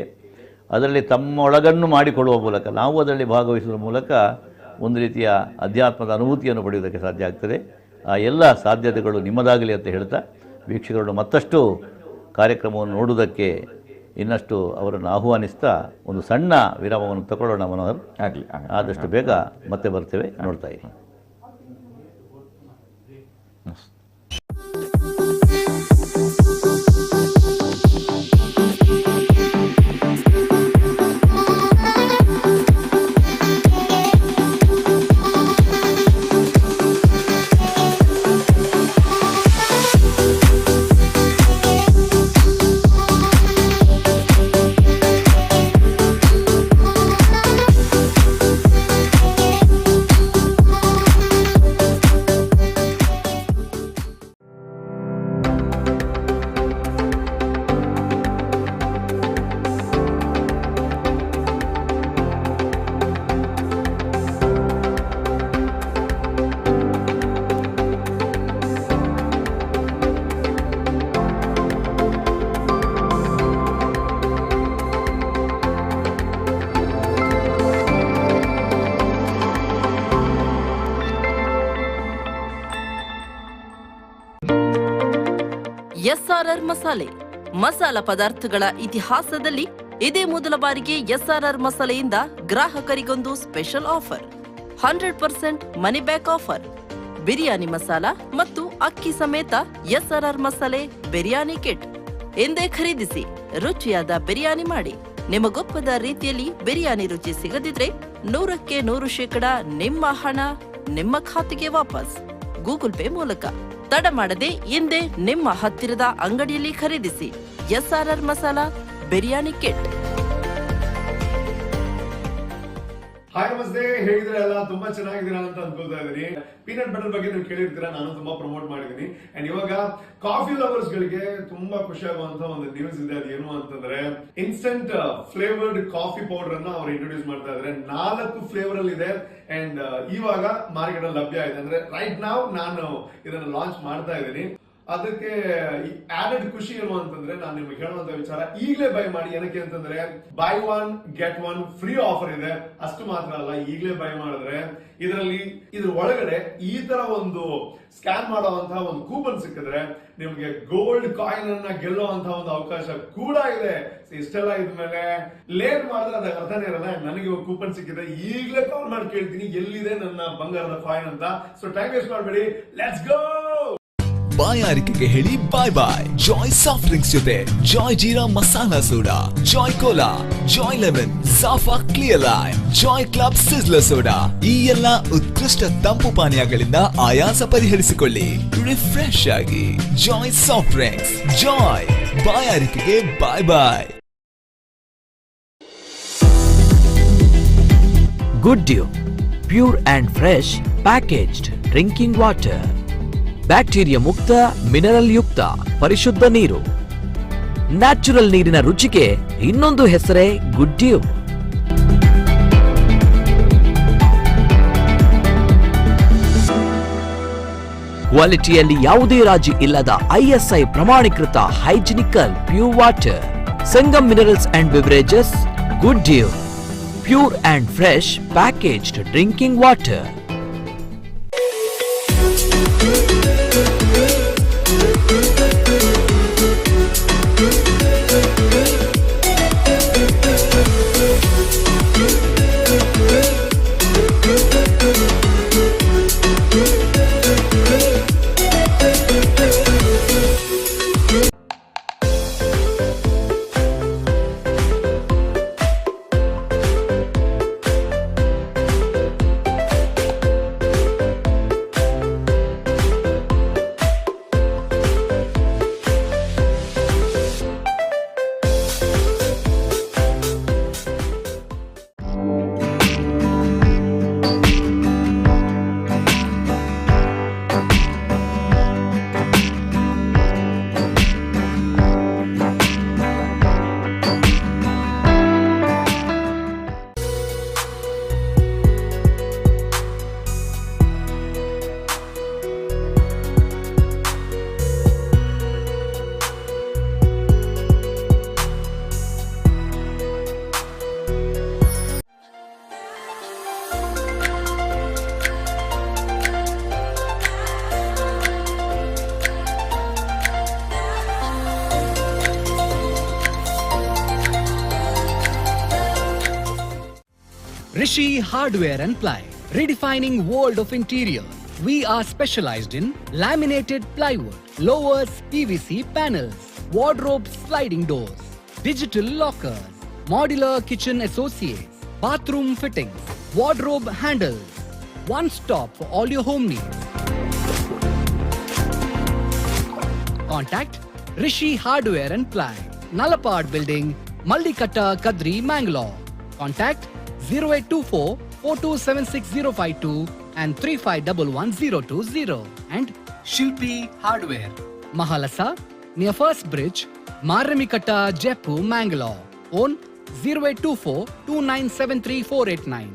ಅದರಲ್ಲಿ ತಮ್ಮೊಳಗನ್ನು ಮಾಡಿಕೊಳ್ಳುವ ಮೂಲಕ, ನಾವು ಅದರಲ್ಲಿ ಭಾಗವಹಿಸುವ ಮೂಲಕ ಒಂದು ರೀತಿಯ ಅಧ್ಯಾತ್ಮದ ಅನುಭೂತಿಯನ್ನು ಪಡೆಯುವುದಕ್ಕೆ ಸಾಧ್ಯ ಆಗ್ತದೆ. ಆ ಎಲ್ಲ ಸಾಧ್ಯತೆಗಳು ನಿಮ್ಮದಾಗಲಿ ಅಂತ ಹೇಳ್ತಾ ವೀಕ್ಷಕರನ್ನು ಮತ್ತಷ್ಟು ಕಾರ್ಯಕ್ರಮವನ್ನು ನೋಡುವುದಕ್ಕೆ ಇನ್ನಷ್ಟು ಅವರನ್ನು ಆಹ್ವಾನಿಸ್ತಾ ಒಂದು ಸಣ್ಣ ವಿರಾಮವನ್ನು ತಗೊಳ್ಳೋಣ. ಮನೋಹರ್, ಆಗಲಿ, ಆದಷ್ಟು ಬೇಗ ಮತ್ತೆ ಬರ್ತೇವೆ, ನೋಡ್ತಾ ಇರಿ. ಎಸ್ಆರ್ಆರ್ ಮಸಾಲ ಪದಾರ್ಥಗಳ ಇತಿಹಾಸದಲ್ಲಿ ಇದೇ ಮೊದಲ ಬಾರಿಗೆ ಎಸ್ಆರ್ಆರ್ ಮಸಾಲೆಯಿಂದ ಗ್ರಾಹಕರಿಗೊಂದು special offer. 100% money back offer. Biryani masala ಮತ್ತು ಅಕ್ಕಿ ಸಮೇತ ಎಸ್ಆರ್ಆರ್ ಮಸಾಲೆ ಬಿರಿಯಾನಿ ಕಿಟ್ ಎಂದೇ ಖರೀದಿಸಿ ರುಚಿಯಾದ ಬಿರಿಯಾನಿ ಮಾಡಿ. ನಿಮಗೊಪ್ಪದ ರೀತಿಯಲ್ಲಿ ಬಿರಿಯಾನಿ ರುಚಿ ಸಿಗದಿದ್ರೆ 100% ನಿಮ್ಮ ಹಣ ನಿಮ್ಮ ಖಾತೆಗೆ ವಾಪಸ್. ಗೂಗಲ್ ಪೇ ಮೂಲಕ. ತಡ ಮಾಡದೆ ಇಂದೇ ನಿಮ್ಮ ಹತ್ತಿರದ ಅಂಗಡಿಯಲ್ಲಿ ಖರೀದಿಸಿ SRR masala biryani kit. Hi ನಮಸ್ತೆ, ಹೇಗಿದ್ರೆ ಎಲ್ಲ ತುಂಬಾ ಚೆನ್ನಾಗಿದ್ದೀರಾ ಅಂತ ಅನ್ಕೊಳ್ತಾ ಇದೀನಿ. ಪೀನಟ್ ಬಟರ್ ಬಗ್ಗೆ ನೀವು ಕೇಳಿರ್ತೀರಾ, ನಾನು ತುಂಬಾ ಪ್ರಮೋಟ್ ಮಾಡಿದೀನಿ. ಅಂಡ್ ಇವಾಗ ಕಾಫಿ ಲವರ್ಸ್ ಗಳಿಗೆ ತುಂಬಾ ಖುಷಿ ಆಗುವಂತ ಒಂದು ನ್ಯೂಸ್ ಇದೆ. ಅದೇನು ಅಂತಂದ್ರೆ ಇನ್ಸ್ಟಂಟ್ ಫ್ಲೇವರ್ಡ್ ಕಾಫಿ ಪೌಡರ್ ಅನ್ನ ಅವ್ರು ಇಂಟ್ರೊಡ್ಯೂಸ್ ಮಾಡ್ತಾ ಇದ್ದಾರೆ. 4 ಫ್ಲೇವರ್ ಅಲ್ಲಿ ಇದೆ ಅಂಡ್ ಇವಾಗ ಮಾರ್ಕೆಟ್ ಅಲ್ಲಿ ಲಭ್ಯ ಇದೆ. ಅಂದ್ರೆ ರೈಟ್ ನಾವ್ ನಾನು ಇದನ್ನ ಲಾಂಚ್ ಮಾಡ್ತಾ ಇದ್ದೀನಿ. ಅದಕ್ಕೆ ಆಡೆಡ್ ಖುಷಿ ಏನು ಅಂತಂದ್ರೆ ನಾನು ನಿಮ್ಗೆ ಹೇಳುವಂತ ವಿಚಾರ, ಈಗಲೇ ಬೈ ಮಾಡಿ. ಏನಕ್ಕೆ ಅಂತಂದ್ರೆ ಬೈ 1 get 1 ಫ್ರೀ ಆಫರ್ ಇದೆ. ಅಷ್ಟು ಮಾತ್ರ ಅಲ್ಲ, ಈಗಲೇ ಬೈ ಮಾಡಿದ್ರೆ ಇದರಲ್ಲಿ ಇದ್ರ ಒಳಗಡೆ ಈ ತರ ಒಂದು ಸ್ಕ್ಯಾನ್ ಮಾಡುವಂತಹ ಒಂದು ಕೂಪನ್ ಸಿಕ್ಕಿದ್ರೆ ನಿಮ್ಗೆ ಗೋಲ್ಡ್ ಕಾಯಿನ್ ಅನ್ನ ಗೆಲ್ಲುವಂತಹ ಒಂದು ಅವಕಾಶ ಕೂಡ ಇದೆ. ಇಷ್ಟೆಲ್ಲ ಇದ್ಮೇಲೆ ಲೇಟ್ ಮಾಡಿದ್ರೆ ಅದಕ್ಕೆ ಅರ್ಥನೇ ಇರಲ್ಲ. ನನಗೆ ಕೂಪನ್ ಸಿಕ್ಕಿದ್ರೆ ಈಗಲೇ ಕಾಲ್ ಮಾಡಿ ಕೇಳ್ತೀನಿ ಎಲ್ಲಿದೆ ನನ್ನ ಬಂಗಾರದ ಕಾಯಿನ್ ಅಂತ. ಸೊ ಟೈಮ್ ವೇಸ್ಟ್ ಮಾಡಬೇಡಿ, ಲೆಟ್ಸ್ ಗೋ. ಬಾಯಾರಿಕೆಗೆ ಹೇಳಿ bye bye. Joy soft drinks ಜೊತೆ Joy jeera masala soda, Joy cola, Joy lemon, ಸಾಫಾ clear lime, Joy club sizzler soda ಈ ಎಲ್ಲ ಉತ್ಕೃಷ್ಟ ತಂಪು ಪಾನೀಯಗಳಿಂದ ಆಯಾಸ ಪರಿಹರಿಸಿಕೊಳ್ಳಿ. ರಿಫ್ರೆಶ್ ಆಗಿ. Joy soft drinks. ಜಾಯ್ ಬಾಯಾರಿಕೆಗೆ bye bye. Good dew pure and fresh packaged drinking water. Bacteria ಮುಕ್ತ, ಮಿನರಲ್ ಯುಕ್ತ ಪರಿಶುದ್ಧ ನೀರು. ನ್ಯಾಚುರಲ್ ನೀರಿನ ರುಚಿಗೆ ಇನ್ನೊಂದು ಹೆಸರೇ ಗುಡ್ ಡ್ಯೂ. ಕ್ವಾಲಿಟಿಯಲ್ಲಿ ಯಾವುದೇ ರಾಜಿ ಇಲ್ಲದ ISI ಪ್ರಮಾಣೀಕೃತ hygienical pure water. Sangam minerals and beverages. Good dew pure and fresh packaged drinking water. Rishi Hardware and Ply, redefining world of interior. We are specialized in laminated plywood, lowers, PVC panels, wardrobe sliding doors, digital lockers, modular kitchen associates, bathroom fittings, wardrobe handles. One stop for all your home needs. Contact Rishi Hardware and Ply, Nalapad Building, Maldikatta, Kadri, Mangalore. Contact 0824-4276-052 and 3511-020. And Shilpi Hardware, Mahalasa, near First Bridge, Maramikatta, Jaipur, Mangalore. Phone 0824-2973-489.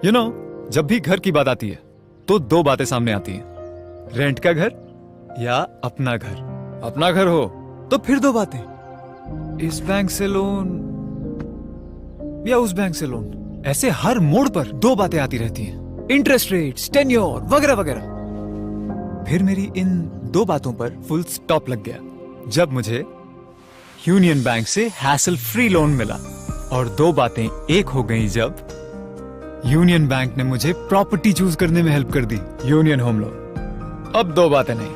You know, जब भी घर की बात आती है तो दो बातें सामने आती हैं, रेंट का घर या अपना घर। अपना घर हो तो फिर दो बातें, इस बैंक से लोन या उस बैंक से लोन। ऐसे हर मोड़ पर दो बातें आती रहती हैं, इंटरेस्ट रेट्स, टेन्योर वगैरह वगैरह। फिर मेरी इन दो बातों पर फुल स्टॉप लग गया जब मुझे यूनियन बैंक से हैसल फ्री लोन मिला, और दो बातें एक हो गई जब यूनियन बैंक ने मुझे प्रॉपर्टी चूज करने में हेल्प कर दी, यूनियन होम लोन। अब दो बातें नहीं।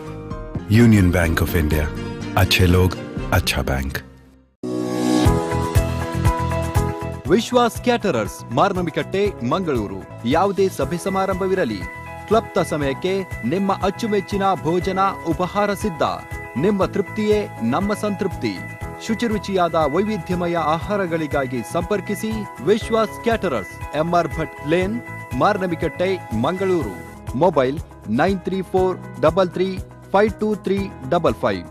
यूनियन बैंक ऑफ इंडिया, अच्छे लोग, अच्छा बैंक। ವಿಶ್ವಾಸ್ ಕ್ಯಾಟರರ್ಸ್, ಮಾರ್ನಮಿಕಟ್ಟೆ, ಮಂಗಳೂರು. ಯಾವುದೇ ಸಭೆ ಸಮಾರಂಭವಿರಲಿ, ಕ್ಲಬ್ನ ಸಮಯಕ್ಕೆ ನಿಮ್ಮ ಅಚ್ಚುಮೆಚ್ಚಿನ ಭೋಜನ ಉಪಹಾರ ಸಿದ್ಧ. ನಿಮ್ಮ ತೃಪ್ತಿಯೇ ನಮ್ಮ ಸಂತೃಪ್ತಿ. ಶುಚಿರುಚಿಯಾದ ವೈವಿಧ್ಯಮಯ ಆಹಾರಗಳಿಗಾಗಿ ಸಂಪರ್ಕಿಸಿ Vishwas caterers, MR Bhat lane, Marnamikatte, Mangaluru. Mobile 9343352355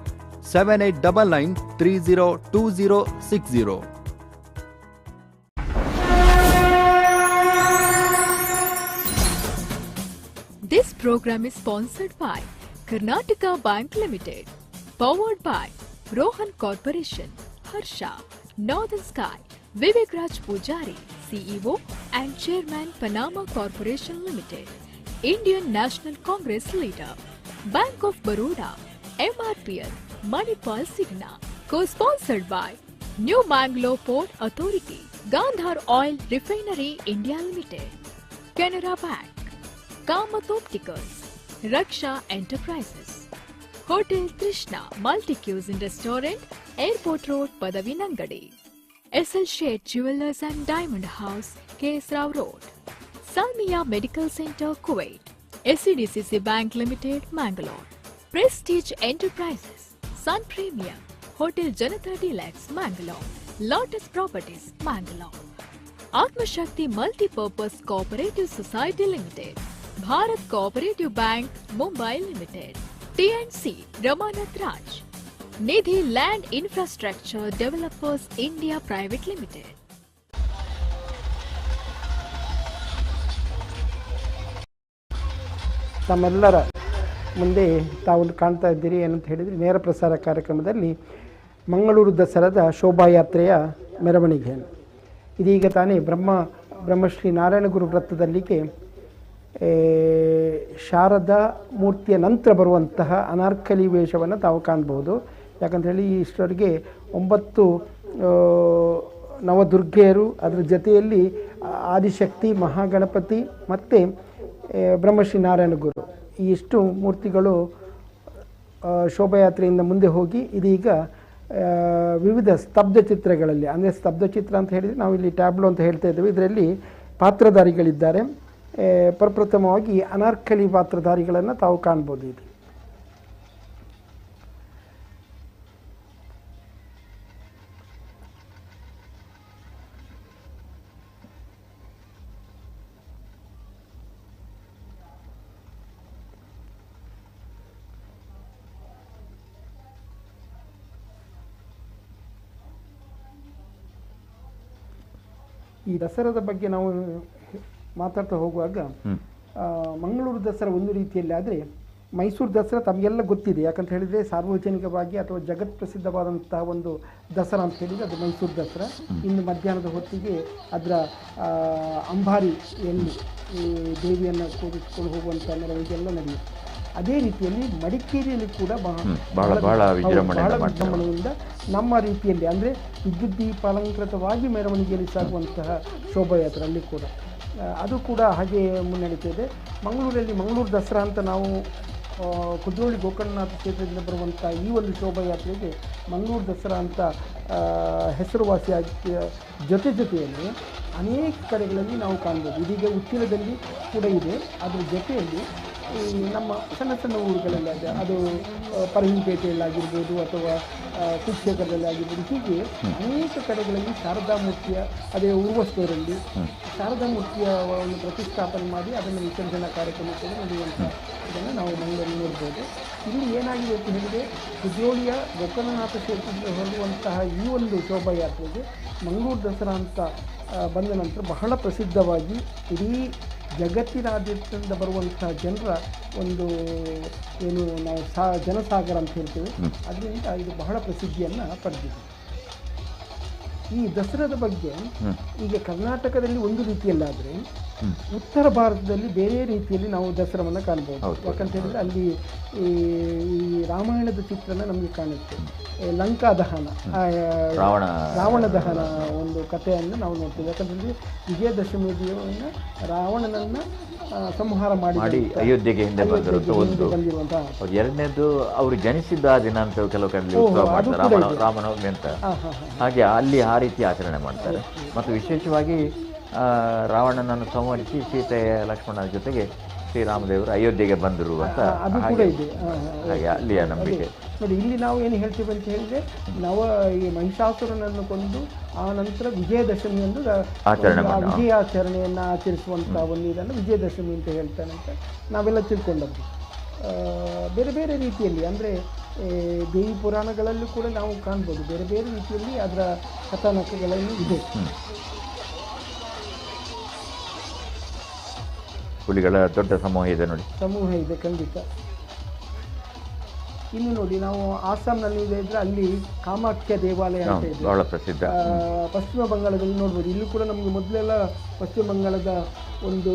7899302060. This program is sponsored by Karnataka Bank Limited, powered by Rohan Corporation, Harsha, Northern Sky, Vivek Raj Pujari, CEO and Chairman Panama Corporation Limited, Indian National Congress leader, Bank of Baroda, MRPL, Manipal Signa, co-sponsored by New Mangalore Port Authority, Gandhar Oil Refinery India Limited, Canara Bank, Kamath Opticals, Raksha Enterprises, Hotel Trishna Multi-Cuisine Restaurant, Airport Road, Padavinangadi, SL Shade Jewelers and Diamond House, KS Rao Road, Salmiya Medical Center, Kuwait, SCDCC Bank Limited, Mangalore, Prestige Enterprises, Sun Premium, Hotel Janata Deluxe, Mangalore, Lotus Properties, Mangalore, Atma Shakti Multi-Purpose Cooperative Society Limited, Bharat Cooperative Bank, Mumbai Limited, TNC Ramanath Raj, Nidhi Land Infrastructure Developers India Private Limited. ತಮ್ಮೆಲ್ಲರ ಮುಂದೆ ತಾವು ಕಾಣ್ತಾ ಇದ್ದೀರಿ ಏನಂತ ಹೇಳಿದರೆ ನೇರ ಪ್ರಸಾರ ಕಾರ್ಯಕ್ರಮದಲ್ಲಿ ಮಂಗಳೂರು ದಸರಾದ ಶೋಭಾಯಾತ್ರೆಯ ಮೆರವಣಿಗೆ. ಇದೀಗ ತಾನೇ ಬ್ರಹ್ಮಶ್ರೀ ನಾರಾಯಣಗುರು ವೃತ್ತದಲ್ಲಿಗೆ ಶಾರದಾ ಮೂರ್ತಿಯ ನಂತರ ಬರುವಂತಹ ಅನಾರ್ಕಲಿ ವೇಷವನ್ನು ತಾವು ಕಾಣಬಹುದು. ಯಾಕಂತ ಹೇಳಿ ಇಷ್ಟವರೆಗೆ 9 ನವದುರ್ಗೆಯರು, ಅದರ ಜೊತೆಯಲ್ಲಿ ಆದಿಶಕ್ತಿ, ಮಹಾಗಣಪತಿ ಮತ್ತು ಬ್ರಹ್ಮಶ್ರೀ ನಾರಾಯಣಗುರು ಈ ಇಷ್ಟು ಮೂರ್ತಿಗಳು ಶೋಭಾಯಾತ್ರೆಯಿಂದ ಮುಂದೆ ಹೋಗಿ ಇದೀಗ ವಿವಿಧ ಸ್ತಬ್ಧ ಚಿತ್ರಗಳಲ್ಲಿ, ಅಂದರೆ ಸ್ತಬ್ಧ ಚಿತ್ರ ಅಂತ ಹೇಳಿದರೆ ನಾವು ಇಲ್ಲಿ ಟ್ಯಾಬ್ಲೋ ಅಂತ ಹೇಳ್ತಾ ಇದ್ದೇವೆ, ಇದರಲ್ಲಿ ಪಾತ್ರಧಾರಿಗಳಿದ್ದಾರೆ. ಪ್ರಪ್ರಥಮವಾಗಿ ಅನಾರ್ಕಲಿ ಪಾತ್ರಧಾರಿಗಳನ್ನು ತಾವು ಕಾಣ್ಬೋದು. ಇದು ಈ ದಸರಾದ ಬಗ್ಗೆ ನಾವು ಮಾತಾಡ್ತಾ ಹೋಗುವಾಗ ಮಂಗಳೂರು ದಸರಾ ಒಂದು ರೀತಿಯಲ್ಲಿ ಆದರೆ ಮೈಸೂರು ದಸರಾ ತಮಗೆಲ್ಲ ಗೊತ್ತಿದೆ. ಯಾಕಂತ ಹೇಳಿದರೆ ಸಾರ್ವಜನಿಕವಾಗಿ ಅಥವಾ ಜಗತ್ ಪ್ರಸಿದ್ಧವಾದಂತಹ ಒಂದು ದಸರಾ ಅಂತ ಹೇಳಿದರೆ ಅದು ಮೈಸೂರು ದಸರಾ. ಇನ್ನು ಮಧ್ಯಾಹ್ನದ ಹೊತ್ತಿಗೆ ಅದರ ಅಂಬಾರಿಯಲ್ಲಿ ಈ ದೇವಿಯನ್ನು ಕೂರಿಸಿಕೊಂಡು ಹೋಗುವಂಥ ಮೆರವಣಿಗೆಲ್ಲ ನಡೆಯುತ್ತೆ. ಅದೇ ರೀತಿಯಲ್ಲಿ ಮಡಿಕೇರಿಯಲ್ಲಿ ಕೂಡ ಬಹಳ ವಿಜೃಂಭಣೆಯಿಂದ ನಮ್ಮ ರೀತಿಯಲ್ಲಿ ಅಂದರೆ ವಿದ್ಯುತ್ ದೀಪ ಅಲಂಕೃತವಾಗಿ ಮೆರವಣಿಗೆಯಲ್ಲಿ ಸಾಗುವಂತಹ ಶೋಭಾಯಾತ್ರೆ ಅಲ್ಲಿ ಕೂಡ ಅದು ಕೂಡ ಹಾಗೆ ಮುನ್ನಡೀತಿದೆ. ಮಂಗಳೂರಲ್ಲಿ ಮಂಗಳೂರು ದಸರಾ ಅಂತ ನಾವು ಕುದ್ರೋಳಿ ಗೋಕರ್ಣನಾಥ ಕ್ಷೇತ್ರದಿಂದ ಬರುವಂಥ ಈ ಒಂದು ಶೋಭಾಯಾತ್ರೆಗೆ ಮಂಗಳೂರು ದಸರಾ ಅಂತ ಹೆಸರುವಾಸಿಯಾಗಿ ಜೊತೆಯಲ್ಲಿ ಅನೇಕ ಕಡೆಗಳಲ್ಲಿ ನಾವು ಕಾಣ್ಬೋದು. ಇದೀಗ ಉಚ್ಚಿಲದಲ್ಲಿ ಕೂಡ ಇದೆ. ಅದರ ಜೊತೆಯಲ್ಲಿ ನಮ್ಮ ಸಣ್ಣ ಸಣ್ಣ ಊರುಗಳಲ್ಲಿ ಅದು ಪರಹಿಪೇಟೆಯಲ್ಲಾಗಿರ್ಬೋದು ಅಥವಾ ಕುಕ್ಷೇತ್ರದಲ್ಲಿ ಆಗಿರ್ಬೋದು, ಹೀಗೆ ಅನೇಕ ಕಡೆಗಳಲ್ಲಿ ಶಾರದಾ ಮೂರ್ತಿಯ ಅದೇ ಉರ್ವಸ್ತೂರಲ್ಲಿ ಶಾರದಾ ಮೂರ್ತಿಯ ಒಂದು ಪ್ರತಿಷ್ಠಾಪನೆ ಮಾಡಿ ಅದನ್ನು ವಿಸರ್ಜನಾ ಕಾರ್ಯಕ್ರಮ ಕೂಡ ನಡೆಯುವಂಥ ಇದನ್ನು ನಾವು ಮಂಗಳೂರಲ್ಲಿ ನೋಡ್ಬೋದು. ಇಲ್ಲಿ ಏನಾಗಿದೆ ಅಂತ ಹೇಳಿದರೆ ಕುದ್ರೋಳಿಯ ಗೋಕರ್ಣನಾಥ ಕ್ಷೇತ್ರದಲ್ಲಿ ಹೊರಡುವಂತಹ ಈ ಒಂದು ಶೋಭಾಯಾತ್ರೆಗೆ ಮಂಗಳೂರು ದಸರಾ ಅಂತ ಬಂದ ನಂತರ ಬಹಳ ಪ್ರಸಿದ್ಧವಾಗಿ ಇಡೀ ಜಗತ್ತಿನಾದ್ಯಂತ ಬರುವಂಥ ಜನರ ಒಂದು ಏನು ನಾವು ಜನಸಾಗರ ಅಂತ ಹೇಳ್ತೇವೆ, ಅದರಿಂದ ಇದು ಬಹಳ ಪ್ರಸಿದ್ಧಿಯನ್ನು ಪಡೆದಿದೆ. ಈ ದಸರಾದ ಬಗ್ಗೆ ಈಗ ಕರ್ನಾಟಕದಲ್ಲಿ ಒಂದು ರೀತಿಯಲ್ಲಾದರೆ ಉತ್ತರ ಭಾರತದಲ್ಲಿ ಬೇರೆ ರೀತಿಯಲ್ಲಿ ನಾವು ದಸರಾವನ್ನು ಕಾಣ್ಬೋದು. ಯಾಕಂತ ಹೇಳಿದರೆ ಅಲ್ಲಿ ಈ ರಾಮಾಯಣದ ಚಿತ್ರಣ ನಮಗೆ ಕಾಣುತ್ತೆ. ಲಂಕಾ ದಹನ, ರಾವಣ ದಹನ ಒಂದು ಕಥೆಯನ್ನು ನಾವು ನೋಡ್ತೀವಿ. ಯಾಕಂತಂದರೆ ವಿಜಯದಶಮಿ ದಿನವನ್ನು ರಾವಣನನ್ನು ಸಂಹಾರ ಮಾಡಿ ಅಯೋಧ್ಯೆಗೆ ಹಿಂದೆ ಬಂದಿರುವಂತಹ. ಎರಡನೇದು ಅವರು ಜನಿಸಿದ್ದ ದಿನ ಅಂತ ಕೆಲವು ಕಡೆ ರಾಮನವಮಿ ಅಂತ, ಹಾಗೆ ಅಲ್ಲಿ ಆ ರೀತಿ ಆಚರಣೆ ಮಾಡ್ತಾರೆ. ಮತ್ತು ವಿಶೇಷವಾಗಿ ರಾವಣನನ್ನು ಸಂಹರಿಸಿ ಸೀತೆಯ ಲಕ್ಷ್ಮಣನ ಜೊತೆಗೆ ಶ್ರೀರಾಮದೇವರು ಅಯೋಧ್ಯೆಗೆ ಬಂದರು ಅಂತ ಹಾಗೆ ಅಲ್ಲಿಯ ನಂಬಿಕೆ. ನೋಡಿ, ಇಲ್ಲಿ ನಾವು ಏನು ಹೇಳ್ತೀವಿ ಅಂತ ಹೇಳಿದರೆ ಈ ಮಹಿಷಾಸುರನನ್ನು ಕೊಂದು ಆ ನಂತರ ವಿಜಯದಶಮಿಯನ್ನು ವಿಜಯಾಚರಣೆಯನ್ನು ಆಚರಿಸುವಂಥ ಒಂದು ಇದನ್ನು ವಿಜಯದಶಮಿ ಅಂತ ಹೇಳ್ತಾನೆ ಅಂತ ನಾವೆಲ್ಲ ತಿಳ್ಕೊಂಡದ್ದು. ಬೇರೆ ಬೇರೆ ರೀತಿಯಲ್ಲಿ ಅಂದರೆ ದೇವಿ ಪುರಾಣಗಳಲ್ಲೂ ಕೂಡ ನಾವು ಕಾಣ್ಬೋದು. ಬೇರೆ ಬೇರೆ ರೀತಿಯಲ್ಲಿ ಅದರ ಕಥಾನಕಗಳಲ್ಲಿ ಇದೆ. ಹುಲಿಗಳ ದೊಡ್ಡ ಸಮೂಹ ಇದೆ ನೋಡಿ, ಸಮೂಹ ಇದೆ ಖಂಡಿತ. ಇನ್ನು ನೋಡಿ ನಾವು ಆಸಾಂನಲ್ಲಿ ಇದ್ರೆ ಅಲ್ಲಿ ಕಾಮಾಖ್ಯ ದೇವಾಲಯ ಅಂತ ಇದೆ, ಬಹಳ ಪ್ರಸಿದ್ಧ. ಪಶ್ಚಿಮ ಬಂಗಾಳದಲ್ಲಿ ನೋಡ್ಬೋದು. ಇಲ್ಲೂ ಕೂಡ ನಮಗೆ ಮೊದಲೆಲ್ಲ ಪಶ್ಚಿಮ ಬಂಗಾಳದ ಒಂದು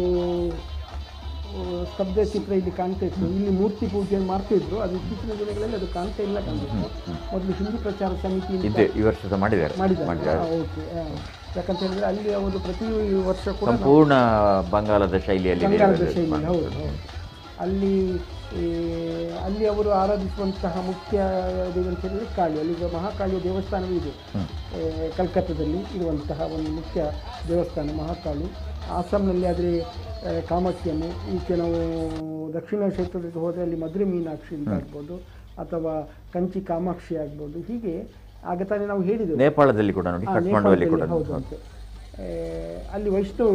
ಸ್ತಬ್ಧ ಚಿತ್ರ ಇಲ್ಲಿ ಕಾಣ್ತಾ ಇತ್ತು. ಇಲ್ಲಿ ಮೂರ್ತಿ ಪೂಜೆ ಮಾಡ್ತಿದ್ರು, ಅದು ಇತ್ತೀಚಿನ ದಿನಗಳಲ್ಲಿ ಅದು ಕಾಣ್ತಾ ಇಲ್ಲ. ಮೊದಲು ಹಿಂದೂ ಪ್ರಚಾರ ಸಮಿತಿ ಈ ವರ್ಷ ಮಾಡಿದ್ದಾರೆ. ಓಕೆ, ಯಾಕಂತ ಹೇಳಿದ್ರೆ ಅಲ್ಲಿ ಅವರು ಪ್ರತಿ ವರ್ಷ ಕೂಡ ಸಂಪೂರ್ಣ ಬಂಗಾಳದ ಶೈಲಿಯಲ್ಲಿ ಹೌದು. ಅಲ್ಲಿ ಅವರು ಆರಾಧಿಸುವಂತಹ ಮುಖ್ಯ ದೇವ ಅಂತ ಹೇಳಿದ್ರೆ ಕಾಳಿ. ಅಲ್ಲಿ ಮಹಾಕಾಳಿಯ ದೇವಸ್ಥಾನವೂ ಇದೆ, ಕಲ್ಕತ್ತಾದಲ್ಲಿ ಇರುವಂತಹ ಒಂದು ಮುಖ್ಯ ದೇವಸ್ಥಾನ ಮಹಾಕಾಳಿ. ಆಸಾಂನಲ್ಲಿ ಆದರೆ ಕಾಮಾಕ್ಷಿಯನ್ನು, ಈಚೆ ನಾವು ದಕ್ಷಿಣ ಕ್ಷೇತ್ರಕ್ಕೆ ಹೋದರೆ ಅಲ್ಲಿ ಮಧುರೆ ಮೀನಾಕ್ಷಿ ಅಂತ ಆಗ್ಬೋದು, ಅಥವಾ ಕಂಚಿ ಕಾಮಾಕ್ಷಿ ಆಗ್ಬೋದು. ಹೀಗೆ ಆಗ ತಾನೇ ನಾವು ಹೇಳಿದ್ದೇವೆ. ನೇಪಾಳದಲ್ಲಿ ಕೂಡ ನೋಡಿ, ಕಠ್ಮಂಡುವಲ್ಲಿ ಕೂಡ ಹೌದು ಅಂತೆ. ಅಲ್ಲಿ ವೈಷ್ಣವ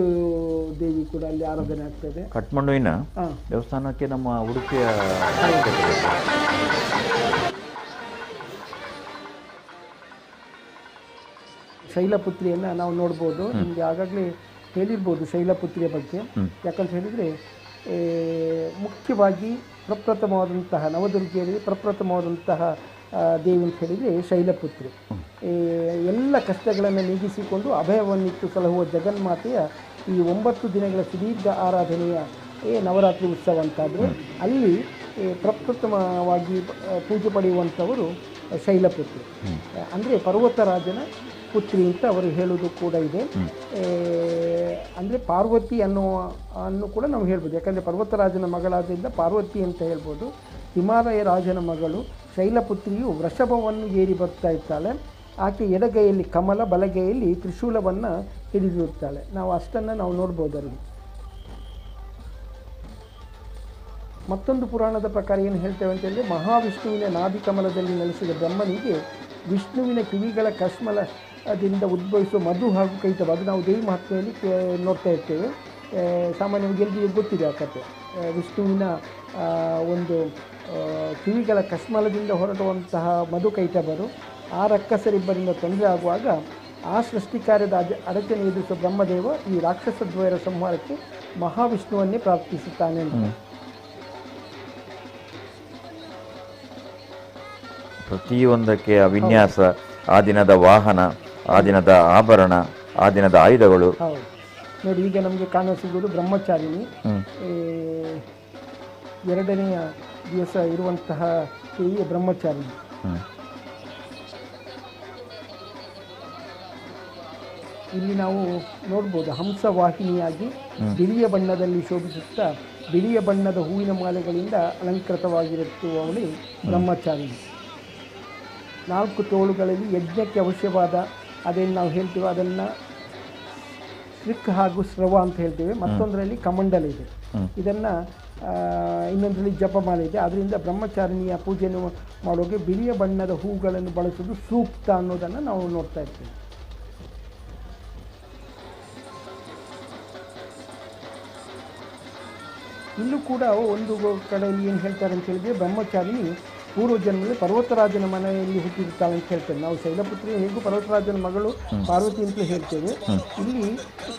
ದೇವಿ ಕೂಡ ಅಲ್ಲಿ ಆರಾಧನೆ ಆಗ್ತದೆ. ಕಠ್ಮಂಡುವಿನ ದೇವಸ್ಥಾನಕ್ಕೆ ನಮ್ಮ ಉಡುಪಿಯ ಶೈಲಪುತ್ರಿಯನ್ನು ನಾವು ನೋಡ್ಬೋದು. ನಿಮಗೆ ಆಗಾಗಲೇ ಹೇಳಿರ್ಬೋದು ಶೈಲಪುತ್ರಿಯ ಬಗ್ಗೆ. ಯಾಕಂತ ಹೇಳಿದರೆ ಮುಖ್ಯವಾಗಿ ಪ್ರಪ್ರಥಮವಾದಂತಹ ನವದುರ್ಗಿಯಲ್ಲಿ ಪ್ರಪ್ರಥಮವಾದಂತಹ ದೇವಿ ಅಂತ ಹೇಳಿದರೆ ಶೈಲಪುತ್ರಿ. ಎಲ್ಲ ಕಷ್ಟಗಳನ್ನು ನೀಗಿಸಿಕೊಂಡು ಅಭಯವನ್ನಿಟ್ಟು ಸಲಹುವ ಜಗನ್ಮಾತೆಯ ಈ 9 ದಿನಗಳ ಸುದೀರ್ಘ ಆರಾಧನೆಯ ನವರಾತ್ರಿ ಉತ್ಸವ ಅಂತಾದರೆ ಅಲ್ಲಿ ಪ್ರಪ್ರಥಮವಾಗಿ ಪೂಜೆ ಪಡೆಯುವಂಥವರು ಶೈಲಪುತ್ರಿ, ಅಂದರೆ ಪರ್ವತರಾಜನ ಪುತ್ರಿ ಅಂತ ಅವರು ಹೇಳೋದು ಕೂಡ ಇದೆ. ಅಂದರೆ ಪಾರ್ವತಿ ಅನ್ನು ಕೂಡ ನಾವು ಹೇಳ್ಬೋದು. ಯಾಕಂದರೆ ಪರ್ವತರಾಜನ ಮಗಳಾದ್ದರಿಂದ ಪಾರ್ವತಿ ಅಂತ ಹೇಳ್ಬೋದು. ಹಿಮಾಲಯ ರಾಜನ ಮಗಳು ಶೈಲಪುತ್ರಿಯು ವೃಷಭವನ್ನು ಏರಿ ಬರ್ತಾ ಇರ್ತಾಳೆ. ಆಕೆ ಎಡಗೈಯಲ್ಲಿ ಕಮಲ, ಬಲಗೈಯಲ್ಲಿ ತ್ರಿಶೂಲವನ್ನು ಹಿಡಿದಿರುತ್ತಾಳೆ. ನಾವು ಅಷ್ಟನ್ನು ನಾವು ನೋಡ್ಬೋದು ಅಲ್ಲಿ. ಮತ್ತೊಂದು ಪುರಾಣದ ಪ್ರಕಾರ ಏನು ಹೇಳ್ತೇವೆ ಅಂತಂದರೆ, ಮಹಾವಿಷ್ಣುವಿನ ನಾಭಿಕಮಲದಲ್ಲಿ ನೆಲೆಸಿದ ಬ್ರಹ್ಮನಿಗೆ ವಿಷ್ಣುವಿನ ಕಿವಿಗಳ ಕಶ್ಮಲದಿಂದ ಉದ್ಭವಿಸುವ ಮಧು ಹಾಗೂ ಕೈತವ, ಅದು ನಾವು ದೇವಿ ಮಹಾತ್ಮೆಯಲ್ಲಿ ನೋಡ್ತಾ ಇರ್ತೇವೆ. ಸಾಮಾನ್ಯವಾಗಿ ಎಲ್ರಿಗೂ ಗೊತ್ತಿದೆ ಆ ಕಥೆ. ವಿಷ್ಣುವಿನ ಒಂದು ಕಿವಿಗಳ ಕಶ್ಮಲದಿಂದ ಹೊರಡುವಂತಹ ಮಧು ಕೈಟಬರು ಆ ರಕ್ಕಸರಿಬ್ಬರಿಂದ ತೊಂದರೆ ಆಗುವಾಗ ಆ ಸೃಷ್ಟಿ ಕಾರ್ಯದ ಅಡಚಣೆ ಎದುರಿಸುವ ಬ್ರಹ್ಮದೇವ ಈ ರಾಕ್ಷಸ ದ್ವಯರ ಸಂಹಾರಕ್ಕೆ ಮಹಾವಿಷ್ಣುವನ್ನೇ ಪ್ರಾರ್ಥಿಸುತ್ತಾನೆ. ಪ್ರತಿಯೊಂದಕ್ಕೆ ಆ ವಿನ್ಯಾಸ, ಆ ದಿನದ ವಾಹನ, ಆ ದಿನದ ಆಭರಣ, ಆ ದಿನದ ಆಯುಧಗಳು. ಹೌದು ನೋಡಿ, ಈಗ ನಮಗೆ ಕಾಣ ಸಿಗುವುದು ಬ್ರಹ್ಮಚಾರಿಣಿ. ಎರಡನೆಯ ದಿವಸ ಇರುವಂತಹ ಈ ಬ್ರಹ್ಮಚಾರಿಣಿ. ಇಲ್ಲಿ ನಾವು ನೋಡ್ಬೋದು ಹಂಸವಾಹಿನಿಯಾಗಿ ಬಿಳಿಯ ಬಣ್ಣದಲ್ಲಿ ಶೋಭಿಸುತ್ತಾ ಬಿಳಿಯ ಬಣ್ಣದ ಹೂವಿನ ಮಾಲೆಗಳಿಂದ ಅಲಂಕೃತವಾಗಿರುತ್ತವಳಿ ಬ್ರಹ್ಮಚಾರಿಣಿ. 4 ತೋಳುಗಳಲ್ಲಿ ಯಜ್ಞಕ್ಕೆ ಅವಶ್ಯವಾದ ಅದೇನು ನಾವು ಹೇಳ್ತೀವೋ ಅದನ್ನು ಸ್ಟ್ರಿಕ್ ಹಾಗೂ ಸ್ರವ ಅಂತ ಹೇಳ್ತೇವೆ. ಮತ್ತೊಂದರಲ್ಲಿ ಕಮಂಡಲ ಇದೆ, ಇದನ್ನು ಇನ್ನೊಂದರಲ್ಲಿ ಜಪಮಾಲೆ ಇದೆ. ಅದರಿಂದ ಬ್ರಹ್ಮಚಾರಿಣಿಯ ಪೂಜೆಯನ್ನು ಮಾಡೋಕೆ ಬಿಳಿಯ ಬಣ್ಣದ ಹೂಗಳನ್ನು ಬಳಸೋದು ಸೂಕ್ತ ಅನ್ನೋದನ್ನು ನಾವು ನೋಡ್ತಾ ಇರ್ತೀವಿ. ಇಲ್ಲೂ ಕೂಡ ಒಂದು ಕಡೆಯಲ್ಲಿ ಏನು ಹೇಳ್ತಾರೆ ಅಂತ ಹೇಳಿದರೆ, ಬ್ರಹ್ಮಚಾರಿಣಿ ಪೂರ್ವ ಜನ್ಮದಲ್ಲಿ ಪರ್ವತರಾಜನ ಮನೆಯಲ್ಲಿ ಹುಟ್ಟಿರ್ತಾಳೆ ಅಂತ ಹೇಳ್ತೇವೆ. ನಾವು ಶೈಲಪುತ್ರಿ ಹೇಗೂ ಪರ್ವತರಾಜನ ಮಗಳು ಪಾರ್ವತಿ ಅಂತಲೇ ಹೇಳ್ತೇವೆ. ಇಲ್ಲಿ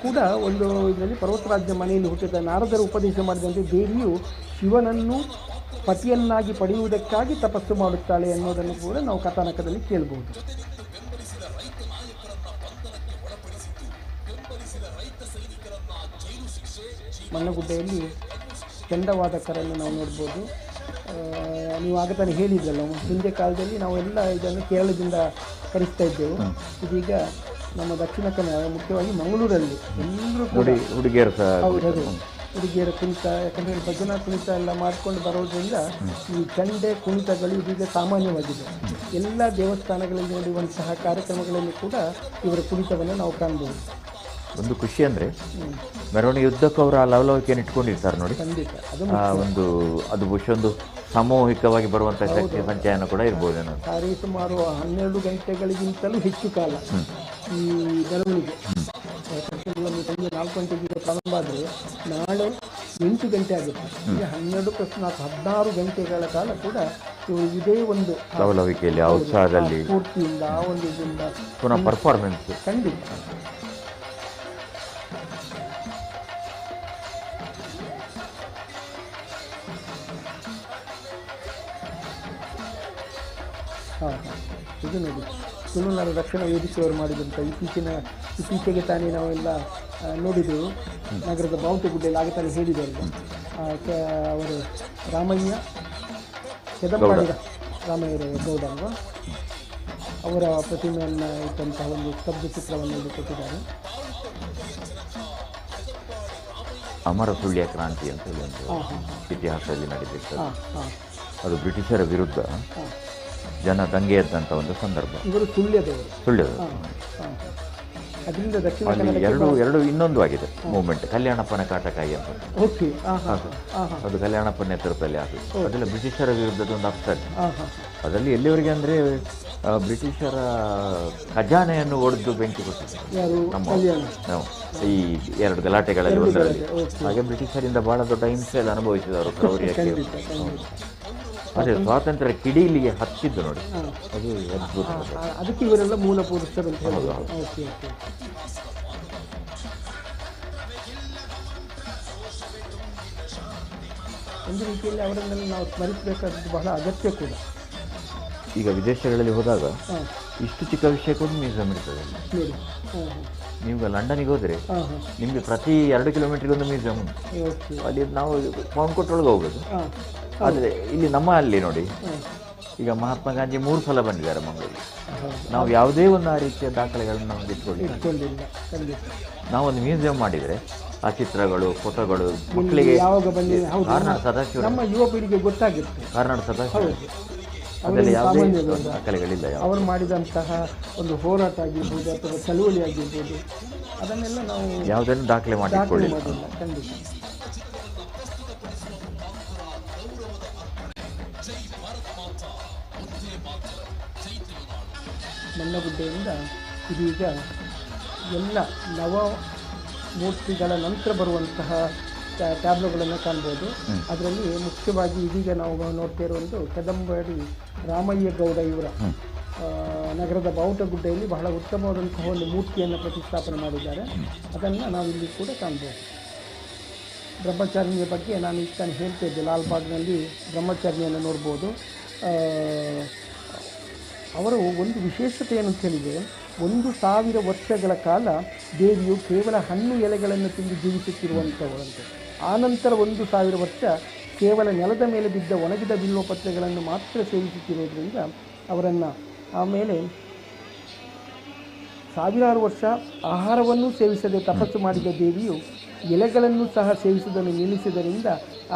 ಕೂಡ ಒಂದು ಇದರಲ್ಲಿ ಪರ್ವತರಾಜನ ಮನೆಯಲ್ಲಿ ಹುಟ್ಟಿರ್ತಾಳೆ. ನಾರದರು ಉಪದೇಶ ಮಾಡಿದಂತೆ ದೇವಿಯು ಶಿವನನ್ನು ಪತಿಯನ್ನಾಗಿ ಪಡೆಯುವುದಕ್ಕಾಗಿ ತಪಸ್ಸು ಮಾಡುತ್ತಾಳೆ ಅನ್ನೋದನ್ನು ಕೂಡ ನಾವು ಕಥಾನಕದಲ್ಲಿ ಕೇಳಬಹುದು. ಮಣ್ಣಗುಡ್ಡೆಯಲ್ಲಿ ಚಂಡವಾದಕರನ್ನು ನಾವು ನೋಡ್ಬೋದು. ನೀವು ಆಗ ತಾನೇ ಹೇಳಿದ್ರಲ್ಲ, ಹಿಂದೆ ಕಾಲದಲ್ಲಿ ನಾವೆಲ್ಲ ಇದನ್ನು ಕೇರಳದಿಂದ ಕರೆಸ್ತಾ ಇದ್ದೆವು. ಇದೀಗ ನಮ್ಮ ದಕ್ಷಿಣ ಕನ್ನಡ, ಮುಖ್ಯವಾಗಿ ಮಂಗಳೂರಲ್ಲಿ ಎಲ್ಲರೂ ಕೂಡ ಹುಡುಗಿಯರ ಕುಣಿತ, ಯಾಕಂದರೆ ಭಜನಾ ಕುಣಿತ ಎಲ್ಲ ಮಾಡಿಕೊಂಡು ಬರೋದ್ರಿಂದ ಈ ಚಂಡೆ ಕುಣಿತಗಳು ಇದೀಗ ಸಾಮಾನ್ಯವಾಗಿದೆ. ಎಲ್ಲ ದೇವಸ್ಥಾನಗಳಲ್ಲಿ ನಡೆಯುವಂತಹ ಕಾರ್ಯಕ್ರಮಗಳಲ್ಲಿ ಕೂಡ ಇವರ ಕುಣಿತವನ್ನು ನಾವು ಕಾಣ್ಬೋದು. ಒಂದು ಖುಷಿ ಅಂದರೆ ಮೆರವಣಿಗೆ ಯುದ್ಧಕ್ಕೂ ಅವರು ಆ ಲವಲವಿಕೆಯನ್ನು ಇಟ್ಕೊಂಡಿರ್ತಾರೆ ನೋಡಿ. ಒಂದು ಅದು ಒಂದು ಸಾಮೂಹಿಕವಾಗಿ ಬರುವಂಥ ಶಕ್ತಿ ಸಂಚಯನ ಕೂಡ ಇರ್ಬೋದೇನೋ. ಸುಮಾರು 12 ಗಂಟೆಗಳಿಗಿಂತಲೂ ಹೆಚ್ಚು ಕಾಲ ಈ ಮೆರವಣಿಗೆ. ಸಂಜೆ 4 ಗಂಟೆಗೆ ಪ್ರಾರಂಭ ಆದರೆ ನಾಳೆ 8 ಗಂಟೆ ಆಗುತ್ತೆ. ಈಗ 12 + 4 16 ಗಂಟೆಗಳ ಕಾಲ ಕೂಡ ಇದೇ ಒಂದು ಲವಲವಿಕೆಯಲ್ಲಿ, ಆ ಉತ್ಸಾಹದಲ್ಲಿ, ಸ್ಫೂರ್ತಿಯಿಂದ, ಆ ಒಂದು ಇದರಿಂದ ಪುನಃ ಪರ್ಫಾರ್ಮೆನ್ಸ್ ಖಂಡಿತ. ಹಾಂ ಹಾಂ ಇದು ನೋಡಿ ತುಳುನಾಡು ರಕ್ಷಣಾ ವೇದಿಕೆಯವರು ಮಾಡಿದಂಥ ಇತ್ತೀಚೆಗೆ ತಾನೇ ನಾವೆಲ್ಲ ನೋಡಿದೆವು ನಗರದ ಬಾವುಟಗುಡ್ಡೆಯಲ್ಲಿ ಆಗ ತಾನೇ ಹೇಳಿದರು ಅವರು ರಾಮಯ್ಯ ಕೆದಂಪಾಡಿ ರಾಮಯ್ಯ ಗೌಡ ಅಲ್ವಾ ಅವರ ಪ್ರತಿಮೆಯನ್ನು ಇಟ್ಟಂತಹ ಒಂದು ಸ್ತಬ್ಧ ಚಿತ್ರವನ್ನು ಇಲ್ಲಿ ಕೊಟ್ಟಿದ್ದಾರೆ. ಅಮರ ಸುಳ್ಯ ಕ್ರಾಂತಿ ಅಂತ ಹೇಳಿ ಒಂದು ಇತಿಹಾಸದಲ್ಲಿ ನಡೆದಿರ್ತದೆ. ಅದು ಬ್ರಿಟಿಷರ ವಿರುದ್ಧ ಜನ ದಂಗೆ ಎದ್ದಂಥ ಒಂದು ಸಂದರ್ಭ. ಇವರು ಸುಳ್ಯದವರು. ಅದರಿಂದ ದಕ್ಷಿಣ ಎರಡು ಇನ್ನೊಂದು ಆಗಿದೆ ಮೂವ್ಮೆಂಟ್, ಕಲ್ಯಾಣಪ್ಪನ ಕಾಟಕಾಯಿ ಅಂತ. ಅದು ಕಲ್ಯಾಣಪ್ಪನ ನೇತೃತ್ವದಲ್ಲಿ ಆಗುತ್ತೆ. ಅದೆಲ್ಲ ಬ್ರಿಟಿಷರ ವಿರುದ್ಧದ ಒಂದು ಅಪ್ಸೆಟ್. ಅದರಲ್ಲಿ ಎಲ್ಲಿವರೆಗೆ ಅಂದರೆ ಬ್ರಿಟಿಷರ ಖಜಾನೆಯನ್ನು ಒಡೆದು ಬೆಂಕಿ ಕೊಟ್ಟಿದ್ದಾರೆ ನಮ್ಮ ಈ 2 ಗಲಾಟೆಗಳಲ್ಲಿ ಒಂದರಲ್ಲಿ. ಹಾಗೆ ಬ್ರಿಟಿಷರಿಂದ ಬಹಳ ದೊಡ್ಡ ಹಿಂಸೆಯಲ್ಲಿ ಅನುಭವಿಸಿದವರು ಕ್ರೌರ್ಯಕ್ಕೆ. ಅದೇ ಸ್ವಾತಂತ್ರ್ಯ ಕಿಡಿಲಿಗೆ ಹತ್ತಿದ್ದು ನೋಡಿ, ಅದು ಅದ್ಭುತ. ಅದಕ್ಕೆ ಇವರೆಲ್ಲ ಮೂಲ ಪುರುಷರು ಅಂತ ಹೇಳೋದು. ಒಂದು ರೀತಿಯಲ್ಲಿ ಅವರನ್ನೆಲ್ಲ ನಾವು ಸ್ಮರಿಸಬೇಕಾದದ್ದು ಬಹಳ ಅಗತ್ಯ ಕೂಡ. ಈಗ ವಿದೇಶಗಳಲ್ಲಿ ಹೋದಾಗ ಇಷ್ಟು ಚಿಕ್ಕ ವಿಷಯಕ್ಕೊಂದು ಮ್ಯೂಸಿಯಂ ಇರ್ತದೆ. ನೀವು ಲಂಡನಿಗೆ ಹೋದರೆ ನಿಮಗೆ ಪ್ರತಿ 2 ಕಿಲೋಮೀಟರ್ಗೆ ಒಂದು ಮ್ಯೂಸಿಯಂ ಉಂಟು. ಅಲ್ಲಿ ನಾವು ಪೌಂಡ್ ಕೊಟ್ಟೊಳಗೆ ಹೋಗೋದು. ಆದರೆ ಇಲ್ಲಿ ನಮ್ಮ ಅಲ್ಲಿ ನೋಡಿ, ಈಗ ಮಹಾತ್ಮ ಗಾಂಧಿ 3 ಸಲ ಬಂದಿದ್ದಾರೆ ಮಂಗಳೂರಿಗೆ. ನಾವು ಯಾವುದೇ ಒಂದು ಆ ರೀತಿಯ ದಾಖಲೆಗಳನ್ನು ನಾವು ಇಟ್ಕೊಂಡಿಲ್ಲ. ನಾವೊಂದು ಮ್ಯೂಸಿಯಂ ಮಾಡಿದರೆ ಆ ಚಿತ್ರಗಳು, ಫೋಟೋಗಳು ಮಕ್ಕಳಿಗೆ ಕಾರ್ನಾಡ್ ಸದಾಶಿವ, ನಮ್ಮ ಯುವ ಪೀಳಿಗೆ ಗೊತ್ತಾಗುತ್ತೆ. ಕಾರ್ನಾಡ್ ಸದಾಶಿವ ಅದರಲ್ಲಿ ಯಾವುದೇ ದಾಖಲೆಗಳಿಲ್ಲ. ಅವರು ಮಾಡಿದಂತಹ ಒಂದು ಹೋರಾಟ ಆಗಿರ್ಬೋದು ಅಥವಾ ಚಳುವಳಿ ಆಗಿರ್ಬೋದು, ಅದನ್ನೆಲ್ಲ ನಾವು ಯಾವುದನ್ನು ದಾಖಲೆ ಮಾಡಿಕೊಳ್ಳಿಲ್ಲ. ಖಂಡಿತ. ಮಣ್ಣಗುಡ್ಡೆಯಿಂದ ಇದೀಗ ಎಲ್ಲ ನವ ಮೂರ್ತಿಗಳ ನಂತರ ಬರುವಂತಹ ಟ್ಯಾಬ್ಲೋಗಳನ್ನು ಕಾಣ್ಬೋದು. ಅದರಲ್ಲಿ ಮುಖ್ಯವಾಗಿ ಇದೀಗ ನಾವು ನೋಡ್ತಾ ಇರುವುದು ಕೆದಂಬಾಡಿ ರಾಮಯ್ಯ ಗೌಡ ಇವರ ನಗರದ ಬಾವುಟಗುಡ್ಡೆಯಲ್ಲಿ ಬಹಳ ಉತ್ತಮವಾದಂತಹ ಒಂದು ಮೂರ್ತಿಯನ್ನು ಪ್ರತಿಷ್ಠಾಪನೆ ಮಾಡಿದ್ದಾರೆ. ಅದನ್ನು ನಾವಿಲ್ಲಿ ಕೂಡ ಕಾಣ್ಬೋದು. ಬ್ರಹ್ಮಚಾರಿಣಿಯ ಬಗ್ಗೆ ನಾನು ಈಗ ತಾನು ಹೇಳ್ತಾ ಇದ್ದೆ, ಲಾಲ್ಬಾಗ್ನಲ್ಲಿ ಬ್ರಹ್ಮಚಾರಿಣಿಯನ್ನು ನೋಡ್ಬೋದು. ಅವರು ಒಂದು ವಿಶೇಷತೆ ಏನು ಅಂತ ಹೇಳಿದರೆ, 1000 ವರ್ಷಗಳ ಕಾಲ ದೇವಿಯು ಕೇವಲ ಹಣ್ಣು ಎಲೆಗಳನ್ನು ತಿಂದು ಜೀವಿಸುತ್ತಿರುವಂಥವರಂತೆ. ಆನಂತರ 1000 ವರ್ಷ ಕೇವಲ ನೆಲದ ಮೇಲೆ ಬಿದ್ದ ಒಣಗಿದ ಬಿಲ್ವಪತ್ರೆಗಳನ್ನು ಮಾತ್ರ ಸೇವಿಸುತ್ತಿರುವುದರಿಂದ ಅವರನ್ನು, ಆಮೇಲೆ 1000 ವರ್ಷ ಆಹಾರವನ್ನೂ ಸೇವಿಸದೆ ತಪಸ್ಸು ಮಾಡಿದ ದೇವಿಯು ಎಲೆಗಳನ್ನು ಸಹ ಸೇವಿಸುವುದನ್ನು ನಿಲ್ಲಿಸಿದ್ದರಿಂದ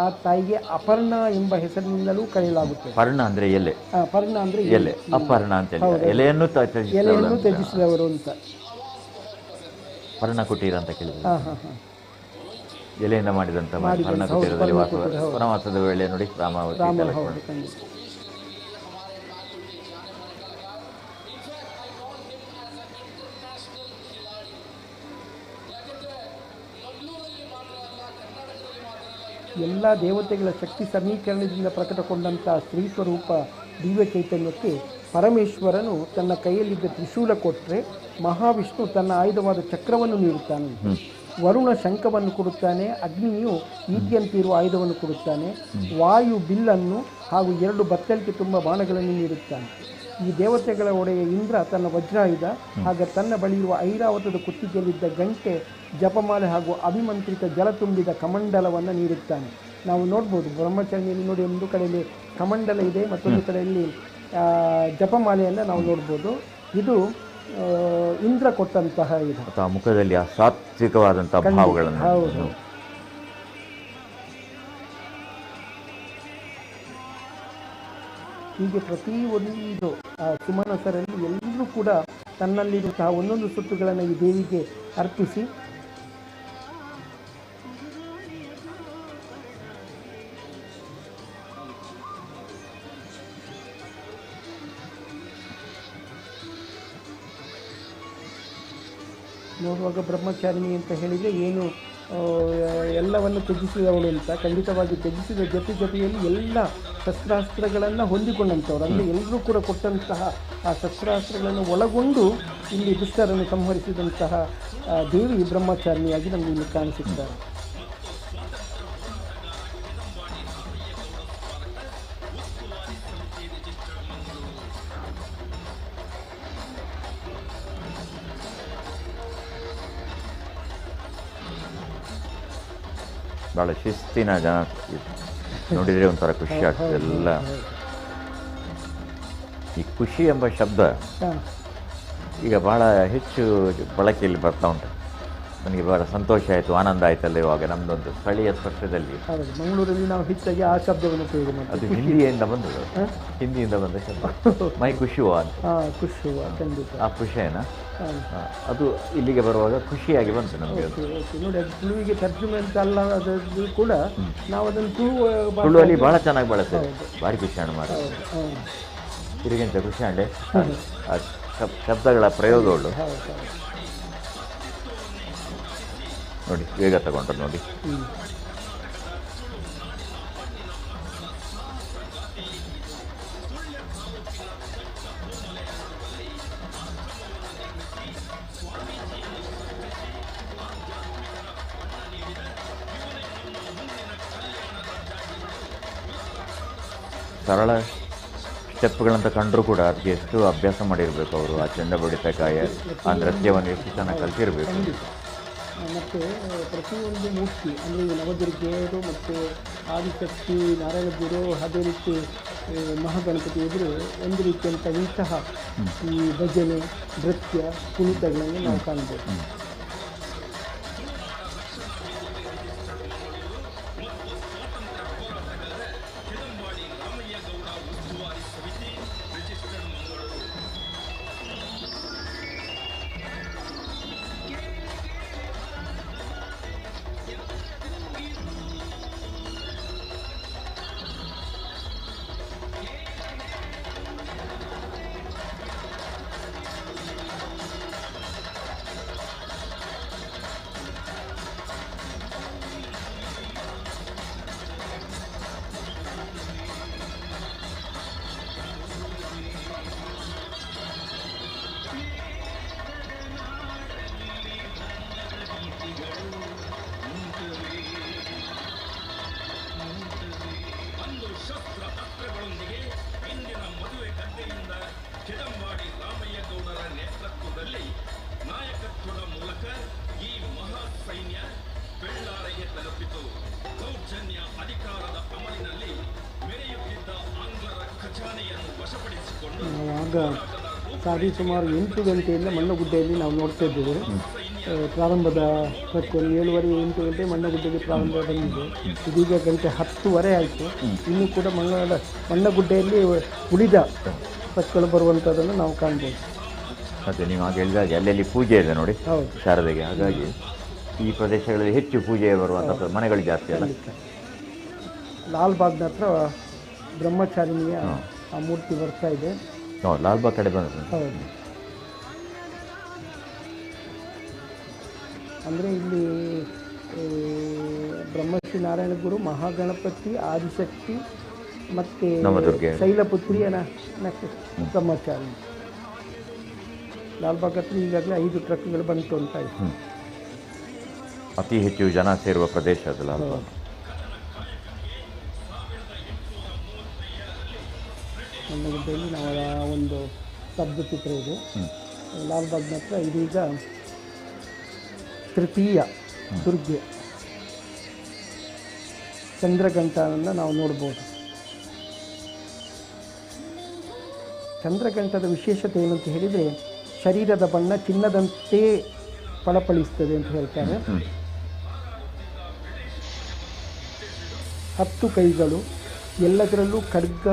ಆ ತಾಯಿಗೆ ಅಪರ್ಣ ಎಂಬ ಹೆಸರಿನಿಂದಲೂ ಕರೆಯಲಾಗುತ್ತದೆ. ಪರ್ಣ ಅಂದರೆ ಎಲೆ, ಪರ್ಣ ಅಂದರೆ ಎಲೆ, ಅಪರ್ಣ ಅಂತ ಎಲೆಯನ್ನು ತ್ಯಜಿಸಿದವರು ಅಂತ. ಪರ್ಣ ಕುಟೀರ ಅಂತ ಕೇಳಿದ್ರು. ಎಲೆಯಿಂದ ಮಾಡಿದಂಥ ಪರ್ಣ ಕುಟೀರದಲ್ಲಿ ವನವಾಸದ ವೇಳೆ ನೋಡಿ ರಾಮಾವತಿ. ಎಲ್ಲ ದೇವತೆಗಳ ಶಕ್ತಿ ಸಮೀಕರಣದಿಂದ ಪ್ರಕಟಗೊಂಡಂಥ ಶ್ರೀ ಸ್ವರೂಪ ದಿವ್ಯ ಚೈತನ್ಯಕ್ಕೆ ಪರಮೇಶ್ವರನು ತನ್ನ ಕೈಯಲ್ಲಿದ್ದ ತ್ರಿಶೂಲ ಕೊಟ್ಟರೆ, ಮಹಾವಿಷ್ಣು ತನ್ನ ಆಯುಧವಾದ ಚಕ್ರವನ್ನು ನೀಡುತ್ತಾನೆ. ವರುಣ ಶಂಖವನ್ನು ಕೊಡುತ್ತಾನೆ, ಅಗ್ನಿಯು ಈಟಿಯಂತಿರುವ ಆಯುಧವನ್ನು ಕೊಡುತ್ತಾನೆ, ವಾಯು ಬಿಲ್ಲನ್ನು ಹಾಗೂ 2 ಬತ್ತಳಿಕೆ ತುಂಬ ಬಾಣಗಳನ್ನು ನೀಡುತ್ತಾನೆ. ಈ ದೇವತೆಗಳ ಒಡೆಯ ಇಂದ್ರ ತನ್ನ ವಜ್ರಾಯುಧ ಹಾಗೂ ತನ್ನ ಬಳಿ ಇರುವ ಐರಾವತದ ಕುತ್ತಿಗೆಯಲ್ಲಿದ್ದ ಗಂಟೆ, ಜಪಮಾಲೆ ಹಾಗೂ ಅಭಿಮಂತ್ರಿತ ಜಲ ತುಂಬಿದ ಕಮಂಡಲವನ್ನು ನೀಡುತ್ತಾನೆ. ನಾವು ನೋಡ್ಬೋದು ಬ್ರಹ್ಮಚಾರಿಣಿಯಲ್ಲಿ ನೋಡಿ, ಒಂದು ಕಡೆಯಲ್ಲಿ ಕಮಂಡಲ ಇದೆ, ಮತ್ತೊಂದು ಕಡೆಯಲ್ಲಿ ಜಪಮಾಲೆಯನ್ನು ನಾವು ನೋಡ್ಬೋದು. ಇದು ಇಂದ್ರ ಕೊಟ್ಟಂತಹ ಇದು. ಮುಖದಲ್ಲಿ ಸಾತ್ವಿಕವಾದಂತಹ ಭಾವಗಳನ್ನು. ಹೌದು. ಹೀಗೆ ಪ್ರತಿಯೊಂದು ಸುಮನಸರಲ್ಲಿ ಎಲ್ಲರೂ ಕೂಡ ತನ್ನಲ್ಲಿರುವಂತಹ ಒಂದೊಂದು ಸುತ್ತುಗಳನ್ನು ಈ ದೇವಿಗೆ ಅರ್ಪಿಸಿ ನೋಡುವಾಗ ಬ್ರಹ್ಮಚಾರಿಣಿ ಅಂತ ಹೇಳಿದರೆ ಏನು ಎಲ್ಲವನ್ನು ತ್ಯಜಿಸಿದವಳು ಅಂತ. ಖಂಡಿತವಾಗಿ ತ್ಯಜಿಸಿದ ಜೊತೆಯಲ್ಲಿ ಎಲ್ಲ ಶಸ್ತ್ರಾಸ್ತ್ರಗಳನ್ನು ಹೊಂದಿಕೊಂಡಂಥವ್ರು, ಅಂದರೆ ಎಲ್ಲರೂ ಕೂಡ ಕೊಟ್ಟಂತಹ ಆ ಶಸ್ತ್ರಾಸ್ತ್ರಗಳನ್ನು ಒಳಗೊಂಡು ಇಲ್ಲಿ ದುಷ್ಟರನ್ನು ಸಂಹರಿಸಿದಂತಹ ದೇವಿ ಬ್ರಹ್ಮಚಾರಿಣಿಯಾಗಿ ನಮಗೆ ಇಲ್ಲಿ ಕಾಣಿಸುತ್ತಾರೆ. ಭಾಳ ಶಿಸ್ತಿನ ಜನ ನೋಡಿದರೆ ಒಂಥರ ಖುಷಿ ಆಗ್ತದೆ ಎಲ್ಲ. ಈ ಖುಷಿ ಎಂಬ ಶಬ್ದ ಈಗ ಭಾಳ ಹೆಚ್ಚು ಬಳಕೆಯಲ್ಲಿ ಬರ್ತಾ ಉಂಟು. ನನಗೆ ಭಾಳ ಸಂತೋಷ ಆಯಿತು, ಆನಂದ ಆಯ್ತಲ್ಲ ಇವಾಗ ನಮ್ಮದೊಂದು ಸ್ಥಳೀಯ ಸ್ಪರ್ಶದಲ್ಲಿ. ಮಂಗಳೂರಲ್ಲಿ ನಾವು ಹೆಚ್ಚಾಗಿ ಆ ಶಬ್ದವನ್ನು ಉಪಯೋಗ ಮಾಡ್ತೀವಿ. ಅದು ಹಿಂದಿಯಿಂದ ಬಂದದ್ದು, ಹಿಂದಿಯಿಂದ ಬಂದ ಶಬ್ದ ಮೈ ಖುಷಿವ ಅಂತ. ಖುಷಿವ ಖಂಡಿತ ಆ ಖುಷಿಯೇನಾ ಅದು ಇಲ್ಲಿಗೆ ಬರುವಾಗ ಖುಷಿಯಾಗಿ ಬಂತು ನಮಗೆ. ನೋಡಿ ಅದು ತುಳುವಿಗೆ ತರ್ಜುಮೆ ಅಂತ ಅಲ್ಲ, ಅದು ಕೂಡ ನಾವು ಅದನ್ನು ತುಳುವಲ್ಲಿ ಭಾಳ ಚೆನ್ನಾಗಿ ಬಳಸ್ತೇವೆ. ಭಾರಿ ಖುಷಿ ಹಣ್ಣು ಮಾಡಿ ತಿರುಗಿಂತ ಖುಷಿ ಹಂಡೆ ಶಬ್ದಗಳ ಪ್ರಯೋಗಗಳು ನೋಡಿ ಬೇಗ ತಗೊಂಡ್ರು ನೋಡಿ. ಸರಳ ಸ್ಟೆಪ್ಗಳಂತ ಕಂಡರೂ ಕೂಡ ಅದಕ್ಕೆ ಎಷ್ಟು ಅಭ್ಯಾಸ ಮಾಡಿರಬೇಕು ಅವರು. ಆ ಚೆಂಡ ಬಡಿತಕಾಯ ಆ ನೃತ್ಯವನ್ನು ಎಷ್ಟು ಚೆನ್ನಾಗಿ ಕಲ್ತಿರಬೇಕು. ಮತ್ತು ಪ್ರತಿಯೊಂದು ಮೂರ್ತಿ ಅಂದರೆ ನವದುರ್ಗೆಯರು ಮತ್ತು ಆದಿಶಕ್ತಿ ನಾರಾಯಣಗುರು, ಅದೇ ರೀತಿ ಮಹಾಗಣಪತಿ ಎದುರು ಒಂದು ರೀತಿಯಂಥ ಇಂತಹ ಈ ಭಜನೆ ನೃತ್ಯ ಕುಣಿತಗಳನ್ನು ನಾವು ಕಾಣ್ಬೋದು. ಆಗ ಸುಮಾರು 8 ಗಂಟೆಯಿಂದ ಮಣ್ಣಗುಡ್ಡೆಯಲ್ಲಿ ನಾವು ನೋಡ್ತಾ ಇದ್ದೇವೆ. ಪ್ರಾರಂಭದ ಪ್ರತಿಯೊಂದು 7:30 8 ಗಂಟೆ ಮಣ್ಣಗುಡ್ಡೆಗೆ ಪ್ರಾರಂಭ ಬಂದಿದೆ. ಇದೀಗ ಗಂಟೆ 10:30 ಆಯಿತು. ಇನ್ನೂ ಕೂಡ ಮಣ್ಣಗುಡ್ಡೆಯಲ್ಲಿ ಉಳಿದ ಟ್ರಕ್ಗಳು ಬರುವಂಥದ್ದನ್ನು ನಾವು ಕಾಣ್ಬೋದು. ಮತ್ತು ನೀವು ಆಗ ಹೇಳಿದಾಗ ಅಲ್ಲೆಲ್ಲಿ ಪೂಜೆ ಇದೆ ನೋಡಿ ಶಾರದೆಗೆ, ಹಾಗಾಗಿ ಈ ಪ್ರದೇಶಗಳಲ್ಲಿ ಹೆಚ್ಚು ಪೂಜೆ ಬರುವಂಥ ಮನೆಗಳು ಜಾಸ್ತಿ ಅಲ್ಲ. ಲಾಲ್ಬಾಗ್ನ ಹತ್ರ ಬ್ರಹ್ಮಚಾರಿಣಿಯ ಆ ಮೂರ್ತಿ ಬರ್ತಾ ಇದೆ. ಲಾಲ್ಬಾಗ್ ಕಡೆ ಬಂದ. ಹೌದು, ಅಂದರೆ ಇಲ್ಲಿ ಬ್ರಹ್ಮಶ್ರೀ ನಾರಾಯಣ ಗುರು, ಮಹಾಗಣಪತಿ, ಆದಿಶಕ್ತಿ ಮತ್ತು ಶೈಲಪುತ್ರಿಯ ಬ್ರಹ್ಮಚಾರಿ. ಲಾಲ್ಬಾಗ್ ಹತ್ರ ಈಗಾಗಲೇ 5 ಟ್ರಕ್ಗಳು ಬಂತು ಅಂತ ಆಯಿತು. ಅತಿ ಹೆಚ್ಚು ಜನ ಸೇರುವ ಪ್ರದೇಶ ಅದು ಲಾಲ್ಬಾಗ್. ಮಣ್ಣಗುಡ್ಡೆಯಲ್ಲಿ ನಾವು ಒಂದು ಸ್ತಬ್ಧಚಿತ್ರ ಇದೆ. ಲಾಲ್ಬಾಗ್ನ ಹತ್ರ ಇದೀಗ ತೃತೀಯ ದುರ್ಗೆ ಚಂದ್ರಘಂಟವನ್ನು ನಾವು ನೋಡ್ಬೋದು. ಚಂದ್ರಘಂಟದ ವಿಶೇಷತೆ ಏನಂತ ಹೇಳಿದರೆ, ಶರೀರದ ಬಣ್ಣ ಚಿನ್ನದಂತೆ ಫಳಫಳಿಸ್ತದೆ ಅಂತ ಹೇಳ್ತಾರೆ. 10 ಕೈಗಳು, ಎಲ್ಲದರಲ್ಲೂ ಖಡ್ಗ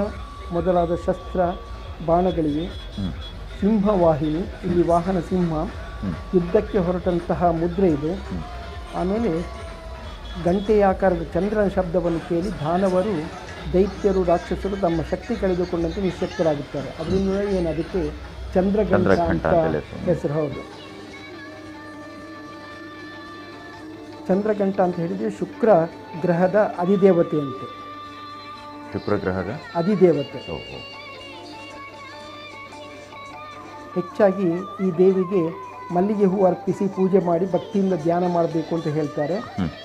ಮೊದಲಾದ ಶಸ್ತ್ರ ಬಾಣಗಳಿವೆ. ಸಿಂಹವಾಹಿನಿ, ಇಲ್ಲಿ ವಾಹನ ಸಿಂಹ, ಯುದ್ಧಕ್ಕೆ ಹೊರಟಂತಹ ಮುದ್ರೆ ಇದೆ. ಆಮೇಲೆ ಗಂಟೆಯ ಆಕಾರದ ಚಂದ್ರನ ಶಬ್ದವನ್ನು ಕೇಳಿ ದಾನವರು, ದೈತ್ಯರು, ರಾಕ್ಷಸರು ತಮ್ಮ ಶಕ್ತಿ ಕಳೆದುಕೊಂಡಂತೆ ನಿಶ್ಶಕ್ತರಾಗುತ್ತಾರೆ. ಅದರಿಂದ ಏನು ಅದಕ್ಕೆ ಚಂದ್ರಘಂಟ ಅಂತ ಹೆಸರು. ಹೌದು, ಚಂದ್ರಘಂಟ ಅಂತ ಹೇಳಿದರೆ ಶುಕ್ರ ಗ್ರಹದ ಅಧಿದೇವತೆ ಅಂತೆ. ಶುಕ್ರ ಗ್ರಹದ ಅಧಿದೇವತೆ. ಹೆಚ್ಚಾಗಿ ಈ ದೇವಿಗೆ ಮಲ್ಲಿಗೆ ಹೂ ಅರ್ಪಿಸಿ ಪೂಜೆ ಮಾಡಿ ಭಕ್ತಿಯಿಂದ ಧ್ಯಾನ ಮಾಡಬೇಕು ಅಂತ ಹೇಳ್ತಾರೆ.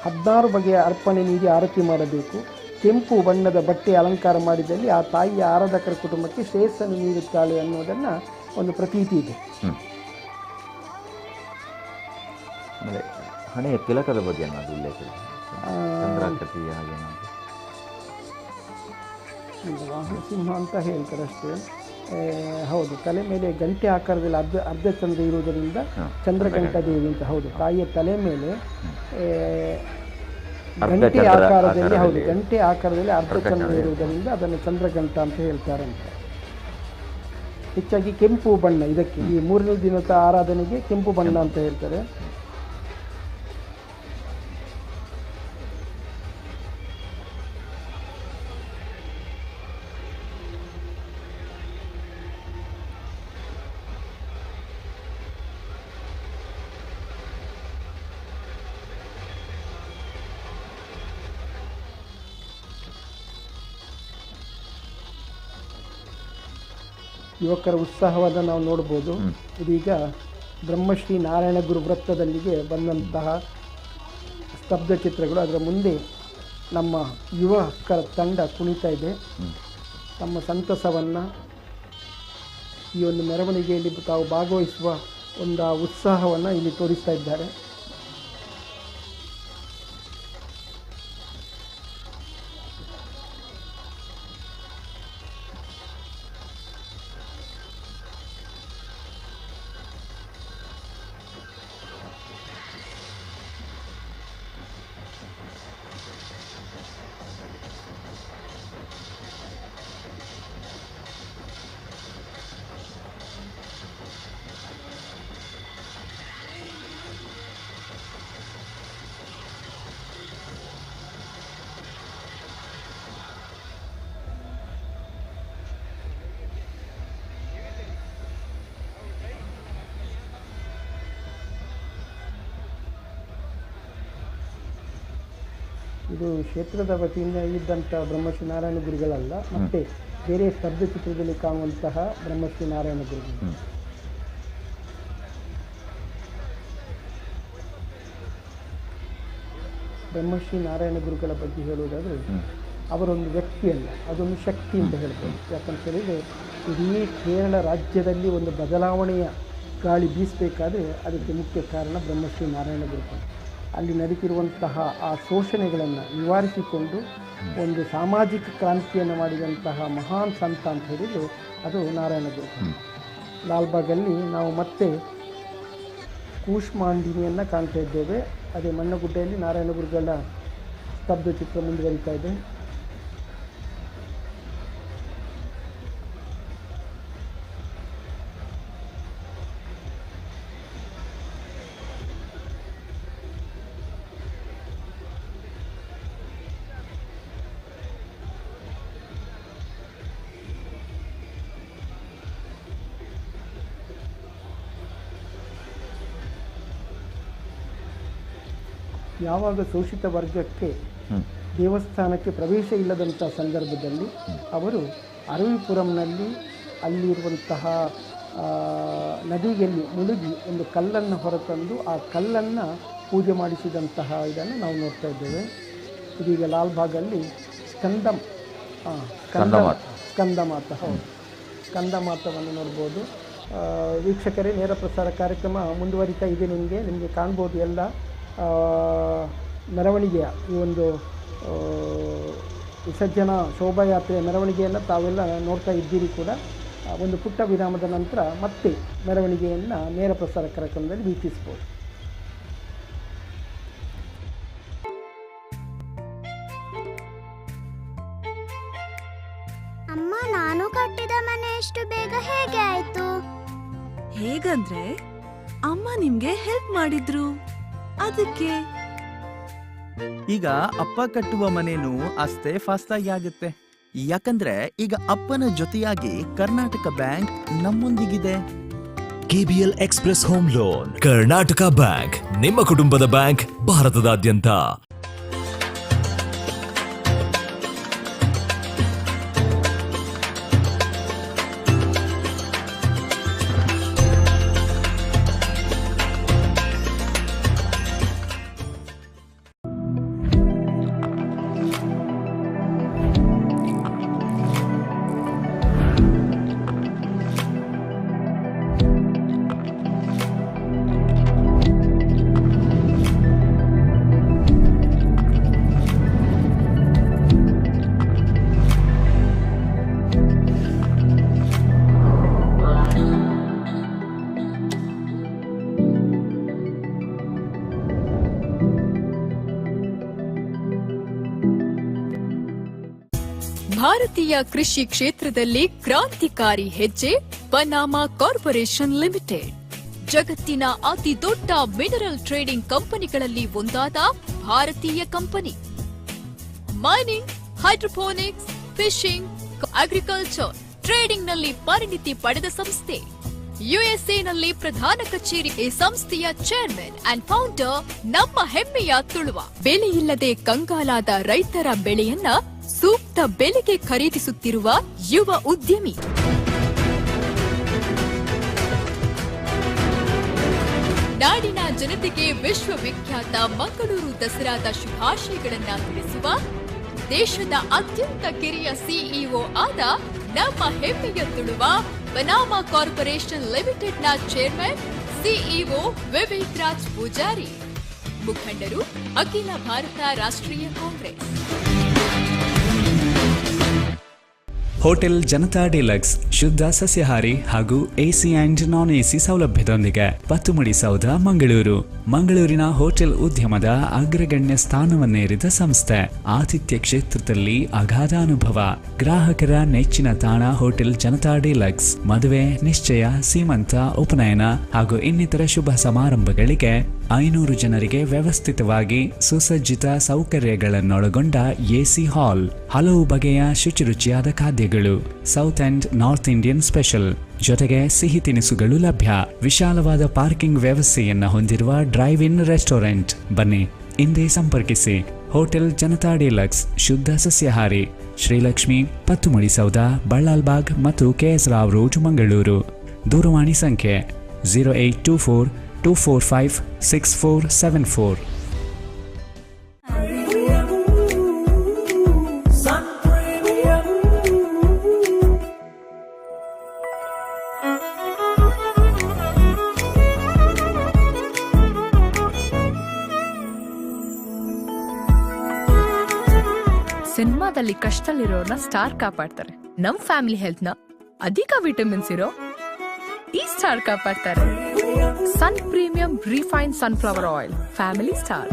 16 ಬಗೆಯ ಅರ್ಪಣೆ ನೀಡಿ ಆರತಿ ಮಾಡಬೇಕು. ಕೆಂಪು ಬಣ್ಣದ ಬಟ್ಟೆ ಅಲಂಕಾರ ಮಾಡಿದಲ್ಲಿ ಆ ತಾಯಿಯ ಆರಾಧಕರ ಕುಟುಂಬಕ್ಕೆ ಶ್ರೇಯಸ್ಸನ್ನು ನೀಡುತ್ತಾಳೆ ಅನ್ನೋದನ್ನು ಒಂದು ಪ್ರತೀತಿ ಇದೆ. ಆಮೇಲೆ ಹಣೆಯ ತಿಲಕದ ಬಗ್ಗೆ ಪದ್ಧತಿ ಹಾಗೇನಾದ್ರು? ವಾಹನ ಸಿಂಹ ಅಂತ ಹೇಳ್ತಾರೆ ಅಷ್ಟೇ. ಹೌದು, ತಲೆ ಮೇಲೆ ಗಂಟೆ ಆಕಾರದಲ್ಲಿ ಅರ್ಧ ಚಂದ್ರ ಇರುವುದರಿಂದ ಚಂದ್ರಘಂಟ ದೇವಿ ಅಂತ. ಹೌದು, ತಾಯಿಯ ತಲೆ ಮೇಲೆ ಗಂಟೆ ಆಕಾರದಲ್ಲಿ, ಹೌದು, ಗಂಟೆ ಆಕಾರದಲ್ಲಿ ಅರ್ಧ ಚಂದ್ರ ಇರುವುದರಿಂದ ಅದನ್ನು ಚಂದ್ರಘಂಟ ಅಂತ ಹೇಳ್ತಾರಂತೆ. ಹೆಚ್ಚಾಗಿ ಕೆಂಪು ಬಣ್ಣ ಇದಕ್ಕೆ, ಈ 3ನೇ ದಿನದ ಆರಾಧನೆಗೆ ಕೆಂಪು ಬಣ್ಣ ಅಂತ ಹೇಳ್ತಾರೆ. ಯುವಕರ ಉತ್ಸಾಹವನ್ನು ನಾವು ನೋಡ್ಬೋದು. ಇದೀಗ ಬ್ರಹ್ಮಶ್ರೀ ನಾರಾಯಣ ಗುರು ವೃತ್ತದಲ್ಲಿಗೆ ಬಂದಂತಹ ಸ್ತಬ್ಧ ಚಿತ್ರಗಳು. ಅದರ ಮುಂದೆ ನಮ್ಮ ಯುವಕರ ತಂಡ ಕುಣಿತಾ ಇದೆ. ತಮ್ಮ ಸಂತಸವನ್ನು ಈ ಒಂದು ಮೆರವಣಿಗೆಯಲ್ಲಿ ತಾವು ಭಾಗವಹಿಸುವ ಒಂದು ಉತ್ಸಾಹವನ್ನು ಇಲ್ಲಿ ತೋರಿಸ್ತಾ ಇದ್ದಾರೆ. ಇದು ಕ್ಷೇತ್ರದ ವತಿಯಿಂದ ಇದ್ದಂಥ ಬ್ರಹ್ಮಶ್ರೀ ನಾರಾಯಣ ಗುರುಗಳಲ್ಲ, ಮತ್ತೆ ಬೇರೆ ಸ್ತಬ್ಧ ಚಿತ್ರದಲ್ಲಿ ಕಾಣುವಂತಹ ಬ್ರಹ್ಮಶ್ರೀ ನಾರಾಯಣ ಗುರುಗಳು. ಬ್ರಹ್ಮಶ್ರೀ ನಾರಾಯಣ ಗುರುಗಳ ಬಗ್ಗೆ ಹೇಳುವುದಾದರೆ ಅವರೊಂದು ವ್ಯಕ್ತಿಯಲ್ಲ, ಅದೊಂದು ಶಕ್ತಿ ಅಂತ ಹೇಳ್ಬೋದು. ಯಾಕಂತ ಹೇಳಿದರೆ ಇಡೀ ಕೇರಳ ರಾಜ್ಯದಲ್ಲಿ ಒಂದು ಬದಲಾವಣೆಯ ಗಾಳಿ ಬೀಸಬೇಕಾದ್ರೆ ಅದಕ್ಕೆ ಮುಖ್ಯ ಕಾರಣ ಬ್ರಹ್ಮಶ್ರೀ ನಾರಾಯಣ ಗುರುಗಳು. ಅಲ್ಲಿ ನಡೀತಿರುವಂತಹ ಆ ಶೋಷಣೆಗಳನ್ನು ನಿವಾರಿಸಿಕೊಂಡು ಒಂದು ಸಾಮಾಜಿಕ ಕ್ರಾಂತಿಯನ್ನು ಮಾಡಿದಂತಹ ಮಹಾನ್ ಸಂತ ಅಂತ ಹೇಳಿದರೆ ಅದು ನಾರಾಯಣ ಗುರುಗಳು. ಲಾಲ್ಬಾಗಲ್ಲಿ ನಾವು ಮತ್ತೆ ಕೂಷ್ಮಾಂಡಿನಿಯನ್ನು ಕಾಣ್ತಾ ಇದ್ದೇವೆ. ಅದೇ ಮಣ್ಣಗುಡ್ಡೆಯಲ್ಲಿ ನಾರಾಯಣ ಗುರುಗಳ ಸ್ತಬ್ಧ ಚಿತ್ರ ಮುಂದುವರಿತಾ ಇದೆ. ಯಾವಾಗ ಶೋಷಿತ ವರ್ಗಕ್ಕೆ ದೇವಸ್ಥಾನಕ್ಕೆ ಪ್ರವೇಶ ಇಲ್ಲದಂಥ ಸಂದರ್ಭದಲ್ಲಿ ಅವರು ಅರವಿಪುರಂನಲ್ಲಿ ಅಲ್ಲಿರುವಂತಹ ನದಿಯಲ್ಲಿ ಮುಳುಗಿ ಒಂದು ಕಲ್ಲನ್ನು ಹೊರತಂದು ಆ ಕಲ್ಲನ್ನು ಪೂಜೆ ಮಾಡಿಸಿದಂತಹ ಇದನ್ನು ನಾವು ನೋಡ್ತಾ ಇದ್ದೇವೆ. ಇದೀಗ ಲಾಲ್ಬಾಗಲ್ಲಿ ಸ್ಕಂದಮಾತ ಹೌದು, ಸ್ಕಂದಮಾತವನ್ನು ನೋಡ್ಬೋದು. ವೀಕ್ಷಕರೇ, ನೇರ ಪ್ರಸಾರ ಕಾರ್ಯಕ್ರಮ ಮುಂದುವರಿತಾ ಇದೆ. ನಿಮಗೆ ಕಾಣ್ಬೋದು ಎಲ್ಲ ಮೆರವಣಿಗೆಯ ಈ ಒಂದು ವಿಸರ್ಜನಾ ಶೋಭಾಯಾತ್ರೆಯ ಮೆರವಣಿಗೆಯನ್ನು ತಾವೆಲ್ಲ ನೋಡ್ತಾ ಇದ್ದೀರಿ ಕೂಡ. ಒಂದು ಪುಟ್ಟ ವಿರಾಮದ ನಂತರ ಮತ್ತೆ ಮೆರವಣಿಗೆಯನ್ನು ನೇರ ಪ್ರಸಾರ ಕಾರ್ಯಕ್ರಮದಲ್ಲಿ ವೀಕ್ಷಿಸ್ಬೋದು. ಅಮ್ಮ, ನಾನು ಕಟ್ಟಿದ ಮನೆ ಎಷ್ಟು ಬೇಗ ಹೇಗೆ ಆಯ್ತು? ಹೇಗಂದ್ರೆ ಅಮ್ಮ ನಿಮ್ಗೆ ಹೆಲ್ಪ್ ಮಾಡಿದ್ರು, ಅದಕ್ಕೆ. ಈಗ ಅಪ್ಪ ಕಟ್ಟುವ ಮನೇನು ಅಷ್ಟೇ ಫಾಸ್ಟ್ ಆಗಿ ಆಗುತ್ತೆ, ಯಾಕಂದ್ರೆ ಈಗ ಅಪ್ಪನ ಜೊತೆಯಾಗಿ ಕರ್ನಾಟಕ ಬ್ಯಾಂಕ್ ನಮ್ಮೊಂದಿಗಿದೆ. KBL express home loan. Karnataka bank, ನಿಮ್ಮ ಕುಟುಂಬದ ಬ್ಯಾಂಕ್, ಭಾರತದಾದ್ಯಂತ. ಭಾರತೀಯ ಕೃಷಿ ಕ್ಷೇತ್ರದಲ್ಲಿ ಕ್ರಾಂತಿಕಾರಿ ಹೆಜ್ಜೆ ಪನಾಮಾ ಕಾರ್ಪೊರೇಷನ್ ಲಿಮಿಟೆಡ್. ಜಗತ್ತಿನ ಅತಿ ದೊಡ್ಡ ಮಿನರಲ್ ಟ್ರೇಡಿಂಗ್ ಕಂಪನಿಗಳಲ್ಲಿ ಒಂದಾದ ಭಾರತೀಯ company. Mining, hydroponics, fishing, agriculture, ಟ್ರೇಡಿಂಗ್ನಲ್ಲಿ ಪರಿಣಿತಿ ಪಡೆದ ಸಂಸ್ಥೆ. ಯುಎಸ್ಎನಲ್ಲಿ ಪ್ರಧಾನ ಕಚೇರಿ. ಈ ಸಂಸ್ಥೆಯ ಚೇರ್ಮನ್ ಅಂಡ್ ಫೌಂಡರ್ ನಮ್ಮ ಹೆಮ್ಮೆಯ ತುಳುವ. ಬೆಲೆಯಿಲ್ಲದೆ ಕಂಗಾಲಾದ ರೈತರ ಬೆಳೆಯನ್ನ ಸೂಕ್ತ ಬೆಲೆಗೆ ಖರೀದಿಸುತ್ತಿರುವ ಯುವ ಉದ್ಯಮಿ. ನಾಡಿನ ಜನತೆಗೆ ವಿಶ್ವವಿಖ್ಯಾತ ಮಂಗಳೂರು ದಸರಾದ ಶುಭಾಶಯಗಳನ್ನ ತಿಳಿಸುವ ದೇಶದ ಅತ್ಯಂತ ಕಿರಿಯ ಸಿಇಒ ಆದ ನಮ್ಮ ಹೆಮ್ಮೆಯ ತುಳುವ ಪನಾಮಾ ಕಾರ್ಪೊರೇಷನ್ ಲಿಮಿಟೆಡ್ನ ಚೇರ್ಮನ್ ಸಿಇಒ ವಿವೇಕ್ ರಾಜ್ ಪೂಜಾರಿ. ಮುಖಂಡರು ಅಖಿಲ ಭಾರತ ರಾಷ್ಟ್ರೀಯ ಕಾಂಗ್ರೆಸ್. ಹೋಟೆಲ್ ಜನತಾ ಡಿಲಕ್ಸ್ ಶುದ್ಧ ಸಸ್ಯಾಹಾರಿ ಹಾಗೂ ಎಸಿ ಅಂಡ್ ನಾನ್ ಎಸಿ ಸೌಲಭ್ಯದೊಂದಿಗೆ ಪತ್ತುಮುಡಿ ಸೌಧ, ಮಂಗಳೂರು. ಮಂಗಳೂರಿನ ಹೋಟೆಲ್ ಉದ್ಯಮದ ಅಗ್ರಗಣ್ಯ ಸ್ಥಾನವನ್ನೇರಿದ ಸಂಸ್ಥೆ. ಆತಿಥ್ಯ ಕ್ಷೇತ್ರದಲ್ಲಿ ಅಗಾಧ ಅನುಭವ. ಗ್ರಾಹಕರ ನೆಚ್ಚಿನ ತಾಣ ಹೋಟೆಲ್ ಜನತಾ ಡಿಲಕ್ಸ್. ಮದುವೆ, ನಿಶ್ಚಯ, ಸೀಮಂತ, ಉಪನಯನ ಹಾಗೂ ಇನ್ನಿತರ ಶುಭ ಸಮಾರಂಭಗಳಿಗೆ 500 ಜನರಿಗೆ ವ್ಯವಸ್ಥಿತವಾಗಿ ಸುಸಜ್ಜಿತ ಸೌಕರ್ಯಗಳನ್ನೊಳಗೊಂಡ ಎಸಿ ಹಾಲ್. ಹಲವು ಬಗೆಯ ಶುಚಿರುಚಿಯಾದ ಖಾದ್ಯಗಳು. South and north Indian special. ಜೊತೆಗೆ ಸಿಹಿ ತಿನಿಸುಗಳು ಲಭ್ಯ. ವಿಶಾಲವಾದ ಪಾರ್ಕಿಂಗ್ ವ್ಯವಸ್ಥೆಯನ್ನ ಹೊಂದಿರುವ ಡ್ರೈವ್ ಇನ್ ರೆಸ್ಟೋರೆಂಟ್. ಬನ್ನಿ, ಇಂದೇ ಸಂಪರ್ಕಿಸಿ. ಹೋಟೆಲ್ ಜನತಾ ಡಿಲಕ್ಸ್, ಶುದ್ಧ ಸಸ್ಯಾಹಾರಿ, ಶ್ರೀಲಕ್ಷ್ಮಿ, ಪತ್ತುಮುಡಿ ಸೌಧ, ಬಳ್ಳಾಲ್ಬಾಗ್ ಮತ್ತು KS ರಾವ್ ರೋಡ್, ಮಂಗಳೂರು. ದೂರವಾಣಿ ಸಂಖ್ಯೆ 0824-245-6474. ಸಿನಿಮಾದಲ್ಲಿ ಕಷ್ಟದಲ್ಲಿರೋರ್ನ ಸ್ಟಾರ್ ಕಾಪಾಡ್ತಾರೆ. ನಮ್ ಫ್ಯಾಮಿಲಿ ಹೆಲ್ತ್ ನ ಅಧಿಕ ವಿಟಮಿನ್ಸ್ ಇರೋ ಈ ಸ್ಟಾರ್ ಕಾಪಾಡ್ತಾರೆ. Sun premium refined sunflower oil, family star.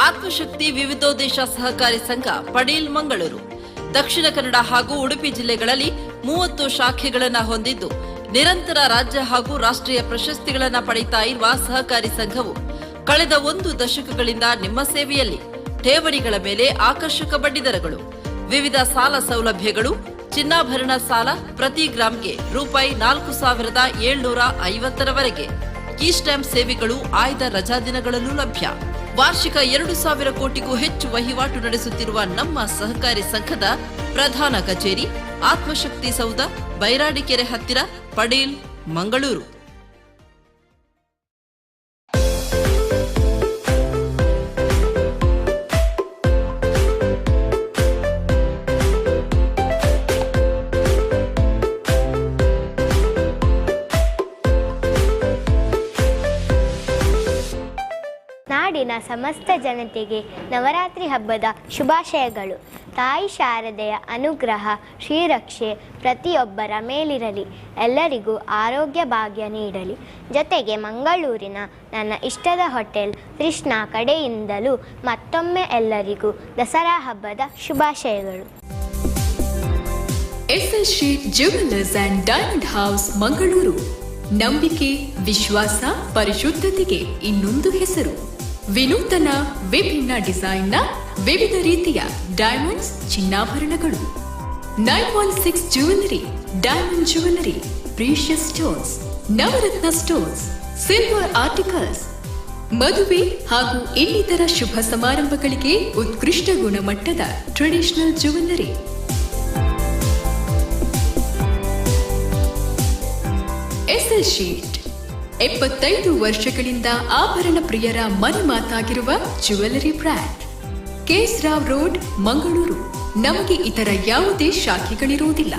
ಆತ್ಮಶಕ್ತಿ ವಿವಿಧೋದ್ದೇಶ ಸಹಕಾರಿ ಸಂಘ ಪಡೀಲ್, ಮಂಗಳೂರು. ದಕ್ಷಿಣ ಕನ್ನಡ ಹಾಗೂ ಉಡುಪಿ ಜಿಲ್ಲೆಗಳಲ್ಲಿ 30 ಶಾಖೆಗಳನ್ನು ಹೊಂದಿದ್ದು ನಿರಂತರ ರಾಜ್ಯ ಹಾಗೂ ರಾಷ್ಟ್ರೀಯ ಪ್ರಶಸ್ತಿಗಳನ್ನು ಪಡೆಯುತ್ತಾ ಇರುವ ಸಹಕಾರಿ ಸಂಘವು ಕಳೆದ 1 ದಶಕಗಳಿಂದ ನಿಮ್ಮ ಸೇವೆಯಲ್ಲಿ. ಠೇವಣಿಗಳ ಮೇಲೆ ಆಕರ್ಷಕ ಬಡ್ಡಿದರಗಳು, ವಿವಿಧ ಸಾಲ ಸೌಲಭ್ಯಗಳು, ಚಿನ್ನಾಭರಣ ಸಾಲ ಪ್ರತಿ ಗ್ರಾಂಗೆ ₹4,750 ಕೀ ಸ್ಟ್ಯಾಂಪ್ ಸೇವೆಗಳು ಆಯ್ದ ರಜಾದಿನಗಳಲ್ಲೂ ಲಭ್ಯ. ವಾರ್ಷಿಕ 2,000 ಕೋಟಿಗೂ ಹೆಚ್ಚು ವಹಿವಾಟು ನಡೆಸುತ್ತಿರುವ ನಮ್ಮ ಸಹಕಾರಿ ಸಂಘದ ಪ್ರಧಾನ ಕಚೇರಿ ಆತ್ಮಶಕ್ತಿ ಸೌಧ, ಬೈರಾಡಿಕೆರೆ ಹತ್ತಿರ, ಪಡೀಲ್, ಮಂಗಳೂರು. ನಾಡಿನ ಸಮಸ್ತ ಜನತೆಗೆ ನವರಾತ್ರಿ ಹಬ್ಬದ ಶುಭಾಶಯಗಳು. ತಾಯಿ ಶಾರದೆಯ ಅನುಗ್ರಹ, ಶ್ರೀರಕ್ಷೆ ಪ್ರತಿಯೊಬ್ಬರ ಮೇಲಿರಲಿ. ಎಲ್ಲರಿಗೂ ಆರೋಗ್ಯ ಭಾಗ್ಯ ನೀಡಲಿ. ಜೊತೆಗೆ ಮಂಗಳೂರಿನ ನನ್ನ ಇಷ್ಟದ ಹೋಟೆಲ್ ಕೃಷ್ಣ ಕಡೆಯಿಂದಲೂ ಮತ್ತೊಮ್ಮೆ ಎಲ್ಲರಿಗೂ ದಸರಾ ಹಬ್ಬದ ಶುಭಾಶಯಗಳು. SSG jewellers and diamond house, Mangaluru. ನಂಬಿಕೆ, ವಿಶ್ವಾಸ, ಪರಿಶುದ್ಧತೆಗೆ ಇನ್ನೊಂದು ಹೆಸರು. ವಿನೂತನ ವಿಭಿನ್ನ ಡಿಸೈನ್ನ ವಿವಿಧ ರೀತಿಯ ಡೈಮಂಡ್ಸ್, ಚಿನ್ನಾಭರಣಗಳು. 916 jewellery, diamond jewellery, precious stones, ನವರತ್ನ ಸ್ಟೋನ್ಸ್, ಸಿಲ್ವರ್ ಆರ್ಟಿಕಲ್ಸ್. ಮದುವೆ ಹಾಗೂ ಇನ್ನಿತರ ಶುಭ ಸಮಾರಂಭಗಳಿಗೆ ಉತ್ಕೃಷ್ಟ ಗುಣಮಟ್ಟದ ಟ್ರೆಡಿಷನಲ್ ಜ್ಯುವೆಲ್ಲರಿ. SSG 75 ವರ್ಷಗಳಿಂದ ಆಭರಣ ಪ್ರಿಯರ ಮನಮಾತಾಗಿರುವ jewellery brand. KS Rao road, Mangaluru. ನಮಗೆ ಇತರ ಯಾವುದೇ ಶಾಖೆಗಳಿರುವುದಿಲ್ಲ.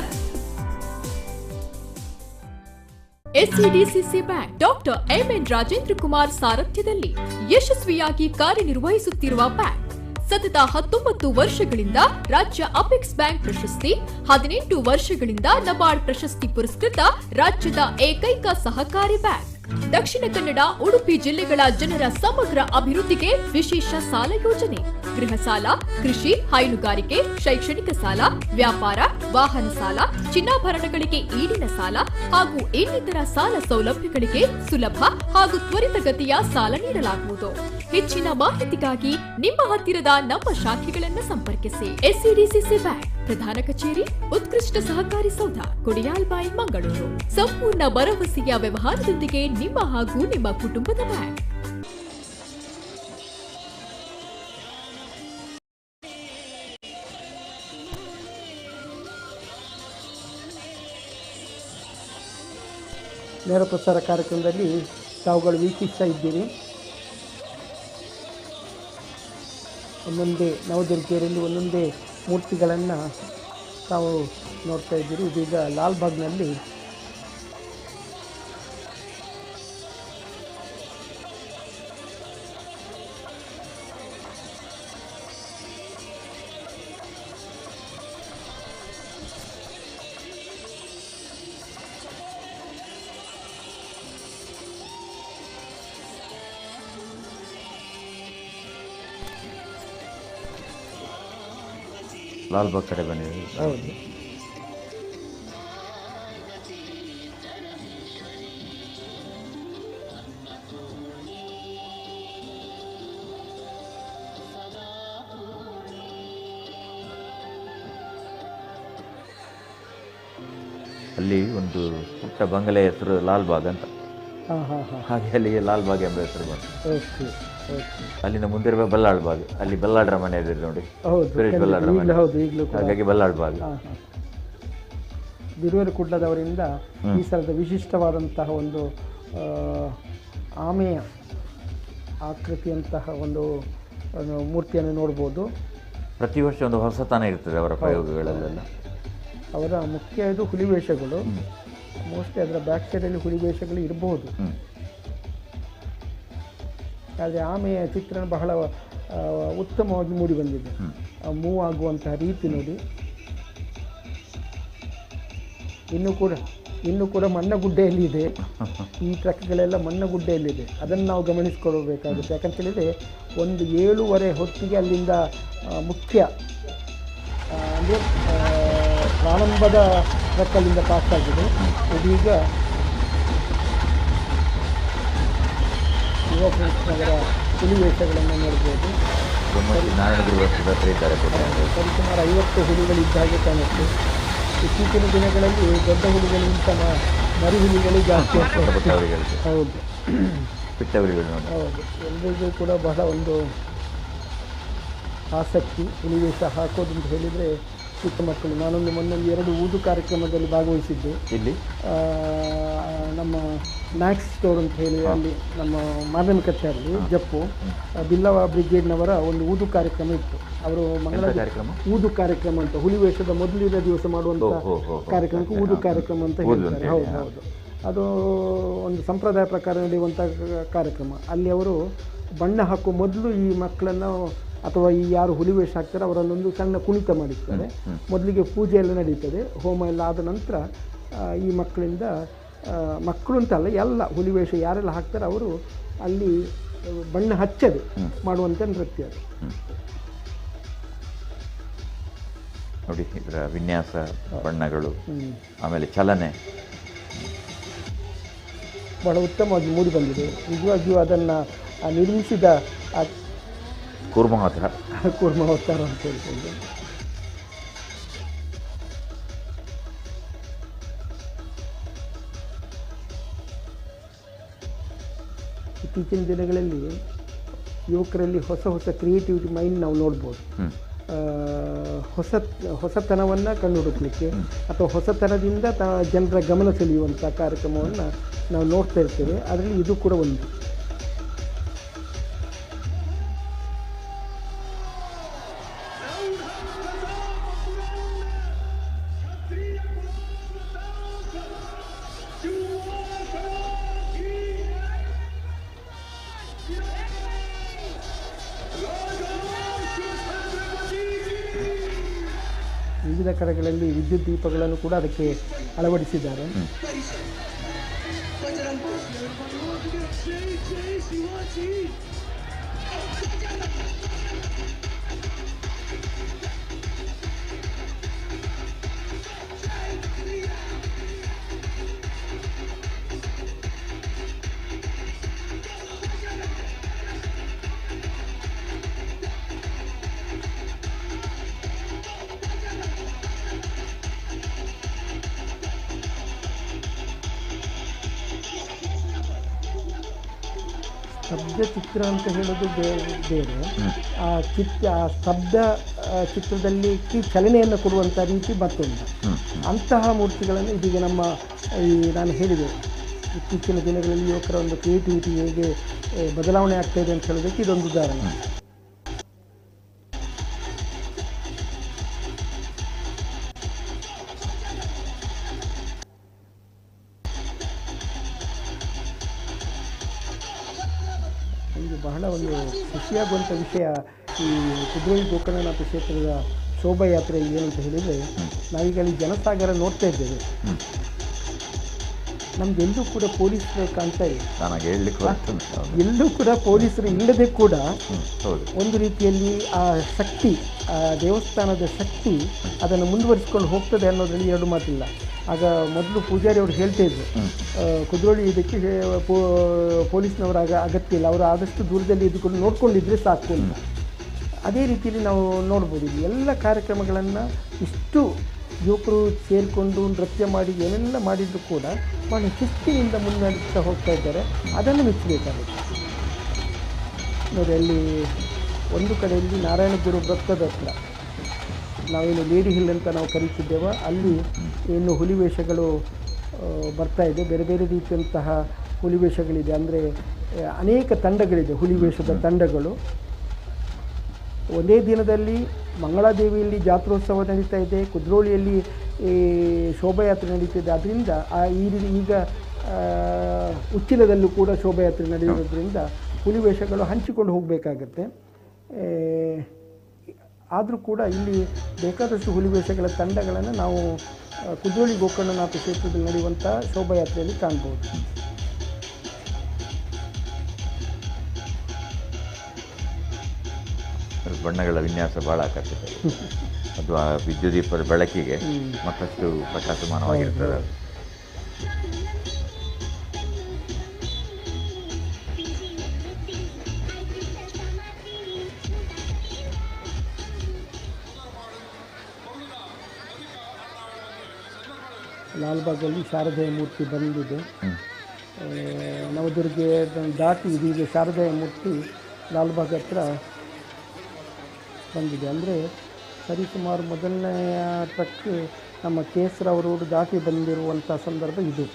SCDCC bank doctor MN Rajendra Kumar ಸಾರಥ್ಯದಲ್ಲಿ ಯಶಸ್ವಿಯಾಗಿ ಕಾರ್ಯನಿರ್ವಹಿಸುತ್ತಿರುವ ಬ್ಯಾಂಕ್. ಸತತ 19 ವರ್ಷಗಳಿಂದ ರಾಜ್ಯ ಅಪೆಕ್ಸ್ ಬ್ಯಾಂಕ್ ಪ್ರಶಸ್ತಿ, 18 ವರ್ಷಗಳಿಂದ ನಬಾರ್ಡ್ ಪ್ರಶಸ್ತಿ ಪುರಸ್ಕೃತ ರಾಜ್ಯದ ಏಕೈಕ ಸಹಕಾರಿ ಬ್ಯಾಂಕ್. ದಕ್ಷಿಣ ಕನ್ನಡ, ಉಡುಪಿ ಜಿಲ್ಲೆಗಳ ಜನರ ಸಮಗ್ರ ಅಭಿವೃದ್ಧಿಗೆ ವಿಶೇಷ ಸಾಲ ಯೋಜನೆ. ಗೃಹ ಸಾಲ, ಕೃಷಿ, ಹೈನುಗಾರಿಕೆ, ಶೈಕ್ಷಣಿಕ ಸಾಲ, ವ್ಯಾಪಾರ, ವಾಹನ ಸಾಲ, ಚಿನ್ನಾಭರಣಗಳಿಗೆ ಈಡಿನ ಸಾಲ ಹಾಗೂ ಇನ್ನಿತರ ಸಾಲ ಸೌಲಭ್ಯಗಳಿಗೆ ಸುಲಭ ಹಾಗೂ ತ್ವರಿತಗತಿಯ ಸಾಲ ನೀಡಲಾಗುವುದು. ಹೆಚ್ಚಿನ ಮಾಹಿತಿಗಾಗಿ ನಿಮ್ಮ ಹತ್ತಿರದ ನಮ್ಮ ಶಾಖೆಗಳನ್ನು ಸಂಪರ್ಕಿಸಿ. ಎಸ್ಸಿಡಿಸಿಸಿ ಬ್ಯಾಂಕ್, ಪ್ರಧಾನ ಕಚೇರಿ, ಉತ್ಕೃಷ್ಟ ಸಹಕಾರಿ ಸೌಧ, ಕೊಡಿಯಾಲ್ಬಾಯಿ, ಮಂಗಳೂರು. ಸಂಪೂರ್ಣ ಭರವಸೆಯ ವ್ಯವಹಾರದೊಂದಿಗೆ ನಿಮ್ಮ ಹಾಗೂ ನಿಮ್ಮ ಕುಟುಂಬದ ಬ್ಯಾಂಕ್. ನೇರ ಪ್ರಸಾರ ಕಾರ್ಯಕ್ರಮದಲ್ಲಿ ತಾವುಗಳು ವೀಕ್ಷಿಸ್ತಾ ಇದ್ದೀರಿ. ಒಂದೊಂದೇ ನವದುರ್ಗಿಯರಲ್ಲಿ ಒಂದೊಂದೇ ಮೂರ್ತಿಗಳನ್ನು ತಾವು ನೋಡ್ತಾ ಇದ್ದೀರಿ. ಇದೀಗ ಲಾಲ್ಬಾಗ್ನಲ್ಲಿ ಲಾಲ್ಬಾಗ್ ಕಡೆ ಬಂದಿದ್ದೀವಿ. ಹೌದು. ಅಲ್ಲಿ ಒಂದು ಪುಟ್ಟ ಬಂಗಲೆ ಹೆಸರು ಲಾಲ್ಬಾಗ್ ಅಂತ. ಹಾಗೆ ಅಲ್ಲಿ ಲಾಲ್ಬಾಗ್ ಎಂಬ ಹೆಸರು ಬಂತು. ಅಲ್ಲಿಂದ ಮುಂದಿರುವ ಬಲ್ಲಾಳ್ಬಾಗ್, ಅಲ್ಲಿ ಬಲ್ಲಾಡ್ರ ಮನೆ ಇದೆ ನೋಡಿ, ಸುರೇಶ್ ಬಲ್ಲಾಡ್ರ ಮನೆ, ಹಾಗಾಗಿ ಬಲ್ಲಾಳ್ಬಾಗ್. ಬಿರುವೇರು ಕುಡ್ಲದವರಿಂದ ಈ ಸಲದ ವಿಶಿಷ್ಟವಾದಂತಹ ಒಂದು ಆಮೆಯ ಆಕೃತಿಯಂತಹ ಒಂದು ಮೂರ್ತಿಯನ್ನು ನೋಡ್ಬೋದು. ಪ್ರತಿ ವರ್ಷ ಒಂದು ಹೊಸತನ ಇರ್ತದೆ ಅವರ ಪ್ರಯೋಗಗಳಲ್ಲೆಲ್ಲ. ಅವರ ಮುಖ್ಯ ಇದು ಹುಲಿವೇಷಗಳು. ಮೋಸ್ಟ್ಲಿ ಅದರ ಬ್ಯಾಕ್ ಸೈಡಲ್ಲಿ ಹುಲಿವೇಷಗಳು ಇರಬಹುದು. ಆದರೆ ಆಮೆಯ ಚಿತ್ರಣ ಬಹಳ ಉತ್ತಮವಾಗಿ ಮೂಡಿ ಬಂದಿದೆ. ಮೂವ್ ಆಗುವಂತಹ ರೀತಿ ನೋಡಿ. ಇನ್ನೂ ಕೂಡ ಮಣ್ಣಗುಡ್ಡೆಯಲ್ಲಿದೆ. ಈ ಟ್ರಕ್ಗಳೆಲ್ಲ ಮಣ್ಣಗುಡ್ಡೆಯಲ್ಲಿದೆ. ಅದನ್ನು ನಾವು ಗಮನಿಸ್ಕೊಳ್ಬೇಕಾಗುತ್ತೆ. ಯಾಕಂತ ಹೇಳಿದರೆ ಒಂದು 7:30 ಹೊತ್ತಿಗೆ ಅಲ್ಲಿಂದ ಮುಖ್ಯ ಅಂದರೆ ಪ್ರಾರಂಭದ ಟ್ರಕ್ಕಲ್ಲಿಂದ ಪಾಸ್ ಆಗಿದೆ. ಇದೀಗ ಯುವಕರ ಹುಲಿವೇಷಗಳನ್ನು ನೋಡ್ಬೋದು. ಸರಿಸುಮಾರು 50 ಹುಲಿಗಳಿದ್ದ ಹಾಗೆ ಕಾಣುತ್ತೆ. ಇತ್ತೀಚಿನ ದಿನಗಳಲ್ಲಿ ದೊಡ್ಡ ಹುಲಿಗಳಿಗಿಂತ ಮರಿ ಹುಲಿಗಳು ಜಾಸ್ತಿ ಆಗ್ತವೆ. ಹೌದು ಹೌದು. ಎಲ್ಲರಿಗೂ ಕೂಡ ಬಹಳ ಒಂದು ಆಸಕ್ತಿ ಹುಲಿವೇಷ ಹಾಕೋದು ಅಂತ ಹೇಳಿದರೆ ಚಿಕ್ಕ ಮಕ್ಕಳು. ನಾನೊಂದು ಮೊನ್ನೆ 2 ಊದು ಕಾರ್ಯಕ್ರಮದಲ್ಲಿ ಭಾಗವಹಿಸಿದ್ದೆ. ಇಲ್ಲಿ ನಮ್ಮ ಮ್ಯಾಕ್ಸ್ ಸ್ಟೋರ್ ಅಂತ ಹೇಳಿ ಅಲ್ಲಿ ನಮ್ಮ ಮಾರ್ನಮಿಕಟ್ಟೆಯಲ್ಲಿ ಜಪ್ಪು ಬಿಲ್ಲವ ಬ್ರಿಗೇಡ್ನವರ ಒಂದು ಊದು ಕಾರ್ಯಕ್ರಮ ಇತ್ತು. ಅವರು ಊದು ಕಾರ್ಯಕ್ರಮ ಅಂತ ಹುಲಿವೇಷದ ಮೊದಲಿನ ದಿವಸ ಮಾಡುವಂಥ ಕಾರ್ಯಕ್ರಮಕ್ಕೆ ಊದು ಕಾರ್ಯಕ್ರಮ ಅಂತ ಹೇಳ್ತಾರೆ. ಹೌದು ಹೌದು. ಅದು ಒಂದು ಸಂಪ್ರದಾಯ ಪ್ರಕಾರ ನಡೆಯುವಂಥ ಕಾರ್ಯಕ್ರಮ. ಅಲ್ಲಿ ಅವರು ಬಣ್ಣ ಹಾಕುವ ಮೊದಲು ಈ ಮಕ್ಕಳನ್ನು ಅಥವಾ ಈ ಯಾರು ಹುಲಿವೇಷ ಹಾಕ್ತಾರೆ ಅವರನ್ನೊಂದು ಸಣ್ಣ ಕುಣಿತ ಮಾಡಿರ್ತಾರೆ. ಮೊದಲಿಗೆ ಪೂಜೆ ಎಲ್ಲ ನಡೀತದೆ, ಹೋಮ ಎಲ್ಲ ಆದ ನಂತರ ಈ ಮಕ್ಕಳಿಂದ ಮಕ್ಕಳು ಅಂತಲ್ಲ ಎಲ್ಲ ಹುಲಿವೇಷ ಯಾರೆಲ್ಲ ಹಾಕ್ತಾರೆ ಅವರು ಅಲ್ಲಿ ಬಣ್ಣ ಹಚ್ಚದೆ ಮಾಡುವಂಥ ನೃತ್ಯ ಅದು. ನೋಡಿ ಇದರ ವಿನ್ಯಾಸ, ಬಣ್ಣಗಳು, ಆಮೇಲೆ ಚಲನೆ ಬಹಳ ಉತ್ತಮವಾಗಿ ಮೂಡಿ ಬಂದಿದೆ. ನಿಜವಾಗಿಯೂ ಅದನ್ನು ನಿರ್ಮಿಸಿದ ಕೂರ್ಮಾವತಾರ ಅಂತ ಹೇಳ್ಕೊಂಡು ಇತ್ತೀಚಿನ ದಿನಗಳಲ್ಲಿ ಯುವಕರಲ್ಲಿ ಹೊಸ ಕ್ರಿಯೇಟಿವಿಟಿ ಮೈಂಡ್ ನಾವು ನೋಡ್ಬೋದು. ಹೊಸತನವನ್ನು ಕಂಡುಹುಡುಕಲಿಕ್ಕೆ ಅಥವಾ ಹೊಸತನದಿಂದ ಜನರ ಗಮನ ಸೆಳೆಯುವಂಥ ಕಾರ್ಯಕ್ರಮವನ್ನು ನಾವು ನೋಡ್ತಾ ಇರ್ತೇವೆ. ಅದರಲ್ಲಿ ಇದು ಕೂಡ ಒಂದು. ವಿವಿಧ ಕಡೆಗಳಲ್ಲಿ ವಿದ್ಯುತ್ ದೀಪಗಳನ್ನು ಕೂಡ ಅದಕ್ಕೆ ಅಳವಡಿಸಿದ್ದಾರೆ. ಸ್ತಬ್ಧ ಚಿತ್ರ ಅಂತ ಹೇಳೋದು ಬೇರೆ. ಆ ಸ್ತಬ್ಧ ಚಿತ್ರದಲ್ಲಿ ಚಲನೆಯನ್ನು ಕೊಡುವಂಥ ರೀತಿ ಮತ್ತೊಂದು. ಅಂತಹ ಮೂರ್ತಿಗಳನ್ನು ಇದೀಗ ನಮ್ಮ ನಾನು ಹೇಳಿದೆ ಇತ್ತೀಚಿನ ದಿನಗಳಲ್ಲಿ ಯುವಕರ ಒಂದು ಕ್ರಿಯೇಟಿವಿಟಿ ಹೇಗೆ ಬದಲಾವಣೆ ಆಗ್ತಾ ಇದೆ ಅಂತ ಹೇಳೋದಕ್ಕೆ ಇದೊಂದು ಉದಾಹರಣೆ. ಬಹಳ ಒಂದು ಖುಷಿಯಾಗುವಂಥ ವಿಷಯ ಈ ಕುದ್ರೋಳಿ ಗೋಕರ್ಣನಾಥ ಕ್ಷೇತ್ರದ ಶೋಭಾಯಾತ್ರೆ ಏನಂತ ಹೇಳಿದರೆ, ನಾವೀಗ ಅಲ್ಲಿ ಜನಸಾಗರ ನೋಡ್ತಾ ಇದ್ದೇವೆ. ನಮಗೆಲ್ಲೂ ಕೂಡ ಪೊಲೀಸರು ಕಾಣ್ತಾ ಇದೆ. ಎಲ್ಲೂ ಕೂಡ ಪೊಲೀಸರು ಇಲ್ಲದೆ ಕೂಡ ಒಂದು ರೀತಿಯಲ್ಲಿ ಆ ಶಕ್ತಿ, ಆ ದೇವಸ್ಥಾನದ ಶಕ್ತಿ ಅದನ್ನು ಮುಂದುವರಿಸ್ಕೊಂಡು ಹೋಗ್ತದೆ ಅನ್ನೋದ್ರಲ್ಲಿ ಎರಡು ಮಾತಿಲ್ಲ. ಆಗ ಮೊದಲು ಪೂಜಾರಿ ಅವರು ಹೇಳ್ತಾ ಇದ್ರು, ಕುದ್ರೋಳಿ ಇದಕ್ಕೆ ಪೊಲೀಸ್ನವರ ಅಗತ್ಯ ಇಲ್ಲ, ಅವರು ಆದಷ್ಟು ದೂರದಲ್ಲಿ ಇದ್ದುಕೊಂಡು ನೋಡ್ಕೊಂಡಿದ್ರೆ ಸಾಕು ಅಂತ. ಅದೇ ರೀತಿಯಲ್ಲಿ ನಾವು ನೋಡ್ಬೋದು ಎಲ್ಲ ಕಾರ್ಯಕ್ರಮಗಳನ್ನು ಇಷ್ಟು ಯುವಕರು ಸೇರಿಕೊಂಡು ನೃತ್ಯ ಮಾಡಿ ಏನೆಲ್ಲ ಮಾಡಿದರೂ ಕೂಡ ಬಹಳ ಶಿಸ್ತಿನಿಂದ ಮುನ್ನಡೆಸ್ತಾ ಹೋಗ್ತಾ ಇದ್ದಾರೆ. ಅದನ್ನು ಮೆಚ್ಚಬೇಕಾಗುತ್ತೆ ನೋಡಿ. ಅಲ್ಲಿ ಒಂದು ಕಡೆಯಲ್ಲಿ ನಾರಾಯಣಗುರು ವೃತ್ತದ ಹತ್ರ ನಾವೇನು ಲೇಡಿ ಹಿಲ್ ಅಂತ ನಾವು ಕರೀತಿದ್ದೇವೆ, ಅಲ್ಲಿ ಏನು ಹುಲಿವೇಷಗಳು ಬರ್ತಾ ಇದೆ. ಬೇರೆ ಬೇರೆ ರೀತಿಯಂತಹ ಹುಲಿವೇಷಗಳಿದೆ. ಅಂದರೆ ಅನೇಕ ತಂಡಗಳಿದೆ, ಹುಲಿವೇಷದ ತಂಡಗಳು. ಒಂದೇ ದಿನದಲ್ಲಿ ಮಂಗಳಾದೇವಿಯಲ್ಲಿ ಜಾತ್ರೋತ್ಸವ ನಡೀತಾ ಇದೆ, ಕುದ್ರೋಳಿಯಲ್ಲಿ ಶೋಭಾಯಾತ್ರೆ ನಡೀತಿದೆ. ಅದರಿಂದ ಈಗ ಉಚ್ಚಿಲದಲ್ಲೂ ಕೂಡ ಶೋಭಾಯಾತ್ರೆ ನಡೆಯೋದ್ರಿಂದ ಹುಲಿವೇಷಗಳು ಹಂಚಿಕೊಂಡು ಹೋಗಬೇಕಾಗತ್ತೆ. ಆದರೂ ಕೂಡ ಇಲ್ಲಿ ಬೇಕಾದಷ್ಟು ಹುಲಿವೇಷಗಳ ತಂಡಗಳನ್ನು ನಾವು ಕುದ್ರೋಳಿ ಗೋಕರ್ಣನಾಥ ಕ್ಷೇತ್ರದಲ್ಲಿ ನಡೆಯುವಂಥ ಶೋಭಾಯಾತ್ರೆಯಲ್ಲಿ ಕಾಣ್ಬೋದು. ಬಣ್ಣಗಳ ವಿನ್ಯಾಸ ಭಾಳ ಆಕರ್ಷಕ. ಅದು ಆ ವಿದ್ಯುತ್ ದೀಪದ ಬೆಳಕಿಗೆ ಮತ್ತಷ್ಟು ಪ್ರಕಾಶಮಾನವಾಗಿರ್ತದೆ. ಲಾಲ್ಬಾಗಲ್ಲಿ ಶಾರದೆಯ ಮೂರ್ತಿ ಬಂದಿದೆ. ನವದುರ್ಗೆ ದಾಟಿ ಇದೀಗ ಶಾರದೆಯ ಮೂರ್ತಿ ಲಾಲ್ಬಾಗ್ ಹತ್ರ ಬಂದಿದೆ. ಅಂದರೆ ಸರಿಸುಮಾರು ಮೊದಲನೆಯ ಟ್ರಕ್ ನಮ್ಮ ಕೇಸರ ರೋಡ್ ದಾಟಿ ಬಂದಿರುವಂಥ ಸಂದರ್ಭ ಇದು.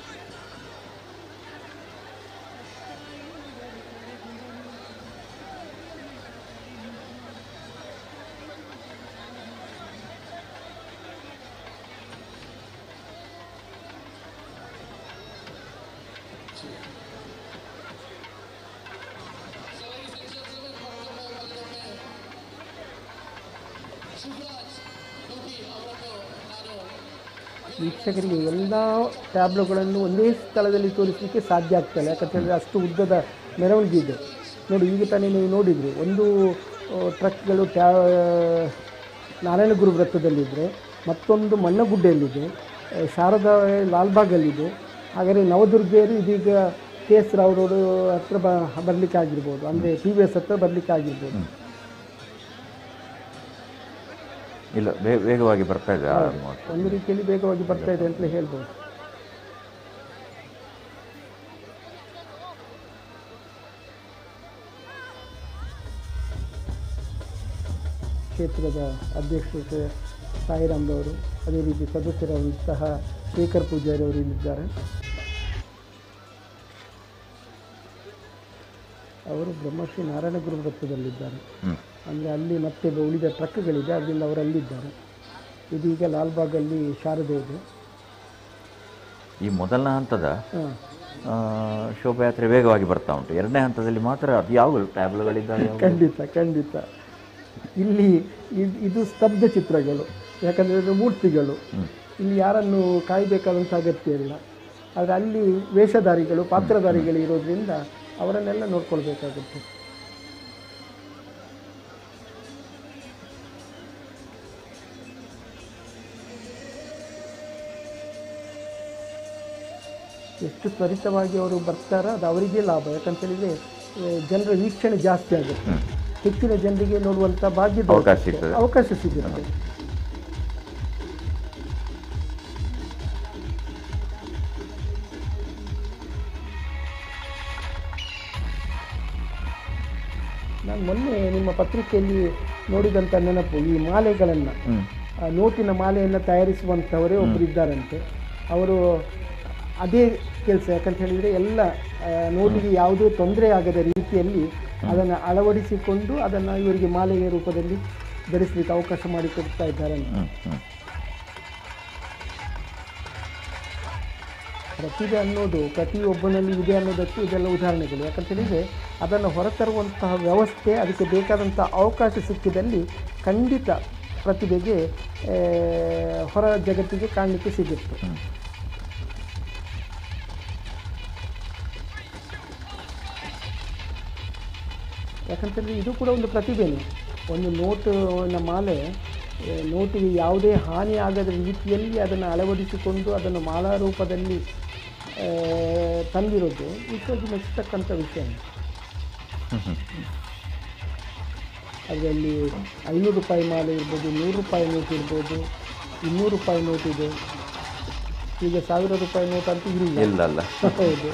ವೀಕ್ಷಕರಿಗೆ ಎಲ್ಲ ಟ್ಯಾಬ್ಲೋಗಳನ್ನು ಒಂದೇ ಸ್ಥಳದಲ್ಲಿ ತೋರಿಸಲಿಕ್ಕೆ ಸಾಧ್ಯ ಆಗ್ತಾಯಿಲ್ಲ. ಯಾಕಂತೇಳಿದ್ರೆ ಅಷ್ಟು ಉದ್ದದ ಮೆರವಣಿಗೆ ಇದೆ. ನೋಡಿ, ಈಗ ತಾನೇ ನೀವು ನೋಡಿದರೆ ಒಂದು ಟ್ರಕ್ಗಳು ನಾರಾಯಣಗುರು ವೃತ್ತದಲ್ಲಿದ್ದರೆ, ಮತ್ತೊಂದು ಮಣ್ಣಗುಡ್ಡೆಯಲ್ಲಿದೆ, ಶಾರದಾ ಲಾಲ್ಬಾಗಲ್ಲಿದೆ. ಹಾಗಾದರೆ ನವದುರ್ಗೆಯರು ಇದೀಗ KS ರಾವ್ ರೋಡ್ ಹತ್ರ ಬರಲಿಕ್ಕೆ ಆಗಿರ್ಬೋದು, ಅಂದರೆ PVS ಹತ್ರ ಬರಲಿಕ್ಕೆ ಆಗಿರ್ಬೋದು. ಇಲ್ಲ, ವೇಗವಾಗಿ ಬರ್ತಾ ಇದೆ. ಒಂದು ರೀತಿಯಲ್ಲಿ ವೇಗವಾಗಿ ಬರ್ತಾ ಇದೆ ಅಂತಲೇ ಹೇಳ್ಬೋದು. ಕ್ಷೇತ್ರದ ಅಧ್ಯಕ್ಷರು ಸಾಯಿರಾಮ್ರವರು, ಅದೇ ರೀತಿ ಸದಸ್ಯರಾದಂತಹ ಶೇಖರ್ ಪೂಜಾರಿ ಅವರು ಇಲ್ಲಿದ್ದಾರೆ. ಅವರು ಬ್ರಹ್ಮಶ್ರೀ ನಾರಾಯಣಗುರು ವೃತ್ತದಲ್ಲಿದ್ದಾರೆ. ಅಂದರೆ ಅಲ್ಲಿ ಮತ್ತೆ ಉಳಿದ ಟ್ರಕ್ಗಳಿದೆ, ಅದರಿಂದ ಅವರಲ್ಲಿದ್ದಾರೆ. ಇದೀಗ ಲಾಲ್ಬಾಗಲ್ಲಿ ಶಾರದೆ ಇದೆ. ಈ ಮೊದಲನೇ ಹಂತದ ಶೋಭಾಯಾತ್ರೆ ವೇಗವಾಗಿ ಬರ್ತಾ ಉಂಟು. ಎರಡನೇ ಹಂತದಲ್ಲಿ ಮಾತ್ರ ಅದು ಯಾವ ಟ್ಯಾಬ್ಲುಗಳಿದ್ದಾವೆ? ಖಂಡಿತ ಇಲ್ಲಿ ಇದು ಸ್ತಬ್ಧ ಚಿತ್ರಗಳು, ಯಾಕಂದರೆ ಮೂರ್ತಿಗಳು. ಇಲ್ಲಿ ಯಾರನ್ನು ಕಾಯಬೇಕಾದಂಥ ಅಗತ್ಯ ಇಲ್ಲ. ಆದರೆ ಅಲ್ಲಿ ವೇಷಧಾರಿಗಳು, ಪಾತ್ರಧಾರಿಗಳು ಇರೋದ್ರಿಂದ ಅವರನ್ನೆಲ್ಲ ನೋಡ್ಕೊಳ್ಬೇಕಾಗುತ್ತೆ. ಎಷ್ಟು ತ್ವರಿತವಾಗಿ ಅವರು ಬರ್ತಾರೋ ಅದು ಅವರಿಗೆ ಲಾಭ. ಯಾಕಂತ ಹೇಳಿದರೆ ಜನರ ವೀಕ್ಷಣೆ ಜಾಸ್ತಿ ಆಗುತ್ತೆ, ಹೆಚ್ಚಿನ ಜನರಿಗೆ ನೋಡುವಂಥ ಭಾಗ್ಯದ ಅವಕಾಶ ಸಿಗುತ್ತೆ. ನಾನು ಮೊನ್ನೆ ನಿಮ್ಮ ಪತ್ರಿಕೆಯಲ್ಲಿ ನೋಡಿದಂಥ ನೆನಪು, ಈ ಮಾಲೆಗಳನ್ನು, ನೋಟಿನ ಮಾಲೆಯನ್ನು ತಯಾರಿಸುವಂಥವರೇ ಒಬ್ಬರು ಇದ್ದಾರಂತೆ. ಅವರು ಅದೇ ಕೆಲಸ, ಯಾಕಂತ ಹೇಳಿದರೆ ಎಲ್ಲ ನೋಟಿಗೆ ಯಾವುದೇ ತೊಂದರೆ ಆಗದ ರೀತಿಯಲ್ಲಿ ಅದನ್ನು ಅಳವಡಿಸಿಕೊಂಡು ಅದನ್ನು ಇವರಿಗೆ ಮಾಲೆಯ ರೂಪದಲ್ಲಿ ಧರಿಸಲಿಕ್ಕೆ ಅವಕಾಶ ಮಾಡಿಕೊಡ್ತಾ ಇದ್ದಾರೆ. ಪ್ರತಿಭೆ ಅನ್ನೋದು ಪ್ರತಿಯೊಬ್ಬನಲ್ಲಿ ಇದೆ ಅನ್ನೋದಕ್ಕೆ ಇದೆಲ್ಲ ಉದಾಹರಣೆಗಳು. ಯಾಕಂತ ಹೇಳಿದರೆ ಅದನ್ನು ಹೊರತರುವಂತಹ ವ್ಯವಸ್ಥೆ, ಅದಕ್ಕೆ ಬೇಕಾದಂಥ ಅವಕಾಶ ಸಿಕ್ಕಿದಲ್ಲಿ ಖಂಡಿತ ಪ್ರತಿಭೆಗೆ ಹೊರ ಜಗತ್ತಿಗೆ ಕಾಣಲಿಕ್ಕೆ ಸಿಗುತ್ತೆ. ಯಾಕಂತಂದರೆ ಇದು ಕೂಡ ಒಂದು ಪ್ರತಿಭೆನೇ. ಒಂದು ನೋಟಿನ ಮಾಲೆ ನೋಟಿಗೆ ಯಾವುದೇ ಹಾನಿ ಆಗದ ರೀತಿಯಲ್ಲಿ ಅದನ್ನು ಅಳವಡಿಸಿಕೊಂಡು ಅದನ್ನು ಮಾಲಾ ರೂಪದಲ್ಲಿ ತಂದಿರೋದು ನಿಜವಾಗಿ ಮೆಚ್ಚತಕ್ಕಂಥ ವಿಷಯ. ಅದರಲ್ಲಿ 500 ರೂಪಾಯಿ ಮಾಲೆ ಇರ್ಬೋದು, 100 ರೂಪಾಯಿ ನೋಟ್ ಇರ್ಬೋದು, 200 ರೂಪಾಯಿ ನೋಟ್ ಇದೆ. ಈಗ 1000 ರೂಪಾಯಿ ನೋಟ್ ಅಂತೂ ಇಲ್ಲ. ಹೌದು.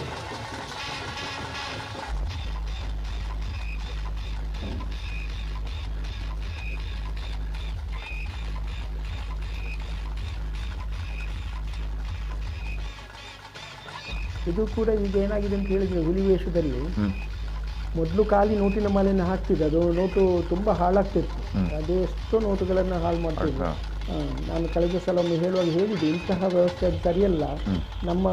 ಇದು ಕೂಡ ಈಗ ಏನಾಗಿದೆ ಅಂತ ಹೇಳಿದರೆ, ಹುಲಿ ವೇಷದಲ್ಲಿ ಮೊದಲು ಖಾಲಿ ನೋಟಿನ ಮಾಲೆಯನ್ನು ಹಾಕ್ತಿದ್ದೆ, ಅದು ನೋಟು ತುಂಬ ಹಾಳಾಗ್ತಿತ್ತು. ಅದೇ ಎಷ್ಟೋ ನೋಟುಗಳನ್ನು ಹಾಳು ಮಾಡ್ತಿದ್ದೆ. ನಾನು ಕಳೆದ ಸಲ ಒಮ್ಮೆ ಹೇಳುವಾಗ ಹೇಳಿದೆ, ಇಂತಹ ವ್ಯವಸ್ಥೆ ಅದು ಸರಿಯಲ್ಲ, ನಮ್ಮ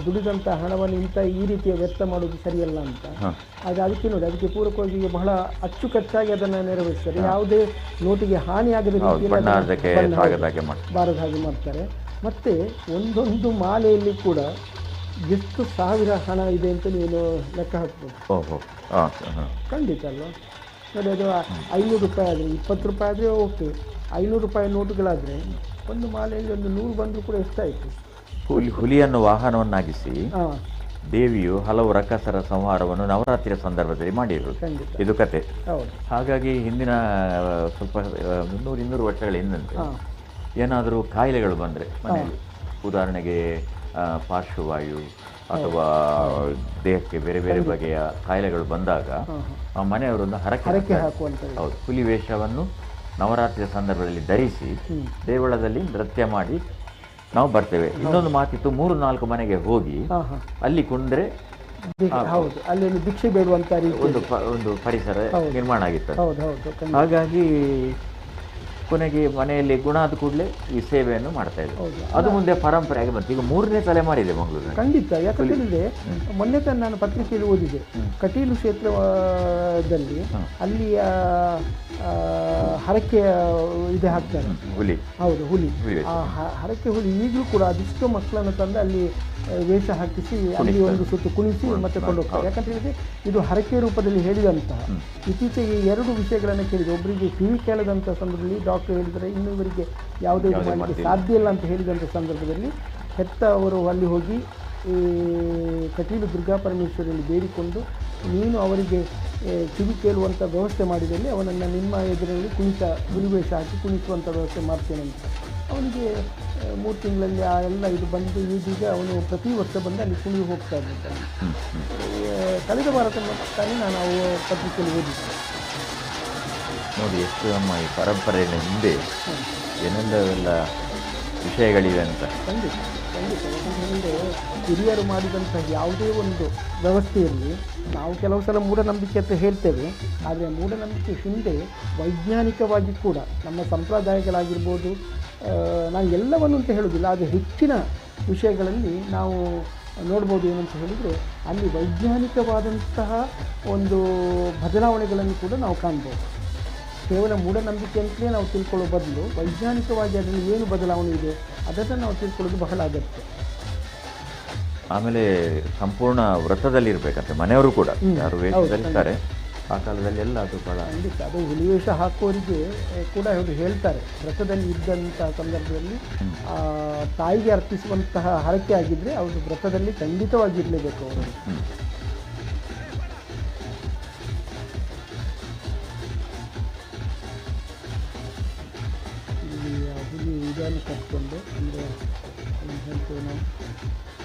ದುಡಿದಂಥ ಹಣವನ್ನು ಈ ರೀತಿಯ ವ್ಯರ್ಥ ಮಾಡೋದು ಸರಿಯಲ್ಲ ಅಂತ. ಅದಕ್ಕೆ ನೋಡಿ, ಅದಕ್ಕೆ ಪೂರಕವಾಗಿ ಬಹಳ ಅಚ್ಚುಕಟ್ಟಾಗಿ ಅದನ್ನು ನೆರವೇರಿಸ್ತಾರೆ. ಯಾವುದೇ ನೋಟಿಗೆ ಹಾನಿಯಾಗದ ರೀತಿಯಲ್ಲಿ ಬಾರದ ಹಾಗೆ ಮಾಡ್ತಾರೆ. ಮತ್ತು ಒಂದೊಂದು ಮಾಲೆಯಲ್ಲಿ ಕೂಡ ಎಷ್ಟು ಸಾವಿರ ಹಣ ಇದೆ ಅಂತ ನೀನು ಲೆಕ್ಕ ಹಾಕ್ಬೋದು. ಖಂಡಿತ ಅಲ್ವಾ? ನೋಡಿ, ಅದು 500 ರೂಪಾಯಿ ಆದರೆ, 20 ರೂಪಾಯಿ ಆದರೆ ಓಕೆ, 500 ರೂಪಾಯಿ ನೋಟುಗಳಾದರೆ ಒಂದು ಮಾಲೆಯಲ್ಲಿ ಒಂದು 100 ಬಂದರೂ ಕೂಡ ಎಷ್ಟಾಯಿತು? ಹುಲಿಯನ್ನು ವಾಹನವನ್ನಾಗಿಸಿ ದೇವಿಯು ಹಲವು ರಕ್ಕಸರ ಸಂಹಾರವನ್ನು ನವರಾತ್ರಿಯ ಸಂದರ್ಭದಲ್ಲಿ ಮಾಡಿದರು. ಇದು ಕತೆ. ಹಾಗಾಗಿ ಹಿಂದಿನ ಸ್ವಲ್ಪ 100-200 ವರ್ಷಗಳ ಹಿಂದಂತೆ ಏನಾದರೂ ಕಾಯಿಲೆಗಳು ಬಂದರೆ ಮನೆಯಲ್ಲಿ, ಉದಾಹರಣೆಗೆ ಪಾರ್ಶ್ವವಾಯು ಅಥವಾ ದೇಹಕ್ಕೆ ಬೇರೆ ಬೇರೆ ಬಗೆಯ ಕಾಯಿಲೆಗಳು ಬಂದಾಗ ಆ ಮನೆಯವರೊಂದು ಹರಕೆ ಹಾಕುವಂಥ ಹುಲಿ ವೇಷವನ್ನು ನವರಾತ್ರಿಯ ಸಂದರ್ಭದಲ್ಲಿ ಧರಿಸಿ ದೇವಳದಲ್ಲಿ ನೃತ್ಯ ಮಾಡಿ ನಾವು ಬರ್ತೇವೆ. ಇನ್ನೊಂದು ಮಾತಿತ್ತು, 3-4 ಮನೆಗೆ ಹೋಗಿ ಅಲ್ಲಿ ಕುಂದ್ರೆ ಅಲ್ಲಿ ಭಿಕ್ಷೆ ಬೇಡುವಂತ ಒಂದು ಪರಿಸರ ನಿರ್ಮಾಣ ಆಗಿತ್ತು. ಹಾಗಾಗಿ ಕೊನೆಗೆ ಮನೆಯಲ್ಲಿ ಗುಣ ಆದ ಕೂಡಲೇ ಈ ಸೇವೆಯನ್ನು ಮಾಡ್ತಾ ಇದ್ದಾರೆ. ಅದು ಮುಂದೆ ಪರಂಪರೆಯಾಗಿ ಬಂತು. ಈಗ 3ನೇ ತಲೆಮಾರಿದೆ ಮಂಗಳೂರು. ಖಂಡಿತ. ಯಾಕಂತೇಳಿದ್ರೆ ಮೊನ್ನೆ ತಾನು ನಾನು ಪತ್ರಿಕೆಯಲ್ಲಿ ಓದಿದೆ, ಕಟೀಲು ಕ್ಷೇತ್ರದಲ್ಲಿ ಅಲ್ಲಿಯ ಹರಕೆ ಇದೆ ಹಾಕ್ತಾರೆ. ಹುಲಿ. ಹೌದು, ಹುಲಿ. ಆ ಹರಕೆ ಹುಲಿ ಈಗಲೂ ಕೂಡ ಅದೆಷ್ಟೋ ಮಕ್ಕಳನ್ನು ತಂದು ಅಲ್ಲಿ ವೇಷ ಹಾಕಿಸಿ ಅಲ್ಲಿ ಒಂದು ಸುತ್ತು ಕುಣಿಸಿ ಮತ್ತೆ ಕೊಂಡೋಗ್ತಾರೆ. ಯಾಕಂತ ಹೇಳಿದ್ರೆ ಇದು ಹರಕೆ ರೂಪದಲ್ಲಿ ಹೇಳಿದಂತಹ. ಇತ್ತೀಚೆಗೆ 2 ವಿಷಯಗಳನ್ನು ಕೇಳಿದೆ. ಒಬ್ಬರಿಗೆ ಕಿವಿ ಕೇಳದಂಥ ಸಂದರ್ಭದಲ್ಲಿ ಡಾಕ್ಟರ್ ಹೇಳಿದರೆ, ಇನ್ನು ಇವರಿಗೆ ಯಾವುದೇ ಮಾಡಲಿಕ್ಕೆ ಸಾಧ್ಯ ಇಲ್ಲ ಅಂತ ಹೇಳಿದಂಥ ಸಂದರ್ಭದಲ್ಲಿ ಹೆತ್ತ ಅವರು ಅಲ್ಲಿ ಹೋಗಿ ಈ ಕಟೀಲು ದುರ್ಗಾ ಪರಮೇಶ್ವರಿಯಲ್ಲಿ ಬೇಡಿಕೊಂಡು, ನೀನು ಅವರಿಗೆ ಕಿವಿ ಕೇಳುವಂಥ ವ್ಯವಸ್ಥೆ ಮಾಡಿದಲ್ಲಿ ಅವನನ್ನು ನಿಮ್ಮ ಎದುರಲ್ಲಿ ಹುಲಿವೇಷ ಹಾಕಿ ಕುಣಿಸುವಂಥ ವ್ಯವಸ್ಥೆ ಮಾಡ್ತೇನೆ ಅಂತ. ಅವನಿಗೆ 3 ತಿಂಗಳಲ್ಲಿ ಆ ಎಲ್ಲ ಇದು ಬಂದು ಈಗೀಗ ಅವನು ಪ್ರತಿ ವರ್ಷ ಬಂದು ಅಲ್ಲಿ ಕುಣಿದು ಹೋಗ್ತಾ ಇದ್ದಾನೆ. ಕಳೆದ ತಾನೇ ನಾನು ಪತ್ರಿಕೆಯಲ್ಲಿ ಓದಿದ್ದೆ. ನೋಡಿ ಎಷ್ಟು ನಮ್ಮ ಈ ಪರಂಪರೆಯ ಹಿಂದೆ ಏನೆಲ್ಲ ವಿಷಯಗಳಿವೆ ಅಂತ. ಖಂಡಿತ ಖಂಡಿತ. ಯಾಕಂದರೆ ಹಿರಿಯರು ಮಾಡಿದಂಥ ಯಾವುದೇ ಒಂದು ವ್ಯವಸ್ಥೆಯಲ್ಲಿ ನಾವು ಕೆಲವು ಸಲ ಮೂಢನಂಬಿಕೆ ಅಂತ ಹೇಳ್ತೇವೆ, ಆದರೆ ಮೂಢನಂಬಿಕೆ ಹಿಂದೆ ವೈಜ್ಞಾನಿಕವಾಗಿ ಕೂಡ ನಮ್ಮ ಸಂಪ್ರದಾಯಗಳಾಗಿರ್ಬೋದು, ನಾನು ಎಲ್ಲವನ್ನು ಅಂತ ಹೇಳೋದಿಲ್ಲ, ಆದರೆ ಹೆಚ್ಚಿನ ವಿಷಯಗಳಲ್ಲಿ ನಾವು ನೋಡ್ಬೋದು. ಏನಂತ ಹೇಳಿದರೆ ಅಲ್ಲಿ ವೈಜ್ಞಾನಿಕವಾದಂತಹ ಒಂದು ಬದಲಾವಣೆಗಳನ್ನು ಕೂಡ ನಾವು ಕಾಣ್ಬೋದು. ಕೇವಲ ಮೂಢನಂಬಿಕೆ ಅಂತಲೇ ನಾವು ತಿಳ್ಕೊಳ್ಳೋ ಬದಲು ವೈಜ್ಞಾನಿಕವಾಗಿ ಅದರಲ್ಲಿ ಏನು ಬದಲಾವಣೆ ಇದೆ ಅದನ್ನು ನಾವು ತಿಳ್ಕೊಳ್ಳೋದು ಬಹಳ ಅಗತ್ಯ. ಆಮೇಲೆ ಸಂಪೂರ್ಣ ವ್ರತದಲ್ಲಿ ಇರಬೇಕಂತೆ ಮನೆಯವರು ಕೂಡ, ಯಾರು ವೇಷದಲ್ಲಿರ್ತಾರೆ ಆ ಕಾಲದಲ್ಲಿ ಎಲ್ಲ ಅದು ಭಾಳ ಖಂಡಿತ. ಅದು ಹುಲಿವೇಷ ಹಾಕೋರಿಗೆ ಕೂಡ ಅವರು ಹೇಳ್ತಾರೆ, ವ್ರತದಲ್ಲಿ ಇದ್ದಂಥ ಸಂದರ್ಭದಲ್ಲಿ ತಾಯಿಗೆ ಅರ್ಪಿಸುವಂತಹ ಹರಕೆ ಆಗಿದ್ದರೆ ಅವರು ವ್ರತದಲ್ಲಿ ಖಂಡಿತವಾಗಿರಲೇಬೇಕು ಅವರು. ಇಲ್ಲಿ ಹುಲಿ ಇದನ್ನು ಕಟ್ಕೊಂಡು, ಅಂದರೆ ಹೇಳ್ತೇವೆ ನಾವು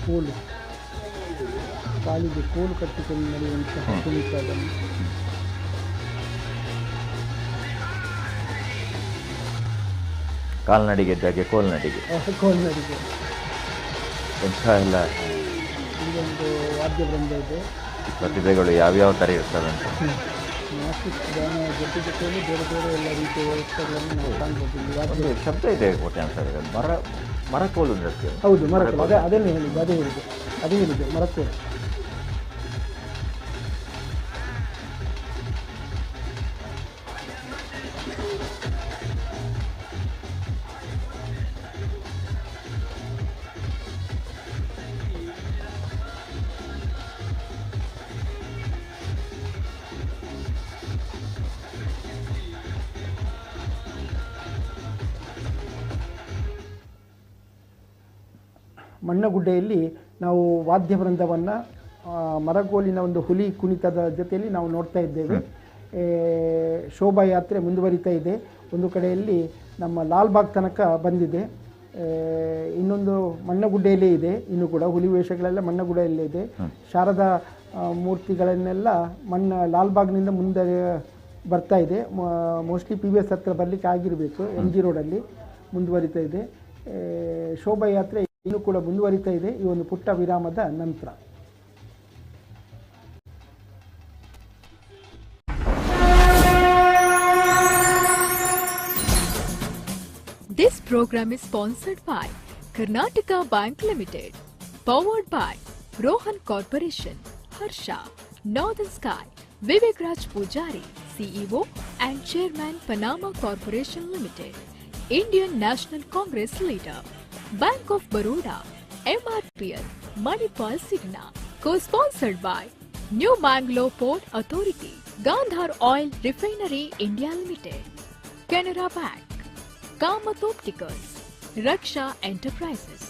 ಕೋಲು, ಕಾಲಿಗೆ ಕೋಲು ಕಟ್ಟಿಕೊಂಡು ನಡೆಯುವಂತಹ ಕುಣಿತದಲ್ಲಿ ಕಾಲ್ನಡಿಗೆ ಇದ್ದಾಗೆ ಕೋಲ್ನಡಿಗೆ ಎಂಥ ಎಲ್ಲ ಇದೊಂದು ವಾದ್ಯ ಬೃಂದ ಇದೆ. ಪ್ರತಿಭೆಗಳು ಯಾವ್ಯಾವ ಥರ ಇರ್ತವೆ ಅಂತ ಜೊತೆ ಜೊತೆಯಲ್ಲಿ ಬೇರೆ ಬೇರೆ ಎಲ್ಲ ರೀತಿಯ ವ್ಯವಸ್ಥೆಗಳನ್ನು ನಾವು ಕಾಣ್ಬೋದು. ಶಬ್ದ ಇದೆ ಕೋಟೆ ಅಂತ ಮರಕೋಲು ನೃತ್ಯ. ಹೌದು, ಮರಕೋಲು. ಅದೇ ಹೇಳಿದೆ ಮರಕೋಲು. ಮಣ್ಣಗುಡ್ಡೆಯಲ್ಲಿ ನಾವು ವಾದ್ಯ ವೃಂದವನ್ನು ಮರಗೋಲಿನ ಒಂದು ಹುಲಿ ಕುಣಿತದ ಜೊತೆಯಲ್ಲಿ ನಾವು ನೋಡ್ತಾ ಇದ್ದೇವೆ. ಶೋಭಾಯಾತ್ರೆ ಮುಂದುವರಿತಾ ಇದೆ. ಒಂದು ಕಡೆಯಲ್ಲಿ ನಮ್ಮ ಲಾಲ್ಬಾಗ್ ತನಕ ಬಂದಿದೆ, ಇನ್ನೊಂದು ಮಣ್ಣಗುಡ್ಡೆಯಲ್ಲೇ ಇದೆ. ಇನ್ನು ಕೂಡ ಹುಲಿ ವೇಷಗಳೆಲ್ಲ ಮಣ್ಣಗುಡ್ಡೆಯಲ್ಲೇ ಇದೆ. ಶಾರದಾ ಮೂರ್ತಿಗಳನ್ನೆಲ್ಲ ಲಾಲ್ಬಾಗ್ನಿಂದ ಮುಂದೆ ಬರ್ತಾ ಇದೆ. ಮೋಸ್ಟ್ಲಿ PVS ಹತ್ರ ಬರಲಿಕ್ಕೆ ಆಗಿರಬೇಕು. MG ರೋಡಲ್ಲಿ ಮುಂದುವರಿತಾ ಇದೆ. ಶೋಭಾಯಾತ್ರೆ ಇನ್ನೂ ಕೂಡ ಮುಂದುವರಿತಾ ಇದೆ. ಈ ಒಂದು ಪುಟ್ಟ ವಿರಾಮದ ನಂತರ This program is sponsored by Karnataka Bank Limited, powered by Rohan Corporation, Harsha, Northern Sky, Vivek Raj Pujari, CEO and Chairman Panama Corporation Limited, Indian National Congress Leader, Bank of Baroda, MRPL, Manipal Signa, co-sponsored by New Mangalore Port Authority, Gandhar Oil Refinery India Limited, Canara Bank, Kamath Opticals, Raksha Enterprises,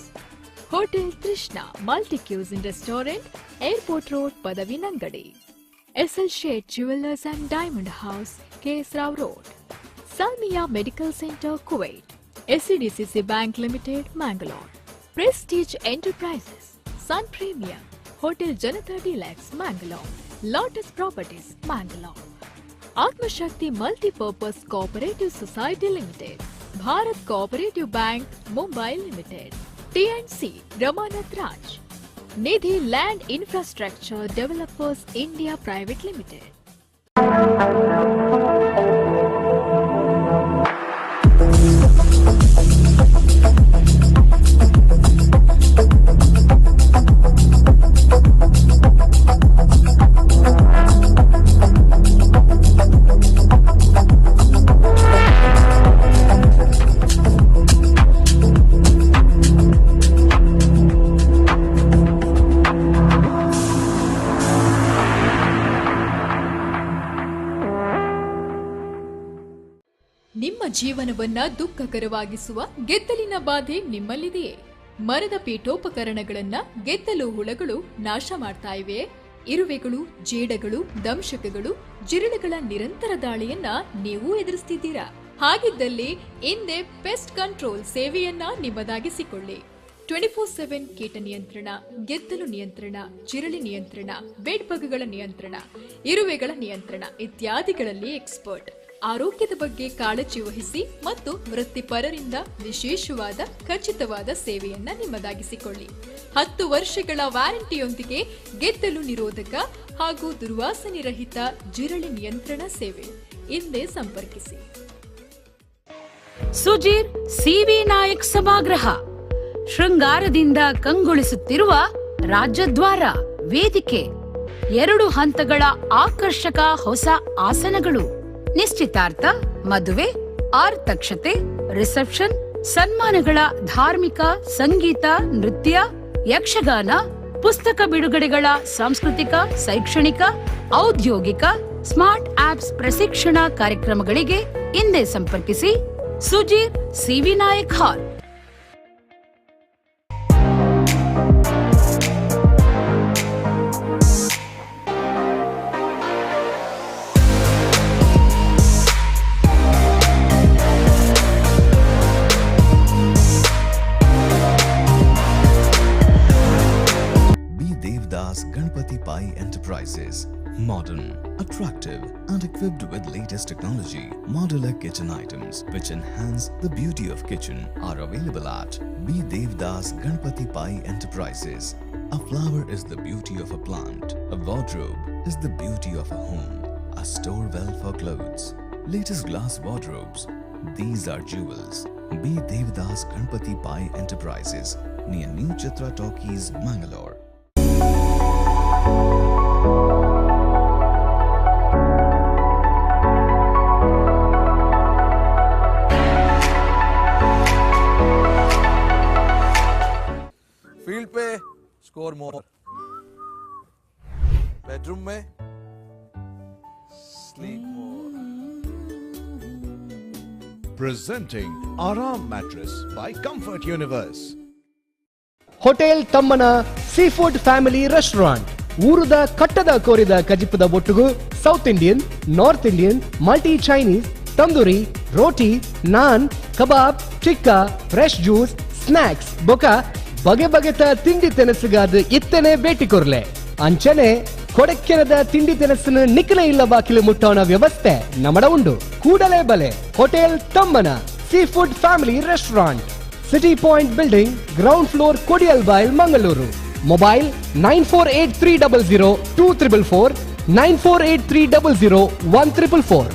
Hotel Trishna Multi-Cuisine Restaurant, Airport Road, Padavinangadi, SL Shade Jewelers and Diamond House, KS Rao Road, Salmiya Medical Center, Kuwait, SCDCC Bank Limited, Mangalore, Prestige Enterprises, Sun Premium, Hotel Janata Deluxe, Mangalore, Lotus Properties, Mangalore, Atma Shakti Multi-Purpose Cooperative Society Limited, Bharat Cooperative Bank, Mumbai Limited, TNC, Ramanath Raj, Nidhi Land Infrastructure Developers India Private Limited. ನಿಮ್ಮ ಜೀವನವನ್ನ ದುಃಖಕರವಾಗಿಸುವ ಗೆದ್ದಲಿನ ಬಾಧೆ ನಿಮ್ಮಲ್ಲಿದೆಯೇ? ಮರದ ಪೀಠೋಪಕರಣಗಳನ್ನ ಗೆದ್ದಲು ಹುಳಗಳು ನಾಶ ಮಾಡ್ತಾ ಇವೆ. ಇರುವೆಗಳು, ಜೇಡಗಳು, ದಂಶಕಗಳು, ಜಿರಳೆಗಳ ನಿರಂತರ ದಾಳಿಯನ್ನ ನೀವು ಎದುರಿಸ್ತಿದ್ದೀರಾ? ಹಾಗಿದ್ದಲ್ಲಿ ಹಿಂದೆ ಪೆಸ್ಟ್ ಕಂಟ್ರೋಲ್ ಸೇವೆಯನ್ನ ನಿಮ್ಮದಾಗಿಸಿಕೊಳ್ಳಿ. 24/7 ಕೀಟ ನಿಯಂತ್ರಣ, ಗೆದ್ದಲು ನಿಯಂತ್ರಣ, ಜಿರಳೆ ನಿಯಂತ್ರಣ, ಬೆಡ್ ಬಗ್ಗಳ ನಿಯಂತ್ರಣ, ಇರುವೆಗಳ ನಿಯಂತ್ರಣ ಇತ್ಯಾದಿಗಳಲ್ಲಿ ಎಕ್ಸ್ಪರ್ಟ್. ಆರೋಗ್ಯದ ಬಗ್ಗೆ ಕಾಳಜಿ ವಹಿಸಿ ಮತ್ತು ವೃತ್ತಿಪರರಿಂದ ವಿಶೇಷವಾದ ಖಚಿತವಾದ ಸೇವೆಯನ್ನ ನಿಮ್ಮದಾಗಿಸಿಕೊಳ್ಳಿ. 10 ವರ್ಷಗಳ ವ್ಯಾರಂಟಿಯೊಂದಿಗೆ ಗೆದ್ದಲು ನಿರೋಧಕ ಹಾಗೂ ದುರ್ವಾಸನೆ ರಹಿತ ಜಿರಳೆ ನಿಯಂತ್ರಣ ಸೇವೆ. ಹಿಂದೆ ಸಂಪರ್ಕಿಸಿ. ಸುಜೀರ್ ಸಿವಿ ನಾಯಕ್ ಸಭಾಗೃಹ, ಶೃಂಗಾರದಿಂದ ಕಂಗೊಳಿಸುತ್ತಿರುವ ರಾಜ್ಯದ್ವಾರ ವೇದಿಕೆ, 2 ಹಂತಗಳ ಆಕರ್ಷಕ ಹೊಸ ಆಸನಗಳು, ನಿಶ್ಚಿತಾರ್ಥ, ಮದುವೆ, ಆರ್ತಕ್ಷತೆ, ರಿಸೆಪ್ಷನ್, ಸನ್ಮಾನಗಳ ಧಾರ್ಮಿಕ, ಸಂಗೀತ, ನೃತ್ಯ, ಯಕ್ಷಗಾನ, ಪುಸ್ತಕ ಬಿಡುಗಡೆಗಳ ಸಾಂಸ್ಕೃತಿಕ, ಶೈಕ್ಷಣಿಕ, ಔದ್ಯೋಗಿಕ, ಸ್ಮಾರ್ಟ್ ಆಪ್ಸ್ ಪ್ರಶಿಕ್ಷಣ ಕಾರ್ಯಕ್ರಮಗಳಿಗೆ ಹಿಂದೆ ಸಂಪರ್ಕಿಸಿ. Sujir, C V Nayak hall. Ganpati Pai Enterprises. Modern, attractive, and equipped with latest technology, modular kitchen items which enhance the beauty of kitchen are available at B. Devdas Ganpati Pai Enterprises. A flower is the beauty of a plant. A wardrobe is the beauty of a home. A store well for clothes. Latest glass wardrobes. These are jewels. B. Devdas Ganpati Pai Enterprises near New Chitra Talkies, Mangalore. Field पे score more, bedroom में sleep more. Presenting Aram Mattress by Comfort Universe. Hotel ತಮ್ಮನ sea food family restaurant. ಊರದ ಕಟ್ಟದ ಕೋರಿದ ಕಜಿಪದ ಒಟ್ಟಿಗೂ south Indian, north Indian, multi Chinese, tandoori, ರೋಟಿ, ನಾನ್, ಕಬಾಬ್, tikka, fresh juice, snacks ಬೊಕ ಬಗೆ ಬಗೆತ ತಿಂಡಿ ತಿನಿಸುಗಾದ ಇತ್ತನೆ ಭೇಟಿ ಕೊರ್ಲೆ. ಅಂಚನೆ ಕೊಡಕ್ಕೆರದ ತಿಂಡಿ ತಿನಿಸಿನ ನಿಖಲ ಇಲ್ಲ ಬಾಕಿಲು ಮುಟ್ಟೋಣ ವ್ಯವಸ್ಥೆ ನಮಡ ಉಂಡು. ಕೂಡಲೇ ಬಲೆ ಹೋಟೆಲ್ ತಮ್ಮನ sea food family restaurant, city point building, ground floor, Kodialbail, Mangaluru. Mobile 9483002444, 9483001444.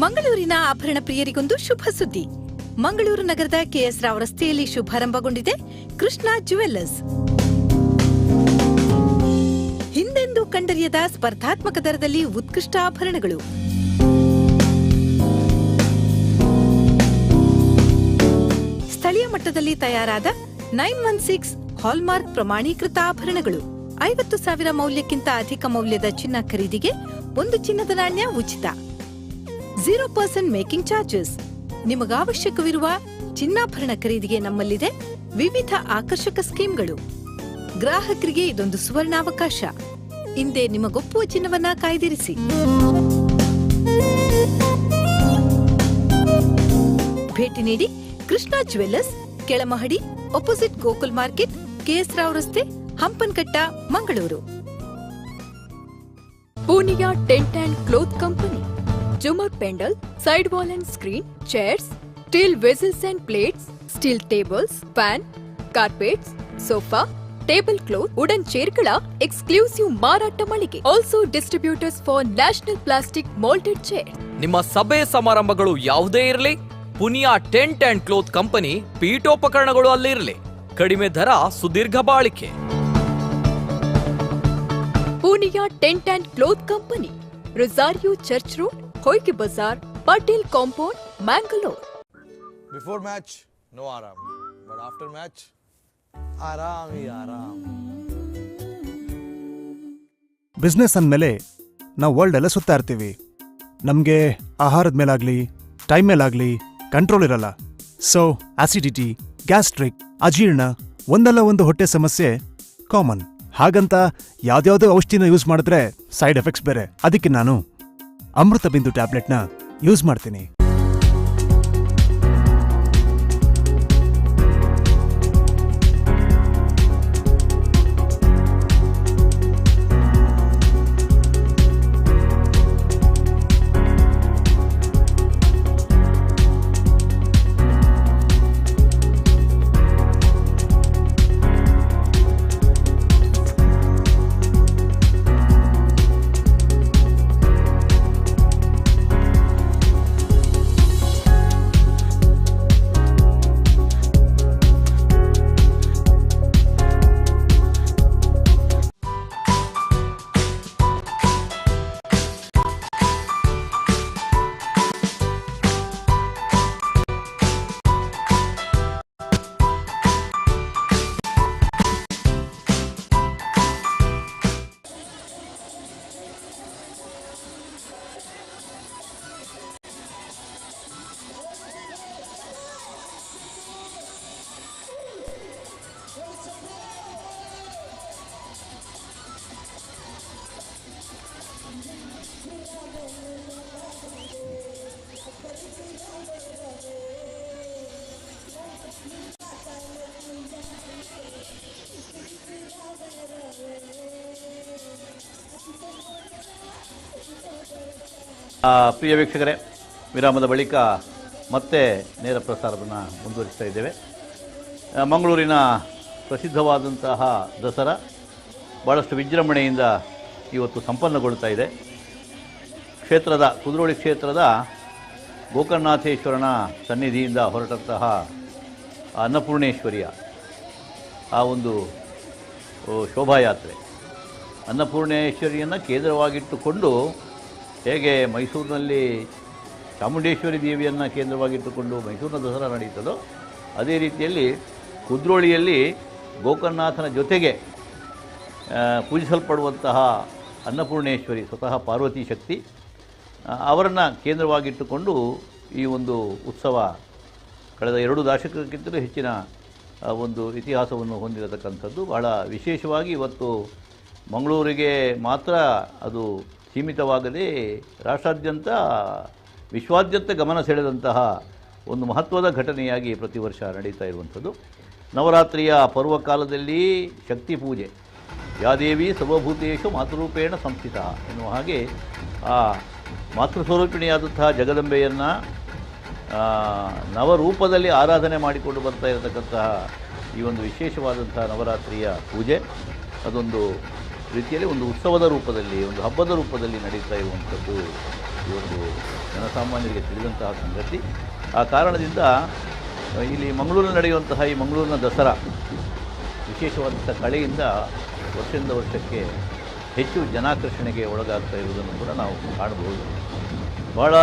ಮಂಗಳೂರಿನ ಆಭರಣ ಪ್ರಿಯರಿಗೊಂದು ಶುಭ ಸುದ್ದಿ. ಮಂಗಳೂರು ನಗರದ ಕೆಎಸ್ ರಾವ್ ರಸ್ತೆಯಲ್ಲಿ ಶುಭಾರಂಭಗೊಂಡಿದೆ ಕೃಷ್ಣ ಜುವೆಲ್ಲರ್ಸ್. ಹಿಂದೆಂದೂ ಕಂಡರಿಯದ ಸ್ಪರ್ಧಾತ್ಮಕ ದರದಲ್ಲಿ ಉತ್ಕೃಷ್ಟ ಆಭರಣಗಳು. ಸ್ಥಳೀಯ ಮಟ್ಟದಲ್ಲಿ ತಯಾರಾದ 916 ಹಾಲ್ಮಾರ್ಕ್ ಪ್ರಮಾಣೀಕೃತ ಆಭರಣಗಳು. 50,000 ಮೌಲ್ಯಕ್ಕಿಂತ ಅಧಿಕ ಮೌಲ್ಯದ ಚಿನ್ನ ಖರೀದಿಗೆ ಒಂದು ಚಿನ್ನದ ನಾಣ್ಯ ಉಚಿತ. 0% ಮೇಕಿಂಗ್ ಚಾರ್ಜಸ್. ನಿಮಗಾವಶ್ಯಕವಿರುವ ಚಿನ್ನಾಭರಣ ಖರೀದಿಗೆ ನಮ್ಮಲ್ಲಿದೆ ವಿವಿಧ ಆಕರ್ಷಕ ಸ್ಕೀಮ್ಗಳು. ಗ್ರಾಹಕರಿಗೆ ಇದೊಂದು ಸುವರ್ಣಾವಕಾಶ. ಹಿಂದೆ ನಿಮಗೊಪ್ಪುವ ಚಿನ್ನವನ್ನ ಕಾಯ್ದಿರಿಸಿ. ಭೇಟಿ ನೀಡಿ ಕೃಷ್ಣ ಜುವೆಲ್ಲರ್ಸ್, ಕೆಳಮಹಡಿ, opposite Gokul market, KS Rao ರಸ್ತೆ, Hampankatta, Mangaluru. Poonia tent and cloth company. ಜುಮರ್ pandal, side wall and screen, chairs, steel vessels and plates, steel tables, fan, carpets, sofa, table cloth, wooden ಚೇರ್ಗಳ ಎಕ್ಸ್ಕ್ಲೂಸಿವ್ ಮಾರಾಟ ಮಳಿಗೆ. Also distributors for national plastic moulded chair. ನಿಮ್ಮ ಸಭೆ ಸಮಾರಂಭಗಳು ಯಾವುದೇ ಇರಲಿ, Punia tent and cloth company ಪೀಠೋಪಕರಣಗಳು ಅಲ್ಲಿರಲಿ. ಕಡಿಮೆ ದರ, ಸುದೀರ್ಘ ಬಾಳಿಕೆ. Poonia tent and cloth company, Rosario church road, Hoige Bazar, Patel compound, Mangalore. Before match no आराम, बट आफ्टर मैच आराम ही आराम. ಬಿಸ್ನೆಸ್ ಅಂದಮೇಲೆ ನಾವು ವರ್ಲ್ಡ್ ಎಲ್ಲ ಸುತ್ತಾ ಇರ್ತೀವಿ. ನಮಗೆ ಆಹಾರದ ಮೇಲಾಗ್ಲಿ, ಟೈಮ್ ಮೇಲಾಗ್ಲಿ ಕಂಟ್ರೋಲ್ ಇರಲ್ಲ. ಸೊ ಆಸಿಡಿಟಿ, ಗ್ಯಾಸ್ಟ್ರಿಕ್, ಅಜೀರ್ಣ, ಒಂದಲ್ಲ ಒಂದು ಹೊಟ್ಟೆ ಸಮಸ್ಯೆ ಕಾಮನ್. ಹಾಗಂತ ಯಾವ್ದ್ಯಾವ್ದೋ ಔಷಧಿನ ಯೂಸ್ ಮಾಡಿದ್ರೆ ಸೈಡ್ ಎಫೆಕ್ಟ್ಸ್ ಬೇರೆ. ಅದಕ್ಕೆ ನಾನು ಅಮೃತ ಬಿಂದು ಟ್ಯಾಬ್ಲೆಟ್ನ ಯೂಸ್ ಮಾಡ್ತೀನಿ. ಪ್ರಿಯ ವೀಕ್ಷಕರೇ, ವಿರಾಮದ ಬಳಿಕ ಮತ್ತೆ ನೇರ ಪ್ರಸಾರವನ್ನು ಮುಂದುವರಿಸ್ತಾ ಇದ್ದೇವೆ. ಮಂಗಳೂರಿನ ಪ್ರಸಿದ್ಧವಾದಂತಹ ದಸರಾ ಭಾಳಷ್ಟು ವಿಜೃಂಭಣೆಯಿಂದ ಇವತ್ತು ಸಂಪನ್ನಗೊಳ್ತಾ ಇದೆ. ಕ್ಷೇತ್ರದ ಕುದ್ರೋಳಿ ಕ್ಷೇತ್ರದ ಗೋಕರ್ಣನಾಥೇಶ್ವರನ ಸನ್ನಿಧಿಯಿಂದ ಹೊರಟಂತಹ ಅನ್ನಪೂರ್ಣೇಶ್ವರಿಯ ಆ ಒಂದು ಶೋಭಾಯಾತ್ರೆ, ಅನ್ನಪೂರ್ಣೇಶ್ವರಿಯನ್ನು ಕೇಂದ್ರವಾಗಿಟ್ಟುಕೊಂಡು ಹೇಗೆ ಮೈಸೂರಿನಲ್ಲಿ ಚಾಮುಂಡೇಶ್ವರಿ ದೇವಿಯನ್ನು ಕೇಂದ್ರವಾಗಿಟ್ಟುಕೊಂಡು ಮೈಸೂರಿನ ದಸರಾ ನಡೆಯುತ್ತದೋ ಅದೇ ರೀತಿಯಲ್ಲಿ ಕುದ್ರೋಳಿಯಲ್ಲಿ ಗೋಕರ್ಣನಾಥನ ಜೊತೆಗೆ ಪೂಜಿಸಲ್ಪಡುವಂತಹ ಅನ್ನಪೂರ್ಣೇಶ್ವರಿ ಸ್ವತಃ ಪಾರ್ವತಿ ಶಕ್ತಿ ಅವರನ್ನು ಕೇಂದ್ರವಾಗಿಟ್ಟುಕೊಂಡು ಈ ಒಂದು ಉತ್ಸವ ಕಳೆದ 2 ದಶಕಕ್ಕಿಂತಲೂ ಹೆಚ್ಚಿನ ಒಂದು ಇತಿಹಾಸವನ್ನು ಹೊಂದಿರತಕ್ಕಂಥದ್ದು. ಬಹಳ ವಿಶೇಷವಾಗಿ ಇವತ್ತು ಮಂಗಳೂರಿಗೆ ಮಾತ್ರ ಅದು ಸೀಮಿತವಾಗದೆ ರಾಷ್ಟ್ರಾದ್ಯಂತ ವಿಶ್ವಾದ್ಯಂತ ಗಮನ ಸೆಳೆದಂತಹ ಒಂದು ಮಹತ್ವದ ಘಟನೆಯಾಗಿ ಪ್ರತಿ ವರ್ಷ ನಡೀತಾ ಇರುವಂಥದ್ದು. ನವರಾತ್ರಿಯ ಪರ್ವಕಾಲದಲ್ಲಿ ಶಕ್ತಿ ಪೂಜೆ, ಯಾದೇವಿ ಸರ್ವಭೂತೇಶು ಮಾತೃರೂಪೇಣ ಸಂಸ್ಥಿತ ಎನ್ನುವ ಹಾಗೆ ಆ ಮಾತೃಸ್ವರೂಪಿಣಿಯಾದಂತಹ ಜಗದಂಬೆಯನ್ನು ನವರೂಪದಲ್ಲಿ ಆರಾಧನೆ ಮಾಡಿಕೊಂಡು ಬರ್ತಾ ಇರತಕ್ಕಂತಹ ಈ ಒಂದು ವಿಶೇಷವಾದಂತಹ ನವರಾತ್ರಿಯ ಪೂಜೆ ಅದೊಂದು ರೀತಿಯಲ್ಲಿ ಒಂದು ಉತ್ಸವದ ರೂಪದಲ್ಲಿ, ಒಂದು ಹಬ್ಬದ ರೂಪದಲ್ಲಿ ನಡೀತಾ ಇರುವಂಥದ್ದು ಇವತ್ತು ಜನಸಾಮಾನ್ಯರಿಗೆ ತಿಳಿದಂತಹ ಸಂಗತಿ. ಆ ಕಾರಣದಿಂದ ಇಲ್ಲಿ ಮಂಗಳೂರಿನಲ್ಲಿ ನಡೆಯುವಂತಹ ಈ ಮಂಗಳೂರಿನ ದಸರಾ ವಿಶೇಷವಾದಂಥ ಕಳೆಯಿಂದ ವರ್ಷದಿಂದ ವರ್ಷಕ್ಕೆ ಹೆಚ್ಚು ಜನಾಕರ್ಷಣೆಗೆ ಒಳಗಾಗ್ತಾ ಇರುವುದನ್ನು ಕೂಡ ನಾವು ಕಾಣಬಹುದು. ಭಾಳ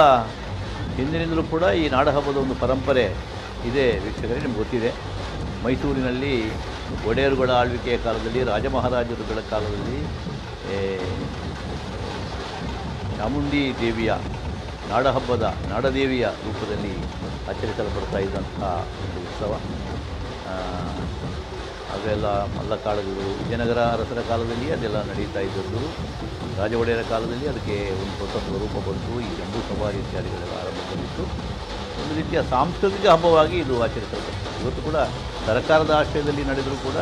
ಹಿಂದಿನಿಂದಲೂ ಕೂಡ ಈ ನಾಡಹಬ್ಬದ ಒಂದು ಪರಂಪರೆ ಇದೆ ವೀಕ್ಷಕರೇ, ನಿಮ್ಗೆ ಗೊತ್ತಿದೆ. ಮೈಸೂರಿನಲ್ಲಿ ಒಡೆಯರುಗಳ ಆಳ್ವಿಕೆಯ ಕಾಲದಲ್ಲಿ, ರಾಜಮಹಾರಾಜರುಗಳ ಕಾಲದಲ್ಲಿ ಚಾಮುಂಡಿ ದೇವಿಯ ನಾಡಹಬ್ಬದ ನಾಡದೇವಿಯ ರೂಪದಲ್ಲಿ ಆಚರಿಸಲ್ಪಡ್ತಾ ಇದ್ದಂಥ ಒಂದು ಉತ್ಸವ. ಅವೆಲ್ಲ ಮಲ್ಲಕಾಳಗಳು ವಿಜಯನಗರ ಅರಸರ ಕಾಲದಲ್ಲಿ ಅದೆಲ್ಲ ನಡೀತಾ ಇದ್ದದ್ದು. ರಾಜ ಒಡೆಯರ ಕಾಲದಲ್ಲಿ ಅದಕ್ಕೆ ಒಂದು ಹೊಸ ಸ್ವರೂಪ ಬಂತು. ಈ ಜಂಬೂ ಸವಾರಿ ಇತ್ಯಾದಿಗಳೆಲ್ಲ ಆರಂಭಗೊಂಡಿತ್ತು. ಒಂದು ರೀತಿಯ ಸಾಂಸ್ಕೃತಿಕ ಹಬ್ಬವಾಗಿ ಇದು ಆಚರಿಸಲ್ಪಡ್ತದೆ. ಇವತ್ತು ಕೂಡ ಸರ್ಕಾರದ ಆಶ್ರಯದಲ್ಲಿ ನಡೆದರೂ ಕೂಡ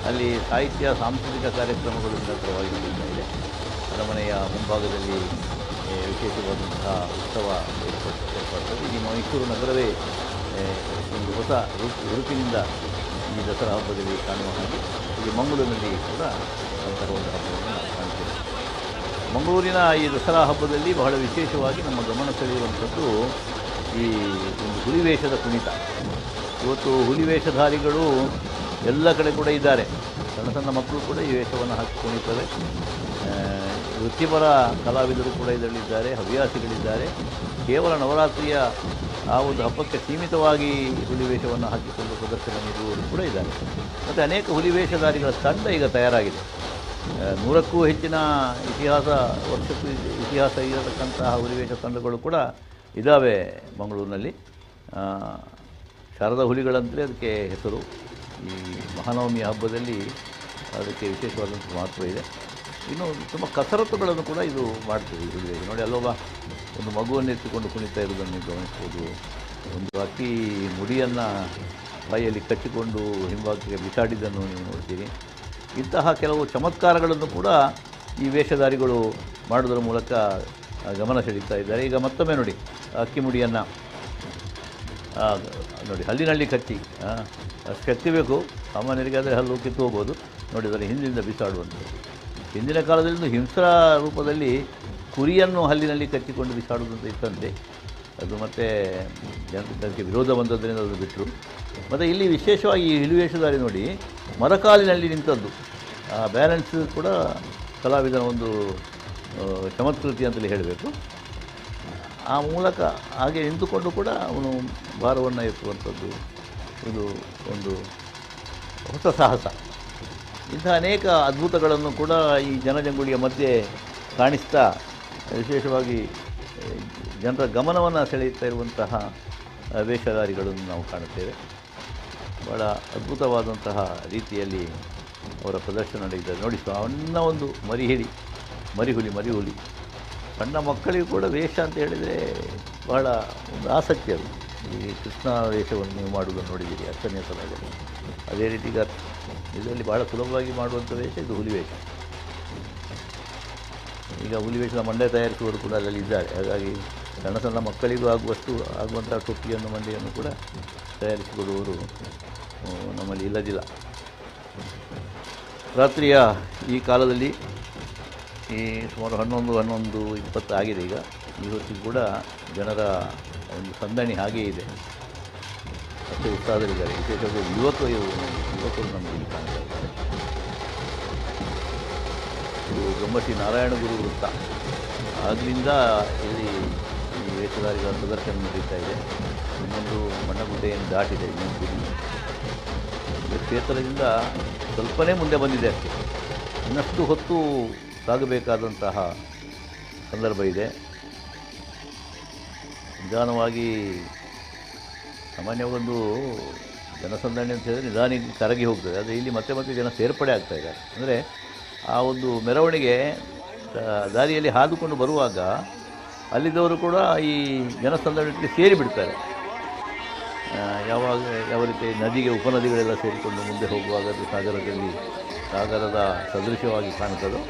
ಅಲ್ಲಿ ಸಾಹಿತ್ಯ ಸಾಂಸ್ಕೃತಿಕ ಕಾರ್ಯಕ್ರಮಗಳು ನಿರಂತರವಾಗಿ ನಡೀತಾ ಇದೆ. ಅರಮನೆಯ ಮುಂಭಾಗದಲ್ಲಿ ವಿಶೇಷವಾದಂತಹ ಉತ್ಸವ ಏರ್ಪಡ್ತದೆ. ಈ ಮೈಸೂರು ನಗರವೇ ಒಂದು ಹೊಸ ರೂಪಿನಿಂದ ಈ ದಸರಾ ಹಬ್ಬದಲ್ಲಿ ಕಾಣುವ ಹಾಗೆ ಇಲ್ಲಿ ಮಂಗಳೂರಿನಲ್ಲಿ ಕೂಡ ಅಂತಹ ಒಂದು ಹಬ್ಬವನ್ನು ನಾವು ಕಾಣ್ತೇವೆ. ಮಂಗಳೂರಿನ ಈ ದಸರಾ ಹಬ್ಬದಲ್ಲಿ ಬಹಳ ವಿಶೇಷವಾಗಿ ನಮ್ಮ ಗಮನ ಸೆಳೆಯುವಂಥದ್ದು ಈ ಒಂದು ಹುಲಿವೇಷದ ಕುಣಿತ. ಇವತ್ತು ಹುಲಿವೇಷಧಾರಿಗಳು ಎಲ್ಲ ಕಡೆ ಕೂಡ ಇದ್ದಾರೆ. ಸಣ್ಣ ಸಣ್ಣ ಮಕ್ಕಳು ಕೂಡ ಈ ವೇಷವನ್ನು ಹಾಕಿ ಕುಣಿತವೆ. ವೃತ್ತಿಪರ ಕಲಾವಿದರು ಕೂಡ ಇದರಲ್ಲಿದ್ದಾರೆ, ಹವ್ಯಾಸಿಗಳಿದ್ದಾರೆ. ಕೇವಲ ನವರಾತ್ರಿಯ ಆ ಒಂದು ಹಬ್ಬಕ್ಕೆ ಸೀಮಿತವಾಗಿ ಹುಲಿವೇಷವನ್ನು ಹಾಕಿಕೊಂಡು ಪ್ರದರ್ಶನ ನೀಡುವವರು ಕೂಡ ಇದ್ದಾರೆ. ಮತ್ತು ಅನೇಕ ಹುಲಿವೇಷಧಾರಿಗಳ ತಂಡ ಈಗ ತಯಾರಾಗಿದೆ. 100ಕ್ಕೂ ಹೆಚ್ಚಿನ ವರ್ಷಕ್ಕೂ ಇತಿಹಾಸ ಇರತಕ್ಕಂತಹ ಹುಲಿವೇಷ ತಂಡಗಳು ಕೂಡ ಇದ್ದಾವೆ ಮಂಗಳೂರಿನಲ್ಲಿ. ಶಾರದಾ ಹುಲಿಗಳಂತಲೇ ಅದಕ್ಕೆ ಹೆಸರು. ಈ ಮಹಾನವಮಿ ಹಬ್ಬದಲ್ಲಿ ಅದಕ್ಕೆ ವಿಶೇಷವಾದಂಥ ಮಹತ್ವ ಇದೆ. ಇನ್ನು ತುಂಬ ಕಸರತ್ತುಗಳನ್ನು ಕೂಡ ಇದು ಮಾಡ್ತೀವಿ. ಹುಲಿವೇಷ ನೋಡಿ, ಅಲ್ಲೊಬ್ಬ ಒಂದು ಮಗುವನ್ನು ಎತ್ತಿಕೊಂಡು ಕುಣಿತಾ ಇರುವುದನ್ನು ಗಮನಿಸ್ಬೋದು. ಒಂದು ಅಕ್ಕಿ ಮುಡಿಯನ್ನು ಬಾಯಲ್ಲಿ ಕಚ್ಚಿಕೊಂಡು ಹಿಂಭಾಗಕ್ಕೆ ಬಿಸಾಡಿದ್ದನ್ನು ನೀವು ನೋಡ್ತೀರಿ. ಇಂತಹ ಕೆಲವು ಚಮತ್ಕಾರಗಳನ್ನು ಕೂಡ ಈ ವೇಷಧಾರಿಗಳು ಮಾಡೋದರ ಮೂಲಕ ಗಮನ ಸೆಳೀತಾ ಇದ್ದಾರೆ. ಈಗ ಮತ್ತೊಮ್ಮೆ ನೋಡಿ, ಅಕ್ಕಿ ಮುಡಿಯನ್ನು ನೋಡಿ ಹಲ್ಲಿನಲ್ಲಿ ಕಚ್ಚಿ, ಅಷ್ಟು ಶಕ್ತಿ ಬೇಕು ಸಾಮಾನ್ಯರಿಗೆ, ಆದರೆ ಹಲ್ಲು ಕಿತ್ತು ಹೋಗ್ಬೋದು. ನೋಡಿ ಅದನ್ನು ಹಿಂದಿನಿಂದ ಬಿಸಾಡುವಂಥದ್ದು. ಹಿಂದಿನ ಕಾಲದಲ್ಲಿ ಹಿಂಸಾ ರೂಪದಲ್ಲಿ ಕುರಿಯನ್ನು ಹಲ್ಲಿನಲ್ಲಿ ಕಚ್ಚಿಕೊಂಡು ಬಿಸಾಡುವುದಂತ ಇತ್ತಂತೆ. ಅದು ಮತ್ತು ಜನರಿಗೆ ವಿರೋಧ ಬಂದದ್ದರಿಂದ ಅದು ಬಿಟ್ಟರು. ಮತ್ತು ಇಲ್ಲಿ ವಿಶೇಷವಾಗಿ ಈ ಹುಲಿವೇಷಧಾರಿ ನೋಡಿ ಮರಕಾಲಿನಲ್ಲಿ ನಿಂತದ್ದು. ಆ ಬ್ಯಾಲೆನ್ಸ್ ಕೂಡ ಕಲಾವಿದನ ಒಂದು ಚಮತ್ಕೃತಿ ಅಂತಲೇ ಹೇಳಬೇಕು. ಆ ಮೂಲಕ ಹಾಗೆ ನಿಂತುಕೊಂಡು ಕೂಡ ಅವನು ಭಾರವನ್ನು ಎತ್ತುವಂಥದ್ದು ಇದು ಒಂದು ಹೊಸ ಸಾಹಸ. ಇಂಥ ಅನೇಕ ಅದ್ಭುತಗಳನ್ನು ಕೂಡ ಈ ಜನಜಂಗುಳಿಯ ಮಧ್ಯೆ ಕಾಣಿಸ್ತಾ ವಿಶೇಷವಾಗಿ ಜನರ ಗಮನವನ್ನು ಸೆಳೆಯುತ್ತಾ ಇರುವಂತಹ ವೇಷಧಾರಿಗಳನ್ನು ನಾವು ಕಾಣುತ್ತೇವೆ. ಭಾಳ ಅದ್ಭುತವಾದಂತಹ ರೀತಿಯಲ್ಲಿ ಅವರ ಪ್ರದರ್ಶನ ನಡೆಯುತ್ತದೆ. ನೋಡಿ, ಸಣ್ಣ ಒಂದು ಮರಿಹುಲಿ ಸಣ್ಣ ಮಕ್ಕಳಿಗೂ ಕೂಡ ವೇಷ ಅಂತ ಹೇಳಿದರೆ ಬಹಳ ಒಂದು ಆಸಕ್ತಿ ಅದು. ಈ ಕೃಷ್ಣ ವೇಷವನ್ನು ನೀವು ಮಾಡುವುದನ್ನು ನೋಡಿದ್ದೀರಿ 10ನೇ ಸಲದಲ್ಲಿ. ಅದೇ ರೀತಿ ಈಗ ಇದರಲ್ಲಿ ಭಾಳ ಸುಲಭವಾಗಿ ಮಾಡುವಂಥ ವೇಷ ಇದು ಹುಲಿ ವೇಷ. ಈಗ ಹುಲಿ ವೇಷದ ಮಂಡ್ಯ ತಯಾರಿಸುವವರು ಕೂಡ ಅದರಲ್ಲಿ ಇದ್ದಾರೆ. ಹಾಗಾಗಿ ಸಣ್ಣ ಸಣ್ಣ ಮಕ್ಕಳಿಗೂ ಆಗುವಂಥ ಟೊಪ್ಪಿಯನ್ನು ಮಂಡೆಯನ್ನು ಕೂಡ ತಯಾರಿಸಿಕೊಡುವವರು ನಮ್ಮಲ್ಲಿ ಇಲ್ಲದಿಲ್ಲ. ರಾತ್ರಿಯ ಈ ಕಾಲದಲ್ಲಿ ಈ ಸುಮಾರು 11:20 ಆಗಿದೆ. ಈಗ ಈ ಹೊತ್ತಿಗೆ ಕೂಡ ಜನರ ಒಂದು ಸಂದಣಿ ಹಾಗೇ ಇದೆ, ಅಷ್ಟೇ ಉತ್ಸಾಹದಲ್ಲಿದ್ದಾರೆ. ವಿಶೇಷವಾಗಿ ಯುವಕರು ನಮಗೆ ಇಲ್ಲಿ ಕಾಣ್ತಾ ಇದ್ದಾರೆ. ಇದು ಗಮ್ಮಶ್ರೀ ನಾರಾಯಣಗುರು ವೃತ್ತ. ಆಗಲಿಂದ ಇಲ್ಲಿ ಈ ವೇಷಧಾರಿಗಳ ಪ್ರದರ್ಶನ ನಡೀತಾ ಇದೆ. ಇನ್ನೊಂದು ಮಣ್ಣಗುಡ್ಡೆಯನ್ನು ದಾಟಿದೆ ಇನ್ನೊಂದು ಗುಡಿ. ಕ್ಷೇತ್ರದಿಂದ ಸ್ವಲ್ಪನೇ ಮುಂದೆ ಬಂದಿದೆ ಅಷ್ಟೇ. ಇನ್ನಷ್ಟು ಹೊತ್ತು ಸಾಗಬೇಕಾದಂತಹ ಸಂದರ್ಭ ಇದೆ. ನಿಧಾನವಾಗಿ ಸಾಮಾನ್ಯವಾಗೊಂದು ಜನಸಂದಣಿ ಅಂತ ಹೇಳಿದ್ರೆ ನಿಧಾನ ಕರಗಿ ಹೋಗ್ತದೆ. ಆದರೆ ಇಲ್ಲಿ ಮತ್ತೆ ಮತ್ತೆ ಜನ ಸೇರ್ಪಡೆ ಆಗ್ತಾ ಇದ್ದಾರೆ. ಅಂದರೆ ಆ ಒಂದು ಮೆರವಣಿಗೆ ದಾರಿಯಲ್ಲಿ ಹಾದುಕೊಂಡು ಬರುವಾಗ ಅಲ್ಲಿದ್ದವರು ಕೂಡ ಈ ಜನಸಂದಣಿಗೆ ಸೇರಿಬಿಡ್ತಾರೆ. ಯಾವ ರೀತಿ ನದಿಗೆ ಉಪನದಿಗಳೆಲ್ಲ ಸೇರಿಕೊಂಡು ಮುಂದೆ ಹೋಗುವಾಗ ಅದು ಸಾಗರದ ಸದೃಶವಾಗಿ ಕಾಣ್ತದೋ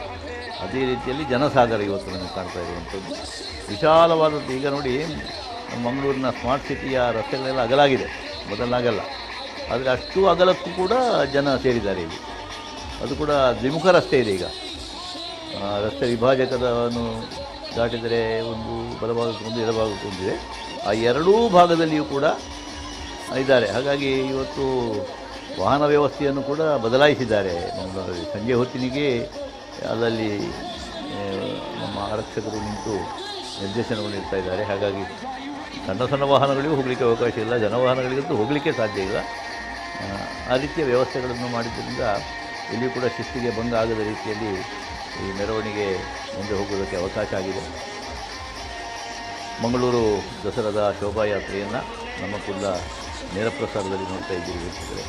ಅದೇ ರೀತಿಯಲ್ಲಿ ಜನಸಾಗರ ಇವತ್ತು ನಮಗೆ ಕಾಣ್ತಾ ಇರುವಂಥದ್ದು. ವಿಶಾಲವಾದದ್ದು. ಈಗ ನೋಡಿ, ಮಂಗಳೂರಿನ ಸ್ಮಾರ್ಟ್ ಸಿಟಿಯ ರಸ್ತೆಗಳೆಲ್ಲ ಅಗಲಾಗಿದೆ, ಮೊದಲಾಗಲ್ಲ. ಆದರೆ ಅಷ್ಟು ಅಗಲಕ್ಕೂ ಕೂಡ ಜನ ಸೇರಿದ್ದಾರೆ ಇಲ್ಲಿ. ಅದು ಕೂಡ ದ್ವಿಮುಖ ರಸ್ತೆ ಇದೆ. ಈಗ ರಸ್ತೆ ವಿಭಾಜಕವನ್ನು ದಾಟಿದರೆ ಒಂದು ಬಲಭಾಗಕ್ಕೆ ಒಂದು ಎಡಭಾಗಕ್ಕೆ ಒಂದಿದೆ. ಆ ಎರಡೂ ಭಾಗದಲ್ಲಿಯೂ ಕೂಡ ಇದ್ದಾರೆ. ಹಾಗಾಗಿ ಇವತ್ತು ವಾಹನ ವ್ಯವಸ್ಥೆಯನ್ನು ಕೂಡ ಬದಲಾಯಿಸಿದ್ದಾರೆ ಮಂಗಳೂರಲ್ಲಿ. ಸಂಜೆ ಹೊತ್ತಿನಿಗೆ ಅಲ್ಲಲ್ಲಿ ನಮ್ಮ ಆರಕ್ಷಕರು ನಿಂತು ನಿರ್ದೇಶನವನ್ನು ನೀಡ್ತಾ ಇದ್ದಾರೆ. ಹಾಗಾಗಿ ಸಣ್ಣ ಸಣ್ಣ ವಾಹನಗಳಿಗೂ ಹೋಗಲಿಕ್ಕೆ ಅವಕಾಶ ಇಲ್ಲ, ಜನವಾಹನಗಳಿಗಂತೂ ಹೋಗಲಿಕ್ಕೆ ಸಾಧ್ಯ ಇಲ್ಲ. ಆ ರೀತಿಯ ವ್ಯವಸ್ಥೆಗಳನ್ನು ಮಾಡಿದ್ದರಿಂದ ಎಲ್ಲಿಯೂ ಕೂಡ ಶಿಸ್ತಿಗೆ ಭಂಗ ಆಗದ ರೀತಿಯಲ್ಲಿ ಈ ಮೆರವಣಿಗೆ ಮುಂದೆ ಹೋಗೋದಕ್ಕೆ ಅವಕಾಶ ಆಗಿದೆ. ಮಂಗಳೂರು ದಸರಾದ ಶೋಭಾಯಾತ್ರೆಯನ್ನು ನಮ್ಮ ಕುಲ್ಲ ನೇರ ಪ್ರಸಾರದಲ್ಲಿ ನೋಡ್ತಾ ಇದ್ದೀವಿ ವೀಕ್ಷಕರೇ.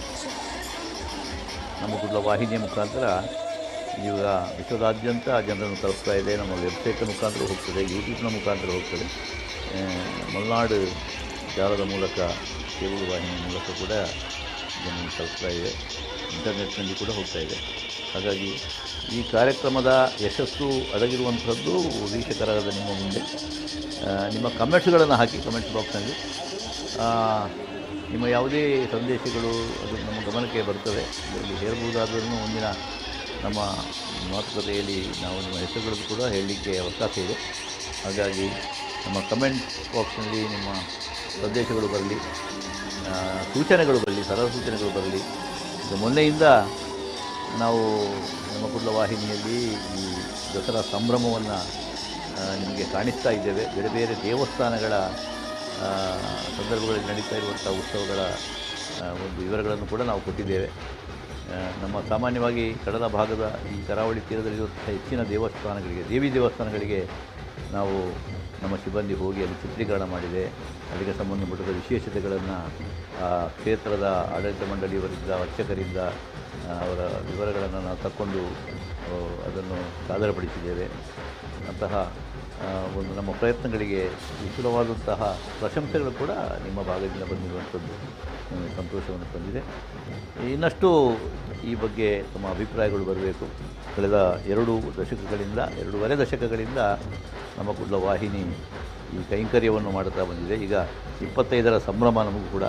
ನಮ್ಮ ಕುಲ್ಲ ವಾಹಿನಿಯ ಮುಖಾಂತರ ಈಗ ವಿಶ್ವದಾದ್ಯಂತ ಜನರನ್ನು ತಲುಪ್ತಾ ಇದೆ. ನಮ್ಮ ವೆಬ್ಸೈಟ್ನ ಮುಖಾಂತರ ಹೋಗ್ತದೆ, ಯೂಟ್ಯೂಬ್ನ ಮುಖಾಂತರ ಹೋಗ್ತದೆ, ಮಲೆನಾಡು ಜಾಲದ ಮೂಲಕ ಕೇಬಲ್ ವಾಹಿನಿಯ ಮೂಲಕ ಕೂಡ ಜನರನ್ನು ತಲುಪ್ತಾ ಇದೆ, ಇಂಟರ್ನೆಟ್ನಲ್ಲಿ ಕೂಡ ಹೋಗ್ತಾ ಇದೆ. ಹಾಗಾಗಿ ಈ ಕಾರ್ಯಕ್ರಮದ ಯಶಸ್ಸು ಅಡಗಿರುವಂಥದ್ದು ವೀಕ್ಷಕರಾದ ನಿಮ್ಮ ಮುಂದೆ. ನಿಮ್ಮ ಕಮೆಂಟ್ಸ್ಗಳನ್ನು ಹಾಕಿ ಕಮೆಂಟ್ಸ್ ಬಾಕ್ಸ್ನಲ್ಲಿ. ನಿಮ್ಮ ಯಾವುದೇ ಸಂದೇಶಗಳು ಅದು ನಮ್ಮ ಗಮನಕ್ಕೆ ಬರ್ತದೆ. ಇದರಲ್ಲಿ ಹೇಳಬಹುದಾದ್ರೂ ಮುಂದಿನ ನಮ್ಮ ಮಾತುಕತೆಯಲ್ಲಿ ನಾವು ನಿಮ್ಮ ಹೆಸರುಗಳನ್ನು ಕೂಡ ಹೇಳಲಿಕ್ಕೆ ಅವಕಾಶ ಇದೆ. ಹಾಗಾಗಿ ನಮ್ಮ ಕಮೆಂಟ್ ಬಾಕ್ಸ್ನಲ್ಲಿ ನಿಮ್ಮ ಸಂದೇಶಗಳು ಬರಲಿ, ಸೂಚನೆಗಳು ಬರಲಿ, ಸರಳ ಸೂಚನೆಗಳು ಬರಲಿ. ಈಗ ಮೊನ್ನೆಯಿಂದ ನಾವು ನಮ್ಮ ಕುಲ್ಲ ವಾಹಿನಿಯಲ್ಲಿ ಈ ದಸರಾ ಸಂಭ್ರಮವನ್ನು ನಿಮಗೆ ಕಾಣಿಸ್ತಾ ಇದ್ದೇವೆ. ಬೇರೆ ಬೇರೆ ದೇವಸ್ಥಾನಗಳ ಸಂದರ್ಭಗಳಲ್ಲಿ ನಡೀತಾ ಇರುವಂಥ ಉತ್ಸವಗಳ ಒಂದು ವಿವರಗಳನ್ನು ಕೂಡ ನಾವು ಕೊಟ್ಟಿದ್ದೇವೆ. ನಮ್ಮ ಸಾಮಾನ್ಯವಾಗಿ ಕಡಲ ಭಾಗದ ಈ ಕರಾವಳಿ ತೀರದಲ್ಲಿರುವಂಥ ಹೆಚ್ಚಿನ ದೇವಸ್ಥಾನಗಳಿಗೆ, ದೇವಿ ದೇವಸ್ಥಾನಗಳಿಗೆ ನಾವು ನಮ್ಮ ಸಿಬ್ಬಂದಿ ಹೋಗಿ ಅಲ್ಲಿ ಚಿತ್ರೀಕರಣ ಮಾಡಿದೆ. ಅಲ್ಲಿಗೆ ಸಂಬಂಧಪಟ್ಟ ವಿಶೇಷತೆಗಳನ್ನು ಕ್ಷೇತ್ರದ ಆಡಳಿತ ಮಂಡಳಿಯವರಿಂದ, ಅರ್ಚಕರಿಂದ ಅವರ ವಿವರಗಳನ್ನು ನಾವು ತಕ್ಕೊಂಡು ಅದನ್ನು ಸಾದರಪಡಿಸಿದ್ದೇವೆ. ಅಂತಹ ಒಂದು ನಮ್ಮ ಪ್ರಯತ್ನಗಳಿಗೆ ವಿಪುಲವಾದಂತಹ ಪ್ರಶಂಸೆಗಳು ಕೂಡ ನಿಮ್ಮ ಭಾಗದಿಂದ ಬಂದಿರುವಂಥದ್ದು ಸಂತೋಷವನ್ನು ತಂದಿದೆ. ಇನ್ನಷ್ಟು ಈ ಬಗ್ಗೆ ತಮ್ಮ ಅಭಿಪ್ರಾಯಗಳು ಬರಬೇಕು. ಕಳೆದ 2.5 ದಶಕಗಳಿಂದ ನಮ್ಮ ಕುಲ್ಲ ವಾಹಿನಿ ಈ ಕೈಂಕರ್ಯವನ್ನು ಮಾಡುತ್ತಾ ಬಂದಿದೆ. ಈಗ 25ರ ಸಂಭ್ರಮ ನಮಗೂ ಕೂಡ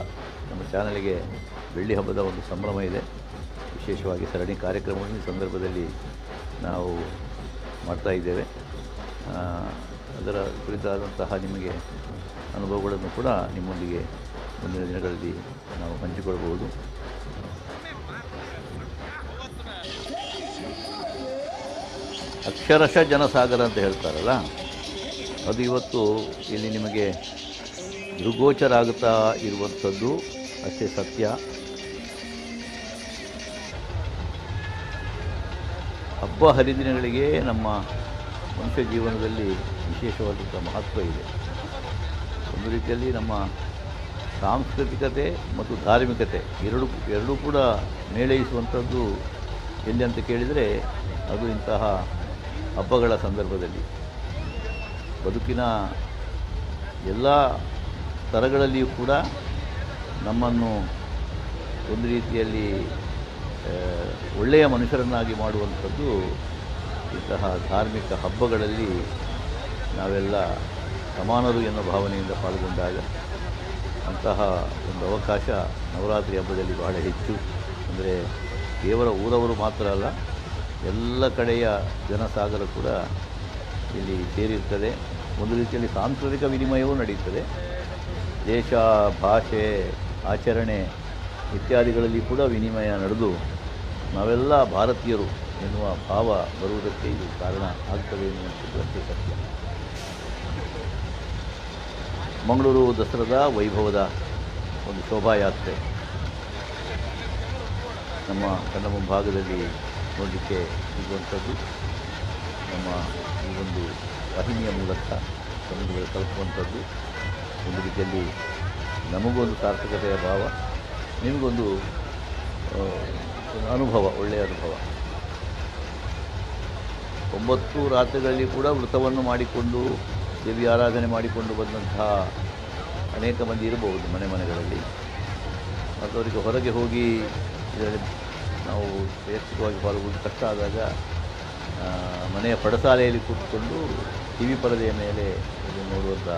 ನಮ್ಮ ಚಾನಲ್ಗೆ ಬೆಳ್ಳಿ ಹಬ್ಬದ ಒಂದು ಸಂಭ್ರಮ ಇದೆ. ವಿಶೇಷವಾಗಿ ಸರಣಿ ಕಾರ್ಯಕ್ರಮವನ್ನು ಈ ಸಂದರ್ಭದಲ್ಲಿ ನಾವು ಮಾಡ್ತಾ ಇದ್ದೇವೆ. ಅದರ ಕುರಿತಾದಂತಹ ನಿಮಗೆ ಅನುಭವಗಳನ್ನು ಕೂಡ ನಿಮ್ಮೊಂದಿಗೆ ಮುಂದಿನ ದಿನಗಳಲ್ಲಿ ನಾವು ಹಂಚಿಕೊಳ್ಳಬಹುದು. ಅಕ್ಷರಶಃ ಜನಸಾಗರ ಅಂತ ಹೇಳ್ತಾರಲ್ಲ, ಅದು ಇವತ್ತು ಇಲ್ಲಿ ನಿಮಗೆ ದೃಗೋಚರ ಆಗುತ್ತಾ ಇರುವಂಥದ್ದು ಅಷ್ಟೇ ಸತ್ಯ. ಹಬ್ಬ ಹರಿದಿನಗಳಿಗೆ ನಮ್ಮ ಮನುಷ್ಯ ಜೀವನದಲ್ಲಿ ವಿಶೇಷವಾದಂಥ ಮಹತ್ವ ಇದೆ. ಒಂದು ರೀತಿಯಲ್ಲಿ ನಮ್ಮ ಸಾಂಸ್ಕೃತಿಕತೆ ಮತ್ತು ಧಾರ್ಮಿಕತೆ ಎರಡೂ ಕೂಡ ಮೇಳೈಸುವಂಥದ್ದು ಎಲ್ಲಿ ಅಂತ ಕೇಳಿದರೆ ಅದು ಇಂತಹ ಹಬ್ಬಗಳ ಸಂದರ್ಭದಲ್ಲಿ. ಬದುಕಿನ ಎಲ್ಲ ಸ್ತರಗಳಲ್ಲಿಯೂ ಕೂಡ ನಮ್ಮನ್ನು ಒಂದು ರೀತಿಯಲ್ಲಿ ಒಳ್ಳೆಯ ಮನುಷ್ಯರನ್ನಾಗಿ ಮಾಡುವಂಥದ್ದು ಇಂತಹ ಧಾರ್ಮಿಕ ಹಬ್ಬಗಳಲ್ಲಿ ನಾವೆಲ್ಲ ಸಮಾನರು ಎನ್ನುವ ಭಾವನೆಯಿಂದ ಪಾಲ್ಗೊಂಡಾಗ ಅಂತಹ ಒಂದು ಅವಕಾಶ ನವರಾತ್ರಿ ಹಬ್ಬದಲ್ಲಿ ಬಹಳ ಹೆಚ್ಚು. ಅಂದರೆ ಕೇವಲ ಊರವರು ಮಾತ್ರ ಅಲ್ಲ, ಎಲ್ಲ ಕಡೆಯ ಜನಸಾಗರ ಕೂಡ ಇಲ್ಲಿ ಸೇರಿರ್ತದೆ. ಒಂದು ರೀತಿಯಲ್ಲಿ ಸಾಂಸ್ಕೃತಿಕ ವಿನಿಮಯವೂ ನಡೆಯುತ್ತದೆ. ದೇಶ, ಭಾಷೆ, ಆಚರಣೆ ಇತ್ಯಾದಿಗಳಲ್ಲಿ ಕೂಡ ವಿನಿಮಯ ನಡೆದು ನಾವೆಲ್ಲ ಭಾರತೀಯರು ಎನ್ನುವ ಭಾವ ಬರುವುದಕ್ಕೆ ಇದು ಕಾರಣ ಆಗ್ತದೆ ಎನ್ನುವಂಥದ್ದು ಅಷ್ಟೇ ಸತ್ಯ. ಮಂಗಳೂರು ದಸರಾದ ವೈಭವದ ಒಂದು ಶೋಭಾಯಾತ್ರೆ ನಮ್ಮ ಕಣ್ಣ ಮುಂಭಾಗದಲ್ಲಿ ನೋಡಲಿಕ್ಕೆ ಸಿಗುವಂಥದ್ದು. ನಮ್ಮ ಈ ಒಂದು ವಾಹಿನಿಯ ಮೂಲಕ ಸಮುದ್ರದಲ್ಲಿ ತಲುಪುವಂಥದ್ದು ಒಂದು ರೀತಿಯಲ್ಲಿ ನಮಗೊಂದು ಸಾರ್ಥಕತೆಯ ಭಾವ, ನಿಮಗೊಂದು ಅನುಭವ, ಒಳ್ಳೆಯ ಅನುಭವ. 9 ರಾತ್ರಿಗಳಲ್ಲಿ ಕೂಡ ವ್ರತವನ್ನು ಮಾಡಿಕೊಂಡು ದೇವಿ ಆರಾಧನೆ ಮಾಡಿಕೊಂಡು ಬಂದಂತಹ ಅನೇಕ ಮಂದಿ ಇರಬಹುದು ಮನೆಗಳಲ್ಲಿ. ಮತ್ತು ಅವರಿಗೆ ಹೊರಗೆ ಹೋಗಿ ಇದರಲ್ಲಿ ನಾವು ವೈಯಕ್ತಿಕವಾಗಿ ಪಾಲ್ಗೊಳ್ಳುವುದು ಕಷ್ಟ ಆದಾಗ ಮನೆಯ ಪಡಸಾಲೆಯಲ್ಲಿ ಕೂತ್ಕೊಂಡು ಟಿ ವಿ ಪರದೆಯ ಮೇಲೆ ಇದನ್ನು ನೋಡುವಂಥ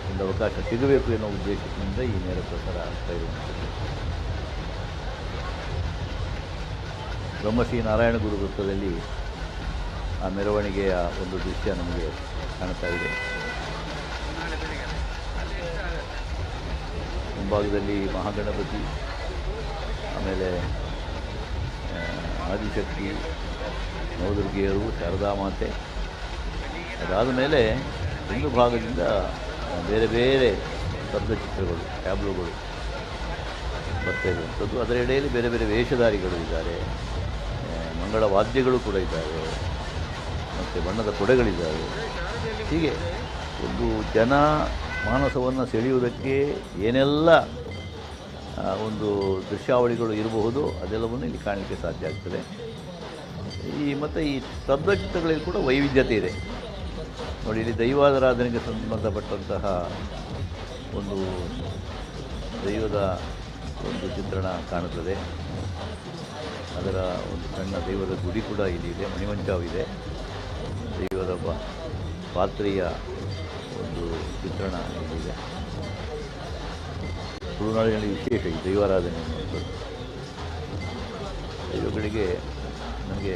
ಒಂದು ಅವಕಾಶ ಸಿಗಬೇಕು ಎನ್ನುವ ಉದ್ದೇಶದಿಂದ ಈ ನೇರ ಪ್ರಸಾರ ಆಗ್ತಾ ಇರುವಂಥದ್ದು. ಬ್ರಹ್ಮಶ್ರೀ ನಾರಾಯಣ ಗುರು ವೃತ್ತದಲ್ಲಿ ಆ ಮೆರವಣಿಗೆಯ ಒಂದು ದೃಶ್ಯ ನಮಗೆ ಕಾಣ್ತಾ ಇದೆ. ಮುಂಭಾಗದಲ್ಲಿ ಮಹಾಗಣಪತಿ, ಆಮೇಲೆ ಆದಿಶಕ್ತಿ, ನವದುರ್ಗಿಯರು, ಶಾರದಾ ಮಾತೆ. ಅದಾದ ಮೇಲೆ ಒಂದು ಭಾಗದಿಂದ ಬೇರೆ ಬೇರೆ ಸ್ತಬ್ಧಚಿತ್ರಗಳು, ಟ್ಯಾಬ್ಲೋಗಳು ಬರ್ತಾ ಇರುವಂಥದ್ದು. ಅದರ ಎಡೆಯಲ್ಲಿ ಬೇರೆ ಬೇರೆ ವೇಷಧಾರಿಗಳು ಇದ್ದಾರೆ, ಮಂಗಳ ವಾದ್ಯಗಳು ಕೂಡ ಇದ್ದಾವೆ, ಮತ್ತು ಬಣ್ಣದ ಕೊಡೆಗಳಿದ್ದಾವೆ. ಹೀಗೆ ಒಂದು ಜನ ಮಾನಸವನ್ನು ಸೆಳೆಯುವುದಕ್ಕೆ ಏನೆಲ್ಲ ಒಂದು ದೃಶ್ಯಾವಳಿಗಳು ಇರಬಹುದು ಅದೆಲ್ಲವನ್ನು ಇಲ್ಲಿ ಕಾಣಲಿಕ್ಕೆ ಸಾಧ್ಯ ಆಗ್ತದೆ. ಮತ್ತು ಈ ಸ್ತಬ್ಧಚಿತ್ರಗಳಲ್ಲಿ ಕೂಡ ವೈವಿಧ್ಯತೆ ಇದೆ ನೋಡಿ. ಇಲ್ಲಿ ದೈವಾರಾಧನೆಗೆ ಸಂಬಂಧಪಟ್ಟಂತಹ ಒಂದು ದೈವದ ಒಂದು ಚಿತ್ರಣ ಕಾಣುತ್ತದೆ. ಅದರ ಒಂದು ಸಣ್ಣ ದೈವದ ಗುಡಿ ಕೂಡ ಇಲ್ಲಿ ಇದೆ, ಮಣಿಮಂಚವಿದೆ. ದೈವದ ಪಾತ್ರೆಯ ಒಂದು ಚಿತ್ರಣ ಇಲ್ಲಿದೆ. ತುಳುನಾಡಿನಲ್ಲಿ ವಿಶೇಷ ಈ ದೈವಾರಾಧನೆ ಅನ್ನುವಂಥದ್ದು. ದೈವಗಳಿಗೆ ನನಗೆ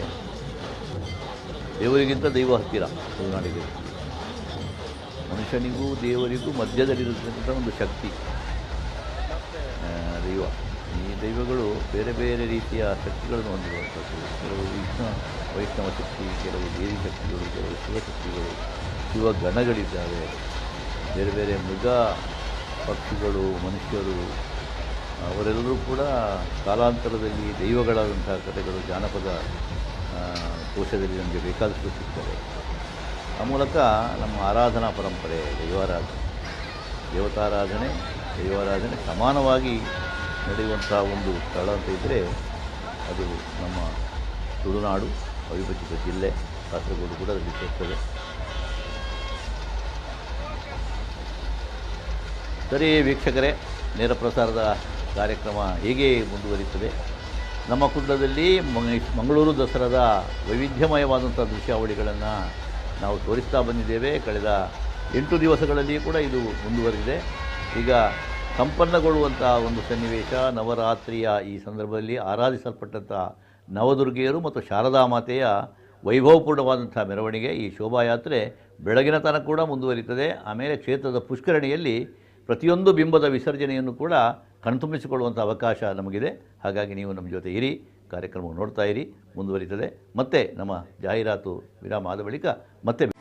ದೇವರಿಗಿಂತ ದೈವ ಹತ್ತಿರ ತುಳುನಾಡಿಗೆ. ಮನುಷ್ಯನಿಗೂ ದೇವರಿಗೂ ಮಧ್ಯದಲ್ಲಿರತಕ್ಕಂಥ ಒಂದು ಶಕ್ತಿ ದೈವ. ಈ ದೈವಗಳು ಬೇರೆ ಬೇರೆ ರೀತಿಯ ಶಕ್ತಿಗಳನ್ನು ಹೊಂದಿರುವಂಥದ್ದು. ಕೆಲವು ವೈಷ್ಣವ ಶಕ್ತಿ, ಕೆಲವು ದೇವಿ ಶಕ್ತಿಗಳು, ಕೆಲವು ಶಿವಶಕ್ತಿಗಳು, ಶಿವಗಣಗಳಿದ್ದಾವೆ. ಬೇರೆ ಬೇರೆ ಮೃಗ, ಪಕ್ಷಿಗಳು, ಮನುಷ್ಯರು ಅವರೆಲ್ಲರೂ ಕೂಡ ಕಾಲಾಂತರದಲ್ಲಿ ದೈವಗಳಾದಂತಹ ಕಥೆಗಳು ಜಾನಪದ ಕೋಶದಲ್ಲಿ ನಮಗೆ ಬೇಕಾದಷ್ಟು ಸಿಗ್ತವೆ. ಆ ಮೂಲಕ ನಮ್ಮ ಆರಾಧನಾ ಪರಂಪರೆ ದೈವಾರಾಧನೆ, ದೇವತಾರಾಧನೆ, ದೈವಾರಾಧನೆ ಸಮಾನವಾಗಿ ನಡೆಯುವಂಥ ಒಂದು ಸ್ಥಳ ಅಂತ ಇದ್ದರೆ ಅದು ನಮ್ಮ ತುಳುನಾಡು, ಅವಿಭಜಿತ ಜಿಲ್ಲೆ ಕಾಸರಗೋಡು ಕೂಡ ಅದರಲ್ಲಿ ಸೇರ್ತದೆ. ಸರಿ ವೀಕ್ಷಕರೇ, ನೇರ ಪ್ರಸಾರದ ಕಾರ್ಯಕ್ರಮ ಹೀಗೆ ಮುಂದುವರಿಯುತ್ತದೆ. ನಮ್ಮ ಕುಂಡದಲ್ಲಿ ಮಂಗಳೂರು ದಸರಾದ ವೈವಿಧ್ಯಮಯವಾದಂಥ ದೃಶ್ಯಾವಳಿಗಳನ್ನು ನಾವು ತೋರಿಸ್ತಾ ಬಂದಿದ್ದೇವೆ. ಕಳೆದ 8 ದಿವಸಗಳಲ್ಲಿ ಕೂಡ ಇದು ಮುಂದುವರಿದಿದೆ. ಈಗ ಸಂಪನ್ನಗೊಳ್ಳುವಂಥ ಒಂದು ಸನ್ನಿವೇಶ, ನವರಾತ್ರಿಯ ಈ ಸಂದರ್ಭದಲ್ಲಿ ಆರಾಧಿಸಲ್ಪಟ್ಟಂಥ ನವದುರ್ಗಿಯರು ಮತ್ತು ಶಾರದಾ ಮಾತೆಯ ವೈಭವಪೂರ್ಣವಾದಂಥ ಮೆರವಣಿಗೆ, ಈ ಶೋಭಾಯಾತ್ರೆ ಬೆಳಗಿನ ತನಕ ಕೂಡ ಮುಂದುವರಿಯುತ್ತದೆ. ಆಮೇಲೆ ಕ್ಷೇತ್ರದ ಪುಷ್ಕರಣಿಯಲ್ಲಿ ಪ್ರತಿಯೊಂದು ಬಿಂಬದ ವಿಸರ್ಜನೆಯನ್ನು ಕೂಡ ಕಣ್ತುಂಬಿಸಿಕೊಳ್ಳುವಂಥ ಅವಕಾಶ ನಮಗಿದೆ. ಹಾಗಾಗಿ ನೀವು ನಮ್ಮ ಜೊತೆ ಇರಿ, ಕಾರ್ಯಕ್ರಮವನ್ನು ನೋಡ್ತಾ ಇರಿ, ಮುಂದುವರಿತದೆ. ಮತ್ತೆ ನಮ್ಮ ಜಾಹೀರಾತು ವಿರಾಮ ಆದ ಬಳಿಕ ಮತ್ತೆ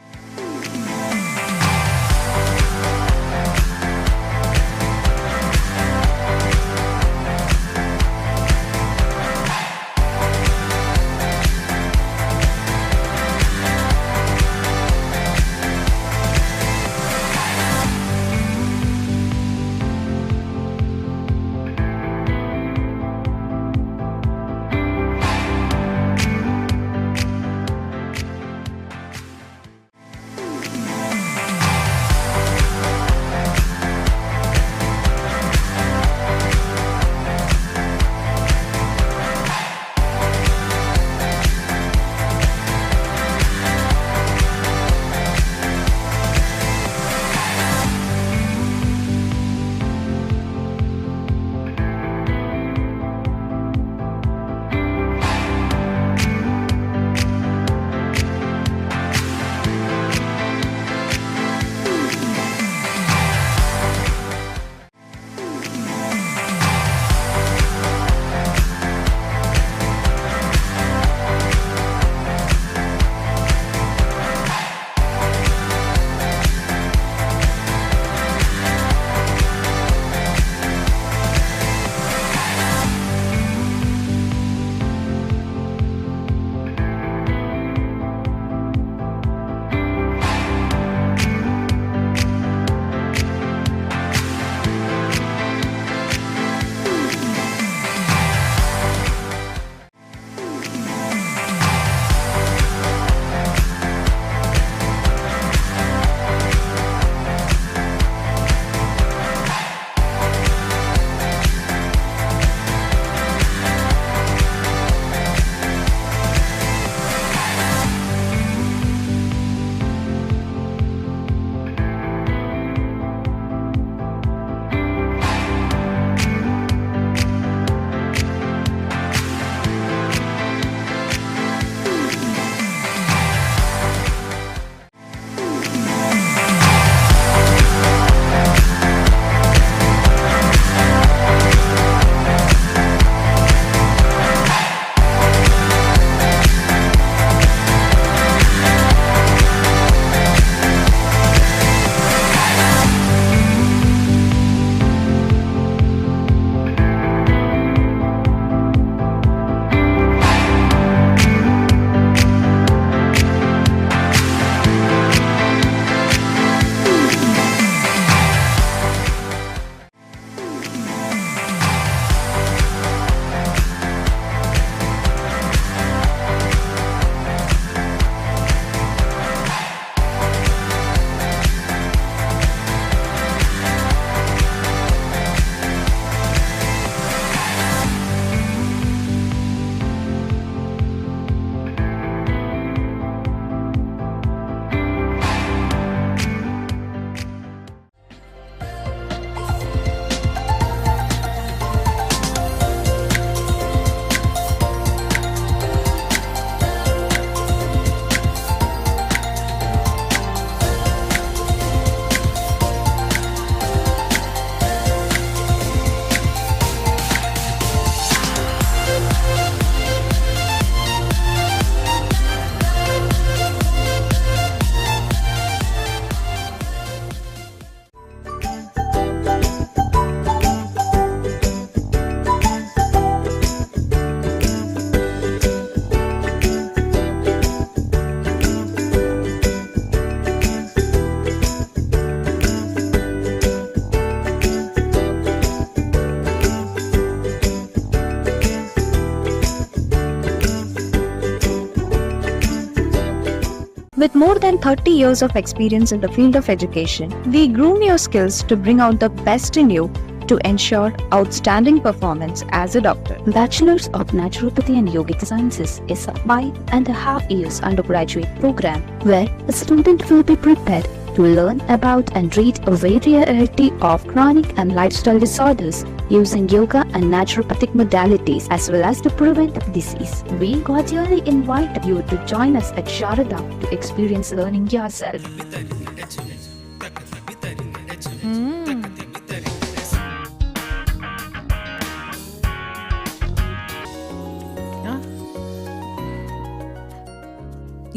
With more than 30 years of experience in the field of education, we groom your skills to bring out the best in you to ensure outstanding performance as a doctor. Bachelor's of Naturopathy and Yogic Sciences is a 5.5 years undergraduate program where a student will be prepared to learn about and treat a variety of chronic and lifestyle disorders using yoga and naturopathic modalities as well as to prevent disease. We cordially invite you to join us at Sharada to experience learning yourself.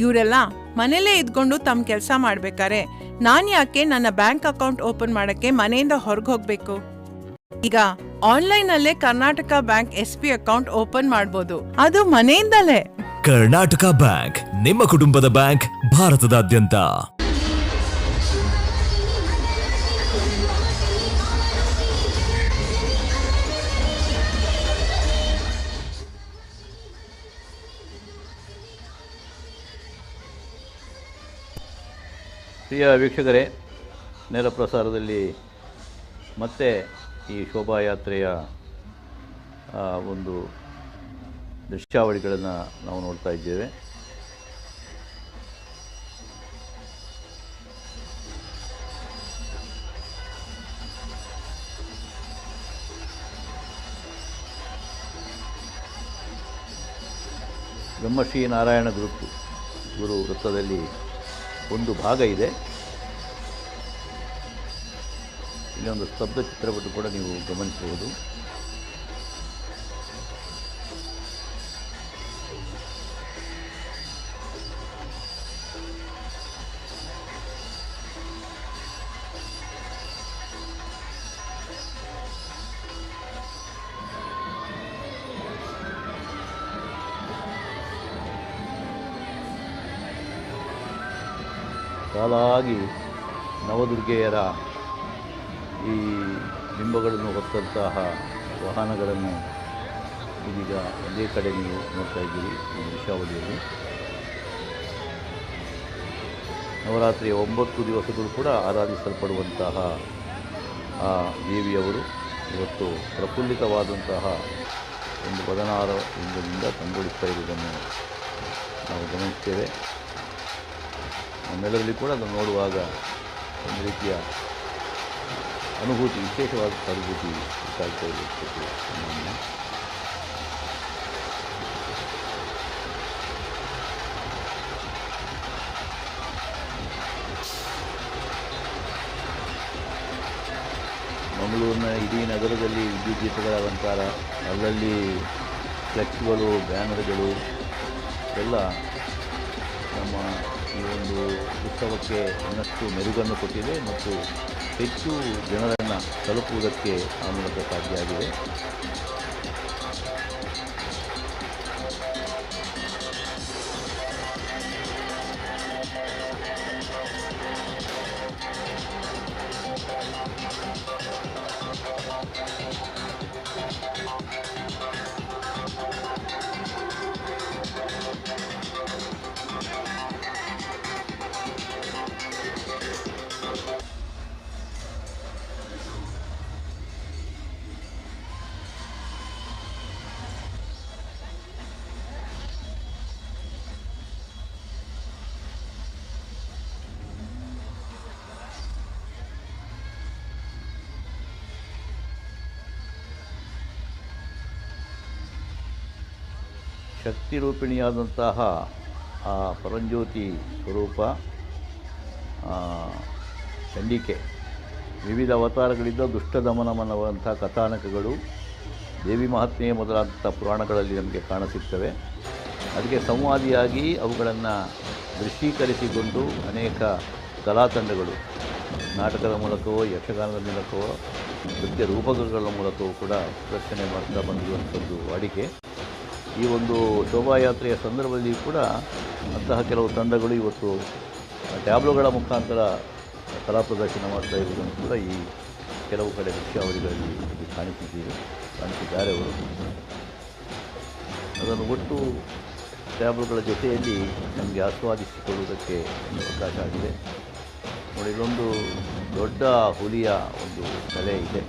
ಇವರೆಲ್ಲ ಮನೇಲೇ ಇದ್ಕೊಂಡು ತಮ್ಮ ಕೆಲಸ ಮಾಡ್ಬೇಕಾರೆ ನಾನ್ ಯಾಕೆ ನನ್ನ bank account open ಮಾಡಕ್ಕೆ ಮನೆಯಿಂದ ಹೊರಗೆ ಹೋಗ್ಬೇಕು? ಈಗ ಆನ್ಲೈನ್ ಅಲ್ಲೇ Karnataka bank SP account open ಮಾಡಬಹುದು, ಅದು ಮನೆಯಿಂದಲೇ. ಕರ್ನಾಟಕ ಬ್ಯಾಂಕ್, ನಿಮ್ಮ ಕುಟುಂಬದ ಬ್ಯಾಂಕ್, ಭಾರತದಾದ್ಯಂತ. ಪ್ರಿಯ ವೀಕ್ಷಕರೇ, ನೇರ ಪ್ರಸಾರದಲ್ಲಿ ಮತ್ತೆ ಈ ಶೋಭಾಯಾತ್ರೆಯ ಒಂದು ದೃಶ್ಯಾವಳಿಗಳನ್ನು ನಾವು ನೋಡ್ತಾ ಇದ್ದೇವೆ. ಬ್ರಹ್ಮಶ್ರೀ ನಾರಾಯಣ ಗುರು ವೃತ್ತದಲ್ಲಿ ಒಂದು ಭಾಗ ಇದೆ. ಇಲ್ಲೊಂದು ಸ್ತಬ್ಧ ಚಿತ್ರಪಟ ಕೂಡ ನೀವು ಗಮನಿಸಬಹುದು. ಸಾಲಾಗಿ ನವದುರ್ಗೆಯರ ಈ ಬಿಂಬಗಳನ್ನು ಹೊತ್ತಂತಹ ವಾಹನಗಳನ್ನು ಇದೀಗ ಒಂದೇ ಕಡೆ ನೀವು ನೋಡ್ತಾ ಇದ್ದೀರಿ ಈ ದೃಶ್ಯಾವಳಿಯಲ್ಲಿ. ನವರಾತ್ರಿಯ 9 ದಿವಸಗಳು ಕೂಡ ಆರಾಧಿಸಲ್ಪಡುವಂತಹ ಆ ದೇವಿಯವರು ಇವತ್ತು ಪ್ರಫುಲ್ಲಿತವಾದಂತಹ ಒಂದು 16 ಇಂದಿನಿಂದ ಕಂಗೊಳಿಸ್ತಾ ಇರುವುದನ್ನು ನಾವು ಗಮನಿಸ್ತೇವೆ. ನಮ್ಮೆಲ್ಲರಲ್ಲಿ ಕೂಡ ಅದನ್ನು ನೋಡುವಾಗ ಒಂದು ರೀತಿಯ ಅನುಭೂತಿ, ವಿಶೇಷವಾದ ಅನುಭೂತಿ ಉಂಟಾಗ್ತಾ ಇರುತ್ತದೆ. ಮಂಗಳೂರಿನ ಇಡೀ ನಗರದಲ್ಲಿ ವಿದ್ಯುತ್ ದೀಪಗಳ ಅಲಂಕಾರ, ಅಲ್ಲಲ್ಲಿ ಫ್ಲೆಕ್ಸ್ಗಳು, ಬ್ಯಾನರ್ಗಳು ಎಲ್ಲ ನಮ್ಮ ಈ ಒಂದು ಉತ್ಸವಕ್ಕೆ ಇನ್ನಷ್ಟು ಮೆರುಗನ್ನು ಕೊಟ್ಟಿದೆ ಮತ್ತು ಹೆಚ್ಚು ಜನರನ್ನು ತಲುಪುವುದಕ್ಕೆ ಆ ಮೂಲಕ ಸಾಧ್ಯ ಆಗಿದೆ. ಶಕ್ತಿರೂಪಿಣಿಯಾದಂತಹ ಆ ಪರಂಜ್ಯೋತಿ ಸ್ವರೂಪ ಚಂಡಿಕೆ ವಿವಿಧ ಅವತಾರಗಳಿಂದ ದುಷ್ಟ ದಮನಮನವಂಥ ಕಥಾನಕಗಳು, ದೇವಿ ಮಹಾತ್ಮೆ ಮೊದಲಾದಂಥ ಪುರಾಣಗಳಲ್ಲಿ ನಮಗೆ ಕಾಣಸಿಗ್ತವೆ. ಅದಕ್ಕೆ ಸಂವಾದಿಯಾಗಿ ಅವುಗಳನ್ನು ದೃಶ್ಯೀಕರಿಸಿಕೊಂಡು ಅನೇಕ ಕಲಾತಂಡಗಳು ನಾಟಕದ ಮೂಲಕವೋ, ಯಕ್ಷಗಾನದ ಮೂಲಕವೋ, ನೃತ್ಯ ರೂಪಕಗಳ ಮೂಲಕವೂ ಕೂಡ ಪ್ರದರ್ಶನೆ ಮಾಡ್ತಾ ಬಂದಿರುವಂಥದ್ದು ವಾಡಿಕೆ. ಈ ಒಂದು ಶೋಭಾಯಾತ್ರೆಯ ಸಂದರ್ಭದಲ್ಲಿ ಕೂಡ ಅಂತಹ ಕೆಲವು ತಂಡಗಳು ಇವತ್ತು ಟ್ಯಾಬ್ಲೋಗಳ ಮುಖಾಂತರ ಕಲಾ ಪ್ರದರ್ಶನ ಮಾಡ್ತಾ ಇರುವುದನ್ನು ಕೂಡ ಈ ಕೆಲವು ಕಡೆ ದೃಶ್ಯಾವಳಿಗಳಲ್ಲಿ ಕಾಣಿಸಿದ್ದಾರೆ ಅವರು. ಅದನ್ನು ಒಟ್ಟು ಟ್ಯಾಬ್ಲುಗಳ ಜೊತೆಯಲ್ಲಿ ನಮಗೆ ಆಸ್ವಾದಿಸಿಕೊಳ್ಳುವುದಕ್ಕೆ ಒಂದು ಅವಕಾಶ ಆಗಿದೆ. ನೋಡಿ, ಇಲ್ಲೊಂದು ದೊಡ್ಡ ಹುಲಿಯ ಒಂದು ತಲೆ ಇದೆ.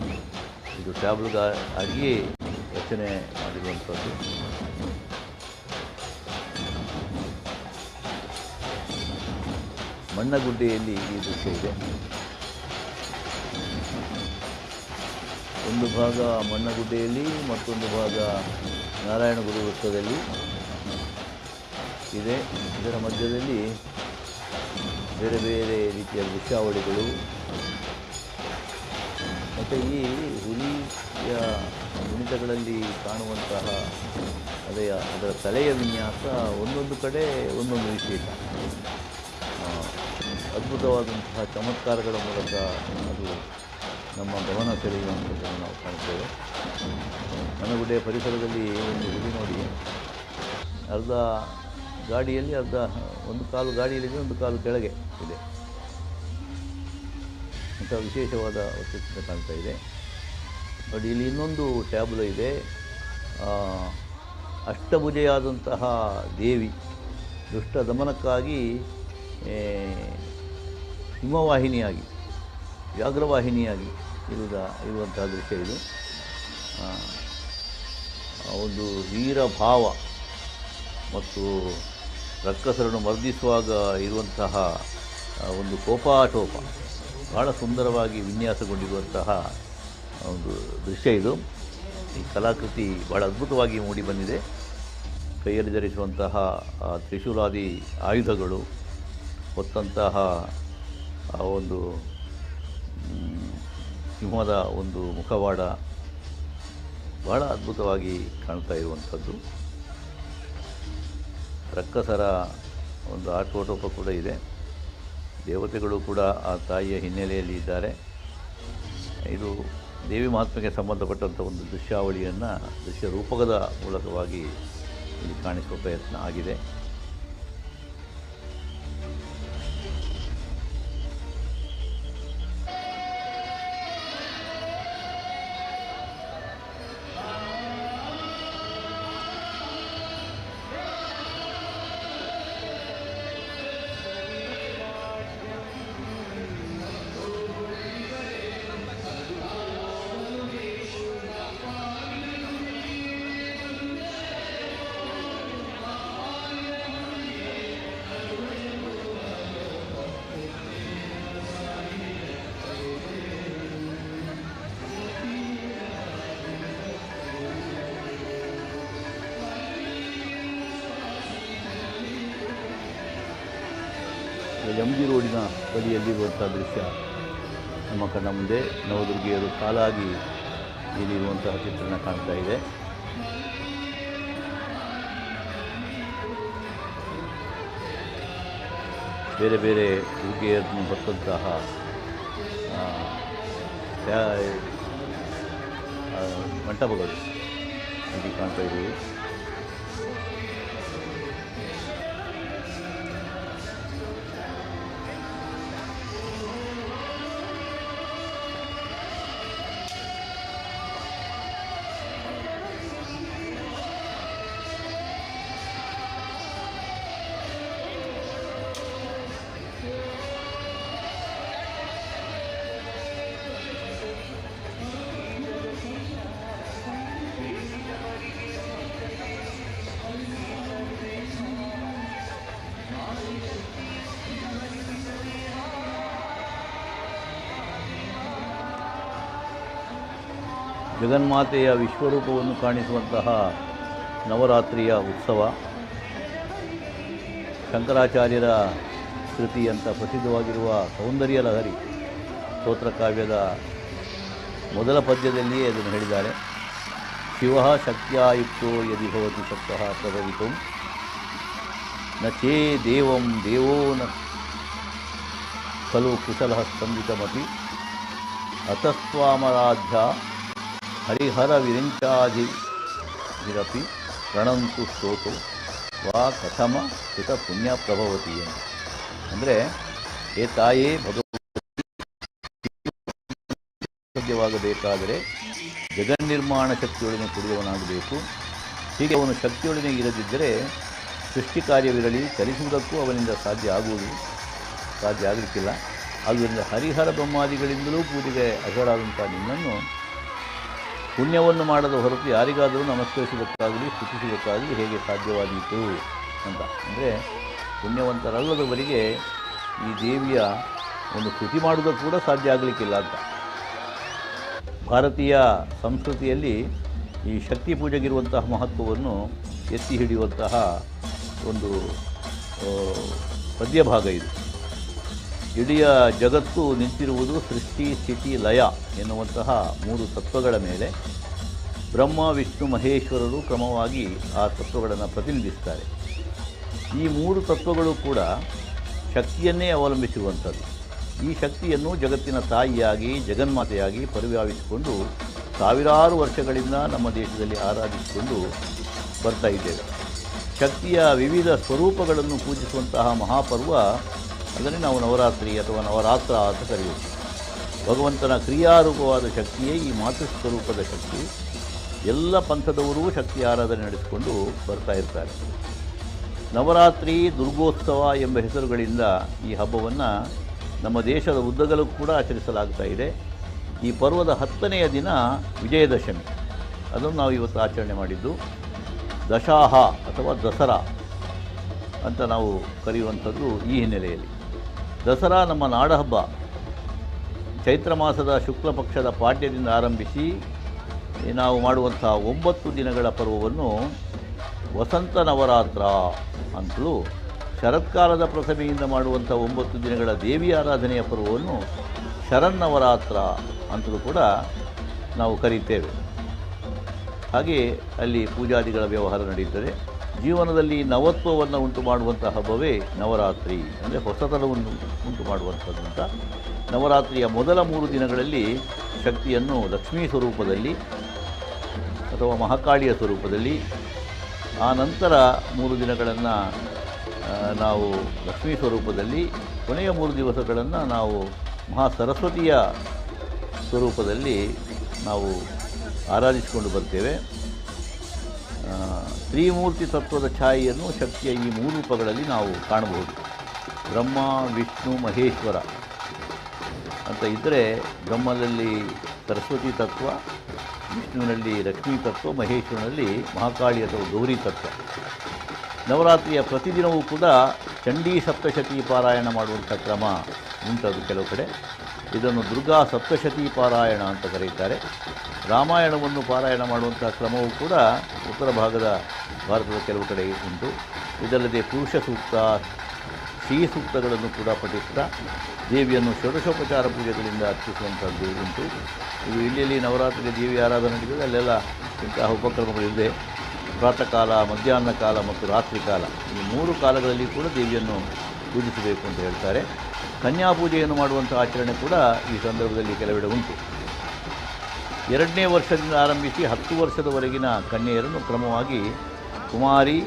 ಇದು ಟ್ಯಾಬ್ಲುಗಾಗಿಯೇ ರಚನೆ ಮಾಡಿರುವಂಥದ್ದು. ಮಣ್ಣಗುಡ್ಡೆಯಲ್ಲಿ ಈ ದೃಶ್ಯ ಇದೆ. ಒಂದು ಭಾಗ ಮಣ್ಣಗುಡ್ಡೆಯಲ್ಲಿ, ಮತ್ತೊಂದು ಭಾಗ ನಾರಾಯಣಗುರು ವೃತ್ತದಲ್ಲಿ ಇದೆ. ಇದರ ಮಧ್ಯದಲ್ಲಿ ಬೇರೆ ಬೇರೆ ರೀತಿಯ ದೃಶ್ಯಾವಳಿಗಳು ಮತ್ತು ಈ ಹುಲಿಯ ಕುಣಿತಗಳಲ್ಲಿ ಕಾಣುವಂತಹ ಅದರ ತಲೆಯ ವಿನ್ಯಾಸ ಒಂದೊಂದು ಕಡೆ ಒಂದೊಂದು ವಿಶೇಷ. ಅದ್ಭುತವಾದಂತಹ ಚಮತ್ಕಾರಗಳ ಮೂಲಕ ಅದು ನಮ್ಮ ಗಮನ ಸೆಳೆಯುವಂಥದ್ದನ್ನು ನಾವು ಕಾಣ್ತೇವೆ. ಮಣ್ಣಗುಡ್ಡೆಯ ಪರಿಸರದಲ್ಲಿ ಒಂದು ಹುಲಿ ನೋಡಿ, ಅರ್ಧ ಗಾಡಿಯಲ್ಲಿ, ಒಂದು ಕಾಲು ಗಾಡಿಯಲ್ಲಿದೆ, ಒಂದು ಕಾಲು ಕೆಳಗೆ ಇದೆ. ಅಂಥ ವಿಶೇಷವಾದ ವಸ್ತುಚಿತ್ರ ಕಾಣ್ತಾ ಇದೆ. ನೋಡಿ, ಇಲ್ಲಿ ಇನ್ನೊಂದು ಟ್ಯಾಬ್ಲೋ ಇದೆ. ಅಷ್ಟಭುಜೆಯಾದಂತಹ ದೇವಿ ದುಷ್ಟ ದಮನಕ್ಕಾಗಿ ಸಿಂಹವಾಹಿನಿಯಾಗಿ, ವ್ಯಾಘ್ರವಾಹಿನಿಯಾಗಿ ಇರುವಂತಹ ದೃಶ್ಯ ಇದು. ಒಂದು ವೀರಭಾವ ಮತ್ತು ರಕ್ಕಸರನ್ನು ಮರ್ದಿಸುವಾಗ ಇರುವಂತಹ ಒಂದು ಕೋಪಾಟೋಪ ಭಾಳ ಸುಂದರವಾಗಿ ವಿನ್ಯಾಸಗೊಂಡಿರುವಂತಹ ಒಂದು ದೃಶ್ಯ ಇದು. ಈ ಕಲಾಕೃತಿ ಭಾಳ ಅದ್ಭುತವಾಗಿ ಮೂಡಿ ಬಂದಿದೆ. ಕೈಯಲ್ಲಿ ಧರಿಸುವಂತಹ ತ್ರಿಶೂಲಾದಿ ಆಯುಧಗಳು, ಹೊತ್ತಂತಹ ಒಂದು ಸಿಂಹದ ಒಂದು ಮುಖವಾಡ ಭಾಳ ಅದ್ಭುತವಾಗಿ ಕಾಣ್ತಾ ಇರುವಂಥದ್ದು. ರಕ್ಕಸರ ಒಂದು ಆಟೋಟೋಪ ಕೂಡ ಇದೆ. ದೇವತೆಗಳು ಕೂಡ ಆ ತಾಯಿಯ ಹಿನ್ನೆಲೆಯಲ್ಲಿ ಇದ್ದಾರೆ. ಇದು ದೇವಿ ಮಹಾತ್ಮೆಗೆ ಸಂಬಂಧಪಟ್ಟಂಥ ಒಂದು ದೃಶ್ಯಾವಳಿಯನ್ನು ದೃಶ್ಯ ರೂಪಕದ ಮೂಲಕವಾಗಿ ಇಲ್ಲಿ ಕಾಣಿಸುವ ಪ್ರಯತ್ನ ಆಗಿದೆ. ಎಂ ಜಿ ರೋಡಿನ ಬದಿಯಲ್ಲಿರುವಂಥ ದೃಶ್ಯ ನಮ್ಮ ಕಣ್ಣ ಮುಂದೆ ನವದುರ್ಗಿಯರು ಸಾಲಾಗಿ ಇಲ್ಲಿರುವಂತಹ ಚಿತ್ರಣ ಕಾಣ್ತಾ ಇದೆ. ಬೇರೆ ಬೇರೆ ದುರ್ಗಿಯರನ್ನು ಹೊತ್ತಂತಹ ಮಂಟಪಗಳು ಇಲ್ಲಿ ಕಾಣ್ತಾ ಇದ್ದೀವಿ. ಜಗನ್ಮಾತೆಯ ವಿಶ್ವರೂಪವನ್ನು ಕಾಣಿಸುವಂತಹ ನವರಾತ್ರಿಯ ಉತ್ಸವ, ಶಂಕರಾಚಾರ್ಯರ ಕೃತಿ ಅಂತ ಪ್ರಸಿದ್ಧವಾಗಿರುವ ಸೌಂದರ್ಯ ಲಹರಿ ಸ್ತೋತ್ರಕಾವ್ಯದ ಮೊದಲ ಪದ್ಯದಲ್ಲಿಯೇ ಅದನ್ನು ಹೇಳಿದ್ದಾರೆ. ಶಿವ ಶಕ್ತ್ಯಾಯುಕ್ತೋ ಯದಿ ಭವತಿ ಸಪ್ತಃ ಪ್ರಭವಿತು ನ ಚೇ ದೇವಂ ದೇವೋ ನ ಖಲು ಕುಶಲಃ ಸ್ಪಂದಿತಮಪಿ ಅತಸ್ತ್ವಾಮರಾಧ್ಯ ಹರಿಹರ ವಿರಿಂಚಾಧಿರಪಿ ಪ್ರಣಂತು ಸ್ತೋತು ವಾ ಕಥಮ ಕೃತ ಪುಣ್ಯ ಪ್ರಭವತಿ ಅಂತ. ಅಂದರೆ ಏ ತಾಯೇ ಸಾಧ್ಯವಾಗಬೇಕಾದರೆ ಜಗನ್ನಿರ್ಮಾಣ ಶಕ್ತಿಯೊಡನೆ ಕೂಡಿದವನಾಗಬೇಕು. ಹೀಗೆ ಅವನು ಶಕ್ತಿಯೊಡನೆ ಇರದಿದ್ದರೆ ಸೃಷ್ಟಿ ಕಾರ್ಯವಿರಲಿ, ಚಲಿಸುವುದಕ್ಕೂ ಅವನಿಂದ ಸಾಧ್ಯ ಆಗಲಿಕ್ಕಿಲ್ಲ. ಆದ್ದರಿಂದ ಹರಿಹರ ಬ್ರಹ್ಮಾದಿಗಳಿಂದಲೂ ಪೂಜೆಗೆ ಅರ್ಹರಾದಂಥ ನಿನ್ನನ್ನು ಪುಣ್ಯವನ್ನು ಮಾಡದ ಹೊರತು ಯಾರಿಗಾದರೂ ನಮಸ್ಕರಿಸುವುದಕ್ಕಾಗಲಿ ಸ್ತುತಿಸುವುದಕ್ಕಾಗಲಿ ಹೇಗೆ ಸಾಧ್ಯವಾದೀತು ಅಂತ. ಅಂದರೆ ಪುಣ್ಯವಂತರಲ್ಲದವರಿಗೆ ಈ ದೇವಿಯ ಒಂದು ಸ್ತುತಿ ಮಾಡುವುದಕ್ಕೆ ಕೂಡ ಸಾಧ್ಯ ಆಗಲಿಕ್ಕಿಲ್ಲ ಅಂತ. ಭಾರತೀಯ ಸಂಸ್ಕೃತಿಯಲ್ಲಿ ಈ ಶಕ್ತಿ ಪೂಜೆಗಿರುವಂತಹ ಮಹತ್ವವನ್ನು ಎತ್ತಿ ಹಿಡಿಯುವಂತಹ ಒಂದು ಪದ್ಯಭಾಗ ಇದು. ಇಡೀ ಜಗತ್ತು ನಿಂತಿರುವುದು ಸೃಷ್ಟಿ, ಸ್ಥಿತಿ, ಲಯ ಎನ್ನುವಂತಹ 3 ತತ್ವಗಳ ಮೇಲೆ. ಬ್ರಹ್ಮ, ವಿಷ್ಣು, ಮಹೇಶ್ವರರು ಕ್ರಮವಾಗಿ ಆ ತತ್ವಗಳನ್ನು ಪ್ರತಿನಿಧಿಸ್ತಾರೆ. ಈ 3 ತತ್ವಗಳು ಕೂಡ ಶಕ್ತಿಯನ್ನೇ ಅವಲಂಬಿಸಿರುವಂಥದ್ದು. ಈ ಶಕ್ತಿಯನ್ನು ಜಗತ್ತಿನ ತಾಯಿಯಾಗಿ, ಜಗನ್ಮಾತೆಯಾಗಿ ಪರಿವ್ಯಾಪಿಸಿಕೊಂಡು ಸಾವಿರಾರು ವರ್ಷಗಳಿಂದ ನಮ್ಮ ದೇಶದಲ್ಲಿ ಆರಾಧಿಸಿಕೊಂಡು ಬರ್ತಾ ಇದ್ದೇವೆ. ಶಕ್ತಿಯ ವಿವಿಧ ಸ್ವರೂಪಗಳನ್ನು ಪೂಜಿಸುವಂತಹ ಮಹಾಪರ್ವ ಅದನ್ನೇ ನಾವು ನವರಾತ್ರಿ ಅಥವಾ ನವರಾತ್ರ ಅಂತ ಕರೆಯುವುದು. ಭಗವಂತನ ಕ್ರಿಯಾರೂಪವಾದ ಶಕ್ತಿಯೇ ಈ ಮಾತೃಸ್ವರೂಪದ ಶಕ್ತಿ. ಎಲ್ಲ ಪಂಥದವರೂ ಶಕ್ತಿ ಆರಾಧನೆ ನಡೆಸಿಕೊಂಡು ಬರ್ತಾ ಇರ್ತಾರೆ. ನವರಾತ್ರಿ, ದುರ್ಗೋತ್ಸವ ಎಂಬ ಹೆಸರುಗಳಿಂದ ಈ ಹಬ್ಬವನ್ನು ನಮ್ಮ ದೇಶದ ಉದ್ದಗಲೂ ಕೂಡ ಆಚರಿಸಲಾಗ್ತಾ ಇದೆ. ಈ ಪರ್ವದ 10ನೆಯ ದಿನ ವಿಜಯದಶಮಿ, ಅದನ್ನು ನಾವು ಇವತ್ತು ಆಚರಣೆ ಮಾಡಿದ್ದು. ದಶಾಹ ಅಥವಾ ದಸರಾ ಅಂತ ನಾವು ಕರೆಯುವಂಥದ್ದು ಈ ಹಿನ್ನೆಲೆಯಲ್ಲಿ. ದಸರಾ ನಮ್ಮ ನಾಡಹಬ್ಬ. ಚೈತ್ರ ಮಾಸದ ಶುಕ್ಲ ಪಕ್ಷದ ಪಾಡ್ಯದಿಂದ ಆರಂಭಿಸಿ ನಾವು ಮಾಡುವಂಥ 9 ದಿನಗಳ ಪರ್ವವನ್ನು ವಸಂತ ನವರಾತ್ರ ಅಂತಲೂ, ಶರತ್ಕಾಲದ ಪ್ರಥಮೆಯಿಂದ ಮಾಡುವಂಥ 9 ದಿನಗಳ ದೇವಿ ಆರಾಧನೆಯ ಪರ್ವವನ್ನು ಶರನ್ನವರಾತ್ರ ಅಂತಲೂ ಕೂಡ ನಾವು ಕರೀತೇವೆ. ಹಾಗೆ ಅಲ್ಲಿ ಪೂಜಾದಿಗಳ ವ್ಯವಹಾರ ನಡೆಯುತ್ತದೆ. ಜೀವನದಲ್ಲಿ ನವತ್ವವನ್ನು ಉಂಟು ಮಾಡುವಂಥ ಹಬ್ಬವೇ ನವರಾತ್ರಿ, ಅಂದರೆ ಹೊಸತನವನ್ನು ಉಂಟು ಮಾಡುವಂಥದ್ದು ಅಂತ. ನವರಾತ್ರಿಯ ಮೊದಲ 3 ದಿನಗಳಲ್ಲಿ ಶಕ್ತಿಯನ್ನು ಲಕ್ಷ್ಮೀ ಸ್ವರೂಪದಲ್ಲಿ ಅಥವಾ ಮಹಾಕಾಳಿಯ ಸ್ವರೂಪದಲ್ಲಿ, ಆ ನಂತರ 3 ದಿನಗಳನ್ನು ನಾವು ಲಕ್ಷ್ಮೀ ಸ್ವರೂಪದಲ್ಲಿ, ಕೊನೆಯ 3 ದಿವಸಗಳನ್ನು ನಾವು ಮಹಾ ಸರಸ್ವತಿಯ ಸ್ವರೂಪದಲ್ಲಿ ನಾವು ಆರಾಧಿಸಿಕೊಂಡು ಬರ್ತೇವೆ. ತ್ರಿಮೂರ್ತಿ ತತ್ವದ ಛಾಯೆಯನ್ನು ಶಕ್ತಿಯ ಈ 3 ರೂಪಗಳಲ್ಲಿ ನಾವು ಕಾಣಬಹುದು. ಬ್ರಹ್ಮ, ವಿಷ್ಣು, ಮಹೇಶ್ವರ ಅಂತ ಇದ್ದರೆ, ಬ್ರಹ್ಮದಲ್ಲಿ ಸರಸ್ವತಿ ತತ್ವ, ವಿಷ್ಣುವಿನಲ್ಲಿ ಲಕ್ಷ್ಮೀ ತತ್ವ, ಮಹೇಶ್ವರನಲ್ಲಿ ಮಹಾಕಾಳಿ ಅಥವಾ ಗೌರಿ ತತ್ವ. ನವರಾತ್ರಿಯ ಪ್ರತಿದಿನವೂ ಕೂಡ ಚಂಡೀ ಸಪ್ತಶತಿ ಪಾರಾಯಣ ಮಾಡುವಂಥ ಕ್ರಮ ಉಂಟದು ಕೆಲವು ಕಡೆ. ಇದನ್ನು ದುರ್ಗಾ ಸಪ್ತಶತಿ ಪಾರಾಯಣ ಅಂತ ಕರೆಯುತ್ತಾರೆ. ರಾಮಾಯಣವನ್ನು ಪಾರಾಯಣ ಮಾಡುವಂಥ ಕ್ರಮವೂ ಕೂಡ ಉತ್ತರ ಭಾಗದ ಭಾರತದ ಕೆಲವು ಕಡೆ ಉಂಟು. ಇದಲ್ಲದೆ ಪುರುಷ ಸೂಕ್ತ, ಶ್ರೀ ಸೂಕ್ತಗಳನ್ನು ಕೂಡ ಪಠಿಸ್ತಾ ದೇವಿಯನ್ನು ಷೋಡಶೋಪಚಾರ ಪೂಜೆಗಳಿಂದ ಅರ್ಚಿಸುವಂಥದ್ದು ಉಂಟು. ಇದು ಇಲ್ಲಿ ನವರಾತ್ರಿ ದೇವಿ ಆರಾಧನೆ ನಡೆಯುತ್ತದೆ, ಅಲ್ಲೆಲ್ಲ ಇಂತಹ ಉಪಕ್ರಮಗಳಿದೆ. ಪ್ರಾತಃ ಕಾಲ, ಮಧ್ಯಾಹ್ನ ಕಾಲ ಮತ್ತು ರಾತ್ರಿ ಕಾಲ, ಈ 3 ಕಾಲಗಳಲ್ಲಿ ಕೂಡ ದೇವಿಯನ್ನು ಪೂಜಿಸಬೇಕು ಅಂತ ಹೇಳ್ತಾರೆ. ಕನ್ಯಾ ಪೂಜೆಯನ್ನು ಮಾಡುವಂಥ ಆಚರಣೆ ಕೂಡ ಈ ಸಂದರ್ಭದಲ್ಲಿ ಕೆಲವೆಡೆ ಉಂಟು. 2ನೇ ವರ್ಷದಿಂದ ಆರಂಭಿಸಿ 10 ವರ್ಷದವರೆಗಿನ ಕನ್ಯೆಯರನ್ನು ಕ್ರಮವಾಗಿ ಕುಮಾರಿ,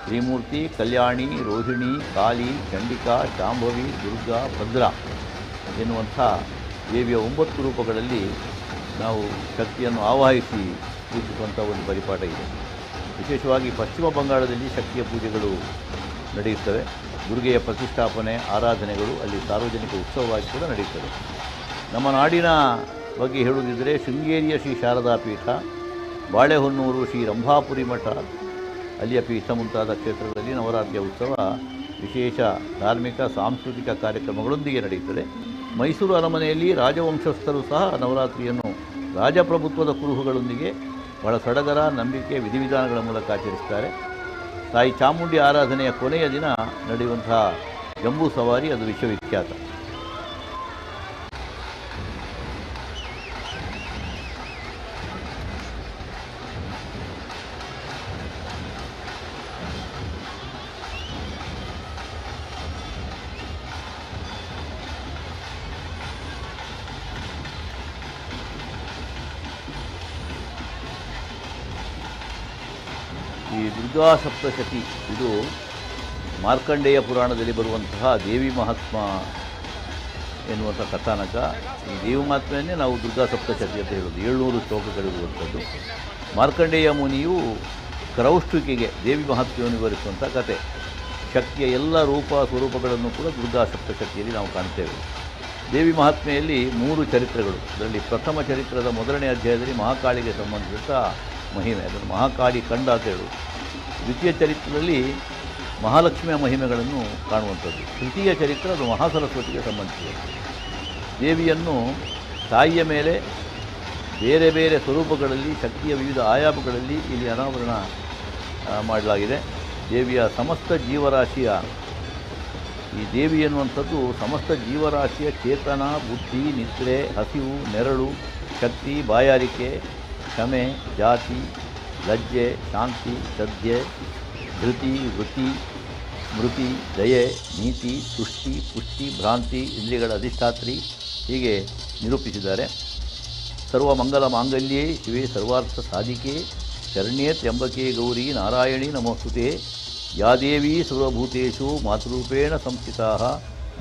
ತ್ರಿಮೂರ್ತಿ, ಕಲ್ಯಾಣಿ, ರೋಹಿಣಿ, ಕಾಳಿ, ಚಂಡಿಕಾ, ಶಾಂಭವಿ, ದುರ್ಗಾ, ಭದ್ರಾ ಎನ್ನುವಂಥ ದೇವಿಯ 9 ರೂಪಗಳಲ್ಲಿ ನಾವು ಶಕ್ತಿಯನ್ನು ಆವಾಹಿಸಿ ಪೂಜಿಸುವಂಥ ಒಂದು ಪರಿಪಾಠ ಇದೆ. ವಿಶೇಷವಾಗಿ ಪಶ್ಚಿಮ ಬಂಗಾಳದಲ್ಲಿ ಶಕ್ತಿಯ ಪೂಜೆಗಳು ನಡೆಯುತ್ತವೆ. ದುರ್ಗೆಯ ಪ್ರತಿಷ್ಠಾಪನೆ, ಆರಾಧನೆಗಳು ಅಲ್ಲಿ ಸಾರ್ವಜನಿಕ ಉತ್ಸವವಾಗಿ ಕೂಡ ನಡೆಯುತ್ತದೆ. ನಮ್ಮ ನಾಡಿನ ಬಗ್ಗೆ ಹೇಳುವುದಿದ್ದರೆ ಶೃಂಗೇರಿಯ ಶ್ರೀ ಶಾರದಾ ಪೀಠ, ಬಾಳೆಹೊನ್ನೂರು ಶ್ರೀ ರಂಭಾಪುರಿ ಮಠ, ಅಲ್ಲಿಯ ಪೀಠ ಮುಂತಾದ ಕ್ಷೇತ್ರಗಳಲ್ಲಿ ನವರಾತ್ರಿಯ ಉತ್ಸವ ವಿಶೇಷ ಧಾರ್ಮಿಕ ಸಾಂಸ್ಕೃತಿಕ ಕಾರ್ಯಕ್ರಮಗಳೊಂದಿಗೆ ನಡೆಯುತ್ತದೆ. ಮೈಸೂರು ಅರಮನೆಯಲ್ಲಿ ರಾಜವಂಶಸ್ಥರು ಸಹ ನವರಾತ್ರಿಯನ್ನು ರಾಜಪ್ರಭುತ್ವದ ಕುರುಹುಗಳೊಂದಿಗೆ ಬಹಳ ಸಡಗರ, ನಂಬಿಕೆ, ವಿಧಿವಿಧಾನಗಳ ಮೂಲಕ ಆಚರಿಸ್ತಾರೆ. ತಾಯಿ ಚಾಮುಂಡಿ ಆರಾಧನೆಯ ಕೊನೆಯ ದಿನ ನಡೆಯುವಂತಹ ಜಂಬೂ ಸವಾರಿ ಅದು ವಿಶ್ವವಿಖ್ಯಾತ. ಈ ದುರ್ಗಾ ಸಪ್ತಶತಿ ಇದು ಮಾರ್ಕಂಡೇಯ ಪುರಾಣದಲ್ಲಿ ಬರುವಂತಹ ದೇವಿ ಮಹಾತ್ಮ ಎನ್ನುವಂಥ ಕಥಾನಕ. ಈ ದೇವಿ ಮಹಾತ್ಮೆಯನ್ನೇ ನಾವು ದುರ್ಗಾ ಸಪ್ತಶತಿ ಅಂತ ಹೇಳೋದು. 700 ಶ್ಲೋಕಗಳಿರುವಂಥದ್ದು. ಮಾರ್ಕಂಡೇಯ ಮುನಿಯು ಕ್ರೌಷ್ಟಿಕೆಗೆ ದೇವಿ ಮಹತ್ವವನ್ನು ವಿವರಿಸುವಂಥ ಕತೆ. ಶಕ್ತಿಯ ಎಲ್ಲ ರೂಪ ಸ್ವರೂಪಗಳನ್ನು ಕೂಡ ದುರ್ಗಾ ಸಪ್ತಶಕ್ತಿಯಲ್ಲಿ ನಾವು ಕಾಣ್ತೇವೆ. ದೇವಿ ಮಹಾತ್ಮೆಯಲ್ಲಿ 3 ಚರಿತ್ರೆಗಳು. ಅದರಲ್ಲಿ ಪ್ರಥಮ ಚರಿತ್ರದ ಮೊದಲನೇ ಅಧ್ಯಾಯದಲ್ಲಿ ಮಹಾಕಾಳಿಗೆ ಸಂಬಂಧಿಸಿದ ಮಹಿಮೆ, ಅದನ್ನು ಮಹಾಕಾಳಿ ಕಂಡ ಅಂತ ಹೇಳು. ದ್ವಿತೀಯ ಚರಿತ್ರದಲ್ಲಿ ಮಹಾಲಕ್ಷ್ಮಿಯ ಮಹಿಮೆಗಳನ್ನು ಕಾಣುವಂಥದ್ದು. ತೃತೀಯ ಚರಿತ್ರೆ ಅದು ಮಹಾಸರಸ್ವತಿಗೆ ಸಂಬಂಧಿಸಿದೆ. ದೇವಿಯನ್ನು ತಾಯಿಯ ಮೇಲೆ ಬೇರೆ ಬೇರೆ ಸ್ವರೂಪಗಳಲ್ಲಿ, ಶಕ್ತಿಯ ವಿವಿಧ ಆಯಾಮಗಳಲ್ಲಿ ಇಲ್ಲಿ ಅನಾವರಣ ಮಾಡಲಾಗಿದೆ. ದೇವಿಯ ಸಮಸ್ತ ಜೀವರಾಶಿಯ, ಈ ದೇವಿ ಎನ್ನುವಂಥದ್ದು ಸಮಸ್ತ ಜೀವರಾಶಿಯ ಚೇತನ, ಬುದ್ಧಿ, ನಿದ್ರೆ, ಹಸಿವು, ನೆರಳು, ಶಕ್ತಿ, ಬಾಯಾರಿಕೆ, ಕ್ಷಮೆ, ಜಾತಿ, ಲಜ್ಜೆ, ಶಾಂತಿ, ಶ್ರದ್ಧೆ, ಧೃತಿ, ವೃತ್ತಿ, ಸ್ಮೃತಿ, ದಯೆ, ನೀತಿ, ತುಷ್ಟಿ, ಪುಷ್ಟಿ, ಭ್ರಾಂತಿ, ಇಂದ್ರಿಯಗಳ ಅಧಿಷ್ಠಾತ್ರಿ ಹೀಗೆ ನಿರೂಪಿಸಿದ್ದಾರೆ. ಸರ್ವ ಮಂಗಲ ಮಾಂಗಲ್ಯೇ ಶಿವೆ ಸರ್ವಾರ್ಥ ಸಾಧಿಕೆ ಶರಣ್ಯೇ ತ್ರ್ಯಂಬಕೆ ಗೌರಿ ನಾರಾಯಣಿ ನಮೋಸ್ತುತೆ ಯಾ ದೇವಿ ಸರ್ವಭೂತೇಷು ಮಾತೃರೂಪೇಣ ಸಂಸ್ಥಿತಾಃ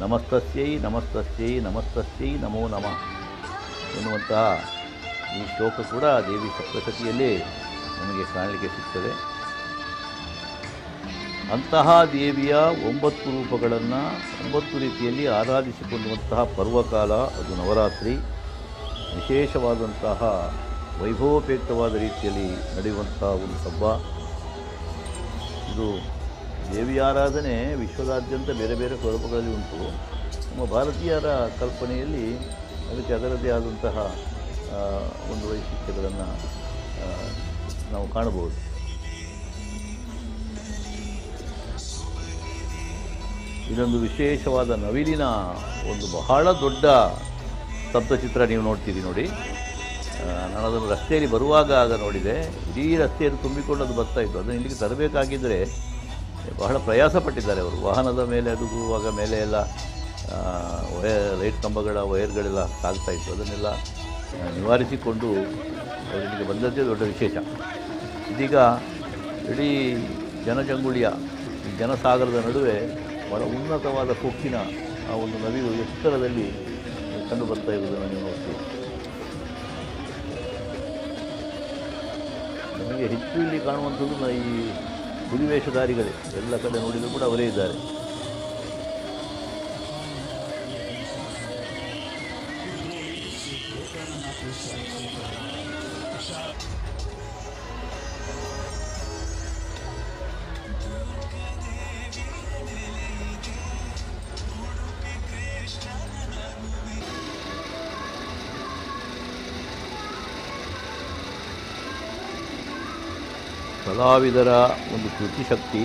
ನಮಸ್ತಸ್ಯೈ ನಮಸ್ತಸ್ಯೈ ನಮಸ್ತಸ್ಯೈ ನಮೋ ನಮಃ ಎನ್ನುವಂತಹ ಈ ಶ್ಲೋಕ ಕೂಡ ದೇವಿ ಸಪ್ತಶತಿಯಲ್ಲೇ ನಮಗೆ ಕಾಣಲಿಕ್ಕೆ ಸಿಗ್ತದೆ. ಅಂತಹ ದೇವಿಯ 9 ರೂಪಗಳನ್ನು 9 ರೀತಿಯಲ್ಲಿ ಆರಾಧಿಸಿಕೊಳ್ಳುವಂತಹ ಪರ್ವಕಾಲ ಅದು ನವರಾತ್ರಿ. ವಿಶೇಷವಾದಂತಹ ವೈಭವೋಪೇತವಾದ ರೀತಿಯಲ್ಲಿ ನಡೆಯುವಂತಹ ಒಂದು ಹಬ್ಬ ಇದು. ದೇವಿ ಆರಾಧನೆ ವಿಶ್ವದಾದ್ಯಂತ ಬೇರೆ ಬೇರೆ ಸ್ವರೂಪಗಳಲ್ಲಿ ಉಂಟು. ನಮ್ಮ ಭಾರತೀಯರ ಕಲ್ಪನೆಯಲ್ಲಿ ಅದಕ್ಕೆ ಅದರದ್ದೇ ಆದಂತಹ ಒಂದು ವೈಶಿಷ್ಟ್ಯಗಳನ್ನು ನಾವು ಕಾಣಬಹುದು. ಇದೊಂದು ವಿಶೇಷವಾದ ನವಿಲಿನ ಒಂದು ಬಹಳ ದೊಡ್ಡ ಸ್ತಬ್ಧಚಿತ್ರ ನೀವು ನೋಡ್ತೀರಿ ನೋಡಿ. ನಾನು ಅದನ್ನು ರಸ್ತೆಯಲ್ಲಿ ಬರುವಾಗ ಆಗ ನೋಡಿದೆ. ಇಡೀ ರಸ್ತೆಯನ್ನು ತುಂಬಿಕೊಂಡು ಅದು ಬರ್ತಾಯಿತ್ತು. ಅದನ್ನು ಇಲ್ಲಿಗೆ ತರಬೇಕಾಗಿದ್ದರೆ ಬಹಳ ಪ್ರಯಾಸ ಪಟ್ಟಿದ್ದಾರೆ ಅವರು. ವಾಹನದ ಮೇಲೆ ಅದುಗುವಾಗ ಮೇಲೆ ಎಲ್ಲ ಲೈಟ್ ಕಂಬಗಳ ವೈರ್ಗಳೆಲ್ಲ ಸಾಗ್ತಾಯಿತ್ತು. ಅದನ್ನೆಲ್ಲ ನಿವಾರಿಸಿಕೊಂಡು ಅವರಿಗೆ ಬಂದದ್ದೇ ದೊಡ್ಡ ವಿಶೇಷ. ಇದೀಗ ಇಡೀ ಜನಜಂಗುಳಿಯ ಈ ಜನಸಾಗರದ ನಡುವೆ ಬಹಳ ಉನ್ನತವಾದ ಕೊಕ್ಕಿನ ಆ ಒಂದು ನವಿಲು ಎತ್ತರದಲ್ಲಿ ಕಂಡು ಬರ್ತಾ ಇರುವುದನ್ನು ನೀವು ನೋಡ್ತೀವಿ. ನಮಗೆ ಹೆಚ್ಚು ಇಲ್ಲಿ ಕಾಣುವಂಥದ್ದು ಈ ಹುಲಿವೇಷಧಾರಿಗಳೇ. ಎಲ್ಲ ಕಡೆ ನೋಡಿದರೂ ಕೂಡ ಅವರೇ ಇದ್ದಾರೆ. ಕಲಾವಿದರ ಒಂದು ಕೃತಿಶಕ್ತಿ,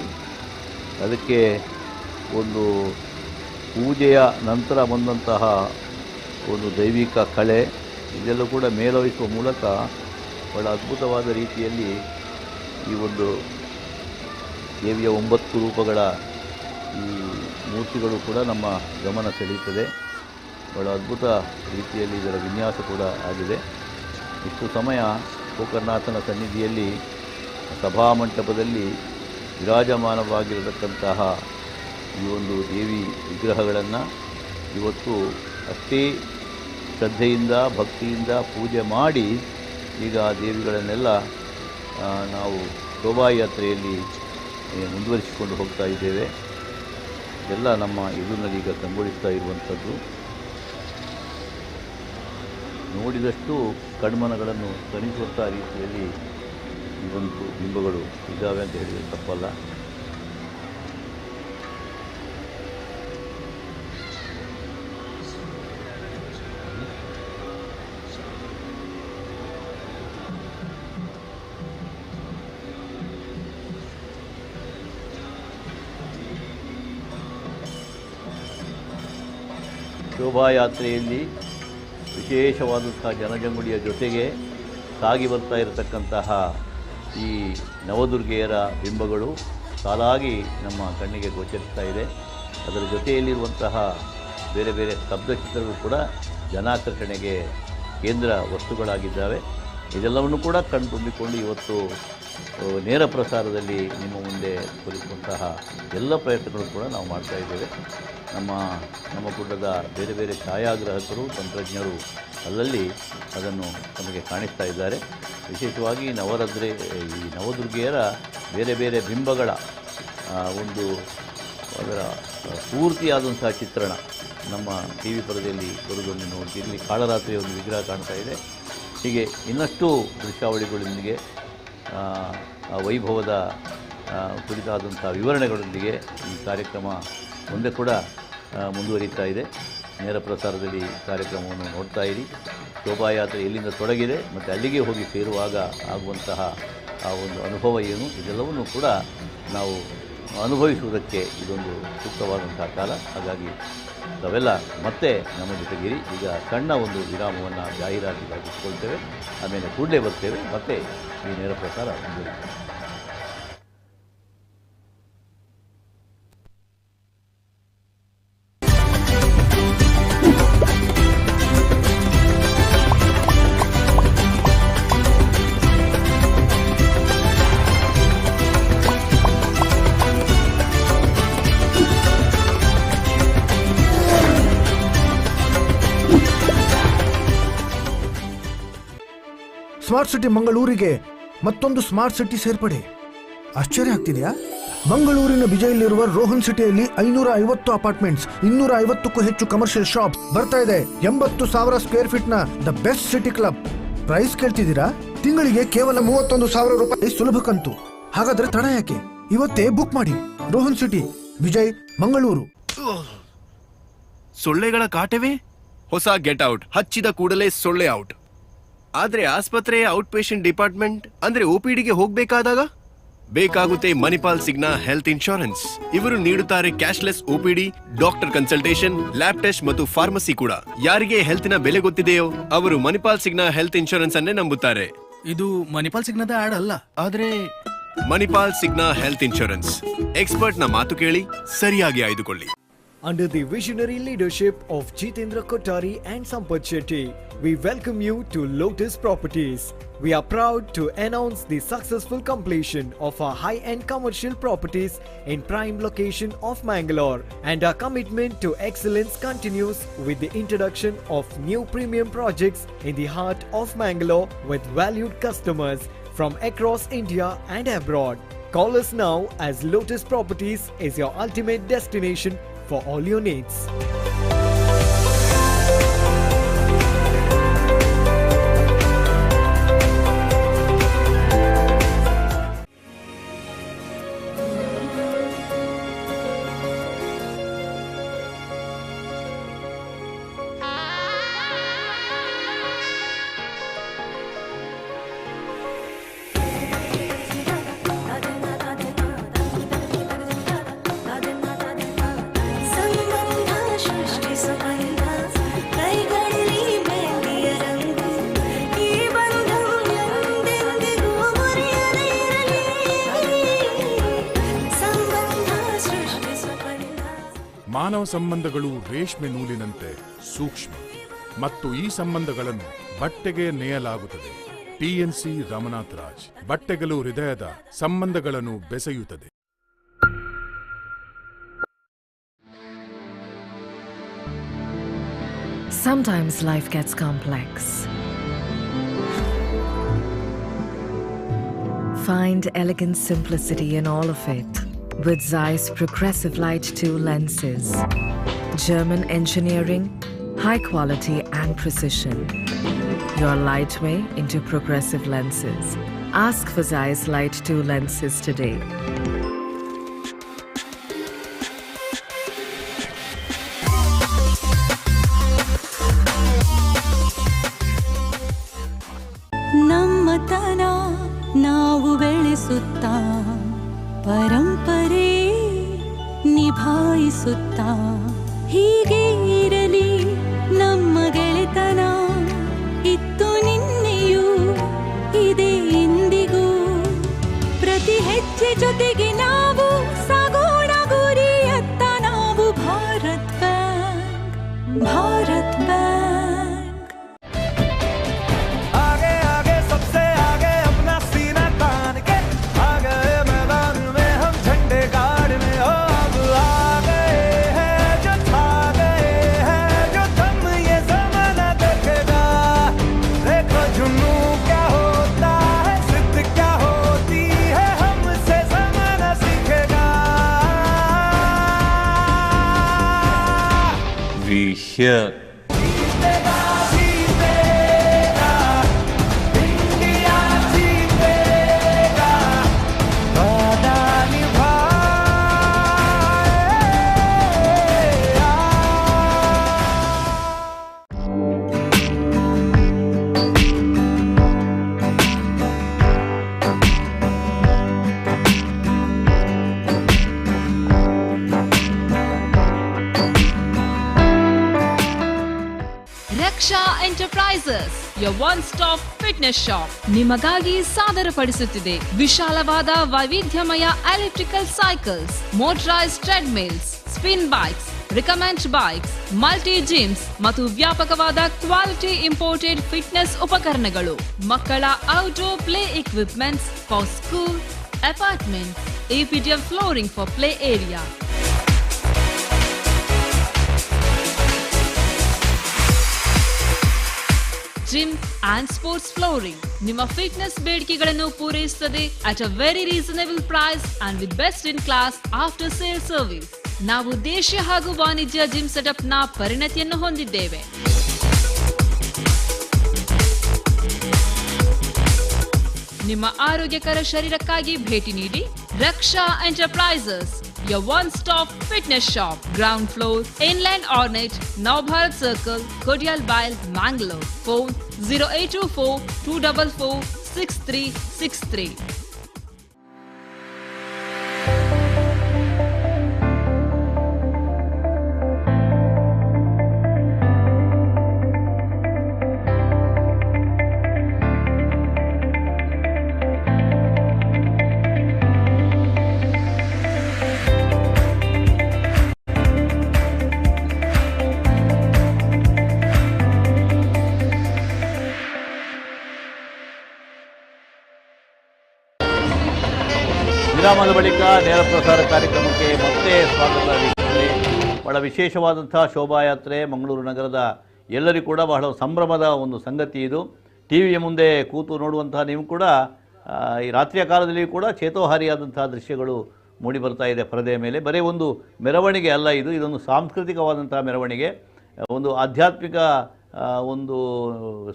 ಅದಕ್ಕೆ ಒಂದು ಪೂಜೆಯ ನಂತರ ಬಂದಂತಹ ಒಂದು ದೈವಿಕ ಕಳೆ, ಇದೆಲ್ಲ ಕೂಡ ಮೇಳವಿಸುವ ಮೂಲಕ ಬಹಳ ಅದ್ಭುತವಾದ ರೀತಿಯಲ್ಲಿ ಈ ಒಂದು ದೇವಿಯ 9 ರೂಪಗಳ ಈ ಮೂರ್ತಿಗಳು ಕೂಡ ನಮ್ಮ ಗಮನ ಸೆಳೆಯುತ್ತದೆ. ಬಹಳ ಅದ್ಭುತ ರೀತಿಯಲ್ಲಿ ಇದರ ವಿನ್ಯಾಸ ಕೂಡ ಆಗಿದೆ. ಇಷ್ಟು ಸಮಯ ಗೋಕರ್ಣನಾಥನ ಸನ್ನಿಧಿಯಲ್ಲಿ ಸಭಾಮಂಟಪದಲ್ಲಿ ವಿರಾಜಮಾನವಾಗಿರತಕ್ಕಂತಹ ಈ ಒಂದು ದೇವಿ ವಿಗ್ರಹಗಳನ್ನು ಇವತ್ತು ಅಷ್ಟೇ ಶ್ರದ್ಧೆಯಿಂದ ಭಕ್ತಿಯಿಂದ ಪೂಜೆ ಮಾಡಿ ಈಗ ದೇವಿಗಳನ್ನೆಲ್ಲ ನಾವು ಶೋಭಾಯಾತ್ರೆಯಲ್ಲಿ ಮುಂದುವರಿಸಿಕೊಂಡು ಹೋಗ್ತಾ ಇದ್ದೇವೆ. ಎಲ್ಲ ನಮ್ಮ ಎದುರಿನಲ್ಲಿ ಈಗ ಕಂಗೊಳಿಸ್ತಾ ಇರುವಂಥದ್ದು. ನೋಡಿದಷ್ಟು ಕಣ್ಮನಗಳನ್ನು ತಣಿಸುವಂಥ ರೀತಿಯಲ್ಲಿ ಈ ಒಂದು ಬಿಂಬಗಳು ಇದ್ದಾವೆ ಅಂತ ಹೇಳಿದರೆ ತಪ್ಪಲ್ಲ. ಶೋಭಾಯಾತ್ರೆಯಲ್ಲಿ ವಿಶೇಷವಾದಂತಹ ಜನಜಂಗುಳಿಯ ಜೊತೆಗೆ ಸಾಗಿ ಬರ್ತಾ ಇರತಕ್ಕಂತಹ ಈ ನವದುರ್ಗೆಯರ ಬಿಂಬಗಳು ಸಾಲಾಗಿ ನಮ್ಮ ಕಣ್ಣಿಗೆ ಗೋಚರಿಸ್ತಾ ಇದೆ. ಅದರ ಜೊತೆಯಲ್ಲಿರುವಂತಹ ಬೇರೆ ಬೇರೆ ಸ್ತಬ್ಧಚಿತ್ರಗಳು ಕೂಡ ಜನಾಕರ್ಷಣೆಗೆ ಕೇಂದ್ರ ವಸ್ತುಗಳಾಗಿದ್ದಾವೆ. ಇದೆಲ್ಲವನ್ನು ಕೂಡ ಕಣ್ತುಂಬಿಕೊಂಡು ಇವತ್ತು ನೇರ ಪ್ರಸಾರದಲ್ಲಿ ನಿಮ್ಮ ಮುಂದೆ ತೋರಿಸುವಂತಹ ಎಲ್ಲ ಪ್ರಯತ್ನಗಳು ಕೂಡ ನಾವು ಮಾಡ್ತಾ ಇದ್ದೇವೆ. ನಮ್ಮ ಕೂಟದ ಬೇರೆ ಬೇರೆ ಛಾಯಾಗ್ರಾಹಕರು ತಂತ್ರಜ್ಞರು ಅಲ್ಲಲ್ಲಿ ಅದನ್ನು ನಮಗೆ ಕಾಣಿಸ್ತಾ ಇದ್ದಾರೆ. ವಿಶೇಷವಾಗಿ ಈ ನವದುರ್ಗೆಯರ ಬೇರೆ ಬೇರೆ ಬಿಂಬಗಳ ಒಂದು ಅದರ ಪೂರ್ತಿಯಾದಂತಹ ಚಿತ್ರಣ ನಮ್ಮ ಟಿ ವಿ ಪರದೆಯಲ್ಲಿ ಬರುವುದನ್ನು ನೋಡ್ತೀವಿ. ಇಲ್ಲಿ ಕಾಳರಾತ್ರಿಯ ಒಂದು ವಿಗ್ರಹ ಕಾಣ್ತಾ ಇದೆ. ಹೀಗೆ ಇನ್ನಷ್ಟು ದೃಶ್ಯಾವಳಿಗಳೊಂದಿಗೆ ವೈಭವದ ಕುರಿತಾದಂಥ ವಿವರಣೆಗಳೊಂದಿಗೆ ಈ ಕಾರ್ಯಕ್ರಮ ಮುಂದೆ ಕೂಡ ಮುಂದುವರಿತಾ ಇದೆ. ನೇರ ಪ್ರಸಾರದಲ್ಲಿ ಕಾರ್ಯಕ್ರಮವನ್ನು ನೋಡ್ತಾ ಇರಿ. ಶೋಭಾಯಾತ್ರೆ ಎಲ್ಲಿಂದ ತೊಡಗಿದೆ ಮತ್ತು ಅಲ್ಲಿಗೆ ಹೋಗಿ ಸೇರುವಾಗ ಆಗುವಂತಹ ಆ ಒಂದು ಅನುಭವ ಏನು, ಇದೆಲ್ಲವನ್ನೂ ಕೂಡ ನಾವು ಅನುಭವಿಸುವುದಕ್ಕೆ ಇದೊಂದು ಸೂಕ್ತವಾದಂತಹ ಕಾಲ. ಹಾಗಾಗಿ ತಾವೆಲ್ಲ ಮತ್ತೆ ನಮ್ಮ ಜೊತೆಗಿರಿ. ಈಗ ಸಣ್ಣ ಒಂದು ವಿರಾಮವನ್ನು ಜಾಹೀರಾತಿಗಾಗಿ ಇಟ್ಕೊಳ್ತೇವೆ, ಆಮೇಲೆ ಕೂಡಲೇ ಬರ್ತೇವೆ, ಮತ್ತೆ ಈ ನೇರ ಪ್ರಸಾರ ಮುಂದುವರಿತೇವೆ. ಸ್ಮಾರ್ಟ್ ಸಿಟಿ ಮಂಗಳೂರಿಗೆ ಮತ್ತೊಂದು ಸ್ಮಾರ್ಟ್ ಸಿಟಿ ಸೇರ್ಪಡೆ. ಆಶ್ಚರ್ಯ ಆಗ್ತಿದೆಯಾ? ಮಂಗಳೂರಿನ ಬಿಜೈಲಿರುವ ರೋಹನ್ ಸಿಟಿಯಲ್ಲಿ 550 ಅಪಾರ್ಟ್ಮೆಂಟ್ಸ್, 250ಕ್ಕೂ ಹೆಚ್ಚು ಕಮರ್ಷಿಯಲ್ ಶಾಪ್ಸ್ ಬರ್ತಾ ಇದೆ. 80,000 ಸ್ಕ್ವೇರ್ ಫೀಟ್ ನ the best city club. Price ಕೇಳ್ತಿದ್ದೀರಾ? ತಿಂಗಳಿಗೆ ಕೇವಲ 31,000 ರೂಪಾಯಿ ಸುಲಭ ಕಂತು. ಹಾಗಾದ್ರೆ ತಡ ಯಾಕೆ? ಇವತ್ತೇ ಬುಕ್ ಮಾಡಿ. ರೋಹನ್ ಸಿಟಿ, ವಿಜಯ್, ಮಂಗಳೂರು. ಸೊಳ್ಳೆಗಳ ಕಾಟವೇ ಹೊಸ ಗೆಟ್ ಔಟ್. ಹಚ್ಚಿದ ಕೂಡಲೇ ಸೊಳ್ಳೆ ಔಟ್. ಆದ್ರೆ ಆಸ್ಪತ್ರೆಯ ಔಟ್ ಪೇಷಂಟ್ ಡಿಪಾರ್ಟ್ಮೆಂಟ್ ಅಂದ್ರೆ OPDಗೆ ಹೋಗ್ಬೇಕಾದಾಗ ಬೇಕಾಗುತ್ತೆ ಮಣಿಪಾಲ್ ಸಿಗ್ನಾ ಹೆಲ್ತ್ ಇನ್ಶೂರೆನ್ಸ್. ಇವರು ನೀಡುತ್ತಾರೆ cashless OPD, doctor consultation, lab test ಮತ್ತು ಫಾರ್ಮಸಿ ಕೂಡ. ಯಾರಿಗೆ ಹೆಲ್ತಿನ ಬೆಲೆ ಗೊತ್ತಿದೆಯೋ ಅವರು ಮಣಿಪಾಲ್ ಸಿಗ್ನಾ ಹೆಲ್ತ್ ಇನ್ಶೂರೆನ್ಸ್ ಅನ್ನೇ ನಂಬುತ್ತಾರೆ. ಇದು ಮಣಿಪಾಲ್ ಸಿಗ್ನಾದ ಆಡ್ ಅಲ್ಲ. ಆದ್ರೆ ಮಣಿಪಾಲ್ ಸಿಗ್ನಾ ಹೆಲ್ತ್ ಇನ್ಶೂರೆನ್ಸ್. ಎಕ್ಸ್ಪರ್ಟ್ ನ ಮಾತು ಕೇಳಿ ಸರಿಯಾಗಿ ಆಯ್ದುಕೊಳ್ಳಿ. Under the visionary leadership of Jitendra Kothari and Sampath Shetty, we welcome you to Lotus Properties. We are proud to announce the successful completion of our high-end commercial properties in prime location of Mangalore, and our commitment to excellence continues with the introduction of new premium projects in the heart of Mangalore with valued customers from across India and abroad. Call us now as Lotus Properties is your ultimate destination for all your needs. ಮಾನವ ಸಂಬಂಧಗಳು ರೇಷ್ಮೆ ನೂಲಿನಂತೆ ಸೂಕ್ಷ್ಮ ಮತ್ತು ಈ ಸಂಬಂಧಗಳನ್ನು ಬಟ್ಟೆಗೆ ನೇಯಲಾಗುತ್ತದೆ. PNC Ramanath Raj. ಬಟ್ಟೆಗಳು ಹೃದಯದ ಸಂಬಂಧಗಳನ್ನು ಬೆಸೆಯುತ್ತದೆ. Sometimes life gets complex. Find elegant simplicity in all of it with Zeiss Progressive Light 2 lenses. German engineering, high quality and precision. Your light way into progressive lenses. Ask for Zeiss Light 2 lenses today. ನಮ್ಮತನ ನಾವು ಬೆಳೆಸುತ್ತಾ ಪರಂಪರೆ ನಿಭಾಯಿಸುತ್ತಾ ಹೀಗೆ ಇರಲಿ ನಮ್ಮ ಗೆಳೆತನ. ಇತ್ತು ನಿನ್ನೆಯೂ ಇದೆ ಇಂದಿಗೂ. ಪ್ರತಿ ಹೆಜ್ಜೆ ಜೊತೆಗೆ ನಾವು ಸಾಗೋಣ ಗುರಿಯತ್ತ. ನಾವು ಭಾರತ್ ಬ್ಯಾಂಕ್, ಭಾರತ್ ಬ್ಯಾಂಕ್. क्या होता here. Raksha enterprises your one-stop fitness shop ನಿಮಗಾಗಿ ಸಾದರಪಡಿಸುತ್ತಿದೆ ವಿಶಾಲವಾದ ವೈವಿಧ್ಯಮಯ electrical cycles, motorised treadmills, spin bikes, recommend bikes, multi gyms ಮತ್ತು ವ್ಯಾಪಕವಾದ ಕ್ವಾಲಿಟಿ ಇಂಪೋರ್ಟೆಡ್ ಫಿಟ್ನೆಸ್ ಉಪಕರಣಗಳು, ಮಕ್ಕಳ outdoor play equipments for school, apartments, APTF flooring for play area. Gym and sports flooring ನಿಮ್ಮ fitness ಬೇಡಿಕೆಗಳನ್ನು ಪೂರೈಸುತ್ತದೆ at a very reasonable price and with best in class after sale service. ನಾವು ದೇಶೀಯ ಹಾಗೂ ವಾಣಿಜ್ಯ gym setup ನ ಪರಿಣತಿಯನ್ನು ಹೊಂದಿದ್ದೇವೆ. ನಿಮ್ಮ ಆರೋಗ್ಯಕರ ಶರೀರಕ್ಕಾಗಿ ಭೇಟಿ ನೀಡಿ ರಕ್ಷಾ enterprises, your one-stop fitness shop, ground floor, Inland Ornate, Navbharat Circle, Kodyalbail, Mangalore. Phone 0824 244 6363. ವಿರಾಮದ ಬಳಿಕ ನೇರ ಪ್ರಸಾರ ಕಾರ್ಯಕ್ರಮಕ್ಕೆ ಮತ್ತೆ ಸ್ವಾಗತ. ಬಹಳ ವಿಶೇಷವಾದಂಥ ಶೋಭಾಯಾತ್ರೆ ಮಂಗಳೂರು ನಗರದ ಎಲ್ಲರಿಗೂ ಕೂಡ ಬಹಳ ಸಂಭ್ರಮದ ಒಂದು ಸಂಗತಿ ಇದು. ಟಿ ವಿಯ ಮುಂದೆ ಕೂತು ನೋಡುವಂತಹ ನೀವು ಕೂಡ ಈ ರಾತ್ರಿಯ ಕಾಲದಲ್ಲಿಯೂ ಕೂಡ ಚೇತೋಹಾರಿಯಾದಂತಹ ದೃಶ್ಯಗಳು ಮೂಡಿ ಬರ್ತಾ ಇದೆ ಪರದೆಯ ಮೇಲೆ. ಬರೀ ಒಂದು ಮೆರವಣಿಗೆ ಅಲ್ಲ ಇದು, ಇದೊಂದು ಸಾಂಸ್ಕೃತಿಕವಾದಂತಹ ಮೆರವಣಿಗೆ. ಒಂದು ಆಧ್ಯಾತ್ಮಿಕ ಒಂದು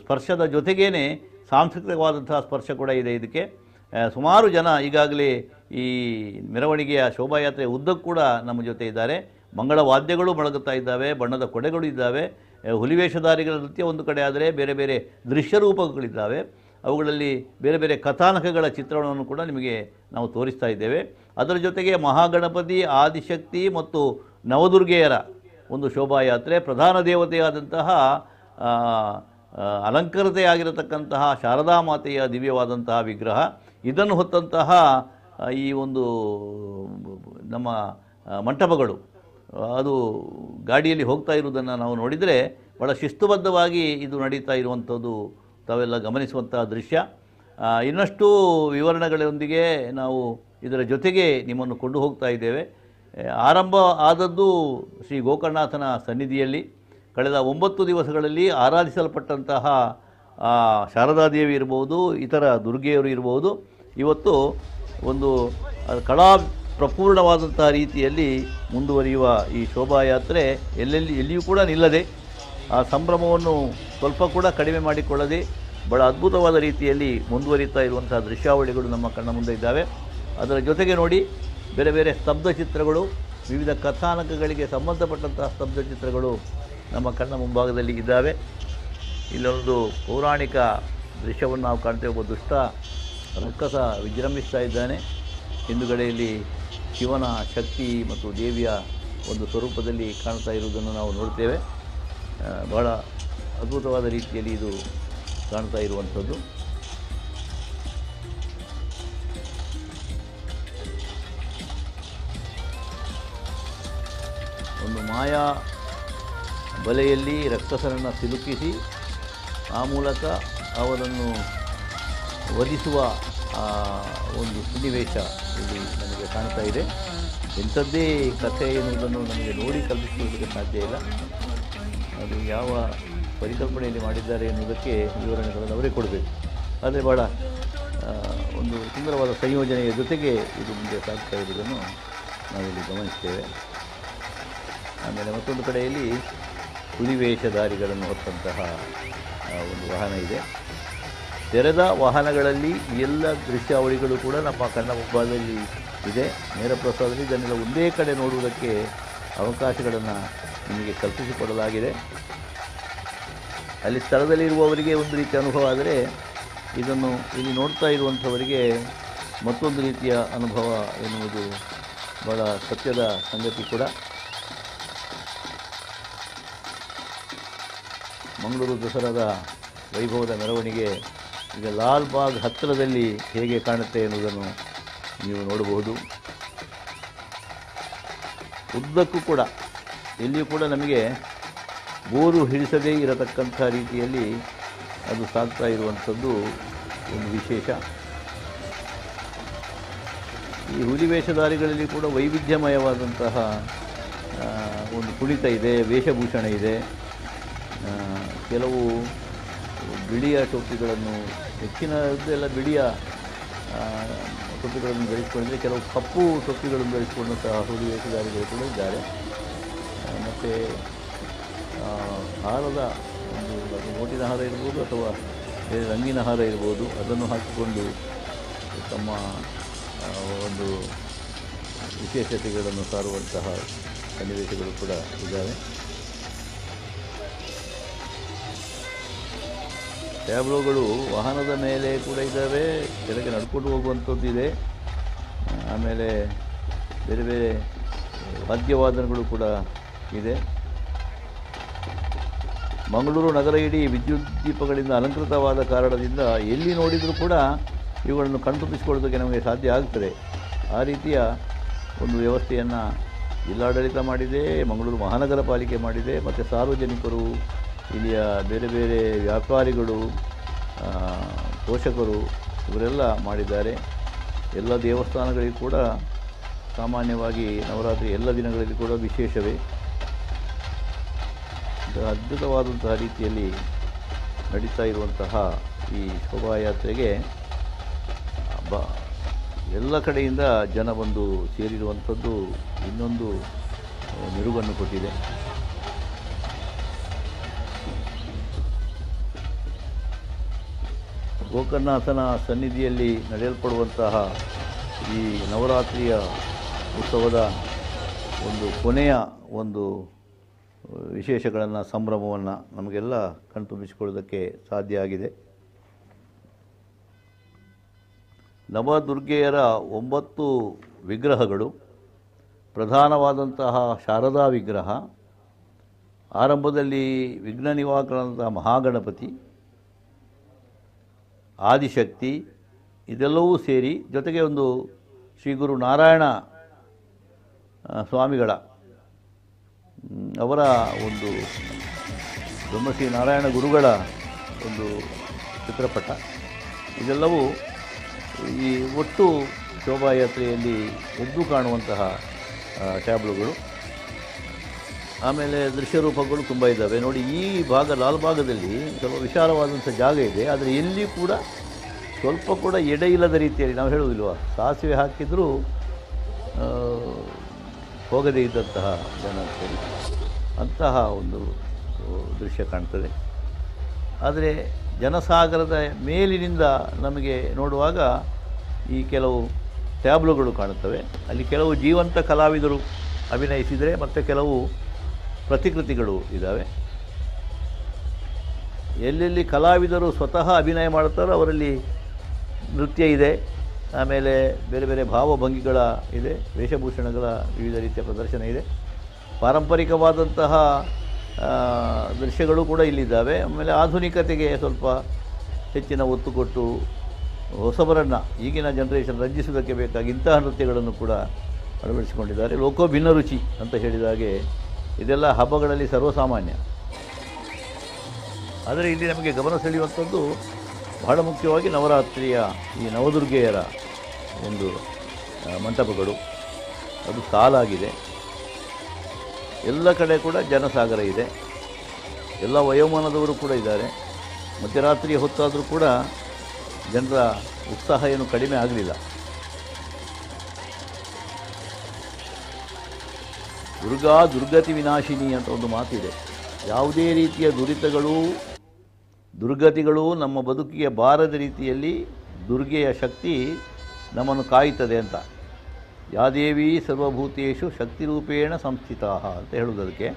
ಸ್ಪರ್ಶದ ಜೊತೆಗೇನೆ ಸಾಂಸ್ಕೃತಿಕವಾದಂತಹ ಸ್ಪರ್ಶ ಕೂಡ ಇದೆ ಇದಕ್ಕೆ. ಸುಮಾರು ಜನ ಈಗಾಗಲೇ ಈ ಮೆರವಣಿಗೆಯ ಶೋಭಾಯಾತ್ರೆ ಉದ್ದಕ್ಕೂ ಕೂಡ ನಮ್ಮ ಜೊತೆ ಇದ್ದಾರೆ. ಮಂಗಳ ವಾದ್ಯಗಳು ಮೊಳಗುತ್ತಾ ಇದ್ದಾವೆ, ಬಣ್ಣದ ಕೊಡೆಗಳು ಇದ್ದಾವೆ, ಹುಲಿವೇಷಧಾರಿಗಳ ನೃತ್ಯ ಒಂದು ಕಡೆ ಆದರೆ ಬೇರೆ ಬೇರೆ ದೃಶ್ಯರೂಪಗಳಿದ್ದಾವೆ. ಅವುಗಳಲ್ಲಿ ಬೇರೆ ಬೇರೆ ಕಥಾನಕಗಳ ಚಿತ್ರಣವನ್ನು ಕೂಡ ನಿಮಗೆ ನಾವು ತೋರಿಸ್ತಾ ಇದ್ದೇವೆ. ಅದರ ಜೊತೆಗೆ ಮಹಾಗಣಪತಿ, ಆದಿಶಕ್ತಿ ಮತ್ತು ನವದುರ್ಗೆಯರ ಒಂದು ಶೋಭಾಯಾತ್ರೆ, ಪ್ರಧಾನ ದೇವತೆಯಾದಂತಹ ಅಲಂಕೃತೆಯಾಗಿರತಕ್ಕಂತಹ ಶಾರದಾ ಮಾತೆಯ ದಿವ್ಯವಾದಂತಹ ವಿಗ್ರಹ, ಇದನ್ನು ಹೊತ್ತಂತಹ ಈ ಒಂದು ನಮ್ಮ ಮಂಟಪಗಳು ಅದು ಗಾಡಿಯಲ್ಲಿ ಹೋಗ್ತಾ ಇರುವುದನ್ನು ನಾವು ನೋಡಿದರೆ ಭಾಳ ಶಿಸ್ತುಬದ್ಧವಾಗಿ ಇದು ನಡೀತಾ ಇರುವಂಥದ್ದು ತಾವೆಲ್ಲ ಗಮನಿಸುವಂತಹ ದೃಶ್ಯ. ಇನ್ನಷ್ಟು ವಿವರಣೆಗಳೊಂದಿಗೆ ನಾವು ಇದರ ಜೊತೆಗೆ ನಿಮ್ಮನ್ನು ಕೊಂಡು ಹೋಗ್ತಾ ಇದ್ದೇವೆ. ಆರಂಭ ಆದದ್ದು ಶ್ರೀ ಗೋಕರ್ಣನಾಥನ ಸನ್ನಿಧಿಯಲ್ಲಿ ಕಳೆದ 9 ದಿವಸಗಳಲ್ಲಿ ಆರಾಧಿಸಲ್ಪಟ್ಟಂತಹ ಶಾರದಾದೇವಿ ಇರ್ಬೋದು, ಇತರ ದುರ್ಗೆಯರು ಇರ್ಬೋದು, ಇವತ್ತು ಒಂದು ಕಳಾ ಪ್ರಪೂರ್ಣವಾದಂತಹ ರೀತಿಯಲ್ಲಿ ಮುಂದುವರಿಯುವ ಈ ಶೋಭಾಯಾತ್ರೆ ಎಲ್ಲಿಯೂ ಕೂಡ ನಿಲ್ಲದೆ, ಆ ಸಂಭ್ರಮವನ್ನು ಸ್ವಲ್ಪ ಕೂಡ ಕಡಿಮೆ ಮಾಡಿಕೊಳ್ಳದೆ ಬಹಳ ಅದ್ಭುತವಾದ ರೀತಿಯಲ್ಲಿ ಮುಂದುವರಿತಾ ಇರುವಂತಹ ದೃಶ್ಯಾವಳಿಗಳು ನಮ್ಮ ಕಣ್ಣ ಮುಂದೆ ಇದ್ದಾವೆ. ಅದರ ಜೊತೆಗೆ ನೋಡಿ ಬೇರೆ ಬೇರೆ ಸ್ತಬ್ಧ ಚಿತ್ರಗಳು, ವಿವಿಧ ಕಥಾನಕಗಳಿಗೆ ಸಂಬಂಧಪಟ್ಟಂತಹ ಸ್ತಬ್ಧ ಚಿತ್ರಗಳು ನಮ್ಮ ಕಣ್ಣ ಮುಂಭಾಗದಲ್ಲಿ ಇದ್ದಾವೆ. ಇಲ್ಲೊಂದು ಪೌರಾಣಿಕ ದೃಶ್ಯವನ್ನು ನಾವು ಕಾಣ್ತೇವೆ. ಒಬ್ಬ ದುಷ್ಟ ರಕ್ಕಸ ವಿಜೃಂಭಿಸ್ತಾ ಇದ್ದಾನೆ. ಹಿಂದುಗಡೆಯಲ್ಲಿ ಶಿವನ ಶಕ್ತಿ ಮತ್ತು ದೇವಿಯ ಒಂದು ಸ್ವರೂಪದಲ್ಲಿ ಕಾಣ್ತಾ ಇರುವುದನ್ನು ನಾವು ನೋಡ್ತೇವೆ. ಬಹಳ ಅದ್ಭುತವಾದ ರೀತಿಯಲ್ಲಿ ಇದು ಕಾಣ್ತಾ ಇರುವಂಥದ್ದು. ಒಂದು ಮಾಯಾ ಬಲೆಯಲ್ಲಿ ರಕ್ಕಸರನ್ನು ಸಿಲುಕಿಸಿ ಆ ಮೂಲಕ ಅವರನ್ನು ವಧಿಸುವ ಒಂದು ಸನ್ನಿವೇಶ ಇಲ್ಲಿ ನಮಗೆ ಕಾಣ್ತಾ ಇದೆ. ಎಂಥದ್ದೇ ಕಥೆ ಎನ್ನುವುದನ್ನು ನಮಗೆ ನೋಡಿ ಕಲ್ಪಿಸುವುದಕ್ಕೆ ಸಾಧ್ಯ ಇಲ್ಲ. ಅದು ಯಾವ ಪರಿಕಲ್ಪನೆಯಲ್ಲಿ ಮಾಡಿದ್ದಾರೆ ಎನ್ನುವುದಕ್ಕೆ ವಿವರಣೆಗಳನ್ನು ಅವರೇ ಕೊಡಬೇಕು. ಆದರೆ ಭಾಳ ಒಂದು ಸುಂದರವಾದ ಸಂಯೋಜನೆಯ ಜೊತೆಗೆ ಇದು ಮುಂದೆ ಸಾಗ್ತಾ ಇರುವುದನ್ನು ನಾವಿಲ್ಲಿ ಗಮನಿಸ್ತೇವೆ. ಆಮೇಲೆ ಮತ್ತೊಂದು ಕಡೆಯಲ್ಲಿ ಹುಲಿ ವೇಷಧಾರಿಗಳನ್ನು ಹೊತ್ತಂತಹ ಒಂದು ವಾಹನ ಇದೆ. ತೆರೆದ ವಾಹನಗಳಲ್ಲಿ ಎಲ್ಲ ದೃಶ್ಯಾವಳಿಗಳು ಕೂಡ ನಮ್ಮ ಕಣ್ಣ ಮುಂಭಾಗದಲ್ಲಿ ಇದೆ. ನೇರ ಪ್ರಸಾರದಲ್ಲಿ ಇದನ್ನೆಲ್ಲ ಒಂದೇ ಕಡೆ ನೋಡುವುದಕ್ಕೆ ಅವಕಾಶಗಳನ್ನು ನಿಮಗೆ ಕಲ್ಪಿಸಿಕೊಡಲಾಗಿದೆ. ಅಲ್ಲಿ ಸ್ಥಳದಲ್ಲಿರುವವರಿಗೆ ಒಂದು ರೀತಿಯ ಅನುಭವ ಆದರೆ, ಇದನ್ನು ಇಲ್ಲಿ ನೋಡ್ತಾ ಇರುವಂಥವರಿಗೆ ಮತ್ತೊಂದು ರೀತಿಯ ಅನುಭವ ಎನ್ನುವುದು ಬಹಳ ಸತ್ಯದ ಸಂಗತಿ ಕೂಡ. ಮಂಗಳೂರು ದಸರಾದ ವೈಭವದ ಮೆರವಣಿಗೆ ಈಗ ಲಾಲ್ ಬಾಗ್ ಹತ್ತಿರದಲ್ಲಿ ಹೇಗೆ ಕಾಣುತ್ತೆ ಎನ್ನುವುದನ್ನು ನೀವು ನೋಡಬಹುದು. ಉದ್ದಕ್ಕೂ ಕೂಡ ಎಲ್ಲಿಯೂ ಕೂಡ ನಮಗೆ ಬೋರು ಹಿಡಿಸದೇ ಇರತಕ್ಕಂಥ ರೀತಿಯಲ್ಲಿ ಅದು ಸಾಗ್ತಾ ಇರುವಂಥದ್ದು ಒಂದು ವಿಶೇಷ. ಈ ಹುಲಿ ವೇಷಧಾರಿಗಳಲ್ಲಿ ಕೂಡ ವೈವಿಧ್ಯಮಯವಾದಂತಹ ಒಂದು ಕುಣಿತ ಇದೆ, ವೇಷಭೂಷಣ ಇದೆ. ಕೆಲವು ಬಿಳಿಯ ಟೋಪಿಗಳನ್ನು, ಹೆಚ್ಚಿನದೆಲ್ಲ ಬಿಳಿಯ ಟೋಪಿಗಳನ್ನು ಧರಿಸಿಕೊಂಡಿದ್ದರೆ, ಕೆಲವು ಕಪ್ಪು ಟೋಪಿಗಳನ್ನು ಧರಿಸಿಕೊಂಡಂತಹ ಹುಲಿ ವೇಷಧಾರಿಗಳು ಕೂಡ ಇದ್ದಾರೆ. ಮತ್ತು ಹಾರದ ಒಂದು ಮೋಟಿನ ಹಾರ ಇರ್ಬೋದು ಅಥವಾ ಬೇರೆ ರಂಗಿನ ಹಾರ ಇರ್ಬೋದು, ಅದನ್ನು ಹಾಕಿಕೊಂಡು ತಮ್ಮ ಒಂದು ವಿಶೇಷತೆಗಳನ್ನು ಸಾರುವಂತಹ ಸನ್ನಿವೇಶಗಳು ಕೂಡ ಇದ್ದಾವೆ. ಟ್ಯಾಬ್ಲೋಗಳು ವಾಹನದ ಮೇಲೆ ಕೂಡ ಇದ್ದಾವೆ, ಕೆಳಗೆ ನಡ್ಕೊಂಡು ಹೋಗುವಂಥದ್ದು ಇದೆ. ಆಮೇಲೆ ಬೇರೆ ಬೇರೆ ವಾದ್ಯವಾದನಗಳು ಕೂಡ ಇದೆ. ಮಂಗಳೂರು ನಗರ ಇಡೀ ವಿದ್ಯುತ್ ದೀಪಗಳಿಂದ ಅಲಂಕೃತವಾದ ಕಾರಣದಿಂದ ಎಲ್ಲಿ ನೋಡಿದರೂ ಕೂಡ ಇವುಗಳನ್ನು ಕಣ್ತುಂಬಿಸಿಕೊಳ್ಳೋದಕ್ಕೆ ನಮಗೆ ಸಾಧ್ಯ ಆಗ್ತದೆ. ಆ ರೀತಿಯ ಒಂದು ವ್ಯವಸ್ಥೆಯನ್ನು ಜಿಲ್ಲಾಡಳಿತ ಮಾಡಿದೆ, ಮಂಗಳೂರು ಮಹಾನಗರ ಪಾಲಿಕೆ ಮಾಡಿದೆ, ಮತ್ತು ಸಾರ್ವಜನಿಕರು, ಇಲ್ಲಿಯ ಬೇರೆ ಬೇರೆ ವ್ಯಾಪಾರಿಗಳು, ಪೋಷಕರು ಇವರೆಲ್ಲ ಮಾಡಿದ್ದಾರೆ. ಎಲ್ಲ ದೇವಸ್ಥಾನಗಳಿಗೂ ಕೂಡ ಸಾಮಾನ್ಯವಾಗಿ ನವರಾತ್ರಿ ಎಲ್ಲ ದಿನಗಳಲ್ಲಿ ಕೂಡ ವಿಶೇಷವೇ. ಅದ್ಭುತವಾದಂತಹ ರೀತಿಯಲ್ಲಿ ನಡೀತಾ ಇರುವಂತಹ ಈ ಶೋಭಾಯಾತ್ರೆಗೆ ಎಲ್ಲ ಕಡೆಯಿಂದ ಜನ ಬಂದು ಸೇರಿರುವಂಥದ್ದು ಇನ್ನೊಂದು ಮೆರುಗನ್ನು ಕೊಟ್ಟಿದೆ. ಗೋಕರ್ಣನಾಥನ ಸನ್ನಿಧಿಯಲ್ಲಿ ನಡೆಯಲ್ಪಡುವಂತಹ ಈ ನವರಾತ್ರಿಯ ಉತ್ಸವದ ಒಂದು ಕೊನೆಯ ಒಂದು ವಿಶೇಷಗಳನ್ನು, ಸಂಭ್ರಮವನ್ನು ನಮಗೆಲ್ಲ ಕಣ್ತುಂಬಿಸಿಕೊಳ್ಳೋದಕ್ಕೆ ಸಾಧ್ಯ ಆಗಿದೆ. ನವದುರ್ಗೆಯರ 9 ವಿಗ್ರಹಗಳು, ಪ್ರಧಾನವಾದಂತಹ ಶಾರದಾ ವಿಗ್ರಹ, ಆರಂಭದಲ್ಲಿ ವಿಘ್ನ ನಿವಾರಕನಾದಂತಹ ಮಹಾಗಣಪತಿ, ಆದಿಶಕ್ತಿ, ಇದೆಲ್ಲವೂ ಸೇರಿ ಜೊತೆಗೆ ಒಂದು ಶ್ರೀ ಗುರು ನಾರಾಯಣ ಸ್ವಾಮಿಗಳ ಅವರ ಒಂದು ಬ್ರಹ್ಮಶ್ರೀ ನಾರಾಯಣ ಗುರುಗಳ ಒಂದು ಚಿತ್ರಪಟ, ಇದೆಲ್ಲವೂ ಈ ಒಟ್ಟು ಶೋಭಾಯಾತ್ರೆಯಲ್ಲಿ ಎದ್ದು ಕಾಣುವಂತಹ ಟ್ಯಾಬ್ಲುಗಳು. ಆಮೇಲೆ ದೃಶ್ಯರೂಪಗಳು ತುಂಬ ಇದ್ದಾವೆ ನೋಡಿ. ಈ ಭಾಗ ಲಾಲ್ ಭಾಗದಲ್ಲಿ ಸ್ವಲ್ಪ ವಿಶಾಲವಾದಂಥ ಜಾಗ ಇದೆ, ಆದರೆ ಎಲ್ಲಿ ಕೂಡ ಸ್ವಲ್ಪ ಕೂಡ ಎಡೆ ಇಲ್ಲದ ರೀತಿಯಲ್ಲಿ, ನಾವು ಹೇಳುವುದಿಲ್ವ, ಸಾಸಿವೆ ಹಾಕಿದರೂ ಹೋಗದೇ ಇದ್ದಂತಹ ಜನ ಅಂತೇಳಿ ಅಂತಹ ಒಂದು ದೃಶ್ಯ ಕಾಣ್ತದೆ. ಆದರೆ ಜನಸಾಗರದ ಮೇಲಿನಿಂದ ನಮಗೆ ನೋಡುವಾಗ ಈ ಕೆಲವು ಟ್ಯಾಬ್ಲುಗಳು ಕಾಣುತ್ತವೆ. ಅಲ್ಲಿ ಕೆಲವು ಜೀವಂತ ಕಲಾವಿದರು ಅಭಿನಯಿಸಿದರೆ ಮತ್ತು ಕೆಲವು ಪ್ರತಿಕೃತಿಗಳು ಇದ್ದಾವೆ. ಎಲ್ಲೆಲ್ಲಿ ಕಲಾವಿದರು ಸ್ವತಃ ಅಭಿನಯ ಮಾಡುತ್ತಾರೋ ಅವರಲ್ಲಿ ನೃತ್ಯ ಇದೆ. ಆಮೇಲೆ ಬೇರೆ ಬೇರೆ ಭಾವಭಂಗಿಗಳ ಇದೆ, ವೇಷಭೂಷಣಗಳ ವಿವಿಧ ರೀತಿಯ ಪ್ರದರ್ಶನ ಇದೆ. ಪಾರಂಪರಿಕವಾದಂತಹ ದೃಶ್ಯಗಳು ಕೂಡ ಇಲ್ಲಿದ್ದಾವೆ. ಆಮೇಲೆ ಆಧುನಿಕತೆಗೆ ಸ್ವಲ್ಪ ಹೆಚ್ಚಿನ ಒತ್ತು ಕೊಟ್ಟು ಹೊಸಬರನ್ನು, ಈಗಿನ ಜನ್ರೇಷನ್ ರಂಜಿಸುವುದಕ್ಕೆ ಬೇಕಾಗಿ ಇಂತಹ ನೃತ್ಯಗಳನ್ನು ಕೂಡ ಅಳವಡಿಸಿಕೊಂಡಿದ್ದಾರೆ. ಲೋಕೋ ಭಿನ್ನ ರುಚಿ ಅಂತ ಹೇಳಿದ ಹಾಗೆ ಇದೆಲ್ಲ ಹಬ್ಬಗಳಲ್ಲಿ ಸರ್ವಸಾಮಾನ್ಯ. ಆದರೆ ಇಲ್ಲಿ ನಮಗೆ ಗಮನ ಸೆಳೆಯುವಂಥದ್ದು ಬಹಳ ಮುಖ್ಯವಾಗಿ ನವರಾತ್ರಿಯ ಈ ನವದುರ್ಗೆಯರ ಒಂದು ಮಂಟಪಗಳು, ಅದು ಸಾಲಾಗಿದೆ. ಎಲ್ಲ ಕಡೆ ಕೂಡ ಜನಸಾಗರ ಇದೆ, ಎಲ್ಲ ವಯೋಮಾನದವರು ಕೂಡ ಇದ್ದಾರೆ. ಮಧ್ಯರಾತ್ರಿ ಹೊತ್ತಾದರೂ ಕೂಡ ಜನರ ಉತ್ಸಾಹ ಏನು ಕಡಿಮೆ ಆಗಲಿಲ್ಲ. ದುರ್ಗಾ ದುರ್ಗತಿ ವಿನಾಶಿನಿ ಅಂತ ಒಂದು ಮಾತಿದೆ. ಯಾವುದೇ ರೀತಿಯ ದುರಿತಗಳು ದುರ್ಗತಿಗಳು ನಮ್ಮ ಬದುಕಿಗೆ ಬಾರದ ರೀತಿಯಲ್ಲಿ ದುರ್ಗೆಯ ಶಕ್ತಿ ನಮ್ಮನ್ನು ಕಾಯುತ್ತದೆ ಅಂತ. ಯಾದೇವಿ ಸರ್ವಭೂತೇಷು ಶಕ್ತಿರೂಪೇಣ ಸಂಸ್ಥಿತ ಅಂತ ಹೇಳುವುದು. ಅದಕ್ಕೆ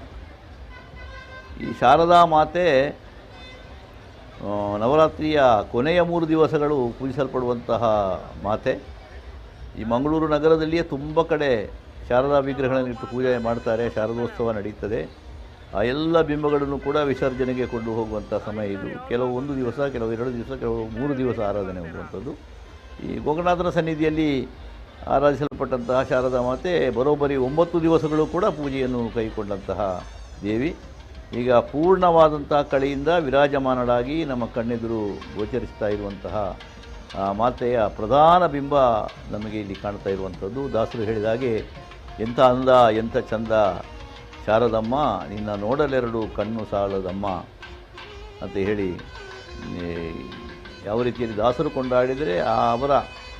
ಈ ಶಾರದಾ ಮಾತೆ ನವರಾತ್ರಿಯ ಕೊನೆಯ 3 ದಿವಸಗಳು ಪೂಜಿಸಲ್ಪಡುವಂತಹ ಮಾತೆ. ಈ ಮಂಗಳೂರು ನಗರದಲ್ಲಿಯೇ ತುಂಬ ಕಡೆ ಶಾರದಾ ವಿಗ್ರಹಗಳನ್ನಿಟ್ಟು ಪೂಜೆ ಮಾಡ್ತಾರೆ. ಶಾರದೋತ್ಸವ ನಡೀತದೆ. ಆ ಎಲ್ಲ ಬಿಂಬಗಳನ್ನು ಕೂಡ ವಿಸರ್ಜನೆಗೆ ಕೊಂಡು ಹೋಗುವಂಥ ಸಮಯ ಇದು. ಕೆಲವು 1 ದಿವಸ, ಕೆಲವು 2 ದಿವಸ, ಕೆಲವು 3 ದಿವಸ ಆರಾಧನೆ ಹೋಗುವಂಥದ್ದು. ಈ ಗೋಕರ್ಣನಾಥನ ಸನ್ನಿಧಿಯಲ್ಲಿ ಆರಾಧಿಸಲ್ಪಟ್ಟಂತಹ ಶಾರದಾ ಮಾತೆ ಬರೋಬ್ಬರಿ 9 ದಿವಸಗಳು ಕೂಡ ಪೂಜೆಯನ್ನು ಕೈಗೊಂಡಂತಹ ದೇವಿ. ಈಗ ಪೂರ್ಣವಾದಂತಹ ಕಳೆಯಿಂದ ವಿರಾಜಮಾನಳಾಗಿ ನಮ್ಮ ಕಣ್ಣೆದುರು ಗೋಚರಿಸ್ತಾ ಇರುವಂತಹ ಮಾತೆಯ ಪ್ರಧಾನ ಬಿಂಬ ನಮಗೆ ಇಲ್ಲಿ ಕಾಣ್ತಾ ಇರುವಂಥದ್ದು. ದಾಸರು ಹೇಳಿದ ಹಾಗೆ, ಎಂಥ ಅಂದ ಎಂಥ ಚಂದ ಶಾರದಮ್ಮ, ನಿನ್ನ ನೋಡಲೆರಡು ಕಣ್ಣು ಸಾಲದಮ್ಮ ಅಂತ ಹೇಳಿ ಯಾವ ರೀತಿಯಲ್ಲಿ ದಾಸರು ಕೊಂಡಾಡಿದರೆ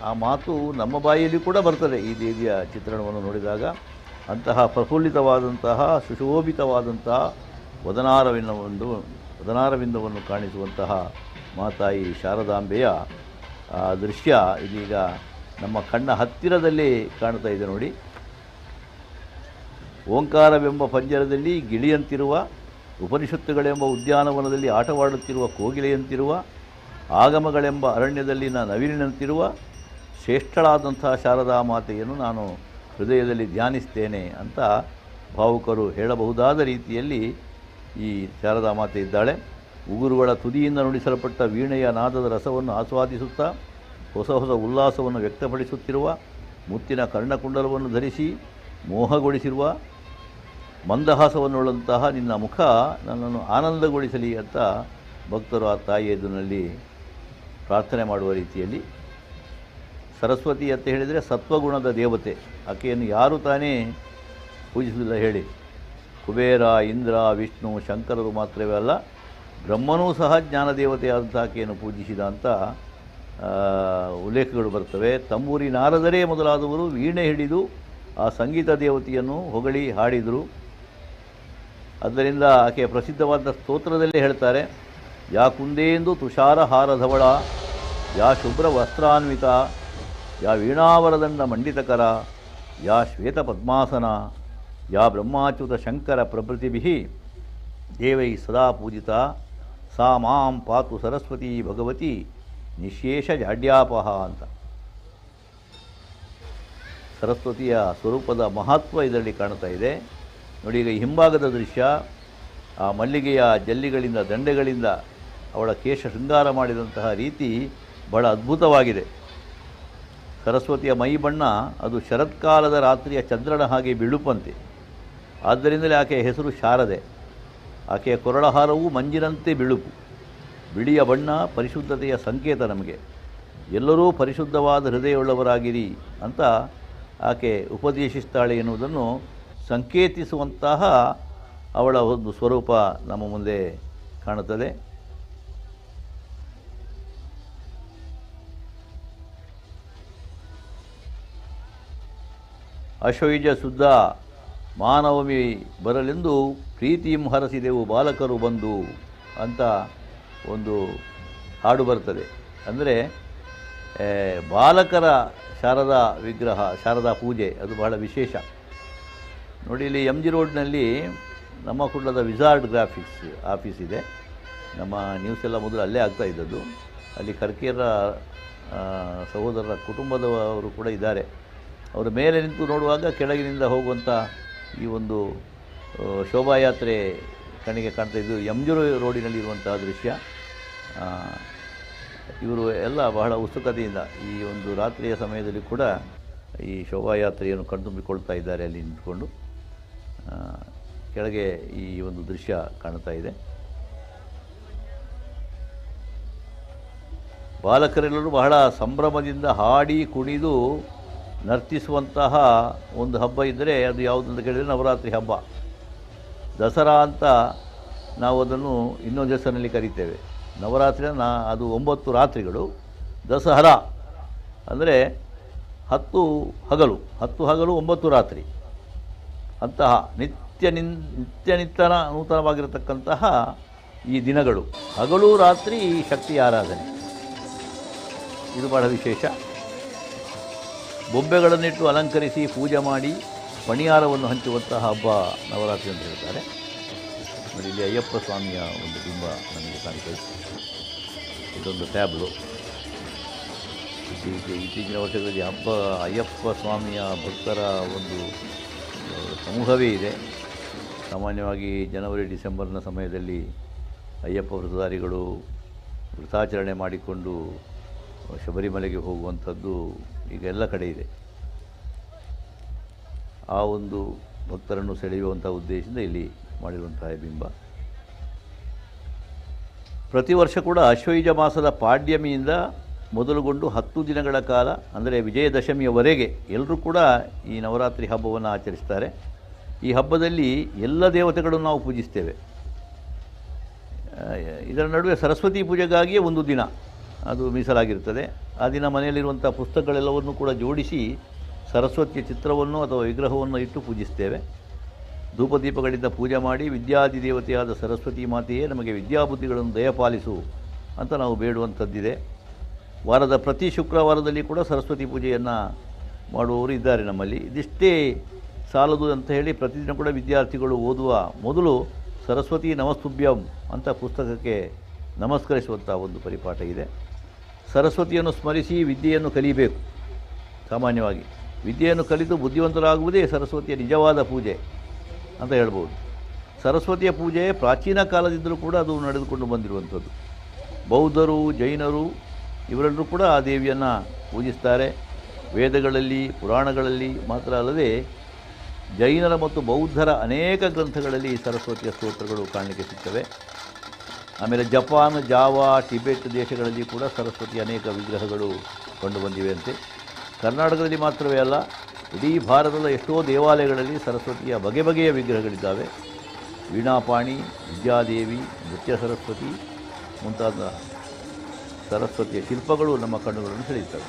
ಆ ಮಾತು ನಮ್ಮ ಬಾಯಿಯಲ್ಲಿ ಕೂಡ ಬರ್ತದೆ ಈ ದೇವಿಯ ಚಿತ್ರಣವನ್ನು ನೋಡಿದಾಗ. ಅಂತಹ ಪ್ರಫುಲ್ಲಿತವಾದಂತಹ ಸುಶೋಭಿತವಾದಂತಹ ವದನಾರವಿಂದವನ್ನು ಕಾಣಿಸುವಂತಹ ಮಾತಾಯಿ ಶಾರದಾಂಬೆಯ ದೃಶ್ಯ ಇದೀಗ ನಮ್ಮ ಕಣ್ಣ ಹತ್ತಿರದಲ್ಲಿ ಕಾಣ್ತಾ ಇದೆ ನೋಡಿ. ಓಂಕಾರವೆಂಬ ಪಂಜರದಲ್ಲಿ ಗಿಳಿಯಂತಿರುವ, ಉಪನಿಷತ್ತುಗಳೆಂಬ ಉದ್ಯಾನವನದಲ್ಲಿ ಆಟವಾಡುತ್ತಿರುವ ಕೋಗಿಲೆಯಂತಿರುವ, ಆಗಮಗಳೆಂಬ ಅರಣ್ಯದಲ್ಲಿನ ನವಿಲಿನಂತಿರುವ ಶ್ರೇಷ್ಠಳಾದಂಥ ಶಾರದಾ ಮಾತೆಯನ್ನು ನಾನು ಹೃದಯದಲ್ಲಿ ಧ್ಯಾನಿಸ್ತೇನೆ ಅಂತ ಭಾವುಕರು ಹೇಳಬಹುದಾದ ರೀತಿಯಲ್ಲಿ ಈ ಶಾರದಾ ಮಾತೆ ಇದ್ದಾಳೆ. ಉಗುರುಗಳ ತುದಿಯಿಂದ ನುಡಿಸಲ್ಪಟ್ಟ ವೀಣೆಯ ನಾದದ ರಸವನ್ನು ಆಸ್ವಾದಿಸುತ್ತಾ ಹೊಸ ಹೊಸ ಉಲ್ಲಾಸವನ್ನು ವ್ಯಕ್ತಪಡಿಸುತ್ತಿರುವ, ಮುತ್ತಿನ ಕರ್ಣಕುಂಡಲವನ್ನು ಧರಿಸಿ ಮೋಹಗೊಳಿಸಿರುವ, ಮಂದಹಾಸವನ್ನುಳ್ಳಂತಹ ನಿನ್ನ ಮುಖ ನನ್ನನ್ನು ಆನಂದಗೊಳಿಸಲಿ ಅಂತ ಭಕ್ತರು ಆ ತಾಯಿಯ ಎದುರಿನಲ್ಲಿ ಪ್ರಾರ್ಥನೆ ಮಾಡುವ ರೀತಿಯಲ್ಲಿ. ಸರಸ್ವತಿ ಅಂತ ಹೇಳಿದರೆ ಸತ್ವಗುಣದ ದೇವತೆ. ಆಕೆಯನ್ನು ಯಾರು ತಾನೇ ಪೂಜಿಸುವುದಿಲ್ಲ ಹೇಳಿ. ಕುಬೇರ, ಇಂದ್ರ, ವಿಷ್ಣು, ಶಂಕರರು ಮಾತ್ರವೇ ಅಲ್ಲ, ಬ್ರಹ್ಮನೂ ಸಹ ಜ್ಞಾನದೇವತೆಯಾದಂಥ ಆಕೆಯನ್ನು ಪೂಜಿಸಿದ ಅಂತ ಉಲ್ಲೇಖಗಳು ಬರ್ತವೆ. ತಂಬೂರಿ ನಾರದರೇ ಮೊದಲಾದವರು ವೀಣೆ ಹಿಡಿದು ಆ ಸಂಗೀತ ದೇವತೆಯನ್ನು ಹೊಗಳಿ ಹಾಡಿದರು. ಆದ್ದರಿಂದ ಆಕೆಯ ಪ್ರಸಿದ್ಧವಾದ ಸ್ತೋತ್ರದಲ್ಲೇ ಹೇಳ್ತಾರೆ, ಯಾ ಕುಂದೇಂದು ತುಷಾರ ಹಾರಧವಳ, ಯಾ ಶುಭ್ರ ವಸ್ತ್ರಾನ್ವಿತ, ಯಾ ವೀಣಾವರದಂಡ ಮಂಡಿತಕರ, ಯಾ ಶ್ವೇತ ಪದ್ಮಾಸನ, ಯಾ ಬ್ರಹ್ಮಾಚ್ಯುತ ಶಂಕರ ಪ್ರಭೃತಿಭಿಃ ದೇವೈ ಸದಾ ಪೂಜಿತ, ಸಾ ಮಾಂ ಪಾತು ಸರಸ್ವತಿ ಭಗವತಿ ನಿಶೇಷ ಜಾಡ್ಯಾಪಹ ಅಂತ. ಸರಸ್ವತಿಯ ಸ್ವರೂಪದ ಮಹತ್ವ ಇದರಲ್ಲಿ ಕಾಣ್ತಾ ಇದೆ ನೋಡಿ. ಈಗ ಹಿಂಭಾಗದ ದೃಶ್ಯ, ಆ ಮಲ್ಲಿಗೆಯ ಜಲ್ಲಿಗಳಿಂದ ದಂಡೆಗಳಿಂದ ಅವಳ ಕೇಶ ಶೃಂಗಾರ ಮಾಡಿದಂತಹ ರೀತಿ ಬಹಳ ಅದ್ಭುತವಾಗಿದೆ. ಸರಸ್ವತಿಯ ಮೈ ಬಣ್ಣ ಅದು ಶರತ್ಕಾಲದ ರಾತ್ರಿಯ ಚಂದ್ರನ ಹಾಗೆ ಬಿಳುಪಂತೆ. ಆದ್ದರಿಂದಲೇ ಆಕೆಯ ಹೆಸರು ಶಾರದೆ. ಆಕೆಯ ಕೊರಳಹಾರವು ಮಂಜಿನಂತೆ ಬಿಳುಪು. ಬಿಳಿಯ ಬಣ್ಣ ಪರಿಶುದ್ಧತೆಯ ಸಂಕೇತ. ನಮಗೆ ಎಲ್ಲರೂ ಪರಿಶುದ್ಧವಾದ ಹೃದಯವುಳ್ಳವರಾಗಿರಿ ಅಂತ ಆಕೆ ಉಪದೇಶಿಸ್ತಾಳೆ ಎನ್ನುವುದನ್ನು ಸಂಕೇತಿಸುವಂತಹ ಅವಳ ಒಂದು ಸ್ವರೂಪ ನಮ್ಮ ಮುಂದೆ ಕಾಣುತ್ತದೆ. ಅಶ್ವಯುಜ ಶುದ್ಧ ಮಾನವಮಿ ಬರಲೆಂದು ಪ್ರೀತಿಂ ಹರಸಿದೆವು ಬಾಲಕರು ಬಂದು ಅಂತ ಒಂದು ಹಾಡು ಬರ್ತದೆ. ಅಂದರೆ ಬಾಲಕರ ಶಾರದಾ ವಿಗ್ರಹ, ಶಾರದಾ ಪೂಜೆ ಅದು ಬಹಳ ವಿಶೇಷ ನೋಡಿ. ಇಲ್ಲಿ MG ರೋಡ್ನಲ್ಲಿ ನಮ್ಮ ಕುಳ್ಳದ ವಿಜಾರ್ಡ್ ಗ್ರಾಫಿಕ್ಸ್ ಆಫೀಸ್ ಇದೆ. ನಮ್ಮ ನ್ಯೂಸ್ ಎಲ್ಲ ಮೊದಲು ಅಲ್ಲೇ ಆಗ್ತಾ ಇದ್ದದ್ದು. ಅಲ್ಲಿ ಕರ್ಕೇರ ಸಹೋದರರ ಕುಟುಂಬದವರು ಕೂಡ ಇದ್ದಾರೆ. ಅವರ ಮೇಲೆ ನಿಂತು ನೋಡುವಾಗ ಕೆಳಗಿನಿಂದ ಹೋಗುವಂಥ ಈ ಒಂದು ಶೋಭಾಯಾತ್ರೆ ಕಣ್ಣಿಗೆ ಕಾಣ್ತಾ ಇದ್ದು MG ರೋಡಿನಲ್ಲಿರುವಂತಹ ದೃಶ್ಯ. ಇವರು ಎಲ್ಲ ಬಹಳ ಉತ್ಸುಕತೆಯಿಂದ ಈ ಒಂದು ರಾತ್ರಿಯ ಸಮಯದಲ್ಲಿ ಕೂಡ ಈ ಶೋಭಾಯಾತ್ರೆಯನ್ನು ಕಣ್ತುಂಬಿಕೊಳ್ತಾ ಇದ್ದಾರೆ. ಅಲ್ಲಿ ನಿಂತ್ಕೊಂಡು ಕೆಳಗೆ ಈ ಒಂದು ದೃಶ್ಯ ಕಾಣ್ತಾ ಇದೆ. ಬಾಲಕರೆಲ್ಲರೂ ಬಹಳ ಸಂಭ್ರಮದಿಂದ ಹಾಡಿ ಕುಣಿದು ನರ್ತಿಸುವಂತಹ ಒಂದು ಹಬ್ಬ ಇದ್ದರೆ ಅದು ಯಾವುದಂತ ಕೇಳಿದರೆ ನವರಾತ್ರಿ ಹಬ್ಬ. ದಸರಾ ಅಂತ ನಾವು ಅದನ್ನು ಇನ್ನೊಂದು ಹೆಸರಿನಲ್ಲಿ ಕರೀತೇವೆ. ನವರಾತ್ರಿ ಅದು 9 ರಾತ್ರಿಗಳು. ದಸರಾ ಅಂದರೆ 10 ಹಗಲು 9 ರಾತ್ರಿ ಅಂತಹ ನಿತ್ಯ ನೂತನವಾಗಿರತಕ್ಕಂತಹ ಈ ದಿನಗಳು, ಹಗಲು ರಾತ್ರಿ ಶಕ್ತಿ ಆರಾಧನೆ, ಇದು ಬಹಳ ವಿಶೇಷ. ಬೊಂಬೆಗಳನ್ನಿಟ್ಟು ಅಲಂಕರಿಸಿ ಪೂಜೆ ಮಾಡಿ ಪಣಿಯಾರವನ್ನು ಹಂಚುವಂತಹ ಹಬ್ಬ ನವರಾತ್ರಿ ಅಂತ ಹೇಳ್ತಾರೆ. ನೋಡಿ, ಇಲ್ಲಿ ಅಯ್ಯಪ್ಪ ಸ್ವಾಮಿಯ ಒಂದು ಬಿಂಬ ನಮಗೆ ಕಾಣ್ತದೆ. ಇದೊಂದು ಟ್ಯಾಬ್ಲು. ಇತ್ತೀಚಿನ ವರ್ಷಗಳಲ್ಲಿ ಅಯ್ಯಪ್ಪ ಸ್ವಾಮಿಯ ಭಕ್ತರ ಒಂದು ಸಮೂಹವೇ ಇದೆ. ಸಾಮಾನ್ಯವಾಗಿ ಜನವರಿ ಡಿಸೆಂಬರ್ನ ಸಮಯದಲ್ಲಿ ಅಯ್ಯಪ್ಪ ವ್ರತಧಾರಿಗಳು ವ್ರತಾಚರಣೆ ಮಾಡಿಕೊಂಡು ಶಬರಿಮಲೆಗೆ ಹೋಗುವಂಥದ್ದು ಈಗ ಎಲ್ಲ ಕಡೆ ಇದೆ. ಆ ಒಂದು ಭಕ್ತರನ್ನು ಸೆಳೆಯುವಂಥ ಉದ್ದೇಶದಿಂದ ಇಲ್ಲಿ ಮಾಡಿರುವಂತಹ ಬಿಂಬ. ಪ್ರತಿ ವರ್ಷ ಕೂಡ ಆಶ್ವಯುಜ ಮಾಸದ ಪಾಡ್ಯಮಿಯಿಂದ ಮೊದಲುಗೊಂಡು 10 ದಿನಗಳ ಕಾಲ, ಅಂದರೆ ವಿಜಯದಶಮಿಯವರೆಗೆ ಎಲ್ಲರೂ ಕೂಡ ಈ ನವರಾತ್ರಿ ಹಬ್ಬವನ್ನು ಆಚರಿಸ್ತಾರೆ. ಈ ಹಬ್ಬದಲ್ಲಿ ಎಲ್ಲ ದೇವತೆಗಳನ್ನು ನಾವು ಪೂಜಿಸ್ತೇವೆ. ಇದರ ನಡುವೆ ಸರಸ್ವತಿ ಪೂಜೆಗಾಗಿಯೇ ಒಂದು ದಿನ ಅದು ಮೀಸಲಾಗಿರ್ತದೆ. ಆ ದಿನ ಮನೆಯಲ್ಲಿರುವಂಥ ಪುಸ್ತಕಗಳೆಲ್ಲವನ್ನು ಕೂಡ ಜೋಡಿಸಿ ಸರಸ್ವತಿಯ ಚಿತ್ರವನ್ನು ಅಥವಾ ವಿಗ್ರಹವನ್ನು ಇಟ್ಟು ಪೂಜಿಸ್ತೇವೆ. ಧೂಪದೀಪಗಳಿಂದ ಪೂಜೆ ಮಾಡಿ ವಿದ್ಯಾದಿ ದೇವತೆಯಾದ ಸರಸ್ವತಿ ಮಾತೆಯೇ ನಮಗೆ ವಿದ್ಯಾಬುದ್ಧಿಗಳನ್ನು ದಯಪಾಲಿಸು ಅಂತ ನಾವು ಬೇಡುವಂಥದ್ದಿದೆ. ವಾರದ ಪ್ರತಿ ಶುಕ್ರವಾರದಲ್ಲಿ ಕೂಡ ಸರಸ್ವತಿ ಪೂಜೆಯನ್ನು ಮಾಡುವವರು ಇದ್ದಾರೆ ನಮ್ಮಲ್ಲಿ. ಇದಿಷ್ಟೇ ಸಾಲದು ಅಂತ ಹೇಳಿ ಪ್ರತಿದಿನ ಕೂಡ ವಿದ್ಯಾರ್ಥಿಗಳು ಓದುವ ಮೊದಲು ಸರಸ್ವತಿ ನಮಸ್ತುಭ್ಯಂ ಅಂತ ಪುಸ್ತಕಕ್ಕೆ ನಮಸ್ಕರಿಸುವಂಥ ಒಂದು ಪರಿಪಾಠ ಇದೆ. ಸರಸ್ವತಿಯನ್ನು ಸ್ಮರಿಸಿ ವಿದ್ಯೆಯನ್ನು ಕಲಿಯಬೇಕು. ಸಾಮಾನ್ಯವಾಗಿ ವಿದ್ಯೆಯನ್ನು ಕಲಿತು ಬುದ್ಧಿವಂತರಾಗುವುದೇ ಸರಸ್ವತಿಯ ನಿಜವಾದ ಪೂಜೆ ಅಂತ ಹೇಳ್ಬೋದು. ಸರಸ್ವತಿಯ ಪೂಜೆ ಪ್ರಾಚೀನ ಕಾಲದಿಂದಲೂ ಕೂಡ ಅದು ನಡೆದುಕೊಂಡು ಬಂದಿರುವಂಥದ್ದು. ಬೌದ್ಧರು, ಜೈನರು ಇವರೆಲ್ಲರೂ ಕೂಡ ಆ ದೇವಿಯನ್ನು ಪೂಜಿಸ್ತಾರೆ. ವೇದಗಳಲ್ಲಿ, ಪುರಾಣಗಳಲ್ಲಿ ಮಾತ್ರ ಅಲ್ಲದೆ ಜೈನರ ಮತ್ತು ಬೌದ್ಧರ ಅನೇಕ ಗ್ರಂಥಗಳಲ್ಲಿ ಸರಸ್ವತಿಯ ಸ್ತೋತ್ರಗಳು ಕಾಣಲಿಕ್ಕೆ ಸಿಗ್ತವೆ. ಆಮೇಲೆ ಜಪಾನ್, ಜಾವಾ, ಟಿಬೆಟ್ ದೇಶಗಳಲ್ಲಿ ಕೂಡ ಸರಸ್ವತಿಯ ಅನೇಕ ವಿಗ್ರಹಗಳು ಕಂಡುಬಂದಿವೆಯಂತೆ. ಕರ್ನಾಟಕದಲ್ಲಿ ಮಾತ್ರವೇ ಅಲ್ಲ, ಇಡೀ ಭಾರತದ ಎಷ್ಟೋ ದೇವಾಲಯಗಳಲ್ಲಿ ಸರಸ್ವತಿಯ ಬಗೆ ಬಗೆಯ ವಿಗ್ರಹಗಳಿದ್ದಾವೆ. ವೀಣಾಪಾಣಿ, ವಿದ್ಯಾದೇವಿ, ನೃತ್ಯ ಸರಸ್ವತಿ ಮುಂತಾದ ಸರಸ್ವತಿಯ ಶಿಲ್ಪಗಳು ನಮ್ಮ ಕಣ್ಣುಗಳನ್ನು ಸೆಳೆಯುತ್ತವೆ.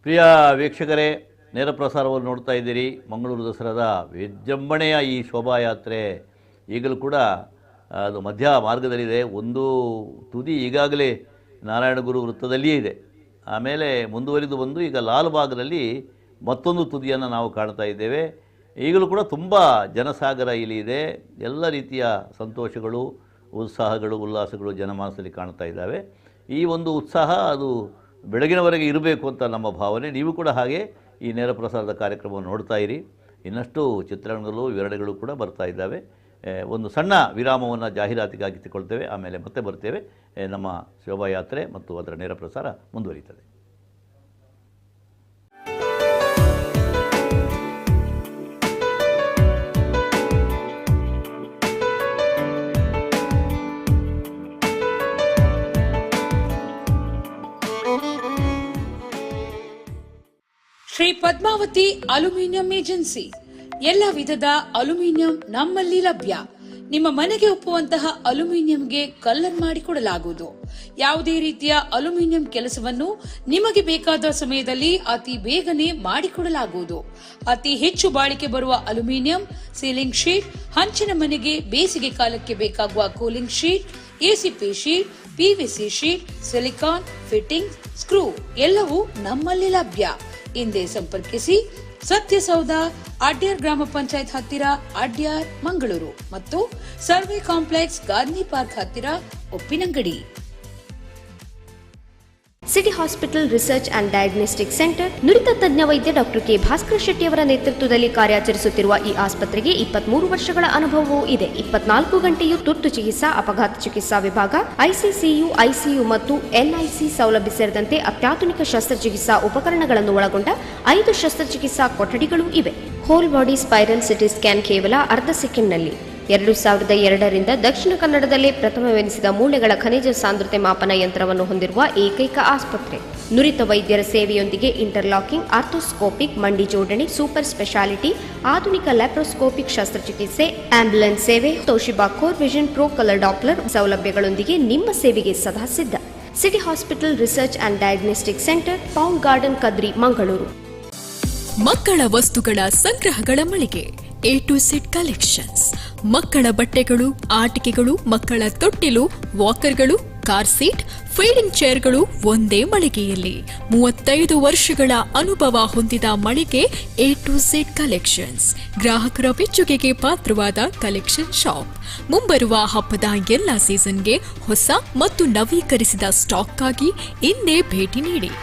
ಪ್ರಿಯ ವೀಕ್ಷಕರೇ, ನೇರ ಪ್ರಸಾರವನ್ನು ನೋಡ್ತಾ ಇದ್ದೀರಿ. ಮಂಗಳೂರು ದಸರಾದ ವಿಜೃಂಭಣೆಯ ಈ ಶೋಭಾಯಾತ್ರೆ ಈಗಲೂ ಕೂಡ ಅದು ಮಧ್ಯ ಮಾರ್ಗದಲ್ಲಿದೆ. ಒಂದು ತುದಿ ಈಗಾಗಲೇ ನಾರಾಯಣಗುರು ವೃತ್ತದಲ್ಲಿಯೇ ಇದೆ. ಆಮೇಲೆ ಮುಂದುವರಿದು ಬಂದು ಈಗ ಲಾಲ್ಬಾಗ್ನಲ್ಲಿ ಮತ್ತೊಂದು ತುದಿಯನ್ನು ನಾವು ಕಾಣ್ತಾ ಇದ್ದೇವೆ. ಈಗಲೂ ಕೂಡ ತುಂಬ ಜನಸಾಗರ ಇಲ್ಲಿ ಇದೆ. ಎಲ್ಲ ರೀತಿಯ ಸಂತೋಷಗಳು, ಉತ್ಸಾಹಗಳು, ಉಲ್ಲಾಸಗಳು ಜನಮಾನಸದಲ್ಲಿ ಕಾಣ್ತಾ ಇದ್ದಾವೆ. ಈ ಒಂದು ಉತ್ಸಾಹ ಅದು ಬೆಳಗಿನವರೆಗೆ ಇರಬೇಕು ಅಂತ ನಮ್ಮ ಭಾವನೆ. ನೀವು ಕೂಡ ಹಾಗೆ ಈ ನೇರ ಪ್ರಸಾರದ ಕಾರ್ಯಕ್ರಮವನ್ನು ನೋಡ್ತಾ ಇರಿ. ಇನ್ನಷ್ಟು ಚಿತ್ರಣಗಳು, ವಿವರಣೆಗಳು ಕೂಡ ಬರ್ತಾ ಇದ್ದಾವೆ. ಒಂದು ಸಣ್ಣ ವಿರಾಮವನ್ನು ಜಾಹೀರಾತಿಗಾಗಿ ತಗೊಳ್ತೇವೆ, ಆಮೇಲೆ ಮತ್ತೆ ಬರ್ತೇವೆ. ನಮ್ಮ ಶೋಭಾಯಾತ್ರೆ ಮತ್ತು ಅದರ ನೇರ ಪ್ರಸಾರ ಮುಂದುವರಿಯುತ್ತದೆ. ಶ್ರೀ ಪದ್ಮಾವತಿ ಅಲ್ಯೂಮಿನಿಯಂ ಏಜೆನ್ಸಿ, ಎಲ್ಲ ವಿಧದ ಅಲ್ಯೂಮಿನಿಯಂ ನಮ್ಮಲ್ಲಿ ಲಭ್ಯ. ನಿಮ್ಮ ಮನೆಗೆ ಒಪ್ಪುವಂತಹ ಅಲ್ಯೂಮಿನಿಯಂಗೆ ಕಲ್ಲರ್ ಮಾಡಿಕೊಡಲಾಗುವುದು. ಯಾವುದೇ ರೀತಿಯ ಅಲ್ಯೂಮಿನಿಯಂ ಕೆಲಸವನ್ನು ನಿಮಗೆ ಬೇಕಾದ ಸಮಯದಲ್ಲಿ ಅತಿ ಬೇಗನೆ ಮಾಡಿಕೊಡಲಾಗುವುದು. ಅತಿ ಹೆಚ್ಚು ಬಾಳಿಕೆ ಬರುವ ಅಲ್ಯೂಮಿನಿಯಂ ಸೀಲಿಂಗ್ ಶೀಟ್, ಹಂಚಿನ ಮನೆಗೆ ಬೇಸಿಗೆ ಕಾಲಕ್ಕೆ ಬೇಕಾಗುವ cooling sheet, ACP sheet, PVC sheet, silicon fitting, screw ಎಲ್ಲವೂ ನಮ್ಮಲ್ಲಿ ಲಭ್ಯ. ಹಿಂದೆ ಸಂಪರ್ಕಿಸಿ. ಸತ್ಯಸೌಧ, ಅಡ್ಯಾರ್ ಗ್ರಾಮ ಪಂಚಾಯತ್ ಹತ್ತಿರ, ಅಡ್ಯಾರ್, ಮಂಗಳೂರು ಮತ್ತು ಸರ್ವೆ ಕಾಂಪ್ಲೆಕ್ಸ್, ಗಾಂಧಿ ಪಾರ್ಕ್ ಹತ್ತಿರ, Uppinangadi. City hospital research and diagnostic centre ನುರಿತ ತಜ್ಞ ವೈದ್ಯ ಡಾಕ್ಟರ್ ಕೆ ಭಾಸ್ಕರ ಶೆಟ್ಟಿ ಅವರ ನೇತೃತ್ವದಲ್ಲಿ ಕಾರ್ಯಾಚರಿಸುತ್ತಿರುವ ಈ ಆಸ್ಪತ್ರೆಗೆ 23 ವರ್ಷಗಳ ಅನುಭವವೂ ಇದೆ. 24 ಗಂಟೆಯೂ ತುರ್ತು ಚಿಕಿತ್ಸಾ, ಅಪಘಾತ ಚಿಕಿತ್ಸಾ ವಿಭಾಗ, ಐಸಿಯು ಮತ್ತು ಎನ್ಐಸಿ ಸೌಲಭ್ಯ ಸೇರಿದಂತೆ ಅತ್ಯಾಧುನಿಕ ಶಸ್ತ್ರಚಿಕಿತ್ಸಾ ಉಪಕರಣಗಳನ್ನು ಒಳಗೊಂಡ 5 ಶಸ್ತ್ರಚಿಕಿತ್ಸಾ ಕೊಠಡಿಗಳು ಇವೆ. Whole body spiral CT scan ಕೇವಲ ಅರ್ಧ ಸೆಕೆಂಡ್ನಲ್ಲಿ. 2002ರಿಂದ ದಕ್ಷಿಣ ಕನ್ನಡದಲ್ಲೇ ಪ್ರಥಮವೆನಿಸಿದ ಮೂಳೆಗಳ ಖನಿಜ ಸಾಂದ್ರತೆ ಮಾಪನ ಯಂತ್ರವನ್ನು ಹೊಂದಿರುವ ಏಕೈಕ ಆಸ್ಪತ್ರೆ. ನುರಿತ ವೈದ್ಯರ ಸೇವೆಯೊಂದಿಗೆ ಇಂಟರ್ಲಾಕಿಂಗ್, ಆರ್ಥೋಸ್ಕೋಪಿಕ್, ಮಂಡಿ ಜೋಡಣೆ, ಸೂಪರ್ ಸ್ಪೆಷಾಲಿಟಿ, ಆಧುನಿಕ ಲ್ಯಾಪ್ರೋಸ್ಕೋಪಿಕ್ ಶಸ್ತ್ರಚಿಕಿತ್ಸೆ, ಆಂಬ್ಯುಲೆನ್ಸ್ ಸೇವೆ, Toshiba core vision pro colour Doppler ಸೌಲಭ್ಯಗಳೊಂದಿಗೆ ನಿಮ್ಮ ಸೇವೆಗೆ ಸದಾ ಸಿದ್ಧ. City hospital research and diagnostic centre, pound garden, Kadri, Mangaluru. ಮಕ್ಕಳ ವಸ್ತುಗಳ ಸಂಗ್ರಹಗಳ ಮಳಿಗೆ ಎ ಟು ಝೆಡ್ ಕಲೆಕ್ಷನ್ಸ್. ಮಕ್ಕಳ ಬಟ್ಟೆಗಳು, ಆಟಿಕೆಗಳು, ಮಕ್ಕಳ ತೊಟ್ಟಿಲು, ವಾಕರ್ಗಳು, ಕಾರ್ ಸೀಟ್, ಫೀಡಿಂಗ್ ಚೇರ್ಗಳು ಒಂದೇ ಮಳಿಗೆಯಲ್ಲಿ. 35 ವರ್ಷಗಳ ಅನುಭವ ಹೊಂದಿದ ಮಳಿಗೆ ಎ ಟು ಝೆಡ್ ಕಲೆಕ್ಷನ್ಸ್. ಗ್ರಾಹಕರ ಮೆಚ್ಚುಗೆಗೆ ಪಾತ್ರವಾದ ಕಲೆಕ್ಷನ್ ಶಾಪ್. ಮುಂಬರುವ ಹಬ್ಬದ ಎಲ್ಲ ಸೀಸನ್ಗೆ ಹೊಸ ಮತ್ತು ನವೀಕರಿಸಿದ ಸ್ಟಾಕ್ಗಾಗಿ ಇಂದೇ ಭೇಟಿ ನೀಡಿ.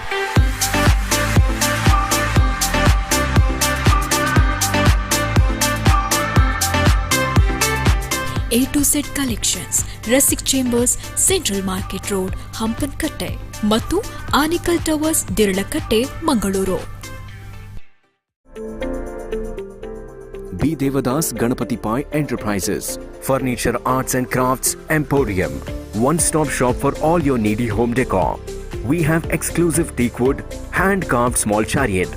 A to Z collections, Rasik chambers, central market road, Hampankatta ಮತ್ತು ಆನಿಕಲ್ towers, Deralakatte, Mangaluru. B. Devadas Ganapati Pai Enterprises, Furniture Arts and Crafts Emporium, one-stop shop for all your needy home decor. We have exclusive teakwood, hand-carved small chariot,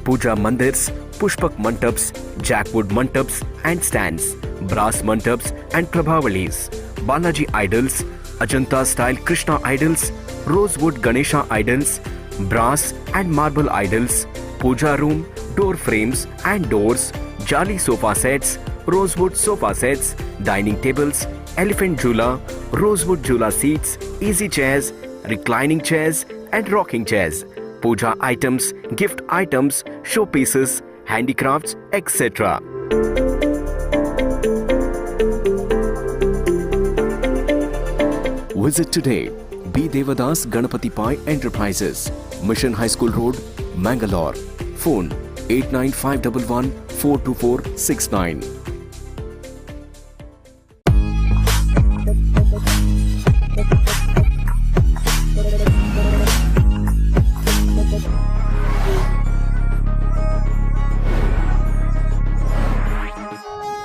puja mandirs, pushpak mantaps, jackwood mantaps and stands, brass mantaps and prabhavalis, Balaji idols, Ajanta style Krishna idols, rosewood Ganesha idols, brass and marble idols, puja room, door frames and doors, Jali sofa sets, rosewood sofa sets, dining tables, elephant jhula, rosewood jhula seats, easy chairs, reclining chairs and rocking chairs, puja items, gift items, showpieces, handicrafts, etc. Visit today. B. Devadas Ganapati Pai Enterprises, Mission High School Road, Mangalore. Phone 89511 42469.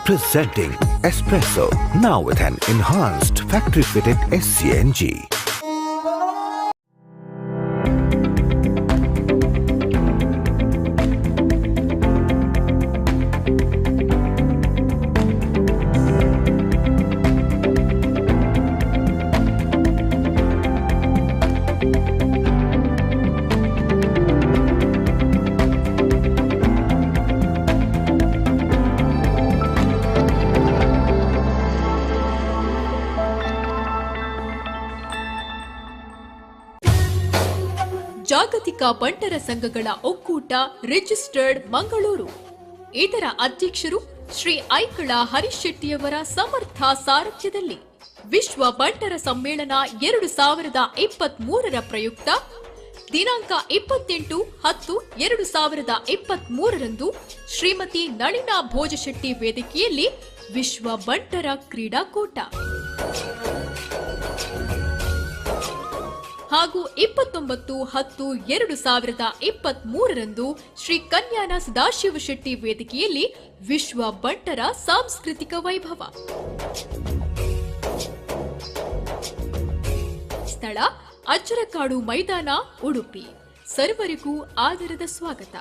Presenting Espresso, now with an enhanced factory-fitted SCNG. Karnataka ಬಂಟರ ಸಂಘಗಳ ಒಕ್ಕೂಟ registered Mangaluru. ಇದರ ಅಧ್ಯಕ್ಷರು ಶ್ರೀ ಐಕಳ ಹರೀಶ್ ಶೆಟ್ಟಿಯವರ ಸಮರ್ಥ ಸಾರಥ್ಯದಲ್ಲಿ ವಿಶ್ವ ಬಂಟರ ಸಮ್ಮೇಳನ 2023 ಪ್ರಯುಕ್ತ ದಿನಾಂಕ 28/10/2023 ಶ್ರೀಮತಿ ನಳಿನಾ ಭೋಜಶೆಟ್ಟಿ ವೇದಿಕೆಯಲ್ಲಿ ವಿಶ್ವ ಬಂಟರ ಕ್ರೀಡಾಕೂಟ ಹಾಗೂ 29/10/2023 ಶ್ರೀ ಕನ್ಯಾನ ಸದಾಶಿವ ಶೆಟ್ಟಿ ವೇದಿಕೆಯಲ್ಲಿ ವಿಶ್ವ ಬಂಟರ ಸಾಂಸ್ಕೃತಿಕ ವೈಭವ. ಸ್ಥಳ ಅಜ್ಜರಕಾಡು ಮೈದಾನ, ಉಡುಪಿ. ಸರ್ವರಿಗೂ ಆದರದ ಸ್ವಾಗತ.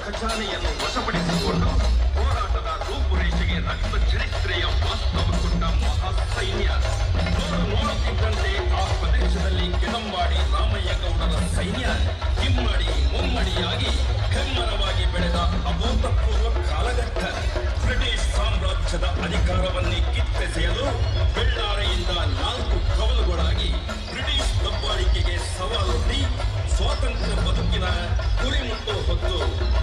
ಖಜಾನೆಯನ್ನು ವಶಪಡಿಸಿಕೊಂಡು ಹೋರಾಟದ ರೂಪುರೇಷೆಗೆ ರಕ್ತ ಚರಿತ್ರೆಯ ವಾಸ್ತವ ಕೊಟ್ಟ ಮಹಾಸೈನ್ಯ. ನೋಡುತ್ತಿದ್ದಂತೆ ಆ ಪ್ರದೇಶದಲ್ಲಿ ಕಿದಂಬಾಡಿ ರಾಮಯ್ಯ ಗೌಡರ ಸೈನ್ಯ ಹಿಮ್ಮಡಿ ಮುಮ್ಮಡಿಯಾಗಿ ಹೆಮ್ಮರವಾಗಿ ಬೆಳೆದ ಅಭೂತಪೂರ್ವ ಕಾಲಘಟ್ಟ. ಬ್ರಿಟಿಷ್ ಸಾಮ್ರಾಜ್ಯದ ಅಧಿಕಾರವನ್ನೇ ಕಿತ್ತೆಸೆಯಲು ಬೆಳ್ಳಾರೆಯಿಂದ 4 ಕವಲುಗಳಾಗಿ ಬ್ರಿಟಿಷ್ ದಬ್ಬಾಳಿಕೆಗೆ ಸವಾಲೊಡ್ಡಿ ಸ್ವಾತಂತ್ರ್ಯ ಬದುಕಿನ ಗುರಿಮುಟ್ಟು ಹೊತ್ತು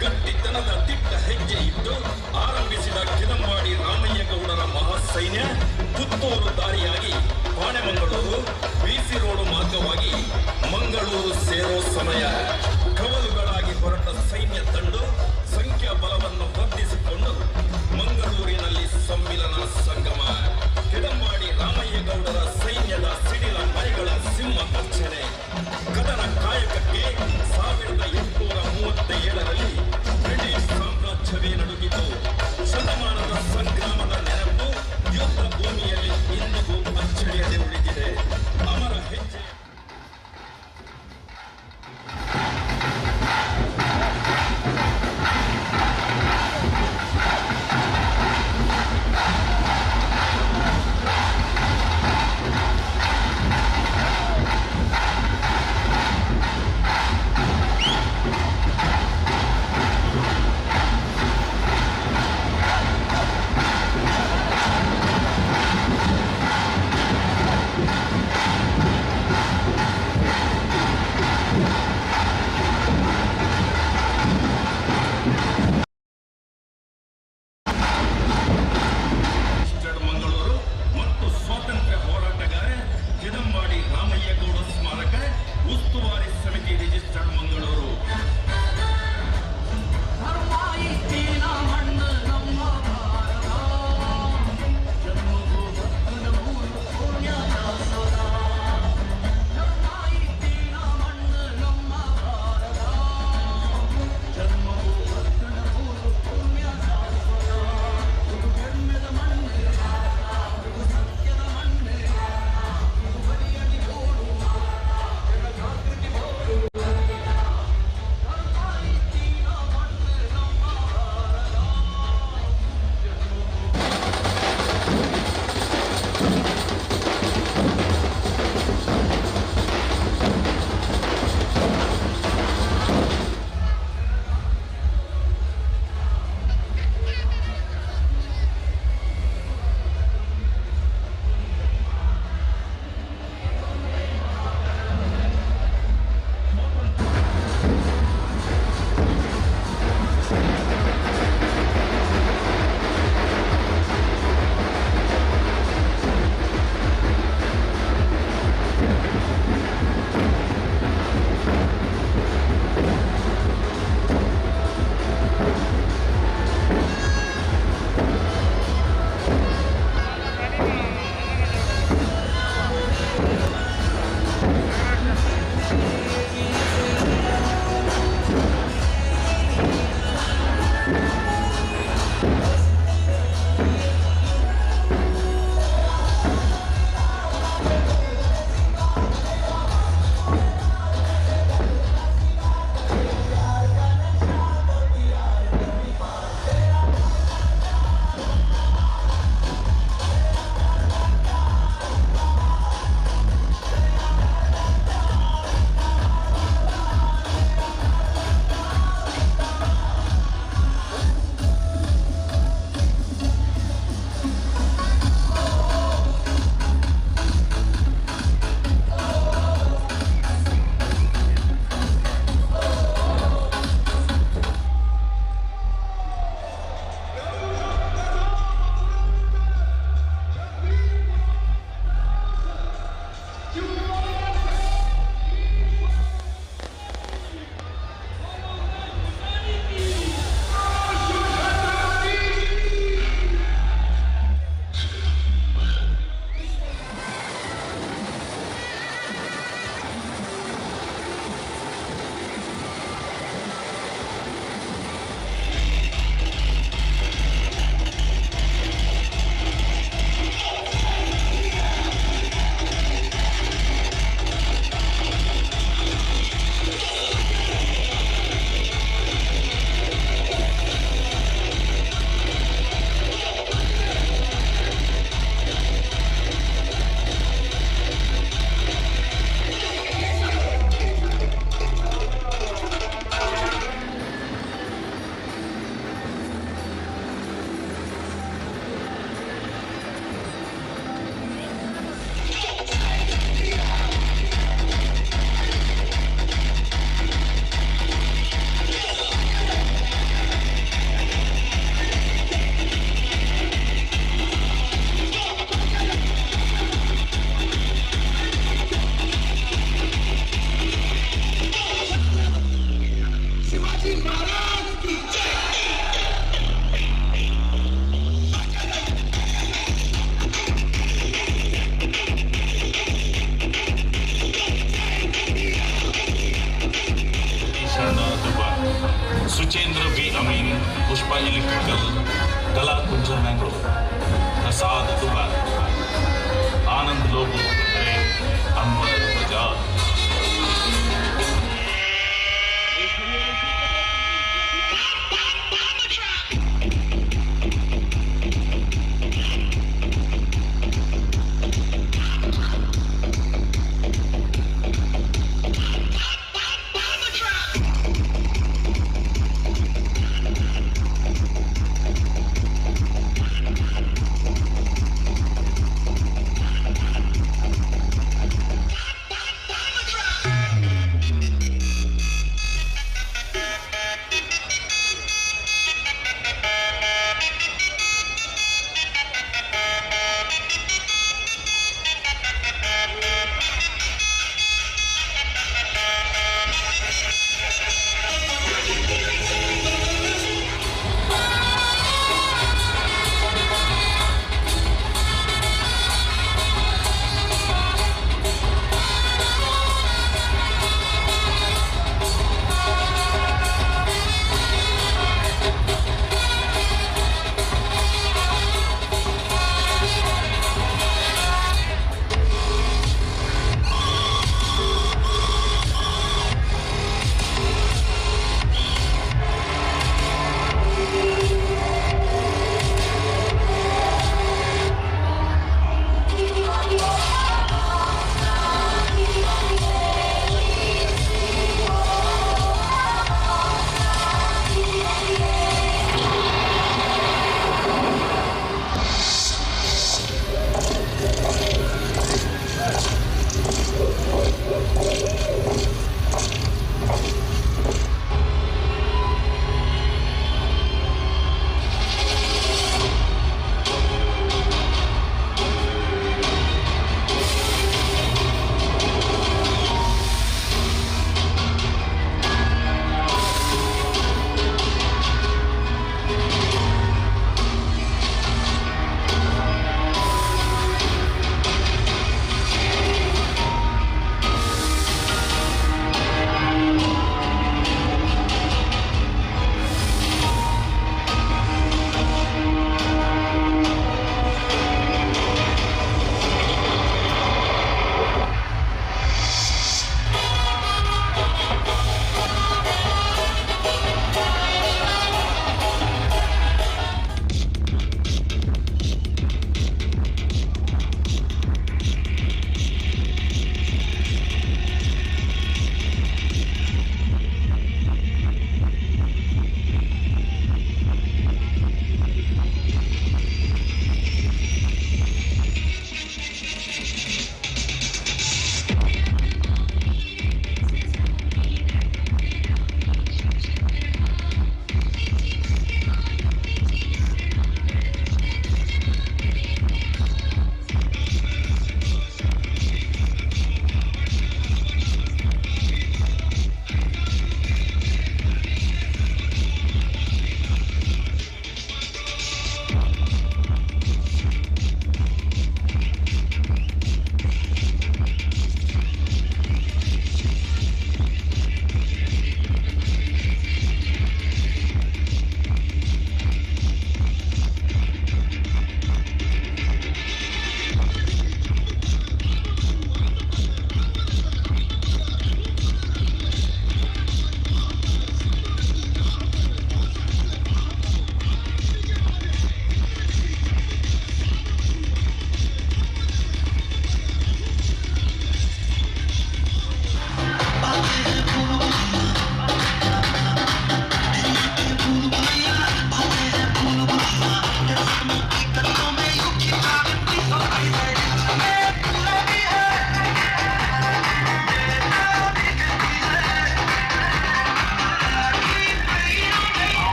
ಗಟ್ಟಿತನದ ದಿಟ್ಟ ಹೆಜ್ಜೆ ಇಟ್ಟು ಆರಂಭಿಸಿದ ಕಿದಂಬಾಡಿ ರಾಮಯ್ಯ ಗೌಡರ ಮಹಾಸೈನ್ಯ ಪುತ್ತೂರು ದಾರಿಯಾಗಿ ಪಾಣೆಮಂಗಳೂರು ಬಿಸಿ ರೋಡು ಮಾರ್ಗವಾಗಿ ಮಂಗಳೂರು ಸೇರೋ ಸಮಯ. ಕವಲುಗಳಾಗಿ ಹೊರಟ ಸೈನ್ಯ ತಂಡು ಸಂಖ್ಯಾ ಬಲವನ್ನು ವರ್ಧಿಸಿಕೊಂಡು ಮಂಗಳೂರಿನಲ್ಲಿ ಸಮ್ಮಿಲನ ಸಂಗಮ. ಕಿದಂಬಾಡಿ ರಾಮಯ್ಯ ಗೌಡರ ಸೈನ್ಯದ ಸಿಡಿಲ ಮರಿಗಳ ಸಿಂಹ ಅರ್ಚನೆ. ಕದನ ಕಾಯಕಕ್ಕೆ 1837ರಲ್ಲಿ ಬ್ರಿಟಿಷ್ ಸಾಮ್ರಾಜ್ಯವೇ ನಡುಗಿತು. ಶತಮಾನದ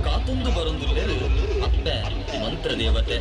ಕಾತೊಂದು ಬರೊಂದುಲ್ಲೆರು ಅಪ್ಪೆ ಮಂತ್ರ ದೇವತೆ.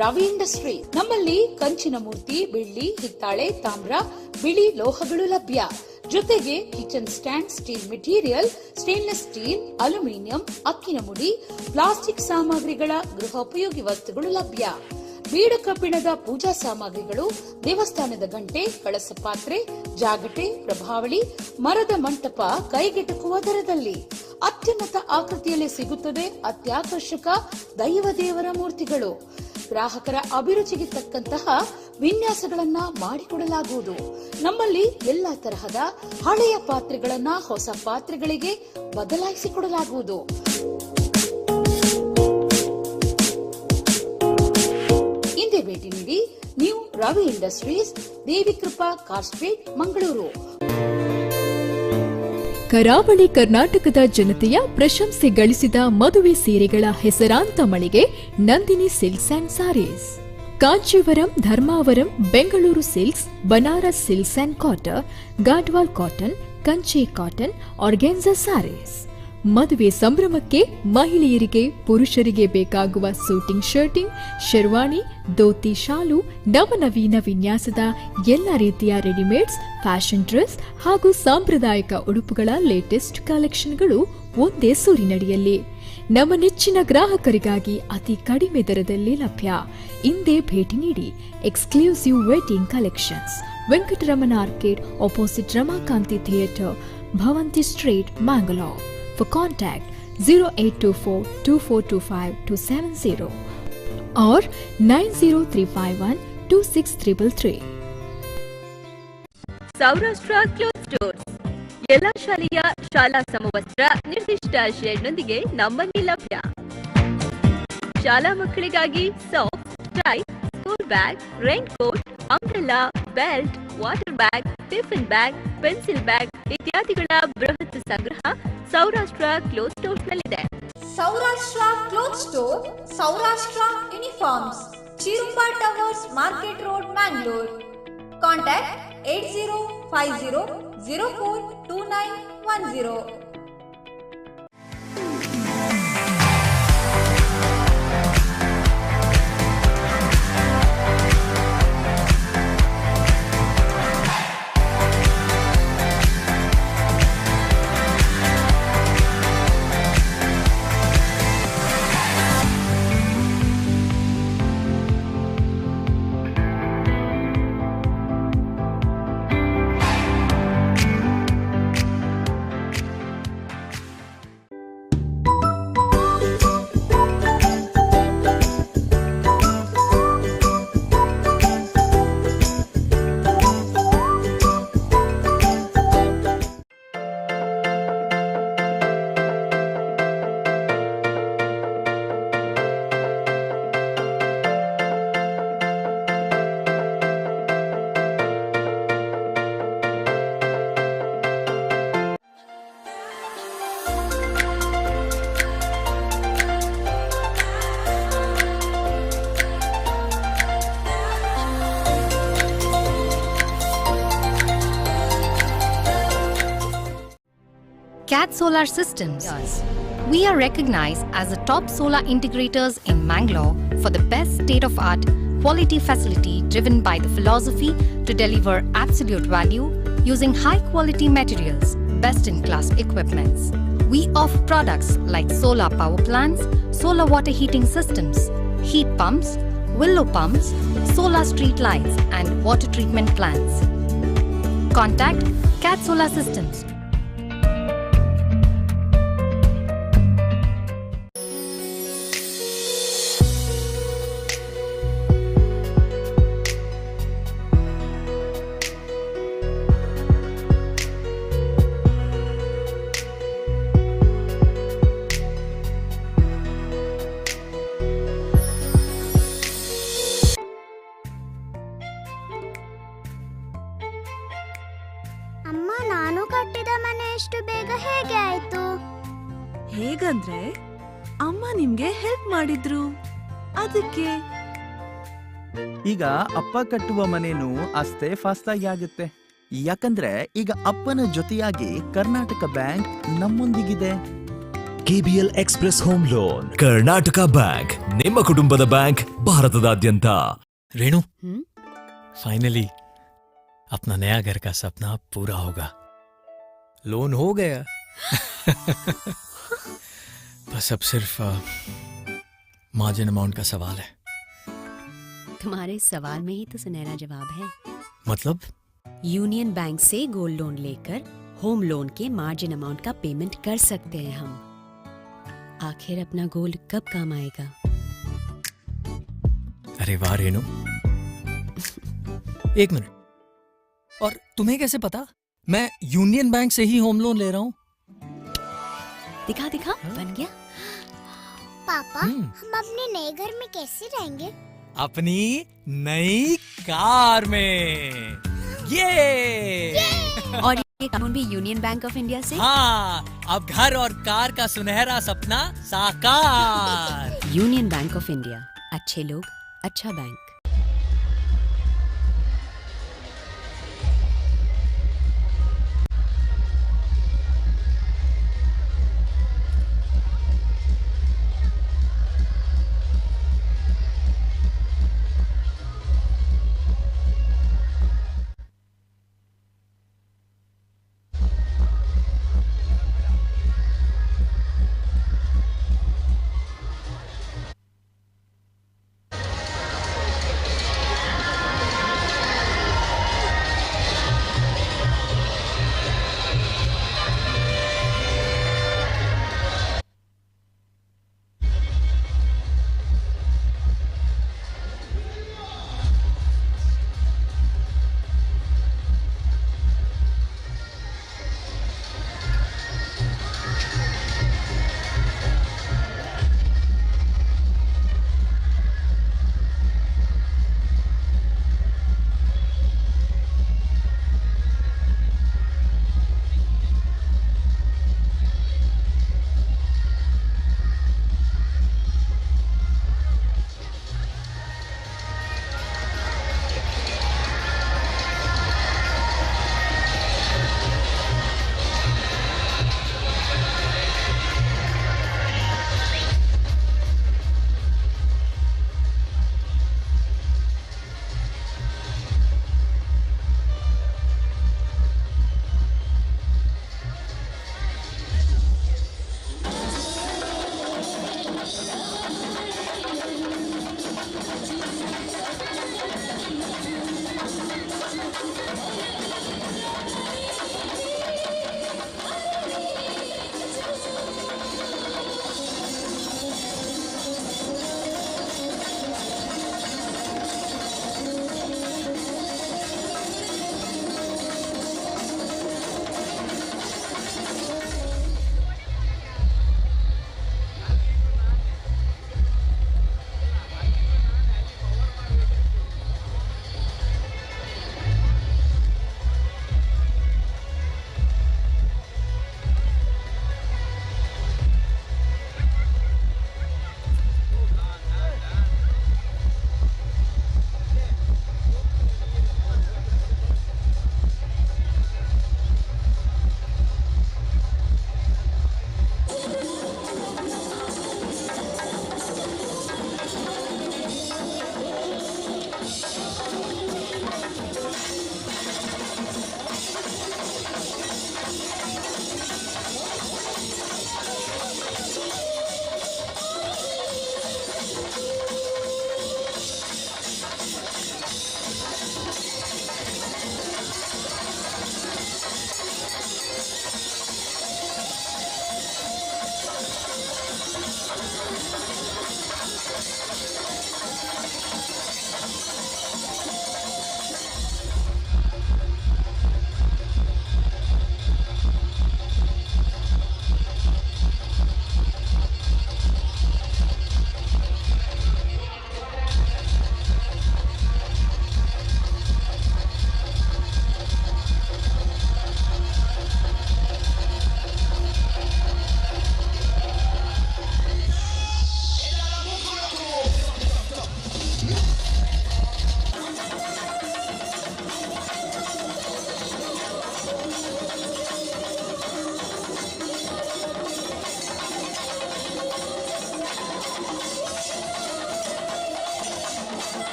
ರವಿ ಇಂಡಸ್ಟ್ರಿ. ನಮ್ಮಲ್ಲಿ ಕಂಚಿನ ಮೂರ್ತಿ, ಬೆಳ್ಳಿ, ಹಿತ್ತಾಳೆ, ತಾಮ್ರ, ಬಿಳಿ ಲೋಹಗಳು ಲಭ್ಯ. ಜೊತೆಗೆ kitchen stand, steel material, stainless steel, aluminium, ಅಕ್ಕಿನ ಮುಡಿ, ಪ್ಲಾಸ್ಟಿಕ್ ಸಾಮಗ್ರಿಗಳ ಗೃಹೋಪಯೋಗಿ ವಸ್ತುಗಳು ಲಭ್ಯ. ಬೀಡು ಕಬ್ಬಿಣದ ಪೂಜಾ ಸಾಮಗ್ರಿಗಳು, ದೇವಸ್ಥಾನದ ಗಂಟೆ, ಕಳಸ ಪಾತ್ರೆ, ಜಾಗಟೆ, ಪ್ರಭಾವಳಿ, ಮರದ ಮಂಟಪ ಕೈಗೆಟುಕುವ ದರದಲ್ಲಿ. ಅತ್ಯುನ್ನತ ಆಕೃತಿಯಲ್ಲಿ ಸಿಗುತ್ತದೆ ಅತ್ಯಾಕರ್ಷಕ ದೈವ ದೇವರ ಮೂರ್ತಿಗಳು. ಗ್ರಾಹಕರ ಅಭಿರುಚಿಗೆ ತಕ್ಕಂತಹ ವಿನ್ಯಾಸಗಳನ್ನ ಮಾಡಿಕೊಡಲಾಗುವುದು. ನಮ್ಮಲ್ಲಿ ಎಲ್ಲಾ ತರಹದ ಹಳೆಯ ಪಾತ್ರೆಗಳನ್ನ ಹೊಸ ಪಾತ್ರೆಗಳಿಗೆ ಬದಲಾಯಿಸಿಕೊಡಲಾಗುವುದು. ಹಿಂದೆ ಭೇಟಿ ನೀಡಿ. New Ravi industries, ದೇವಿಕೃಪಾ car street, Mangaluru. ಕರಾವಳಿ ಕರ್ನಾಟಕದ ಜನತೆಯ ಪ್ರಶಂಸೆ ಗಳಿಸಿದ ಮದುವೆ ಸೀರೆಗಳ ಹೆಸರಾಂತ ಮಳಿಗೆ Nandini silks and saris. Kanchivaram, Dharmavaram, Bengaluru silks, Banaras silks and cotton, Gadwal cotton, Kanchi cotton, organza saris. ಮದುವೆ ಸಂಭ್ರಮಕ್ಕೆ ಮಹಿಳೆಯರಿಗೆ, ಪುರುಷರಿಗೆ ಬೇಕಾಗುವ ಸೂಟಿಂಗ್ ಶರ್ಟಿಂಗ್, ಶೆರ್ವಾಣಿ, ಧೋತಿ, ಶಾಲು, ನವನವೀನ ವಿನ್ಯಾಸದ ಎಲ್ಲ ರೀತಿಯ ರೆಡಿಮೇಡ್ಸ್, ಫ್ಯಾಷನ್ ಡ್ರೆಸ್ ಹಾಗೂ ಸಾಂಪ್ರದಾಯಿಕ ಉಡುಪುಗಳ ಲೇಟೆಸ್ಟ್ ಕಲೆಕ್ಷನ್ಗಳು ಒಂದೇ ಸೂರಿನಡಿಯಲ್ಲಿ. ನಮ್ಮ ನೆಚ್ಚಿನ ಗ್ರಾಹಕರಿಗಾಗಿ ಅತಿ ಕಡಿಮೆ ದರದಲ್ಲಿ ಲಭ್ಯ. ಇಂದೇ ಭೇಟಿ ನೀಡಿ. Exclusive wedding collections, Venkataramana arcade, opposite Ramakanti theatre, Bhavanti street, Mangalore. For contact 0824 2425 270 or 90351 26333. Saurashtra cloth stores ಎಲ್ಲ ಶಾಲೆಯ ಶಾಲಾ ಸಮವಸ್ತ್ರ ನಿರ್ದಿಷ್ಟ ಶೇಡ್ನೊಂದಿಗೆ ನಮ್ಮಲ್ಲಿ ಲಭ್ಯ. ಶಾಲಾ ಮಕ್ಕಳಿಗಾಗಿ socks, tie, school bag, rain coat, umbrella, belt, water bag, tiffin bag, pencil bag ಇತ್ಯಾದಿಗಳ ಬೃಹತ್ ಸಂಗ್ರಹ ಸೌರಾಷ್ಟ್ರ ಕ್ಲೋತ್ ಸ್ಟೋರ್ಸ್ನಲ್ಲಿದೆ. Saurashtra cloth store, Saurashtra uniforms, ಚಿರುಂಬಾ towers, market road, Mangalore. Contact 8050042910. CAT Solar Systems. We are recognized as the top solar integrators in Mangalore for the best state-of-art quality facility driven by the philosophy to deliver absolute value using high quality materials, best in class equipments. We offer products like solar power plants, solar water heating systems, heat pumps, willow pumps, solar street lights and water treatment plants. Contact CAT Solar Systems. ಅಮ್ಮ, ನಾನು ಕಟ್ಟಿದ ಮನೆ ಎಷ್ಟು ಬೇಗ ಹೇಗೆ ಆಯ್ತು? ಹೇಗಂದ್ರೆ ಅಮ್ಮ ನಿಮ್ಗೆ ಹೆಲ್ಪ್ ಮಾಡಿದ್ರು ಅದಕ್ಕೆ. ಈಗ ಅಪ್ಪ ಕಟ್ಟುವ ಮನೇನು ಅಷ್ಟೇ ಫಾಸ್ಟ್ ಆಗಿ ಆಗುತ್ತೆ, ಯಾಕಂದ್ರೆ ಈಗ ಅಪ್ಪನ ಜೊತೆಯಾಗಿ ಕರ್ನಾಟಕ ಬ್ಯಾಂಕ್ ನಮ್ಮೊಂದಿಗಿದೆ. KBL Express Home Loan, Karnataka bank, ನಿಮ್ಮ ಕುಟುಂಬದ ಬ್ಯಾಂಕ್, ಭಾರತದಾದ್ಯಂತ. रेणु, फाइनली अपना नया घर का सपना पूरा होगा. लोन हो गया. बस अब सिर्फ मार्जिन अमाउंट का सवाल है. तुम्हारे सवाल में ही तो सुनहरा जवाब है. मतलब? यूनियन बैंक से गोल्ड लोन लेकर होम लोन के मार्जिन अमाउंट का पेमेंट कर सकते हैं हम. आखिर अपना गोल्ड कब काम आएगा? अरे वाह रेणु, एक मिनट, और तुम्हें कैसे पता मैं यूनियन बैंक से ही होम लोन ले रहा हूँ? दिखा दिखा, बन गया. पापा, हम अपने नए घर में कैसे रहेंगे? अपनी नई कार में. ये और ये कानून भी यूनियन बैंक ऑफ इंडिया से. हाँ, अब घर और कार का सुनहरा सपना साकार. यूनियन बैंक ऑफ इंडिया, अच्छे लोग, अच्छा bank.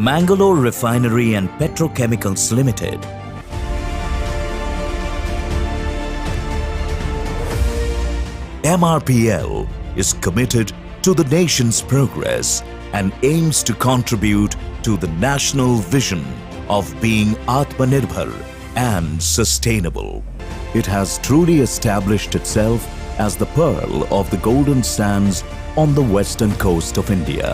Mangalore Refinery and Petrochemicals Limited. MRPL is committed to the nation's progress and aims to contribute to the national vision of being Atmanirbhar and sustainable. It has truly established itself as the pearl of the golden sands on the western coast of India.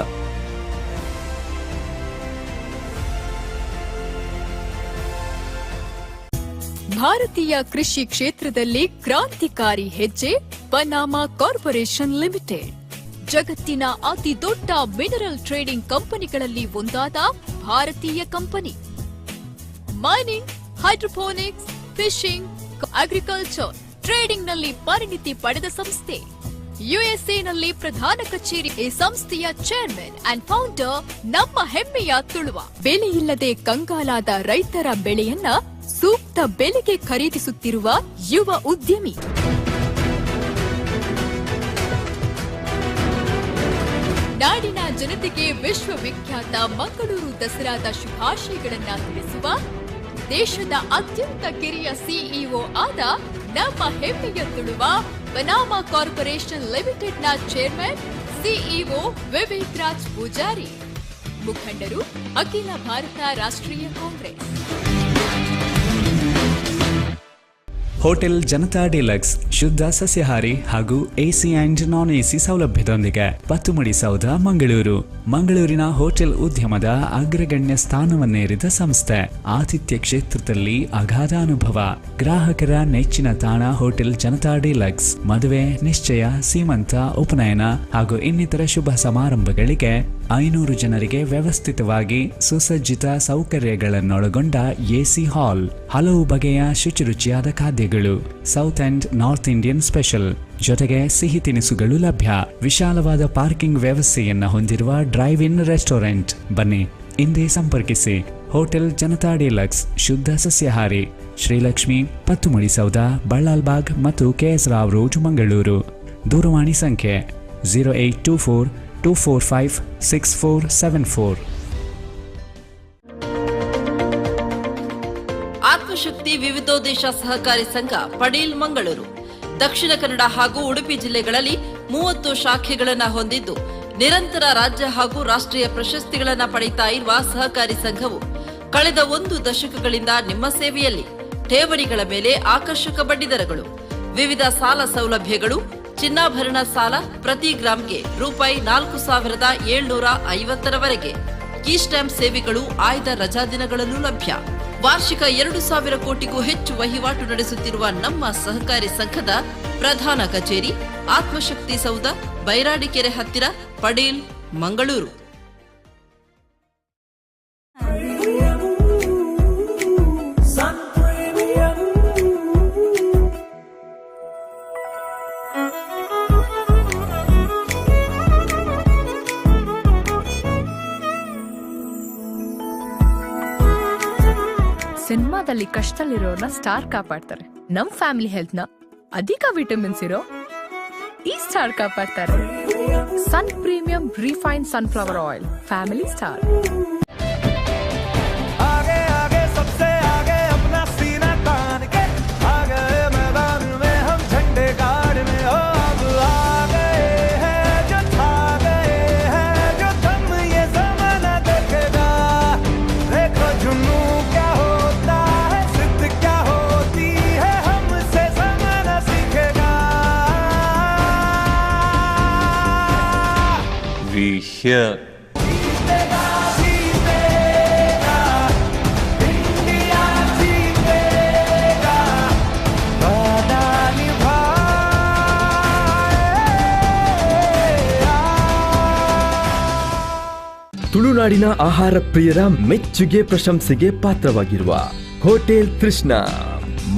ಭಾರತೀಯ ಕೃಷಿ ಕ್ಷೇತ್ರದಲ್ಲಿ ಕ್ರಾಂತಿಕಾರಿ ಹೆಜ್ಜೆ Panama corporation limited. ಜಗತ್ತಿನ ಅತಿ ದೊಡ್ಡ mineral trading ಕಂಪನಿಗಳಲ್ಲಿ ಒಂದಾದ ಭಾರತೀಯ company. Mining, hydroponics, fishing, agriculture, ಟ್ರೇಡಿಂಗ್ನಲ್ಲಿ ಪರಿಣಿತಿ ಪಡೆದ ಸಂಸ್ಥೆ. ಯುಎಸ್ಎನಲ್ಲಿ ಪ್ರಧಾನ ಕಚೇರಿ. ಈ ಸಂಸ್ಥೆಯ ಚೇರ್ಮನ್ ಅಂಡ್ ಫೌಂಡರ್ ನಮ್ಮ ಹೆಮ್ಮೆಯ ತುಳುವ. ಬೆಲೆಯಿಲ್ಲದೆ ಕಂಗಾಲಾದ ರೈತರ ಬೆಳೆಯನ್ನ ಸೂಕ್ತ ಬೆಲೆಗೆ ಖರೀದಿಸುತ್ತಿರುವ ಯುವ ಉದ್ಯಮಿ. ನಾಡಿನ ಜನತೆಗೆ ವಿಶ್ವವಿಖ್ಯಾತ ಮಂಗಳೂರು ದಸರಾದ ಶುಭಾಶಯಗಳನ್ನ ತಿಳಿಸುವ ದೇಶದ ಅತ್ಯಂತ ಕಿರಿಯ ಸಿಇಒ ಆದ ನಮ್ಮ ಹೆಮ್ಮೆಯ ತುಳುವ ಪನಾಮಾ ಕಾರ್ಪೊರೇಷನ್ ಲಿಮಿಟೆಡ್ನ ಚೇರ್ಮನ್ ಸಿಇಒ ವಿವೇಕ್ ರಾಜ್ ಪೂಜಾರಿ. ಮುಖಂಡರು ಅಖಿಲ ಭಾರತ ರಾಷ್ಟ್ರೀಯ ಕಾಂಗ್ರೆಸ್. ಹೋಟೆಲ್ ಜನತಾ ಡಿಲಕ್ಸ್ ಶುದ್ಧ ಸಸ್ಯಾಹಾರಿ ಹಾಗೂ ಎಸಿ ಅಂಡ್ ನಾನ್ ಎಸಿ ಸೌಲಭ್ಯದೊಂದಿಗೆ ಪತ್ತುಮಡಿ ಸೌಧ ಮಂಗಳೂರು. ಮಂಗಳೂರಿನ ಹೋಟೆಲ್ ಉದ್ಯಮದ ಅಗ್ರಗಣ್ಯ ಸ್ಥಾನವನ್ನೇರಿದ ಸಂಸ್ಥೆ. ಆತಿಥ್ಯ ಕ್ಷೇತ್ರದಲ್ಲಿ ಅಗಾಧ ಅನುಭವ. ಗ್ರಾಹಕರ ನೆಚ್ಚಿನ ತಾಣ ಹೋಟೆಲ್ ಜನತಾ ಡಿಲಕ್ಸ್. ಮದುವೆ, ನಿಶ್ಚಯ, ಸೀಮಂತ, ಉಪನಯನ ಹಾಗೂ ಇನ್ನಿತರ ಶುಭ ಸಮಾರಂಭಗಳಿಗೆ 500 ಜನರಿಗೆ ವ್ಯವಸ್ಥಿತವಾಗಿ ಸುಸಜ್ಜಿತ ಸೌಕರ್ಯಗಳನ್ನೊಳಗೊಂಡ ಎಸಿ ಹಾಲ್. ಹಲವು ಬಗೆಯ ಶುಚಿರುಚಿಯಾದ ಖಾದ್ಯಗಳು. South and north Indian special. ಜೊತೆಗೆ ಸಿಹಿ ತಿನಿಸುಗಳು ಲಭ್ಯ. ವಿಶಾಲವಾದ ಪಾರ್ಕಿಂಗ್ ವ್ಯವಸ್ಥೆಯನ್ನ ಹೊಂದಿರುವ ಡ್ರೈವ್ ಇನ್ ರೆಸ್ಟೋರೆಂಟ್. ಬನ್ನಿ, ಇಂದೇ ಸಂಪರ್ಕಿಸಿ. ಹೋಟೆಲ್ ಜನತಾ ಡಿಲಕ್ಸ್ ಶುದ್ಧ ಸಸ್ಯಾಹಾರಿ, ಶ್ರೀಲಕ್ಷ್ಮಿ, ಪತ್ತುಮಡಿ ಸೌಧ, ಬಳ್ಳಾಲ್ಬಾಗ್ ಮತ್ತು ಕೆಎಸ್ ರಾವ್ ರೋಡ್, ಮಂಗಳೂರು. ದೂರವಾಣಿ ಸಂಖ್ಯೆ 0824-245-6474. ಆತ್ಮಶಕ್ತಿ ವಿವಿಧೋದ್ದೇಶ ಸಹಕಾರಿ ಸಂಘ ಪಡೀಲ್ ಮಂಗಳೂರು. ದಕ್ಷಿಣ ಕನ್ನಡ ಹಾಗೂ ಉಡುಪಿ ಜಿಲ್ಲೆಗಳಲ್ಲಿ 30 ಶಾಖೆಗಳನ್ನು ಹೊಂದಿದ್ದು ನಿರಂತರ ರಾಜ್ಯ ಹಾಗೂ ರಾಷ್ಟ್ರೀಯ ಪ್ರಶಸ್ತಿಗಳನ್ನು ಪಡೆಯುತ್ತಾ ಇರುವ ಸಹಕಾರಿ ಸಂಘವು ಕಳೆದ 1 ದಶಕಗಳಿಂದ ನಿಮ್ಮ ಸೇವೆಯಲ್ಲಿ. ಠೇವಣಿಗಳ ಮೇಲೆ ಆಕರ್ಷಕ ಬಡ್ಡಿದರಗಳು, ವಿವಿಧ ಸಾಲ ಸೌಲಭ್ಯಗಳು, ಚಿನ್ನಾಭರಣ ಸಾಲ ಪ್ರತಿ ಗ್ರಾಂಗೆ ರೂಪಾಯಿ 4,750 ಕೀ ಸ್ಟ್ಯಾಂಪ್ ಸೇವೆಗಳು ಆಯ್ದ ರಜಾದಿನಗಳಲ್ಲೂ ಲಭ್ಯ. ವಾರ್ಷಿಕ 2,000 ಕೋಟಿಗೂ ಹೆಚ್ಚು ವಹಿವಾಟು ನಡೆಸುತ್ತಿರುವ ನಮ್ಮ ಸಹಕಾರಿ ಸಂಘದ ಪ್ರಧಾನ ಕಚೇರಿ ಆತ್ಮಶಕ್ತಿ ಸೌಧ, ಬೈರಾಡಿಕೆರೆ ಹತ್ತಿರ, ಪಡೀಲ್, ಮಂಗಳೂರು. ಸಿನಿಮಾದಲ್ಲಿ ಕಷ್ಟದಲ್ಲಿರೋರ್ನ ಸ್ಟಾರ್ ಕಾಪಾಡ್ತಾರೆ. ನಮ್ ಫ್ಯಾಮಿಲಿ ಹೆಲ್ತ್ ನ ಅಧಿಕ ವಿಟಮಿನ್ಸ್ ಇರೋ ಈ ಸ್ಟಾರ್ ಕಾಪಾಡ್ತಾರೆ. Sun premium refined sunflower oil, family star. Here. ತುಳುನಾಡಿನ ಆಹಾರ ಪ್ರಿಯರ ಮೆಚ್ಚುಗೆ ಪ್ರಶಂಸೆಗೆ ಪಾತ್ರವಾಗಿರುವ hotel Krishna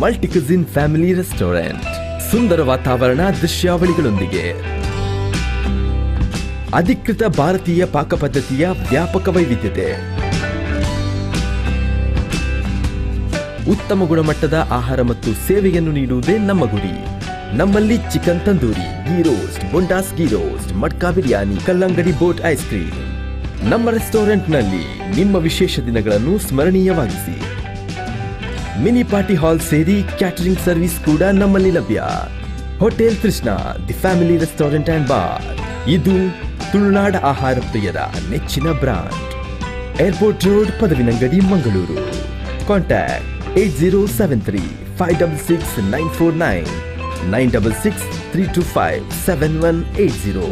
multi cuisine family restaurant. ಸುಂದರ ವಾತಾವರಣ, ದೃಶ್ಯಾವಳಿಗಳೊಂದಿಗೆ ಅಧಿಕೃತ ಭಾರತೀಯ ಪಾಕಪದ್ಧತಿಯ ವ್ಯಾಪಕ ವೈವಿಧ್ಯತೆ, ಉತ್ತಮ ಗುಣಮಟ್ಟದ ಆಹಾರ ಮತ್ತು ಸೇವೆಯನ್ನು ನೀಡುವುದೇ ನಮ್ಮ ಗುರಿ. ನಮ್ಮಲ್ಲಿ ಚಿಕನ್ ತಂದೂರಿ, ಗೀ ರೋಸ್ಟ್, ಬೊಂಡಾಸ್ ಗೀ ರೋಸ್ಟ್, ಮಡ್ಕಾ ಬಿರಿಯಾನಿ, ಕಲ್ಲಂಗಡಿ ಬೋಟ್ ಐಸ್ ಕ್ರೀಮ್, ನಮ್ಮ ರೆಸ್ಟೋರೆಂಟ್ನಲ್ಲಿ ನಿಮ್ಮ ವಿಶೇಷ ದಿನಗಳನ್ನು ಸ್ಮರಣೀಯವಾಗಿಸಿ. ಮಿನಿ ಪಾರ್ಟಿ ಹಾಲ್ ಸೇರಿ ಕ್ಯಾಟರಿಂಗ್ ಸರ್ವಿಸ್ ಕೂಡ ನಮ್ಮಲ್ಲಿ ಲಭ್ಯ. Hotel Krishna the family restaurant and bar, ಇದು ತುಳುನಾಡ ಆಹಾರ ಪ್ರಿಯರ ನೆಚ್ಚಿನ brand. Airport road, Padavinangadi, Mangaluru. Contact 8073-566-949, 966-325-7180.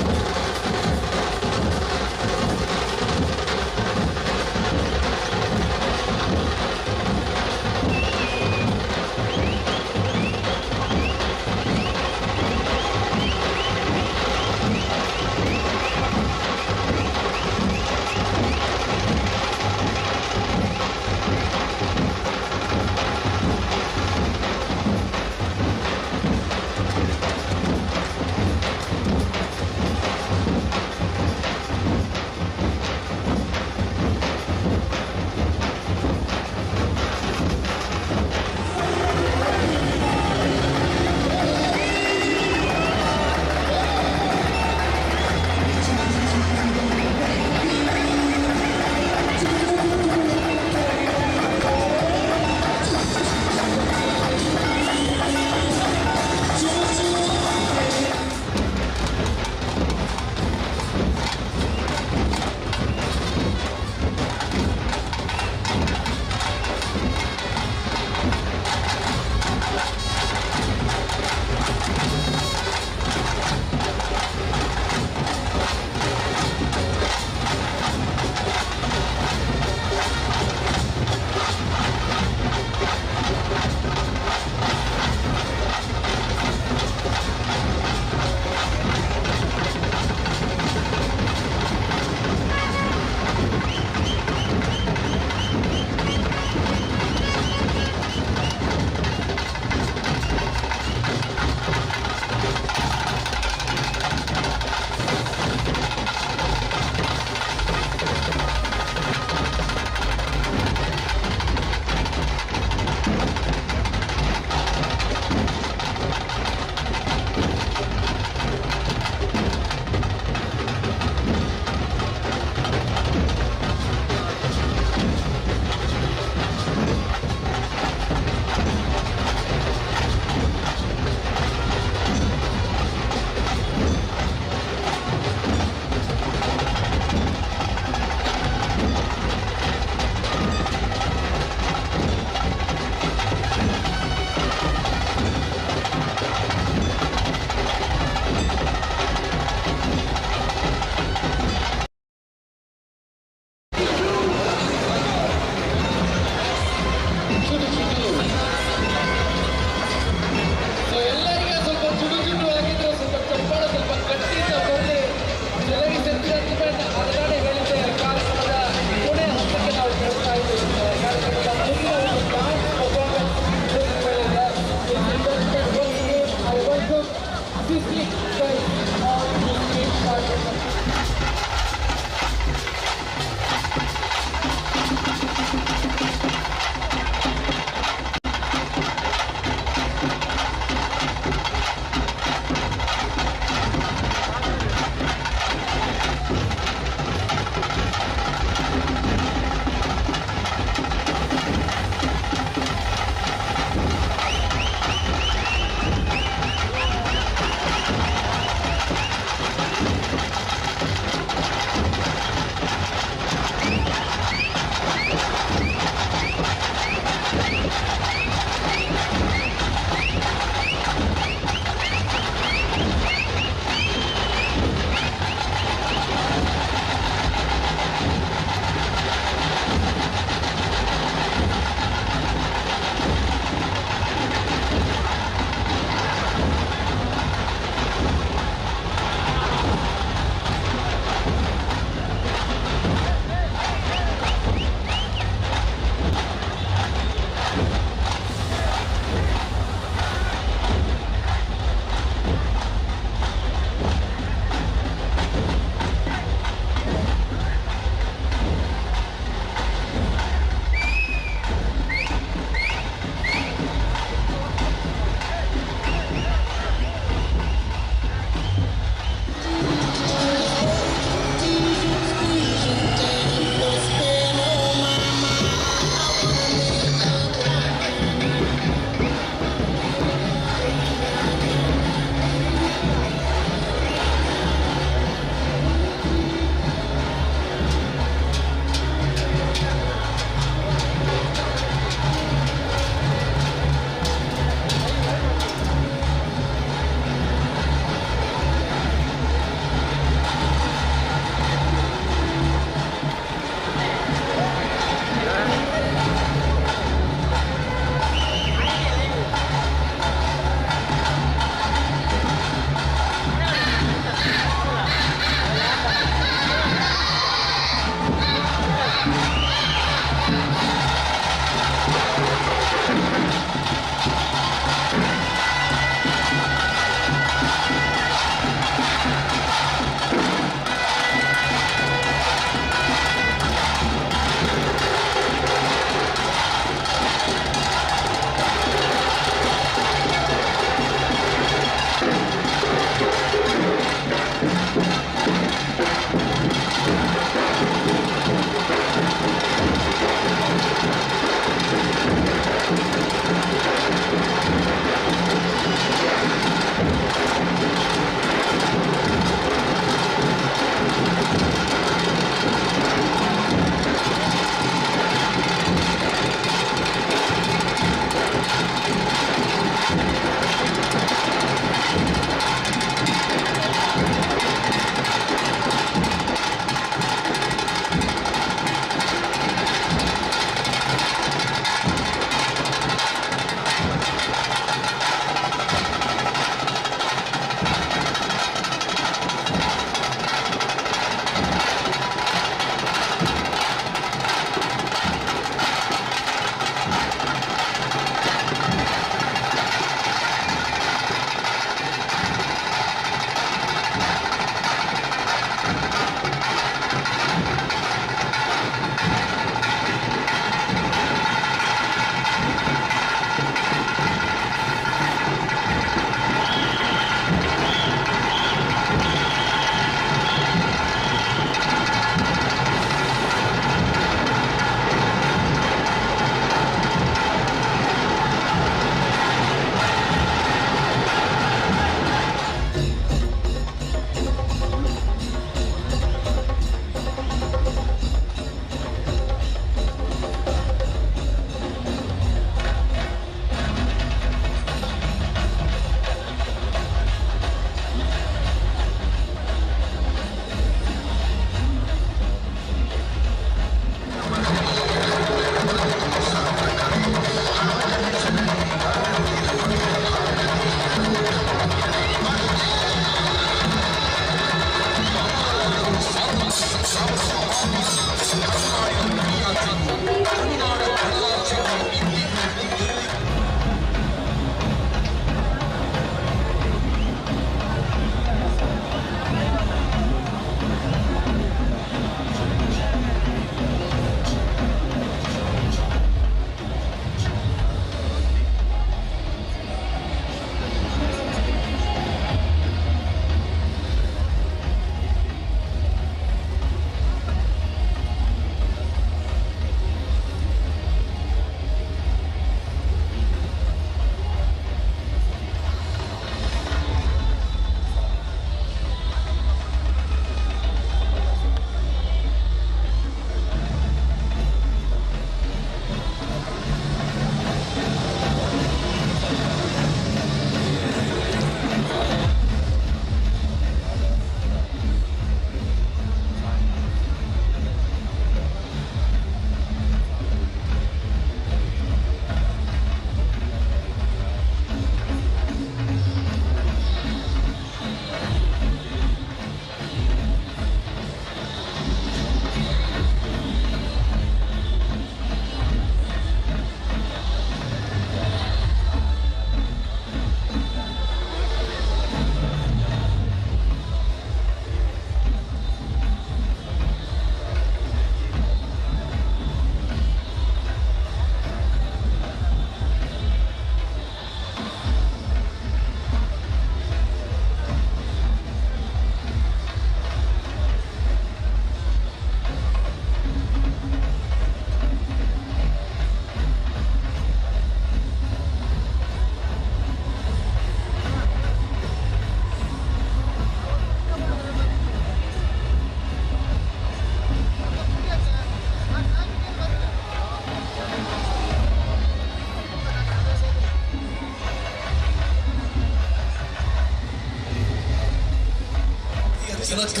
Janaka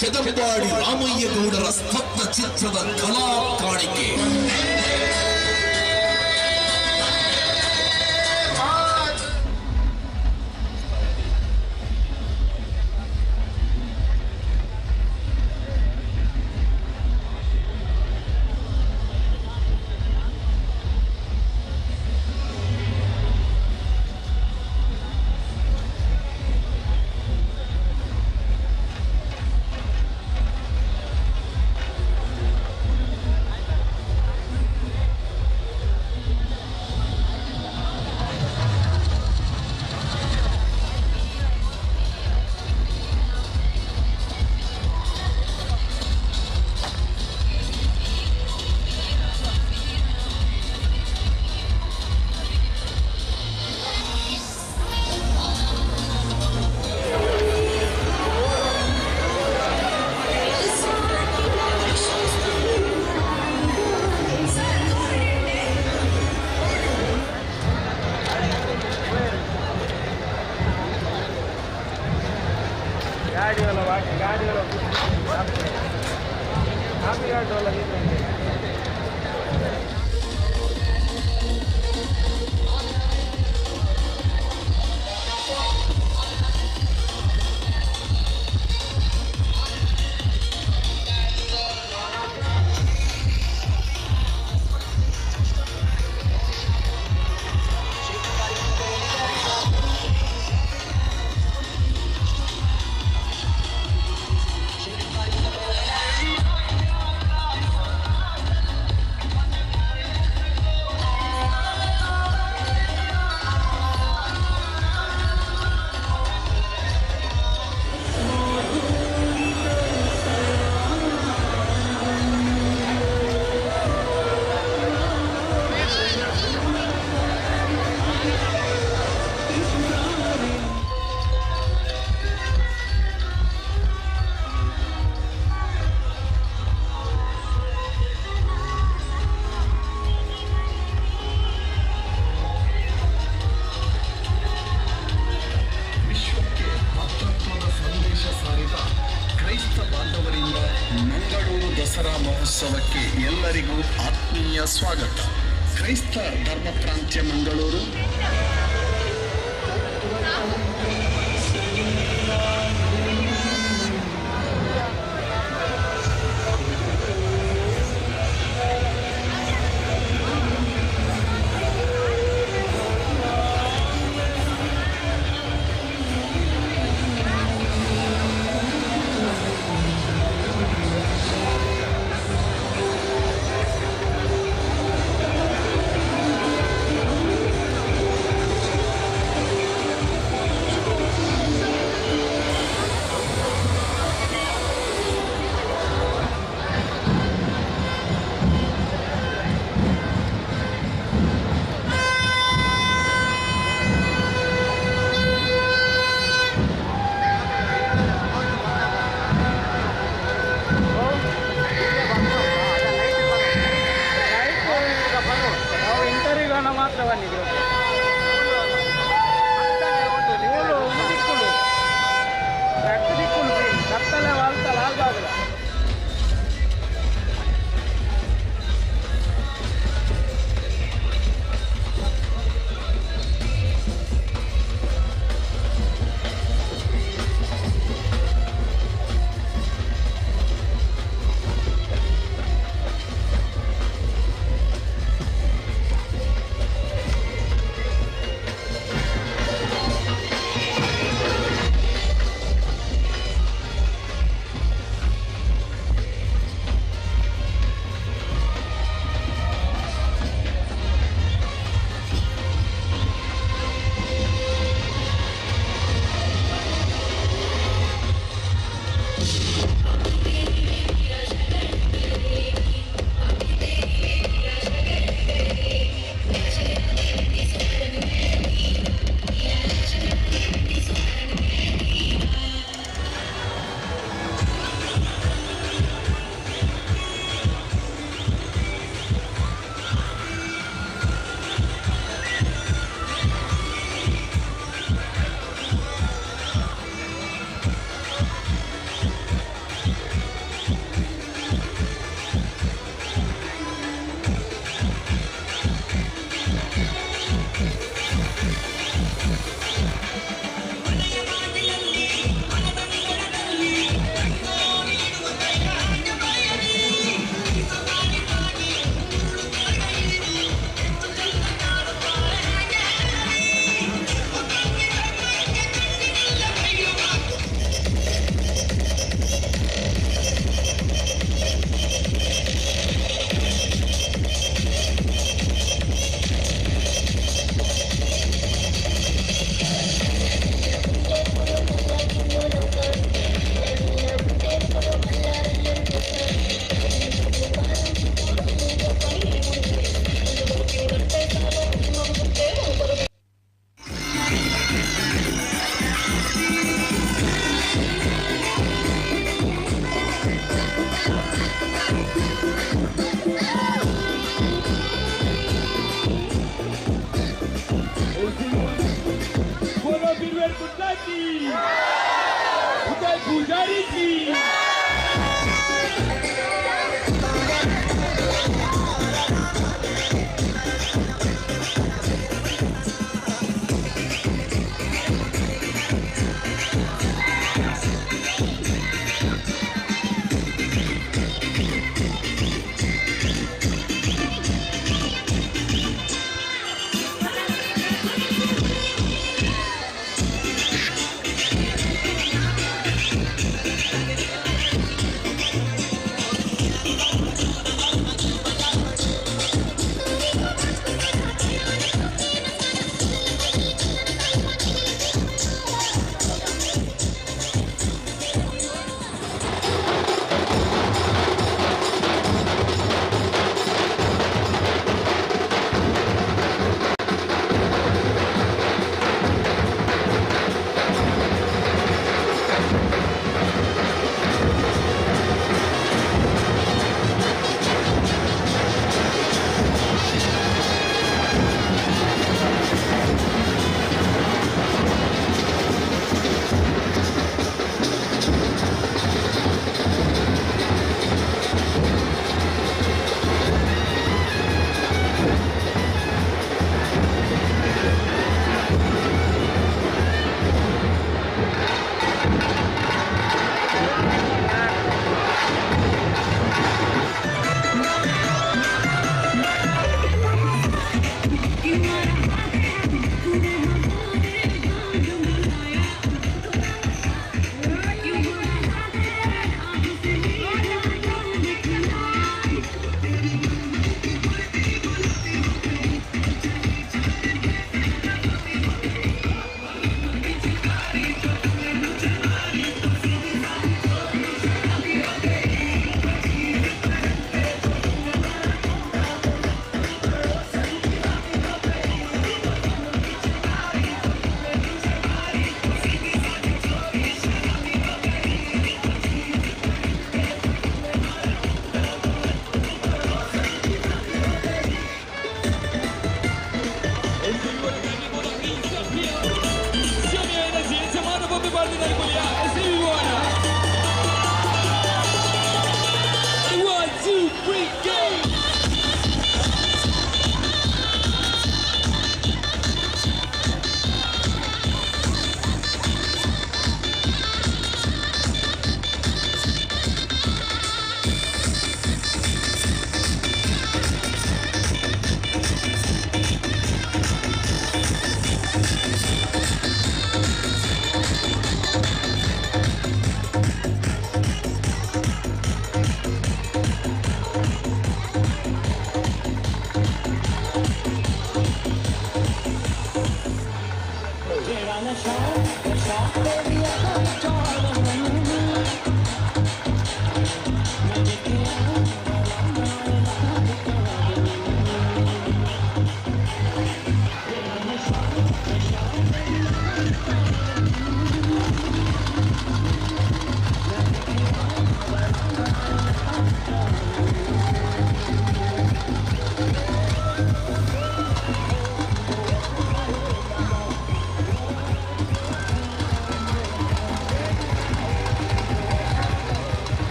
Kedambadi Ramaiah ಗೌಡರ ಸ್ತಬ್ಧ ಚಿತ್ರದ ಕಲಾ ಕಾಣಿಕೆ. ಮಹೋತ್ಸವಕ್ಕೆ ಎಲ್ಲರಿಗೂ ಆತ್ಮೀಯ ಸ್ವಾಗತ. ಕ್ರೈಸ್ತ ಧರ್ಮ ಪ್ರಾಂತ್ಯ ಮಂಗಳೂರು की, उदय पुजारी की।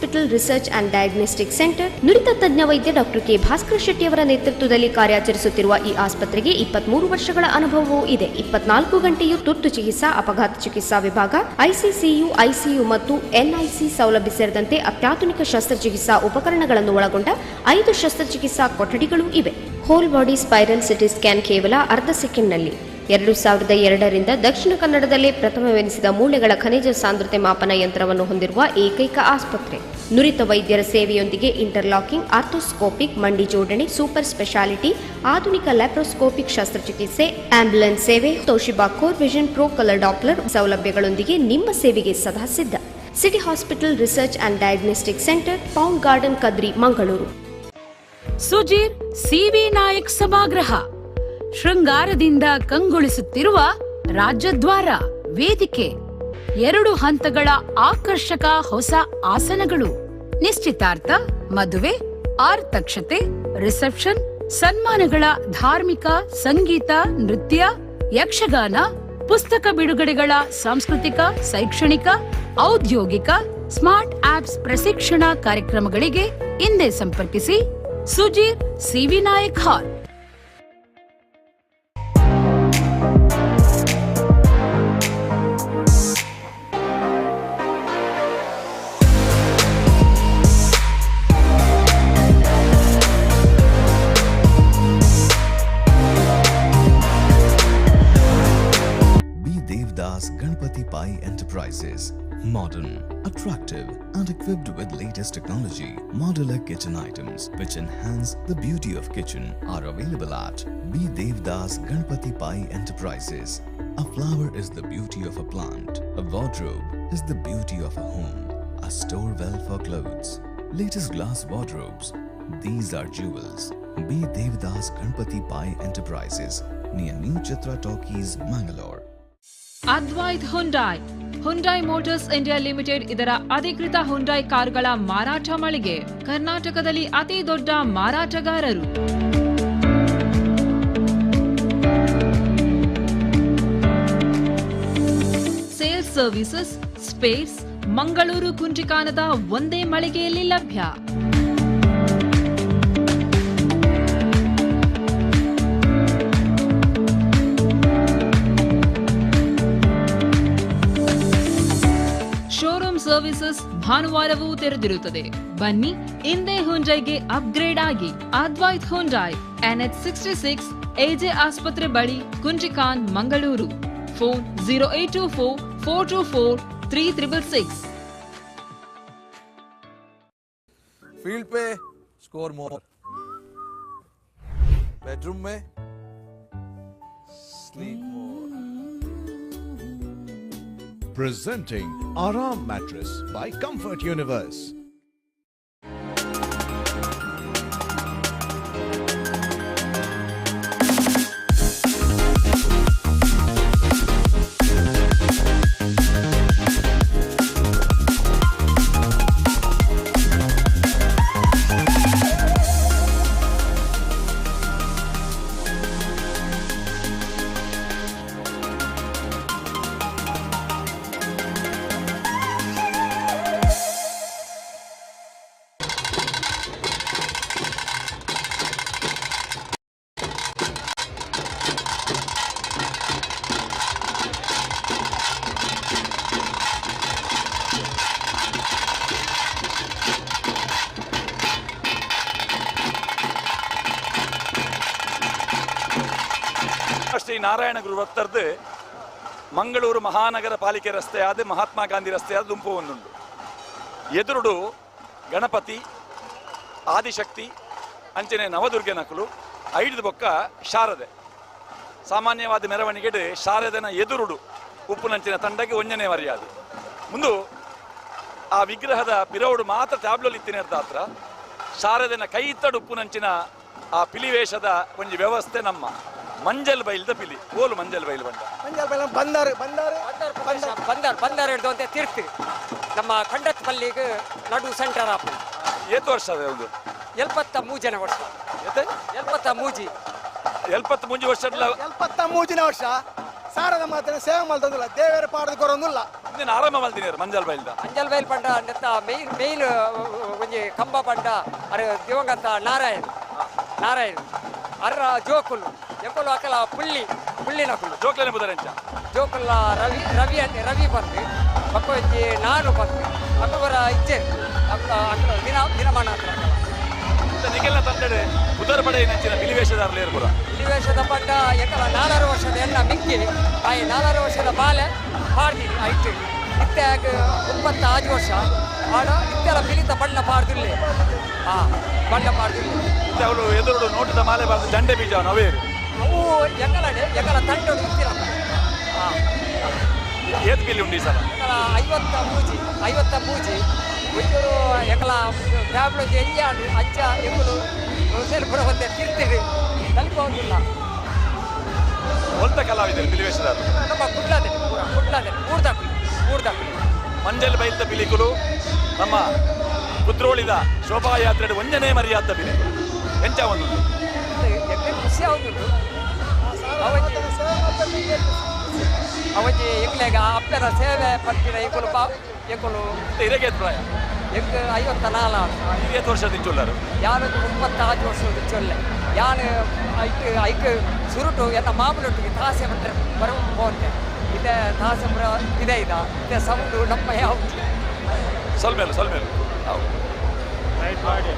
Hospital research and diagnostic centre. ನುರಿತ ತಜ್ಞ ವೈದ್ಯ ಡಾಕ್ಟರ್ ಕೆ ಭಾಸ್ಕರ್ ಶೆಟ್ಟಿ ಅವರ ನೇತೃತ್ವದಲ್ಲಿ ಕಾರ್ಯಾಚರಿಸುತ್ತಿರುವ ಈ ಆಸ್ಪತ್ರೆಗೆ 23 ವರ್ಷಗಳ ಅನುಭವವೂ ಇದೆ. 24 ಗಂಟೆಯೂ ತುರ್ತು ಚಿಕಿತ್ಸಾ, ಅಪಘಾತ ಚಿಕಿತ್ಸಾ ವಿಭಾಗ, ಐಸಿಸಿಯು, ಐಸಿಯು ಮತ್ತು ಎನ್ಐಸಿ ಸೌಲಭ್ಯ ಸೇರಿದಂತೆ ಅತ್ಯಾಧುನಿಕ ಶಸ್ತ್ರಚಿಕಿತ್ಸಾ ಉಪಕರಣಗಳನ್ನು ಒಳಗೊಂಡ 5 ಶಸ್ತ್ರಚಿಕಿತ್ಸಾ ಕೊಠಡಿಗಳು ಇವೆ. Whole body spiral CT scan ಕೇವಲ ಅರ್ಧ ಸೆಕೆಂಡ್ನಲ್ಲಿ. 2002ರಿಂದ ದಕ್ಷಿಣ ಕನ್ನಡದಲ್ಲೇ ಪ್ರಥಮವೆನಿಸಿದ ಮೂಳೆಗಳ ಖನಿಜ ಸಾಂದ್ರತೆ ಮಾಪನ ಯಂತ್ರವನ್ನು ಹೊಂದಿರುವ ಏಕೈಕ ಆಸ್ಪತ್ರೆ. ನುರಿತ ವೈದ್ಯರ ಸೇವೆಯೊಂದಿಗೆ ಇಂಟರ್ಲಾಕಿಂಗ್, ಆರ್ಥೋಸ್ಕೋಪಿಕ್, ಮಂಡಿ ಜೋಡಣೆ, ಸೂಪರ್ ಸ್ಪೆಷಾಲಿಟಿ, ಆಧುನಿಕ ಲ್ಯಾಪ್ರೋಸ್ಕೋಪಿಕ್ ಶಸ್ತ್ರಚಿಕಿತ್ಸೆ, ಆಂಬ್ಯುಲೆನ್ಸ್ ಸೇವೆ, Toshiba core vision pro colour Doppler ಸೌಲಭ್ಯಗಳೊಂದಿಗೆ ನಿಮ್ಮ ಸೇವೆಗೆ ಸದಾ ಸಿದ್ಧ. City hospital research and diagnostic centre, pound garden, Kadri, Mangaluru. Sujeer C V Nayak ಸಭಾಗೃಹ ಶೃಂಗಾರದಿಂದ ಕಂಗೊಳಿಸುತ್ತಿರುವ ರಾಜದ್ವಾರ ವೇದಿಕೆ, 2 ಹಂತಗಳ ಆಕರ್ಷಕ ಹೊಸ ಆಸನಗಳು, ನಿಶ್ಚಿತಾರ್ಥ, ಮದುವೆ, ಆರ್ತಕ್ಷತೆ, ರಿಸೆಪ್ಷನ್, ಸನ್ಮಾನಗಳ ಧಾರ್ಮಿಕ, ಸಂಗೀತ, ನೃತ್ಯ, ಯಕ್ಷಗಾನ, ಪುಸ್ತಕ ಬಿಡುಗಡೆಗಳ ಸಾಂಸ್ಕೃತಿಕ, ಶೈಕ್ಷಣಿಕ, ಔದ್ಯೋಗಿಕ, ಸ್ಮಾರ್ಟ್ ಆಪ್ಸ್ ಪ್ರಶಿಕ್ಷಣ ಕಾರ್ಯಕ್ರಮಗಳಿಗೆ ಹಿಂದೆ ಸಂಪರ್ಕಿಸಿ. Sujir C V Nayak hall. Ganpati Pai Enterprises. Modern, attractive and equipped with latest technology, modular kitchen items which enhance the beauty of kitchen are available at B. Devdas Ganpati Pai Enterprises. A flower is the beauty of a plant. A wardrobe is the beauty of a home. A store well for clothes. Latest glass wardrobes. These are jewels. B. Devdas Ganpati Pai Enterprises near New Chitra Talkies, Mangalore. Advait Hyundai. Hyundai motors India limited ಇದರ ಅಧಿಕೃತ Hyundai ಕಾರುಗಳ ಮಾರಾಟ ಮಳಿಗೆ. ಕರ್ನಾಟಕದಲ್ಲಿ ಅತಿ ದೊಡ್ಡ ಮಾರಾಟಗಾರರು. Sales services, space, Mangaluru ಕುಂಚಿಕಾನದ ಒಂದೇ ಮಳಿಗೆಯಲ್ಲಿ ಲಭ್ಯ. ಶೋರೂಮ್ ಸರ್ವಿಸಸ್ ಭಾನುವಾರವೂ ತೆರೆದಿರುತ್ತದೆ. ಬನ್ನಿ, ಇಂದೇ ಹುಂಡೈಗೆ ಅಪ್ಗ್ರೇಡ್ ಆಗಿ. ಅದ್ವೈತ್ ಹುಂಡಾಯ್, NH66, ಎಜೆ ಆಸ್ಪತ್ರೆ ಬಳಿ, ಕುಂಚಿಕಾನ್, ಮಂಗಳೂರು. ಫೋನ್ 0824-424-3666. फील्ड पे स्कोर मोर, बेडरूम में sleep more. Presenting Aram Mattress by Comfort Universe. Shri Narayana Guru ಭಕ್ತರದ್ದು ಮಂಗಳೂರು ಮಹಾನಗರ ಪಾಲಿಕೆ ರಸ್ತೆ ಆದ ಮಹಾತ್ಮ ಗಾಂಧಿ ರಸ್ತೆ ಆದ ದುಂಪು ಒಂದುಂಡು. ಎದುರುಡು ಗಣಪತಿ, ಆದಿಶಕ್ತಿ, ಅಂಚನೆ ನವದುರ್ಗೆ ನಕಲು, ಐದು ಬೊಕ್ಕ ಶಾರದೆ. ಸಾಮಾನ್ಯವಾದ ಮೆರವಣಿಗೆ ಶಾರದೆನ ಎದುರುಡು ಉಪ್ಪುನಂಚಿನ ತಂಡಗೆ ಒಂಜನೇ ಮರ್ಯಾದೆ. ಮುಂದು ಆ ವಿಗ್ರಹದ ಪಿರವುಡು ಮಾತ್ರ ಟ್ಯಾಬ್ಲೋಲ್ ಇತ್ತಿನ ಹತ್ರ ಶಾರದೆನ ಕೈ ಇತ್ತಡು ಉಪ್ಪುನಂಚಿನ ಆ ಪಿಲಿವೇಷದ ಒಂದು ವ್ಯವಸ್ಥೆ ನಮ್ಮ ಮಂಜಲ್ ಬೈಲ್ದ ಪಿಲಿ ಓಲು ಮಂಜಲ್ ಬೈಲ್ ಬಂಡ ಮಂಜಲ್ ಬೈಲ್ ಬಂದಾರು ಬಂದಾರು ಬಂದಾರು ಬಂದಾರು ಹಿಡಿದು ಅಂತ ತೀರ್ತಿ ನಮ್ಮ ಖಂಡತ್ ಪಲ್ಲಿಗೆ ನಡು ಸೆಂಟರ್ ಆಪ ಏತು ವರ್ಷ ಅದೇ ಒಂದು 73 ವರ್ಷ 73 ವರ್ಷ 73 ವರ್ಷ ಸಾರದ ಮಾತ್ರ ಸೇವೆ ಮಾಡ್ತಂದಿಲ್ಲ ದೇವರ ಪಾಡದ ಕೊರೊಂದಿಲ್ಲ ಇಂದಿನ ಆರಂಭ ಮಾಡ್ತೀನಿ ಮಂಜಲ್ ಬೈಲ್ ಪಂಡ ನೆತ್ತ ಮೇನ್ ಒಂಜಿ ಕಂಬ ಪಂಡ ಅರೆ ದಿವಂಗತ ನಾರಾಯಣ್ ಅರ್ರ ಜೋಕುಲು ಎಂಕುಲು ಅಕಲ ಪುಳ್ಳಿನಕುಲು ಜೋಕ್ಲನೆ ಬುದರೆಂಚ ಜೋಕುಲ್ಲ ರವಿ ಬಂದು ಪಕ್ಕ ಒಂಜಿ ನಾನು ಬಂದು ಅಕ್ಕವರ ಇಚ್ಛೆ ಅಕ್ಕಲ ದಿನಮಾನ ನಿಖಿಲ್ನ ತಂದೆಡೆ ಉದರ ಪಡೆ ನೆಚ್ಚಿನ ಬಿಲಿವೇಷದಾರರು ಇರ್ಬೋದ ಬಿಲಿವೇಷದ ಪಂಡ ಎಂಕಲ 4 ವರ್ಷದ ಎಣ್ಣ ಮಿಕ್ಕಿ ಆಯ್ 4 ವರ್ಷದ ಬಾಲೆ ಪಾಡ್ತೀನಿ ಐಟ್ ಇತ್ತಾಗ 35 ವರ್ಷ ಆಡ ಇತ್ತೆಲ್ಲ ಬಿಲಿತ ಬಣ್ಣ ಪಾಡ್ದಿಲ್ಲ ಬಣ್ಣ ಪಾಡ್ದಿಲ್ಲ ಅವರು ಎದುರು ನೋಟದ ಮಾಲೆ ಬಾರ್ದು ಜಂಡೆ ಬೀಜ ನವೇರು ಅವು ಎಂಕಲ ತಂಡ ಗೊತ್ತಿಲ್ಲ ಏತ್ ಬಿಲ್ಲಿ ಉಂಡಿ ಸಲ ಎಂಕಲ 50 ಮೂಜಿ ಒಂಚೂರು ಎಂಕಲ ಫ್ಯಾಮಿಲಿ ಎಂಜಾಡು ಅಂಚ ಎಂಕುಲು ಪುರ ಬಂದೆ ತಿರ್ತಿರಿ ತಲುಪೋದಿಲ್ಲ ಹೊಲ್ತ ಕಲಾವಿದರು ಬಿಲಿವೇಷದಾರರು ನಮ್ಮ ಕುಡ್ಲಾದೆ ಮೂರ್ದಾಕುಲಿ ಮಂಜಲ್ ಬೈಲ್ದ ಬಿಲಿಕುಲು ನಮ್ಮ ಕುದ್ರೋಳಿದ ಶೋಭಾಯಾತ್ರೆ ಒಂಜನೇ ಮರ್ಯಾದ ಬಿಲಿಕುಲು ಎಂಚ ಒಂದು ಖುಷಿ ಆಗುದು ಅವಜಿ ಎಂಗ್ಲೆಗ ಅಪ್ಪರ ಸೇವೆ ಪಂಪಿನ ಎಂಕುಲು ಇರಗೆ ಪ್ರಾಯ ಎಂಕ್ 54 ವರ್ಷದ ಚೊಲ್ಲರು ಯಾರು 35 ವರ್ಷದ ಚೊಲ್ಲೆ ಯಾನು ಐಕ್ ಸುರುಟು ಎನ್ನ ಮಾಮೂಲೊಟ್ಟಿಗೆ ತಾಸೆ ಬಂದ್ರೆ ಬರೋಂತೆ ಇದೆ ತಾಸೆ ಇದೆ ಸೌಂಡು ನಮ್ಮ ಯಾವುದು ಸ್ವಲ್ಪ ರೈಟ್ ಮಾಡಿ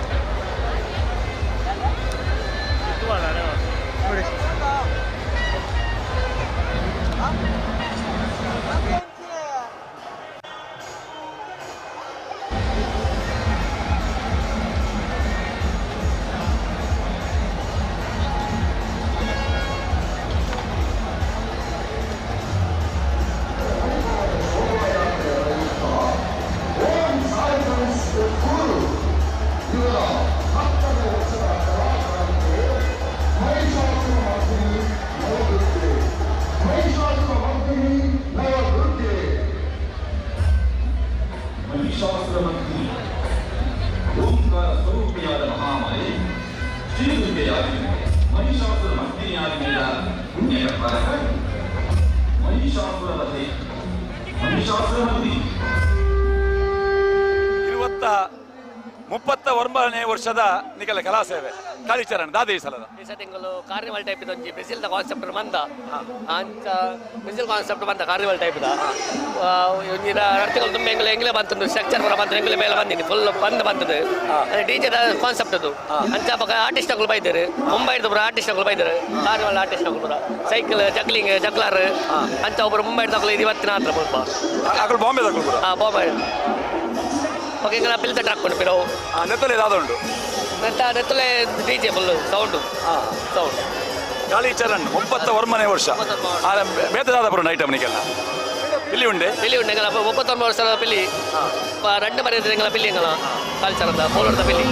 ನೇ ವರ್ಷದ ನಿಕಲ ಕಲಾ ಸೇವೆ ಕಾಳಿಚರಣ ದಾದಿ ಸಲದ ತಿಂಗಳು ಕಾರ್ನಿವಲ್ ಟೈಪ್ ಇದೊಂದು ಬ್ರೆಜಿಲ್ ದ ಕಾನ್ಸೆಪ್ಟ್ ಬಂದ ಅಂತ ಬ್ರೆಜಿಲ್ ಕಾನ್ಸೆಪ್ಟ್ ಬಂದ ಕಾರ್ನಿವಲ್ ಟೈಪ್ ದ ಒಂದಿನ ಅರ್ತಿಗಳು ತುಂಬ ಎಂಗ್ಲೇ ಬಂತು ಸ್ಟ್ರಕ್ಚರ್ ಬರ ಬಂತು ಎಂಗ್ಲೇ ಮೇಲೆ ಬಂದಿನಿ ಫುಲ್ ಬಂದದು ಅದೇ ಡಿಜೆ ದ ಕಾನ್ಸೆಪ್ಟ್ ಅದು ಅಂಚ ಪಕ್ಕ ಆರ್ಟಿಸ್ಟ್ಗಳು ಬೈದರು ಮುಂಬೈದ ಪುರ ಆರ್ಟಿಸ್ಟ್ಗಳು ಬೈದರು ಕಾರ್ನಿವಲ್ ಆರ್ಟಿಸ್ಟ್ಗಳು ಪುರ ಸೈಕಲ್ ಜಗ್ಲರ್ ಅಂಚ ಒಬ್ಬರು ಮುಂಬೈ ತಗೊಳ್ಳಿ ಇವತ್ತಿನ ಹತ್ರ ಸ್ವಲ್ಪ ಬಾಂಬೆ ತಗೊಳ್ಳಿ ಬಾಂಬೆ ಓಕೆ ಪಿಲ್ತ ಟ್ರಾಕ್ ಕೊಂಡು ಪಿರವು ನೆತ್ತಲೆ ಯಾವ್ದು ನೆತ್ತಲೆ ಡಿಜೆ ಫುಲ್ ಸೌಂಡು ಕಾಳಿಚರಣ್ 31ನೇ ವರ್ಷ ಬೇತದಾದ ಪುರ ನೈಟ್ ಅವನಿಗೆಲ್ಲ ಪಿಲ್ಲಿ ಉಂಡೆ 39 ವರ್ಷದ ಪಿಲ್ಲಿ 2 ಮನೆ ಪಿಲ್ಲಿ ಕಾಳಿಚರಣದ ಪೋಲೋರ್ದ ಪಿಲ್ಲಿ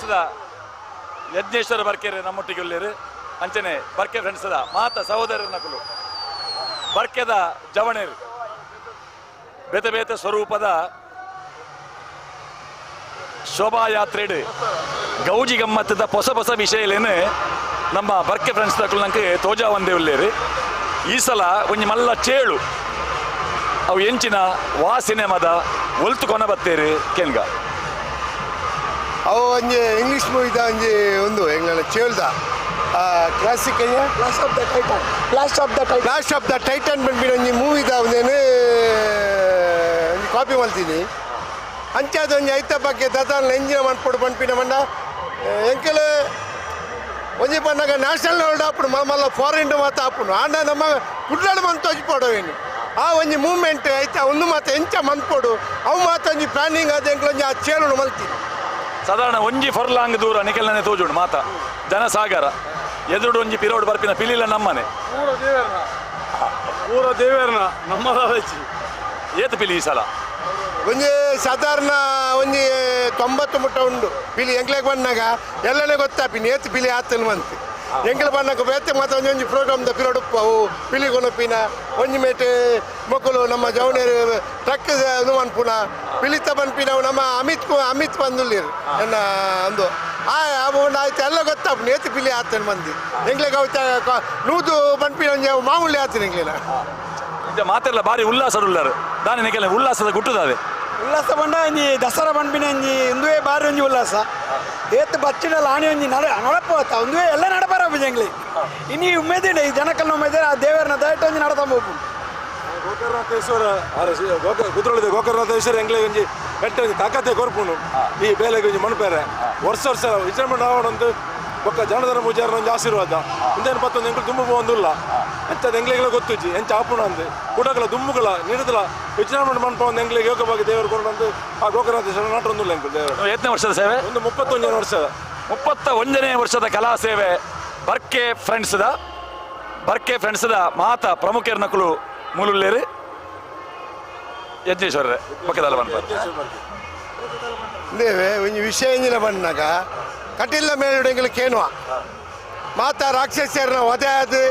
ಫ್ರೆಂಡ್ಸ್ದ ಯಜ್ಞೇಶ್ವರ ಬರ್ಕೆರೆ ನಮ್ಮೊಟ್ಟಿಗೆ ಉಳ್ಳೇರು ಅಂಚನೆ ಬರ್ಕೆ ಫ್ರೆಂಡ್ಸ್ದ ಮಾತ ಸಹೋದರನಕಲು ಬರ್ಕೆದ ಜವಣೇರು ಬೇತೆ ಬೇತೆ ಸ್ವರೂಪದ ಶೋಭಾಯಾತ್ರೆಡು ಗೌಜಿ ಗಮ್ಮತ್ತದ ಹೊಸ ಹೊಸ ವಿಷಯಲೇನು ನಮ್ಮ ಬರ್ಕೆ ಫ್ರೆಂಡ್ಸ್ ತಕಲು ನಂಗೆ ತೋಜಾ ಒಂದೇ ಉಳ್ಳೇರು ಈ ಸಲ ಒಂಜಿ ಮಲ್ಲ ಚೇಳು ಅವು ಎಂಚಿನ ಸಿನಿಮಾದ ಒಲ್ತು ಕೊನ ಬತ್ತೇರು ಕೆನ್ಗ ಅವು ಒಂಜಿ ಇಂಗ್ಲೀಷ್ ಮೂವಿದ ಒಂಜಿ ಒಂದು ಎಂಗ್ಲ ಚೇಳ್ದ classic flash of the titan ಬಂದ್ಬಿಟ್ಟು ಒಂಜಿ ಮೂವಿದ ಒಂದೇನು ಕಾಪಿ ಮಾಡ್ತೀನಿ ಅಂಚಾದ ಒಂಜಿ ಐತ ಬಗ್ಗೆ ದದಾನ ಎಂಜಿನ ಮನ್ಪೊಡು ಪನ್ಪಿನ ಮಂಡ ಎಂಕಲ್ ಒಂಜಿ ಪನ್ನಾಗ ನ್ಯಾಷನಲ್ ಅವಾರ್ಡ್ ಆಪುಡು ಮಲ್ಲ ಫಾರಿನ್ ಮಾತ ಆಪುಡು ಆಂಡ ನಮ್ಮ ಕುಡ್ಲಾಡು ಮಂತ್ ತೋಜಿಪೋಡವೇನು ಆ ಒಂಜಿ ಮೂವ್ಮೆಂಟ್ ಐತೆ ಒಂದು ಮಾತು ಎಂಚ ಮನ್ಪೊಡು ಅವು ಮಾತು ಒಂಜಿ ಪ್ಲಾನಿಂಗ್ ಆದ ಎಂಕ್ಲೊಂಜಿ ಆ ಚೇಳು ಮಲ್ತೀನಿ ಸಾಧಾರಣ ಒಂಜಿ ಫರ್ಲಾಂಗ್ ದೂರ ನಿಖಲ್ನೇ ತೋಜುಂಡು ಮಾತ ಜನಸಾಗರ ಎದುರು ಒಂಜಿ ಪಿರೋಡ್ ಬರ್ಪಿನ ಪಿಲಿಲ ನಮ್ಮನೆ ಪೂರ ದೇವೇರ್ನ ನಮ್ಮ ಏತು ಪಿಲಿ ಈ ಸಲ ಒಂಜಿ ಸಾಧಾರಣ ಒಂಜಿ 90 ಮುಟ್ಟ ಉಂಡು ಪಿಲಿ ಎಂಕ್ಲೆಗ್ ಬಂದಾಗ ಎಲ್ಲನೇ ಗೊತ್ತಾಪಿನಿ ಏತು ಪಿಲಿ ಆತನು ಮಂತ್ ಎಂಕ್ಲೆ ಬಣ್ಣಕ್ಕೆ ಬೇತೆ ಮಾತ್ರ ಒಂಜಿ ಪ್ರೋಗ್ರಾಮ್ದ ಪಿರೋಡ್ ಉಪ್ಪವು ಪಿಲಿ ಕೊನಪಿನ ಒಂಜಿ ಮೇಟೆ ಮಕ್ಕಳು ನಮ್ಮ ಜವಣೇರು ಟ್ರಕ್ ಇದು ಮನ್ಪುನ ಪಿಲಿತ ಬನ್ಪಿನ ನಮ್ಮ ಅಮಿತ್ ಬಂದುಲ್ಲಿರು ಎನ್ನ ಒಂದು ಆಯ್ತು ಎಲ್ಲ ಗೊತ್ತಾಪು ಏತು ಪಿಲಿ ಆತನು ಮಂದಿ ಎಂಕ್ಲೆಗ್ ನೂದು ಬನ್ಪಿನ ಒಂಜಿ ಮಾಮೂಲಿ ಆತನು ಎಂಕ್ಲೆನ ಮಾತೆಲ್ಲ ಬಾರಿ ಉಲ್ಲಾಸದ ಉಳ್ಳಾರು ದಾನಿ ನಿಖಲ್ ಉಲ್ಲಾಸದ ಗುಟ್ಟುದಾದೆ ಉಲ್ಲಾಸ ಬಂಡ ಒಂಜಿ ದಸರಾ ಬಂಡ್ಪಿನ ಒಂಜಿ ಒಂದುವೇ ಬಾರಿ ಒಂಜಿ ಉಲ್ಲಾಸ ಏತ್ ಬಚ್ಚಿಡಲ್ಲ ಆನೆ ಒಂಜಿ ನಡಪೋತ ಒಂದುವೇ ಎಲ್ಲ ನಡಪಾರ ಬಿಜಂಗ್ಲಿ ಇನ್ನು ಉಮೇದಿಡೆ ಈ ಜನಕಲ್ನ ಉಮೇದಿರ ಆ ದೇವರನ್ನ ದಯಟ್ಟು ಒಂಜಿ ನಡತ ಹೋಗು ಗೋಕರ್ಣಾಥೇಶ್ವರ ಕುದ್ರೋಳಿದ ಗೋಕರ್ಣಾಥೇಶ್ವರ ಎಂಗ್ಲೆ ಒಂಜಿ ಬೆಟ್ಟ ಒಂಜಿ ತಾಕತ್ತೆ ಕೊರ್ಪುಂಡು ಈ ಬೇಲೆಗೆ ಒಂಜಿ ಮಣ್ಪೇರೆ ವರ್ಷ ವಿಜೃಂಭಣೆ ಆವಡಂದು ಬೊಕ್ಕ ಜನಧರ ಪೂಜಾರ ಒಂಜಿ ಆಶೀರ್ವಾದ ಇಂದೇನು ಪತ್ತೊಂದು ಎಂಕ್ಲು ದುಂಬು ಹೋಗೊಂದುಲ್ಲ ಎಂಚದ ಎಂಗ್ಲೆಗಳ ಗೊತ್ತುಜಿ ಎಂಚ ಆಪುಣ ಅಂದು ಕುಡಗಳ ದುಂಬುಗಳ ನಿಡದಲ ವಿಜೃಂಭಣೆ ಮನ್ಪ ಒಂದು ಎಂಗ್ಲಿಗೆ ಯೋಗವಾಗಿ ದೇವರು ಕೊಂಡಂದು ಆ ಗೋಕರ್ಣಾಥೇಶ್ವರ ನಾಟೊಂದುಲ್ಲ ಎಂಕ್ಲು ದೇವರು ಎತ್ತನೇ ವರ್ಷದ ಸೇವೆ ಒಂದು 31ನೇ ವರ್ಷದ 31ನೇ ವರ್ಷದ ಕಲಾ ಸೇವೆ ಬರ್ಕೆ ಫ್ರೆಂಡ್ಸ್ದ ಮಾತ ಪ್ರಮುಖರ್ನಕಲು ಮೂಲುಲ್ಲೇರು ಯಜ್ಞೇಶ್ವರ ಪಕ್ಕದಲ್ಲ ದೇವೆ ಒಂಜಿ ವಿಷಯ ಎಂಜಿನ ಬಂದಾಗ ಕಟಿಲ್ಲ ಮೇಲುಡೆಂಗ್ಲು ಕೇನುವ ಮಾತ ರಾಕ್ಷಸರನ್ನ ವಧೆ ಆದು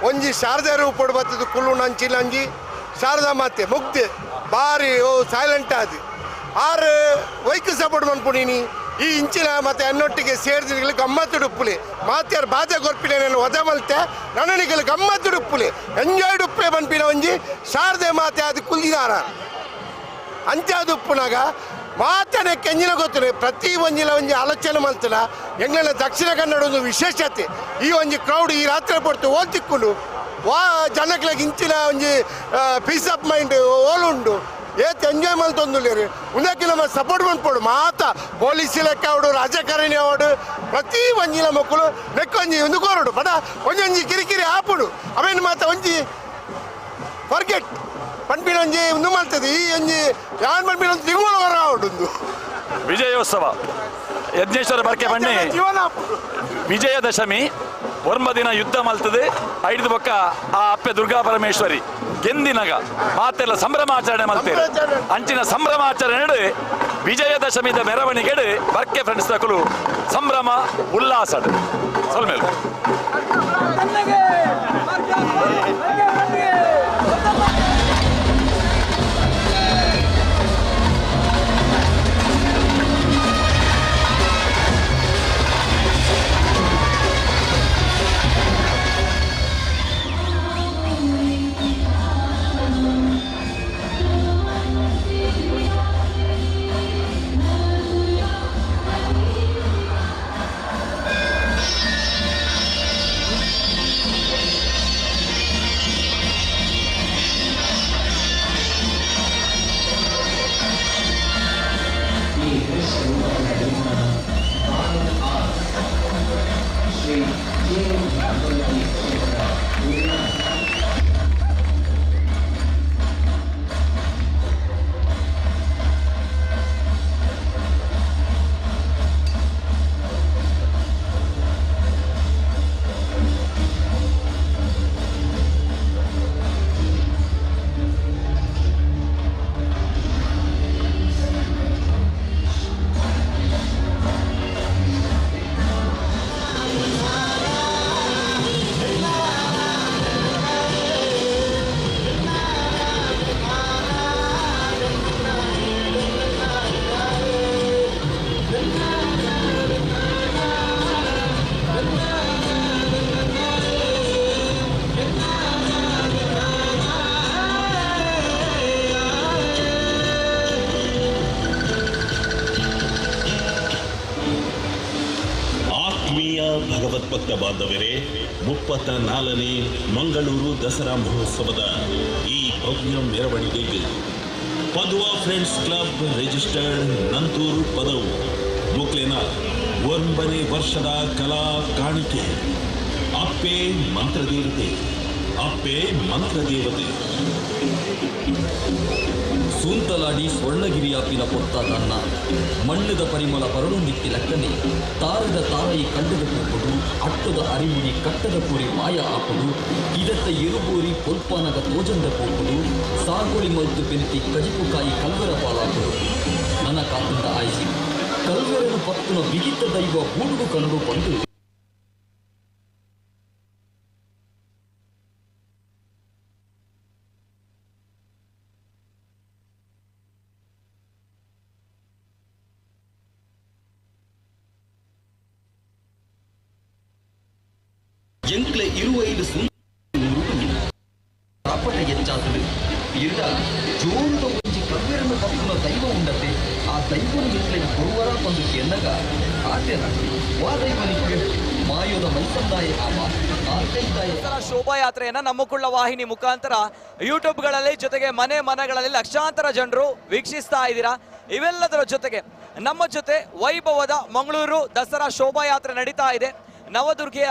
ಒಂಜಿ ಶಾರದಾ ರೂಪಡು ಬತ್ತದು ಕುಲ್ಲು ನಂಚಿನ ಅಂಜಿ ಶಾರದಾ ಮಾತೆ ಮುಗ್ದೆ ಬಾರಿ ಸೈಲೆಂಟ್ ಆದು ಆರು ವೈಕ್ ಸಪೋರ್ಟ್ ಮನ್ಪುಣೀನಿ ಈ ಇಂಚಿನ ಮತ್ತೆ ಅನ್ನೊಟ್ಟಿಗೆ ಸೇರಿದ ಗಮ್ಮತ್ತು ಉಪ್ಪುಲಿ ಮಾತ್ಯಾರು ಬಾಧೆ ಗೊರ್ಪಿನ ನಾನು ವಧ ಮಲ್ತೆ ನನ್ನನಿಗೆ ಗಮ್ಮತ್ತು ಉಪ್ಪುಲಿ ಎಂಜಾಯ್ಡ್ ಉಪ್ಪಲೆ ಬನ್ಪಿನ ಒಂಜಿ ಶಾರದೆ ಮಾತೆ ಅದು ಕುಲ್ದಿದಾರ ಅಂಚಾದ ಉಪ್ಪುನಾಗ ಮಾತನೆ ಕೆಂಜಿನ ಗೊತ್ತು ಪ್ರತಿ ಒಂಜಿಲ ಒಂಜಿ ಆಲೋಚನೆ ಮಲ್ತನ ಎಂಗ್ಲ ದಕ್ಷಿಣ ಕನ್ನಡ ಒಂದು ವಿಶೇಷತೆ ಈ ಒಂಜಿ ಕ್ರೌಡ್ ಈ ರಾತ್ರಿ ಪಡ್ತು ಓದ್ತಿಕ್ಕೊಂಡು ಜನಗಳಿಗೆ ಇಂಚಿನ ಒಂಜಿ ಪೀಸ್ ಆಫ್ ಮೈಂಡ್ ಓಲುಂಡು ಏತ್ ಎಂಜಾಯ್ ಮಲ್ತೊಂದುಲ್ಲೇರು ಉಂದಕ್ಕೆ ನಮ್ಮ ಸಪೋರ್ಟ್ ಮನ್ಪೋಡು ಮಾತ ಪೊಲೀಸ್ ಲೆಕ್ಕ ಅವಡು ರಾಜಕಾರಣಿ ಅವಡು ಪ್ರತಿ ಒಂಜಿಲ ಮಕ್ಕಳು ನೆಕ್ಕೊಂಜಿ ಒಂದು ಕೋರಡು ಪಡ ಒಂಜೊಂಜಿ ಕಿರಿಕಿರಿ ಆಪುಡು ಅವೇನು ಮಾತ ಒಂಜಿ ಫರ್ಗೆಟ್ ಪನ್ಪಿನ ಒಂಜಿ ಒಂದು ಮಾಡ್ತದೆ ಈ ಒಂಜಿ ಯಾನ್ ಪನ್ಪಿನ ಒಂದು ತಿಂಗಳು ಹೊರ ಆವಡುಂದು ವಿಜಯೋತ್ಸವ ಯಜ್ಞೇಶ್ವರ ಬರ್ಕೆ ಬನ್ನಿ ವಿಜಯದಶಮಿ ದಿನ ಯುದ್ಧ ಮಲ್ತದೆ 5 ಬೊಕ್ಕ ಆ ಅಪ್ಪೆ ದುರ್ಗಾ ಪರಮೇಶ್ವರಿ ಗೆಂದಿನಗ ಮಾತೆಲ್ಲ ಸಂಭ್ರಮಾಚರಣೆ ಮಲ್ತೇವೆ ಅಂಚಿನ ಸಂಭ್ರಮಾಚರಣೆ ವಿಜಯದಶಮಿದ ಮೆರವಣಿಗೆ ಬರ್ಕೆ ಫ್ರೆಂಡ್ಸ್ ತಕಲು ಸಂಭ್ರಮ ಉಲ್ಲಾಸ ಸೊಲ್ಮೇಲೆ ಸದ್ಭಕ್ತ ಬಾಂಧವರೇ, 34ನೇ ಮಂಗಳೂರು ದಸರಾ ಮಹೋತ್ಸವದ ಈ ಭವ್ಯ ಮೆರವಣಿಗೆಗೆ ಪದುವಾ ಫ್ರೆಂಡ್ಸ್ ಕ್ಲಬ್ ರಿಜಿಸ್ಟರ್ಡ್ ನಂತೂರು ಪದವು ಮುಕ್ಲಿನ 9ನೇ ವರ್ಷದ ಕಲಾ ಕಾಣಿಕೆ. ಅಪ್ಪೆ ಮಂತ್ರದೇವತೆ, ಅಪ್ಪೆ ಮಂತ್ರದೇವತೆ. ಸೂಂತಲಾಡಿ ಸ್ವರ್ಣಗಿರಿಯಾಪಿನ ಪೊತ್ತಾದನ್ನ ಮಣ್ಣದ ಪರಿಮಳ ಬರಲೊಂದಿಕ್ಕಿ ಲೆಕ್ಕನೆ ತಾರದ ತಾರಾಯಿ ಕಂಡದ ಕೂಪುಡು ಅಟ್ಟದ ಅರಿಮುಡಿ ಕಟ್ಟದ ಪೂರಿ ಮಾಯ ಆಪುಡು ಇದತ್ತ ಎರುಬೂರಿ ಪೊಲ್ಪಾನಗ ತೋಜಂದ ಕೂಪುಡು ಸಾಗುಳಿ ಮಲ್ತು ಬೆಂತಿ ಕಜಿಪುಕಾಯಿ ಕಲ್ವರ ಪಾಲಾಪುಡು ನನ್ನ ಕಾತಂದ ಆಯ್ಸಿ ಕಲ್ವರನು ಪತ್ತುನ ಬಿಗಿತ ದೈವ ಬೂಡುಡು ಕಂಡು ಬಂದು ಎಂಕ್ಲೆ 25 ರಾಪಟ ಹೆಚ್ಚಾದಳು ಇಲ್ಲ ಜೋರುದ ಒಂಜಿ ಕವ್ವೆರನ್ನು ಪಕ್ಕನ ದೈವ ಉಂಡತೆ ಆ ದೈವನ ಎಂಕ್ಲೆಗೆ ಕೊರುವರ ಬಂದು ಎನ್ನಗ ಆಟೆನ ವಾ ದೈವನಿಗೆ ಮಾಯೋದ ಮೈಸಂದಾಯ ಆಮ ಶೋಭಾಯಾತ್ರೆಯನ್ನ ನಮ್ಮಕುಳ್ಳ ವಾಹಿನಿ ಮುಖಾಂತರ ಯೂಟ್ಯೂಬ್ಗಳಲ್ಲಿ ಜೊತೆಗೆ ಮನೆಗಳಲ್ಲಿ ಲಕ್ಷಾಂತರ ಜನರು ವೀಕ್ಷಿಸ್ತಾ ಇದ್ದೀರಾ. ಇವೆಲ್ಲದರ ಜೊತೆಗೆ ನಮ್ಮ ಜೊತೆ ವೈಭವದ ಮಂಗಳೂರು ದಸರಾ ಶೋಭಾಯಾತ್ರೆ ನಡೀತಾ ಇದೆ. ನವದುರ್ಗೆಯ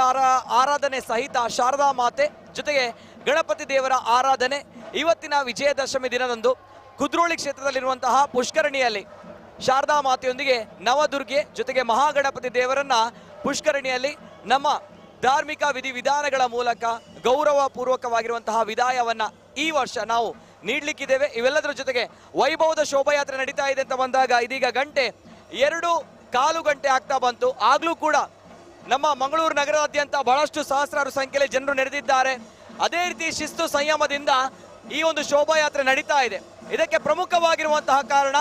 ಆರಾಧನೆ ಸಹಿತ ಶಾರದಾ ಮಾತೆ ಜೊತೆಗೆ ಗಣಪತಿ ದೇವರ ಆರಾಧನೆ. ಇವತ್ತಿನ ವಿಜಯದಶಮಿ ದಿನದಂದು ಕುದ್ರೋಳಿ ಕ್ಷೇತ್ರದಲ್ಲಿರುವಂತಹ ಪುಷ್ಕರಣಿಯಲ್ಲಿ ಶಾರದಾ ಮಾತೆಯೊಂದಿಗೆ ನವದುರ್ಗೆ ಜೊತೆಗೆ ಮಹಾಗಣಪತಿ ದೇವರನ್ನ ಪುಷ್ಕರಣಿಯಲ್ಲಿ ನಮ್ಮ ಧಾರ್ಮಿಕ ವಿಧಿವಿಧಾನಗಳ ಮೂಲಕ ಗೌರವ ಪೂರ್ವಕವಾಗಿರುವಂತಹ ವಿದಾಯವನ್ನ ಈ ವರ್ಷ ನಾವು ನೀಡಲಿಕ್ಕಿದ್ದೇವೆ. ಇವೆಲ್ಲದರ ಜೊತೆಗೆ ವೈಭವದ ಶೋಭಾಯಾತ್ರೆ ನಡೀತಾ ಇದೆ ಅಂತ ಬಂದಾಗ ಇದೀಗ ಗಂಟೆ 2:15 ಆಗ್ತಾ ಬಂತು. ಆಗ್ಲೂ ಕೂಡ ನಮ್ಮ ಮಂಗಳೂರು ನಗರದಾದ್ಯಂತ ಬಹಳಷ್ಟು ಸಹಸ್ರಾರು ಸಂಖ್ಯೆಯಲ್ಲಿ ಜನರು ನೆರೆದಿದ್ದಾರೆ. ಅದೇ ರೀತಿ ಶಿಸ್ತು ಸಂಯಮದಿಂದ ಈ ಒಂದು ಶೋಭಾಯಾತ್ರೆ ನಡೀತಾ ಇದೆ. ಇದಕ್ಕೆ ಪ್ರಮುಖವಾಗಿರುವಂತಹ ಕಾರಣ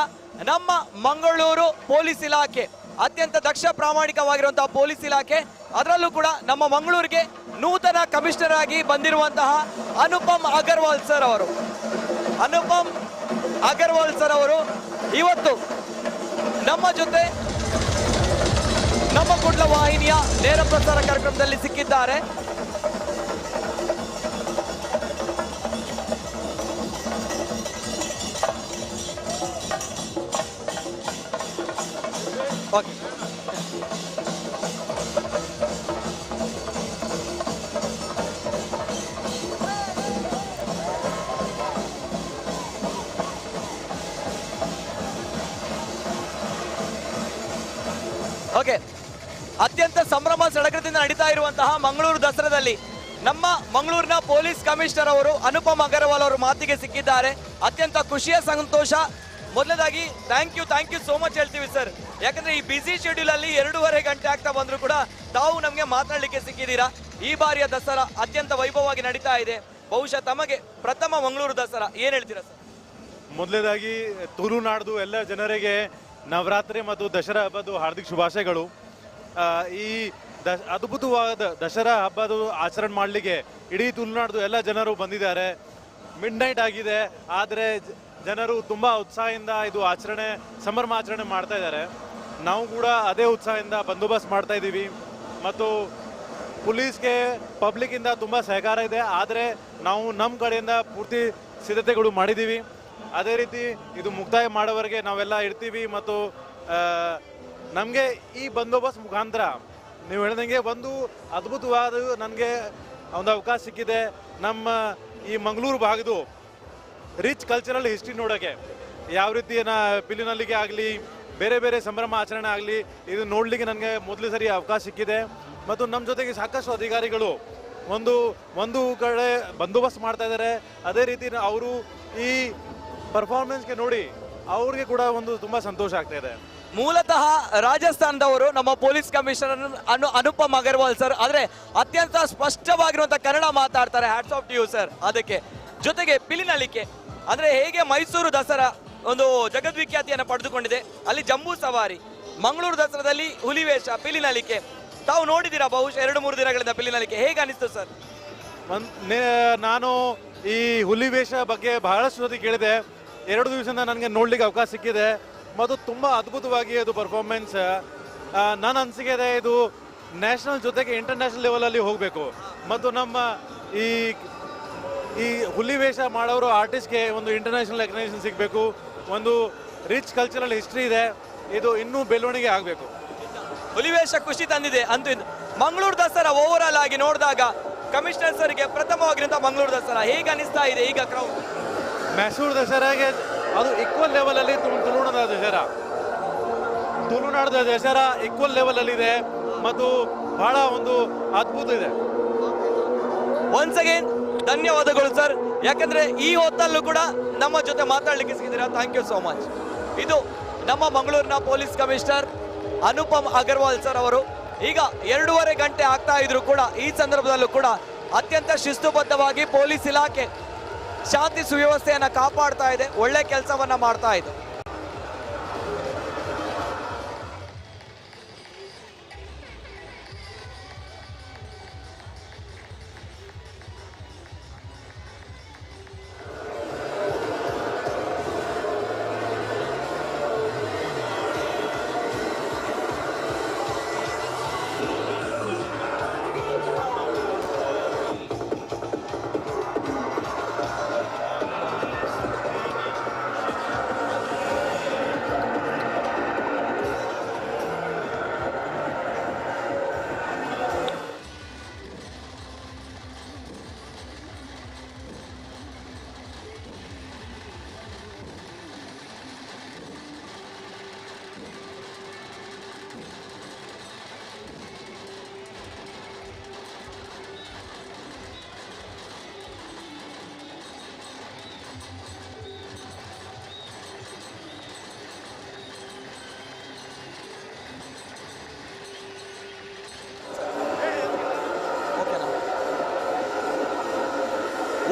ನಮ್ಮ ಮಂಗಳೂರು ಪೊಲೀಸ್ ಇಲಾಖೆ, ಅತ್ಯಂತ ದಕ್ಷ ಪ್ರಾಮಾಣಿಕವಾಗಿರುವಂತಹ ಪೊಲೀಸ್ ಇಲಾಖೆ. ಅದರಲ್ಲೂ ಕೂಡ ನಮ್ಮ ಮಂಗಳೂರಿಗೆ ನೂತನ ಕಮಿಷನರ್ ಆಗಿ ಬಂದಿರುವಂತಹ ಅನುಪಮ್ ಅಗರ್ವಾಲ್ ಸರ್ ಅವರು ಇವತ್ತು ನಮ್ಮ ಜೊತೆ ನಮ್ಮ ಕುಡ್ಲ ವಾಹಿನಿಯ ನೇರ ಪ್ರಸಾರ ಕಾರ್ಯಕ್ರಮದಲ್ಲಿ ಸಿಕ್ಕಿದ್ದಾರೆ. ಓಕೆ, ಅತ್ಯಂತ ಸಂಭ್ರಮ ಸಡಗರದಿಂದ ನಡೀತಾ ಇರುವಂತಹ ಮಂಗಳೂರು ದಸರಾದಲ್ಲಿ ನಮ್ಮ ಮಂಗಳೂರಿನ ಪೊಲೀಸ್ ಕಮಿಷನರ್ ಅವರು ಅನುಪಮ್ ಅಗರ್ವಾಲ್ ಅವರು ಮಾತಿಗೆ ಸಿಕ್ಕಿದ್ದಾರೆ. ಅತ್ಯಂತ ಖುಷಿಯ ಸಂತೋಷ. ಮೊದಲದಾಗಿ ಥ್ಯಾಂಕ್ ಯು ಸೋ ಮಚ್ ಹೇಳ್ತೀವಿ ಸರ್. ಯಾಕಂದ್ರೆ ಈ ಬಿಸಿ ಶೆಡ್ಯೂಲ್ ಅಲ್ಲಿ 2:30 ಗಂಟೆ ಆಗ್ತಾ ಬಂದ್ರು ಕೂಡ ತಾವು ನಮಗೆ ಮಾತನಾಡಲಿಕ್ಕೆ ಸಿಕ್ಕಿದ್ದೀರಾ. ಈ ಬಾರಿಯ ದಸರಾ ಅತ್ಯಂತ ವೈಭವವಾಗಿ ನಡೀತಾ ಇದೆ. ಬಹುಶಃ ತಮಗೆ ಪ್ರಥಮ ಮಂಗಳೂರು ದಸರಾ, ಏನ್ ಹೇಳ್ತೀರಾ ಸರ್? ಮೊದಲನೇದಾಗಿ ತುಳುನಾಡ್ದು ಎಲ್ಲ ಜನರಿಗೆ ನವರಾತ್ರಿ ಮತ್ತು ದಸರಾ ಹಬ್ಬದ ಹಾರ್ದಿಕ ಶುಭಾಶಯಗಳು. ಈ ಅದ್ಭುತವಾದ ದಸರಾ ಹಬ್ಬದ ಆಚರಣೆ ಮಾಡಲಿಕ್ಕೆ ಇಡೀ ತುಳುನಾಡ್ದು ಎಲ್ಲ ಜನರು ಬಂದಿದ್ದಾರೆ. ಮಿಡ್ ನೈಟ್ ಆಗಿದೆ, ಆದರೆ ಜನರು ತುಂಬ ಉತ್ಸಾಹದಿಂದ ಇದು ಸಂಭ್ರಮಾಚರಣೆ ಮಾಡ್ತಾ ಇದ್ದಾರೆ. ನಾವು ಕೂಡ ಅದೇ ಉತ್ಸಾಹದಿಂದ ಬಂದೋಬಸ್ತ್ ಮಾಡ್ತಾ ಇದ್ದೀವಿ ಮತ್ತು ಪೊಲೀಸ್ಗೆ ಪಬ್ಲಿಕ್ಕಿಂದ ತುಂಬ ಸಹಕಾರ ಇದೆ. ಆದರೆ ನಾವು ನಮ್ಮ ಕಡೆಯಿಂದ ಪೂರ್ತಿ ಸಿದ್ಧತೆಗಳು ಮಾಡಿದ್ದೀವಿ. ಅದೇ ರೀತಿ ಇದು ಮುಕ್ತಾಯ ಮಾಡೋವರೆಗೆ ನಾವೆಲ್ಲ ಇರ್ತೀವಿ ಮತ್ತು ನಮಗೆ ಈ ಬಂದೋಬಸ್ತ್ ಮುಖಾಂತರ ನೀವು ಹೇಳ್ದಂಗೆ ಒಂದು ಅದ್ಭುತವಾದ ನನಗೆ ಒಂದು ಅವಕಾಶ ಸಿಕ್ಕಿದೆ. ನಮ್ಮ ಈ ಮಂಗಳೂರು ಭಾಗದು ರಿಚ್ ಕಲ್ಚರಲ್ ಹಿಸ್ಟ್ರಿ ನೋಡೋಕ್ಕೆ, ಯಾವ ರೀತಿ ಪಿಲಿನಲ್ಲಿಗೆ ಆಗಲಿ ಬೇರೆ ಬೇರೆ ಸಂಭ್ರಮ ಆಚರಣೆ ಆಗಲಿ ಇದು ನೋಡಲಿಕ್ಕೆ ನನಗೆ ಮೊದಲ ಸರಿ ಅವಕಾಶ ಸಿಕ್ಕಿದೆ. ಮತ್ತು ನಮ್ಮ ಜೊತೆಗೆ ಸಾಕಷ್ಟು ಅಧಿಕಾರಿಗಳು ಒಂದು ಕಡೆ ಬಂದೋಬಸ್ತ್ ಮಾಡ್ತಾ ಇದ್ದಾರೆ. ಅದೇ ರೀತಿ ಅವರು ಈ ಪರ್ಫಾರ್ಮೆನ್ಸ್ಗೆ ನೋಡಿ ಅವ್ರಿಗೆ ಕೂಡ ತುಂಬ ಸಂತೋಷ ಆಗ್ತಾ ಇದೆ. ಮೂಲತಃ ರಾಜಸ್ಥಾನದವರು ನಮ್ಮ police commissioner Anupam Agarwal sir, ಆದ್ರೆ ಅತ್ಯಂತ ಸ್ಪಷ್ಟವಾಗಿರುವಂತಹ ಕನ್ನಡ ಮಾತಾಡ್ತಾರೆ. Hats off to you sir. ಅದಕ್ಕೆ ಜೊತೆಗೆ ಪಿಲಿನಳಿಕೆ ಅಂದ್ರೆ ಹೇಗೆ ಮೈಸೂರು ದಸರಾ ಒಂದು ಜಗದ್ವಿಖ್ಯಾತಿಯನ್ನು ಪಡೆದುಕೊಂಡಿದೆ, ಅಲ್ಲಿ ಜಂಬೂ ಸವಾರಿ, ಮಂಗಳೂರು ದಸರಾದಲ್ಲಿ ಹುಲಿವೇಷ, ಪಿಲಿನಳಿಕೆ ತಾವು ನೋಡಿದ್ದೀರಾ ಬಹುಶಃ 2-3 ದಿನಗಳಿಂದ. ಪಿಲಿನಳಿಕೆ ಹೇಗೆ ಅನಿಸ್ತು ಸರ್? ನಾನು ಈ ಹುಲಿವೇಷ ಬಗ್ಗೆ ಬಹಳಷ್ಟು ಸತಿ ಕೇಳಿದೆ. 2 ದಿವಸದಿಂದ ನನಗೆ ನೋಡ್ಲಿಕ್ಕೆ ಅವಕಾಶ ಸಿಕ್ಕಿದೆ ಮತ್ತು ತುಂಬ ಅದ್ಭುತವಾಗಿ ಅದು ಪರ್ಫಾರ್ಮೆನ್ಸ್. ನನ್ನ ಅನಿಸಿಕೆ ಇದೆ ಇದು ನ್ಯಾಷನಲ್ ಜೊತೆಗೆ ಇಂಟರ್ನ್ಯಾಷನಲ್ ಲೆವೆಲಲ್ಲಿ ಹೋಗಬೇಕು. ಮತ್ತು ನಮ್ಮ ಈ ಈ ಹುಲಿ ವೇಷ ಮಾಡೋರು ಆರ್ಟಿಸ್ಟ್ಗೆ ಒಂದು ಇಂಟರ್ನ್ಯಾಷನಲ್ ರೆಕಗ್ನೈಸೇಷನ್ ಸಿಗಬೇಕು. ಒಂದು ರಿಚ್ ಕಲ್ಚರಲ್ ಹಿಸ್ಟ್ರಿ ಇದೆ, ಇದು ಇನ್ನೂ ಬೆಳವಣಿಗೆ ಆಗಬೇಕು. ಹುಲಿವೇಷ ಖುಷಿ ತಂದಿದೆ ಅಂತೂ ಇದು. ಮಂಗಳೂರು ದಸರಾ ಓವರ್ ಆಲ್ ಆಗಿ ನೋಡಿದಾಗ ಕಮಿಷನರ್ ಸರ್ಗೆ ಪ್ರಥಮವಾಗಿರುವಂತಹ ಮಂಗಳೂರು ದಸರಾ ಹೇಗೆ ಅನಿಸ್ತಾ ಇದೆ ಈಗ ಕ್ರೌಡ್? ಮೈಸೂರು ದಸರಾಗೆ ಅದು ಈಕ್ವಲ್ ಲೆವೆಲಲ್ಲಿ ತುಳುನಾಡದ ದಸರಾ ಈಕ್ವಲ್ ಲೆವೆಲಲ್ಲಿದೆ ಮತ್ತು ಬಹಳ ಒಂದು ಅದ್ಭುತ ಇದೆ. ಒನ್ಸ್ ಅಗೇನ್ ಧನ್ಯವಾದಗಳು ಸರ್, ಯಾಕಂದ್ರೆ ಈ ಹೊತ್ತಲ್ಲೂ ಕೂಡ ನಮ್ಮ ಜೊತೆ ಮಾತಾಡ್ಲಿಕ್ಕೆ ಸಿಕ್ಕಿದ್ದೀರಾ. Thank you so much. ಇದು ನಮ್ಮ ಮಂಗಳೂರಿನ police commissioner Anupam Agarwal sir ಅವರು. ಈಗ 2.5 ಗಂಟೆ ಆಗ್ತಾ ಇದ್ರು ಕೂಡ ಈ ಸಂದರ್ಭದಲ್ಲೂ ಕೂಡ ಅತ್ಯಂತ ಶಿಸ್ತುಬದ್ಧವಾಗಿ ಪೊಲೀಸ್ ಇಲಾಖೆ ಶಾಂತಿ ಸುವ್ಯವಸ್ಥೆಯನ್ನ ಕಾಪಾಡ್ತಾ ಇದೆ, ಒಳ್ಳೆ ಕೆಲಸವನ್ನ ಮಾಡ್ತಾ ಇದೆ.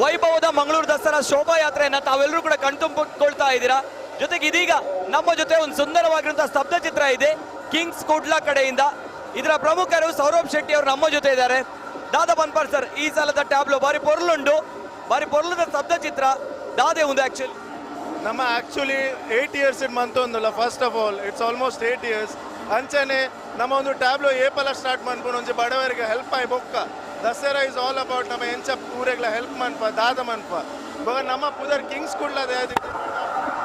ವೈಭವದ ಮಂಗಳೂರು ದಸರಾ ಶೋಭಾಯಾತ್ರೆಯನ್ನ ತಾವೆಲ್ಲರೂ ಕೂಡ ಕಣ್ತುಂಬಿಕೊಳ್ತಾ ಇದ್ದೀರಾ. ಜೊತೆಗೆ ಇದೀಗ ನಮ್ಮ ಜೊತೆ ಒಂದು ಸುಂದರವಾಗಿರುವಂತಹ ಸ್ತಬ್ಧ ಚಿತ್ರ ಇದೆ ಕಿಂಗ್ಸ್ ಕುಡ್ಲಾ ಕಡೆಯಿಂದ. ಇದರ ಪ್ರಮುಖರು ಸೌರಭ್ ಶೆಟ್ಟಿ ಅವರು ನಮ್ಮ ಜೊತೆ ಇದ್ದಾರೆ. ದಾದಾ ಬನ್ಪರ್ ಸರ್, ಈ ಸಲದ ಟ್ಯಾಬ್ಲೋ ಬಾರಿ ಪೊರ್ಲುಂಡು, ಬಾರಿ ಪೊರ್ಲದ ಸ್ತಬ್ಧ ಚಿತ್ರ ದಾದೆ ಒಂದು ಆಕ್ಚುಲಿ ನಮ್ಮ ಆಕ್ಚುಲಿ 8 years ಇಡ್ ಮಂತೊಂದುಲ್ಲ. First of all it's almost 8 years. ಅಂಚನೆ ನಮ್ಮ ಒಂದು ಟ್ಯಾಬ್ಲೋ ಏಪಲ ಸ್ಟಾರ್ಟ್ ಮಾಡ್ಕೊಂಡು ಒಂಚೆ ಬಡವರಿಗೆ ಹೆಲ್ಪ್ ಆಗಿ ಬೊಕ್ಕ ದಸರಾ ಇಸ್ ಆಲ್ ಅಬೌಟ್ ನಮ್ಮ ಎಂಚ ಊರೆಗ್ಲ ಹೆಲ್ಪ್ ಮನ್ಪ ದಾದ ಮನ್ಪ ಇವಾಗ ನಮ್ಮ ಪುದರ್ ಕಿಂಗ್ಸ್ ಕುಡ್ಲದ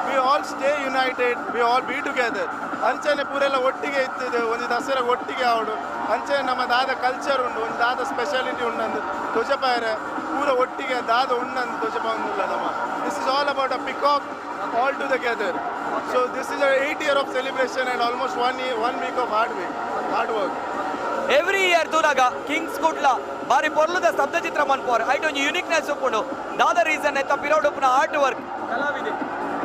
we all stay United, we all B together. ಅಂಚನೆ ಪೂರೆಲ್ಲ ಒಟ್ಟಿಗೆ ಇತ್ತಿದ್ದು ಒಂದು ದಸರಾ ಒಟ್ಟಿಗೆ ಆವಡು. ಅಂಚನೆ ನಮ್ಮ ದಾದ ಕಲ್ಚರ್ ಉಂಡು, ಒಂದು ದಾದ ಸ್ಪೆಷಾಲಿಟಿ ಉಂಡಂದು ತೊಜಪಾಯರೆ ಪೂರ ಒಟ್ಟಿಗೆ ದಾದ ಉಂಡಂದು ತೊಜಪ ಉಂಡಿಲ್ಲ ನಮ್ಮ. This is all about a peacock all together. So this is a 8 year of celebration and almost 1 week of hard work. Every year ತೂರಾಗ ಕಿಂಗ್ಸ್ ಕುಡ್ಲಾ ಬಾರಿ ಪೊರ್ಲದ ಸ್ತಬ್ಧ ಚಿತ್ರ ಮನ್ಪೋರ್ ಐಟ್ ಒಂದು ಯುನಿಕ್ನೆಸ್ ಉಪ್ಪುಂಡು. ದಾದ ರೀಸನ್ ಎತ್ತ ಪಿರೌಡ್ ಉಪ್ಪುನ ಆರ್ಟ್ ವರ್ಕ್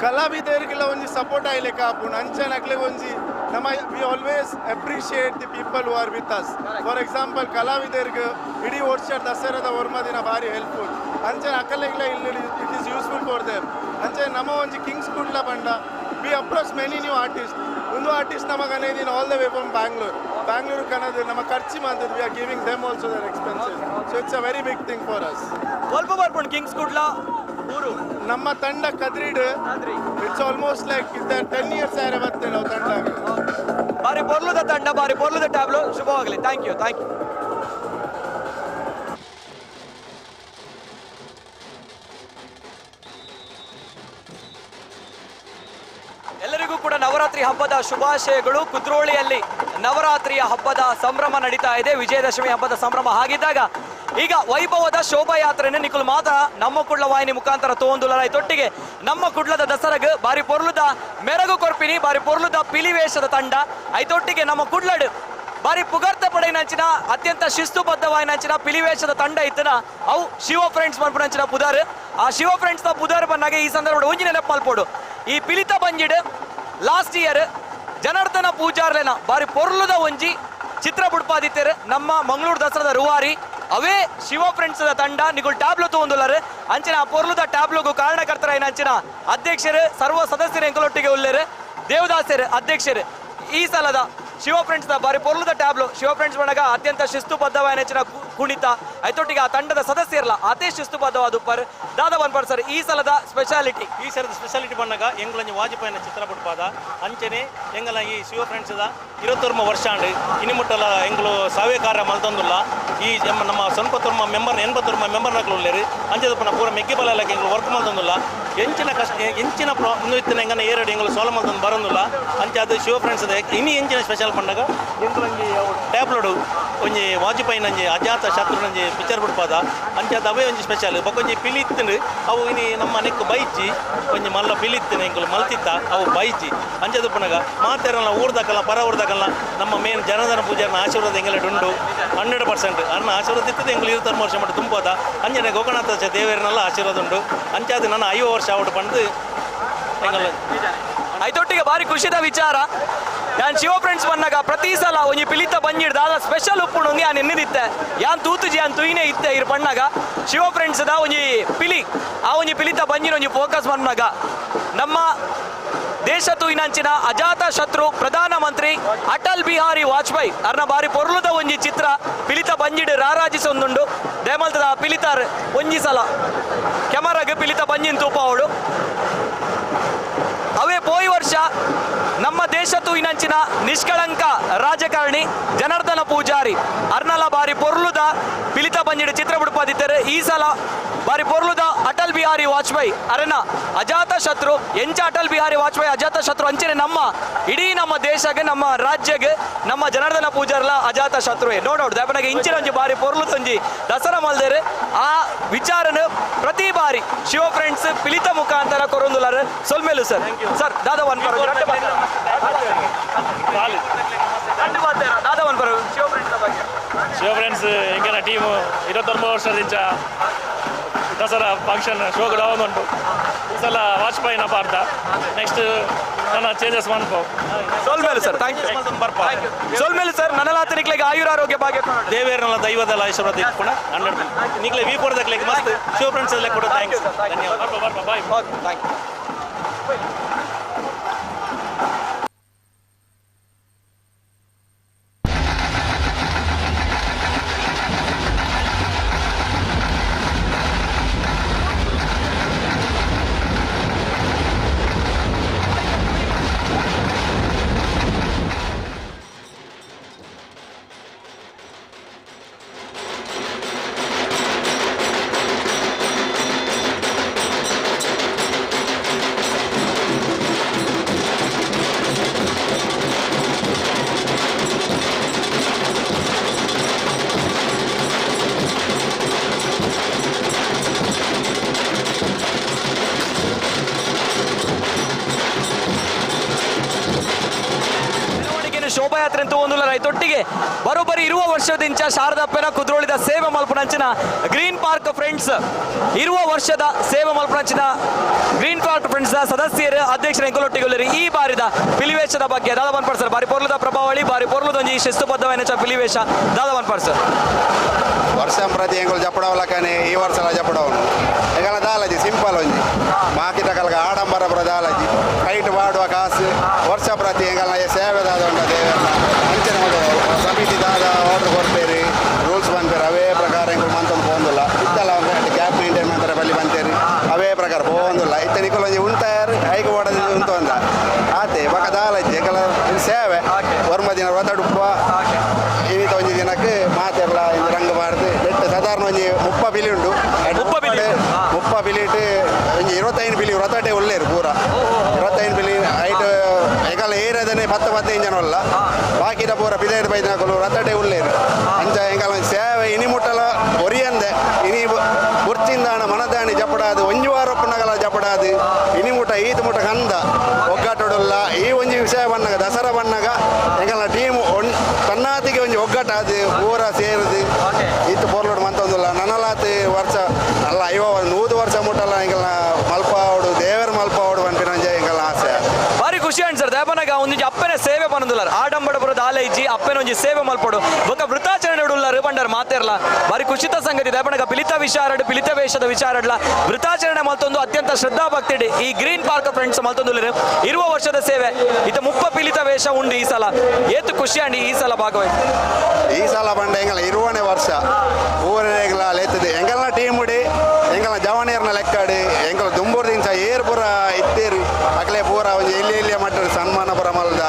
ಕಲಾವಿದರಿಗೆಲ್ಲ ಒಂಜಿ ಸಪೋರ್ಟ್ ಆಯ್ಲಿಕ್ಕ ಆಪುಂಡು. ಅಂಚನಕ್ಲೆ ಒಂಜಿ ನಮ್ಮ we always appreciate the people who are with us. For example ಕಲಾವಿದರಿಗೆ ಇಡೀ ವರ್ಷ ದಸರಾದ ವರ್ಮ ದಿನ ಭಾರಿ ಹೆಲ್ಪ್ಫುಲ್. ಅಂಚನೆ ಅಕಲೆಗ್ಲ ಇಲ್ಲಿ it is useful for them. ಅಂಚನೆ ನಮ್ಮ ಒಂಜಿ ಕಿಂಗ್ಸ್ ಕುಡ್ಲ ಬಂಡ we approach many new artist. ಒಂದು ಆರ್ಟಿಸ್ಟ್ ನಮಗೆ ಇದೀನಿ all the way from Bangalore Kannada ನಮ್ಮ ಖರ್ಚು ಮಾಡ್ತದೆ. We are giving them also their expenses. So it's a very big thing for us. ಸ್ವಲ್ಪ ಬರ್ಕೊಂಡು ಕಿಂಗ್ಸ್ ಕುಡ್ಲಾ ಊರು ನಮ್ಮ ತಂಡ ಕದ್ರಿಡ್ ಇಟ್ಸ್ ಆಲ್ಮೋಸ್ಟ್ ಲೈಕ್ 10 years ಆಯ್ರೆ ಬರ್ತೇವೆ ನಾವು ತಂಡ. ಬಾರಿ ಪೊರ್ಲದ ತಂಡ, ಬಾರಿ ಪೊರ್ಲದ ಟ್ಯಾಬ್ಲೋ ಶುಭವಾಗಲಿ. Thank you. ಎಲ್ಲರಿಗೂ ಕೂಡ ನವರಾತ್ರಿ ಹಬ್ಬದ ಶುಭಾಶಯಗಳು. ಕುದ್ರೋಳಿಯಲ್ಲಿ ನವರಾತ್ರಿಯ ಹಬ್ಬದ ಸಂಭ್ರಮ ನಡೀತಾ ಇದೆ, ವಿಜಯದಶಮಿ ಹಬ್ಬದ ಸಂಭ್ರಮ. ಹಾಗಿದ್ದಾಗ ಈಗ ವೈಭವದ ಶೋಭಾಯಾತ್ರೆಯನ್ನು ನಿಖಲು ಮಾತ್ರ ನಮ್ಮ ಕುಡ್ಲ ವಾಹಿನಿ ಮುಖಾಂತರ ತೋಂದುಲ ತೊಟ್ಟಿಗೆ ನಮ್ಮ ಕುಡ್ಲದ ದಸರಾಗ ಬಾರಿ ಪೊರ್ಲುದ ಮೆರಗು ಕೊರ್ಪಿನಿ, ಬಾರಿ ಪೊರ್ಲುದ ಪಿಲಿವೇಷದ ತಂಡ ಐತೊಟ್ಟಿಗೆ ನಮ್ಮ ಕುಡ್ಲಡ್ ಬಾರಿ ಪುಗರ್ತ ಪಡೆಯಿನಂಚಿನ ಅತ್ಯಂತ ಶಿಸ್ತುಬದ್ಧವಾಯಿನಂಚಿನ ಪಿಲಿವೇಷದ ತಂಡ ಇತ್ತನ ಅವು ಶಿವ ಫ್ರೆಂಡ್ಸ್ ಮನ್ಪುನಂಚಿನ ಪುದಾರ್. ಆ ಶಿವ ಫ್ರೆಂಡ್ಸ್ ನ ಪುದಾರ್ ಬನ್ನಾಗೆ ಈ ಸಂದರ್ಭ ಒಂಜಿ ನೆನಪು ಮಲ್ಪೋಡು. ಈ ಪಿಲಿತ ಬಂಜಿಡ್ ಲಾಸ್ಟ್ ಇಯರ್ ಜನಾರ್ದನ ಪೂಜಾರ್ಲೆನ ಬಾರಿ ಪೊರ್ಲುದ ಒಂಜಿ ಚಿತ್ರ ಬುಡ್ಪಾದಿತ್ತೇರು ನಮ್ಮ ಮಂಗಳೂರು ದಸರಾದ ರೂವಾರಿ ಅವೇ ಶಿವ ಫ್ರೆಂಡ್ಸ್ ತಂಡ ನಿಗುಲ್ ಟ್ಯಾಬ್ಲೋ ತಗೊಂಡುಲ್ಲರು. ಅಂಚಿನ ಆ ಪೊರ್ಲುದ ಟ್ಯಾಬ್ಲೋಗು ಕಾರಣಕರ್ತರ ಅಂಚಿನ ಅಧ್ಯಕ್ಷರು ಸರ್ವ ಸದಸ್ಯರು ಎಂಕಲೊಟ್ಟಿಗೆ ಉಳ್ಳೇರು. ದೇವದಾಸರು ಅಧ್ಯಕ್ಷರು ಈ ಸಲದ ಶಿವ ಫ್ರೆಂಡ್ಸ್ ನ ಬಾರಿ ಪೊರ್ಲುದ ಟ್ಯಾಬ್ಲು ಶಿವ ಫ್ರೆಂಡ್ಸ್ ಬಣ್ಣಗ ಅತ್ಯಂತ ಶಿಸ್ತುಬದ್ಧವಾದ ನೆಚ್ಚಿನ ಕುಣಿತ ಐತೊಟ್ಟಿಗೆ ಆ ತಂಡದ ಸದಸ್ಯರಲ್ಲ ಅದೇ ಶಿಸ್ತುಬದ್ಧವಾದ ಉಪ್ಪರ್ ದಾದ ಬನ್ಪರ್ ಸರ್ ಈ ಸಲದ ಸ್ಪೆಷಾಲಿಟಿ ಬಣ್ಣಗ ಎಂಗ್ಲಂಜಿ ವಾಜಪೇಯಿನ ಚಿತ್ರ ಬಿಡ್ಪಾದ ಅಂಚನೆ ಎಂಗಲ ಈ ಶಿವ ಫ್ರೆಂಡ್ಸ್ 20 ವರ್ಷ ಆಂಡ್ ಇನಿ ಮುಟ್ಟಲ ಎಂಗ್ಲು ಸಾವೇ ಕಾರ್ಯ ಮಲ್ತೊಂದುಲ್ಲ ಈ ನಮ್ಮ ಸೊನ್ಪತ್ತೊರ್ಮ ಮೆಂಬರ್ 80 ಮೆಂಬರ್ ನಕ್ಲು ಉಳ್ಳೇರಿ ಅಂಚದ ಪುನಃ ಪೂರ ಮೆಗ್ಗಿ ಬಲ ಎಂಗ್ಲು ವರ್ಕ್ ಮಲ್ತೊಂದುಲ್ಲ ಎಂಚಿನ ಮುಂದಿನ ಎಂಗನ ಏರಡು ಎಂಗ್ಲು ಸೋಲ ಮಲ್ತೊಂದು ಬರೋದಿಲ್ಲ ಅಂಚೆ ಅದು ಶಿವ ಫ್ರೆಂಡ್ಸ್ ಇನಿ ಎಂಚಿನ ಸ್ಪೆಷಲ್ ಪಂಡಗ ಎಂಗ್ಲಂಜಿ ಟ್ಯಾಬ್ಲೆಡು ಒಂಜಿ ವಾಜಪೇಯಿನ ಅಜಾತ ಶತ್ರುನಂಜಿ ಪಿಕ್ಚರ್ ಬಿಡ್ಪಾದ ಅಂಚೆ ಅದು ಅವೇ ಒಂಜಿ ಸ್ಪೆಷಲ್ ಬೊಕೊಂಜಿ ಪಿಲಿತ್ತಿನ ಅವು ಇನಿ ನಮ್ಮ ನೆಕ್ಕು ಬೈಜಿ ಒಂಜಿ ಮಲ್ಲ ಪಿಲಿತ್ತಿನ ಎಂಗ್ಲು ಮಲ್ತಿತ್ತ ಅವು ಬೈಜಿ ಅಂಚದ ಪುನಗ ಮಾತೆರಲ್ಲ ಊರ್ದಕ್ಕಲ್ಲ ಪರ ಊರ್ದಕ್ಕಲ್ಲ ನಮ್ಮ ಮೇನ್ ಜನಧನ ಪೂಜಾರನ ಆಶೀರ್ವಾದ ಎಂಗೆಲ್ಲ ಉಂಡು 100% ಅನ್ನ ಆಶೀರ್ವಾದ ಇರ್ತದೆ ಎಂಗ್ಲು 20 ವರ್ಷ ಮಟ್ಟ ತುಂಬೋದ ಅಂಜನೆ ಗೋಕರ್ಣನಾಥ ದೇವರನ್ನೆಲ್ಲ ಆಶೀರ್ವಾದ ಉಂಡು ಅಂಚೆ ಅದು ನನ್ನ 50 ವರ್ಷ ಔಟ್ ಬಂದು ಎಂಗಲ್ಲ ಐತೊಟ್ಟಿಗೆ ಬಾರಿ ಖುಷಿದ ವಿಚಾರ ಯಾನ್ ಶಿವ ಫ್ರೆಂಡ್ಸ್ ಬಂದಾಗ ಪ್ರತಿ ಸಲ ಒಂಜಿ ಪಿಲಿತ ಬಂಜಿಡ್ದ ಅದ ಸ್ಪೆಷಲ್ ಉಪ್ಪುಂಡು ಯಾನ್ ಎನ್ನಿದಿತ್ತೆ ಯಾನ್ ತೂತುಜಿ ಯಾನ್ ತುಯಿನೇ ಇತ್ತೆ ಇರ್ ಪಣ್ಣಾಗ ಶಿವ ಫ್ರೆಂಡ್ಸ್ ದ ಒಂಜಿ ಪಿಲಿ ಆ ಒಂಜಿ ಪಿಲಿತ ಬಂಜಿನ ಒಂಜಿ ಫೋಕಸ್ ಬಂದಾಗ ನಮ್ಮ ದೇಶ ತೂಯಿನಂಚಿನ ಅಜಾತ ಶತ್ರು ಪ್ರಧಾನಮಂತ್ರಿ ಅಟಲ್ ಬಿಹಾರಿ ವಾಜಪೇಯಿ ಅರ್ನ ಬಾರಿ ಪೊರ್ಲುದ ಒಂಜಿ ಚಿತ್ರ ಪಿಲಿತ ಬಂಜಿಡ್ ರಾರಾಜಿಸೊಂದುಂಡು ದೇಮಲ್ತದ ಪಿಲಿತಾರ್ ಒಂಜಿ ಸಲ ಕ್ಯಾಮರಾಗೆ ಪಿಲಿತ ಬಂಜಿನ ತೂಪವಳು ಅವೇ ಪೋಯಿ ವರ್ಷ ನಮ್ಮ ದೇಶ ತೂಯಿನಂಚಿನ ನಿಷ್ಕಳಂಕ ರಾಜಕಾರಣಿ ಜನಾರ್ದನ ಪೂಜಾರಿ ಅರ್ನಲ ಬಾರಿ ಪೊರ್ಲುದ ಪಿಲಿತ ಬಂಜಿಡ ಚಿತ್ರ ಬಿಡುಪಾದಿದ್ದಾರೆ ಈ ಸಲ ಬಾರಿ ಪೊರ್ಲುದ ಅಟಲ್ ಬಿಹಾರಿ ವಾಜಪೇಯಿ ಅರೆನ ಅಜಾತ ಶತ್ರು ಎಂಚ ಅಟಲ್ ಬಿಹಾರಿ ವಾಜಪೇಯಿ ಅಜಾತ ಶತ್ರು ಅಂಚನೆ ನಮ್ಮ ಇಡೀ ನಮ್ಮ ದೇಶಗೆ ನಮ್ಮ ರಾಜ್ಯಗೆ ನಮ್ಮ ಜನಾರ್ದನ ಪೂಜಾರಲ ಅಜಾತ ಶತ್ರುವೆ ನೋಡೋಡು ದೇವನಿಗೆ ಇಂಚಿನ ಒಂಜಿ ಬಾರಿ ಪೊರ್ಲುದೊಂಜಿ ದಸರಾ ಮಲ್ದೇರು ಆ ವಿಚಾರನ ಪ್ರತಿ ಬಾರಿ ಶಿವ ಫ್ರೆಂಡ್ಸ್ ಪಿಲಿತ ಮುಖಾಂತರ ಕೊರೊಂದುಲಾರ ಸೊಲ್ಮೇಲು ಸರ್ ಸರ್ ದಾದಾ ಒನ್ ಪರ ದಾದಾ ಒನ್ ಪರ ಶಿವ ಫ್ರೆಂಡ್ಸ್ ಎಂಗಿನ ಟೀಮು 29 ವರ್ಷದಿಂದ ದಸರಾ ಫಂಕ್ಷನ್ ಶೋಗ ಉಂಟು ಈ ಸಲ ವಾಜಪೇಯಿನ ಪಾರ್ಥ ನೆಕ್ಸ್ಟ್ ನನ್ನ ಚೇಂಜಸ್ ಮಾಡ್ಕೋ ಸೋಲ್ಮೇಲು ಸರ್ ಥ್ಯಾಂಕ್ ಯು ಸೋಲ್ಮೇಲು ಸರ್ ನನ್ನಲಾತನಿಕ್ಲೆಗೆ ಆಯುರಾರೋಗ್ಯ ಭಾಗ್ಯ ದೇವೇರನಲ್ಲ ದೈವದಲ್ಲ ಆಶೀರ್ವಾದ ಇಟ್ಕೊಂಡು 100 ನಿಕ್ಲೆ ವಿ ಕೊಡೋದಕ್ಕೆ ಮಸ್ತ್ ಶಿವ ಫ್ರೆಂಡ್ಸ್ ಎಲ್ಲ ಕೊಡೋ ಥ್ಯಾಂಕ್ಸ್ ಧನ್ಯವಾದ ಬಾಯ್ ಥ್ಯಾಂಕ್ ಯು ಶೋಭಾಯಾತ್ರೆ ಅಂತ ಒಂದುಲ್ಲ ರೈತೊಟ್ಟಿಗೆ ಬರೋಬ್ಬರಿ ಇರುವ ವರ್ಷದಿಂಚ ಶಾರದಪ್ಪನ ಕುದ್ರೋಳಿದ ಸೇವೆ ಮಲ್ಪನಂಚಿನ ಗ್ರೀನ್ ಪಾರ್ಕ್ ಫ್ರೆಂಡ್ಸ್ ಇರುವ ವರ್ಷದ ಸೇವೆ ಮಲ್ಪನಂಚಿನ ಗ್ರೀನ್ ಪಾರ್ಕ್ ಫ್ರೆಂಡ್ಸ್ ಸದಸ್ಯರು ಅಧ್ಯಕ್ಷರ ಎಂಕೊಲೊಟ್ಟಿಗೊಳ್ಳರಿ ಈ ಬಾರಿದ ಪಿಲಿವೇಶದ ಬಗ್ಗೆ ದಾದವನ್ ಪರ್ಸರ್ ಬಾರಿ ಪೊರ್ಲುದ ಪ್ರಭಾವಳಿ ಬಾರಿ ಪೊರ್ಲುದೊಂಜಿ ಶಿಸ್ತುಬದ್ಧವೆನಚ ಪಿಲಿವೇಶ ದಾದವನ್ ಪರ್ಸರ್ ವರ್ಷಂ ಪ್ರತಿ ಎಂಗಳು ಜಪಡವಲಕನೆ ಈ ವರ್ಷ ಜಪಡವನು ಎಂಗಲ ದಾಲಜಿ ಸಿಂಪಲ್ ಒಂಜಿ ಮಾಕಿದ ಕಲಗ ಆಡಂಬರ ಪುರ ದಾಲಜಿ ಕೈಟ್ ಮಾಡುವ ಕಾಸು ವರ್ಷ ಪ್ರತಿ ಎಂಗಲ ಸೇವೆ ದಾದ ಉಂಟ ದೇವೆಲ್ಲ ಅಂಚನೆ ಸಮಿತಿ ದಾದ ಆರ್ಡರ್ ಕೊಡ್ತೇರಿ ರೂಲ್ಸ್ ಬಂತೇರಿ ಅವೇ ಪ್ರಕಾರ ಎಂಗಳು ಮಂತೊಂದು ಪೋಂದಿಲ್ಲ ಇದ್ದಲ್ಲ ಒಂದು ಗ್ಯಾಪ್ ಮೇಂಟೈನ್ ಮಾಡ್ತಾರೆ ಬಲ್ಲಿ ಬಂತೇರಿ ಅವೇ ಪ್ರಕಾರ ಪೋಂದಿಲ್ಲ ಇತ್ತ ನಿಕ್ಕಲು ಒಂಜಿ ಉಂಟಾಯರು ಐಕ ಓಡೋದು ಉಂಟು ಅಂದ ಆತೆ ಬಕ ದಾಲಜಿ ಎಂಗಲ ಸೇವೆ ವರ್ಮ ದಿನ ಒತ್ತಡುಪ್ಪ ಇನ್ನಿತ ಒಂಜಿ ದಿನಕ್ಕೆ ಮಾತೆರ್ಲ ಇಂದು ರಂಗ ಮಾಡ್ದು ಬೆಟ್ಟ ಸಾಧಾರಣ ಒಂಜಿ 30 ಬಿಲಿ ಉಂಡು 30 ಬಿಲಿಟ್ ಒಂಜಿ 25 ಬಿಲಿ ರೊತಟೆ ಒಳ್ಳೇರು ಪೂರ 25 ಬಿಲಿ ಐಟ್ ಏಕಲ್ಲ ಏರಿಯಾದನೆ 10-15 ಜನ ಅಲ್ಲ ಬಾಕಿದ ಪೂರ ಬಿದೈದು ಬೈದಿನಕಲು ರತಟೆ ಉಳ್ಳೇರು ಅಂಚ ಎಂಕಲ್ಲ ಸೇವೆ ಇನಿ ಮುಟ್ಟಲ ಒರಿಯಂದೆ ಇನಿ ಬುರ್ಚಿಂದಾಣ ಮನದಾಣಿ ಜಪಡಾದು ಒಂಜಿ ವಾರಪ್ಪನಗಲ ಜಪಡಾದು ಇನಿ ಮುಟ್ಟ ಈತ ಮುಟ್ಟ ಕಂದ ಒಗ್ಗಟ್ಟೊಡಲ್ಲ ಈ ಒಂಜಿ ವಿಷಯ ಬಣ್ಣಗ ದಸರಾ ಬಣ್ಣಗ ಎಂಕಲ್ಲ ಟೀಮ್ ತನ್ನಾತಿಗೆ ಒಂಜಿ ಒಗ್ಗಟ್ಟಾದು ಪೂರ ಸೇರಿದು ಇತ್ತು ಪೋರ್ಲೋಡು ಮಂತೊಂದುಲ್ಲ ನನಲಾತಿ ವರ್ಷ ಅಲ್ಲ 100 ವರ್ಷ ಮುಟ್ಟಲ್ಲ ಎಂಕಲ್ಲ ಮಲ್ಪಾವಡು ದೇವರ ಮಲ್ಪಾವಡು ಅನ್ಪಿನ ಎಂಕಲ್ಲ ಆಸೆ ಬಾರಿ ಖುಷಿ ಅನ್ಸರ್ ದೇವನಾಗ ಒಂದು ಅಪ್ಪನೇ ಸೇವೆ ಪನೊಂದುಲ್ಲಾರ ಆಡಂಬರಪುರದ ಆಲೆ ಇಜ್ಜಿ ಅಪ್ಪೆನೊಂಜಿ ಸೇವೆ ಮಲ್ಪಡು ಬೊಕ ವೃತಾಚರಣೆ ಉಳ್ಳಾರು ಬಂಡಾರ ಮಾತೇರ್ಲ ಬಾರಿ ಖುಷಿತ ಸಂಗತಿ ದಯಪಣಗ ಪಿಲಿತ ವಿಚಾರಡ್ ಪಿಲಿತ ವೇಷದ ವಿಚಾರಡ್ಲ ವೃತಾಚರಣೆ ಮಲ್ತೊಂದು ಅತ್ಯಂತ ಶ್ರದ್ಧಾ ಭಕ್ತಿಡ್ ಈ ಗ್ರೀನ್ ಪಾರ್ಕ್ ಫ್ರೆಂಡ್ಸ್ ಮಲ್ತೊಂದುಲ್ಲೆರ್ ಇರುವ ವರ್ಷದ ಸೇವೆ ಇತ ಮುಪ್ಪ ಪಿಲಿತ ವೇಷ ಉಂಡು ಈ ಸಲ ಏತು ಖುಷಿ ಅಂಡಿ ಈ ಸಲ ಭಾಗವಹಿಸಿ ಈ ಸಲ ಬಂಡ ಎಂಗಲ 20ನೇ ವರ್ಷ ಊರೆಗಳ ಲೆತ್ತದೆ ಎಂಗಲ್ನ ಟೀಮ್ ಉಡಿ ಎಂಗಲ್ನ ಜವಾನಿಯರ್ನ ಲೆಕ್ಕಾಡಿ ಎಂಗಲ ದುಂಬೂರು ದಿನ ಏರ್ ಪೂರ ಇತ್ತೇರು ಅಕಲೆ ಪೂರ ಒಂದು ಎಲ್ಲಿ ಮಟ್ಟದ ಸನ್ಮಾನ ಪುರ ಮಲ್ದ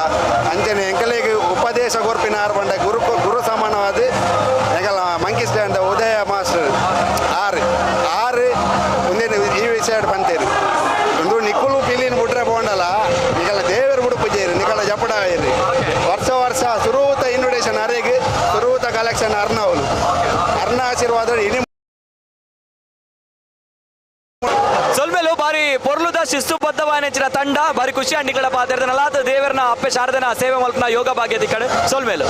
ಅಂಚನೆ ಎಂಕಲಿಗೆ ಉಪದೇಶ ಗೊರ್ಪಿನ ಬಂಡ ಗುರು ಸಮಾನವಾದ ಎಂಗಲ ಮಂಕಿ ಸ್ಟ್ಯಾಂಡ್ ಉದಯ ಮಾಸ್ಟರ್ ಆರು ಒಂದೇನು ಈ ವಿಷಯ ಬಂತೇರು ಒಂದು ನಿಕ್ಕುಲು ಪಿಲಿನ ಬಿಟ್ರೆ ಬೋಂಡಲ್ಲ ಈಗಲ ದೇವರು ಬಿಡುಪುಜೇರಿ ನಿಕಲ ಜಪಡ ಇರ್ರಿ ವರ್ಷ ಸುರೂತ ಇನ್ವಿಟೇಷನ್ ಅರೆಗೆ ಸುರೂತ ಕಲೆಕ್ಷನ್ ಅರ್ನವಲು ಅರ್ನ ಆಶೀರ್ವಾದ ಇನಿ ಸೊಲ್ಮೇಲು ಬಾರಿ ಪೊರ್ಲುದ ಶಿಸ್ತುಬದ್ಧವಾದ ತಂಡ ಬಾರಿ ಖುಷಿ ಅಂಡಿಗಳ ಪಾತ್ರದನಲ್ಲ ದೇವರನ ಅಪ್ಪೆ ಶಾರದನ ಸೇವೆ ಮಲ್ಪನ ಯೋಗ ಭಾಗ್ಯದ ಕಡೆ ಸೊಲ್ಮೇಲು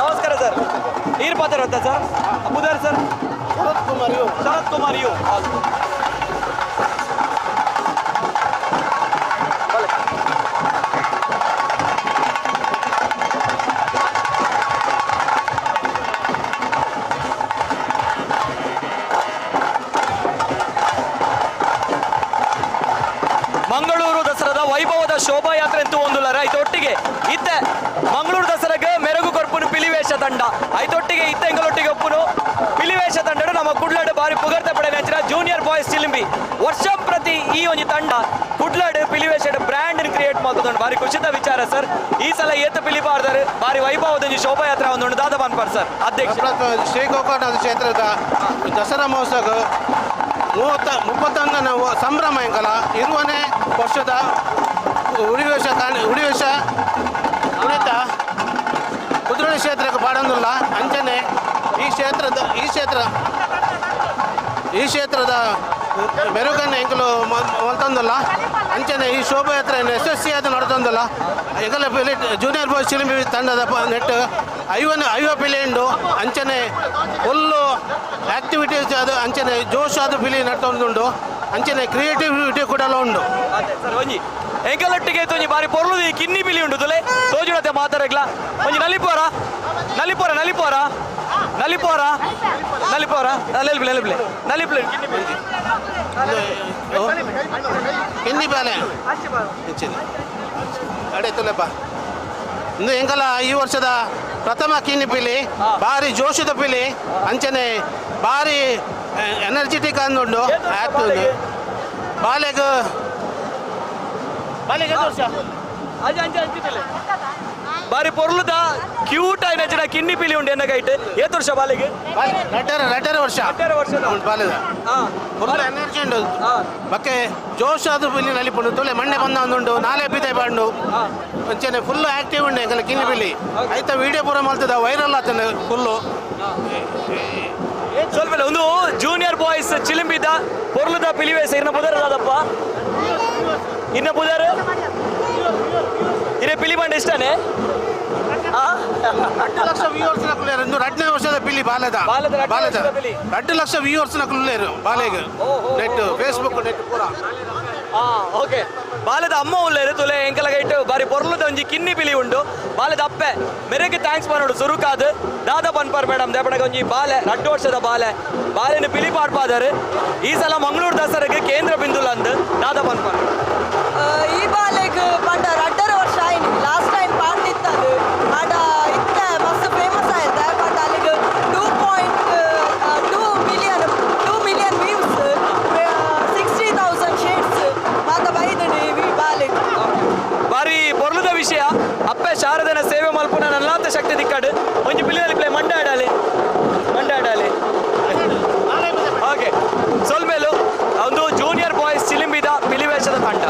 ನಮಸ್ಕಾರ ಸರ್ ನೀರು ಪಾತ್ರ ಸರ್ ಅಬುದಾರ್ ಸರ್ ಶರತ್ ಕುಮಾರ್ ಯು ಮಂಗಳೂರು ದಸರಾದ ವೈಭವದ ಶೋಭಾಯಾತ್ರೆ ಅಂತೂ ಒಂದುಲರ ಐತೊಟ್ಟಿಗೆ ಇತ್ತೆ ಮಂಗಳೂರು ದಸರಾಗೆ ಮೆರುಗು ಕೊರ್ಪುನು ಪಿಲಿವೇಷ ತಂಡ ಐತೊಟ್ಟಿಗೆ ಇತ್ತೆ ಎಂಗಳೊಟ್ಟಿಗೆ ಒಪ್ಪುನು ಪಿಲಿವೇಷ ತಂಡ ನಮ್ಮ ಕುಡ್ಲಾಡು ಬಾರಿ ಪುಗರ್ತೆ ಪಡೆ ನೆಚ್ಚಿನ ಜೂನಿಯರ್ ಬಾಯ್ಸ್ ಚಿಲಿಂಬಿ ವರ್ಷ ಪ್ರತಿ ಈ ಒಂದು ತಂಡ ಕುಡ್ಲಾಡು ಪಿಲಿವೇಷ ಬ್ರ್ಯಾಂಡ್ ಕ್ರಿಯೇಟ್ ಮಾಡ್ತದ ಬಾರಿ ಖುಷಿತ ವಿಚಾರ ಸರ್ ಈ ಸಲ ಏತ ಪಿಲಿಬಾರ್ದಾರು ಬಾರಿ ವೈಭವದ ಶೋಭಾಯಾತ್ರೆ ಒಂದು ದಾದ ಬಾನ್ಪಾರ್ ಸರ್ ಅಧ್ಯಕ್ಷ ಶ್ರೀ ಗೋಕರ್ಣ ಕ್ಷೇತ್ರದ ದಸರಾ ಮಹೋತ್ಸವ 31 ನಾವು ಸಂಭ್ರಮ ಎಂಕಲ 20ನೇ ವರ್ಷದ ಉಡಿವೇಷ ಕುಣಿತ ಕುದುರೆ ಕ್ಷೇತ್ರಕ್ಕೆ ಪಾಡಂದಿಲ್ಲ ಅಂಚನೆ ಈ ಕ್ಷೇತ್ರದ ಮೆರುಗನ್ನು ಎಂಕಲು ಮಲ್ತಂದಿಲ್ಲ ಅಂಚನೆ ಈ ಶೋಭಾಯಾತ್ರೆಯನ್ನು ಯಶಸ್ವಿಯಾದ ನಡೆತಂದಿಲ್ಲ ಎಂಕಲ ಜೂನಿಯರ್ ಬಾಯ್ಸ್ ಚಿಲಿಂಬಿ ತಂಡದ ನೆಟ್ಟು ಐವ ಪಿಲಿಂಡು ಅಂಚನೆ ಫುಲ್ಲು ಆಕ್ಟಿವಿಟೀಸ್ ಅದು ಅಂಚನೆ ಜೋಶ್ ಆದ ಪಿಲಿ ನಡ್ತೊಂದುಂಡು ಅಂಚನೆ ಕ್ರಿಯೇಟಿವಿಟಿ ಕೂಡ ಉಂಡು ಒಂಜಿ ಎಂಕಲೊಟ್ಟಿಗೆ ತೊಂಜಿ ಬಾರಿ ಪೊರ್ಲುದು ಕಿನ್ನಿ ಪಿಲಿ ಉಂಡು ತುಲೆ ತೋಜುಡತೆ ಮಾತಾಡಗ್ಲ ಒಂಜಿ ನಲಿಪೋರ ಕಿನ್ನಿ ಬಾಲೆ ಅಡೆ ತುಲೆಪ್ಪ ಇಂದು ಎಂಕಲ ಈ ವರ್ಷದ ಪ್ರಥಮ ಕಿನ್ನಿ ಪಿಲಿ ಭಾರಿ ಜೋಶದ ಪಿಲಿ ಅಂಚನೆ ಭಾರಿ ಎನರ್ಜೆಟಿಕ್ ಅಂದುಂಡು ಆಕ್ಟಿವ್ ಬಾಲೆಗ್ ವರ್ಷ ಬಾರಿ ಪೊರ್ಲುದ ಕ್ಯೂಟ್ ಆಗಿ ನಚ್ಚಿನ ಕಿನ್ನಿ ಪಿಲಿ ಉಂಡು ಎನ್ನಗೈಟ್ ಏತ್ ವರ್ಷ ಬಾಲೆಗೆ ರಡ್ಡರ ವರ್ಷ ಬಾಲೆದ ಫುಲ್ ಎನರ್ಜಿ ಉಂಡು ಬಕ್ಕೆ ಜೋಶ್ ಆದ ಪಿಲಿ ನಲಿಪುಂಡು ತುಲೆ ಮಣ್ಣೆ ಬಂದ ಒಂದುಂಡು ನಾಳೆ ಬಿದೆ ಬಾಂಡು ಅಂಚನೆ ಫುಲ್ ಆಕ್ಟಿವ್ ಉಂಡು ಎಂಕಲ ಕಿನ್ನಿ ಪಿಲಿ ಆಯ್ತಾ ವಿಡಿಯೋ ಪೂರ ಮಲ್ತದ ವೈರಲ್ ಆತನ ಫುಲ್ಲು ಸ್ವಲ್ಪ ಒಂದು ಜೂನಿಯರ್ ಬಾಯ್ಸ್ ಚಿಲಿಂಬಿದ ಪೊರ್ಲುದ ಪಿಲಿವೇಸ ಇನ್ನ ಬುದರದಪ್ಪ ಇನ್ನ ಬುದರ್ ಇರೇ ಪಿಲಿ ಬಂಡ ಇಷ್ಟನೇ 2 ಲಕ್ಷ ವ್ಯೂವರ್ಸ್ ನಕುಲೇರು 2ನೇ ವರ್ಷದ ಪಿಲಿ ಬಾಲದ 2 ಲಕ್ಷ ವ್ಯೂವರ್ಸ್ ನಕುಲೇರು ಬಾಲೆಗೆ ನೆಟ್ ಫೇಸ್ಬುಕ್ ನೆಟ್ ಪೂರ ಓಕೆ ಬಾಲದ ಅಮ್ಮ ಉಳ್ಳೇರು ತುಲೆ ಎಂಕಲಗೈಟ್ ಬಾರಿ ಪೊರ್ಲುದ ಒಂಜಿ ಕಿನ್ನಿ ಪಿಲಿ ಉಂಡು ಬಾಲದ ಅಪ್ಪೆ ಮೆರೆಗೆ ಥ್ಯಾಂಕ್ಸ್ ಮಾಡೋಡು ಸುರುಕಾದ್ ದಾದ ಪನ್ಪಾರ್ ಮೇಡಮ್ ದೇಪಣಗ ಒಂಜಿ ಬಾಲೆ 2 ವರ್ಷದ ಬಾಲೆನ ಪಿಲಿ ಪಾಡ್ಪಾದರು ಈ ಸಲ ಮಂಗಳೂರು ದಸರಾಗೆ ಕೇಂದ್ರ ಬಿಂದುಲ ಅಂದ್ ದಾದ ಪನ್ಪಾರ್ ಈ ಬಾಲೆಗ್ ಪಂಡ 2 ವರ್ಷ ಆಯ್ತು ಲಾಸ್ಟ್ ಟೈಮ್ ಪಾಡ್ದಿತ್ತದು ಆಡ ಇತ್ತ ಮಸ್ತ್ ಫೇಮಸ್ ಆಯ್ತು ಬಟ್ ಅಲ್ಲಿಗೆ 2 ಮಿಲಿಯನ್ ವ್ಯೂಸ್ 60,000 ಶೇಡ್ಸ್ ಮಾತ ಬೈದಡಿ ಬಾಲೆಗ್ ಬಾರಿ ಪೊರ್ಲುದ ವಿಷಯ ಅಪ್ಪೆ ಶಾರದನ ಸೇವೆ ಮಲ್ಪುನ ನಲ್ಲಾತ ಶಕ್ತಿ ದಿಕ್ಕಾಡು ಒಂಜಿ ಪಿಲಿನಲ್ಲಿ ಪ್ಲೇ ಮಂಡಾಡಾಲೆ ಹಾಗೆ ಸೊಲ್ಮೇಲು ಒಂದು ಜೂನಿಯರ್ ಬಾಯ್ಸ್ ಚಿಲಿಂಬಿದ ಪಿಲಿವೇಷದ ತಂಡ.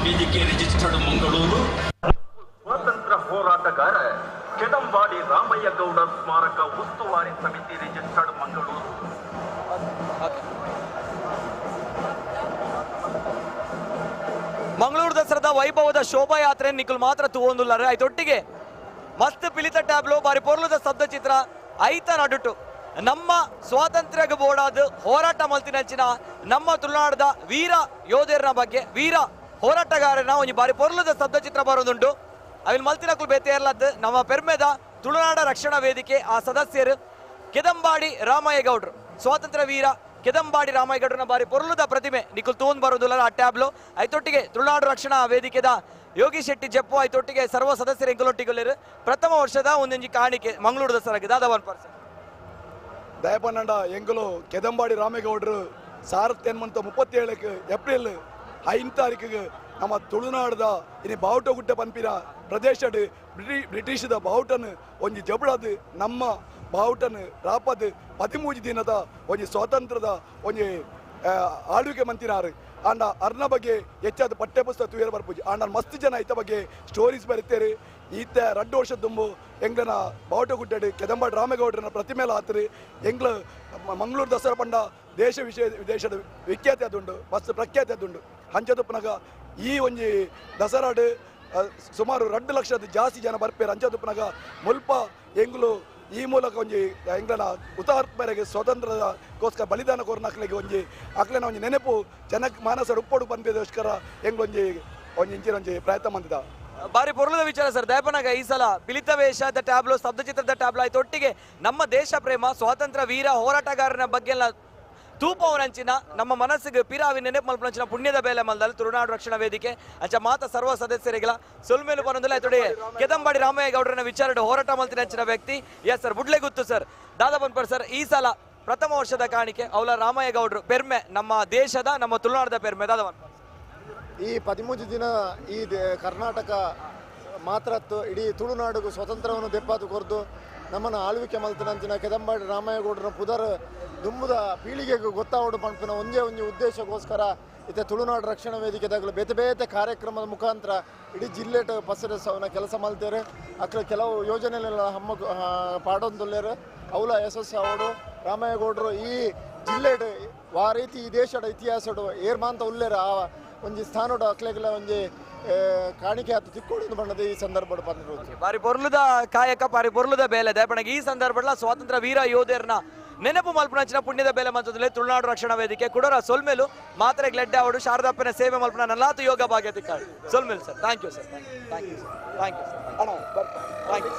ವೇದಿಕೆ ರಿಜಿಸ್ಟರ್ಡ್ ಮಂಗಳೂರು. ಸ್ವಾತಂತ್ರ್ಯ ಹೋರಾಟಗಾರ ಕೆದಂಬಾಡಿ ರಾಮಯ್ಯ ಗೌಡ ಸ್ಮಾರಕ ಉಸ್ತುವಾರಿ ಸಮಿತಿ ರಿಜಿಸ್ಟರ್ಡ್ ಮಂಗಳೂರು. ಮಂಗಳೂರು ದಸರಾದ ವೈಭವದ ಶೋಭಾಯಾತ್ರೆ ನಿಖಲ್ ಮಾತ್ರ ತೂವೊಂದುಲ್ಲಾರೆ ಐತೊಟ್ಟಿಗೆ ಮಸ್ತ್ ಪಿಲಿತ ಟ್ಯಾಬ್ಲೋ ಬಾರಿ ಪೊರ್ಲುದ ಶಬ್ದ ಚಿತ್ರ ಐತ ನಡುಟು ನಮ್ಮ ಸ್ವಾತಂತ್ರ್ಯ ಬೋಡಾದ ಹೋರಾಟ ಮಲ್ತಿನಂಚಿನ ನಮ್ಮ ತುಳುನಾಡದ ವೀರ ಯೋಧರನ ಬಗ್ಗೆ ವೀರ ಹೋರಾಟಗಾರನ ಒಂದು ಬಾರಿ ಪೊರ್ಲುದ ಶಬ್ದ ಚಿತ್ರ ಬರೋದುಂಟು. ಅವಿನ ಮಲ್ತಿನಕ್ಕೂ ಬೇತೆ ಇರ್ಲದ್ದು ನಮ್ಮ ಪೆರ್ಮೆದ ತುಳುನಾಡ ರಕ್ಷಣಾ ವೇದಿಕೆ ಆ ಸದಸ್ಯರು ಕೆದಂಬಾಡಿ ರಾಮಯ್ಯ ಗೌಡ್ರು ಸ್ವಾತಂತ್ರ್ಯ ವೀರ ಕೆದಂಬಾಡಿ ರಾಮಯ್ಯ ಗೌಡ್ರನ ಬಾರಿ ಪೊರ್ಲುದ ಪ್ರತಿಮೆ ನಿಖಲ್ ತೂನ್ ಬರೋದಿಲ್ಲ ಆ ಟ್ಯಾಬ್ಲು ಐತೊಟ್ಟಿಗೆ ತುಳುನಾಡು ರಕ್ಷಣಾ ವೇದಿಕೆದ ಯೋಗಿ ಶೆಟ್ಟಿ ಜಪ್ಪು ಐತೊಟ್ಟಿಗೆ ಸರ್ವ ಸದಸ್ಯರು ಎಂಕಲೊಟ್ಟಿಗೊಳ್ಳಿರು ಪ್ರಥಮ ವರ್ಷದ ಒಂದೊಂಜಿ ಕಾಣಿಕೆ ಮಂಗಳೂರು ದಸರಾಗೆ ದಾದ 1%. ದಯಪನ್ನಂಡ ಎಂಕಲು ಕೆದಂಬಾಡಿ ರಾಮೇಗೌಡರು 1937 ಏಪ್ರಿಲ್ 5 ತಾರೀಕಿಗೆ ನಮ್ಮ ತುಳುನಾಡದ ಇನಿ ಬಾವುಟ ಗುಡ್ಡ ಪಂಪಿನ ಪ್ರದೇಶಡ್ ಬ್ರಿಟಿಷದ ಬಾವುಟನ್ ಒಂಜಿ ಜಬಳದ ನಮ್ಮ ಬಾವುಟನ್ ರಾಪದ್ 13 ದಿನದ ಒಂಜಿ ಸ್ವಾತಂತ್ರ್ಯದ ಒಂಜಿ ಆಳ್ವಿಕೆ ಮಂತಿನಾರು ಆಂಡ ಅರ್ನ ಬಗ್ಗೆ ಹೆಚ್ಚಾದ ಪಠ್ಯ ಪುಸ್ತಕ ತೂಯರ್ ಬರ್ಪೂಜಿ ಆಂಡ ಮಸ್ತ್ ಜನ ಈತ ಬಗ್ಗೆ ಸ್ಟೋರೀಸ್ ಬರೀತಾರೆ. ಈತ 2 ವರ್ಷ ತುಂಬು ಎಂಗ್ಲನ ಬಾವುಟ ಗುಡ್ಡಡು ಕೆದಂಬಾಡಿ ರಾಮೇಗೌಡರನ ಪ್ರತಿಮೆಲ ಆತ್ರಿ ಎಂಗ್ಲ ಮಂಗಳೂರು ದಸರಾ ಪಂಡ ದೇಶ ವಿದೇಶದ ವಿಖ್ಯಾತಿ ಅದುಂಡು ಮಸ್ತ್ ಪ್ರಖ್ಯಾತಿ ಅದುಂಡು. ಹಂಚದುಪ್ಪನಾಗ ಈ ಒಂಜಿ ದಸರಾಡ್ ಸುಮಾರು 2 ಲಕ್ಷದ ಜಾಸ್ತಿ ಜನ ಬರ್ಪೇರು. ಹಂಚದುಪ್ಪನಾಗ ಮುಲ್ಪ ಎಂಗ್ಲು ಈ ಮೂಲಕ ಒಂಜಿ ಎಂಗ್ಲನ ಹುತಾತ್ಮರಿಗೆ ಸ್ವಾತಂತ್ರ್ಯಕ್ಕೋಸ್ಕರ ಬಲಿದಾನ ಕೊರ್ನಕ್ಲಿಗೆ ಒಂಜಿ ಅಕ್ಲೆನ ಒಂಜಿ ನೆನಪು ಜನಕ್ಕೆ ಮಾನಸ ಉಪ್ಪೊಡು ಬಂದಿದ್ದೋಸ್ಕರ ಎಂಗ್ಲೊಂಜಿ ಒಂಜಿ ಪ್ರಯತ್ನ ಬಂದಿದ್ದ ಬಾರಿ ಪೊರ್ಲದ ವಿಚಾರ ಸರ್. ದಯಪನಾಗ ಈ ಸಲ ಪಿಲಿತ ವೇಷದ ಟ್ಯಾಬ್ಲೋ ಸ್ತಬ್ಧಚಿತ್ರದ ಟ್ಯಾಬ್ಲೋ ಆಯ್ತು ಒಟ್ಟಿಗೆ ನಮ್ಮ ದೇಶ ಪ್ರೇಮ ಸ್ವಾತಂತ್ರ್ಯ ವೀರ ಹೋರಾಟಗಾರನ ಬಗ್ಗೆ ಎಲ್ಲ ತೂಪವನಂಚಿನ ನಮ್ಮ ಮನಸ್ಸಿಗೆ ಪಿರಾವಿ ನೆನಪು ಮಲ್ಪನಂಚಿನ ಪುಣ್ಯದ ಬೇಲೆ ಮಲ್ದಲ್ಲಿ ತುಳುನಾಡು ರಕ್ಷಣಾ ವೇದಿಕೆ ಅಂಚ ಮಾತ ಸರ್ವ ಸದಸ್ಯರಿಗಳ ಸೊಲ್ಮೇಲು ಬರೋದಿಲ್ಲ ಆಯ್ತೊಡೆ ಕೆದಂಬಾಡಿ ರಾಮಯ್ಯ ಗೌಡರನ ವಿಚಾರ ಹೋರಾಟ ಮಲ್ತಿನಂಚಿನ ವ್ಯಕ್ತಿ ಎಸ್ ಸರ್ ಬುಡ್ಲೆ ಗೊತ್ತು ಸರ್ ದಾದಾ ಬನ್ಪರ್ ಸರ್. ಈ ಸಲ ಪ್ರಥಮ ವರ್ಷದ ಕಾಣಿಕೆ ಅವಳ ರಾಮಯ್ಯ ಗೌಡರು ಪೆರ್ಮೆ ನಮ್ಮ ದೇಶದ ನಮ್ಮ ತುಳುನಾಡದ ಪೆರ್ಮೆ ದಾದಾ ಬನ್ಪರ್. ಈ 13 ದಿನ ಈ ಕರ್ನಾಟಕ ಮಾತ್ರತ್ತು ಇಡೀ ತುಳುನಾಡಿಗೂ ಸ್ವಾತಂತ್ರ್ಯವನ್ನು ದೆಪ್ಪಾತು ಕೊರ್ದು ನಮ್ಮನ್ನು ಆಳ್ವಿಕೆ ಮಲ್ತಿನಂಚಿನ ಕೆದಂಬಾಡಿ ರಾಮಯ್ಯ ಗೌಡರ ಪುದರ್ ದುಂಬುದ ಪೀಳಿಗೆಗೂ ಗೊತ್ತಾವಡು ಪಂಪಿನ ಒಂದೇ ಉದ್ದೇಶಕ್ಕೋಸ್ಕರ ಇತ್ತೆ ತುಳುನಾಡು ರಕ್ಷಣಾ ವೇದಿಕೆದಾಗಲು ಬೇತೆ ಬೇತೆ ಕಾರ್ಯಕ್ರಮದ ಮುಖಾಂತರ ಇಡೀ ಜಿಲ್ಲೆಟ್ ಪಸರಿಸವನ್ನ ಕೆಲಸ ಮಲ್ತೇರು. ಅಕ್ಲ ಕೆಲವು ಯೋಜನೆಗಳ ಹಮ್ಮ ಪಾಡೊಂದುಲ್ಲೇರು ಅವಲ ಯಶಸ್ಸು ಅವಡು ರಾಮಯ್ಯ ಗೌಡರು ಈ ಜಿಲ್ಲೆಡ್ ಆ ರೀತಿ ಈ ದೇಶದ ಇತಿಹಾಸಡು ಏರ್ಮಾಂತ ಉಲ್ಲೇರು ಆ ಒಂಜಿ ಸ್ಥಾನೋಡು ಅಕ್ಲೆಗಳ ಒಂಜಿ ಕಾಣಿಕೆ ಆತು ತಿಕ್ಕೋಡು ಬಣ್ಣದ ಈ ಸಂದರ್ಭ ಬಂದಿರೋದು ಬಾರಿ ಪೊರ್ಲುದ ಕಾಯಕ ಬಾರಿ ಪೊರ್ಲುದ ಬೇಲೆ ದಯಪಣಗೆ ಈ ಸಂದರ್ಭ ಸ್ವಾತಂತ್ರ್ಯ ವೀರ ಯೋಧರನ ನೆನಪು ಮಲ್ಪನಂಚಿನ ಪುಣ್ಯದ ಬೇಲೆ ಮಂತದಲ್ಲೇ ತುಳುನಾಡು ರಕ್ಷಣಾ ವೇದಿಕೆ ಕುಡರ ಸೊಲ್ಮೇಲು ಮಾತ್ರೆ ಗ್ಲೆಡ್ಡೆ ಅವಡು ಶಾರದಪ್ಪನ ಸೇವೆ ಮಲ್ಪನ ನಲ್ಲಾತು ಯೋಗ ಭಾಗ್ಯ ತಿಕ್ಕಾಡು ಸೊಲ್ಮೇಲು sir. Thank you sir. Thank you sir. Thank you sir. ಅಣ್ಣ ಥ್ಯಾಂಕ್ ಯು.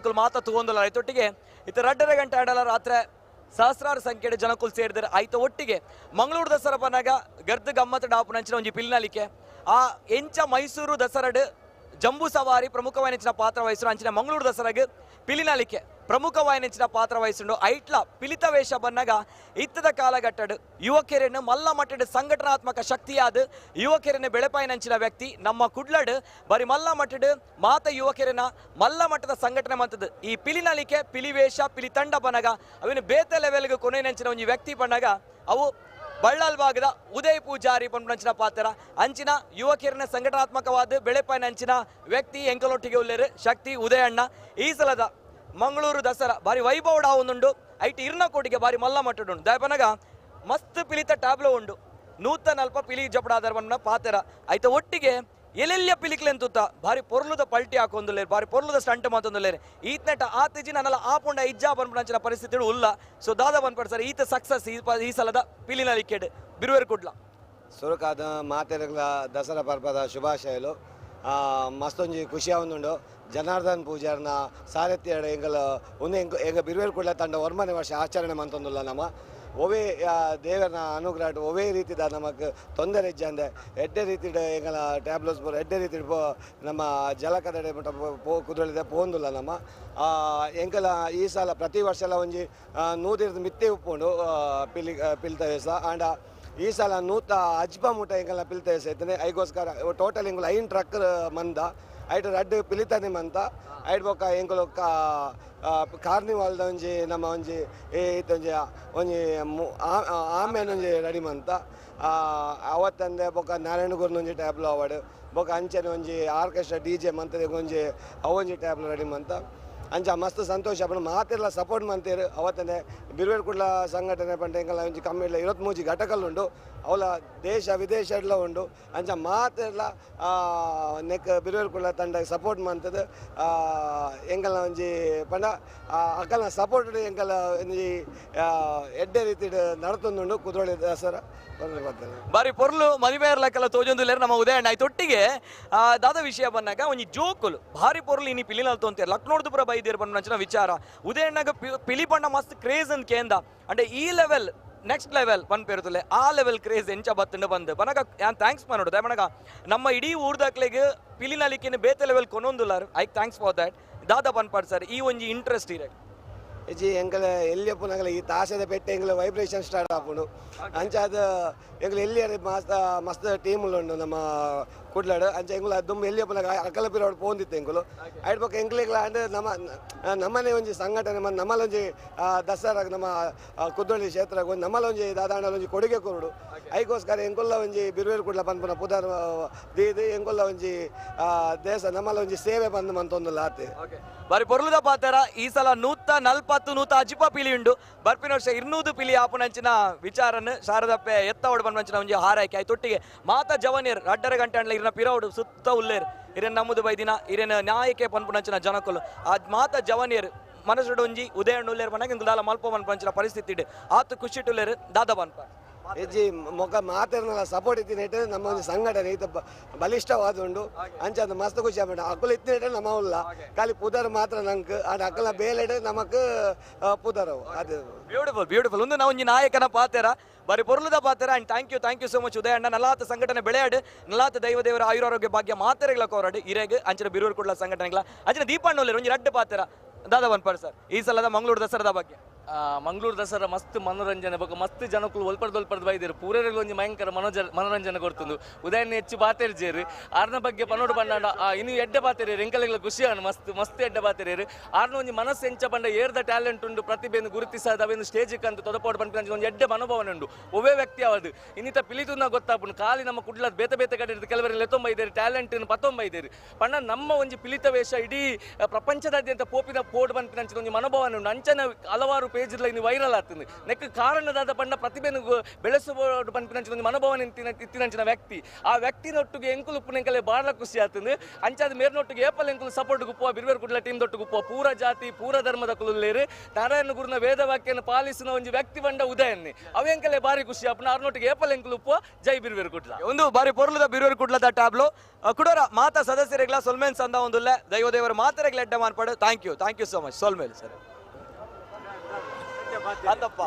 ಜನಕ್ಕಲು ಮಾತ ತಗೊಂಡಲ್ಲ ಐತೊಟ್ಟಿಗೆ ಇತ್ತ 2:30 ಗಂಟೆ ಆಡಲ್ಲ ರಾತ್ರಿ ಸಹಸ್ರಾರು ಸಂಖ್ಯೆಯ ಜನಕ್ಕಲು ಸೇರಿದರೆ ಆಯ್ತ ಒಟ್ಟಿಗೆ ಮಂಗಳೂರು ದಸರಾ ಬನ್ನಾಗ ಗರ್ದ ಗಮ್ಮತ್ ಡಾಪುನಂಚಿನ ಒಂಜಿ ಪಿಲ್ನಲಿಕೆ ಆ ಎಂಚ ಮೈಸೂರು ದಸರಾಡ್ ಜಂಬೂ ಸವಾರಿ ಪ್ರಮುಖವಾಯಿನ ಪಾತ್ರ ವಹಿಸಿರು ಅಂಚಿನ ಮಂಗಳೂರು ದಸರಾಗೆ ಪಿಲಿನಲಿಕೆ ಪ್ರಮುಖವಾಯಿನ ಪಾತ್ರ ವಹಿಸಿಂಡು ಐಟ್ಲ ಪಿಲಿತ ವೇಷ ಬನ್ನಾಗ ಇತ್ತದ ಕಾಲಘಟ್ಟಡ್ ಯುವಕೆರೆಯನ್ನು ಮಲ್ಲ ಮಟ್ಟದ ಸಂಘಟನಾತ್ಮಕ ಶಕ್ತಿಯಾದ ಯುವಕೆರೆಯನ್ನು ಬೆಳೆಪಾಯಿನಂಚಿನ ವ್ಯಕ್ತಿ ನಮ್ಮ ಕುಡ್ಲಡ್ ಬರೀ ಮಲ್ಲ ಮಟ್ಟದ ಮಾತ ಯುವಕೆರೆನ ಮಲ್ಲ ಮಟ್ಟದ ಸಂಘಟನೆ ಮಂತದ್ದು ಈ ಪಿಲಿನಲಿಕೆ ಪಿಲಿವೇಷ ಪಿಲಿ ತಂಡ ಬನ್ನಾಗ ಅವಿನ ಬೇತೆ ಲೆವೆಲ್ಗೆ ಕೊನೆಯಂಚಿನ ಒಂದು ವ್ಯಕ್ತಿ ಬನ್ನಾಗ ಅವು ಬಳ್ಳಾಲ್ ಭಾಗದ ಉದಯ್ ಪೂಜಾರಿ ಪಂಪನಂಚಿನ ಪಾತ್ರ ಅಂಚಿನ ಯುವಕರಿನ ಸಂಘಟನಾತ್ಮಕವಾದ ಬೆಳೆಪಾಯಿನ ಅಂಚಿನ ವ್ಯಕ್ತಿ ಎಂಕಲೊಟ್ಟಿಗೆ ಉಳ್ಳೇರು ಶಕ್ತಿ ಉದಯಣ್ಣ ಈ ಸಲದ ಮಂಗಳೂರು ದಸರಾ ಬಾರಿ ವೈಭವಡ ಒಂದುಂಡು ಐಟಿ ಇರ್ನಕೋಟಿಗೆ ಬಾರಿ ಮಲ್ಲ ಮಟ್ಟುಂಡು ದಾಯಪನಗ ಮಸ್ತ್ ಪಿಲಿತ ಟ್ಯಾಬ್ಲೋ ಉಂಡು ನೂತನ ಅಲ್ಪ ಪಿಲಿ ಜಪಡಾದರ್ವನ್ನ ಪಾತೆರ ಐತ ಒಟ್ಟಿಗೆ ಎಲ್ಲೆಲ್ಲ ಪಿಲಿಕ್ಲೆಂತುತ್ತ ಬಾರಿ ಪೊರ್ಲುದ ಪಲ್ಟಿ ಹಾಕೊಂದುಲ್ಲೇರು ಬಾರಿ ಪೊರ್ಲುದ ಸ್ಟಂಟ್ ಮಾತೊಂದುಲ್ಲೇರು ಈತ್ನೆಟ ಆತಿಜಿ ನನ್ನಲ್ಲ ಆಪುಂಡ ಇಜ್ಜಾ ಬಂದ್ಬಿಡಂಚಿನ ಪರಿಸ್ಥಿತಿಗಳು ಉಲ್ಲ ಸೊ ದಾದ ಬಂದ್ಪಡ್ತಾರೆ ಈತ ಸಕ್ಸಸ್ ಈ ಸಲದ ಪಿಲಿನಲಿಕೆಡ್ ಬಿರುವೇರು ಕುಡ್ಲ ಸುರಕಾದ ಮಾತೆರಗಳ ದಸರಾ ಪರ್ವದ ಶುಭಾಶಯಲು ಮಸ್ತೊಂಜಿ ಖುಷಿ ಆವೊಂದುಂಡು ಜನಾರ್ದನ್ ಪೂಜಾರ್ನ ಸಾರಥ್ಯ ಎಂಗಲ ಒಂದು ಎಂಗ ಬಿರುವೇರು ಕುಡ್ಲ ತಂಡ ಒರ್ಮನೆ ವರ್ಷ ಆಚರಣೆ ಮಂತೊಂದುಲ್ಲ ನಮ್ಮ ಒವೇ ದೇವರನ ಅನುಗ್ರಹ ಒವೇ ರೀತಿದ ನಮಗೆ ತೊಂದರೆ ಇಜ್ಜಂದೆ ಎಡ್ಡೆ ರೀತಿಡ್ ಎಂಗಲ ಟ್ಯಾಬ್ಲೆಟ್ಸ್ ಬರೋ ಎಡ್ಡೆ ರೀತಿ ನಮ್ಮ ಜಲಕದಡೆ ಮಟ್ಟ ಕುದುರಳಿದೆ ಪೋಂದುಲ್ಲ ನಮ್ಮ ಎಂಕಲ ಈ ಸಲ ಪ್ರತಿ ವರ್ಷ ಎಲ್ಲ ಒಂಜಿ ನೂದಿರ್ದು ಮಿತ್ತೆ ಉಪ್ಪುಂಡು ಪಿಲ್ತ ವೇಸ ಆಂಡ ಈ ಸಲ ನೂತ ಅಜ್ಪ ಮೂಟ ಎಂಗಲ ಪಿಲ್ತ ವೇಸ ಇದ್ದಾನೆ ಐಗೋಸ್ಕರ ಟೋಟಲ್ ಎಂಗಲ 5 ಟ್ರಕ್ ಮಂದ ಐಟು ರಡ್ಡು ಪಿಲಿತಾನೆ ಮಂತ ಐಟ್ ಬೊಕ್ಕ ಎಂಕಲು ಕಾರ್ನಿವಾಲ್ದ ಒಂಜಿ ನಮ್ಮ ಒಂಜಿ ಇತ್ತೊಂಜಿ ಒಂಜಿ ಆಮೇಲೆ ಒಂಜಿ ರೆಡಿ ಮಂತ ಅವತ್ತಂದೆ ಬೊಕ್ಕ ನಾರಾಯಣಗುರ್ನ ಒಂಜಿ ಟ್ಯಾಬ್ಲು ಅವಾರ್ಡ್ ಬೊಕ್ಕ ಅಂಚನೆ ಒಂಜಿ ಆರ್ಕೆಸ್ಟ್ರಾ DJ ಮಂತದೆ ಒಂಜಿ ಅವೊಂಜಿ ಟ್ಯಾಬ್ಲು ರೆಡಿ ಮಂತ ಅಂಚ ಮಸ್ತ್ ಸಂತೋಷ ಅಪ್ಪನ ಮಾತೆಲ್ಲ ಸಪೋರ್ಟ್ ಮಂತೇರು ಅವತ್ತನೇ ಬಿರುವೇರು ಕುಡ್ಲ ಸಂಘಟನೆ ಪಂಡ ಎಂಕಲ್ಲ ಒಂಜಿ ಕಮ್ಮಿ ಇಲ್ಲ 23 ಘಟಕಲ್ಲುಂಡು ಅವಲ ದೇಶ ವಿದೇಶ ಎಲ್ಲ ಉಂಡು ಅಂಚ ಮಾತೆಲ್ಲ ನೆಕ್ ಬಿರುವೇರು ಕುಡ್ಲ ತಂಡ ಸಪೋರ್ಟ್ ಮಂತದ್ದು ಎಂಕಲ್ಲ ಒಂಜಿ ಪಂಡ ಅಕ್ಕಲ್ನ ಸಪೋರ್ಟ್ ಎಂಕಲ್ಲ ಒಂಜಿ ಎಡ್ಡೆ ರೀತಿ ನಡತೊಂದುಂಡು ಕುದ್ರೋಳಿ ದಸರಾ ಬಾರಿ ಪೊರ್ಲು ಮದಿಬೇರ್ಲಕ್ಕೆಲ್ಲ ತೋಜೊಂದುಲ್ಲೇರು ನಮ್ಮ ಉದಯಣ್ಣ ಆಯ್ತೊಟ್ಟಿಗೆ ದಾದ ವಿಷಯ ಬಂದಾಗ ಒಂಜಿ ಜೋಕುಲು ಭಾರಿ ಪೊರ್ಲು ಇನಿ ಪಿಲಿನಲ್ಲಿ ತೊಂತೇರು ಲಕ್ನೋಡ್ದು ಪುರ ಬೈದೇರು ಬಂದಂಚಿನ ವಿಚಾರ ಉದಯಣ್ಣಗ ಪಿಲಿ ಪಂಡ ಮಸ್ತ್ ಕ್ರೇಜ್ ಅಂತ ಕೇಂದ ಅಂದ್ರೆ ಈ ಲೆವೆಲ್ ನೆಕ್ಸ್ಟ್ ಲೆವೆಲ್ ಪನ್ಪೇರುತ್ತಲೆ ಆ ಲೆವೆಲ್ ಕ್ರೇಜ್ ಎಂಚ ಬತ್ತಂಡು ಬಂದು ಬನಗ ಯಾನ್ ಥ್ಯಾಂಕ್ಸ್ ಮಾಡೋದು ದಯಮನಗ ನಮ್ಮ ಇಡೀ ಊರ್ದಾಕ್ಲೆಗೆ ಪಿಲಿನಲಿಕೆನ ಬೇತೆ ಲೆವೆಲ್ ಕೊನೊಂದುಲ್ಲಾರು ಐ ಥ್ಯಾಂಕ್ಸ್ ಫಾರ್ ದ್ಯಾಟ್ ದಾದ ಪನ್ಪಾಡ್ ಸರ್ ಈ ಒಂಜಿ ಇಂಟ್ರೆಸ್ಟ್ ಇರ ಇಜ್ಜಿ ಎಂಕಲ ಎಲ್ಲಿ ಅಪ್ಪನಾಗಲ ಈ ತಾಸದ ಪೆಟ್ಟೆ ಎಂಗಲ ವೈಬ್ರೇಷನ್ ಸ್ಟಾರ್ಟ್ ಆಪುಂಡು ಅಂಚಾದ ಎಂಗಲ ಎಲ್ಲಿ ಮಸ್ತ್ ಮಸ್ತ್ ಟೀಮ್ಲು ನಮ್ಮ ಕುಡ್ಲಾಡು ಅಂಚ ಎಂಗುಲ ದುಮ್ಮ ಎಲ್ಲಿ ಅಪ್ಪನಾಗ ಅಕಲ ಪಿರೋಡ್ ಪೋಂದಿತ್ತು ಎಂಗುಲು ಐಟ್ ಪಕ್ಕ ಎಂಕ್ಲೆಗ್ಲ ಅಂದ್ರೆ ನಮ್ಮನೆ ಒಂಜಿ ಸಂಘಟನೆ ನಮ್ಮಲ್ಲ ಒಂಜಿ ದಸರಾಗ ನಮ್ಮ ಕುದ್ರೋಳಿ ಕ್ಷೇತ್ರಕ್ಕೆ ಒಂದು ನಮ್ಮಲ್ಲ ಒಂಜಿ ದಾದಾಂಡಲ ಒಂಜಿ ಕೊಡುಗೆ ಕೊರುಡು ಐಗೋಸ್ಕರ ಎಂಗುಲ್ಲ ಒಂಜಿ ಬಿರುವೇರು ಕುಡ್ಲ ಪನ್ಪುನ ಪುದರ್ ದೀದು ಎಂಗುಲ್ಲ ಒಂಜಿ ದೇಶ ನಮ್ಮಲ್ಲ ಒಂಜಿ ಸೇವೆ ಬಂದು ಮಂತೊಂದುಲ್ಲ ಆತೆ ಬಾರಿ ಪೊರ್ಲುದ ಪಾತರ ಈ ಸಲ 140 ನೂತ ಅಜಿಪ ಪಿಲಿ ಉಂಡು ಬರ್ಪಿನ ವರ್ಷ 200 ಪಿಲಿ ಆಪುನಂಚಿನ ವಿಚಾರನ್ನು ಶಾರದಪ್ಪೆ ಎತ್ತ ಹೊಡ್ ಬಂದಂಚಿನ ಒಂಜಿ ಹಾರೈಕೆ ಆಯ್ತೊಟ್ಟಿಗೆ ಮಾತ ಜವನಿಯರ್ 2:30 ಗಂಟೆ ಅಂಡ್ಲ ಇರಿನ ಪಿರೌಡು ಸುತ್ತ ಉಲ್ಲೇರು ಇರೇನು ನಮ್ಮದು ಬೈದಿನ ಇರೇನು ನ್ಯಾಯಕ್ಕೆ ಪನ್ಪುನಂಚಿನ ಜನಕ್ಕಲು ಆ ಮಾತ ಜವನಿಯರ್ ಮನಸ್ಸುಡು ಒಂಜಿ ಉದಯಣ್ಣ ಉಲ್ಲೇರು ಬನ್ನಾಗ ಇಂದು ದಾಲ ಮಲ್ಪ ಪನ್ಪಂಚಿನ ಪರಿಸ್ಥಿತಿ ಇಡು ಆತು ಖುಷಿ ಟುಲ್ಲೇರು ದಾದ ಪನ್ಪ ಹೆಜ್ಜಿ ಮೊಕ ಮಾತಾಡಲ್ಲ ಸಪೋರ್ಟ್ ಇತ್ತಿನ ನಮ್ಮ ಒಂದು ಸಂಘಟನೆ ಈತ ಬಲಿಷ್ಠವಾದ ಉಂಡು ಅಂಚ ಮಸ್ತ್ ಖುಷಿ ಆಗ್ಬೇಡ ಅಕ್ಕಲು ಇತ್ತಿನ ನಮ್ಮ ಉಲ್ಲ ಖಾಲಿ ಪುದರ್ ಮಾತ್ರ ನಂಗೆ ಅದು ಅಕ್ಕಲ ಬೇಲೆಡ್ ನಮಕ್ ಪುದರವು ಅದು ಬ್ಯೂಟಿಫುಲ್ ಒಂದು ನಾವು ಒಂಜಿ ನಾಯಕನ ಪಾತೆರ ಬಾರಿ ಪೊರ್ಲುದ ಪಾತೆರ and thank you so much ಉದಯಣ್ಣ ನಲಾತ ಸಂಘಟನೆ ಬೆಳೆಯಾಡು ನಲಾತ ದೈವದೇವರ ಆಯುರಾರೋಗ್ಯ ಭಾಗ್ಯ ಮಾತೆರೆಗಳ ಕೋರಾಡು ಇರೆಗ್ ಅಂಚಿನ ಬಿರೂರು ಕುಡ್ಲ ಸಂಘಟನೆಗಳ ಅಂಚಿನ ದೀಪಾವಳಿ ಒಂಜಿ 2 ಪಾತೆರ ದಾದ ಪನ್ಪಾಡ್ ಸರ್ ಈ ಸಲದ ಮಂಗಳೂರು ದಸರಾದ ಬಗ್ಗೆ ಮಂಗಳೂರು ದಸರಾ ಮಸ್ತ್ ಮನೋರಂಜನೆ ಬಗ್ಗೆ ಮಸ್ತ್ ಜನಕ್ಕೂ ಒಲ್ಪಡ್ದು ಬೈದಿರು ಪೂರರಿಗೆ ಒಂಜಿ ಭಯಂಕರ ಮನೋರಂಜನೆ ಕೊಡ್ತುಂಡು ಉದಯಣ್ಣ ಹೆಚ್ಚು ಬಾತೆರ್ಜೇರು ಆರ್ನ ಬಗ್ಗೆ ಪನ್ನೋಡು ಪಂಡ ಇನ್ನು ಎಡ್ಡೆ ಬಾತೆರೇರು ಎಂಕಲೆಗಳ ಖುಷಿ ಅಣ್ಣ ಮಸ್ತ್ ಎಡ್ಡೆ ಬಾತೆರೇರು ಆರ್ನ ಒಂಜಿ ಮನಸ್ಸು ಎಂಚ ಪಂಡ ಏರ್ದ ಟ್ಯಾಲೆಂಟ್ ಉಂಡು ಪ್ರತಿಭೆಯನ್ನು ಗುರುತಿಸದ ಅವೇನು ಸ್ಟೇಜಿಗೆ ಅಂತ ತೊದಪೋಡು ಪಂಡ ಒಂದು ಎಡ್ಡೆ ಮನೋಭಾವನೆ ಉಂಡು ಒವೇ ವ್ಯಕ್ತಿ ಅವದು ಇನ್ನಿತ ಪಿಲಿತುನ ಗೊತ್ತಾಪುಂಡು ಖಾಲಿ ನಮ್ಮ ಕುಡ್ಲದ ಬೇತೆ ಕಡೆ ಕೆಲವರಿಗೆ ಲೆತ್ತೊಂಬೈದೇರು ಟ್ಯಾಲೆಂಟ್ ಪತ್ತೊಂಬೈದೇರು ಪಂಡ ನಮ್ಮ ಒಂಜಿ ಪಿಲಿತ ವೇಷ ಇಡೀ ಪ್ರಪಂಚದಾದ್ಯಂತ ಪೋಪಿನ ಪೋಡ್ ಪಂಪಿನ ಒಂಜಿ ಮನೋಭಾವನೆ ಉಂಡು ಅಂಚನ ಹಲವಾರು ಪೇಜ್ ಇನ್ನು ವೈರಲ್ ಆಗ್ತದೆ ನೆಕ್ ಕಾರಣದಾದ ಪಂಡ ಪ್ರತಿಭೆನು ಬೆಳೆಸುವ ಪಂಪಿನಂಚಿನ ಒಂದು ಮನೋಭಾವನೆ ಇತ್ತಿನಂಚಿನ ವ್ಯಕ್ತಿ ಆ ವ್ಯಕ್ತಿನೊಟ್ಟಿಗೆ ಎಂಕುಲು ಉಪ್ಪುನೆಂಕಲೆ ಬಾಳ ಖುಷಿ ಆಗ್ತದೆ ಅಂಚಾದ ಮೇರ್ನೊಟ್ಟಿಗೆ ಏಪಲ್ ಎಂಕುಲು ಸಪೋರ್ಟ್ ಗುಪ್ಪುವ ಬಿರ್ವೇರ್ ಕುಡ್ಲ ಟೀಮ್ ದೊಟ್ಟು ಗುಪ್ಪುವ ಪೂರ ಜಾತಿ ಪೂರ ಧರ್ಮದ ಕುಲುಲ್ಲೇರು ನಾರಾಯಣ ಗುರುನ ವೇದವಾಕ್ಯನ ಪಾಲಿಸಿನ ಒಂದು ವ್ಯಕ್ತಿ ಬಂಡ ಉದಯನ್ನಿ ಅವೆಂಕಲೆ ಬಾರಿ ಖುಷಿ ಅಪ್ಪನ ಅವ್ರನೊಟ್ಟಿಗೆ ಏಪಲ್ ಎಂಕುಲು ಉಪ್ಪುವ ಜೈ ಬಿರ್ವೇರ್ ಕುಡ್ಲ ಒಂದು ಬಾರಿ ಪೊರ್ಲದ ಬಿರ್ವೇರ್ ಕುಡ್ಲದ ಟ್ಯಾಬ್ಲು ಕುಡೋರ ಮಾತಾ ಸದಸ್ಯರಿಗಳ ಸೊಲ್ಮೇನ್ ಸಂದ ಒಂದುಲ್ಲೆ ದೈವದೇವರ ಮಾತರೆಗಳ ಎಡ್ಡೆ ಮಾರ್ಪಾಡು ಥ್ಯಾಂಕ್ ಯು ಸೋ ಮಚ್ ಸೊಲ್ಮೇಲ್ ಸರ್ ಅಂತಪ್ಪ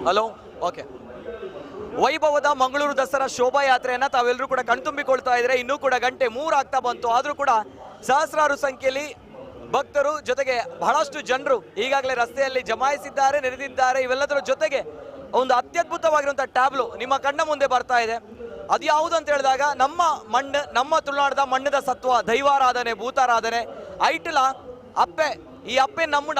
ಹಲೋ ಓಕೆ ವೈಭವದ ಮಂಗಳೂರು ದಸರಾ ಶೋಭಾಯಾತ್ರೆಯನ್ನ ತಾವೆಲ್ಲರೂ ಕೂಡ ಕಣ್ತುಂಬಿಕೊಳ್ತಾ ಇದ್ರೆ ಇನ್ನೂ ಕೂಡ ಗಂಟೆ 3 ಆಗ್ತಾ ಬಂತು. ಆದ್ರೂ ಕೂಡ ಸಹಸ್ರಾರು ಸಂಖ್ಯೆಯಲ್ಲಿ ಭಕ್ತರು ಜೊತೆಗೆ ಬಹಳಷ್ಟು ಜನರು ಈಗಾಗಲೇ ರಸ್ತೆಯಲ್ಲಿ ಜಮಾಯಿಸಿದ್ದಾರೆ, ನೆರೆದಿದ್ದಾರೆ. ಇವೆಲ್ಲದರ ಜೊತೆಗೆ ಒಂದು ಅತ್ಯದ್ಭುತವಾಗಿರುವಂತಹ ಟ್ಯಾಬ್ಲು ನಿಮ್ಮ ಕಣ್ಣ ಮುಂದೆ ಬರ್ತಾ ಇದೆ. ಅದು ಯಾವುದು ಅಂತ ಹೇಳಿದಾಗ ನಮ್ಮ ಮಣ್ಣು, ನಮ್ಮ ತುಳುನಾಡದ ಮಣ್ಣದ ಸತ್ವ, ದೈವಾರಾಧನೆ, ಭೂತಾರಾಧನೆ ಐಟಲ ಅಪ್ಪೆ. ಈ ಅಪ್ಪೆ ನಮ್ಮಡ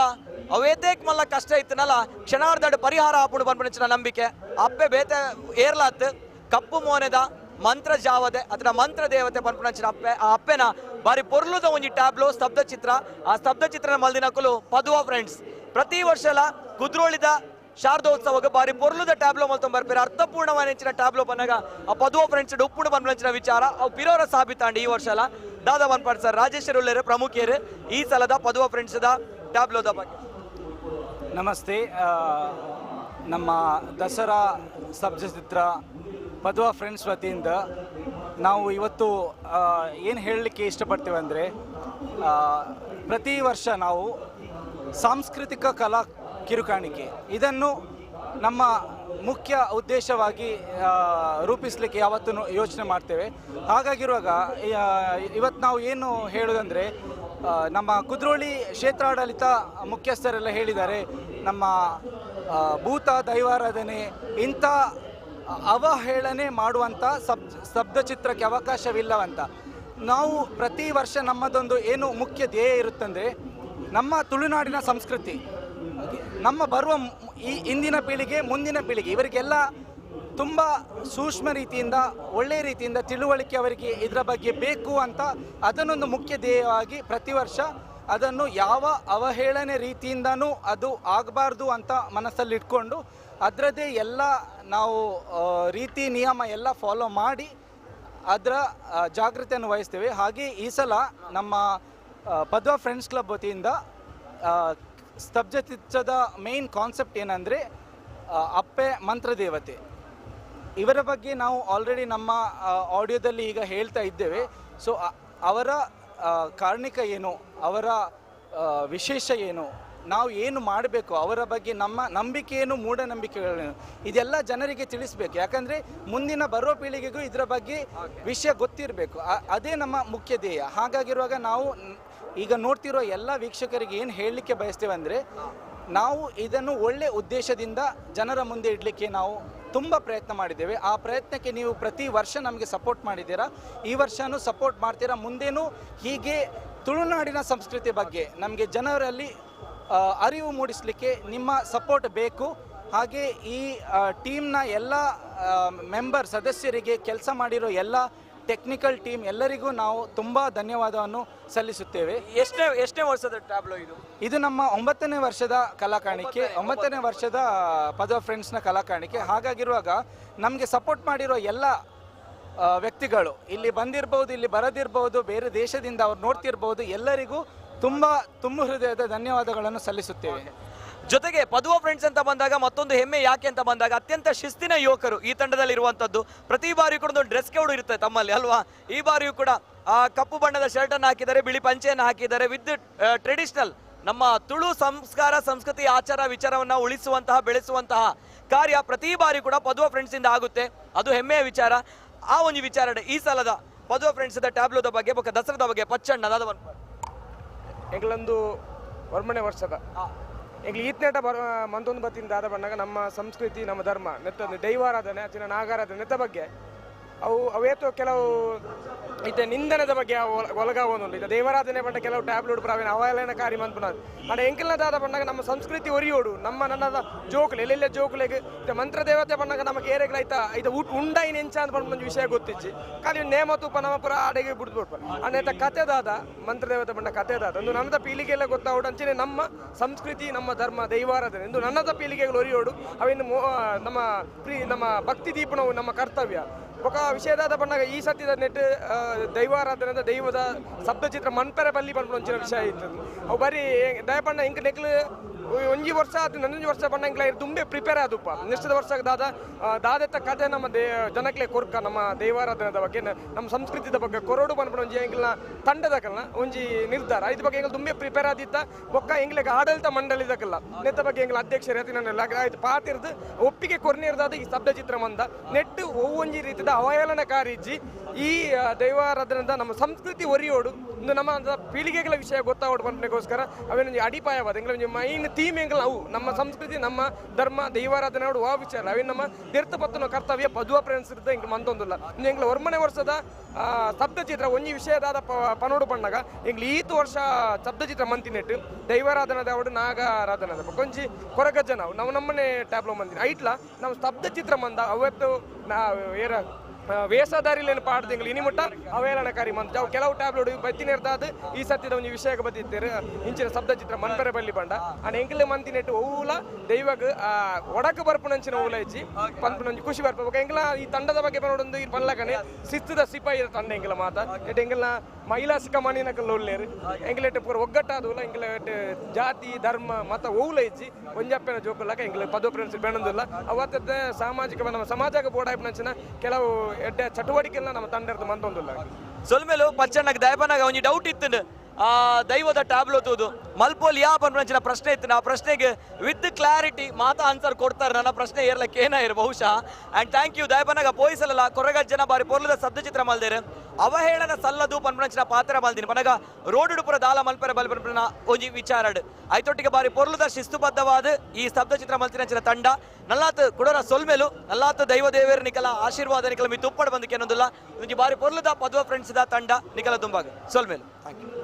ಅವೇದೇಕ್ ಮಲ್ಲ ಕಷ್ಟ ಇತ್ತನಲ್ಲ ಕ್ಷಣಾರ್ಧಡ್ ಪರಿಹಾರ ಆಪುಂಡು ಬಂದ್ಬಿಡಿನ ನಂಬಿಕೆ ಅಪ್ಪೆ ಬೇತೆ ಏರ್ಲಾತ್ ಕಪ್ಪು ಮೋನೆದ ಮಂತ್ರ ಜಾವದೆ ಅದರ ಮಂತ್ರ ದೇವತೆ ಬಂದ್ಬಿಡಿನ ಅಪ್ಪೆ ಆ ಅಪ್ಪೆನ ಬಾರಿ ಪೊರ್ಲುದ ಒಂಜಿ ಟ್ಯಾಬ್ಲೋ ಸ್ತಬ್ಧ ಚಿತ್ರ ಆ ಸ್ತಬ್ಧ ಚಿತ್ರನ ಮಲ್ದಿನಕುಲು ಪದುವ ಫ್ರೆಂಡ್ಸ್ ಪ್ರತಿ ವರ್ಷಲ ಕುದ್ರೋಳಿದ ಶಾರದೋತ್ಸವಕ್ಕೆ ಬಾರಿ ಪೊರ್ಲುದ ಟ್ಯಾಬ್ಲೋ ಮಲ್ತೊಂದು ಬರ್ಪೇರೆ ಅರ್ಥಪೂರ್ಣವಾದ ಟ್ಯಾಬ್ಲೋ ಬಂದಾಗ ಆ ಪದುವ ಫ್ರೆಂಡ್ಸ್ ಉಪ್ಪುಂಡು ಬಂದ್ಬಿಡಿನ ವಿಚಾರ ಅವು ಪಿರೋರ ಸಾಬೀತಾಂಡಿ ಈ ವರ್ಷಲ ದಾದ ಬಂದ್ಪಾಡು ಸರ್ ರಾಜೇಶ್ವರಿ ಉಳ್ಳೇರು ಪ್ರಮುಖರು ಈ ಸಲದ ಪದುವ ಫ್ರೆಂಡ್ಸ್ದ ಟ್ಯಾಬ್ಲೋದ ಬಗ್ಗೆ. ನಮಸ್ತೆ. ನಮ್ಮ ದಸರಾ ಸ್ತಬ್ಧಚಿತ್ರ ಪದುವ ಫ್ರೆಂಡ್ಸ್ ವತಿಯಿಂದ ನಾವು ಇವತ್ತು ಏನು ಹೇಳಲಿಕ್ಕೆ ಇಷ್ಟಪಡ್ತೇವೆ ಅಂದರೆ ಪ್ರತಿ ವರ್ಷ ನಾವು ಸಾಂಸ್ಕೃತಿಕ ಕಲಾ ಕಿರುಕಾಣಿಕೆ ಇದನ್ನು ನಮ್ಮ ಮುಖ್ಯ ಉದ್ದೇಶವಾಗಿ ರೂಪಿಸಲಿಕ್ಕೆ ಯಾವತ್ತೂ ಯೋಚನೆ ಮಾಡ್ತೇವೆ. ಹಾಗಾಗಿರುವಾಗ ಇವತ್ತು ನಾವು ಏನು ಹೇಳೋದಂದರೆ ನಮ್ಮ ಕುದ್ರೋಳಿ ಕ್ಷೇತ್ರಾಡಳಿತ ಮುಖ್ಯಸ್ಥರೆಲ್ಲ ಹೇಳಿದ್ದಾರೆ ನಮ್ಮ ಭೂತ ದೈವಾರಾಧನೆ ಇಂಥ ಅವಹೇಳನೆ ಮಾಡುವಂಥ ಸ್ತಬ್ಧ ಚಿತ್ರಕ್ಕೆ ಅವಕಾಶವಿಲ್ಲವಂತ. ನಾವು ಪ್ರತಿ ವರ್ಷ ನಮ್ಮದೊಂದು ಏನು ಮುಖ್ಯ ಧ್ಯೇಯ ಇರುತ್ತಂದರೆ ನಮ್ಮ ತುಳುನಾಡಿನ ಸಂಸ್ಕೃತಿ ನಮ್ಮ ಬರುವ ಈ ಇಂದಿನ ಪೀಳಿಗೆ ಮುಂದಿನ ಪೀಳಿಗೆ ಇವರಿಗೆಲ್ಲ ತುಂಬ ಸೂಕ್ಷ್ಮ ರೀತಿಯಿಂದ ಒಳ್ಳೆಯ ರೀತಿಯಿಂದ ತಿಳುವಳಿಕೆ ಅವರಿಗೆ ಇದರ ಬಗ್ಗೆ ಬೇಕು ಅಂತ ಅದನ್ನೊಂದು ಮುಖ್ಯ ಧ್ಯೇಯವಾಗಿ ಪ್ರತಿ ವರ್ಷ ಅದನ್ನು ಯಾವ ಅವಹೇಳನೆ ರೀತಿಯಿಂದನೂ ಅದು ಆಗಬಾರ್ದು ಅಂತ ಮನಸ್ಸಲ್ಲಿಟ್ಕೊಂಡು ಅದರದ್ದೇ ಎಲ್ಲ ನಾವು ರೀತಿ ನಿಯಮ ಎಲ್ಲ ಫಾಲೋ ಮಾಡಿ ಅದರ ಜಾಗೃತಿಯನ್ನು ವಹಿಸ್ತೇವೆ. ಹಾಗೆ ಈ ಸಲ ನಮ್ಮ ಪದ್ವ ಫ್ರೆಂಡ್ಸ್ ಕ್ಲಬ್ ವತಿಯಿಂದ ಸ್ತಬ್ಧ ಚಿತ್ರದ ಮೇನ್ ಕಾನ್ಸೆಪ್ಟ್ ಏನಂದರೆ ಅಪ್ಪೆ ಮಂತ್ರದೇವತೆ. ಇವರ ಬಗ್ಗೆ ನಾವು ಆಲ್ರೆಡಿ ನಮ್ಮ ಆಡಿಯೋದಲ್ಲಿ ಈಗ ಹೇಳ್ತಾ ಇದ್ದೇವೆ. ಸೊ ಅವರ ಕಾರಣಿಕ ಏನು, ಅವರ ವಿಶೇಷ ಏನು, ನಾವು ಏನು ಮಾಡಬೇಕು, ಅವರ ಬಗ್ಗೆ ನಮ್ಮ ನಂಬಿಕೆ ಏನು, ಮೂಢನಂಬಿಕೆಗಳೇನು, ಇದೆಲ್ಲ ಜನರಿಗೆ ತಿಳಿಸ್ಬೇಕು. ಯಾಕಂದರೆ ಮುಂದಿನ ಬರೋ ಪೀಳಿಗೆಗೂ ಇದರ ಬಗ್ಗೆ ವಿಷಯ ಗೊತ್ತಿರಬೇಕು. ಅದೇ ನಮ್ಮ ಮುಖ್ಯ ಧ್ಯೇಯ. ಹಾಗಾಗಿರುವಾಗ ನಾವು ಈಗ ನೋಡ್ತಿರೋ ಎಲ್ಲ ವೀಕ್ಷಕರಿಗೆ ಏನು ಹೇಳಲಿಕ್ಕೆ ಬಯಸ್ತೇವೆ ಅಂದರೆ ನಾವು ಇದನ್ನು ಒಳ್ಳೆಯ ಉದ್ದೇಶದಿಂದ ಜನರ ಮುಂದೆ ಇಡಲಿಕ್ಕೆ ನಾವು ತುಂಬ ಪ್ರಯತ್ನ ಮಾಡಿದ್ದೇವೆ. ಆ ಪ್ರಯತ್ನಕ್ಕೆ ನೀವು ಪ್ರತಿ ವರ್ಷ ನಮಗೆ ಸಪೋರ್ಟ್ ಮಾಡಿದ್ದೀರಾ, ಈ ವರ್ಷವೂ ಸಪೋರ್ಟ್ ಮಾಡ್ತೀರಾ. ಮುಂದೇನೂ ಹೀಗೆ ತುಳುನಾಡಿನ ಸಂಸ್ಕೃತಿ ಬಗ್ಗೆ ನಮಗೆ ಜನರಲ್ಲಿ ಅರಿವು ಮೂಡಿಸಲಿಕ್ಕೆ ನಿಮ್ಮ ಸಪೋರ್ಟ್ ಬೇಕು. ಹಾಗೆ ಈ ಟೀಮ್ನ ಎಲ್ಲ ಮೆಂಬರ್ ಸದಸ್ಯರಿಗೆ, ಕೆಲಸ ಮಾಡಿರೋ ಎಲ್ಲ ಟೆಕ್ನಿಕಲ್ ಟೀಮ್ ಎಲ್ಲರಿಗೂ ನಾವು ತುಂಬ ಧನ್ಯವಾದವನ್ನು ಸಲ್ಲಿಸುತ್ತೇವೆ. ಎಷ್ಟನೇ ವರ್ಷದ ಟ್ಯಾಬ್ಲೋ ಇದು? ಇದು ನಮ್ಮ 9ನೇ ವರ್ಷದ ಕಲಾಕಾಣಿಕೆ, 9ನೇ ವರ್ಷದ ಪದ್ವ ಫ್ರೆಂಡ್ಸ್ನ ಕಲಾಕಾಣಿಕೆ. ಹಾಗಾಗಿರುವಾಗ ನಮಗೆ ಸಪೋರ್ಟ್ ಮಾಡಿರೋ ಎಲ್ಲ ವ್ಯಕ್ತಿಗಳು ಇಲ್ಲಿ ಬಂದಿರ್ಬೋದು, ಇಲ್ಲಿ ಬರದಿರ್ಬೋದು, ಬೇರೆ ದೇಶದಿಂದ ಅವ್ರು ನೋಡ್ತಿರ್ಬೋದು, ಎಲ್ಲರಿಗೂ ತುಂಬ ಹೃದಯದ ಧನ್ಯವಾದಗಳನ್ನು ಸಲ್ಲಿಸುತ್ತೇವೆ. ಜೊತೆಗೆ ಪದುವ ಫ್ರೆಂಡ್ಸ್ ಅಂತ ಬಂದಾಗ ಮತ್ತೊಂದು ಹೆಮ್ಮೆ ಯಾಕೆ ಅಂತ ಬಂದಾಗ ಅತ್ಯಂತ ಶಿಸ್ತಿನ ಯುವಕರು ಈ ತಂಡದಲ್ಲಿ ಇರುವಂಥದ್ದು. ಪ್ರತಿ ಬಾರಿಯೂ ಕೂಡ ಒಂದು ಡ್ರೆಸ್ ಕೋಡ್ ಇರುತ್ತೆ ತಮ್ಮಲ್ಲಿ ಅಲ್ವಾ? ಈ ಬಾರಿಯೂ ಕೂಡ ಕಪ್ಪು ಬಣ್ಣದ ಶರ್ಟನ್ನು ಹಾಕಿದ್ದಾರೆ, ಬಿಳಿ ಪಂಚೆಯನ್ನು ಹಾಕಿದ್ದಾರೆ. ವಿತ್ ಟ್ರೆಡಿಷನಲ್ ನಮ್ಮ ತುಳು ಸಂಸ್ಕಾರ, ಸಂಸ್ಕೃತಿ, ಆಚಾರ ವಿಚಾರವನ್ನು ಉಳಿಸುವಂತಹ, ಬೆಳೆಸುವಂತಹ ಕಾರ್ಯ ಪ್ರತಿ ಬಾರಿ ಕೂಡ ಪದುವ ಫ್ರೆಂಡ್ಸಿಂದ ಆಗುತ್ತೆ. ಅದು ಹೆಮ್ಮೆಯ ವಿಚಾರ. ಆ ಒಂದು ವಿಚಾರ ಈ ಸಲದ ಪದುವ ಫ್ರೆಂಡ್ಸ್ ಟ್ಯಾಬ್ಲೋದ ಬಗ್ಗೆ ಬೊಕ್ಕ ದಸರಾದ ಬಗ್ಗೆ ಪಚ್ಚಣ್ಣ ದಾದ ಎಂಗ್ಲಂದು ವರ್ಮನೆ ವರ್ಷದ ಎಂಗ್ಲಿ ಈತ್ನೇಟ ಮಂತೊಂದು ಬತ್ತಿನ ದಾದ ಬಂದಾಗ ನಮ್ಮ ಸಂಸ್ಕೃತಿ, ನಮ್ಮ ಧರ್ಮ ನೆತ್ತೊಂದು ದೈವಾರಾಧನೆ ಅಚಿನ ನಾಗಾರಾಧನೆ ನೆತ್ತ ಬಗ್ಗೆ ಅವೇತೋ ಕೆಲವು ಇತ್ತೆ ನಿಂದನದ ಬಗ್ಗೆ ಒಳಗಾವೊಂದುಂಡು. ಈಗ ದೇವರಾಧನೆ ಬಂಡ ಕೆಲವು ಟ್ಯಾಬ್ಲೆಟ್ ಪ್ರಾವೇನ ಅವಹೇಳನಕಾರಿ ಮಂತ್ಪುನದು ಅಡ ಎಂಕಲ್ನದಾದ ಬಂದಾಗ ನಮ್ಮ ಸಂಸ್ಕೃತಿ ಒರಿಯೋಡು ನಮ್ಮ ನನ್ನದ ಜೋಕುಲು ಎಲ್ಲೆಲ್ಲ ಜೋಕುಲೆಗೆ ಮಂತ್ರ ದೇವತೆ ಬಂದಾಗ ನಮಗೆ ಏರೆಗಳ ಐತ ಉಂಡೈ ನೆಂಚ ಅಂತ ಬಂದು ವಿಷಯ ಗೊತ್ತಿಚ್ಚಿ ಖಾಲಿ ನೇಮ ತೂಪ ನಮ್ಮ ಪುರ ಆಡೆಗೆ ಬಿಡ್ಬಿಡ್ಪ ಅನ್ನೈತ ಕತೆದಾದ ಮಂತ್ರ ದೇವತೆ ಬಂಡ ಕತೆದಾದ ಒಂದು ನನ್ನದ ಪೀಳಿಗೆಲ್ಲ ಗೊತ್ತಾಗೋಡು ಅಂಚನೆ ನಮ್ಮ ಸಂಸ್ಕೃತಿ, ನಮ್ಮ ಧರ್ಮ, ದೈವಾರಾಧನೆ ಎಂದು ನನ್ನದ ಪೀಳಿಗೆಗಳು ಒರಿಯೋಡು ಅವೇನು ನಮ್ಮ ಭಕ್ತಿ ದೀಪನವು ನಮ್ಮ ಕರ್ತವ್ಯ ఒక ವಿಷಯದಾದ ಬಂದಾಗ ಈ ಸತ್ಯದ ನೆಟ್ ದೈವಾರಾಧನೆ ದೈವದ ಶಬ್ದಚಿತ್ರ ಮನ್ಪೆರೆ ಬಲ್ಲಿ ಬಂದ್ಬಿಡೊಂಚಿನ ವಿಷಯ ಇತ್ತು. ಅವು ಬರೀ ದಯಪಣ್ಣ ಇಂಕ ನೆಕ್ಲು ಒಂಜಿ ವರ್ಷ ಅದು 11 ವರ್ಷ ಬಣ್ಣ ಇಂಕ್ಲ ತುಂಬೆ ಪ್ರಿಪೇರ್ ಆದಪ್ಪ. ನೆಕ್ಸ್ಟ್ ವರ್ಷ ದಾದೆತ್ತ ಕತೆ ನಮ್ಮ ಜನಕ್ಲೆ ಕೊರ್ಕ ನಮ್ಮ ದೈವಾರಾಧನದ ಬಗ್ಗೆ, ನಮ್ಮ ಸಂಸ್ಕೃತಿದ ಬಗ್ಗೆ ಕೊರೋಡು ಬಂದ್ಬಿಡ ಒಂಜಿ ಎಂಕ್ಲ ತಂಡದಕಲ್ನ ಒಂಜಿ ನಿರ್ಧಾರ ಇದ್ರ ಬಗ್ಗೆ ಎಂಗ್ಲ ತುಂಬೆ ಪ್ರಿಪೇರ್ ಆದಿತ್ತ. ಬೊಕ್ಕ ಎಂಗ್ಲಿಗೆ ಆಡಳಿತ ಮಂಡಳಿದಕಲ್ಲ ನೆತ್ತ ಬಗ್ಗೆ ಎಂಗ್ಲ ಅಧ್ಯಕ್ಷರ ಆಯ್ತು ಪಾತಿರ್ದು ಒಪ್ಪಿಗೆ ಕೊರ್ನಿರ್ದಾದ ಈ ಶಬ್ದಚಿತ್ರ ಮಂದ ನೆಟ್ಟು ಒಂಜಿ ರೀತಿಯ ಅವಹೇಳನಕಾರಿ ಇಜ್ಜಿ ಈ ದೈವಾರಾಧನದ ನಮ್ಮ ಸಂಸ್ಕೃತಿ ಒರಿಯೋಡು ಇಂದು ನಮ್ಮ ಪೀಳಿಗೆಗಳ ವಿಷಯ ಗೊತ್ತಾಗೋಡು ಬಂದಕ್ಕೋಸ್ಕರ ಅವೇನೊಂದು ಅಡಿಪಾಯವಾದ ಎಂಗ್ಲ ಒಂಜಿ ಮೈನ್ ಥೀಮ್ ಎಂಗ್ಲ ಅವು ನಮ್ಮ ಸಂಸ್ಕೃತಿ ನಮ್ಮ ಧರ್ಮ ದೈವಾರಾಧನೆ ನೋಡು ಆ ವಿಚಾರ ಅವೇ ನಮ್ಮ ತೀರ್ಥ ಪತ್ತನ ಕರ್ತವ್ಯ ಪದುವ ಫ್ರೆಂಡ್ಸ್ ಇರುತ್ತೆ ಇಂಗೆ ಮಂತೊಂದಿಲ್ಲ ಇನ್ನು ಎಂಗ್ಲ ಹೊರಮನೆ ವರ್ಷದ ಶಬ್ದಚಿತ್ರ ಒಂಜಿ ವಿಷಯದಾದ ಪನೋಡು ಪಣ್ಣಗ ಎಂಗ್ಲ ಈತು ವರ್ಷ ಶಬ್ದಚಿತ್ರ ಮಂತಿನೆಟ್ಟು ದೈವಾರಾಧನದ ಅವಡು ನಾಗಾರಾಧನದ ಕೊಂಚಿ ಕೊರಗಜ್ಜ ನಾವು ನಮ್ಮನೆ ಟ್ಯಾಬ್ಲೋ ಮಂದಿನ ಐಟ್ಲ ನಾವು ಶಬ್ದಚಿತ್ರ ಮಂದ ಅವತ್ತು ಏರ ವೇಷಧಾರಿಲೇನು ಪಾಡ್ದಿಂಗ್ಲಿ ಇನಿ ಮುಟ್ಟ ಅವೇಳನಕಾರಿ ಮಂತ್ ಅವು ಕೆಲವು ಟ್ಯಾಬ್ಲೆಟ್ ಬತ್ತಿನ ಇರ್ತಾದ ಈ ಸತ್ಯದ ಒಂದು ವಿಷಯಕ್ಕೆ ಬತ್ತಿದ್ದೇರು ಇಂಚಿನ ಶಬ್ದಚಿತ್ರ ಮನ್ಪೆರೆ ಬಲ್ಲಿ ಬಂಡ ಆ ಎಂಕ್ಲೆ ಮಂತಿನೆಟ್ಟು ಊಲ ದೈವಗ್ ಒಡಕ ಬರ್ಪುನಂಚಿನ ಊಲ ಹೆಚ್ಚಿ ಪಂಪುನಂಚಿ ಖುಷಿ ಬರ್ಬೇಕು ಎಂಗ್ಲ ಈ ತಂಡದ ಬಗ್ಗೆ ನೋಡೊಂದು ಈ ಪನ್ಲಕನೆ ಶಿಸ್ತದ ಸಿಪಾಯಿ ತಂಡ ಎಂಗ್ಲ ಮಾತ ಎಟ್ ಎಂಗ್ಲ ಮಹಿಳಾ ಸಿಕ್ಕ ಮಣಿನಕಲ್ಲ ಒಳ್ಳೆರು ಎಂಗ್ಲೆಟ್ ಪೂರ ಒಗ್ಗಟ್ಟಾದೂಲ ಎಂಗ್ಲೆಟ್ ಜಾತಿ ಧರ್ಮ ಮತ ಊಲ ಹೆಚ್ಚಿ ಒಂಜಪ್ಪನ ಜೋಕುಲಕ ಎಂಗ್ಲ ಪದೋ ಫ್ರೆಂಡ್ಸ್ ಬೆಣಂದಿಲ್ಲ ಅವತ್ತದ ಸಾಮಾಜಿಕ ನಮ್ಮ ಸಮಾಜಕ್ಕೆ ಬೋಡಾಯ್ಪನಂಚಿನ ಕೆಲವು ಎಡ್ಡೆ ಚಟುವಟಿಕೆಲ್ಲ ನಮ್ಮ ತಂಡ ಮಂತೊಂದಿಲ್ಲ ಸೊಲ್ಮೇಲು ಪಚ್ಚಣ್ಣಗೆ ದಯಪನಾಗ ಒಂಜಿ ಡೌಟ್ ಇತ್ತು ಆ ದೈವದ ಟ್ಯಾಬ್ಲೋ ತೂದು ಮಲ್ಪೋಲ್ ಯಾ ಪಂಚಿನ ಪ್ರಶ್ನೆ ಇತ್ತು ಆ ಪ್ರಶ್ನೆಗೆ ವಿತ್ ಕ್ಲಾರಿಟಿ ಮಾತಾ ಆನ್ಸರ್ ಕೊಡ್ತಾರೆ ನನ್ನ ಪ್ರಶ್ನೆ ಏರ್ಲಕ್ಕೆ ಏನಾಯಿರು ಬಹುಶಃ ಆ್ಯಂಡ್ ಥ್ಯಾಂಕ್ ಯು ದಯಪನಾಗ ಪೋಯಿಸಲ್ಲ ಕೊರಗಜ್ಜನ ಬಾರಿ ಪೊರ್ಲದ ಶಬ್ದಚಿತ್ರ ಮಲ್ದೇರು ಅವಹೇಳನ ಸಲ್ಲದು ಪಂಚಿನ ಪಾತ್ರ ಮಲ್ದಿನಿ ಪನಗ ರೋಡ್ ಪುರ ದಾಲ ಮಲ್ಪೆರ ಬಲ್ಪನ ಒಂಜಿ ವಿಚಾರಡ್ ಐತೊಟ್ಟಿಗೆ ಬಾರಿ ಪೊರ್ಲದ ಶಿಸ್ತುಬದ್ಧವಾದ ಈ ಶಬ್ದಚಿತ್ರ ಮಲ್ತಿನ ತಂಡ ನಲ್ಲಾತ್ ಕುಡೋರ ಸೊಲ್ಮೇಲು ನಲ್ಲಾತ್ ದೈವ ದೇವೇರ್ ನಿಕಲ ಆಶೀರ್ವಾದ ನಿಕಲ ಮಿ ತುಪ್ಪಡ್ ಬಂದಕ್ಕೆ ಅನ್ನೋದಿಲ್ಲ ಒಂಜಿ ಬಾರಿ ಪೊರ್ಲದ ಪದ್ವ ಫ್ರೆಂಡ್ಸ್ ದ ತಂಡ ನಿಕಲ ತುಂಬಾಗ ಸೊಲ್ಮೇಲು ಥ್ಯಾಂಕ್ ಯು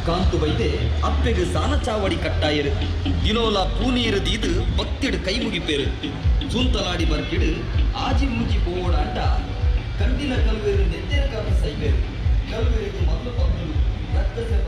ಕಾಂತು ವೈದೆ ಅಪ್ಪೆಗೆ ಸಾನ ಚಾವಡಿ ಕಟ್ಟಾಯರು ದಿನೋಲ ಪೂನೀರು ದೀದು ಭಕ್ತಿಡು ಕೈ ಮುಗಿಪೇರು ಸೂಂತಲಾಡಿ ಬರ್ಕಿಡು ಆಜಿ ಮೂಜಿ ಪೋಡಾಟ ಕಂಡಿನ ಕಲ್ವೇರು ನೆತ್ತೆರ ಕಾಪಿ ಸೈಬೇರು ಕಲ್ವೇರಿಗೆ ಮೊದಲು ಪಕ್ಕಲು ರಕ್ತ ಸೇವ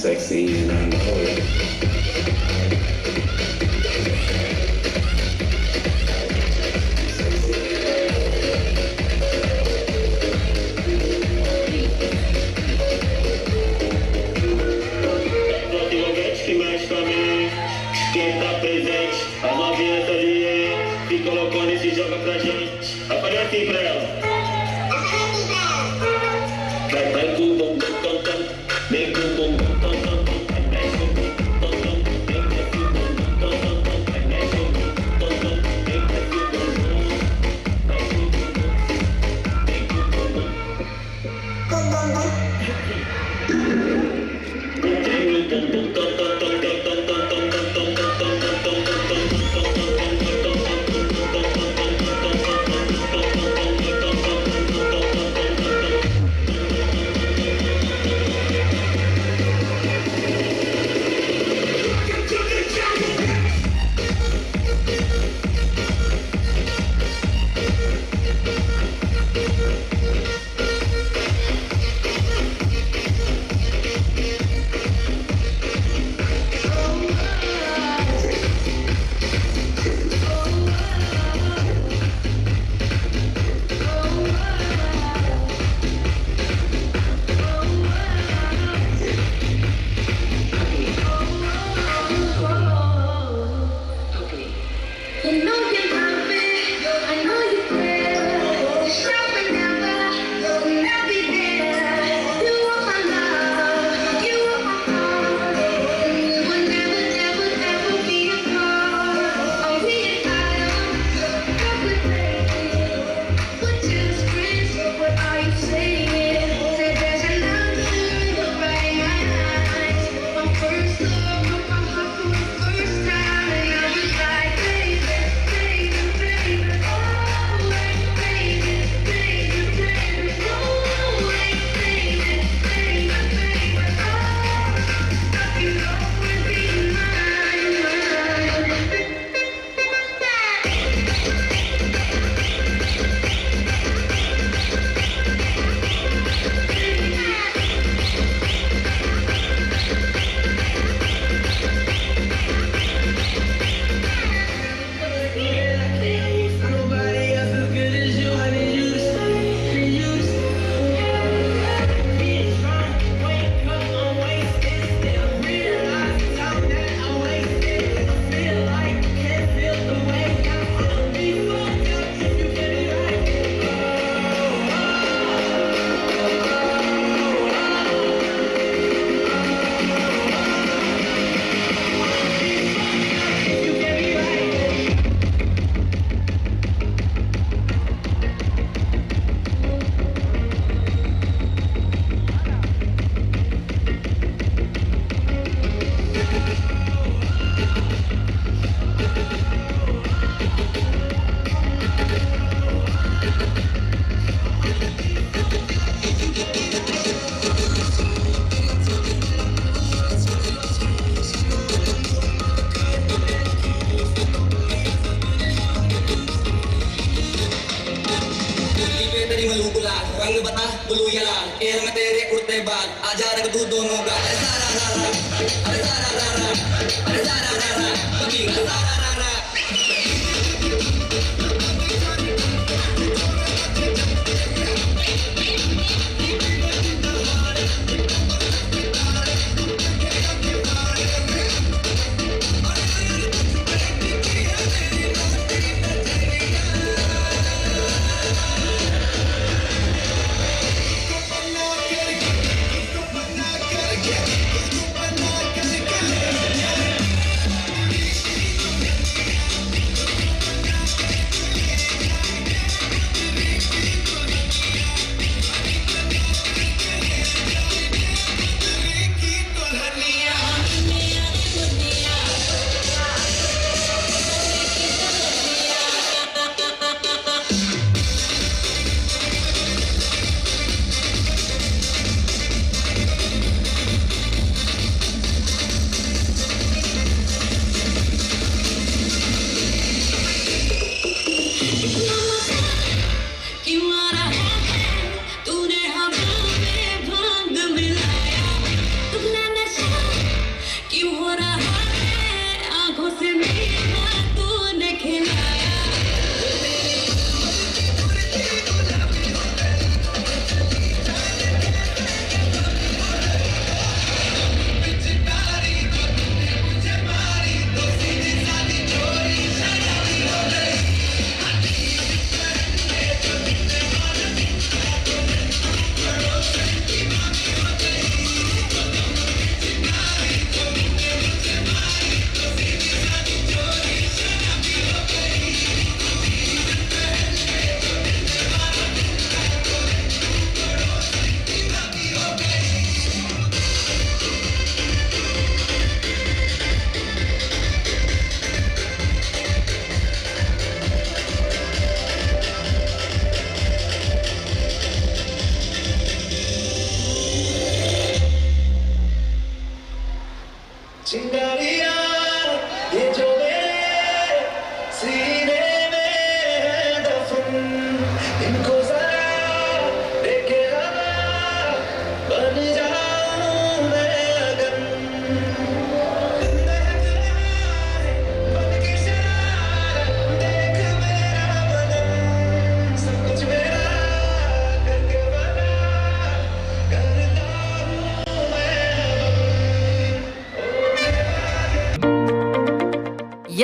sexy and I know it. Quem tá presente, a novinha tá ali, se colocando e se joga pra gente. Aparece assim pra ela. Vai com o bom tom tom, vem com o bom tom tom, mexe com o bom tom tom, vem com o bom tom tom, mexe com o bom tom tom, vem com o bom tom, mexe com o bom, vem com o bom tom. Tem o bom tom tom tom tom tom tom tom. Tom रंग बता blue या लाल केर में तेरे उड़ते बाल आजा रख दूं दोनों गाल अरे सारा रारा अरे सारा रारा अरे सारा रारा कभी सारा रारा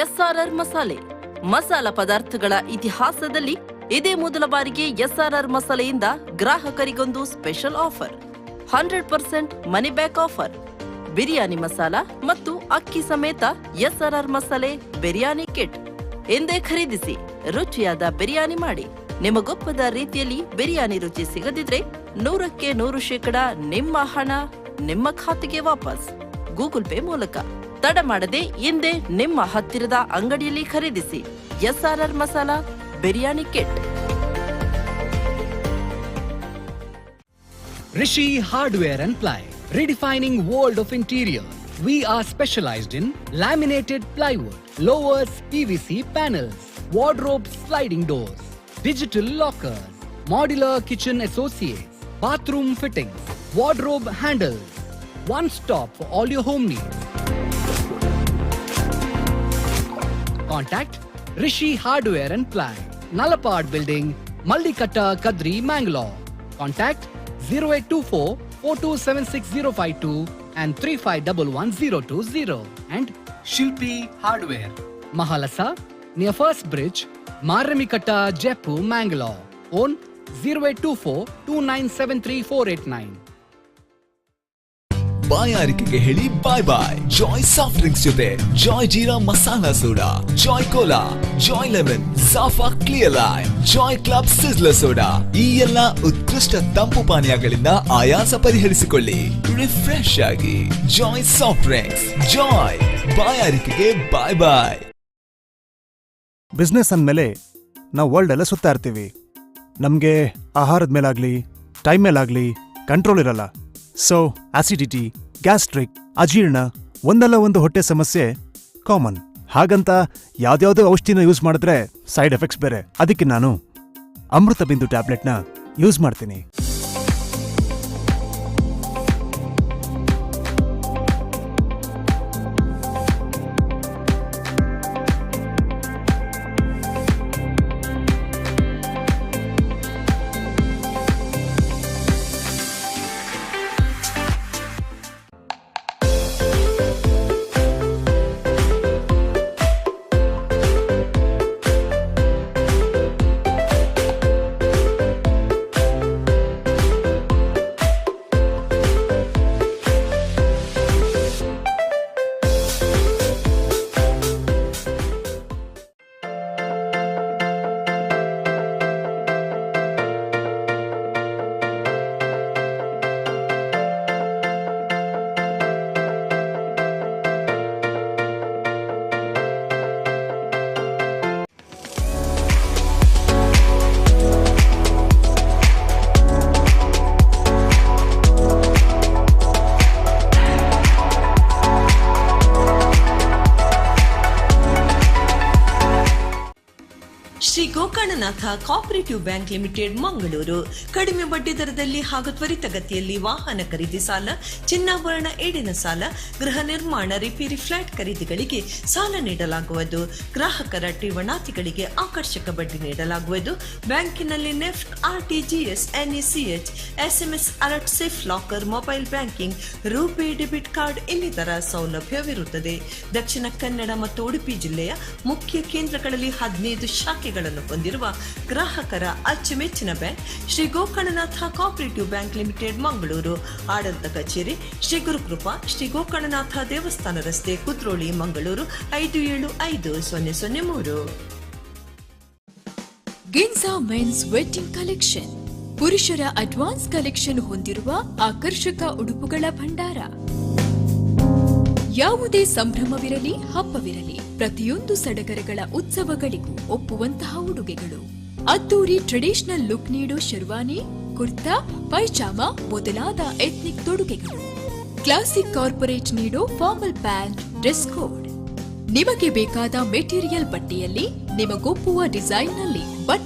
ಎಸ್ಆರ್ಆರ್ ಮಸಾಲೆ ಮಸಾಲ ಪದಾರ್ಥಗಳ ಇತಿಹಾಸದಲ್ಲಿ ಇದೇ ಮೊದಲ ಬಾರಿಗೆ ಎಸ್ಆರ್ಆರ್ ಮಸಾಲೆಯಿಂದ ಗ್ರಾಹಕರಿಗೊಂದು special offer 100% money back offer. Biryani masala ಮತ್ತು ಅಕ್ಕಿ ಸಮೇತ ಎಸ್ಆರ್ಆರ್ ಮಸಾಲೆ ಬಿರಿಯಾನಿ ಕಿಟ್ ಎಂದೇ ಖರೀದಿಸಿ ರುಚಿಯಾದ ಬಿರಿಯಾನಿ ಮಾಡಿ. ನಿಮಗೊಪ್ಪದ ರೀತಿಯಲ್ಲಿ ಬಿರಿಯಾನಿ ರುಚಿ ಸಿಗದಿದ್ರೆ 100% ನಿಮ್ಮ ಹಣ ನಿಮ್ಮ ಖಾತೆಗೆ ವಾಪಸ್ ಗೂಗಲ್ ಪೇ ಮೂಲಕ. ತಡ ಮಾಡದೆ ಇಂದೇ ನಿಮ್ಮ ಹತ್ತಿರದ ಅಂಗಡಿಯಲ್ಲಿ ಖರೀದಿಸಿ SRR masala biryani kit. Rishi Hardware and Ply, redefining world of interior. We are specialized in laminated plywood, lowers, PVC panels, wardrobe sliding doors, digital lockers, modular kitchen associates, bathroom fittings, wardrobe handles. One stop for all your home needs. Contact Rishi Hardware and Ply, Nalapad Building, Maldikatta, Kadri, Mangalore. Contact 0824 4276 and 3511 and Shilpi Hardware, Mahalasa, near First Bridge, Maramikatta, Jaipur, Mangalore. Phone 0824 2973489. ಬಾಯಾರಿಕೆಗೆ ಹೇಳಿ bye bye Joy soft drinks ಜೊತೆ Joy jeera masala soda, Joy cola, Joy lemon, ಸಾಫಾ clear lime, Joy club sizzler soda ಈ ಎಲ್ಲ ಉತ್ಕೃಷ್ಟ ತಂಪು ಪಾನೀಯಗಳಿಂದ ಆಯಾಸ ಪರಿಹರಿಸಿಕೊಳ್ಳಿ. ರಿಫ್ರೆಶ್ ಆಗಿ. Joy soft drinks. ಜಾಯ್ ಬಾಯಾರಿಕೆಗೆ ಬಾಯ್ ಬಾಯ್. ಬಿಸ್ನೆಸ್ ಅಂದಮೇಲೆ ನಾವು ವರ್ಲ್ಡ್ ಎಲ್ಲ ಸುತ್ತಾ ಇರ್ತೀವಿ. ನಮಗೆ ಆಹಾರದ ಮೇಲಾಗ್ಲಿ ಟೈಮ್ ಮೇಲಾಗ್ಲಿ ಕಂಟ್ರೋಲ್ ಇರಲ್ಲ. ಸೊ ಆಸಿಡಿಟಿ, ಗ್ಯಾಸ್ಟ್ರಿಕ್, ಅಜೀರ್ಣ, ಒಂದಲ್ಲ ಒಂದು ಹೊಟ್ಟೆ ಸಮಸ್ಯೆ ಕಾಮನ್. ಹಾಗಂತ ಯಾವ್ದ್ಯಾವ್ದೋ ಔಷಧಿನ ಯೂಸ್ ಮಾಡಿದ್ರೆ ಸೈಡ್ ಎಫೆಕ್ಟ್ಸ್ ಬೇರೆ. ಅದಕ್ಕೆ ನಾನು ಅಮೃತ ಬಿಂದು ಟ್ಯಾಬ್ಲೆಟ್ನ ಯೂಸ್ ಮಾಡ್ತೀನಿ. Shri Gokarnanatha cooperative bank limited Mangaluru. ಕಡಿಮೆ ಬಡ್ಡಿ ದರದಲ್ಲಿ ಹಾಗೂ ತ್ವರಿತಗತಿಯಲ್ಲಿ ವಾಹನ ಖರೀದಿ ಸಾಲ, ಚಿನ್ನಾಭರಣ ಏಡಿನ ಸಾಲ, ಗೃಹ ನಿರ್ಮಾಣ, ರಿಪೇರಿ, ಫ್ಲಾಟ್ ಖರೀದಿಗಳಿಗೆ ಸಾಲ ನೀಡಲಾಗುವುದು. ಗ್ರಾಹಕರ ಠೇವಣಾತಿಗಳಿಗೆ ಆಕರ್ಷಕ ಬಡ್ಡಿ ನೀಡಲಾಗುವುದು. ಬ್ಯಾಂಕಿನಲ್ಲಿ NEFT, RTGS, NECH, SMS alert, safe locker, mobile banking, RuPay debit card ಇನ್ನಿತರ ಸೌಲಭ್ಯವಿರುತ್ತದೆ. ದಕ್ಷಿಣ ಕನ್ನಡ ಮತ್ತು ಉಡುಪಿ ಜಿಲ್ಲೆಯ ಮುಖ್ಯ ಕೇಂದ್ರಗಳಲ್ಲಿ 15 ಶಾಖೆಗಳನ್ನು ಹೊಂದಿರುವ ಗ್ರಾಹಕರ ಅಚ್ಚುಮೆಚ್ಚಿನ bank Shri Gokarnanatha cooperative bank limited Mangaluru. ಆಡಳಿತ ಕಚೇರಿ ಶ್ರೀ ಗುರುಕೃಪಾ, ಶ್ರೀ ಗೋಕರ್ಣನಾಥ ದೇವಸ್ಥಾನ ರಸ್ತೆ, Kudroli, Mangaluru 575003. ಗಿನ್ಸಾ men's wedding collection, ಪುರುಷರ ಅಡ್ವಾನ್ಸ್ ಕಲೆಕ್ಷನ್ ಹೊಂದಿರುವ ಆಕರ್ಷಕ ಉಡುಪುಗಳ ಭಂಡಾರ. ಯಾವುದೇ ಸಂಭ್ರಮವಿರಲಿ, ಹಬ್ಬವಿರಲಿ, ಪ್ರತಿಯೊಂದು ಸಡಗರಗಳ ಉತ್ಸವಗಳಿಗೂ ಒಪ್ಪುವಂತಹ ಉಡುಗೆಗಳು. ಅದ್ದೂರಿ ಟ್ರೆಡಿಷನಲ್ ಲುಕ್ ನೀಡೋ ಶೆರ್ವಾನಿ, ಕುರ್ತಾ, ಪೈಜಾಮ ಮೊದಲಾದ ಎಥ್ನಿಕ್ ತೊಡುಗೆಗಳು. ಕ್ಲಾಸಿಕ್ ಕಾರ್ಪೊರೇಟ್ ನೀಡೋ ಫಾರ್ಮಲ್ ಪ್ಯಾಂಟ್, ಡ್ರೆಸ್ ಕೋಡ್. ನಿಮಗೆ ಬೇಕಾದ ಮೆಟೀರಿಯಲ್ ಬಟ್ಟೆಯಲ್ಲಿ ನಿಮಗೊಪ್ಪುವ ಡಿಸೈನ್ನಲ್ಲಿ ಬಟ್ಟೆ